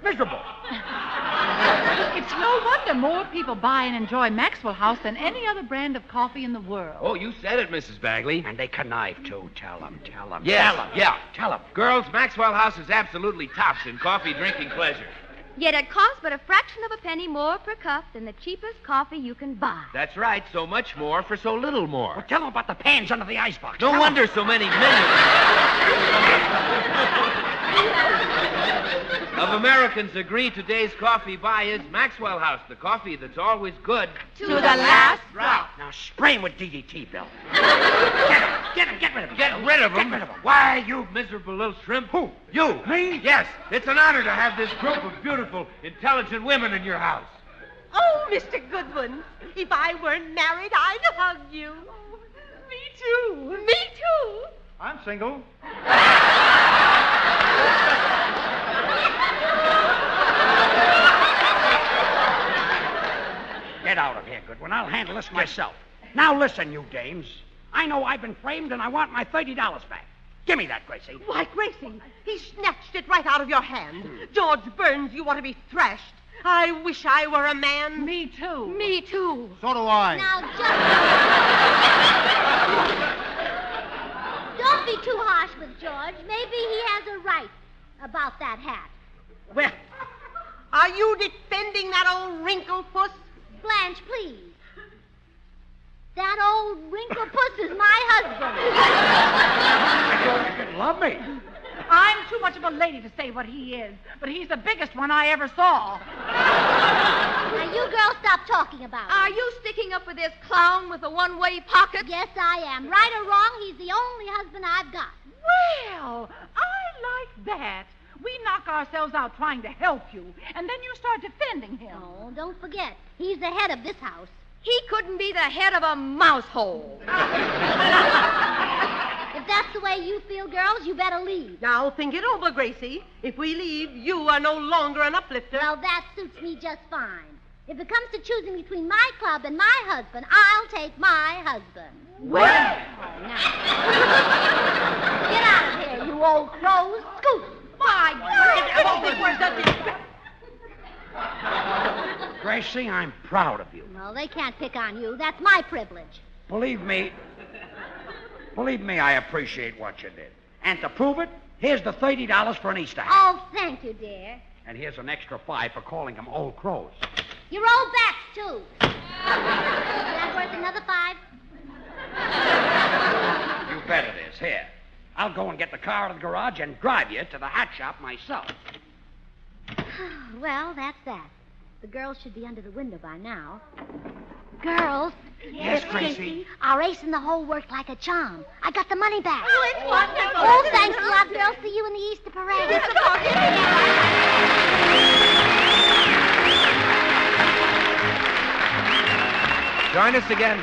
Miserable. It's no wonder more people buy and enjoy Maxwell House than any other brand of coffee in the world. Oh, you said it, Mrs. Bagley. And they connive, too. Tell them. Yes, Tell them. yeah. Tell them. Girls, Maxwell House is absolutely tops in coffee drinking pleasure. Yet it costs but a fraction of a penny more per cup than the cheapest coffee you can buy. That's right. So much more for so little more. Well, tell them about the pans under the icebox. No Tell wonder 'em. so many millions of Americans agree today's coffee buy is Maxwell House, the coffee that's always good. To the last drop. Now spray him with DDT, Bill. Get rid of him. Get rid of him? Why, you miserable little shrimp. Who? You. Me? Yes. It's an honor to have this group of beautiful, intelligent women in your house. Oh, Mr. Goodwin, if I weren't married, I'd hug you. Oh, me too. Me too. I'm single. Get out of here, Goodwin. I'll handle this myself. Now listen, you dames. I know I've been framed and I want my $30 back. Give me that, Gracie. Why, Gracie, he snatched it right out of your hand. George Burns, you ought to be thrashed. I wish I were a man. Me too. Me too. So do I. Now, don't be too harsh with George. Maybe he has a right. About that hat. Well, are you defending that old wrinkle puss? Blanche, please. That old wrinkle puss is my husband. I thought you could love me. I'm too much of a lady to say what he is, but he's the biggest one I ever saw. Now, you girls stop talking about it. Are you sticking up for this clown with a one-way pocket? Yes, I am. Right or wrong, he's the only husband I've got. Well, I like that. We knock ourselves out trying to help you, and then you start defending him. Oh, don't forget, he's the head of this house. He couldn't be the head of a mouse hole. If that's the way you feel, girls, you better leave. Now, think it over, Gracie. If we leave, you are no longer an uplifter. Well, that suits me just fine. If it comes to choosing between my club and my husband, I'll take my husband. Well. Oh, now. Get out of here, you old crows. Scoot. My God. Gracie, I'm proud of you. Well, they can't pick on you. That's my privilege. Believe me, I appreciate what you did. And to prove it, here's the $30 for an Easter hat. Oh, thank you, dear. And here's an extra $5 for calling them old crows. Your old backs, too. Is that worth another $5? You bet it is. Here. I'll go and get the car out of the garage and drive you to the hat shop myself. Well, that's that. The girls should be under the window by now. Girls. Yes, Gracie? Our ace in the hole worked like a charm. I got the money back. Oh, it's wonderful. Oh, thanks a lot, girls. See you in the Easter parade. Yes, of course. Join us again.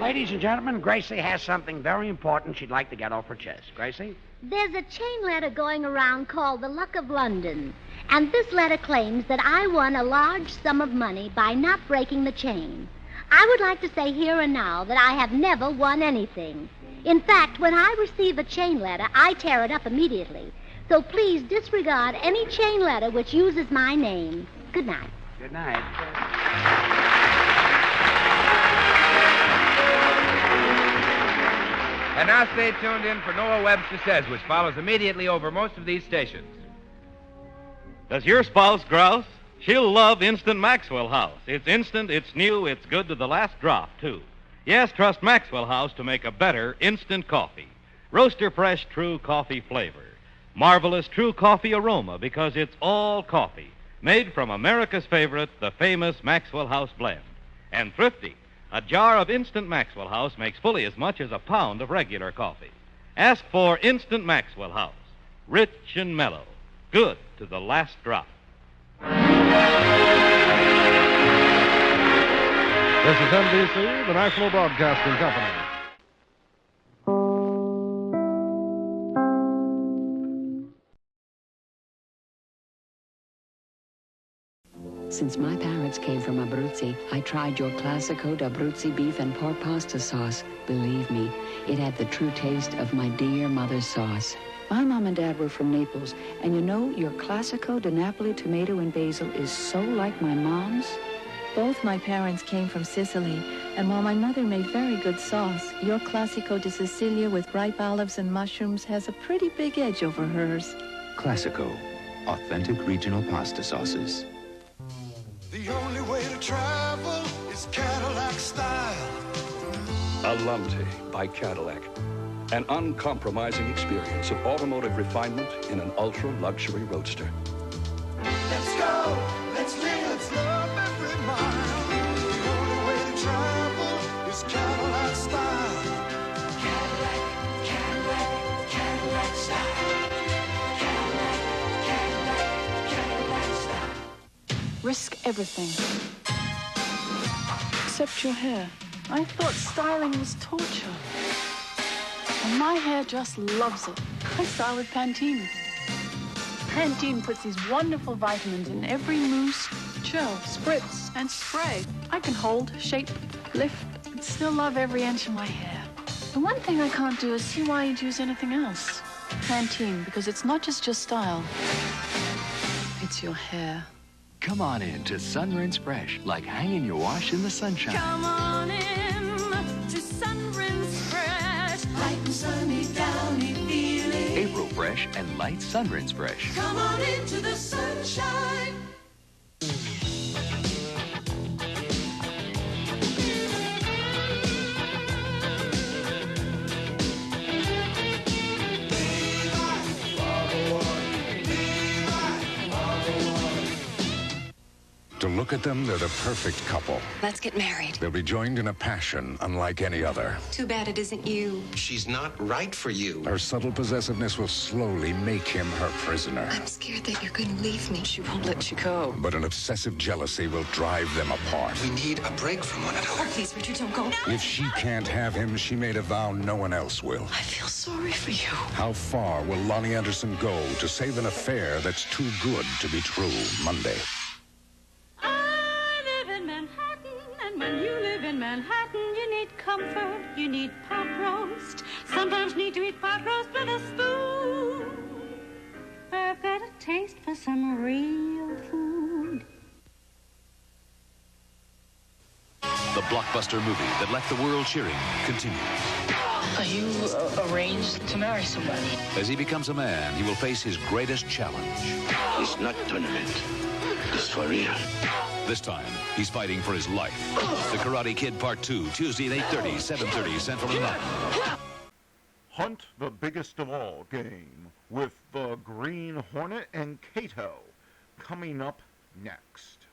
Ladies and gentlemen, Gracie has something very important she'd like to get off her chest. Gracie? There's a chain letter going around called the Luck of London. And this letter claims that I won a large sum of money by not breaking the chain. I would like to say here and now that I have never won anything. In fact, when I receive a chain letter, I tear it up immediately. So please disregard any chain letter which uses my name. Good night. Good night. And now stay tuned in for Noah Webster Says, which follows immediately over most of these stations. Does your spouse grouse? She'll love Instant Maxwell House. It's instant, it's new, it's good to the last drop, too. Yes, trust Maxwell House to make a better instant coffee. Roaster fresh true coffee flavor. Marvelous true coffee aroma because it's all coffee. Made from America's favorite, the famous Maxwell House blend. And thrifty. A jar of Instant Maxwell House makes fully as much as a pound of regular coffee. Ask for Instant Maxwell House. Rich and mellow. Good to the last drop. This is NBC, the National Broadcasting Company. Since my parents came from Abruzzi, I tried your Classico d'Abruzzi beef and pork pasta sauce. Believe me, it had the true taste of my dear mother's sauce. My mom and dad were from Naples, and you know, your Classico di Napoli tomato and basil is so like my mom's. Both my parents came from Sicily, and while my mother made very good sauce, your Classico di Sicilia with ripe olives and mushrooms has a pretty big edge over hers. Classico, authentic regional pasta sauces. The only way to travel is Cadillac style. Alante by Cadillac. An uncompromising experience of automotive refinement in an ultra-luxury roadster. Let's go, let's live, let's love every mile. The only way to travel is Cadillac style. Cadillac, Cadillac, Cadillac style. Cadillac, Cadillac, Cadillac style. Risk everything. Except your hair. I thought styling was torture. And my hair just loves it. I style with Pantene. Pantene puts these wonderful vitamins in every mousse, gel, spritz, and spray. I can hold, shape, lift, and still love every inch of my hair. The one thing I can't do is see why you'd use anything else. Pantene, because it's not just your style. It's your hair. Come on in to Sunrinse Fresh, like hanging your wash in the sunshine. Come on in to Sunrinse Fresh. Bright and sunny, downy feeling. fresh and light sun rinse fresh. Come on into the sunshine. To look at them, they're the perfect couple. Let's get married. They'll be joined in a passion unlike any other. Too bad it isn't you. She's not right for you. Her subtle possessiveness will slowly make him her prisoner. I'm scared that you're going to leave me. She won't let you go. But an obsessive jealousy will drive them apart. We need a break from one another. Oh, please, Richard, don't go. If she can't have him, she made a vow no one else will. I feel sorry for you. How far will Lonnie Anderson go to save an affair that's too good to be true? Monday. When you live in Manhattan, you need comfort, you need pot roast. Sometimes need to eat pot roast with a spoon. I've got a taste for some real food. The blockbuster movie that left the world cheering continues. Are you arranged to marry somebody? As he becomes a man, he will face his greatest challenge. It's not tournament. It's for real. This time, he's fighting for his life. The Karate Kid Part 2, Tuesday at 8:30, 7:30 Central and Mountain. Hunt the biggest of all game with the Green Hornet and Kato coming up next.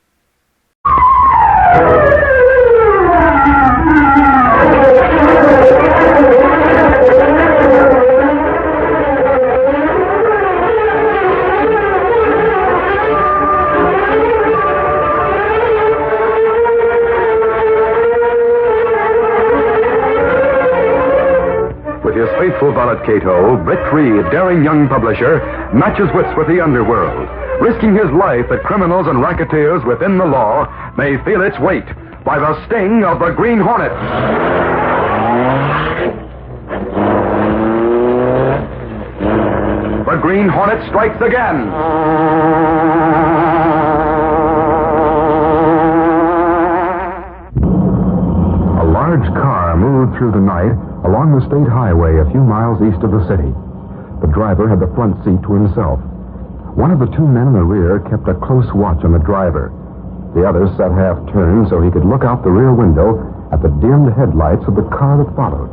His faithful valet Cato, brick-free, daring young publisher, matches wits with the underworld, risking his life that criminals and racketeers within the law may feel its weight by the sting of the Green Hornet. The Green Hornet strikes again. A large car moved through the night along the state highway a few miles east of the city. The driver had the front seat to himself. One of the two men in the rear kept a close watch on the driver. The other sat half-turned so he could look out the rear window at the dimmed headlights of the car that followed.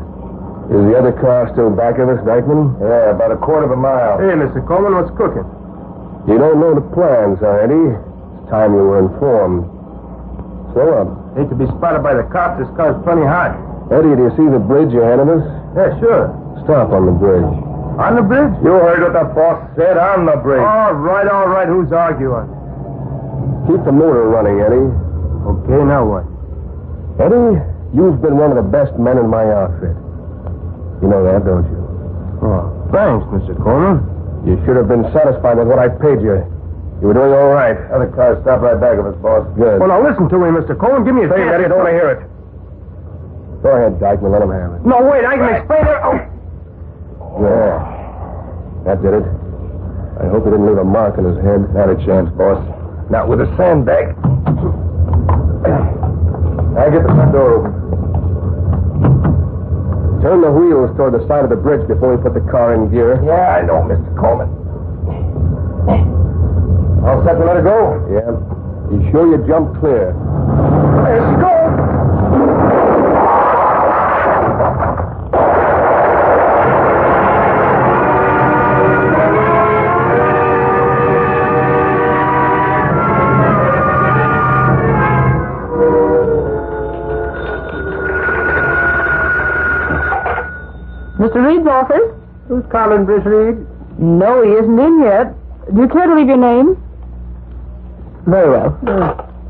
Is the other car still back of us, Dykeman? Yeah, about a quarter of a mile. Hey, Mr. Coleman, what's cooking? You don't know the plans, huh, Eddie? It's time you were informed. So, hate to be spotted by the cops. This car's plenty hot. Eddie, do you see the bridge ahead of us? Yeah, sure. Stop on the bridge. On the bridge? You heard what the boss said, on the bridge. All right. Who's arguing? Keep the motor running, Eddie. Okay, now what? Eddie, you've been one of the best men in my outfit. You know that, don't you? Oh, thanks, Mr. Coleman. You should have been satisfied with what I paid you. You were doing all right. Other cars stopped right back of us, boss. Good. Well, now listen to me, Mr. Coleman. Give me a Say, chance. Eddie, I don't want to hear it. Go ahead, Dykeman. Let him have it. No, wait. I can explain it. Oh. Yeah. That did it. I hope he didn't leave a mark on his head. Not a chance, boss. Not with a sandbag. Now get the front door open. Turn the wheels toward the side of the bridge before we put the car in gear. Yeah, I know, Mr. Coleman. All set to let it go? Yeah. Be sure you jump clear. Let's go! Mr. Reed's office? Who's calling, Miss Reed? No, he isn't in yet. Do you care to leave your name? Very well.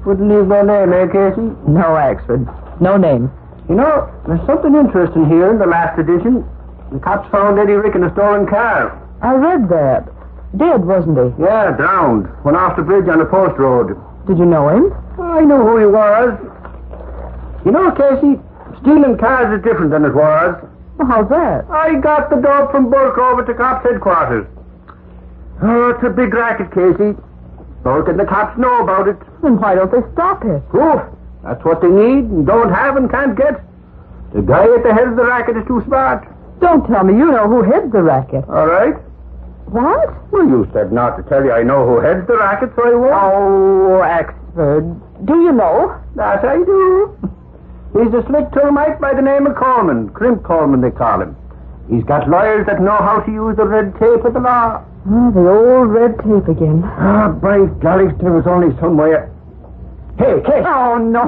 Wouldn't leave no name, eh, Casey? No, Axford. No name. You know, there's something interesting here in the last edition. The cops found Eddie Rick in a stolen car. I read that. Dead, wasn't he? Yeah, drowned. Went off the bridge on the post road. Did you know him? I knew who he was. You know, Casey, stealing cars is different than it was. Well, how's that? I got the dope from Burke over to cops' headquarters. Oh, it's a big racket, Casey. Burke and the cops know about it. Then why don't they stop it? Proof. That's what they need and don't have and can't get. The guy at the head of the racket is too smart. Don't tell me you know who heads the racket. All right. What? Well, you said not to tell you I know who heads the racket, so I won't. Oh, Axford. Do you know? That I do. He's a slick termite by the name of Coleman. Crimp Coleman, they call him. He's got lawyers that know how to use the red tape of the law. Oh, the old red tape again. Ah, by golly, there was only some way. Hey, Kate. Oh, no,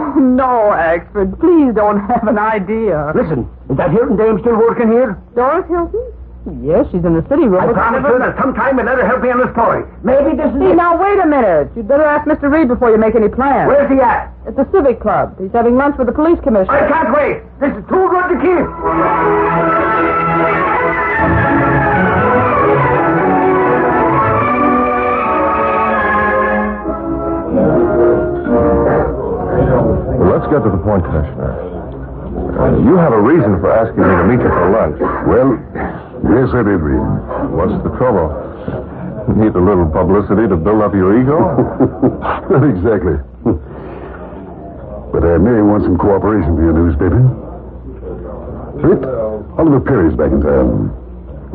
Axford. Please don't have an idea. Listen, is that Hilton dame still working here? Doris Hilton? Yes, she's in the city room. I promise you that sometime you'll let her help me on the story. Maybe this is Hey, it. now, wait a minute. You'd better ask Mr. Reed before you make any plans. Where's he at? At the Civic Club. He's having lunch with the police commissioner. I can't wait. This is too good to keep. Let's get to the point, Commissioner. You have a reason for asking me to meet you for lunch. Well, yes, I did, Reed. What's the trouble? Need a little publicity to build up your ego? Not exactly. But I may want some cooperation for your newspaper. Britt, Oliver Perry's back in town.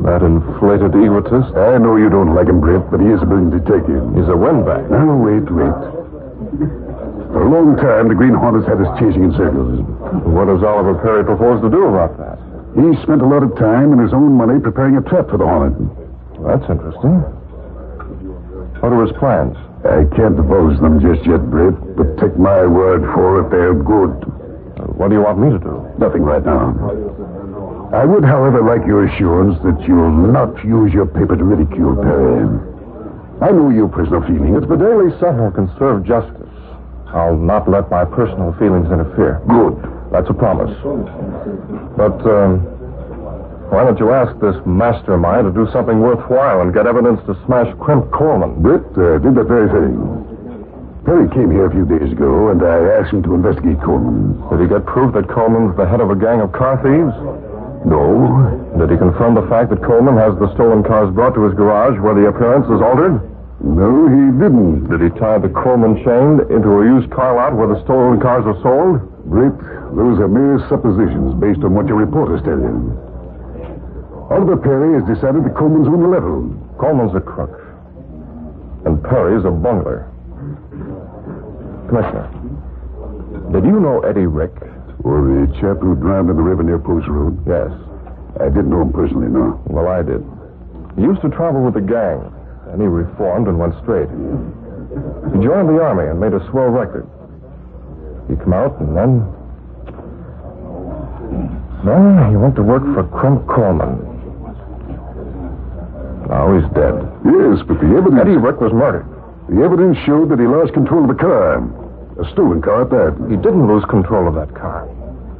That inflated egotist? I know you don't like him, Britt, but he is a brilliant detective. He's a windbag. Now, wait. For a long time, the Green Hornet's had us chasing in circles. What does Oliver Perry propose to do about that? He spent a lot of time and his own money preparing a trap for the Hornet. That's interesting. What are his plans? I can't divulge them just yet, Britt, but take my word for it, they're good. What do you want me to do? Nothing right now. I would, however, like your assurance that you'll not use your paper to ridicule Perry. I know your personal feelings, If the Daily Sentinel can serve justice, I'll not let my personal feelings interfere. Good. That's a promise. But, why don't you ask this mastermind to do something worthwhile and get evidence to smash Crimp Coleman? Britt did that very thing. Perry came here a few days ago, and I asked him to investigate Coleman. Did he get proof that Coleman's the head of a gang of car thieves? No. Did he confirm the fact that Coleman has the stolen cars brought to his garage where the appearance is altered? No, he didn't. Did he tie the Coleman chain into a used car lot where the stolen cars are sold? Britt, those are mere suppositions based on what your reporters tell you. Oliver Perry has decided that Coleman's on the level. Coleman's a crook. And Perry's a bungler. Commissioner, did you know Eddie Rick? Or the chap who drowned in the river near Post Road? Yes. I didn't know him personally, no. Well, I did. He used to travel with the gang. And he reformed and went straight. He joined the army and made a swell record. He come out and then he went to work for Crimp Coleman. Now he's dead. Yes, but the evidence... Eddie Rick was murdered. The evidence showed that he lost control of the car. A stolen car at that. He didn't lose control of that car.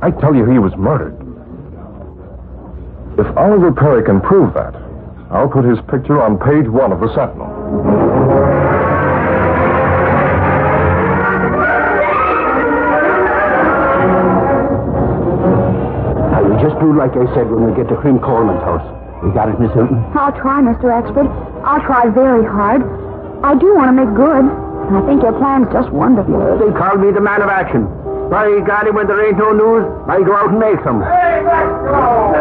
I tell you, he was murdered. If Oliver Perry can prove that, I'll put his picture on page 1 of the Sentinel. Now, you just do like I said when we get to Cream Coleman's house. You got it, Miss Hilton? I'll try, Mr. Axford. I'll try very hard. I do want to make good. And I think your plan's just wonderful. They call me the man of action. By golly, when there ain't no news, I go out and make some. Hey, let's go!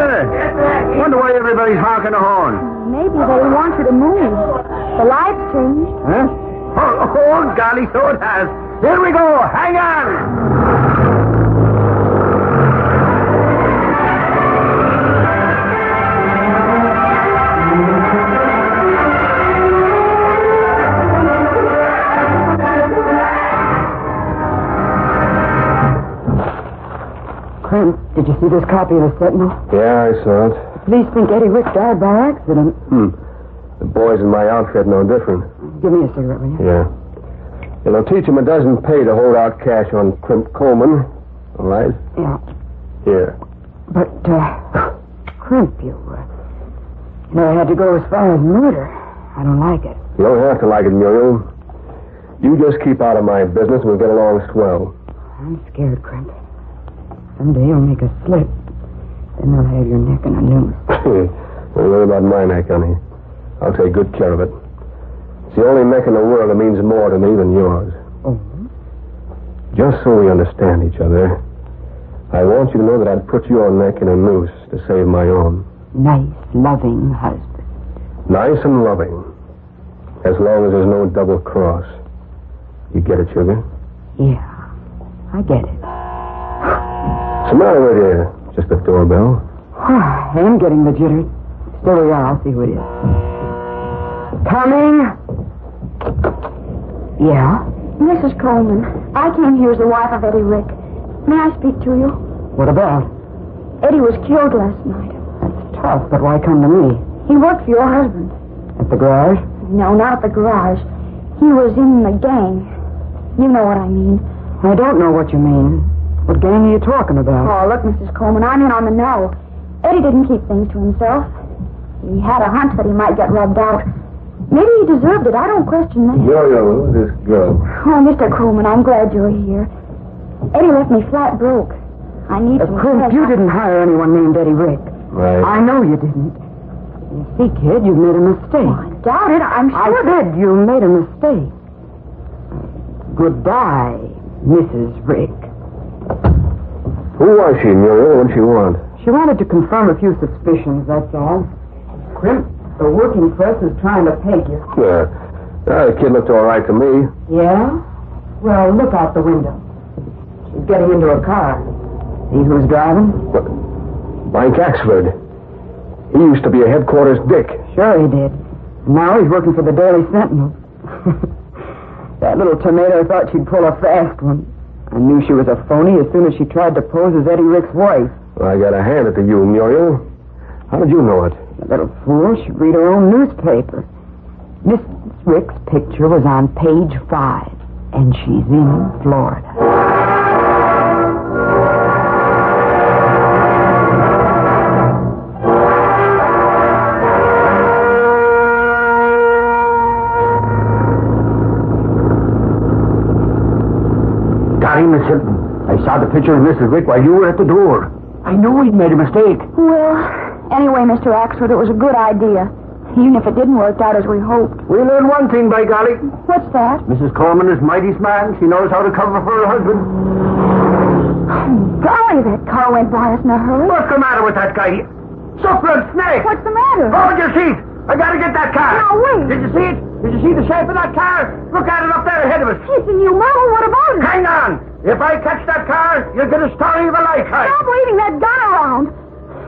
Wonder why everybody's honking a horn. Maybe they want you to move. The lights changed. Huh? Oh, golly, so it has. Here we go. Hang on. Crimp, did you see this copy of the Sentinel? Yeah, I saw it. The police think Eddie Rick died by accident. The boys in my outfit no different. Give me a cigarette, will you? Yeah. It'll teach him it doesn't pay to hold out cash on Crimp Coleman. All right? Yeah. Here. But, Crimp, you never had to go as far as murder. I don't like it. You don't have to like it, Muriel. You just keep out of my business and we'll get along swell. I'm scared, Crimp. Someday you'll make a slip. Then they'll have your neck in a noose. Don't worry about my neck, honey. I'll take good care of it. It's the only neck in the world that means more to me than yours. Oh? Just so we understand each other, I want you to know that I'd put your neck in a noose to save my own. Nice, loving husband. Nice and loving. As long as there's no double cross. You get it, sugar? Yeah, I get it. What's the matter with you? Just the doorbell? I am getting the jitters. Stay where you are. I'll see who it is. Coming? Yeah? Mrs. Coleman, I came here as the wife of Eddie Rick. May I speak to you? What about? Eddie was killed last night. That's tough, but why come to me? He worked for your husband. At the garage? No, not at the garage. He was in the gang. You know what I mean. I don't know what you mean. What gang are you talking about? Oh, look, Mrs. Coleman, I'm in on the know. Eddie didn't keep things to himself. He had a hunch that he might get rubbed out. Maybe he deserved it. I don't question that. Yo, this girl. Oh, Mr. Coleman, I'm glad you're here. Eddie left me flat broke. I need some proof you didn't hire anyone named Eddie Rick. Right. I know you didn't. You see, kid, you've made a mistake. Oh, I doubt it. I'm sure. I said you made a mistake. Goodbye, Mrs. Rick. Who was she, Muriel? What did she want? She wanted to confirm a few suspicions, that's all. Crimp, the working press is trying to peg you. The kid looked all right to me. Yeah? Well, look out the window. She's getting into a car. See who's driving? What? Mike Axford. He used to be a headquarters dick. Sure he did. Now he's working for the Daily Sentinel. That little tomato thought she'd pull a fast one. I knew she was a phony as soon as she tried to pose as Eddie Rick's wife. Well, I got to hand it to you, Muriel. How did you know it? The little fool should read her own newspaper. Mrs. Rick's picture was on page 5, and she's in Florida. Miss Hilton. I saw the picture of Mrs. Rick while you were at the door. I knew he'd made a mistake. Well, anyway, Mr. Axford, it was a good idea. Even if it didn't work out as we hoped. We learned one thing, by golly. What's that? Mrs. Coleman is mighty smart. She knows how to cover for her husband. Golly, that car went by us in a hurry. What's the matter with that guy? Suffering snake. What's the matter? Hold your seat. I gotta get that car. Now, wait. Did you see it? Did you see the shape of that car? Look at it up there ahead of us. It's a new model. What about it? Hang on. If I catch that car, you'll get a story of a lifetime. Stop waving that gun around.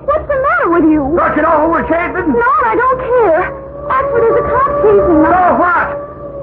What's the matter with you? Don't you know who we're chasing? No, I don't care. Axford, there's a cop chasing us. So what?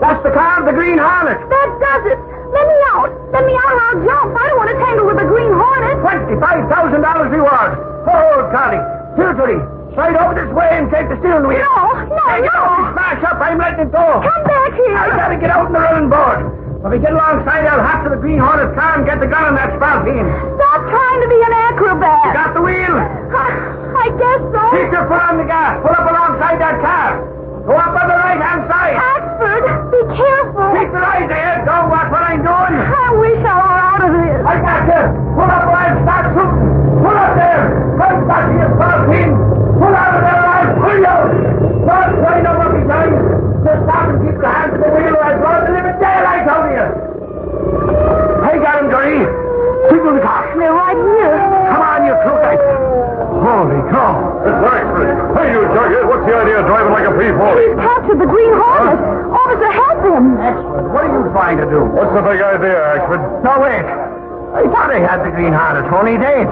That's the car of the Green Hornet. That does it. Let me out. Let me out or I'll jump. I don't want to tangle with the Green Hornet. $25,000 reward. Oh, golly. Here, Goody. Slide over this way and take the steering wheel. No. Smash up. I'm letting it go. Come back here. I gotta get out in the running board. When we get alongside, I'll hop to the Green Hornet's car and get the gun on that spalpeen. Stop trying to be an acrobat. You got the wheel? I guess so. Keep your foot on the gas. Pull up alongside that car. Go up on the right-hand side. Axford, be careful. Keep your eyes ahead. Don't watch what I'm doing. I wish I were out of this. I got you. Pull up or I'll start shooting. Pull up there. Come back to your spalpeen. Pull out of there or I'll pull you. Don't try no monkey time. Just stop and keep your hands to the wheel or I'll blow the living daylight out of you. I got him, Johnny. Signal the car. They're right here. Come on, you crook. Holy cow. It's Axford. Hey, you jughead. What's the idea of driving like a P-40? He's captured the Green Hornet. Officer, help him. Axford, what are you trying to do? What's the big idea, Axford? No, wait. I thought I had the Green Hornet. Only it ain't.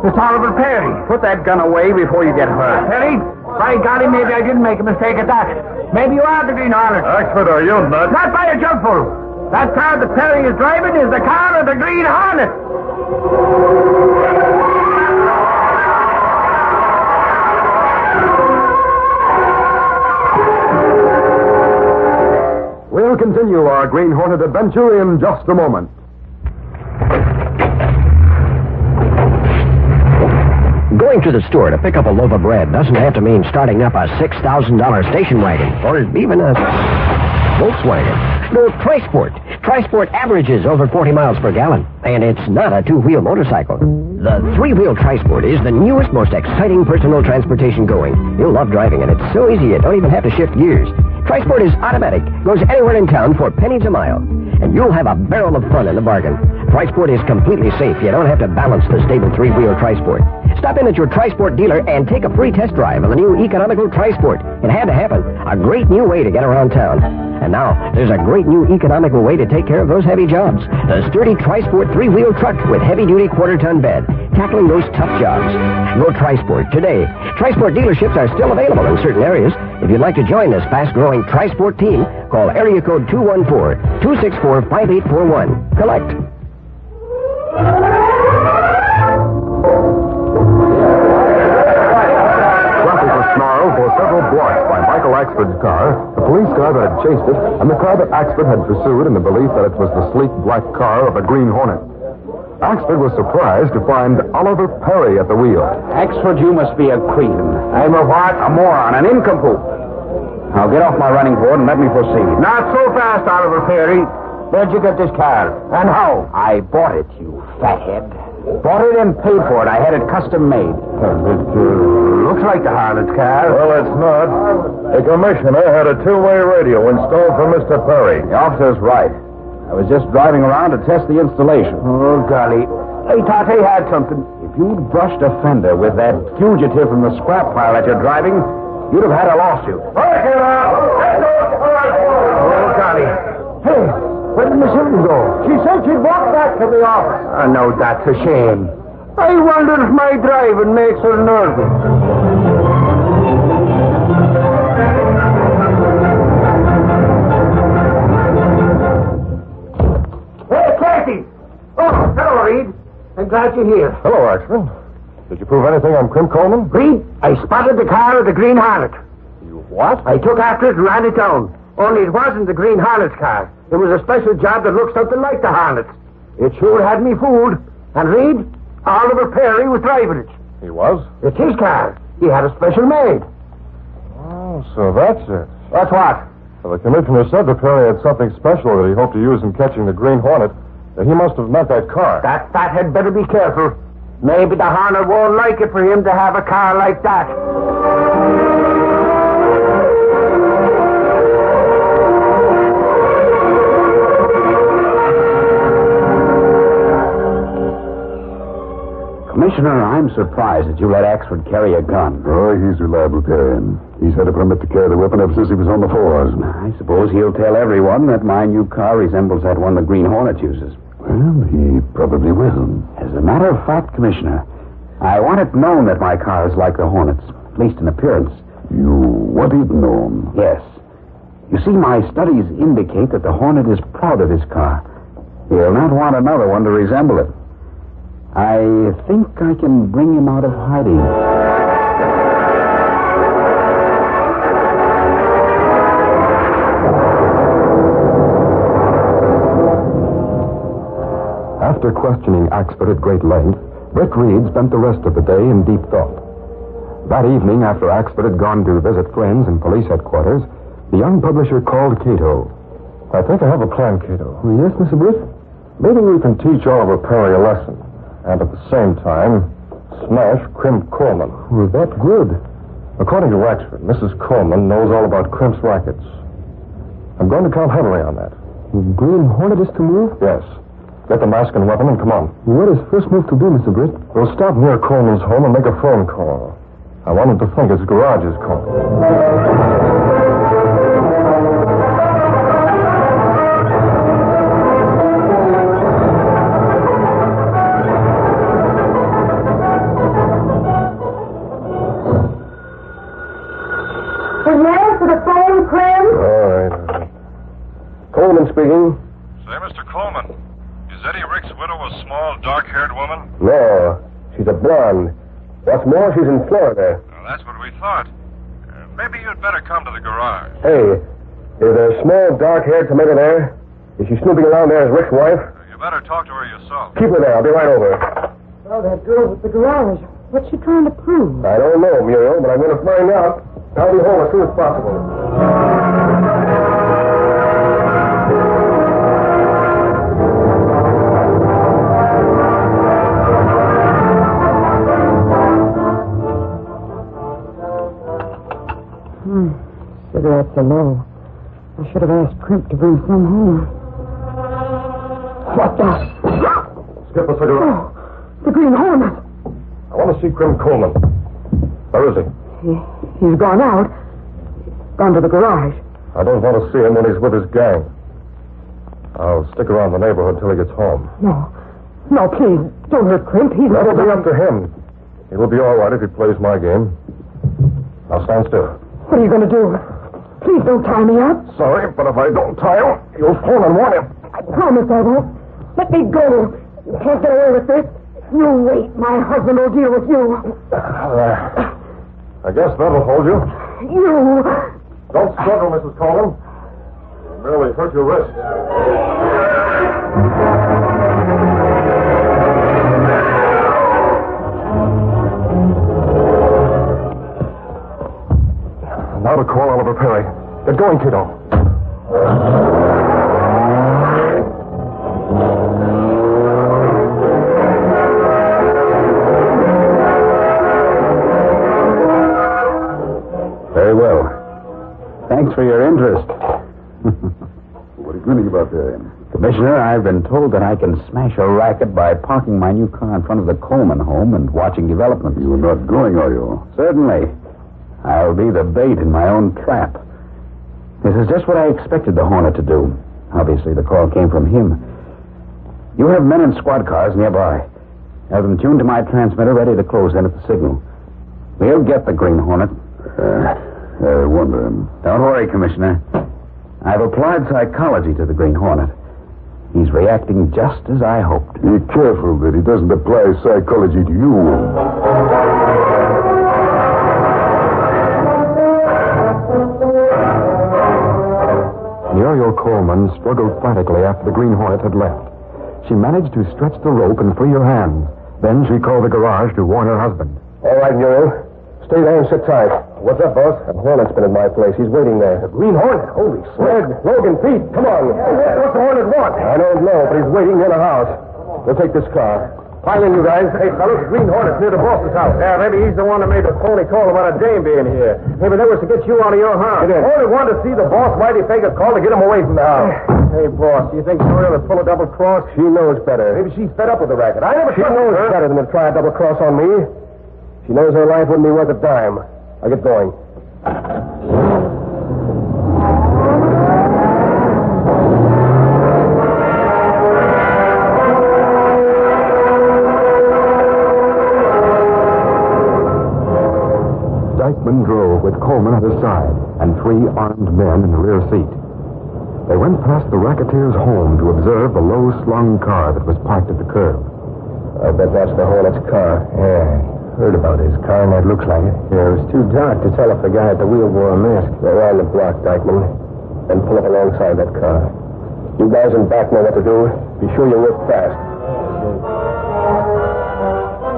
It's Oliver Perry. Put that gun away before you get hurt. Perry? By golly, maybe I didn't make a mistake at that. Maybe you are the Green Hornet. Axford, are you nuts? Not by a jugful. That car that Perry is driving is the car of the Green Hornet. We'll continue our Green Hornet adventure in just a moment. Going to the store to pick up a loaf of bread doesn't have to mean starting up a $6,000 station wagon or even a Volkswagen. No, Trisport averages over 40 miles per gallon, and it's not a two-wheel motorcycle. The three-wheel Trisport is the newest, most exciting personal transportation going. You'll love driving it. It's so easy you don't even have to shift gears. Trisport is automatic, goes anywhere in town for pennies a mile, and you'll have a barrel of fun in the bargain. Trisport is completely safe. You don't have to balance the stable three-wheel Trisport. Stop in at your Tri-Sport dealer and take a free test drive of the new economical Tri-Sport. It had to happen. A great new way to get around town. And now, there's a great new economical way to take care of those heavy jobs. The sturdy Tri-Sport 3-wheel truck with heavy-duty quarter-ton bed, tackling those tough jobs. Go Tri-Sport today. Tri-Sport dealerships are still available in certain areas. If you'd like to join this fast-growing Tri-Sport team, call area code 214-264-5841. Collect. Traffic was snarled for several blocks by Michael Axford's car, the police car that had chased it, and the car that Axford had pursued in the belief that it was the sleek black car of a Green Hornet. Axford was surprised to find Oliver Perry at the wheel. Axford, you must be a cretin. I'm a what? A moron, an nincompoop. Now get off my running board and let me proceed. Not so fast, Oliver Perry. Where'd you get this car? And how? I bought it, you fathead. Bought it and paid for it. I had it custom made. It looks like the harlot's car. Well, it's not. The commissioner had a two-way radio installed for Mr. Perry. The officer's right. I was just driving around to test the installation. Oh, golly. I thought he had something. If you'd brushed a fender with that fugitive from the scrap pile that you're driving, you'd have had a lawsuit. Oh, golly. Hey, where did Miss Hilton go? She said she'd walk back to the office. I know that's a shame. I wonder if my driving makes her nervous. Oh, hello, Reed. I'm glad you're here. Hello, Axford. Did you prove anything on Crim Coleman? Reed, I spotted the car of the Green Hornet. You what? I took after it and ran it down. Only it wasn't the Green Hornet's car. It was a special job that looked something like the Hornet's. It sure had me fooled. And Reed, Oliver Perry was driving it. He was? It's his car. He had a special made. Oh, so that's it. That's what? Well, the commissioner said that Perry had something special that he hoped to use in catching the Green Hornet. He must have meant that car. That fathead better be careful. Maybe the Hornet won't like it for him to have a car like that. Commissioner, I'm surprised that you let Axford carry a gun. Oh, he's reliable, Perry. He's had a permit to carry the weapon ever since he was on the force. I suppose he'll tell everyone that my new car resembles that one the Green Hornet uses. Well, he probably will. As a matter of fact, Commissioner, I want it known that my car is like the Hornet's, at least in appearance. You want it known? Yes. You see, my studies indicate that the Hornet is proud of his car. He'll not want another one to resemble it. I think I can bring him out of hiding. After questioning Axford at great length, Rick Reed spent the rest of the day in deep thought. That evening, after Axford had gone to visit friends in police headquarters, the young publisher called Cato. I think I have a plan, Cato. Oh, yes, Mr. Britt? Maybe we can teach Oliver Perry a lesson, and at the same time, smash Crim Coleman. Well, that's good. According to Axford, Mrs. Coleman knows all about Crimp's rackets. I'm going to count heavily on that. The Green Hornet is to move? Yes. Get the mask and weapon and come on. What is first move to do, Mr. Britt? We'll stop near Coleman's home and make a phone call. I want him to think his garage is calling. Yes, for the phone, Clem? All right. Coleman speaking. Say, Mr. Coleman, is Eddie Rick's widow a small, dark-haired woman? No, she's a blonde. What's more, she's in Florida. Well, that's what we thought. Maybe you'd better come to the garage. Hey, is a small, dark-haired tomato there? Is she snooping around there as Rick's wife? You better talk to her yourself. Keep her there. I'll be right over. Well, that girl at the garage. What's she trying to prove? I don't know, Muriel, but I'm going to find out. I'll be home as soon as possible. Cigarettes are low. I should have asked Crimp to bring some home. What the? Skip a cigarette. Oh, the Green Hornet. I want to see Grim Coleman. Where is he? He's gone out. Gone to the garage. I don't want to see him when he's with his gang. I'll stick around the neighborhood till he gets home. No, please, don't hurt Crimp. He's not... That'll be up to him. He will be all right if he plays my game. Now stand still. What are you going to do? Please don't tie me up. Sorry, but if I don't tie him, you'll phone and warn him. I promise I won't. Let me go. You can't get away with this. You wait. My husband will deal with you. I guess that'll hold you. You... Don't struggle, Mrs. Coleman. You merely hurt your wrist. Now to call Oliver Perry. Get going, kiddo. Very well. Thanks for your interest. What are you grinning about there? Commissioner, I've been told that I can smash a racket by parking my new car in front of the Coleman home and watching developments. You're not going, are you? Certainly. I'll be the bait in my own trap. This is just what I expected the Hornet to do. Obviously, the call came from him. You have men in squad cars nearby. Have them tuned to my transmitter, ready to close in at the signal. We'll get the Green Hornet. I wonder. Don't worry, Commissioner. I've applied psychology to the Green Hornet. He's reacting just as I hoped. Be careful that he doesn't apply psychology to you. Muriel Coleman struggled frantically after the Green Hornet had left. She managed to stretch the rope and free her hands. Then she called the garage to warn her husband. All right, Muriel. Stay there and sit tight. What's up, boss? The Hornet's been at my place. He's waiting there. The Green Hornet? Holy Fred, Logan, Pete, come on. What's the Hornet want? I don't know, but he's waiting in a house. We'll take this car. Pile in, you guys. Hey, fellas, the Green Hornet's near the boss's house. Yeah, maybe he's the one that made the phony call about a dame being here. Maybe that was to get you out of your house. Only wanted to see the boss. Why'd he fake a call to get him away from the house? Hey, boss, do you think Muriel would pull a double cross? She knows better. Maybe she's fed up with the racket. I never She knows better than to try a double cross on me. She knows her life wouldn't be worth a dime. I'll get going. Dykeman drove with Coleman at his side and 3 armed men in the rear seat. They went past the racketeer's home to observe the low-slung car that was parked at the curb. I bet that's the Hornet's car. Yeah. Heard about his car, and that looks like it. Yeah, it was too dark to tell if the guy at the wheel wore a mask. They're on the block, Dykeman. Then pull up alongside that car. You guys in back know what to do. Be sure you work fast.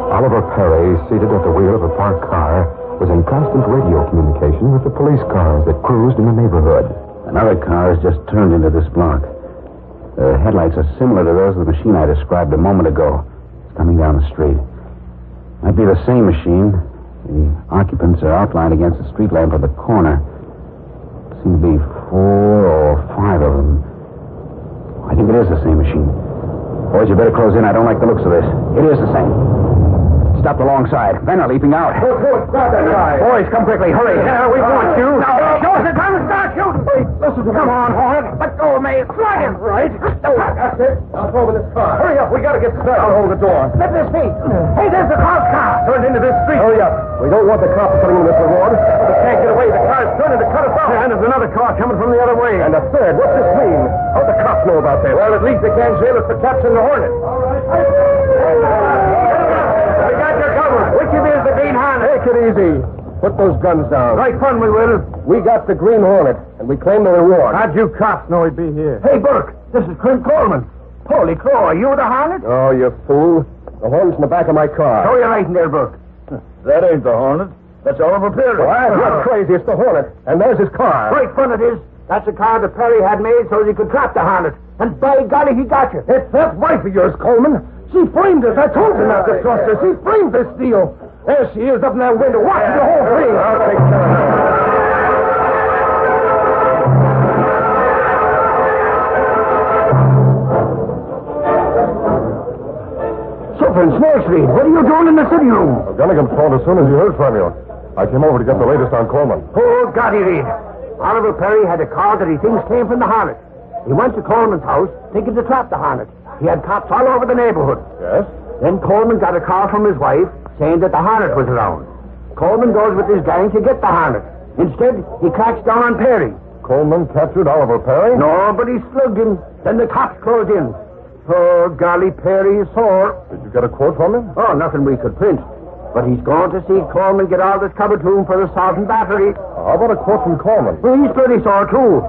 Oliver Perry, seated at the wheel of the parked car, was in constant radio communication with the police cars that cruised in the neighborhood. Another car has just turned into this block. The headlights are similar to those of the machine I described a moment ago. It's coming down the street. Might be the same machine. The occupants are outlined against the street lamp at the corner. Seem to be 4 or 5 of them. I think it is the same machine. Boys, you better close in. I don't like the looks of this. It is the same. Stopped alongside. Men are leaping out. Grab that guy. Boys, come quickly. Hurry. Yeah, we want you. Now, show us the time to start shooting. Wait, listen to me. Come on, Hornet. Let go of me. Flag him. Right. That's it. I'll throw in this car. Hurry up. We got to get started. I'll hold the door. Let this be. Hey, there's the cop's car. Turned into this street. Hurry up. We don't want the cops putting in this reward. We can't get away. The car's turning to cut us off. And there's another car coming from the other way. And a third. What's this mean? How'd the cops know about this? Well, at least they can't jail us for capturing the Hornet. All right. We got your cover. Which of you is the Green Hornet? Take it easy. Put those guns down. Right fun we will. We got the Green Hornet, and we claim the reward. How'd you cops know he'd be here? Hey, Burke, this is Clint Coleman. Holy crow, are you the Hornet? Oh, you fool. The Hornet's in the back of my car. Show your light in there, Burke. That ain't the Hornet. That's Oliver Perry. What? You're crazy. It's the Hornet. And there's his car. Right fun it is. That's the car that Perry had made so he could trap the Hornet. And by golly, he got you. It's that wife of yours, Coleman. She framed us. I told you not to trust her. She framed this deal. There she is up in that window watching the whole thing. I'll take care of her. Suffering Snake Street. What are you doing in the did you? Well, Gunnigan phoned as soon as he heard from you. I came over to get the latest on Coleman. Oh, Gotti, Reed. Oliver Perry had a call that he thinks came from the Hornet. He went to Coleman's house thinking to trap the Hornet. He had cops all over the neighborhood. Yes? Then Coleman got a call from his wife saying that the Hornet was around. Coleman goes with his gang to get the Hornet. Instead, he cracks down on Perry. Coleman captured Oliver Perry? No, but he slugged him. Then the cops closed in. Oh, golly, Perry is sore. Did you get a quote from him? Oh, nothing we could print. But he's going to see Coleman get all this cover to him for assault and battery. How about a quote from Coleman? Well, he's pretty sore, too.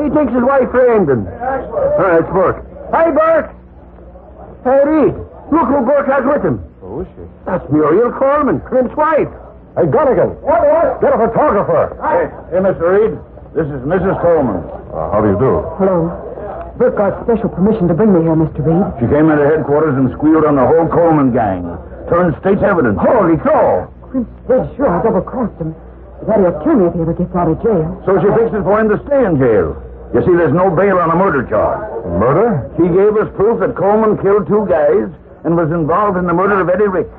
He thinks his wife framed him. It's Burke. Hi, Burke. Hey, Reed. Look who Burke has with him. Who is she? That's Muriel Coleman, Clint's wife. Hey, Gunnigan. What? Get a photographer. Hey, Mr. Reed. This is Mrs. Coleman. How do you do? Hello. Burke got special permission to bring me here, Mr. Reed. She came into headquarters and squealed on the whole Coleman gang. Turned state's evidence. Holy crow! Clint's dead sure I double-crossed him. Daddy'll kill me if he ever gets out of jail. So she fixed it for him to stay in jail. You see, there's no bail on a murder charge. Murder? She gave us proof that Coleman killed 2 guys and was involved in the murder of Eddie Ricks.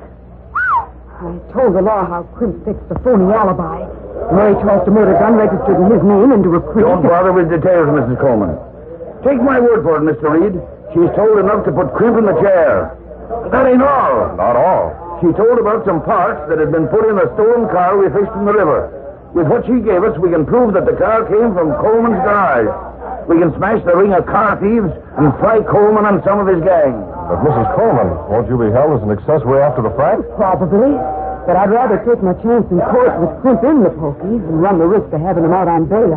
I told the law how Clint fixed the phony alibi. Mary tossed a murder gun registered in his name into a creek. Don't bother with details, Mrs. Coleman. Take my word for it, Mr. Reed. She's told enough to put Crimp in the chair. That ain't all. Not all. She told about some parts that had been put in a stolen car we fixed in the river. With what she gave us, we can prove that the car came from Coleman's garage. We can smash the ring of car thieves and fry Coleman and some of his gang. But, Mrs. Coleman, won't you be held as an accessory after the fact? Probably. But I'd rather take my chance in court with Crimp in the pokey than run the risk of having him out on bail.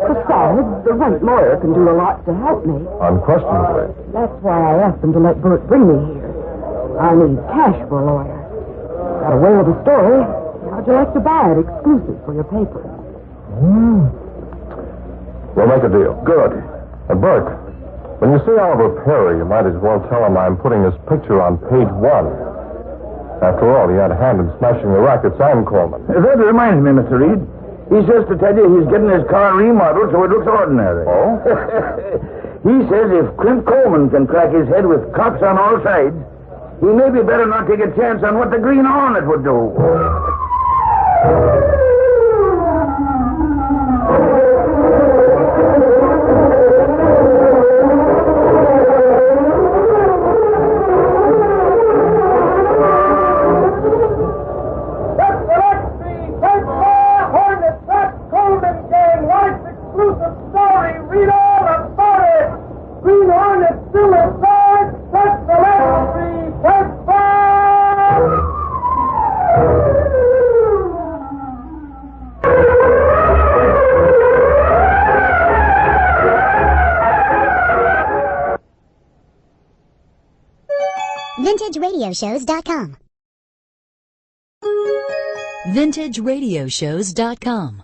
Besides, the right lawyer can do a lot to help me. Unquestionably. That's why I asked him to let Bert bring me here. I need cash for a lawyer. Got a whale of a story. How'd you like to buy it exclusive for your paper? We'll make a deal. Good. Burke, when you see Oliver Perry, you might as well tell him I'm putting his picture on page 1. After all, he had a hand in smashing the rackets and Coleman. That reminds me, Mr. Reed. He says to tell you he's getting his car remodeled so it looks ordinary. Oh? He says if Clint Coleman can crack his head with cops on all sides, he maybe better not take a chance on what the Green Hornet would do. VintageRadioshows.com. VintageRadioshows.com.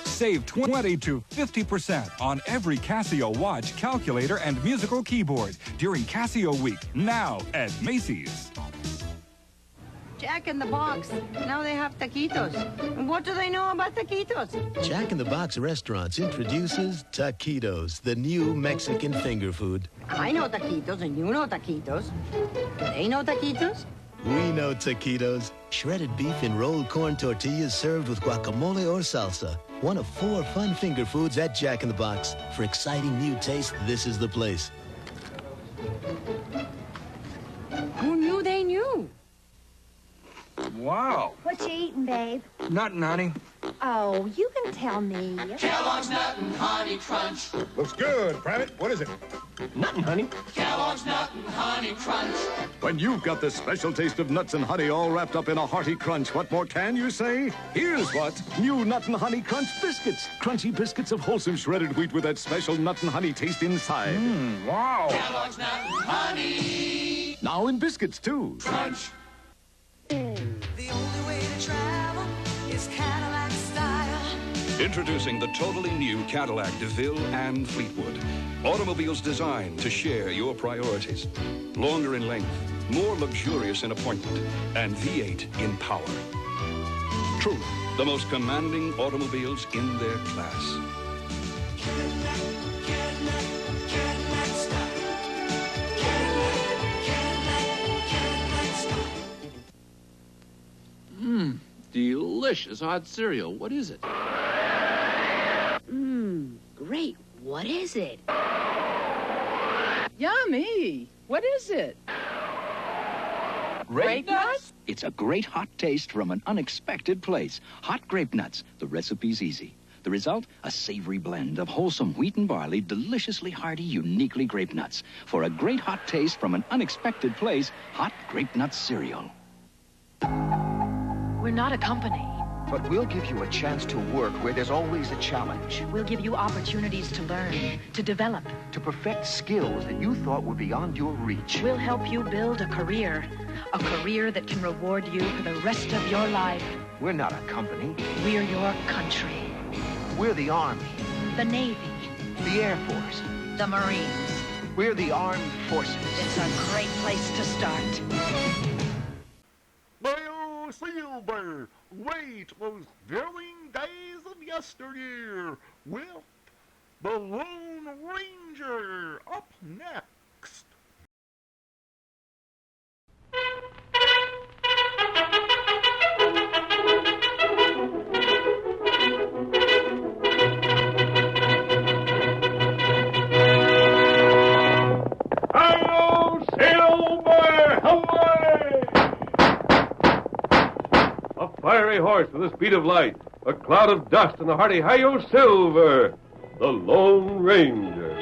Save 20 to 50% on every Casio watch, calculator, and musical keyboard during Casio Week, now at Macy's. Jack in the Box. Now they have taquitos. What do they know about taquitos? Jack in the Box Restaurants introduces taquitos, the new Mexican finger food. I know taquitos and you know taquitos. They know taquitos? We know taquitos. Shredded beef and rolled corn tortillas served with guacamole or salsa. One of 4 fun finger foods at Jack in the Box. For exciting new taste, this is the place. Who knew they knew? Wow. What you eating, babe? Nothing, honey. Oh, you can tell me. Kellogg's Nut and Honey Crunch. Looks good, Private. What is it? Nothing, honey. Kellogg's Nut and Honey Crunch. When you've got the special taste of nuts and honey all wrapped up in a hearty crunch, what more can you say? Here's what. New Nut and Honey Crunch biscuits. Crunchy biscuits of wholesome shredded wheat with that special nut and honey taste inside. Wow. Kellogg's Nut and Honey. Now in biscuits, too. Crunch. The only way to travel is Cadillac style. Introducing the totally new Cadillac DeVille and Fleetwood. Automobiles designed to share your priorities. Longer in length, more luxurious in appointment, and V8 in power. Truly, the most commanding automobiles in their class. Cadillac style. Cadillac delicious hot cereal. What is it? Great. What is it? Yummy. What is it? Grape nuts? It's a great hot taste from an unexpected place. Hot grape nuts. The recipe's easy. The result? A savory blend of wholesome wheat and barley, deliciously hearty, uniquely grape nuts. For a great hot taste from an unexpected place, hot grape nuts cereal. We're not a company. But we'll give you a chance to work where there's always a challenge. We'll give you opportunities to learn, to develop. To perfect skills that you thought were beyond your reach. We'll help you build a career that can reward you for the rest of your life. We're not a company. We're your country. We're the Army. The Navy. The Air Force. The Marines. We're the Armed Forces. It's a great place to start. Well, Silver, wait those thrilling days of yesteryear with the Lone Ranger up next. Hello, Silver! Away! A fiery horse with a speed of light, a cloud of dust, and a hearty hi-yo Silver, the Lone Ranger.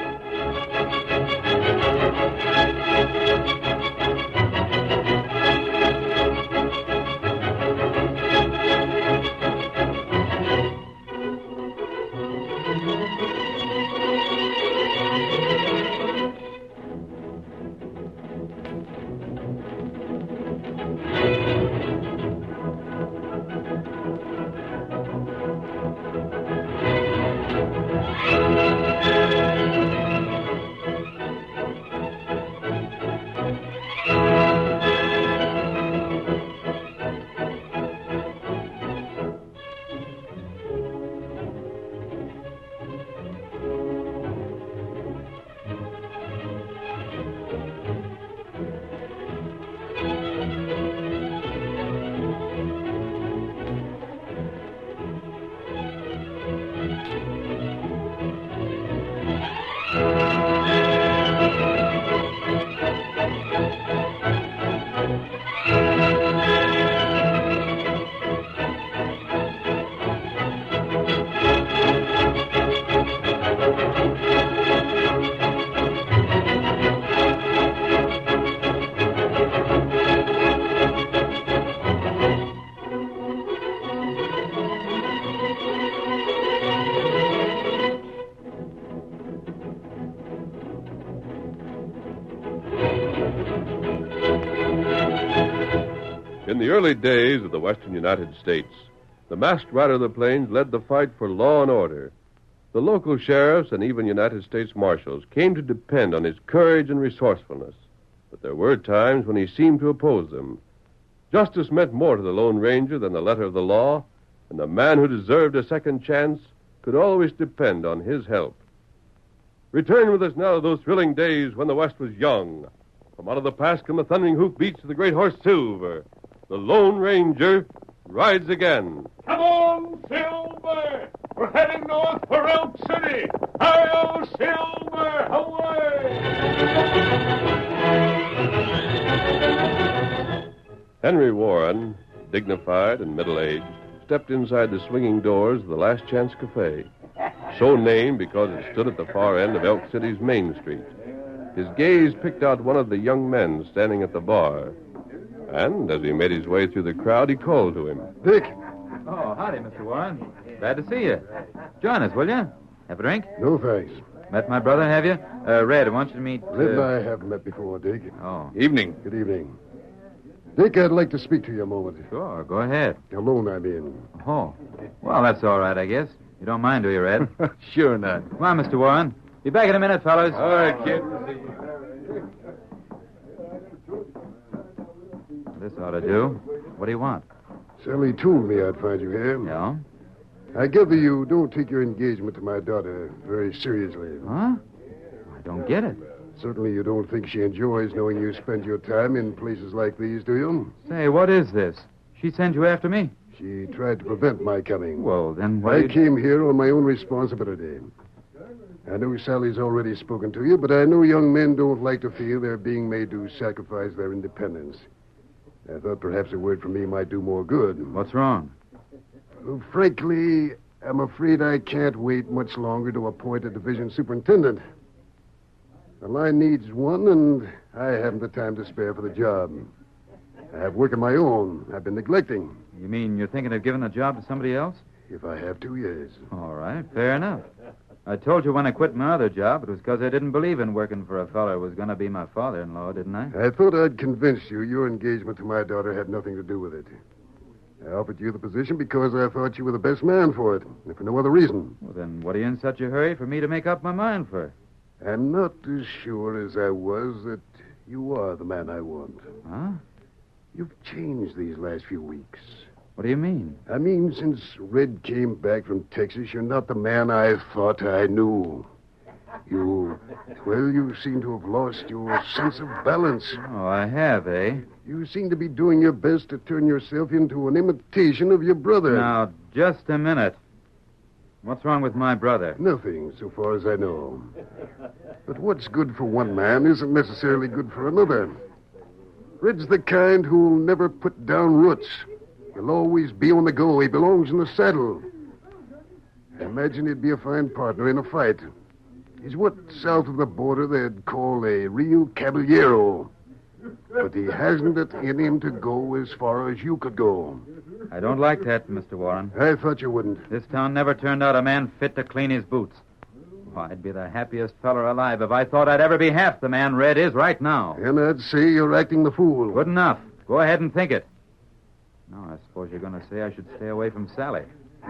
In the early days of the western United States, the masked rider of the plains led the fight for law and order. The local sheriffs and even United States marshals came to depend on his courage and resourcefulness. But there were times when he seemed to oppose them. Justice meant more to the Lone Ranger than the letter of the law, and the man who deserved a second chance could always depend on his help. Return with us now to those thrilling days when the West was young. From out of the past come the thundering hoofbeats of the great horse Silver. The Lone Ranger rides again. Come on, Silver! We're heading north for Elk City! Hi-yo, Silver! Away! Henry Warren, dignified and middle-aged, stepped inside the swinging doors of the Last Chance Cafe, so named because it stood at the far end of Elk City's Main Street. His gaze picked out one of the young men standing at the bar. And as he made his way through the crowd, he called to him. Dick. Oh, howdy, Mr. Warren. Glad to see you. Join us, will you? Have a drink? No, thanks. Met my brother, have you? Red, I want you to meet... Red and I haven't met before, Dick. Oh. Evening. Good evening. Dick, I'd like to speak to you a moment. Sure, go ahead. Alone, I mean. Oh. Well, that's all right, I guess. You don't mind, do you, Red? Sure not. Come on, Mr. Warren. Be back in a minute, fellas. All right, kid. This ought to do. What do you want? Sally told me I'd find you here. Yeah? I gather you don't take your engagement to my daughter very seriously. Huh? I don't get it. Certainly you don't think she enjoys knowing you spend your time in places like these, do you? Say, what is this? She sent you after me? She tried to prevent my coming. Well, then I came here on my own responsibility. I know Sally's already spoken to you, but I know young men don't like to feel they're being made to sacrifice their independence. I thought perhaps a word from me might do more good. What's wrong? Well, frankly, I'm afraid I can't wait much longer to appoint a division superintendent. The line needs one, and I haven't the time to spare for the job. I have work of my own I've been neglecting. You mean you're thinking of giving the job to somebody else? If I have to, yes. All right, fair enough. I told you when I quit my other job, it was because I didn't believe in working for a fellow who was going to be my father-in-law, didn't I? I thought I'd convinced you your engagement to my daughter had nothing to do with it. I offered you the position because I thought you were the best man for it, and for no other reason. Well, then what are you in such a hurry for me to make up my mind for? I'm not as sure as I was that you are the man I want. Huh? You've changed these last few weeks. What do you mean? I mean, since Red came back from Texas, you're not the man I thought I knew. You seem to have lost your sense of balance. Oh, I have, eh? You seem to be doing your best to turn yourself into an imitation of your brother. Now, just a minute. What's wrong with my brother? Nothing, so far as I know. But what's good for one man isn't necessarily good for another. Red's the kind who'll never put down roots. He'll always be on the go. He belongs in the saddle. I imagine he'd be a fine partner in a fight. He's what south of the border they'd call a real caballero. But he hasn't it in him to go as far as you could go. I don't like that, Mr. Warren. I thought you wouldn't. This town never turned out a man fit to clean his boots. Well, I'd be the happiest feller alive if I thought I'd ever be half the man Red is right now. And I'd say you're acting the fool. Good enough. Go ahead and think it. No, I suppose you're going to say I should stay away from Sally.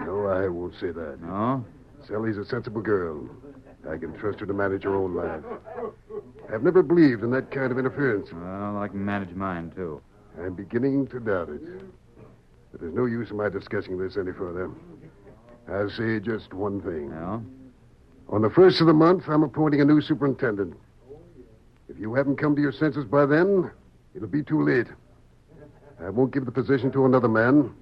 No, I won't say that. No? Sally's a sensible girl. I can trust her to manage her own life. I've never believed in that kind of interference. Well, I can manage mine, too. I'm beginning to doubt it. But there's no use in my discussing this any further. I'll say just one thing. Yeah? On the 1st of the month, I'm appointing a new superintendent. If you haven't come to your senses by then, it'll be too late. I won't give the position to another man,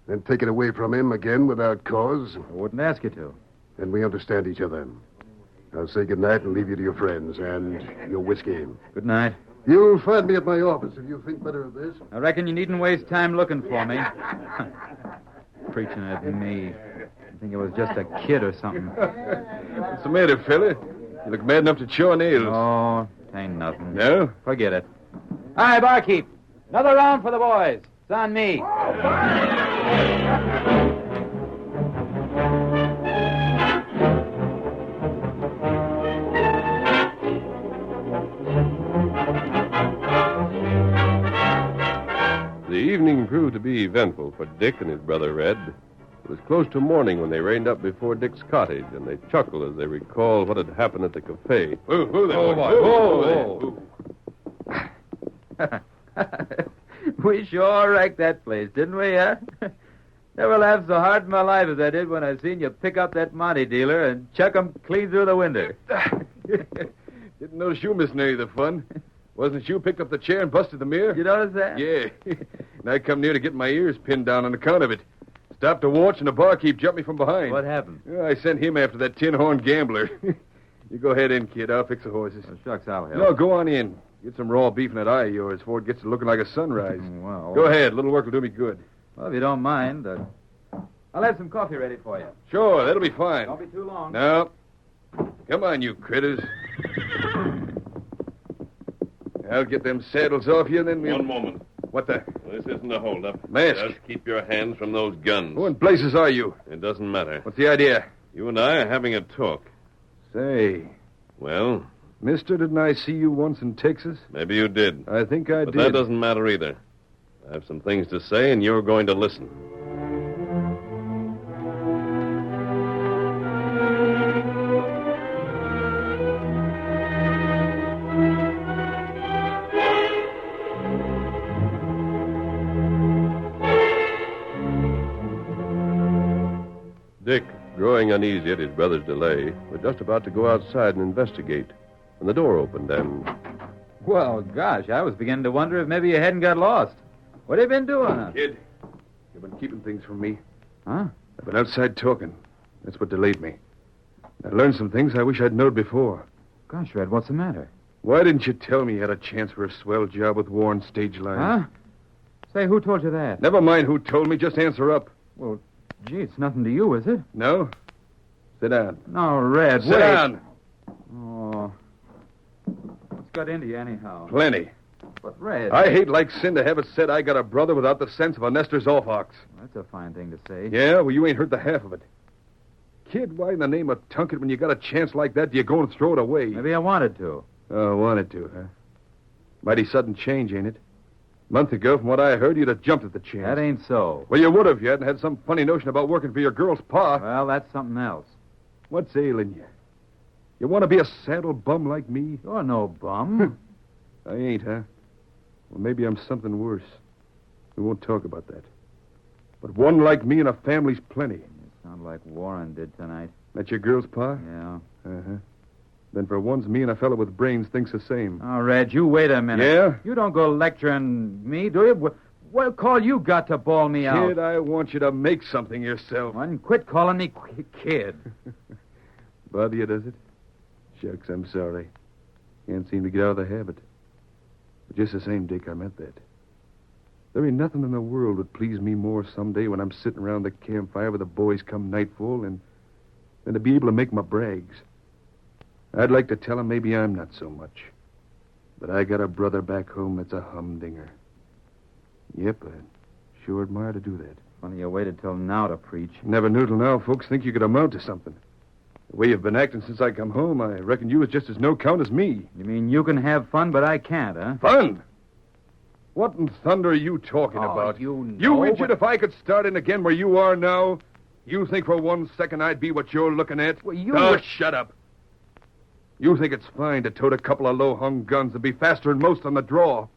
then take it away from him again without cause. I wouldn't ask you to. Then we understand each other. I'll say good night and leave you to your friends and your whiskey. Good night. You'll find me at my office if you think better of this. I reckon you needn't waste time looking for me. Preaching at me. I think it was just a kid or something. What's the matter, fella? You look mad enough to chew nails. Oh, it ain't nothing. No? Forget it. Hi, barkeep. Another round for the boys. It's on me. The evening proved to be eventful for Dick and his brother Red. It was close to morning when they reined up before Dick's cottage, and they chuckled as they recalled what had happened at the cafe. Who there? Whoa. We sure wrecked that place, didn't we, huh? Never laughed so hard in my life as I did when I seen you pick up that Monte dealer and chuck him clean through the window. Didn't notice you missing any of the fun. Wasn't it you picked up the chair and busted the mirror? You notice that? Yeah. And I come near to get my ears pinned down on account of it. Stopped to watch, and the barkeep jumped me from behind. What happened? I sent him after that tin-horn gambler. You go ahead in, kid. I'll fix the horses. Oh, shucks, I'll help. No, go on in. Get some raw beef in that eye of yours before it gets to looking like a sunrise. Well, Go ahead. Little work will do me good. Well, if you don't mind, I'll have some coffee ready for you. Sure, that'll be fine. Don't be too long. No. Come on, you critters. I'll get them saddles off you, and then we'll... One moment. What the... This isn't a holdup. Mask. Just keep your hands from those guns. Who in places are you? It doesn't matter. What's the idea? You and I are having a talk. Say, Well, mister, didn't I see you once in Texas? maybe you did. I think I But did. that doesn't matter either. I have some things to say, and you're going to listen. Dick, growing uneasy at his brother's delay, was just about to go outside and investigate when the door opened and... Well, gosh, I was beginning to wonder if maybe you hadn't got lost. What have you been doing? Kid, You've been keeping things from me. Huh? I've been outside talking. That's what delayed me. I learned some things I wish I'd known before. Gosh, Red, what's the matter? Why didn't you tell me you had a chance for a swell job with Warren Stage Line? Huh? Say, who told you that? Never mind who told me. Just answer up. Well, gee, it's nothing to you, is it? No? Sit down. No, Red, Sit wait. down. Oh. What's got into you anyhow? Plenty. But, Red... I hate like sin to have it said I got a brother without the sense of a Nestor's off-ox. That's a fine thing to say. Yeah, well, you ain't heard the half of it. Kid, why in the name of Tunket, when you got a chance like that, do you go and throw it away? Maybe I wanted to. Oh, wanted to, huh? Mighty sudden change, ain't it? A month ago, from what I heard, you'd have jumped at the chance. That ain't so. Well, you would have. You hadn't had some funny notion about working for your girl's pa. Well, that's something else. What's ailing you? You want to be a saddle bum like me? You're no bum. I ain't, huh? Well, maybe I'm something worse. We won't talk about that. But one like me and a family's plenty. You sound like Warren did tonight. That your girl's pa? Yeah. Uh-huh. Then for once, me and a fellow with brains thinks the same. Oh, Red, you wait a minute. Yeah? You don't go lecturing me, do you? What call you got to bawl me out? Kid, I want you to make something yourself. And quit calling me kid. Bother you, does it? Shucks, I'm sorry. Can't seem to get out of the habit. But just the same, Dick, I meant that. There ain't nothing in the world would please me more someday when I'm sitting around the campfire with the boys come nightfall than to be able to make my brags. I'd like to tell him maybe I'm not so much. But I got a brother back home that's a humdinger. Yep, I sure admire to do that. Funny you waited till now to preach. Never knew till now folks think you could amount to something. The way you've been acting since I come home, I reckon you was just as no count as me. You mean you can have fun, but I can't, huh? Fun? What in thunder are you talking about? You idiot, if I could start in again where you are now, you think for 1 second I'd be what you're looking at? Well, you... Oh, shut up. You think it's fine to tote a couple of low-hung guns and be faster than most on the draw.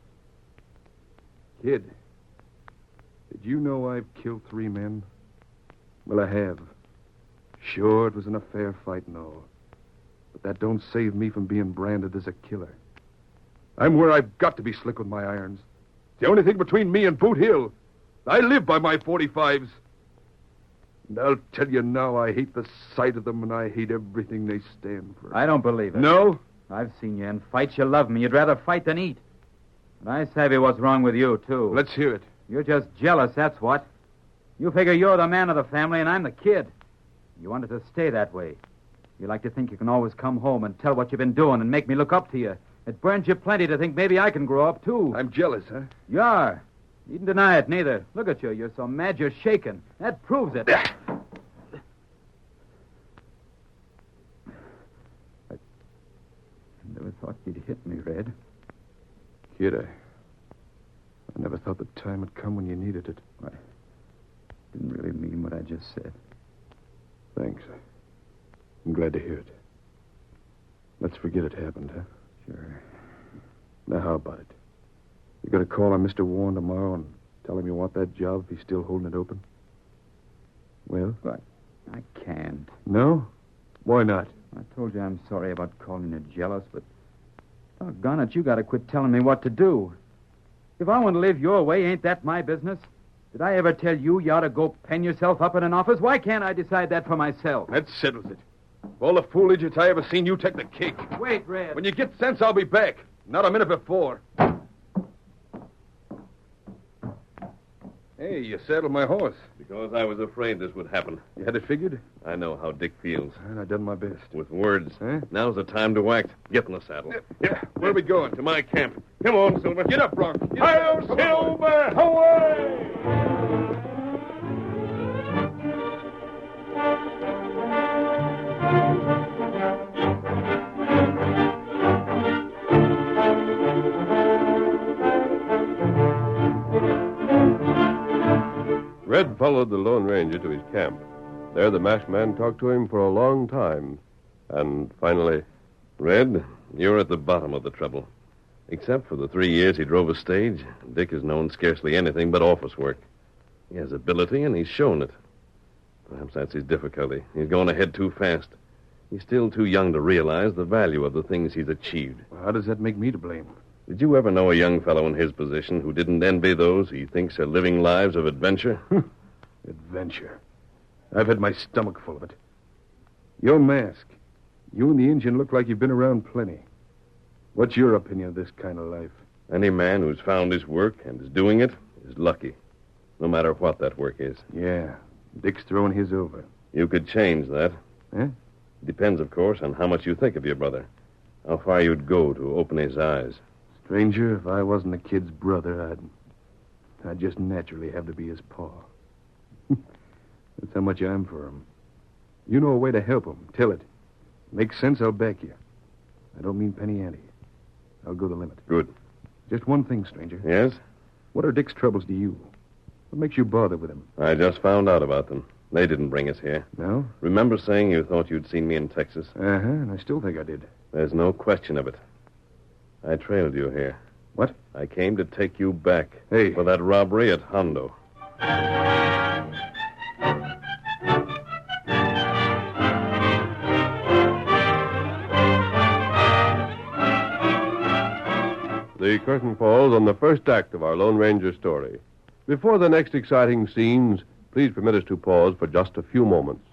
Kid, did you know I've killed 3 men? Well, I have. Sure, it was in a fair fight and all. But that don't save me from being branded as a killer. I'm where I've got to be slick with my irons. It's the only thing between me and Boot Hill. I live by my 45s. And I'll tell you now, I hate the sight of them and I hate everything they stand for. I don't believe it. No? I've seen you in fights. You love me. You'd rather fight than eat. But I savvy what's wrong with you, too. Let's hear it. You're just jealous, that's what. You figure you're the man of the family and I'm the kid. You want it to stay that way. You like to think you can always come home and tell what you've been doing and make me look up to you. It burns you plenty to think maybe I can grow up, too. I'm jealous, huh? You are. You needn't deny it, neither. Look at you. You're so mad you're shaking. That proves it. I never thought you'd hit me, Red. Kid, I never thought the time would come when you needed it. I didn't really mean what I just said. Thanks. I'm glad to hear it. Let's forget it happened, huh? Sure. Now, how about it? You got to call on Mr. Warren tomorrow and tell him you want that job if he's still holding it open? Well? But I can't. No? Why not? I told you I'm sorry about calling you jealous, but doggone it, you got to quit telling me what to do. If I want to live your way, ain't that my business? Did I ever tell you ought to go pen yourself up in an office? Why can't I decide that for myself? That settles it. All the fool idiots I ever seen, you take the cake. Wait, Red. When you get sense, I'll be back. Not a minute before. Hey, you saddled my horse. Because I was afraid this would happen. You had it figured? I know how Dick feels. And I done my best. With words. Huh? Now's the time to act. Get in the saddle. Yeah. Where are we going? To my camp. Come on, Silver. Get up, Bronc. Hi-yo, Silver! Away! Red followed the Lone Ranger to his camp. There, the masked man talked to him for a long time. And finally... Red, you're at the bottom of the trouble. Except for the 3 years he drove a stage, Dick has known scarcely anything but office work. He has ability, and he's shown it. Perhaps that's his difficulty. He's going ahead too fast. He's still too young to realize the value of the things he's achieved. Well, how does that make me to blame? Did you ever know a young fellow in his position who didn't envy those he thinks are living lives of adventure? Adventure. I've had my stomach full of it. Your mask. You and the Injun look like you've been around plenty. What's your opinion of this kind of life? Any man who's found his work and is doing it is lucky, no matter what that work is. Yeah, Dick's throwing his over. You could change that. Eh? Depends, of course, on how much you think of your brother. How far you'd go to open his eyes. Stranger, if I wasn't the kid's brother, I'd just naturally have to be his paw. That's how much I'm for him. You know a way to help him. Tell it. Makes sense, I'll back you. I don't mean penny ante. I'll go the limit. Good. Just one thing, stranger. Yes? What are Dick's troubles to you? What makes you bother with him? I just found out about them. They didn't bring us here. No? Remember saying you thought you'd seen me in Texas? Uh-huh, and I still think I did. There's no question of it. I trailed you here. What? I came to take you back. Hey. For that robbery at Hondo. The curtain falls on the first act of our Lone Ranger story. Before the next exciting scenes, please permit us to pause for just a few moments.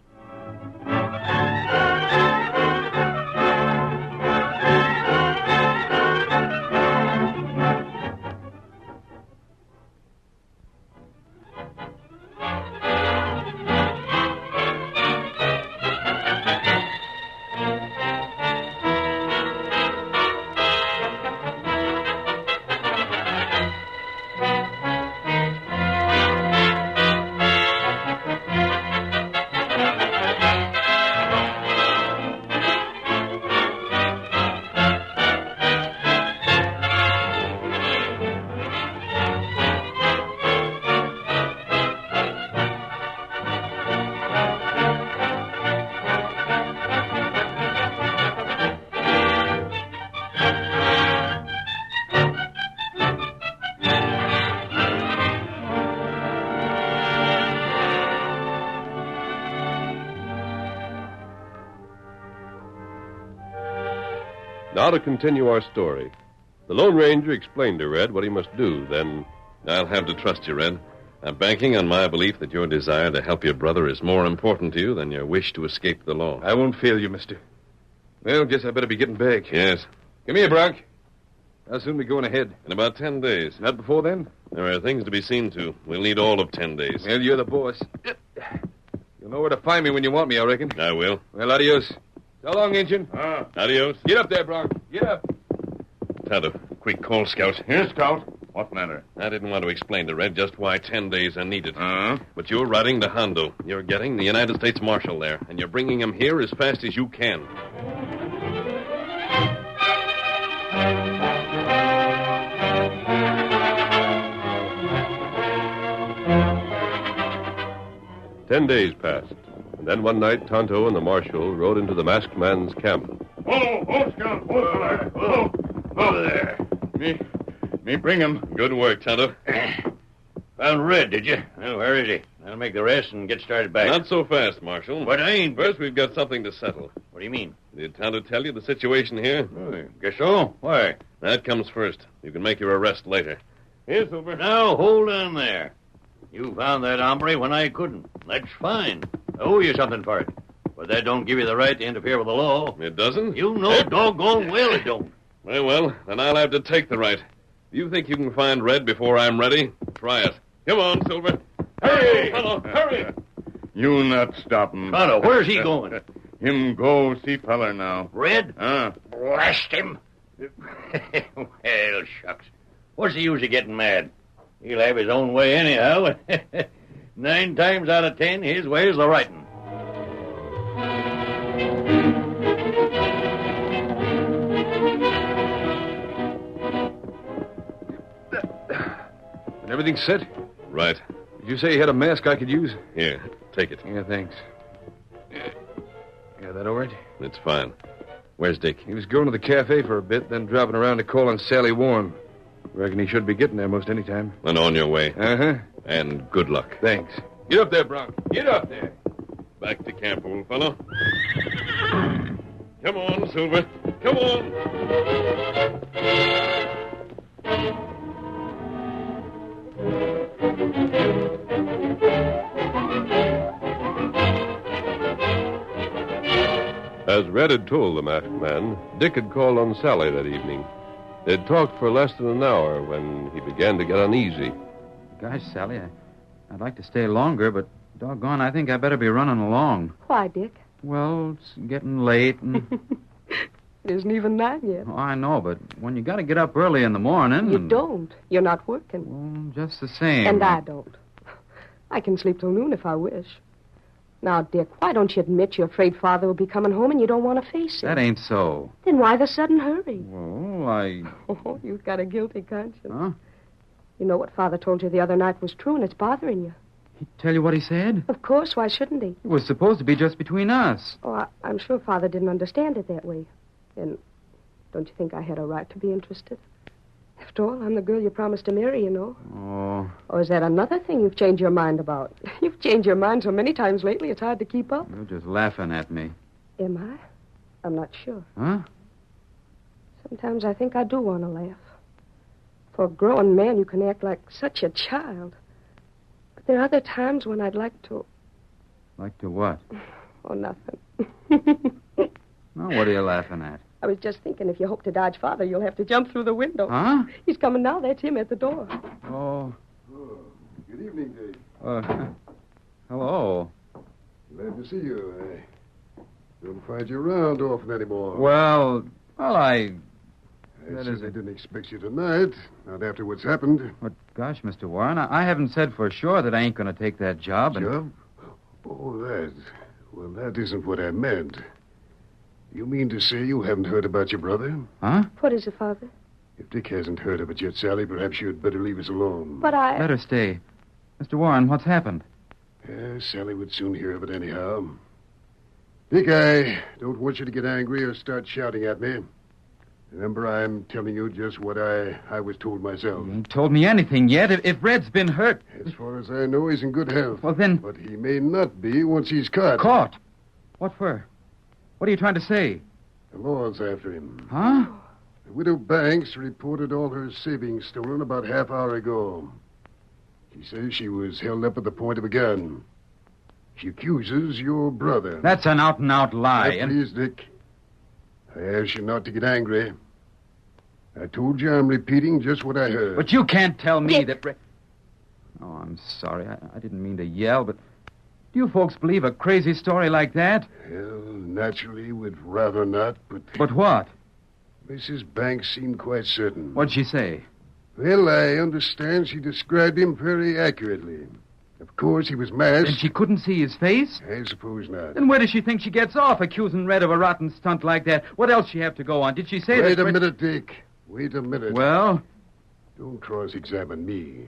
Now to continue our story. The Lone Ranger explained to Red what he must do, then... I'll have to trust you, Red. I'm banking on my belief that your desire to help your brother is more important to you than your wish to escape the law. I won't fail you, mister. Well, guess I better be getting back. Yes. Come here, Bronk. How soon we going ahead? In about 10 days. Not before then? There are things to be seen to. We'll need all of 10 days. Well, you're the boss. You'll know where to find me when you want me, I reckon. I will. Well, adios. So long, Injun. Adios. Get up there, Bronk. Get up. Tonto, quick call, Scout. Here, Scout. What matter? I didn't want to explain to Red just why 10 days are needed. But you're riding to Hondo. You're getting the United States Marshal there, and you're bringing him here as fast as you can. Ten days passed, and then one night Tonto and the Marshal rode into the masked man's camp. Oh, Scout. Oh, there. Me bring him. Good work, Tonto. Found Red, did you? Well, where is he? I'll make the rest and get started back. Not so fast, Marshal. But I ain't... First, we've got something to settle. What do you mean? Did Tonto tell you the situation here? Oh, I guess so. Why? That comes first. You can make your arrest later. Here, Silver. Now, hold on there. You found that hombre when I couldn't. That's fine. I owe you something for it. But that don't give you the right to interfere with the law. It doesn't? You know doggone well it don't. Well, then I'll have to take the right. Do you think you can find Red before I'm ready? Try it. Come on, Silver. Hey, fellow, hurry. You not stop him. Tonto, where's he going? Him go see feller now. Red? Blast him. Well, shucks. What's the use of getting mad? He'll have his own way anyhow. 9 times out of 10, his way's the right one. And everything's set? Right. Did you say you had a mask I could use? Here, take it. Yeah, thanks. Yeah, that all right? It's fine. Where's Dick? He was going to the cafe for a bit, then dropping around to call on Sally Warren. Reckon he should be getting there most any time. And on your way. Uh-huh. And good luck. Thanks. Get up there, Bronk. Get up there. Back to camp, old fellow. Come on, Silver. Come on. As Red had told the masked man, Dick had called on Sally that evening. They'd talked for less than an hour when he began to get uneasy. Gosh, Sally, I'd like to stay longer, but doggone, I think I better be running along. Why, Dick? Well, it's getting late and... It isn't even 9 yet. Oh, I know, but when you got to get up early in the morning... You don't. You're not working. Well, just the same. And I don't. I can sleep till noon if I wish. Now, Dick, why don't you admit you're afraid Father will be coming home and you don't want to face him? That ain't so. Then why the sudden hurry? Well, Oh, you've got a guilty conscience. Huh? You know what Father told you the other night was true, and it's bothering you. He'd tell you what he said? Of course, why shouldn't he? It was supposed to be just between us. Oh, I'm sure Father didn't understand it that way. And don't you think I had a right to be interested? After all, I'm the girl you promised to marry, you know. Oh. Or is that another thing you've changed your mind about? You've changed your mind so many times lately, it's hard to keep up. You're just laughing at me. Am I? I'm not sure. Huh? Sometimes I think I do want to laugh. For a grown man, you can act like such a child. But there are other times when I'd like to... Like to what? Oh, nothing. Now, what are you laughing at? I was just thinking if you hope to dodge Father, you'll have to jump through the window. Huh? He's coming now. That's him at the door. Oh. Good evening, Dave. Hello. Glad to see you. I don't find you around often anymore. Well, I certainly didn't expect you tonight, not after what's happened. But gosh, Mr. Warren, I haven't said for sure that I ain't going to take that job. Job? Oh, that. Well, that isn't what I meant. You mean to say you haven't heard about your brother? Huh? What is it, Father? If Dick hasn't heard of it yet, Sally, perhaps you'd better leave us alone. But I... Better stay. Mr. Warren, what's happened? Sally would soon hear of it anyhow. Dick, I don't want you to get angry or start shouting at me. Remember, I'm telling you just what I was told myself. You ain't told me anything yet. If Red's been hurt... As far as I know, he's in good health. Well, then... But he may not be once he's caught. Caught? What for? What are you trying to say? The law's after him. Huh? The widow Banks reported all her savings stolen about half hour ago. She says she was held up at the point of a gun. She accuses your brother. That's an out-and-out lie. Now, please, Dick. I ask you not to get angry. I told you I'm repeating just what I heard. But you can't tell me that... Oh, I'm sorry. I didn't mean to yell, but... Do you folks believe a crazy story like that? Well, naturally, we'd rather not, but... But what? Mrs. Banks seemed quite certain. What'd she say? Well, I understand she described him very accurately. Of course, he was masked. And she couldn't see his face? I suppose not. Then where does she think she gets off accusing Red of a rotten stunt like that? What else she have to go on? Did she say Wait a minute, Dick. Wait a minute. Well? Don't cross-examine me.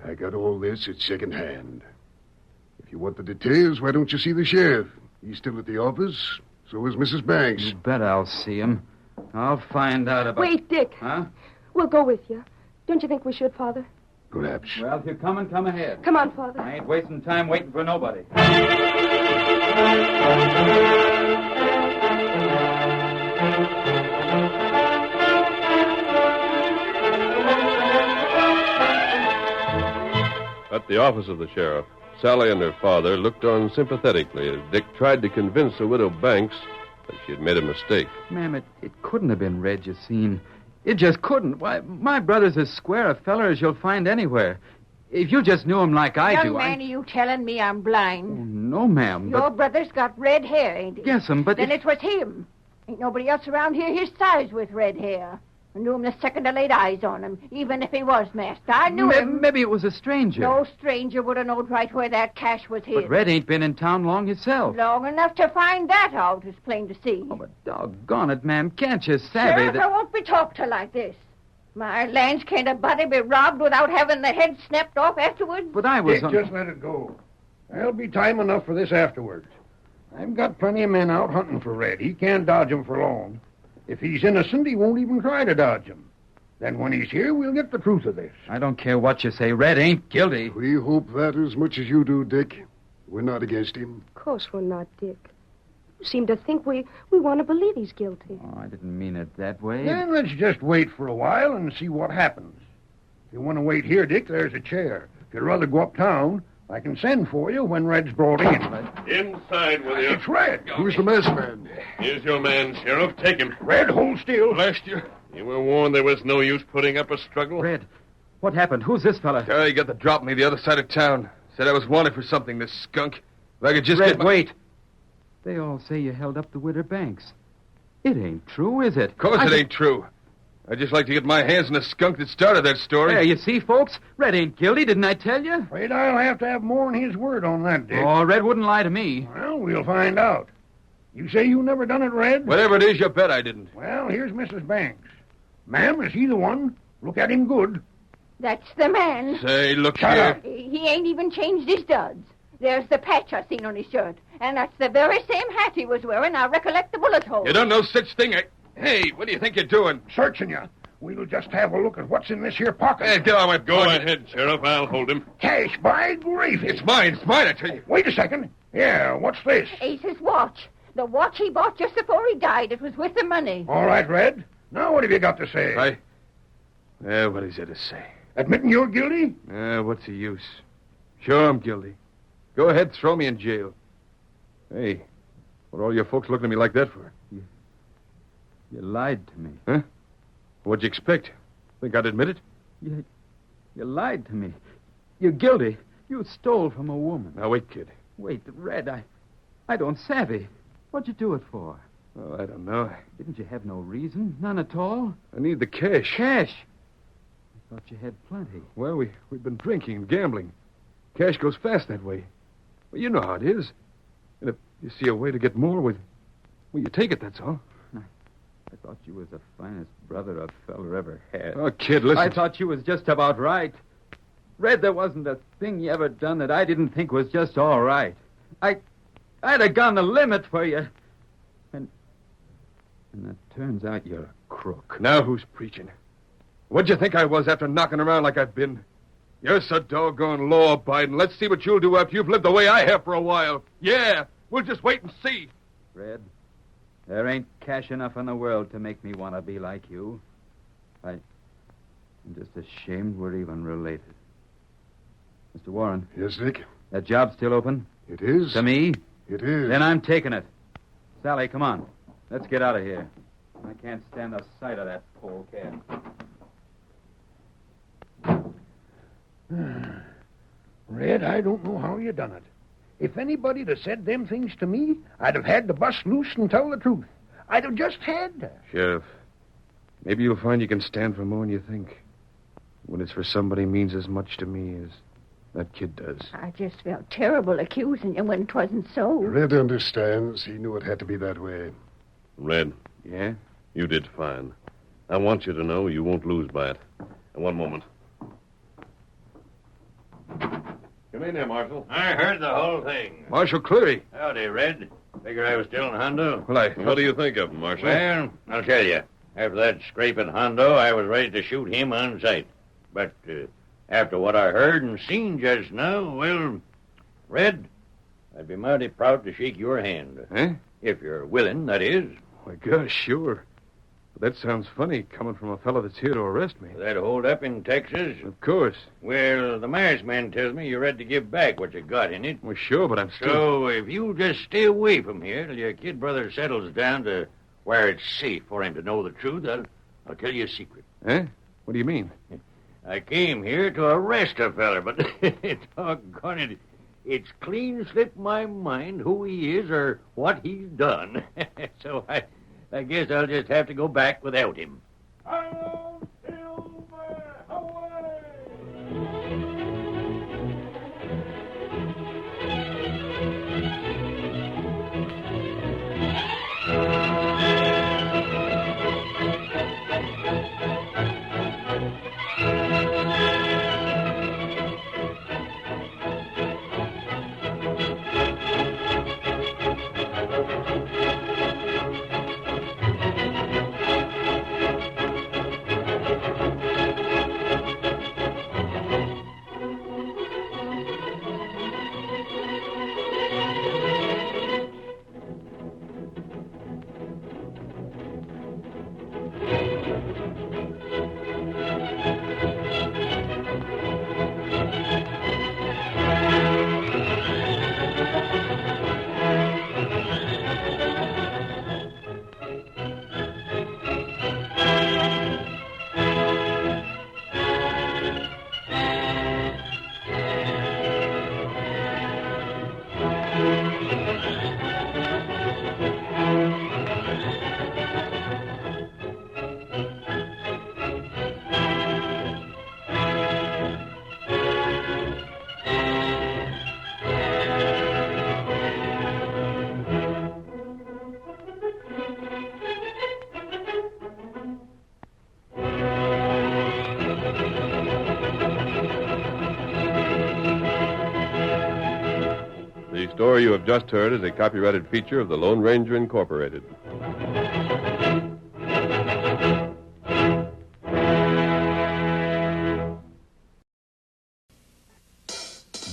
I got all this at second hand. If you want the details, why don't you see the sheriff? He's still at the office. So is Mrs. Banks. You bet I'll see him. I'll find out about... Wait, Dick. Huh? We'll go with you. Don't you think we should, Father? Perhaps. Well, if you're coming, come ahead. Come on, Father. I ain't wasting time waiting for nobody. At the office of the sheriff, Sally and her father looked on sympathetically as Dick tried to convince the widow Banks that she had made a mistake. Ma'am, it couldn't have been Red you seen. It just couldn't. Why, my brother's as square a feller as you'll find anywhere. If you just knew him like I do... Young man, are you telling me I'm blind? Oh, no, ma'am, Your brother's got red hair, ain't he? Guess'm, but... Then it was him. Ain't nobody else around here his size with red hair. I knew him the second I laid eyes on him, even if he was masked. I knew him. Maybe it was a stranger. No stranger would have known right where that cash was hid. But Red ain't been in town long himself. Long enough to find that out, it's plain to see. Oh, but doggone it, ma'am. Can't you savvy Sheriff, I won't be talked to like this. My lands, can't a body be robbed without having the head snapped off afterwards? But I was... Dick, just let it go. There'll be time enough for this afterwards. I've got plenty of men out hunting for Red. He can't dodge him for long. If he's innocent, he won't even try to dodge him. Then when he's here, we'll get the truth of this. I don't care what you say. Red ain't guilty. We hope that as much as you do, Dick. We're not against him. Of course we're not, Dick. You seem to think we want to believe he's guilty. Oh, I didn't mean it that way. Then let's just wait for a while and see what happens. If you want to wait here, Dick, there's a chair. If you'd rather go uptown, I can send for you when Red's brought in. Inside with you. It's Red. Who's the masked man? Here's your man, Sheriff. Take him. Red, hold still. Blast you. You were warned there was no use putting up a struggle. Red, what happened? Who's this fella? He got the drop on me the other side of town. Said I was wanted for something, this skunk. If I could just Red, get my... wait. They all say you held up the Widder Banks. It ain't true, is it? Of course it ain't true. I'd just like to get my hands on the skunk that started that story. There, you see, folks? Red ain't guilty, didn't I tell you? Afraid I'll have to have more than his word on that, Dick. Oh, Red wouldn't lie to me. Well, we'll find out. You say you never done it, Red? Whatever it is, you bet I didn't. Well, here's Mrs. Banks. Ma'am, is he the one? Look at him good. That's the man. Say, look Shut here. up. He ain't even changed his duds. There's the patch I seen on his shirt. And that's the very same hat he was wearing. I recollect the bullet hole. You don't know such thing. Hey, what do you think you're doing? Searching you. We'll just have a look at what's in this here pocket. Hey, get on my Go ahead, Sheriff. I'll hold him. Cash, by gravy. It's mine, I tell you. Wait a second. Yeah, what's this? Ace's watch. The watch he bought just before he died. It was with the money. All right, Red. Now what have you got to say? What is there to say? Admitting you're guilty? What's the use? Sure, I'm guilty. Go ahead, throw me in jail. Hey, what are all your folks looking at me like that for? You lied to me. Huh? What'd you expect? Think I'd admit it? You lied to me. You're guilty. You stole from a woman. Now, wait, kid. Wait, Red, I don't savvy. What'd you do it for? Oh, I don't know. Didn't you have no reason? None at all? I need the cash. Cash? I thought you had plenty. Well, we've been drinking and gambling. Cash goes fast that way. Well, you know how it is. And if you see a way to get more with... Well, you take it, that's all. I thought you was the finest brother a feller ever had. Oh, kid, listen. I thought you was just about right. Red, there wasn't a thing you ever done that I didn't think was just all right. I'd have gone the limit for you. And it turns out you're a crook. Now who's preaching? What'd you think I was after knocking around like I've been? You're so doggone law-abiding. Let's see what you'll do after you've lived the way I have for a while. Yeah, we'll just wait and see. Red, there ain't cash enough in the world to make me want to be like you. I'm just ashamed we're even related. Mr. Warren. Yes, Dick? That job still open? It is. To me? It is. Then I'm taking it. Sally, come on. Let's get out of here. I can't stand the sight of that polecat. Red, I don't know how you done it. If anybody'd have said them things to me, I'd have had to bust loose and tell the truth. I'd have just had to. Sheriff, maybe you'll find you can stand for more than you think. When it's for somebody means as much to me as that kid does. I just felt terrible accusing you when 'twasn't so. Red understands. He knew it had to be that way. Red. Yeah? You did fine. I want you to know you won't lose by it. And one moment. Come in there, Marshal. I heard the whole thing. Marshal Cleary. Howdy, Red. Figure I was still in Hondo. Well, What do you think of him, Marshal? Well, I'll tell you. After that scrape at Hondo, I was ready to shoot him on sight. But after what I heard and seen just now, well, Red, I'd be mighty proud to shake your hand. Eh? If you're willing, that is. My gosh, sure. But that sounds funny, coming from a fellow that's here to arrest me. That hold up in Texas? Of course. Well, the masked man tells me you're ready to give back what you got in it. Well, sure, but I'm still... So if you just stay away from here till your kid brother settles down to where it's safe for him to know the truth, I'll tell you a secret. Eh? What do you mean? I came here to arrest a feller, but doggone it, it's clean slipped my mind who he is or what he's done. So I guess I'll just have to go back without him. story you have just heard is a copyrighted feature of the Lone Ranger Incorporated.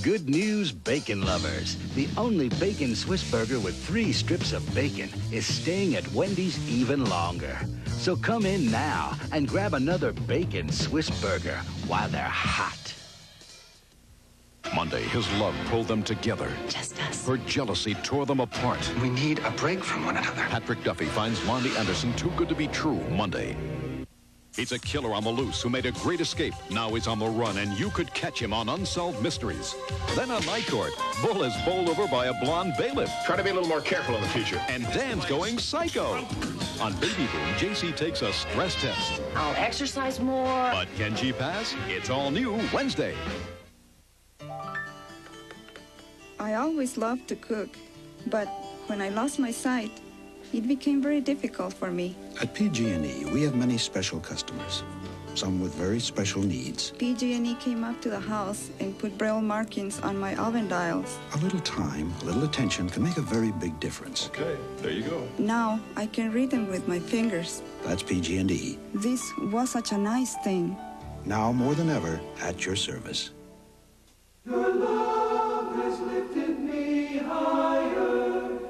Good news, bacon lovers. The only bacon Swiss burger with 3 strips of bacon is staying at Wendy's even longer. So come in now and grab another bacon Swiss burger while they're hot. Monday, his love pulled them together. Just us. Her jealousy tore them apart. We need a break from one another. Patrick Duffy finds Lonnie Anderson too good to be true Monday. He's a killer on the loose who made a great escape. Now he's on the run, and you could catch him on Unsolved Mysteries. Then on Night Court, Bull is bowled over by a blonde bailiff. Try to be a little more careful in the future. And Dan's going psycho. On Baby Boom, JC takes a stress test. I'll exercise more. But can she pass? It's all new Wednesday. I always loved to cook, but when I lost my sight, it became very difficult for me. At PG&E, we have many special customers, some with very special needs. PG&E came up to the house and put braille markings on my oven dials. A little time, a little attention can make a very big difference. Okay, there you go. Now I can read them with my fingers. That's PG&E. This was such a nice thing. Now more than ever, at your service. Your love has lifted me higher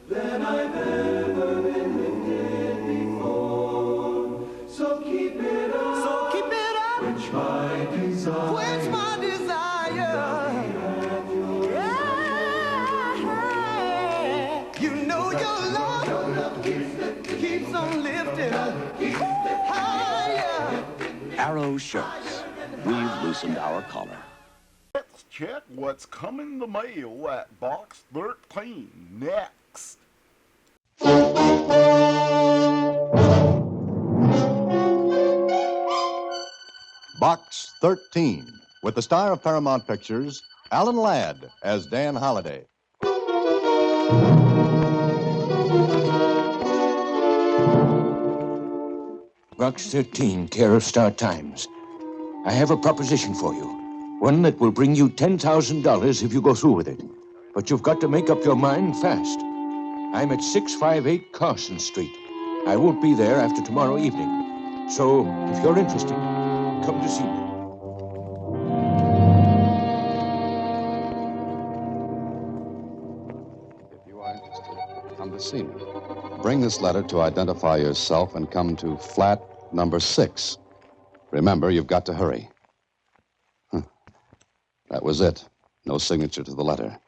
than I've ever been lifted before. So keep it up. So keep it up. Quench my desire. Quench my desire. Yeah. You know your love keeps on lifting higher. Arrow shirts. We've loosened our collar. Let's check what's coming the mail at Box 13 next. Box 13, with the star of Paramount Pictures, Alan Ladd as Dan Holliday. Box 13, care of Star Times. I have a proposition for you. One that will bring you $10,000 if you go through with it. But you've got to make up your mind fast. I'm at 658 Carson Street. I won't be there after tomorrow evening. So, if you're interested, come to see me. If you are interested, come to see me. Bring this letter to identify yourself and come to flat number 6. Remember, you've got to hurry. That was it. No signature to the letter.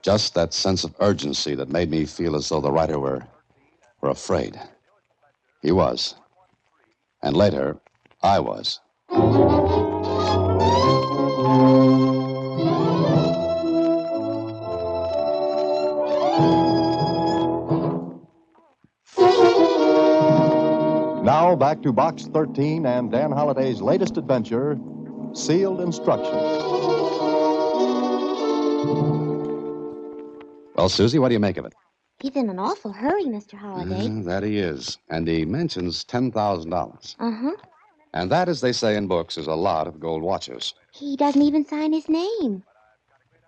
Just that sense of urgency that made me feel as though the writer were afraid. He was. And later, I was. Now back to Box 13 and Dan Holliday's latest adventure, Sealed Instructions. Well, Susie, what do you make of it? He's in an awful hurry, Mr. Holliday. That he is. And he mentions $10,000. Uh-huh. And that, as they say in books, is a lot of gold watches. He doesn't even sign his name.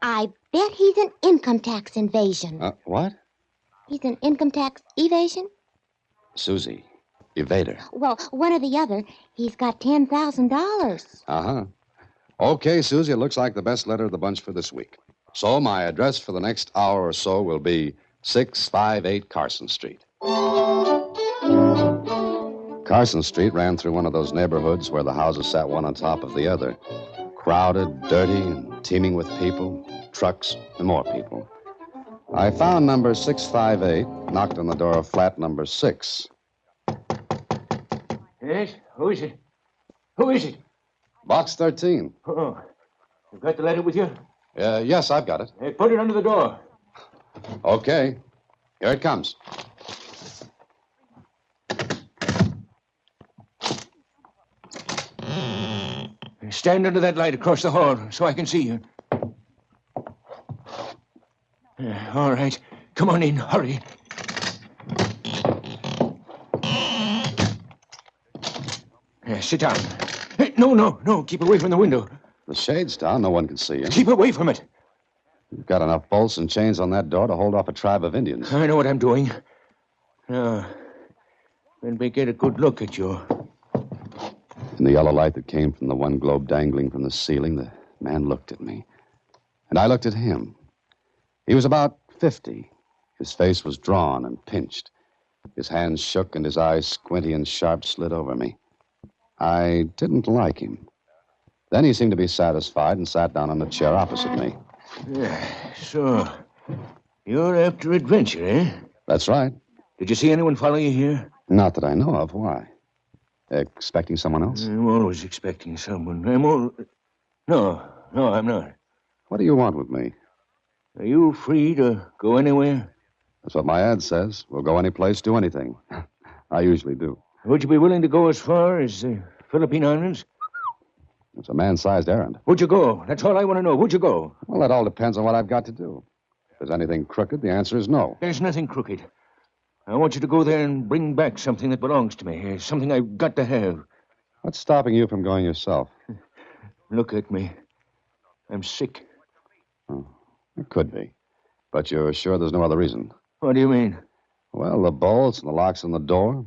I bet he's an income tax invasion. What? He's an income tax evasion? Susie, evader. Well, one or the other. He's got $10,000. Uh-huh. Okay, Susie, it looks like the best letter of the bunch for this week. So my address for the next hour or so will be 658 Carson Street. Carson Street ran through one of those neighborhoods where the houses sat one on top of the other. Crowded, dirty, and teeming with people, trucks, and more people. I found number 658, knocked on the door of flat number 6. Yes? Who is it? Who is it? Box 13. Oh. You got the letter with you? Yes, I've got it. Hey, put it under the door. Okay. Here it comes. Stand under that light across the hall so I can see you. All right. Come on in. Hurry. Sit down. Hey, no. Keep away from the window. The shade's down. No one can see you. Keep away from it. You've got enough bolts and chains on that door to hold off a tribe of Indians. I know what I'm doing. Now, let me get a good look at you. In the yellow light that came from the one globe dangling from the ceiling, the man looked at me. And I looked at him. He was about 50. His face was drawn and pinched. His hands shook and his eyes, squinty and sharp, slid over me. I didn't like him. Then he seemed to be satisfied and sat down on a chair opposite me. Yeah, so you're after adventure, eh? That's right. Did you see anyone follow you here? Not that I know of. Why? Expecting someone else? I'm always expecting someone. No, I'm not. What do you want with me? Are you free to go anywhere? That's what my ad says. We'll go any place, do anything. I usually do. Would you be willing to go as far as the Philippine Islands? It's a man-sized errand. Would you go? That's all I want to know. Would you go? Well, that all depends on what I've got to do. If there's anything crooked, the answer is no. There's nothing crooked. I want you to go there and bring back something that belongs to me. Something I've got to have. What's stopping you from going yourself? Look at me. I'm sick. Oh, it could be. But you're sure there's no other reason? What do you mean? Well, the bolts and the locks on the door.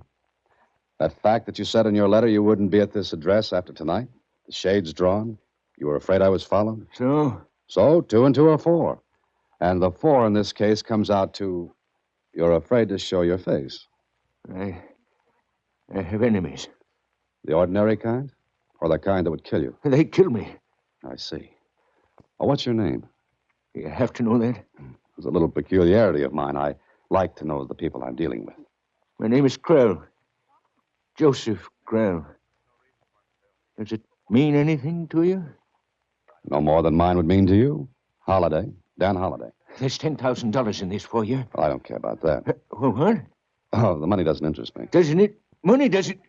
That fact that you said in your letter you wouldn't be at this address after tonight. The shades drawn. You were afraid I was followed. So? So, 2 and 2 are 4. And the 4 in this case comes out to you're afraid to show your face. I have enemies. The ordinary kind? Or the kind that would kill you? They kill me. I see. Oh, what's your name? You have to know that? It's a little peculiarity of mine. I like to know the people I'm dealing with. My name is Krell. Joseph Krell. Does it mean anything to you? No more than mine would mean to you. Holiday. Dan Holiday. There's $10,000 in this for you. Well, I don't care about that. Well, what? Oh, the money doesn't interest me. Doesn't it? Money doesn't...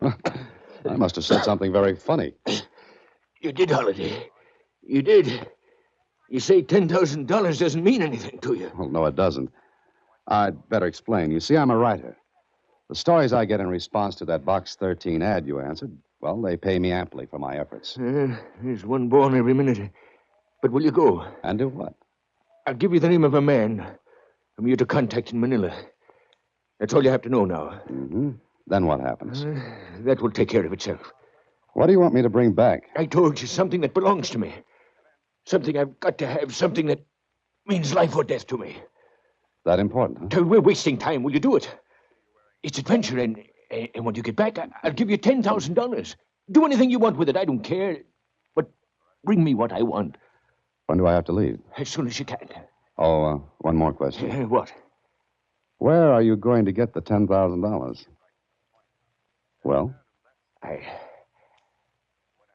I must have said something very funny. You did, Holiday. You did. You say $10,000 doesn't mean anything to you. Well, no, it doesn't. I'd better explain. You see, I'm a writer. The stories I get in response to that Box 13 ad you answered, well, they pay me amply for my efforts. There's one born every minute. But will you go? And do what? I'll give you the name of a man whom you're to contact in Manila. That's all you have to know now. Mm-hmm. Then what happens? That will take care of itself. What do you want me to bring back? I told you something that belongs to me. Something I've got to have. Something that means life or death to me. That important, huh? Till we're wasting time. Will you do it? It's adventure, and when you get back, I'll give you $10,000. Do anything you want with it. I don't care. But bring me what I want. When do I have to leave? As soon as you can. Oh, one more question. What? Where are you going to get the $10,000? Well?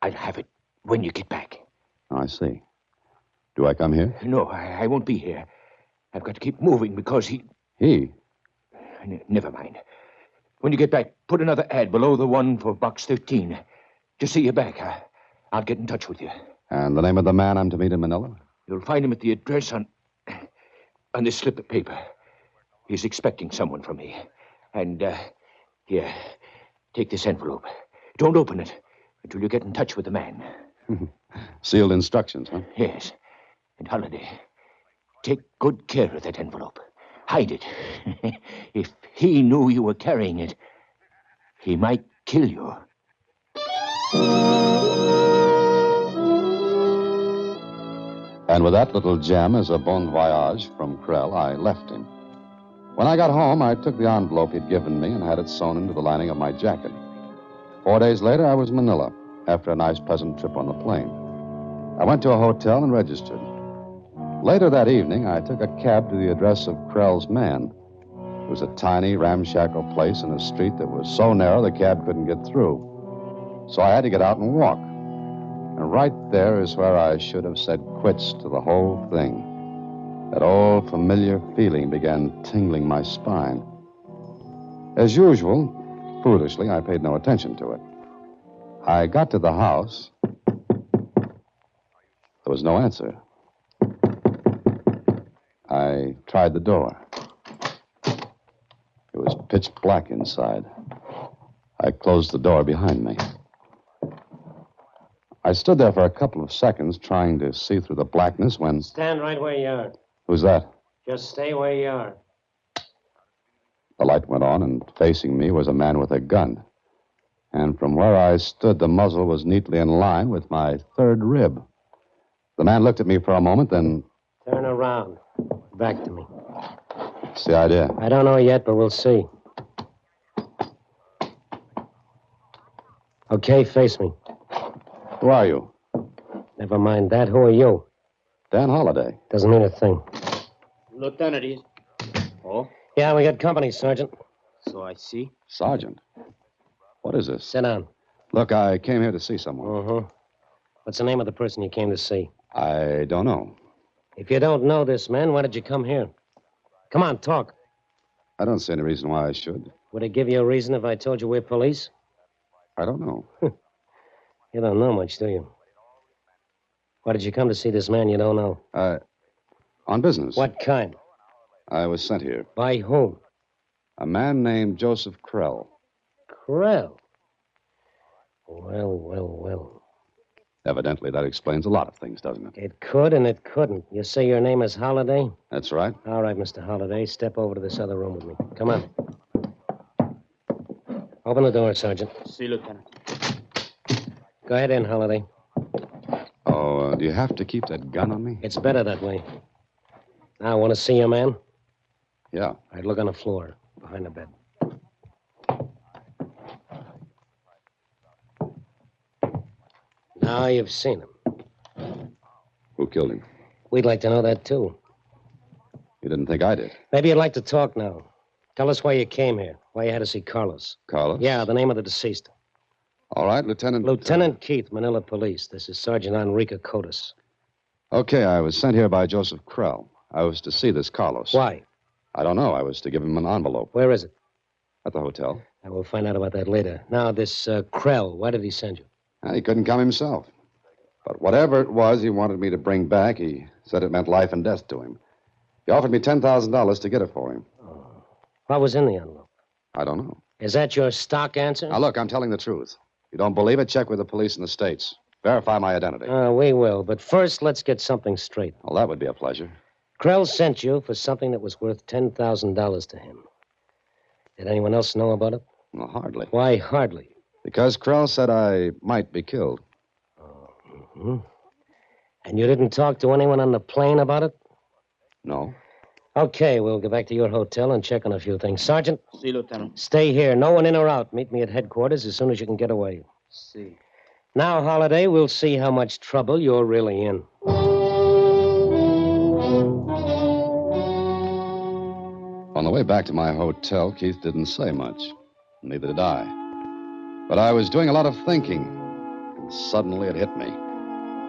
I'll have it when you get back. I see. Do I come here? No, I won't be here. I've got to keep moving because he... He? Never mind. When you get back, put another ad below the one for Box 13. To see you back, I'll get in touch with you. And the name of the man I'm to meet in Manila? You'll find him at the address on this slip of paper. He's expecting someone from me. And, here, take this envelope. Don't open it until you get in touch with the man. Sealed instructions, huh? Yes. And Holiday, take good care of that envelope. Hide it. If he knew you were carrying it, he might kill you. And with that little gem as a bon voyage from Krell, I left him. When I got home, I took the envelope he'd given me and had it sewn into the lining of my jacket. 4 days later, I was in Manila, after a nice, pleasant trip on the plane. I went to a hotel and registered. Later that evening, I took a cab to the address of Krell's man. It was a tiny, ramshackle place in a street that was so narrow the cab couldn't get through. So I had to get out and walk. And right there is where I should have said quits to the whole thing. That old familiar feeling began tingling my spine. As usual, foolishly, I paid no attention to it. I got to the house. There was no answer. I tried the door. It was pitch black inside. I closed the door behind me. I stood there for a couple of seconds trying to see through the blackness when... Stand right where you are. Who's that? Just stay where you are. The light went on, and facing me was a man with a gun. And from where I stood, the muzzle was neatly in line with my third rib. The man looked at me for a moment, then... Turn around. Back to me. What's the idea? I don't know yet, but we'll see. Okay, face me. Who are you? Never mind that. Who are you? Dan Holliday. Doesn't mean a thing. Lieutenant, he's... Oh? Yeah, we got company, Sergeant. So I see. Sergeant? What is this? Sit down. Look, I came here to see someone. Uh-huh. What's the name of the person you came to see? I don't know. If you don't know this man, why did you come here? Come on, talk. I don't see any reason why I should. Would it give you a reason if I told you we're police? I don't know. You don't know much, do you? Why did you come to see this man you don't know? On business. What kind? I was sent here. By whom? A man named Joseph Krell. Krell? Well. Evidently, that explains a lot of things, doesn't it? It could and it couldn't. You say your name is Holliday? That's right. All right, Mr. Holliday. Step over to this other room with me. Come on. Open the door, Sergeant. See, Lieutenant. Go ahead in, Holliday. Oh, do you have to keep that gun on me? It's better that way. Now, want to see your man? Yeah. All right, look on the floor, behind the bed. Now you've seen him. Who killed him? We'd like to know that, too. You didn't think I did? Maybe you'd like to talk now. Tell us why you came here, why you had to see Carlos. Carlos? Yeah, the name of the deceased. All right, Lieutenant... Lieutenant Keith, Manila Police. This is Sergeant Enrique Cotis. Okay, I was sent here by Joseph Krell. I was to see this Carlos. Why? I don't know. I was to give him an envelope. Where is it? At the hotel. I will find out about that later. Now, this Krell, why did he send you? He couldn't come himself. But whatever it was he wanted me to bring back, he said it meant life and death to him. He offered me $10,000 to get it for him. Oh. What was in the envelope? I don't know. Is that your stock answer? Now, look, I'm telling the truth. If you don't believe it, check with the police in the States. Verify my identity. We will. But first, let's get something straight. Well, that would be a pleasure. Krell sent you for something that was worth $10,000 to him. Did anyone else know about it? Well, hardly. Why hardly? Because Krell said I might be killed. Mm-hmm. And you didn't talk to anyone on the plane about it? No. Okay, we'll go back to your hotel and check on a few things. Sergeant? See, Lieutenant. Stay here. No one in or out. Meet me at headquarters as soon as you can get away. See. Now, Holliday, we'll see how much trouble you're really in. On the way back to my hotel, Keith didn't say much. Neither did I. But I was doing a lot of thinking, and suddenly it hit me.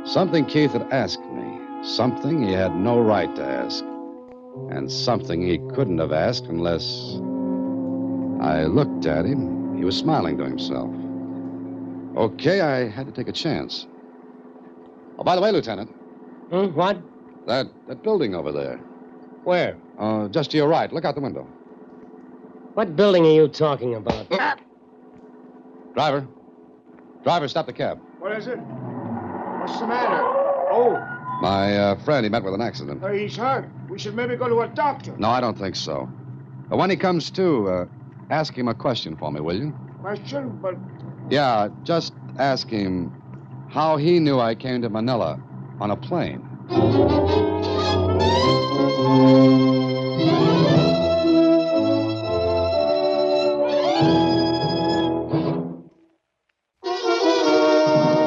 Something Keith had asked me, something he had no right to ask, and something he couldn't have asked unless... I looked at him. He was smiling to himself. Okay, I had to take a chance. Oh, by the way, Lieutenant. What? That building over there. Where? Just to your right. Look out the window. What building are you talking about? Driver, stop the cab. What is it? What's the matter? Oh. My friend, he met with an accident. He's hurt. We should maybe go to a doctor. No, I don't think so. But when he comes to, ask him a question for me, will you? Question? But... Yeah, just ask him how he knew I came to Manila on a plane.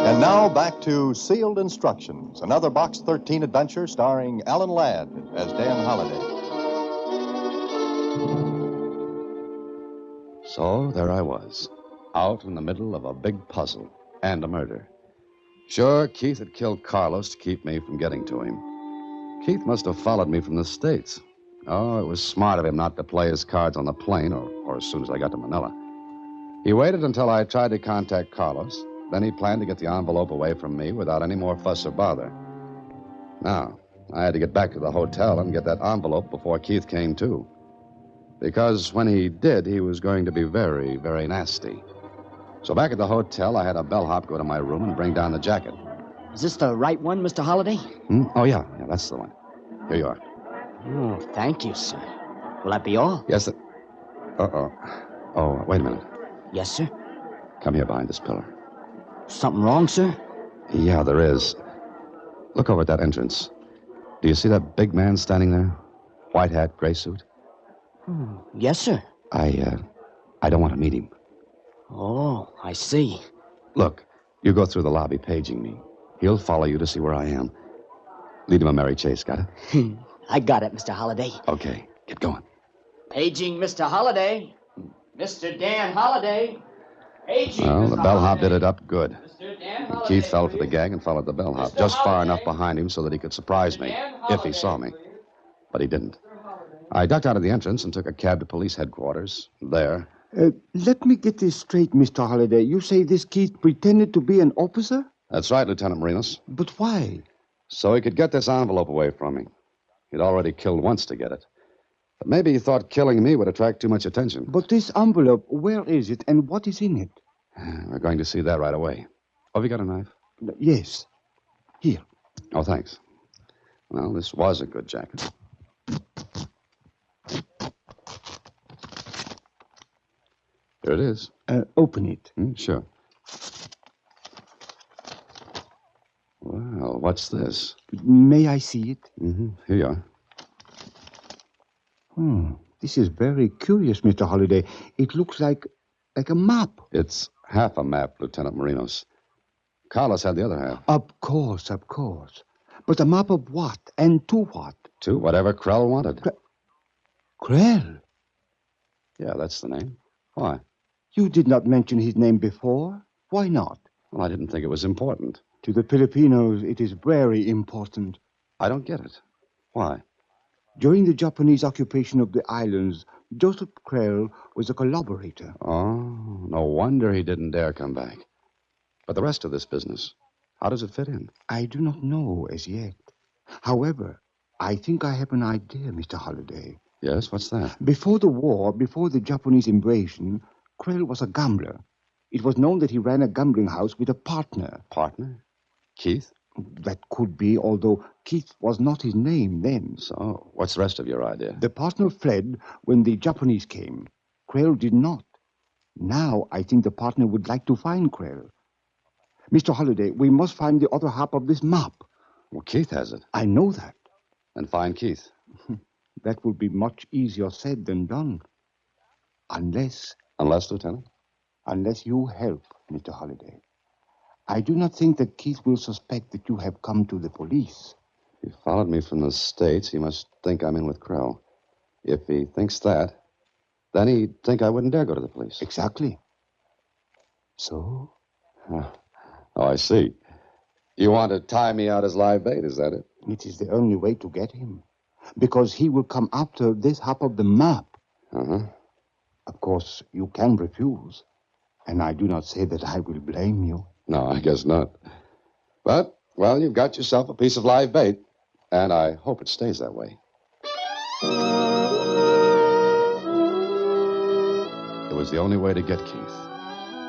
And now back to Sealed Instructions, another Box 13 adventure starring Alan Ladd as Dan Holliday. So there I was, out in the middle of a big puzzle and a murder. Sure, Keith had killed Carlos to keep me from getting to him. Keith must have followed me from the States. Oh, it was smart of him not to play his cards on the plane or as soon as I got to Manila. He waited until I tried to contact Carlos. Then he planned to get the envelope away from me without any more fuss or bother. Now, I had to get back to the hotel and get that envelope before Keith came to. Because when he did, he was going to be very, very nasty. So back at the hotel, I had a bellhop go to my room and bring down the jacket. Is this the right one, Mr. Holliday? Oh, yeah, that's the one. Here you are. Oh, thank you, sir. Will that be all? Yes, sir. Uh-oh. Oh, wait a minute. Yes, sir. Come here behind this pillar. Something wrong, sir? Yeah, there is. Look over at that entrance. Do you see that big man standing there? White hat, gray suit? Yes, sir. I don't want to meet him. Oh, I see. Look, you go through the lobby paging me. He'll follow you to see where I am. Lead him a merry chase, got it? I got it, Mr. Holliday. Okay, get going. Paging Mr. Holliday. Mr. Dan Holliday. Paging Well, Mr. the bellhop Holliday. did it up good. Mr. Dan Holliday, Keith fell for the gag and followed the bellhop, just far enough behind him so that he could surprise me, if he saw me. But he didn't. I ducked out of the entrance and took a cab to police headquarters. There. Let me get this straight, Mr. Holliday. You say this Keith pretended to be an officer? That's right, Lieutenant Marinos. But why? So he could get this envelope away from me. He'd already killed once to get it. But maybe he thought killing me would attract too much attention. But this envelope, where is it and what is in it? We're going to see that right away. Oh, have you got a knife? Yes. Here. Oh, thanks. Well, this was a good jacket. Here it is. Open it. Sure. Well, what's this? May I see it? Here you are. This is very curious, Mr. Holliday. It looks like a map. It's half a map, Lieutenant Marinos. Carlos had the other half. Of course. But a map of what and to what? To whatever Krell wanted. Krell? Yeah, that's the name. Why? You did not mention his name before. Why not? Well, I didn't think it was important. To the Filipinos, it is very important. I don't get it. Why? During the Japanese occupation of the islands, Joseph Krell was a collaborator. Oh, no wonder he didn't dare come back. But the rest of this business, how does it fit in? I do not know as yet. However, I think I have an idea, Mr. Holliday. Yes, what's that? Before the war, before the Japanese invasion, Krell was a gambler. It was known that he ran a gambling house with a partner. Partner? Keith? That could be, although Keith was not his name then. So, what's the rest of your idea? The partner fled when the Japanese came. Krell did not. Now, I think the partner would like to find Krell. Mr. Holliday, we must find the other half of this map. Well, Keith has it. I know that. And find Keith. That will be much easier said than done. Unless, Lieutenant? Unless you help, Mr. Holliday. I do not think that Keith will suspect that you have come to the police. If he followed me from the States, he must think I'm in with Krell. If he thinks that, then he'd think I wouldn't dare go to the police. Exactly. So? Oh, I see. You want to tie me out as live bait, is that it? It is the only way to get him. Because he will come after this half of the map. Uh-huh. Of course, you can refuse. And I do not say that I will blame you. No, I guess not. But, well, you've got yourself a piece of live bait. And I hope it stays that way. It was the only way to get Keith.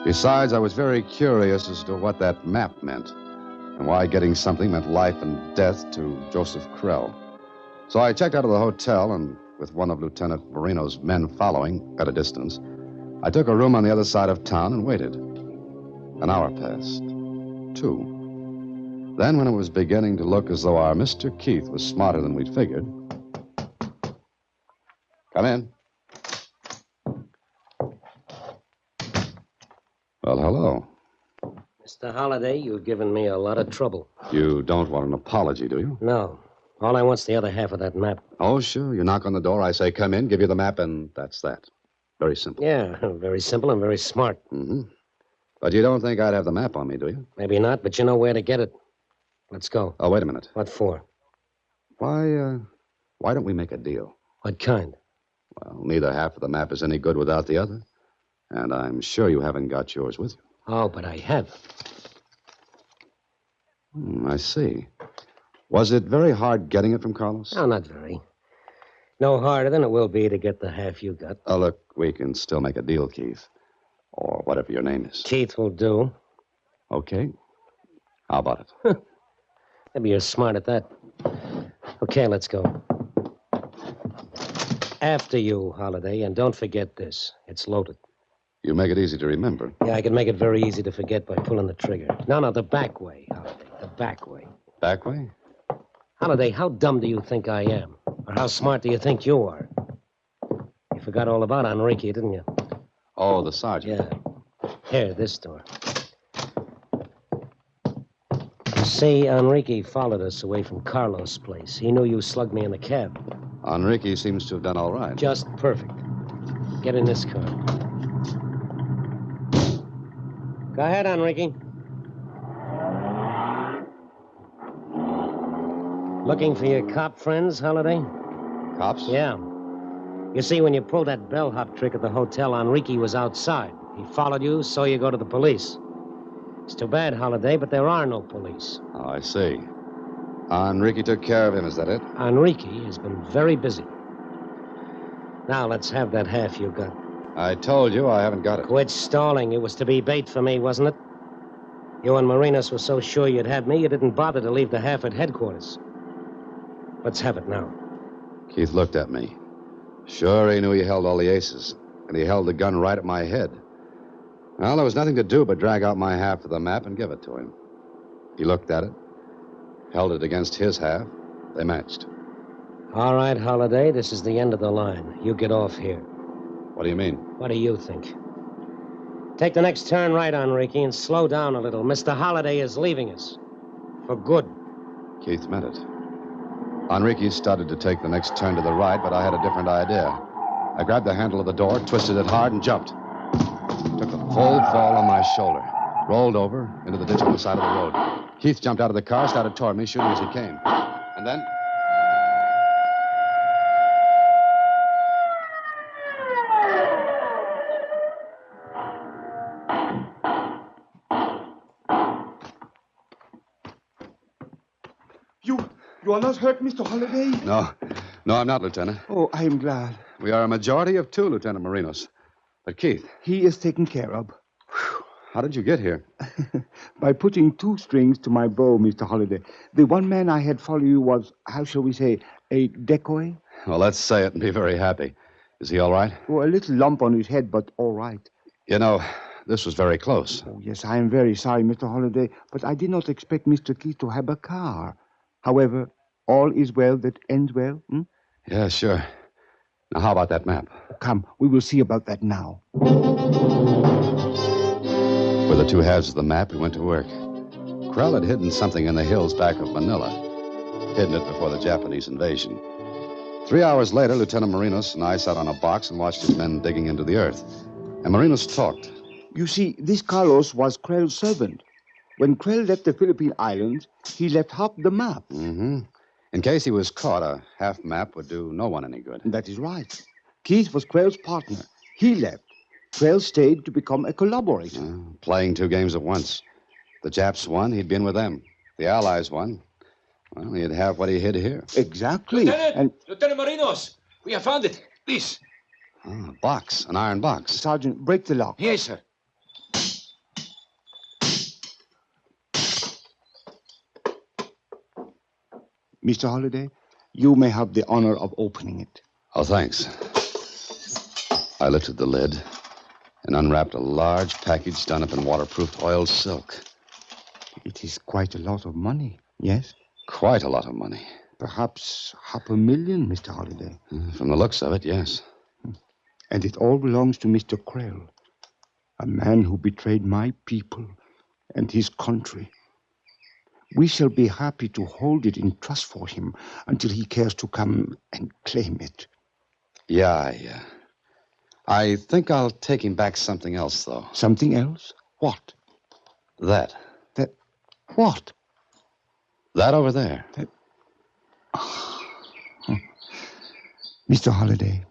Besides, I was very curious as to what that map meant. And why getting something meant life and death to Joseph Krell. So I checked out of the hotel, and with one of Lieutenant Marino's men following at a distance, I took a room on the other side of town and waited. An hour passed. 2. Then, when it was beginning to look as though our Mr. Keith was smarter than we'd figured... Come in. Well, hello. Mr. Holliday, you've given me a lot of trouble. You don't want an apology, do you? No. All I want's the other half of that map. Oh, sure. You knock on the door, I say, come in, give you the map, and that's that. Very simple. Yeah, very simple and very smart. Mm-hmm. But you don't think I'd have the map on me, do you? Maybe not, but you know where to get it. Let's go. Oh, wait a minute. What for? Why don't we make a deal? What kind? Well, neither half of the map is any good without the other. And I'm sure you haven't got yours with you. Oh, but I have. I see. Was it very hard getting it from Carlos? No, not very. No harder than it will be to get the half you got. Oh, look, we can still make a deal, Keith. Or whatever your name is. Keith will do. Okay. How about it? Maybe you're smart at that. Okay, let's go. After you, Holiday, and don't forget this. It's loaded. You make it easy to remember. Yeah, I can make it very easy to forget by pulling the trigger. No, the back way, Holiday. The back way. Back way? Holiday, how dumb do you think I am? Or how smart do you think you are? You forgot all about Enrique, didn't you? Oh, the sergeant. Yeah. Here, this door. You see, Enrique followed us away from Carlos' place. He knew you slugged me in the cab. Enrique seems to have done all right. Just perfect. Get in this car. Go ahead, Enrique. Looking for your cop friends, Holiday? Cops? Yeah. You see, when you pulled that bellhop trick at the hotel, Enrique was outside. He followed you, saw you go to the police. It's too bad, Holiday, but there are no police. Oh, I see. Enrique took care of him, is that it? Enrique has been very busy. Now, let's have that half you got. I told you I haven't got it. Quit stalling. It was to be bait for me, wasn't it? You and Marinos were so sure you'd have me, you didn't bother to leave the half at headquarters. Let's have it now. Keith looked at me. Sure, he knew he held all the aces, and he held the gun right at my head. Well, there was nothing to do but drag out my half of the map and give it to him. He looked at it, held it against his half. They matched. All right, Holiday, this is the end of the line. You get off here. What do you mean? What do you think? Take the next turn right, Enrique, and slow down a little. Mr. Holiday is leaving us. For good. Keith meant it. Enrique started to take the next turn to the right, but I had a different idea. I grabbed the handle of the door, twisted it hard, and jumped. Took a full fall on my shoulder. Rolled over into the ditch on the side of the road. Keith jumped out of the car, started toward me, shooting as he came. And then... You are not hurt, Mr. Holiday? No, I'm not, Lieutenant. Oh, I am glad. We are a majority of two, Lieutenant Marinos. But Keith... He is taken care of. How did you get here? By putting two strings to my bow, Mr. Holiday. The one man I had follow you was, how shall we say, a decoy? Well, let's say it and be very happy. Is he all right? Oh, a little lump on his head, but all right. You know, this was very close. Oh, yes, I am very sorry, Mr. Holiday, but I did not expect Mr. Keith to have a car. However, all is well that ends well. Yeah, sure. Now, how about that map? Come, we will see about that now. With the two halves of the map, we went to work. Krell had hidden something in the hills back of Manila. Hidden it before the Japanese invasion. 3 hours later, Lieutenant Marinos and I sat on a box and watched his men digging into the earth. And Marinos talked. You see, this Carlos was Krell's servant. When Krell left the Philippine Islands, he left half the map. Mm-hmm. In case he was caught, a half map would do no one any good. That is right. Keith was Krell's partner. He left. Krell stayed to become a collaborator. Playing two games at once. The Japs won, he'd been with them. The Allies won. Well, he'd have what he hid here. Exactly. Lieutenant Marinos, we have found it. This. A box, an iron box. Sergeant, break the lock. Yes, sir. Mr. Holiday, you may have the honor of opening it. Oh, thanks. I lifted the lid and unwrapped a large package done up in waterproof oiled silk. It is quite a lot of money, yes? Quite a lot of money. Perhaps $500,000, Mr. Holiday. From the looks of it, yes. And it all belongs to Mr. Krell, a man who betrayed my people and his country. We shall be happy to hold it in trust for him until he cares to come and claim it. Yeah, I think I'll take him back something else, though. Something else? What? That. What? That over there. Mr. Holiday,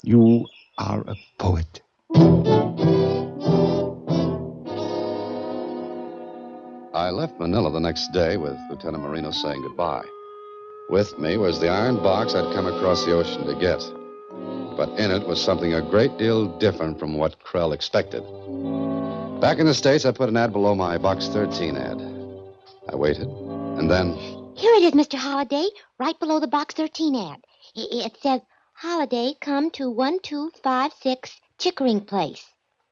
you are a poet. I left Manila the next day with Lieutenant Marinos saying goodbye. With me was the iron box I'd come across the ocean to get. But in it was something a great deal different from what Krell expected. Back in the States, I put an ad below my Box 13 ad. I waited, and then... Here it is, Mr. Holliday, right below the Box 13 ad. It says, Holliday, come to 1256 Chickering Place,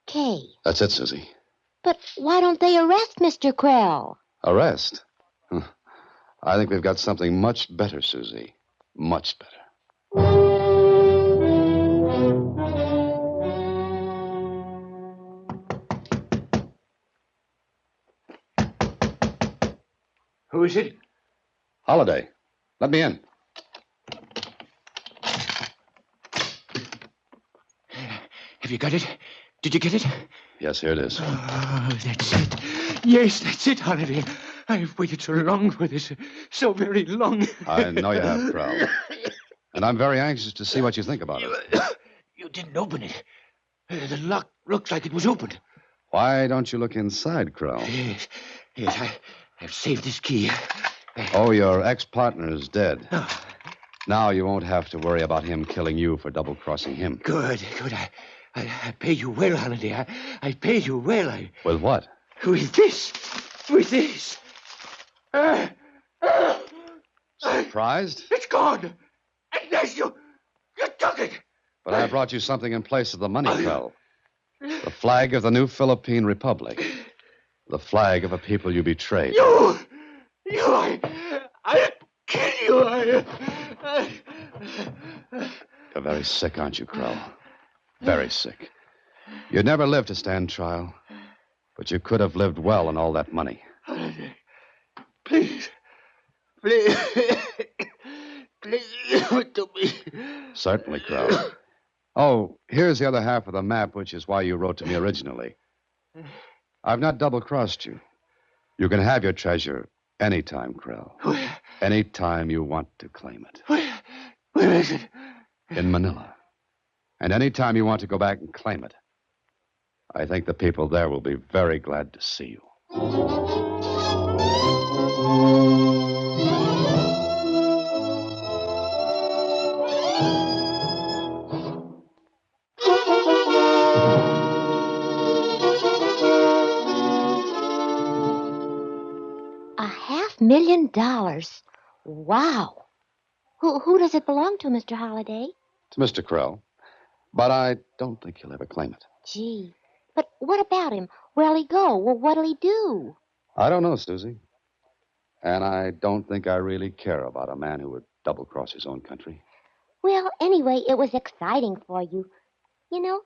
K. That's it, Susie. But why don't they arrest Mr. Krell? Arrest? I think we've got something much better, Susie. Much better. Who is it? Holiday. Let me in. Have you got it? Did you get it? Yes, here it is. Oh, that's it. Yes, that's it, Holiday. I've waited so long for this. So very long. I know you have, Krell. And I'm very anxious to see what you think about it. You didn't open it. The lock looks like it was opened. Why don't you look inside, Krell? Yes, I've saved this key. Oh, your ex-partner is dead. Now you won't have to worry about him killing you for double-crossing him. Good. I pay you well, Holiday. I pay you well. With what? With this. With this. Surprised? It's gone. At last you took it. But I brought you something in place of the money, Krell. The flag of the new Philippine Republic. The flag of a people you betrayed. You, I kill you. You're very sick, aren't you, Krell? Very sick. You'd never live to stand trial, but you could have lived well on all that money. Please, give it to me. Certainly, Krell. Oh, here's the other half of the map, which is why you wrote to me originally. I've not double-crossed you. You can have your treasure anytime, Krell. Anytime you want to claim it. Where is it? In Manila. And anytime you want to go back and claim it. I think the people there will be very glad to see you. $500,000. Wow. Who does it belong to, Mr. Holliday? To Mr. Krell. But I don't think he'll ever claim it. Gee. But what about him? Where'll he go? Well, what'll he do? I don't know, Susie. And I don't think I really care about a man who would double-cross his own country. Well, anyway, it was exciting for you. You know,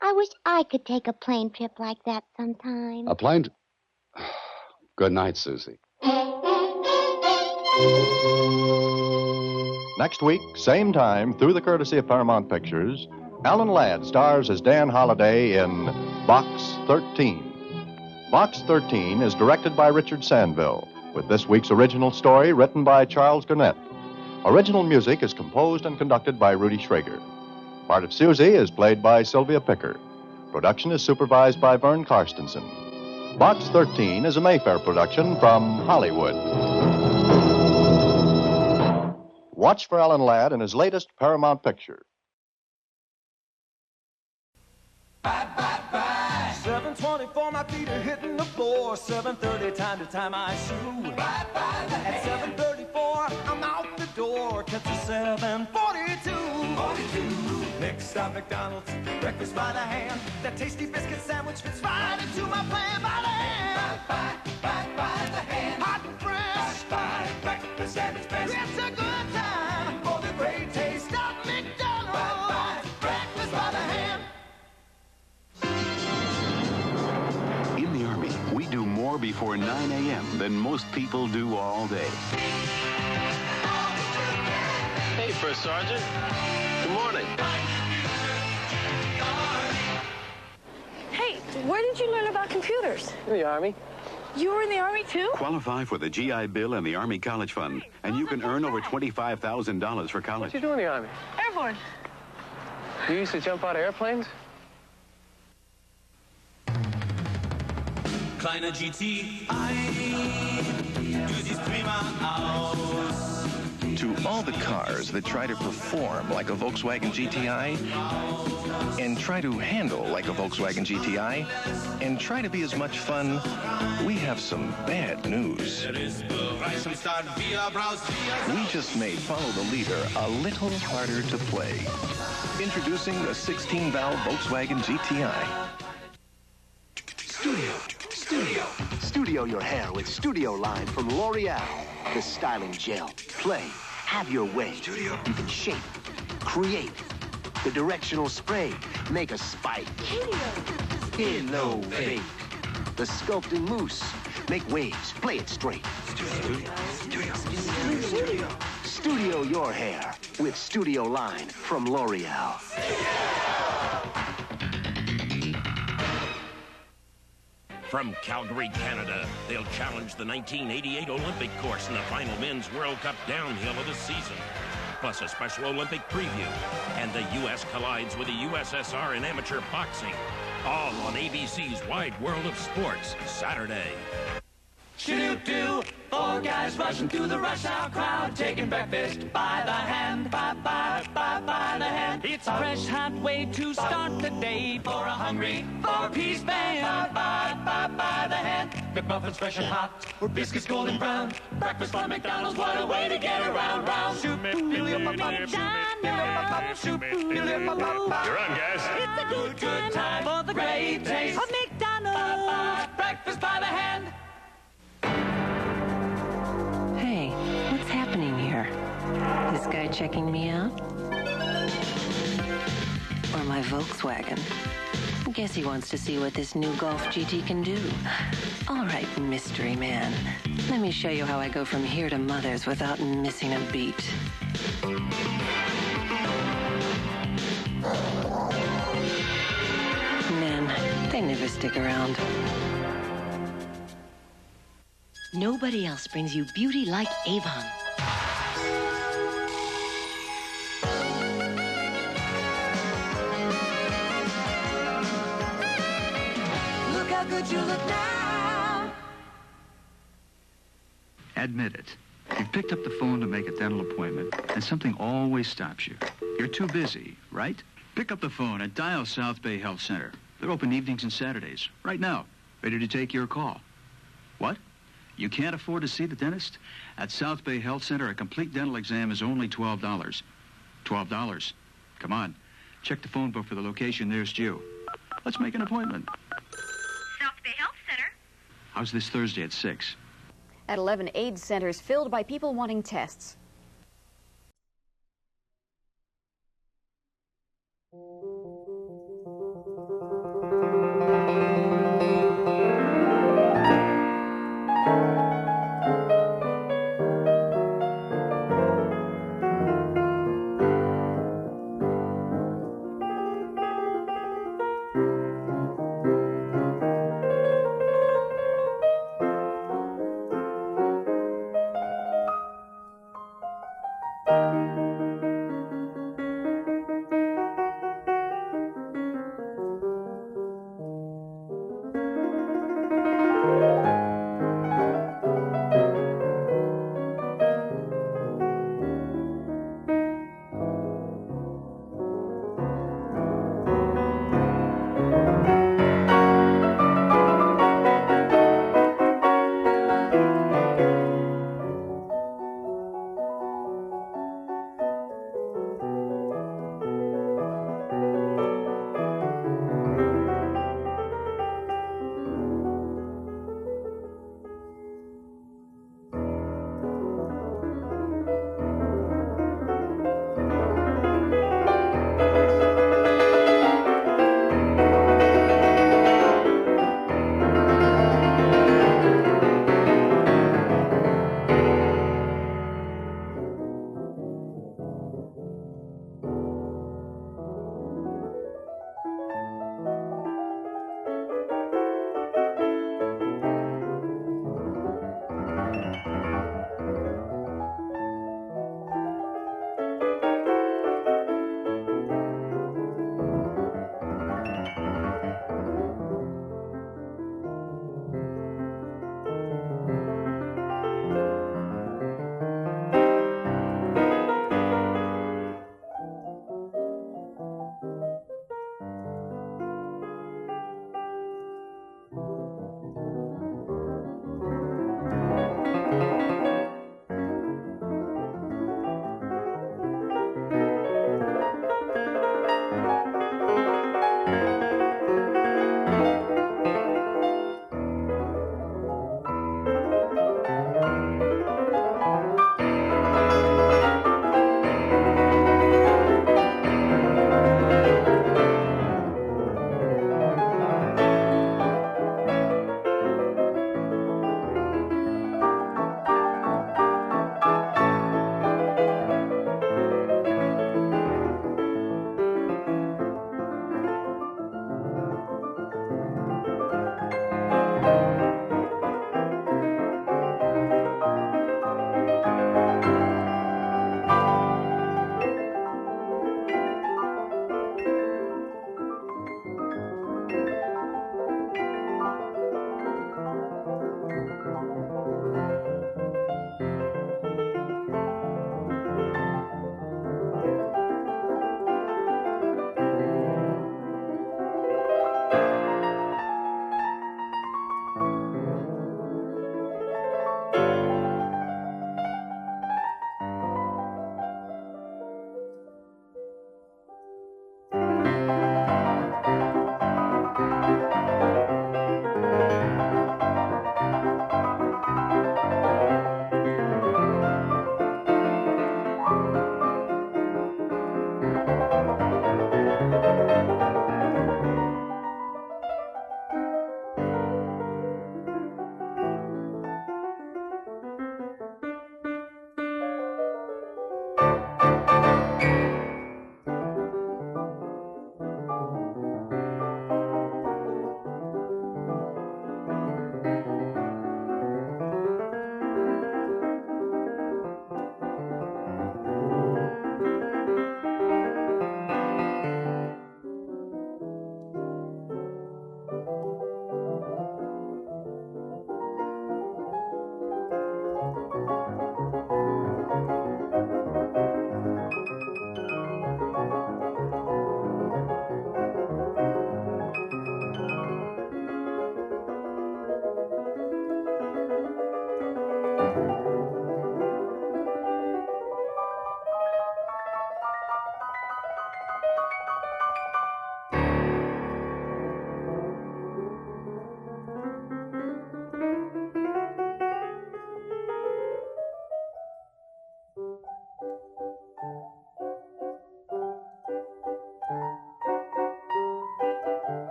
I wish I could take a plane trip like that sometime. A plane... Good night, Susie. Next week, same time, through the courtesy of Paramount Pictures, Alan Ladd stars as Dan Holliday in Box 13. Box 13 is directed by Richard Sandville, with this week's original story written by Charles Garnett. Original music is composed and conducted by Rudy Schrager. Part of Susie is played by Sylvia Picker. Production is supervised by Vern Karstensen. Box 13 is a Mayfair production from Hollywood. Watch for Alan Ladd in his latest Paramount picture. 7:24, my feet are hitting the floor. 7:30, time to tie my shoe. At 7:34, I'm out the door. Catch a 7:42. Next stop, McDonald's, breakfast by the hand. That tasty biscuit sandwich fits right into my plan. By the hand, by the hand. Hot and fresh, breakfast at its best. It's a good time for the great taste of McDonald's. Breakfast by the hand. In the Army, we do more before 9 a.m. than most people do all day. Hey, First Sergeant. Good morning. Hey, where did you learn about computers? In the Army. You were in the Army, too? Qualify for the GI Bill and the Army College Fund, and you can earn over $25,000 for college. What you do in the Army? Airborne. You used to jump out of airplanes? Kleiner GT, du siehst prima aus. To all the cars that try to perform like a Volkswagen GTI, and try to handle like a Volkswagen GTI, and try to be as much fun, we have some bad news. We just made Follow the Leader a little harder to play. Introducing the 16-valve Volkswagen GTI. Studio your hair with Studio Line from L'Oreal. The styling gel. Play. Have your way. You can shape. Create. The directional spray. Make a spike. Innovate. The sculpting mousse. Make waves. Play it straight. Studio your hair with Studio Line from L'Oreal. From Calgary, Canada, they'll challenge the 1988 Olympic course in the final Men's World Cup downhill of the season. Plus a Special Olympic preview. And the U.S. collides with the USSR in amateur boxing. All on ABC's Wide World of Sports, Saturday. Shoo-doo-doo, four guys rushing through the rush hour crowd, taking breakfast by the hand, by the hand. It's a fresh, hot way to start the day for a hungry four-piece band. By the hand. McMuffins fresh and hot, or biscuits golden brown. Breakfast from McDonald's, what a way to get around, round. You're on, guys. It's a good time for the great taste of McDonald's. Breakfast by the hand. Hey, what's happening here? This guy checking me out? Or my Volkswagen? Guess he wants to see what this new Golf GT can do. All right, mystery man. Let me show you how I go from here to Mother's without missing a beat. Men, they never stick around. Nobody else brings you beauty like Avon. Look how good you look now. Admit it. You've picked up the phone to make a dental appointment, and something always stops you. You're too busy, right? Pick up the phone and dial South Bay Health Center. They're open evenings and Saturdays. Right now. Ready to take your call. What? You can't afford to see the dentist? At South Bay Health Center, a complete dental exam is only $12. $12. Come on. Check the phone book for the location nearest you. Let's make an appointment. South Bay Health Center. How's this Thursday at 6? At 11 AIDS centers filled by people wanting tests.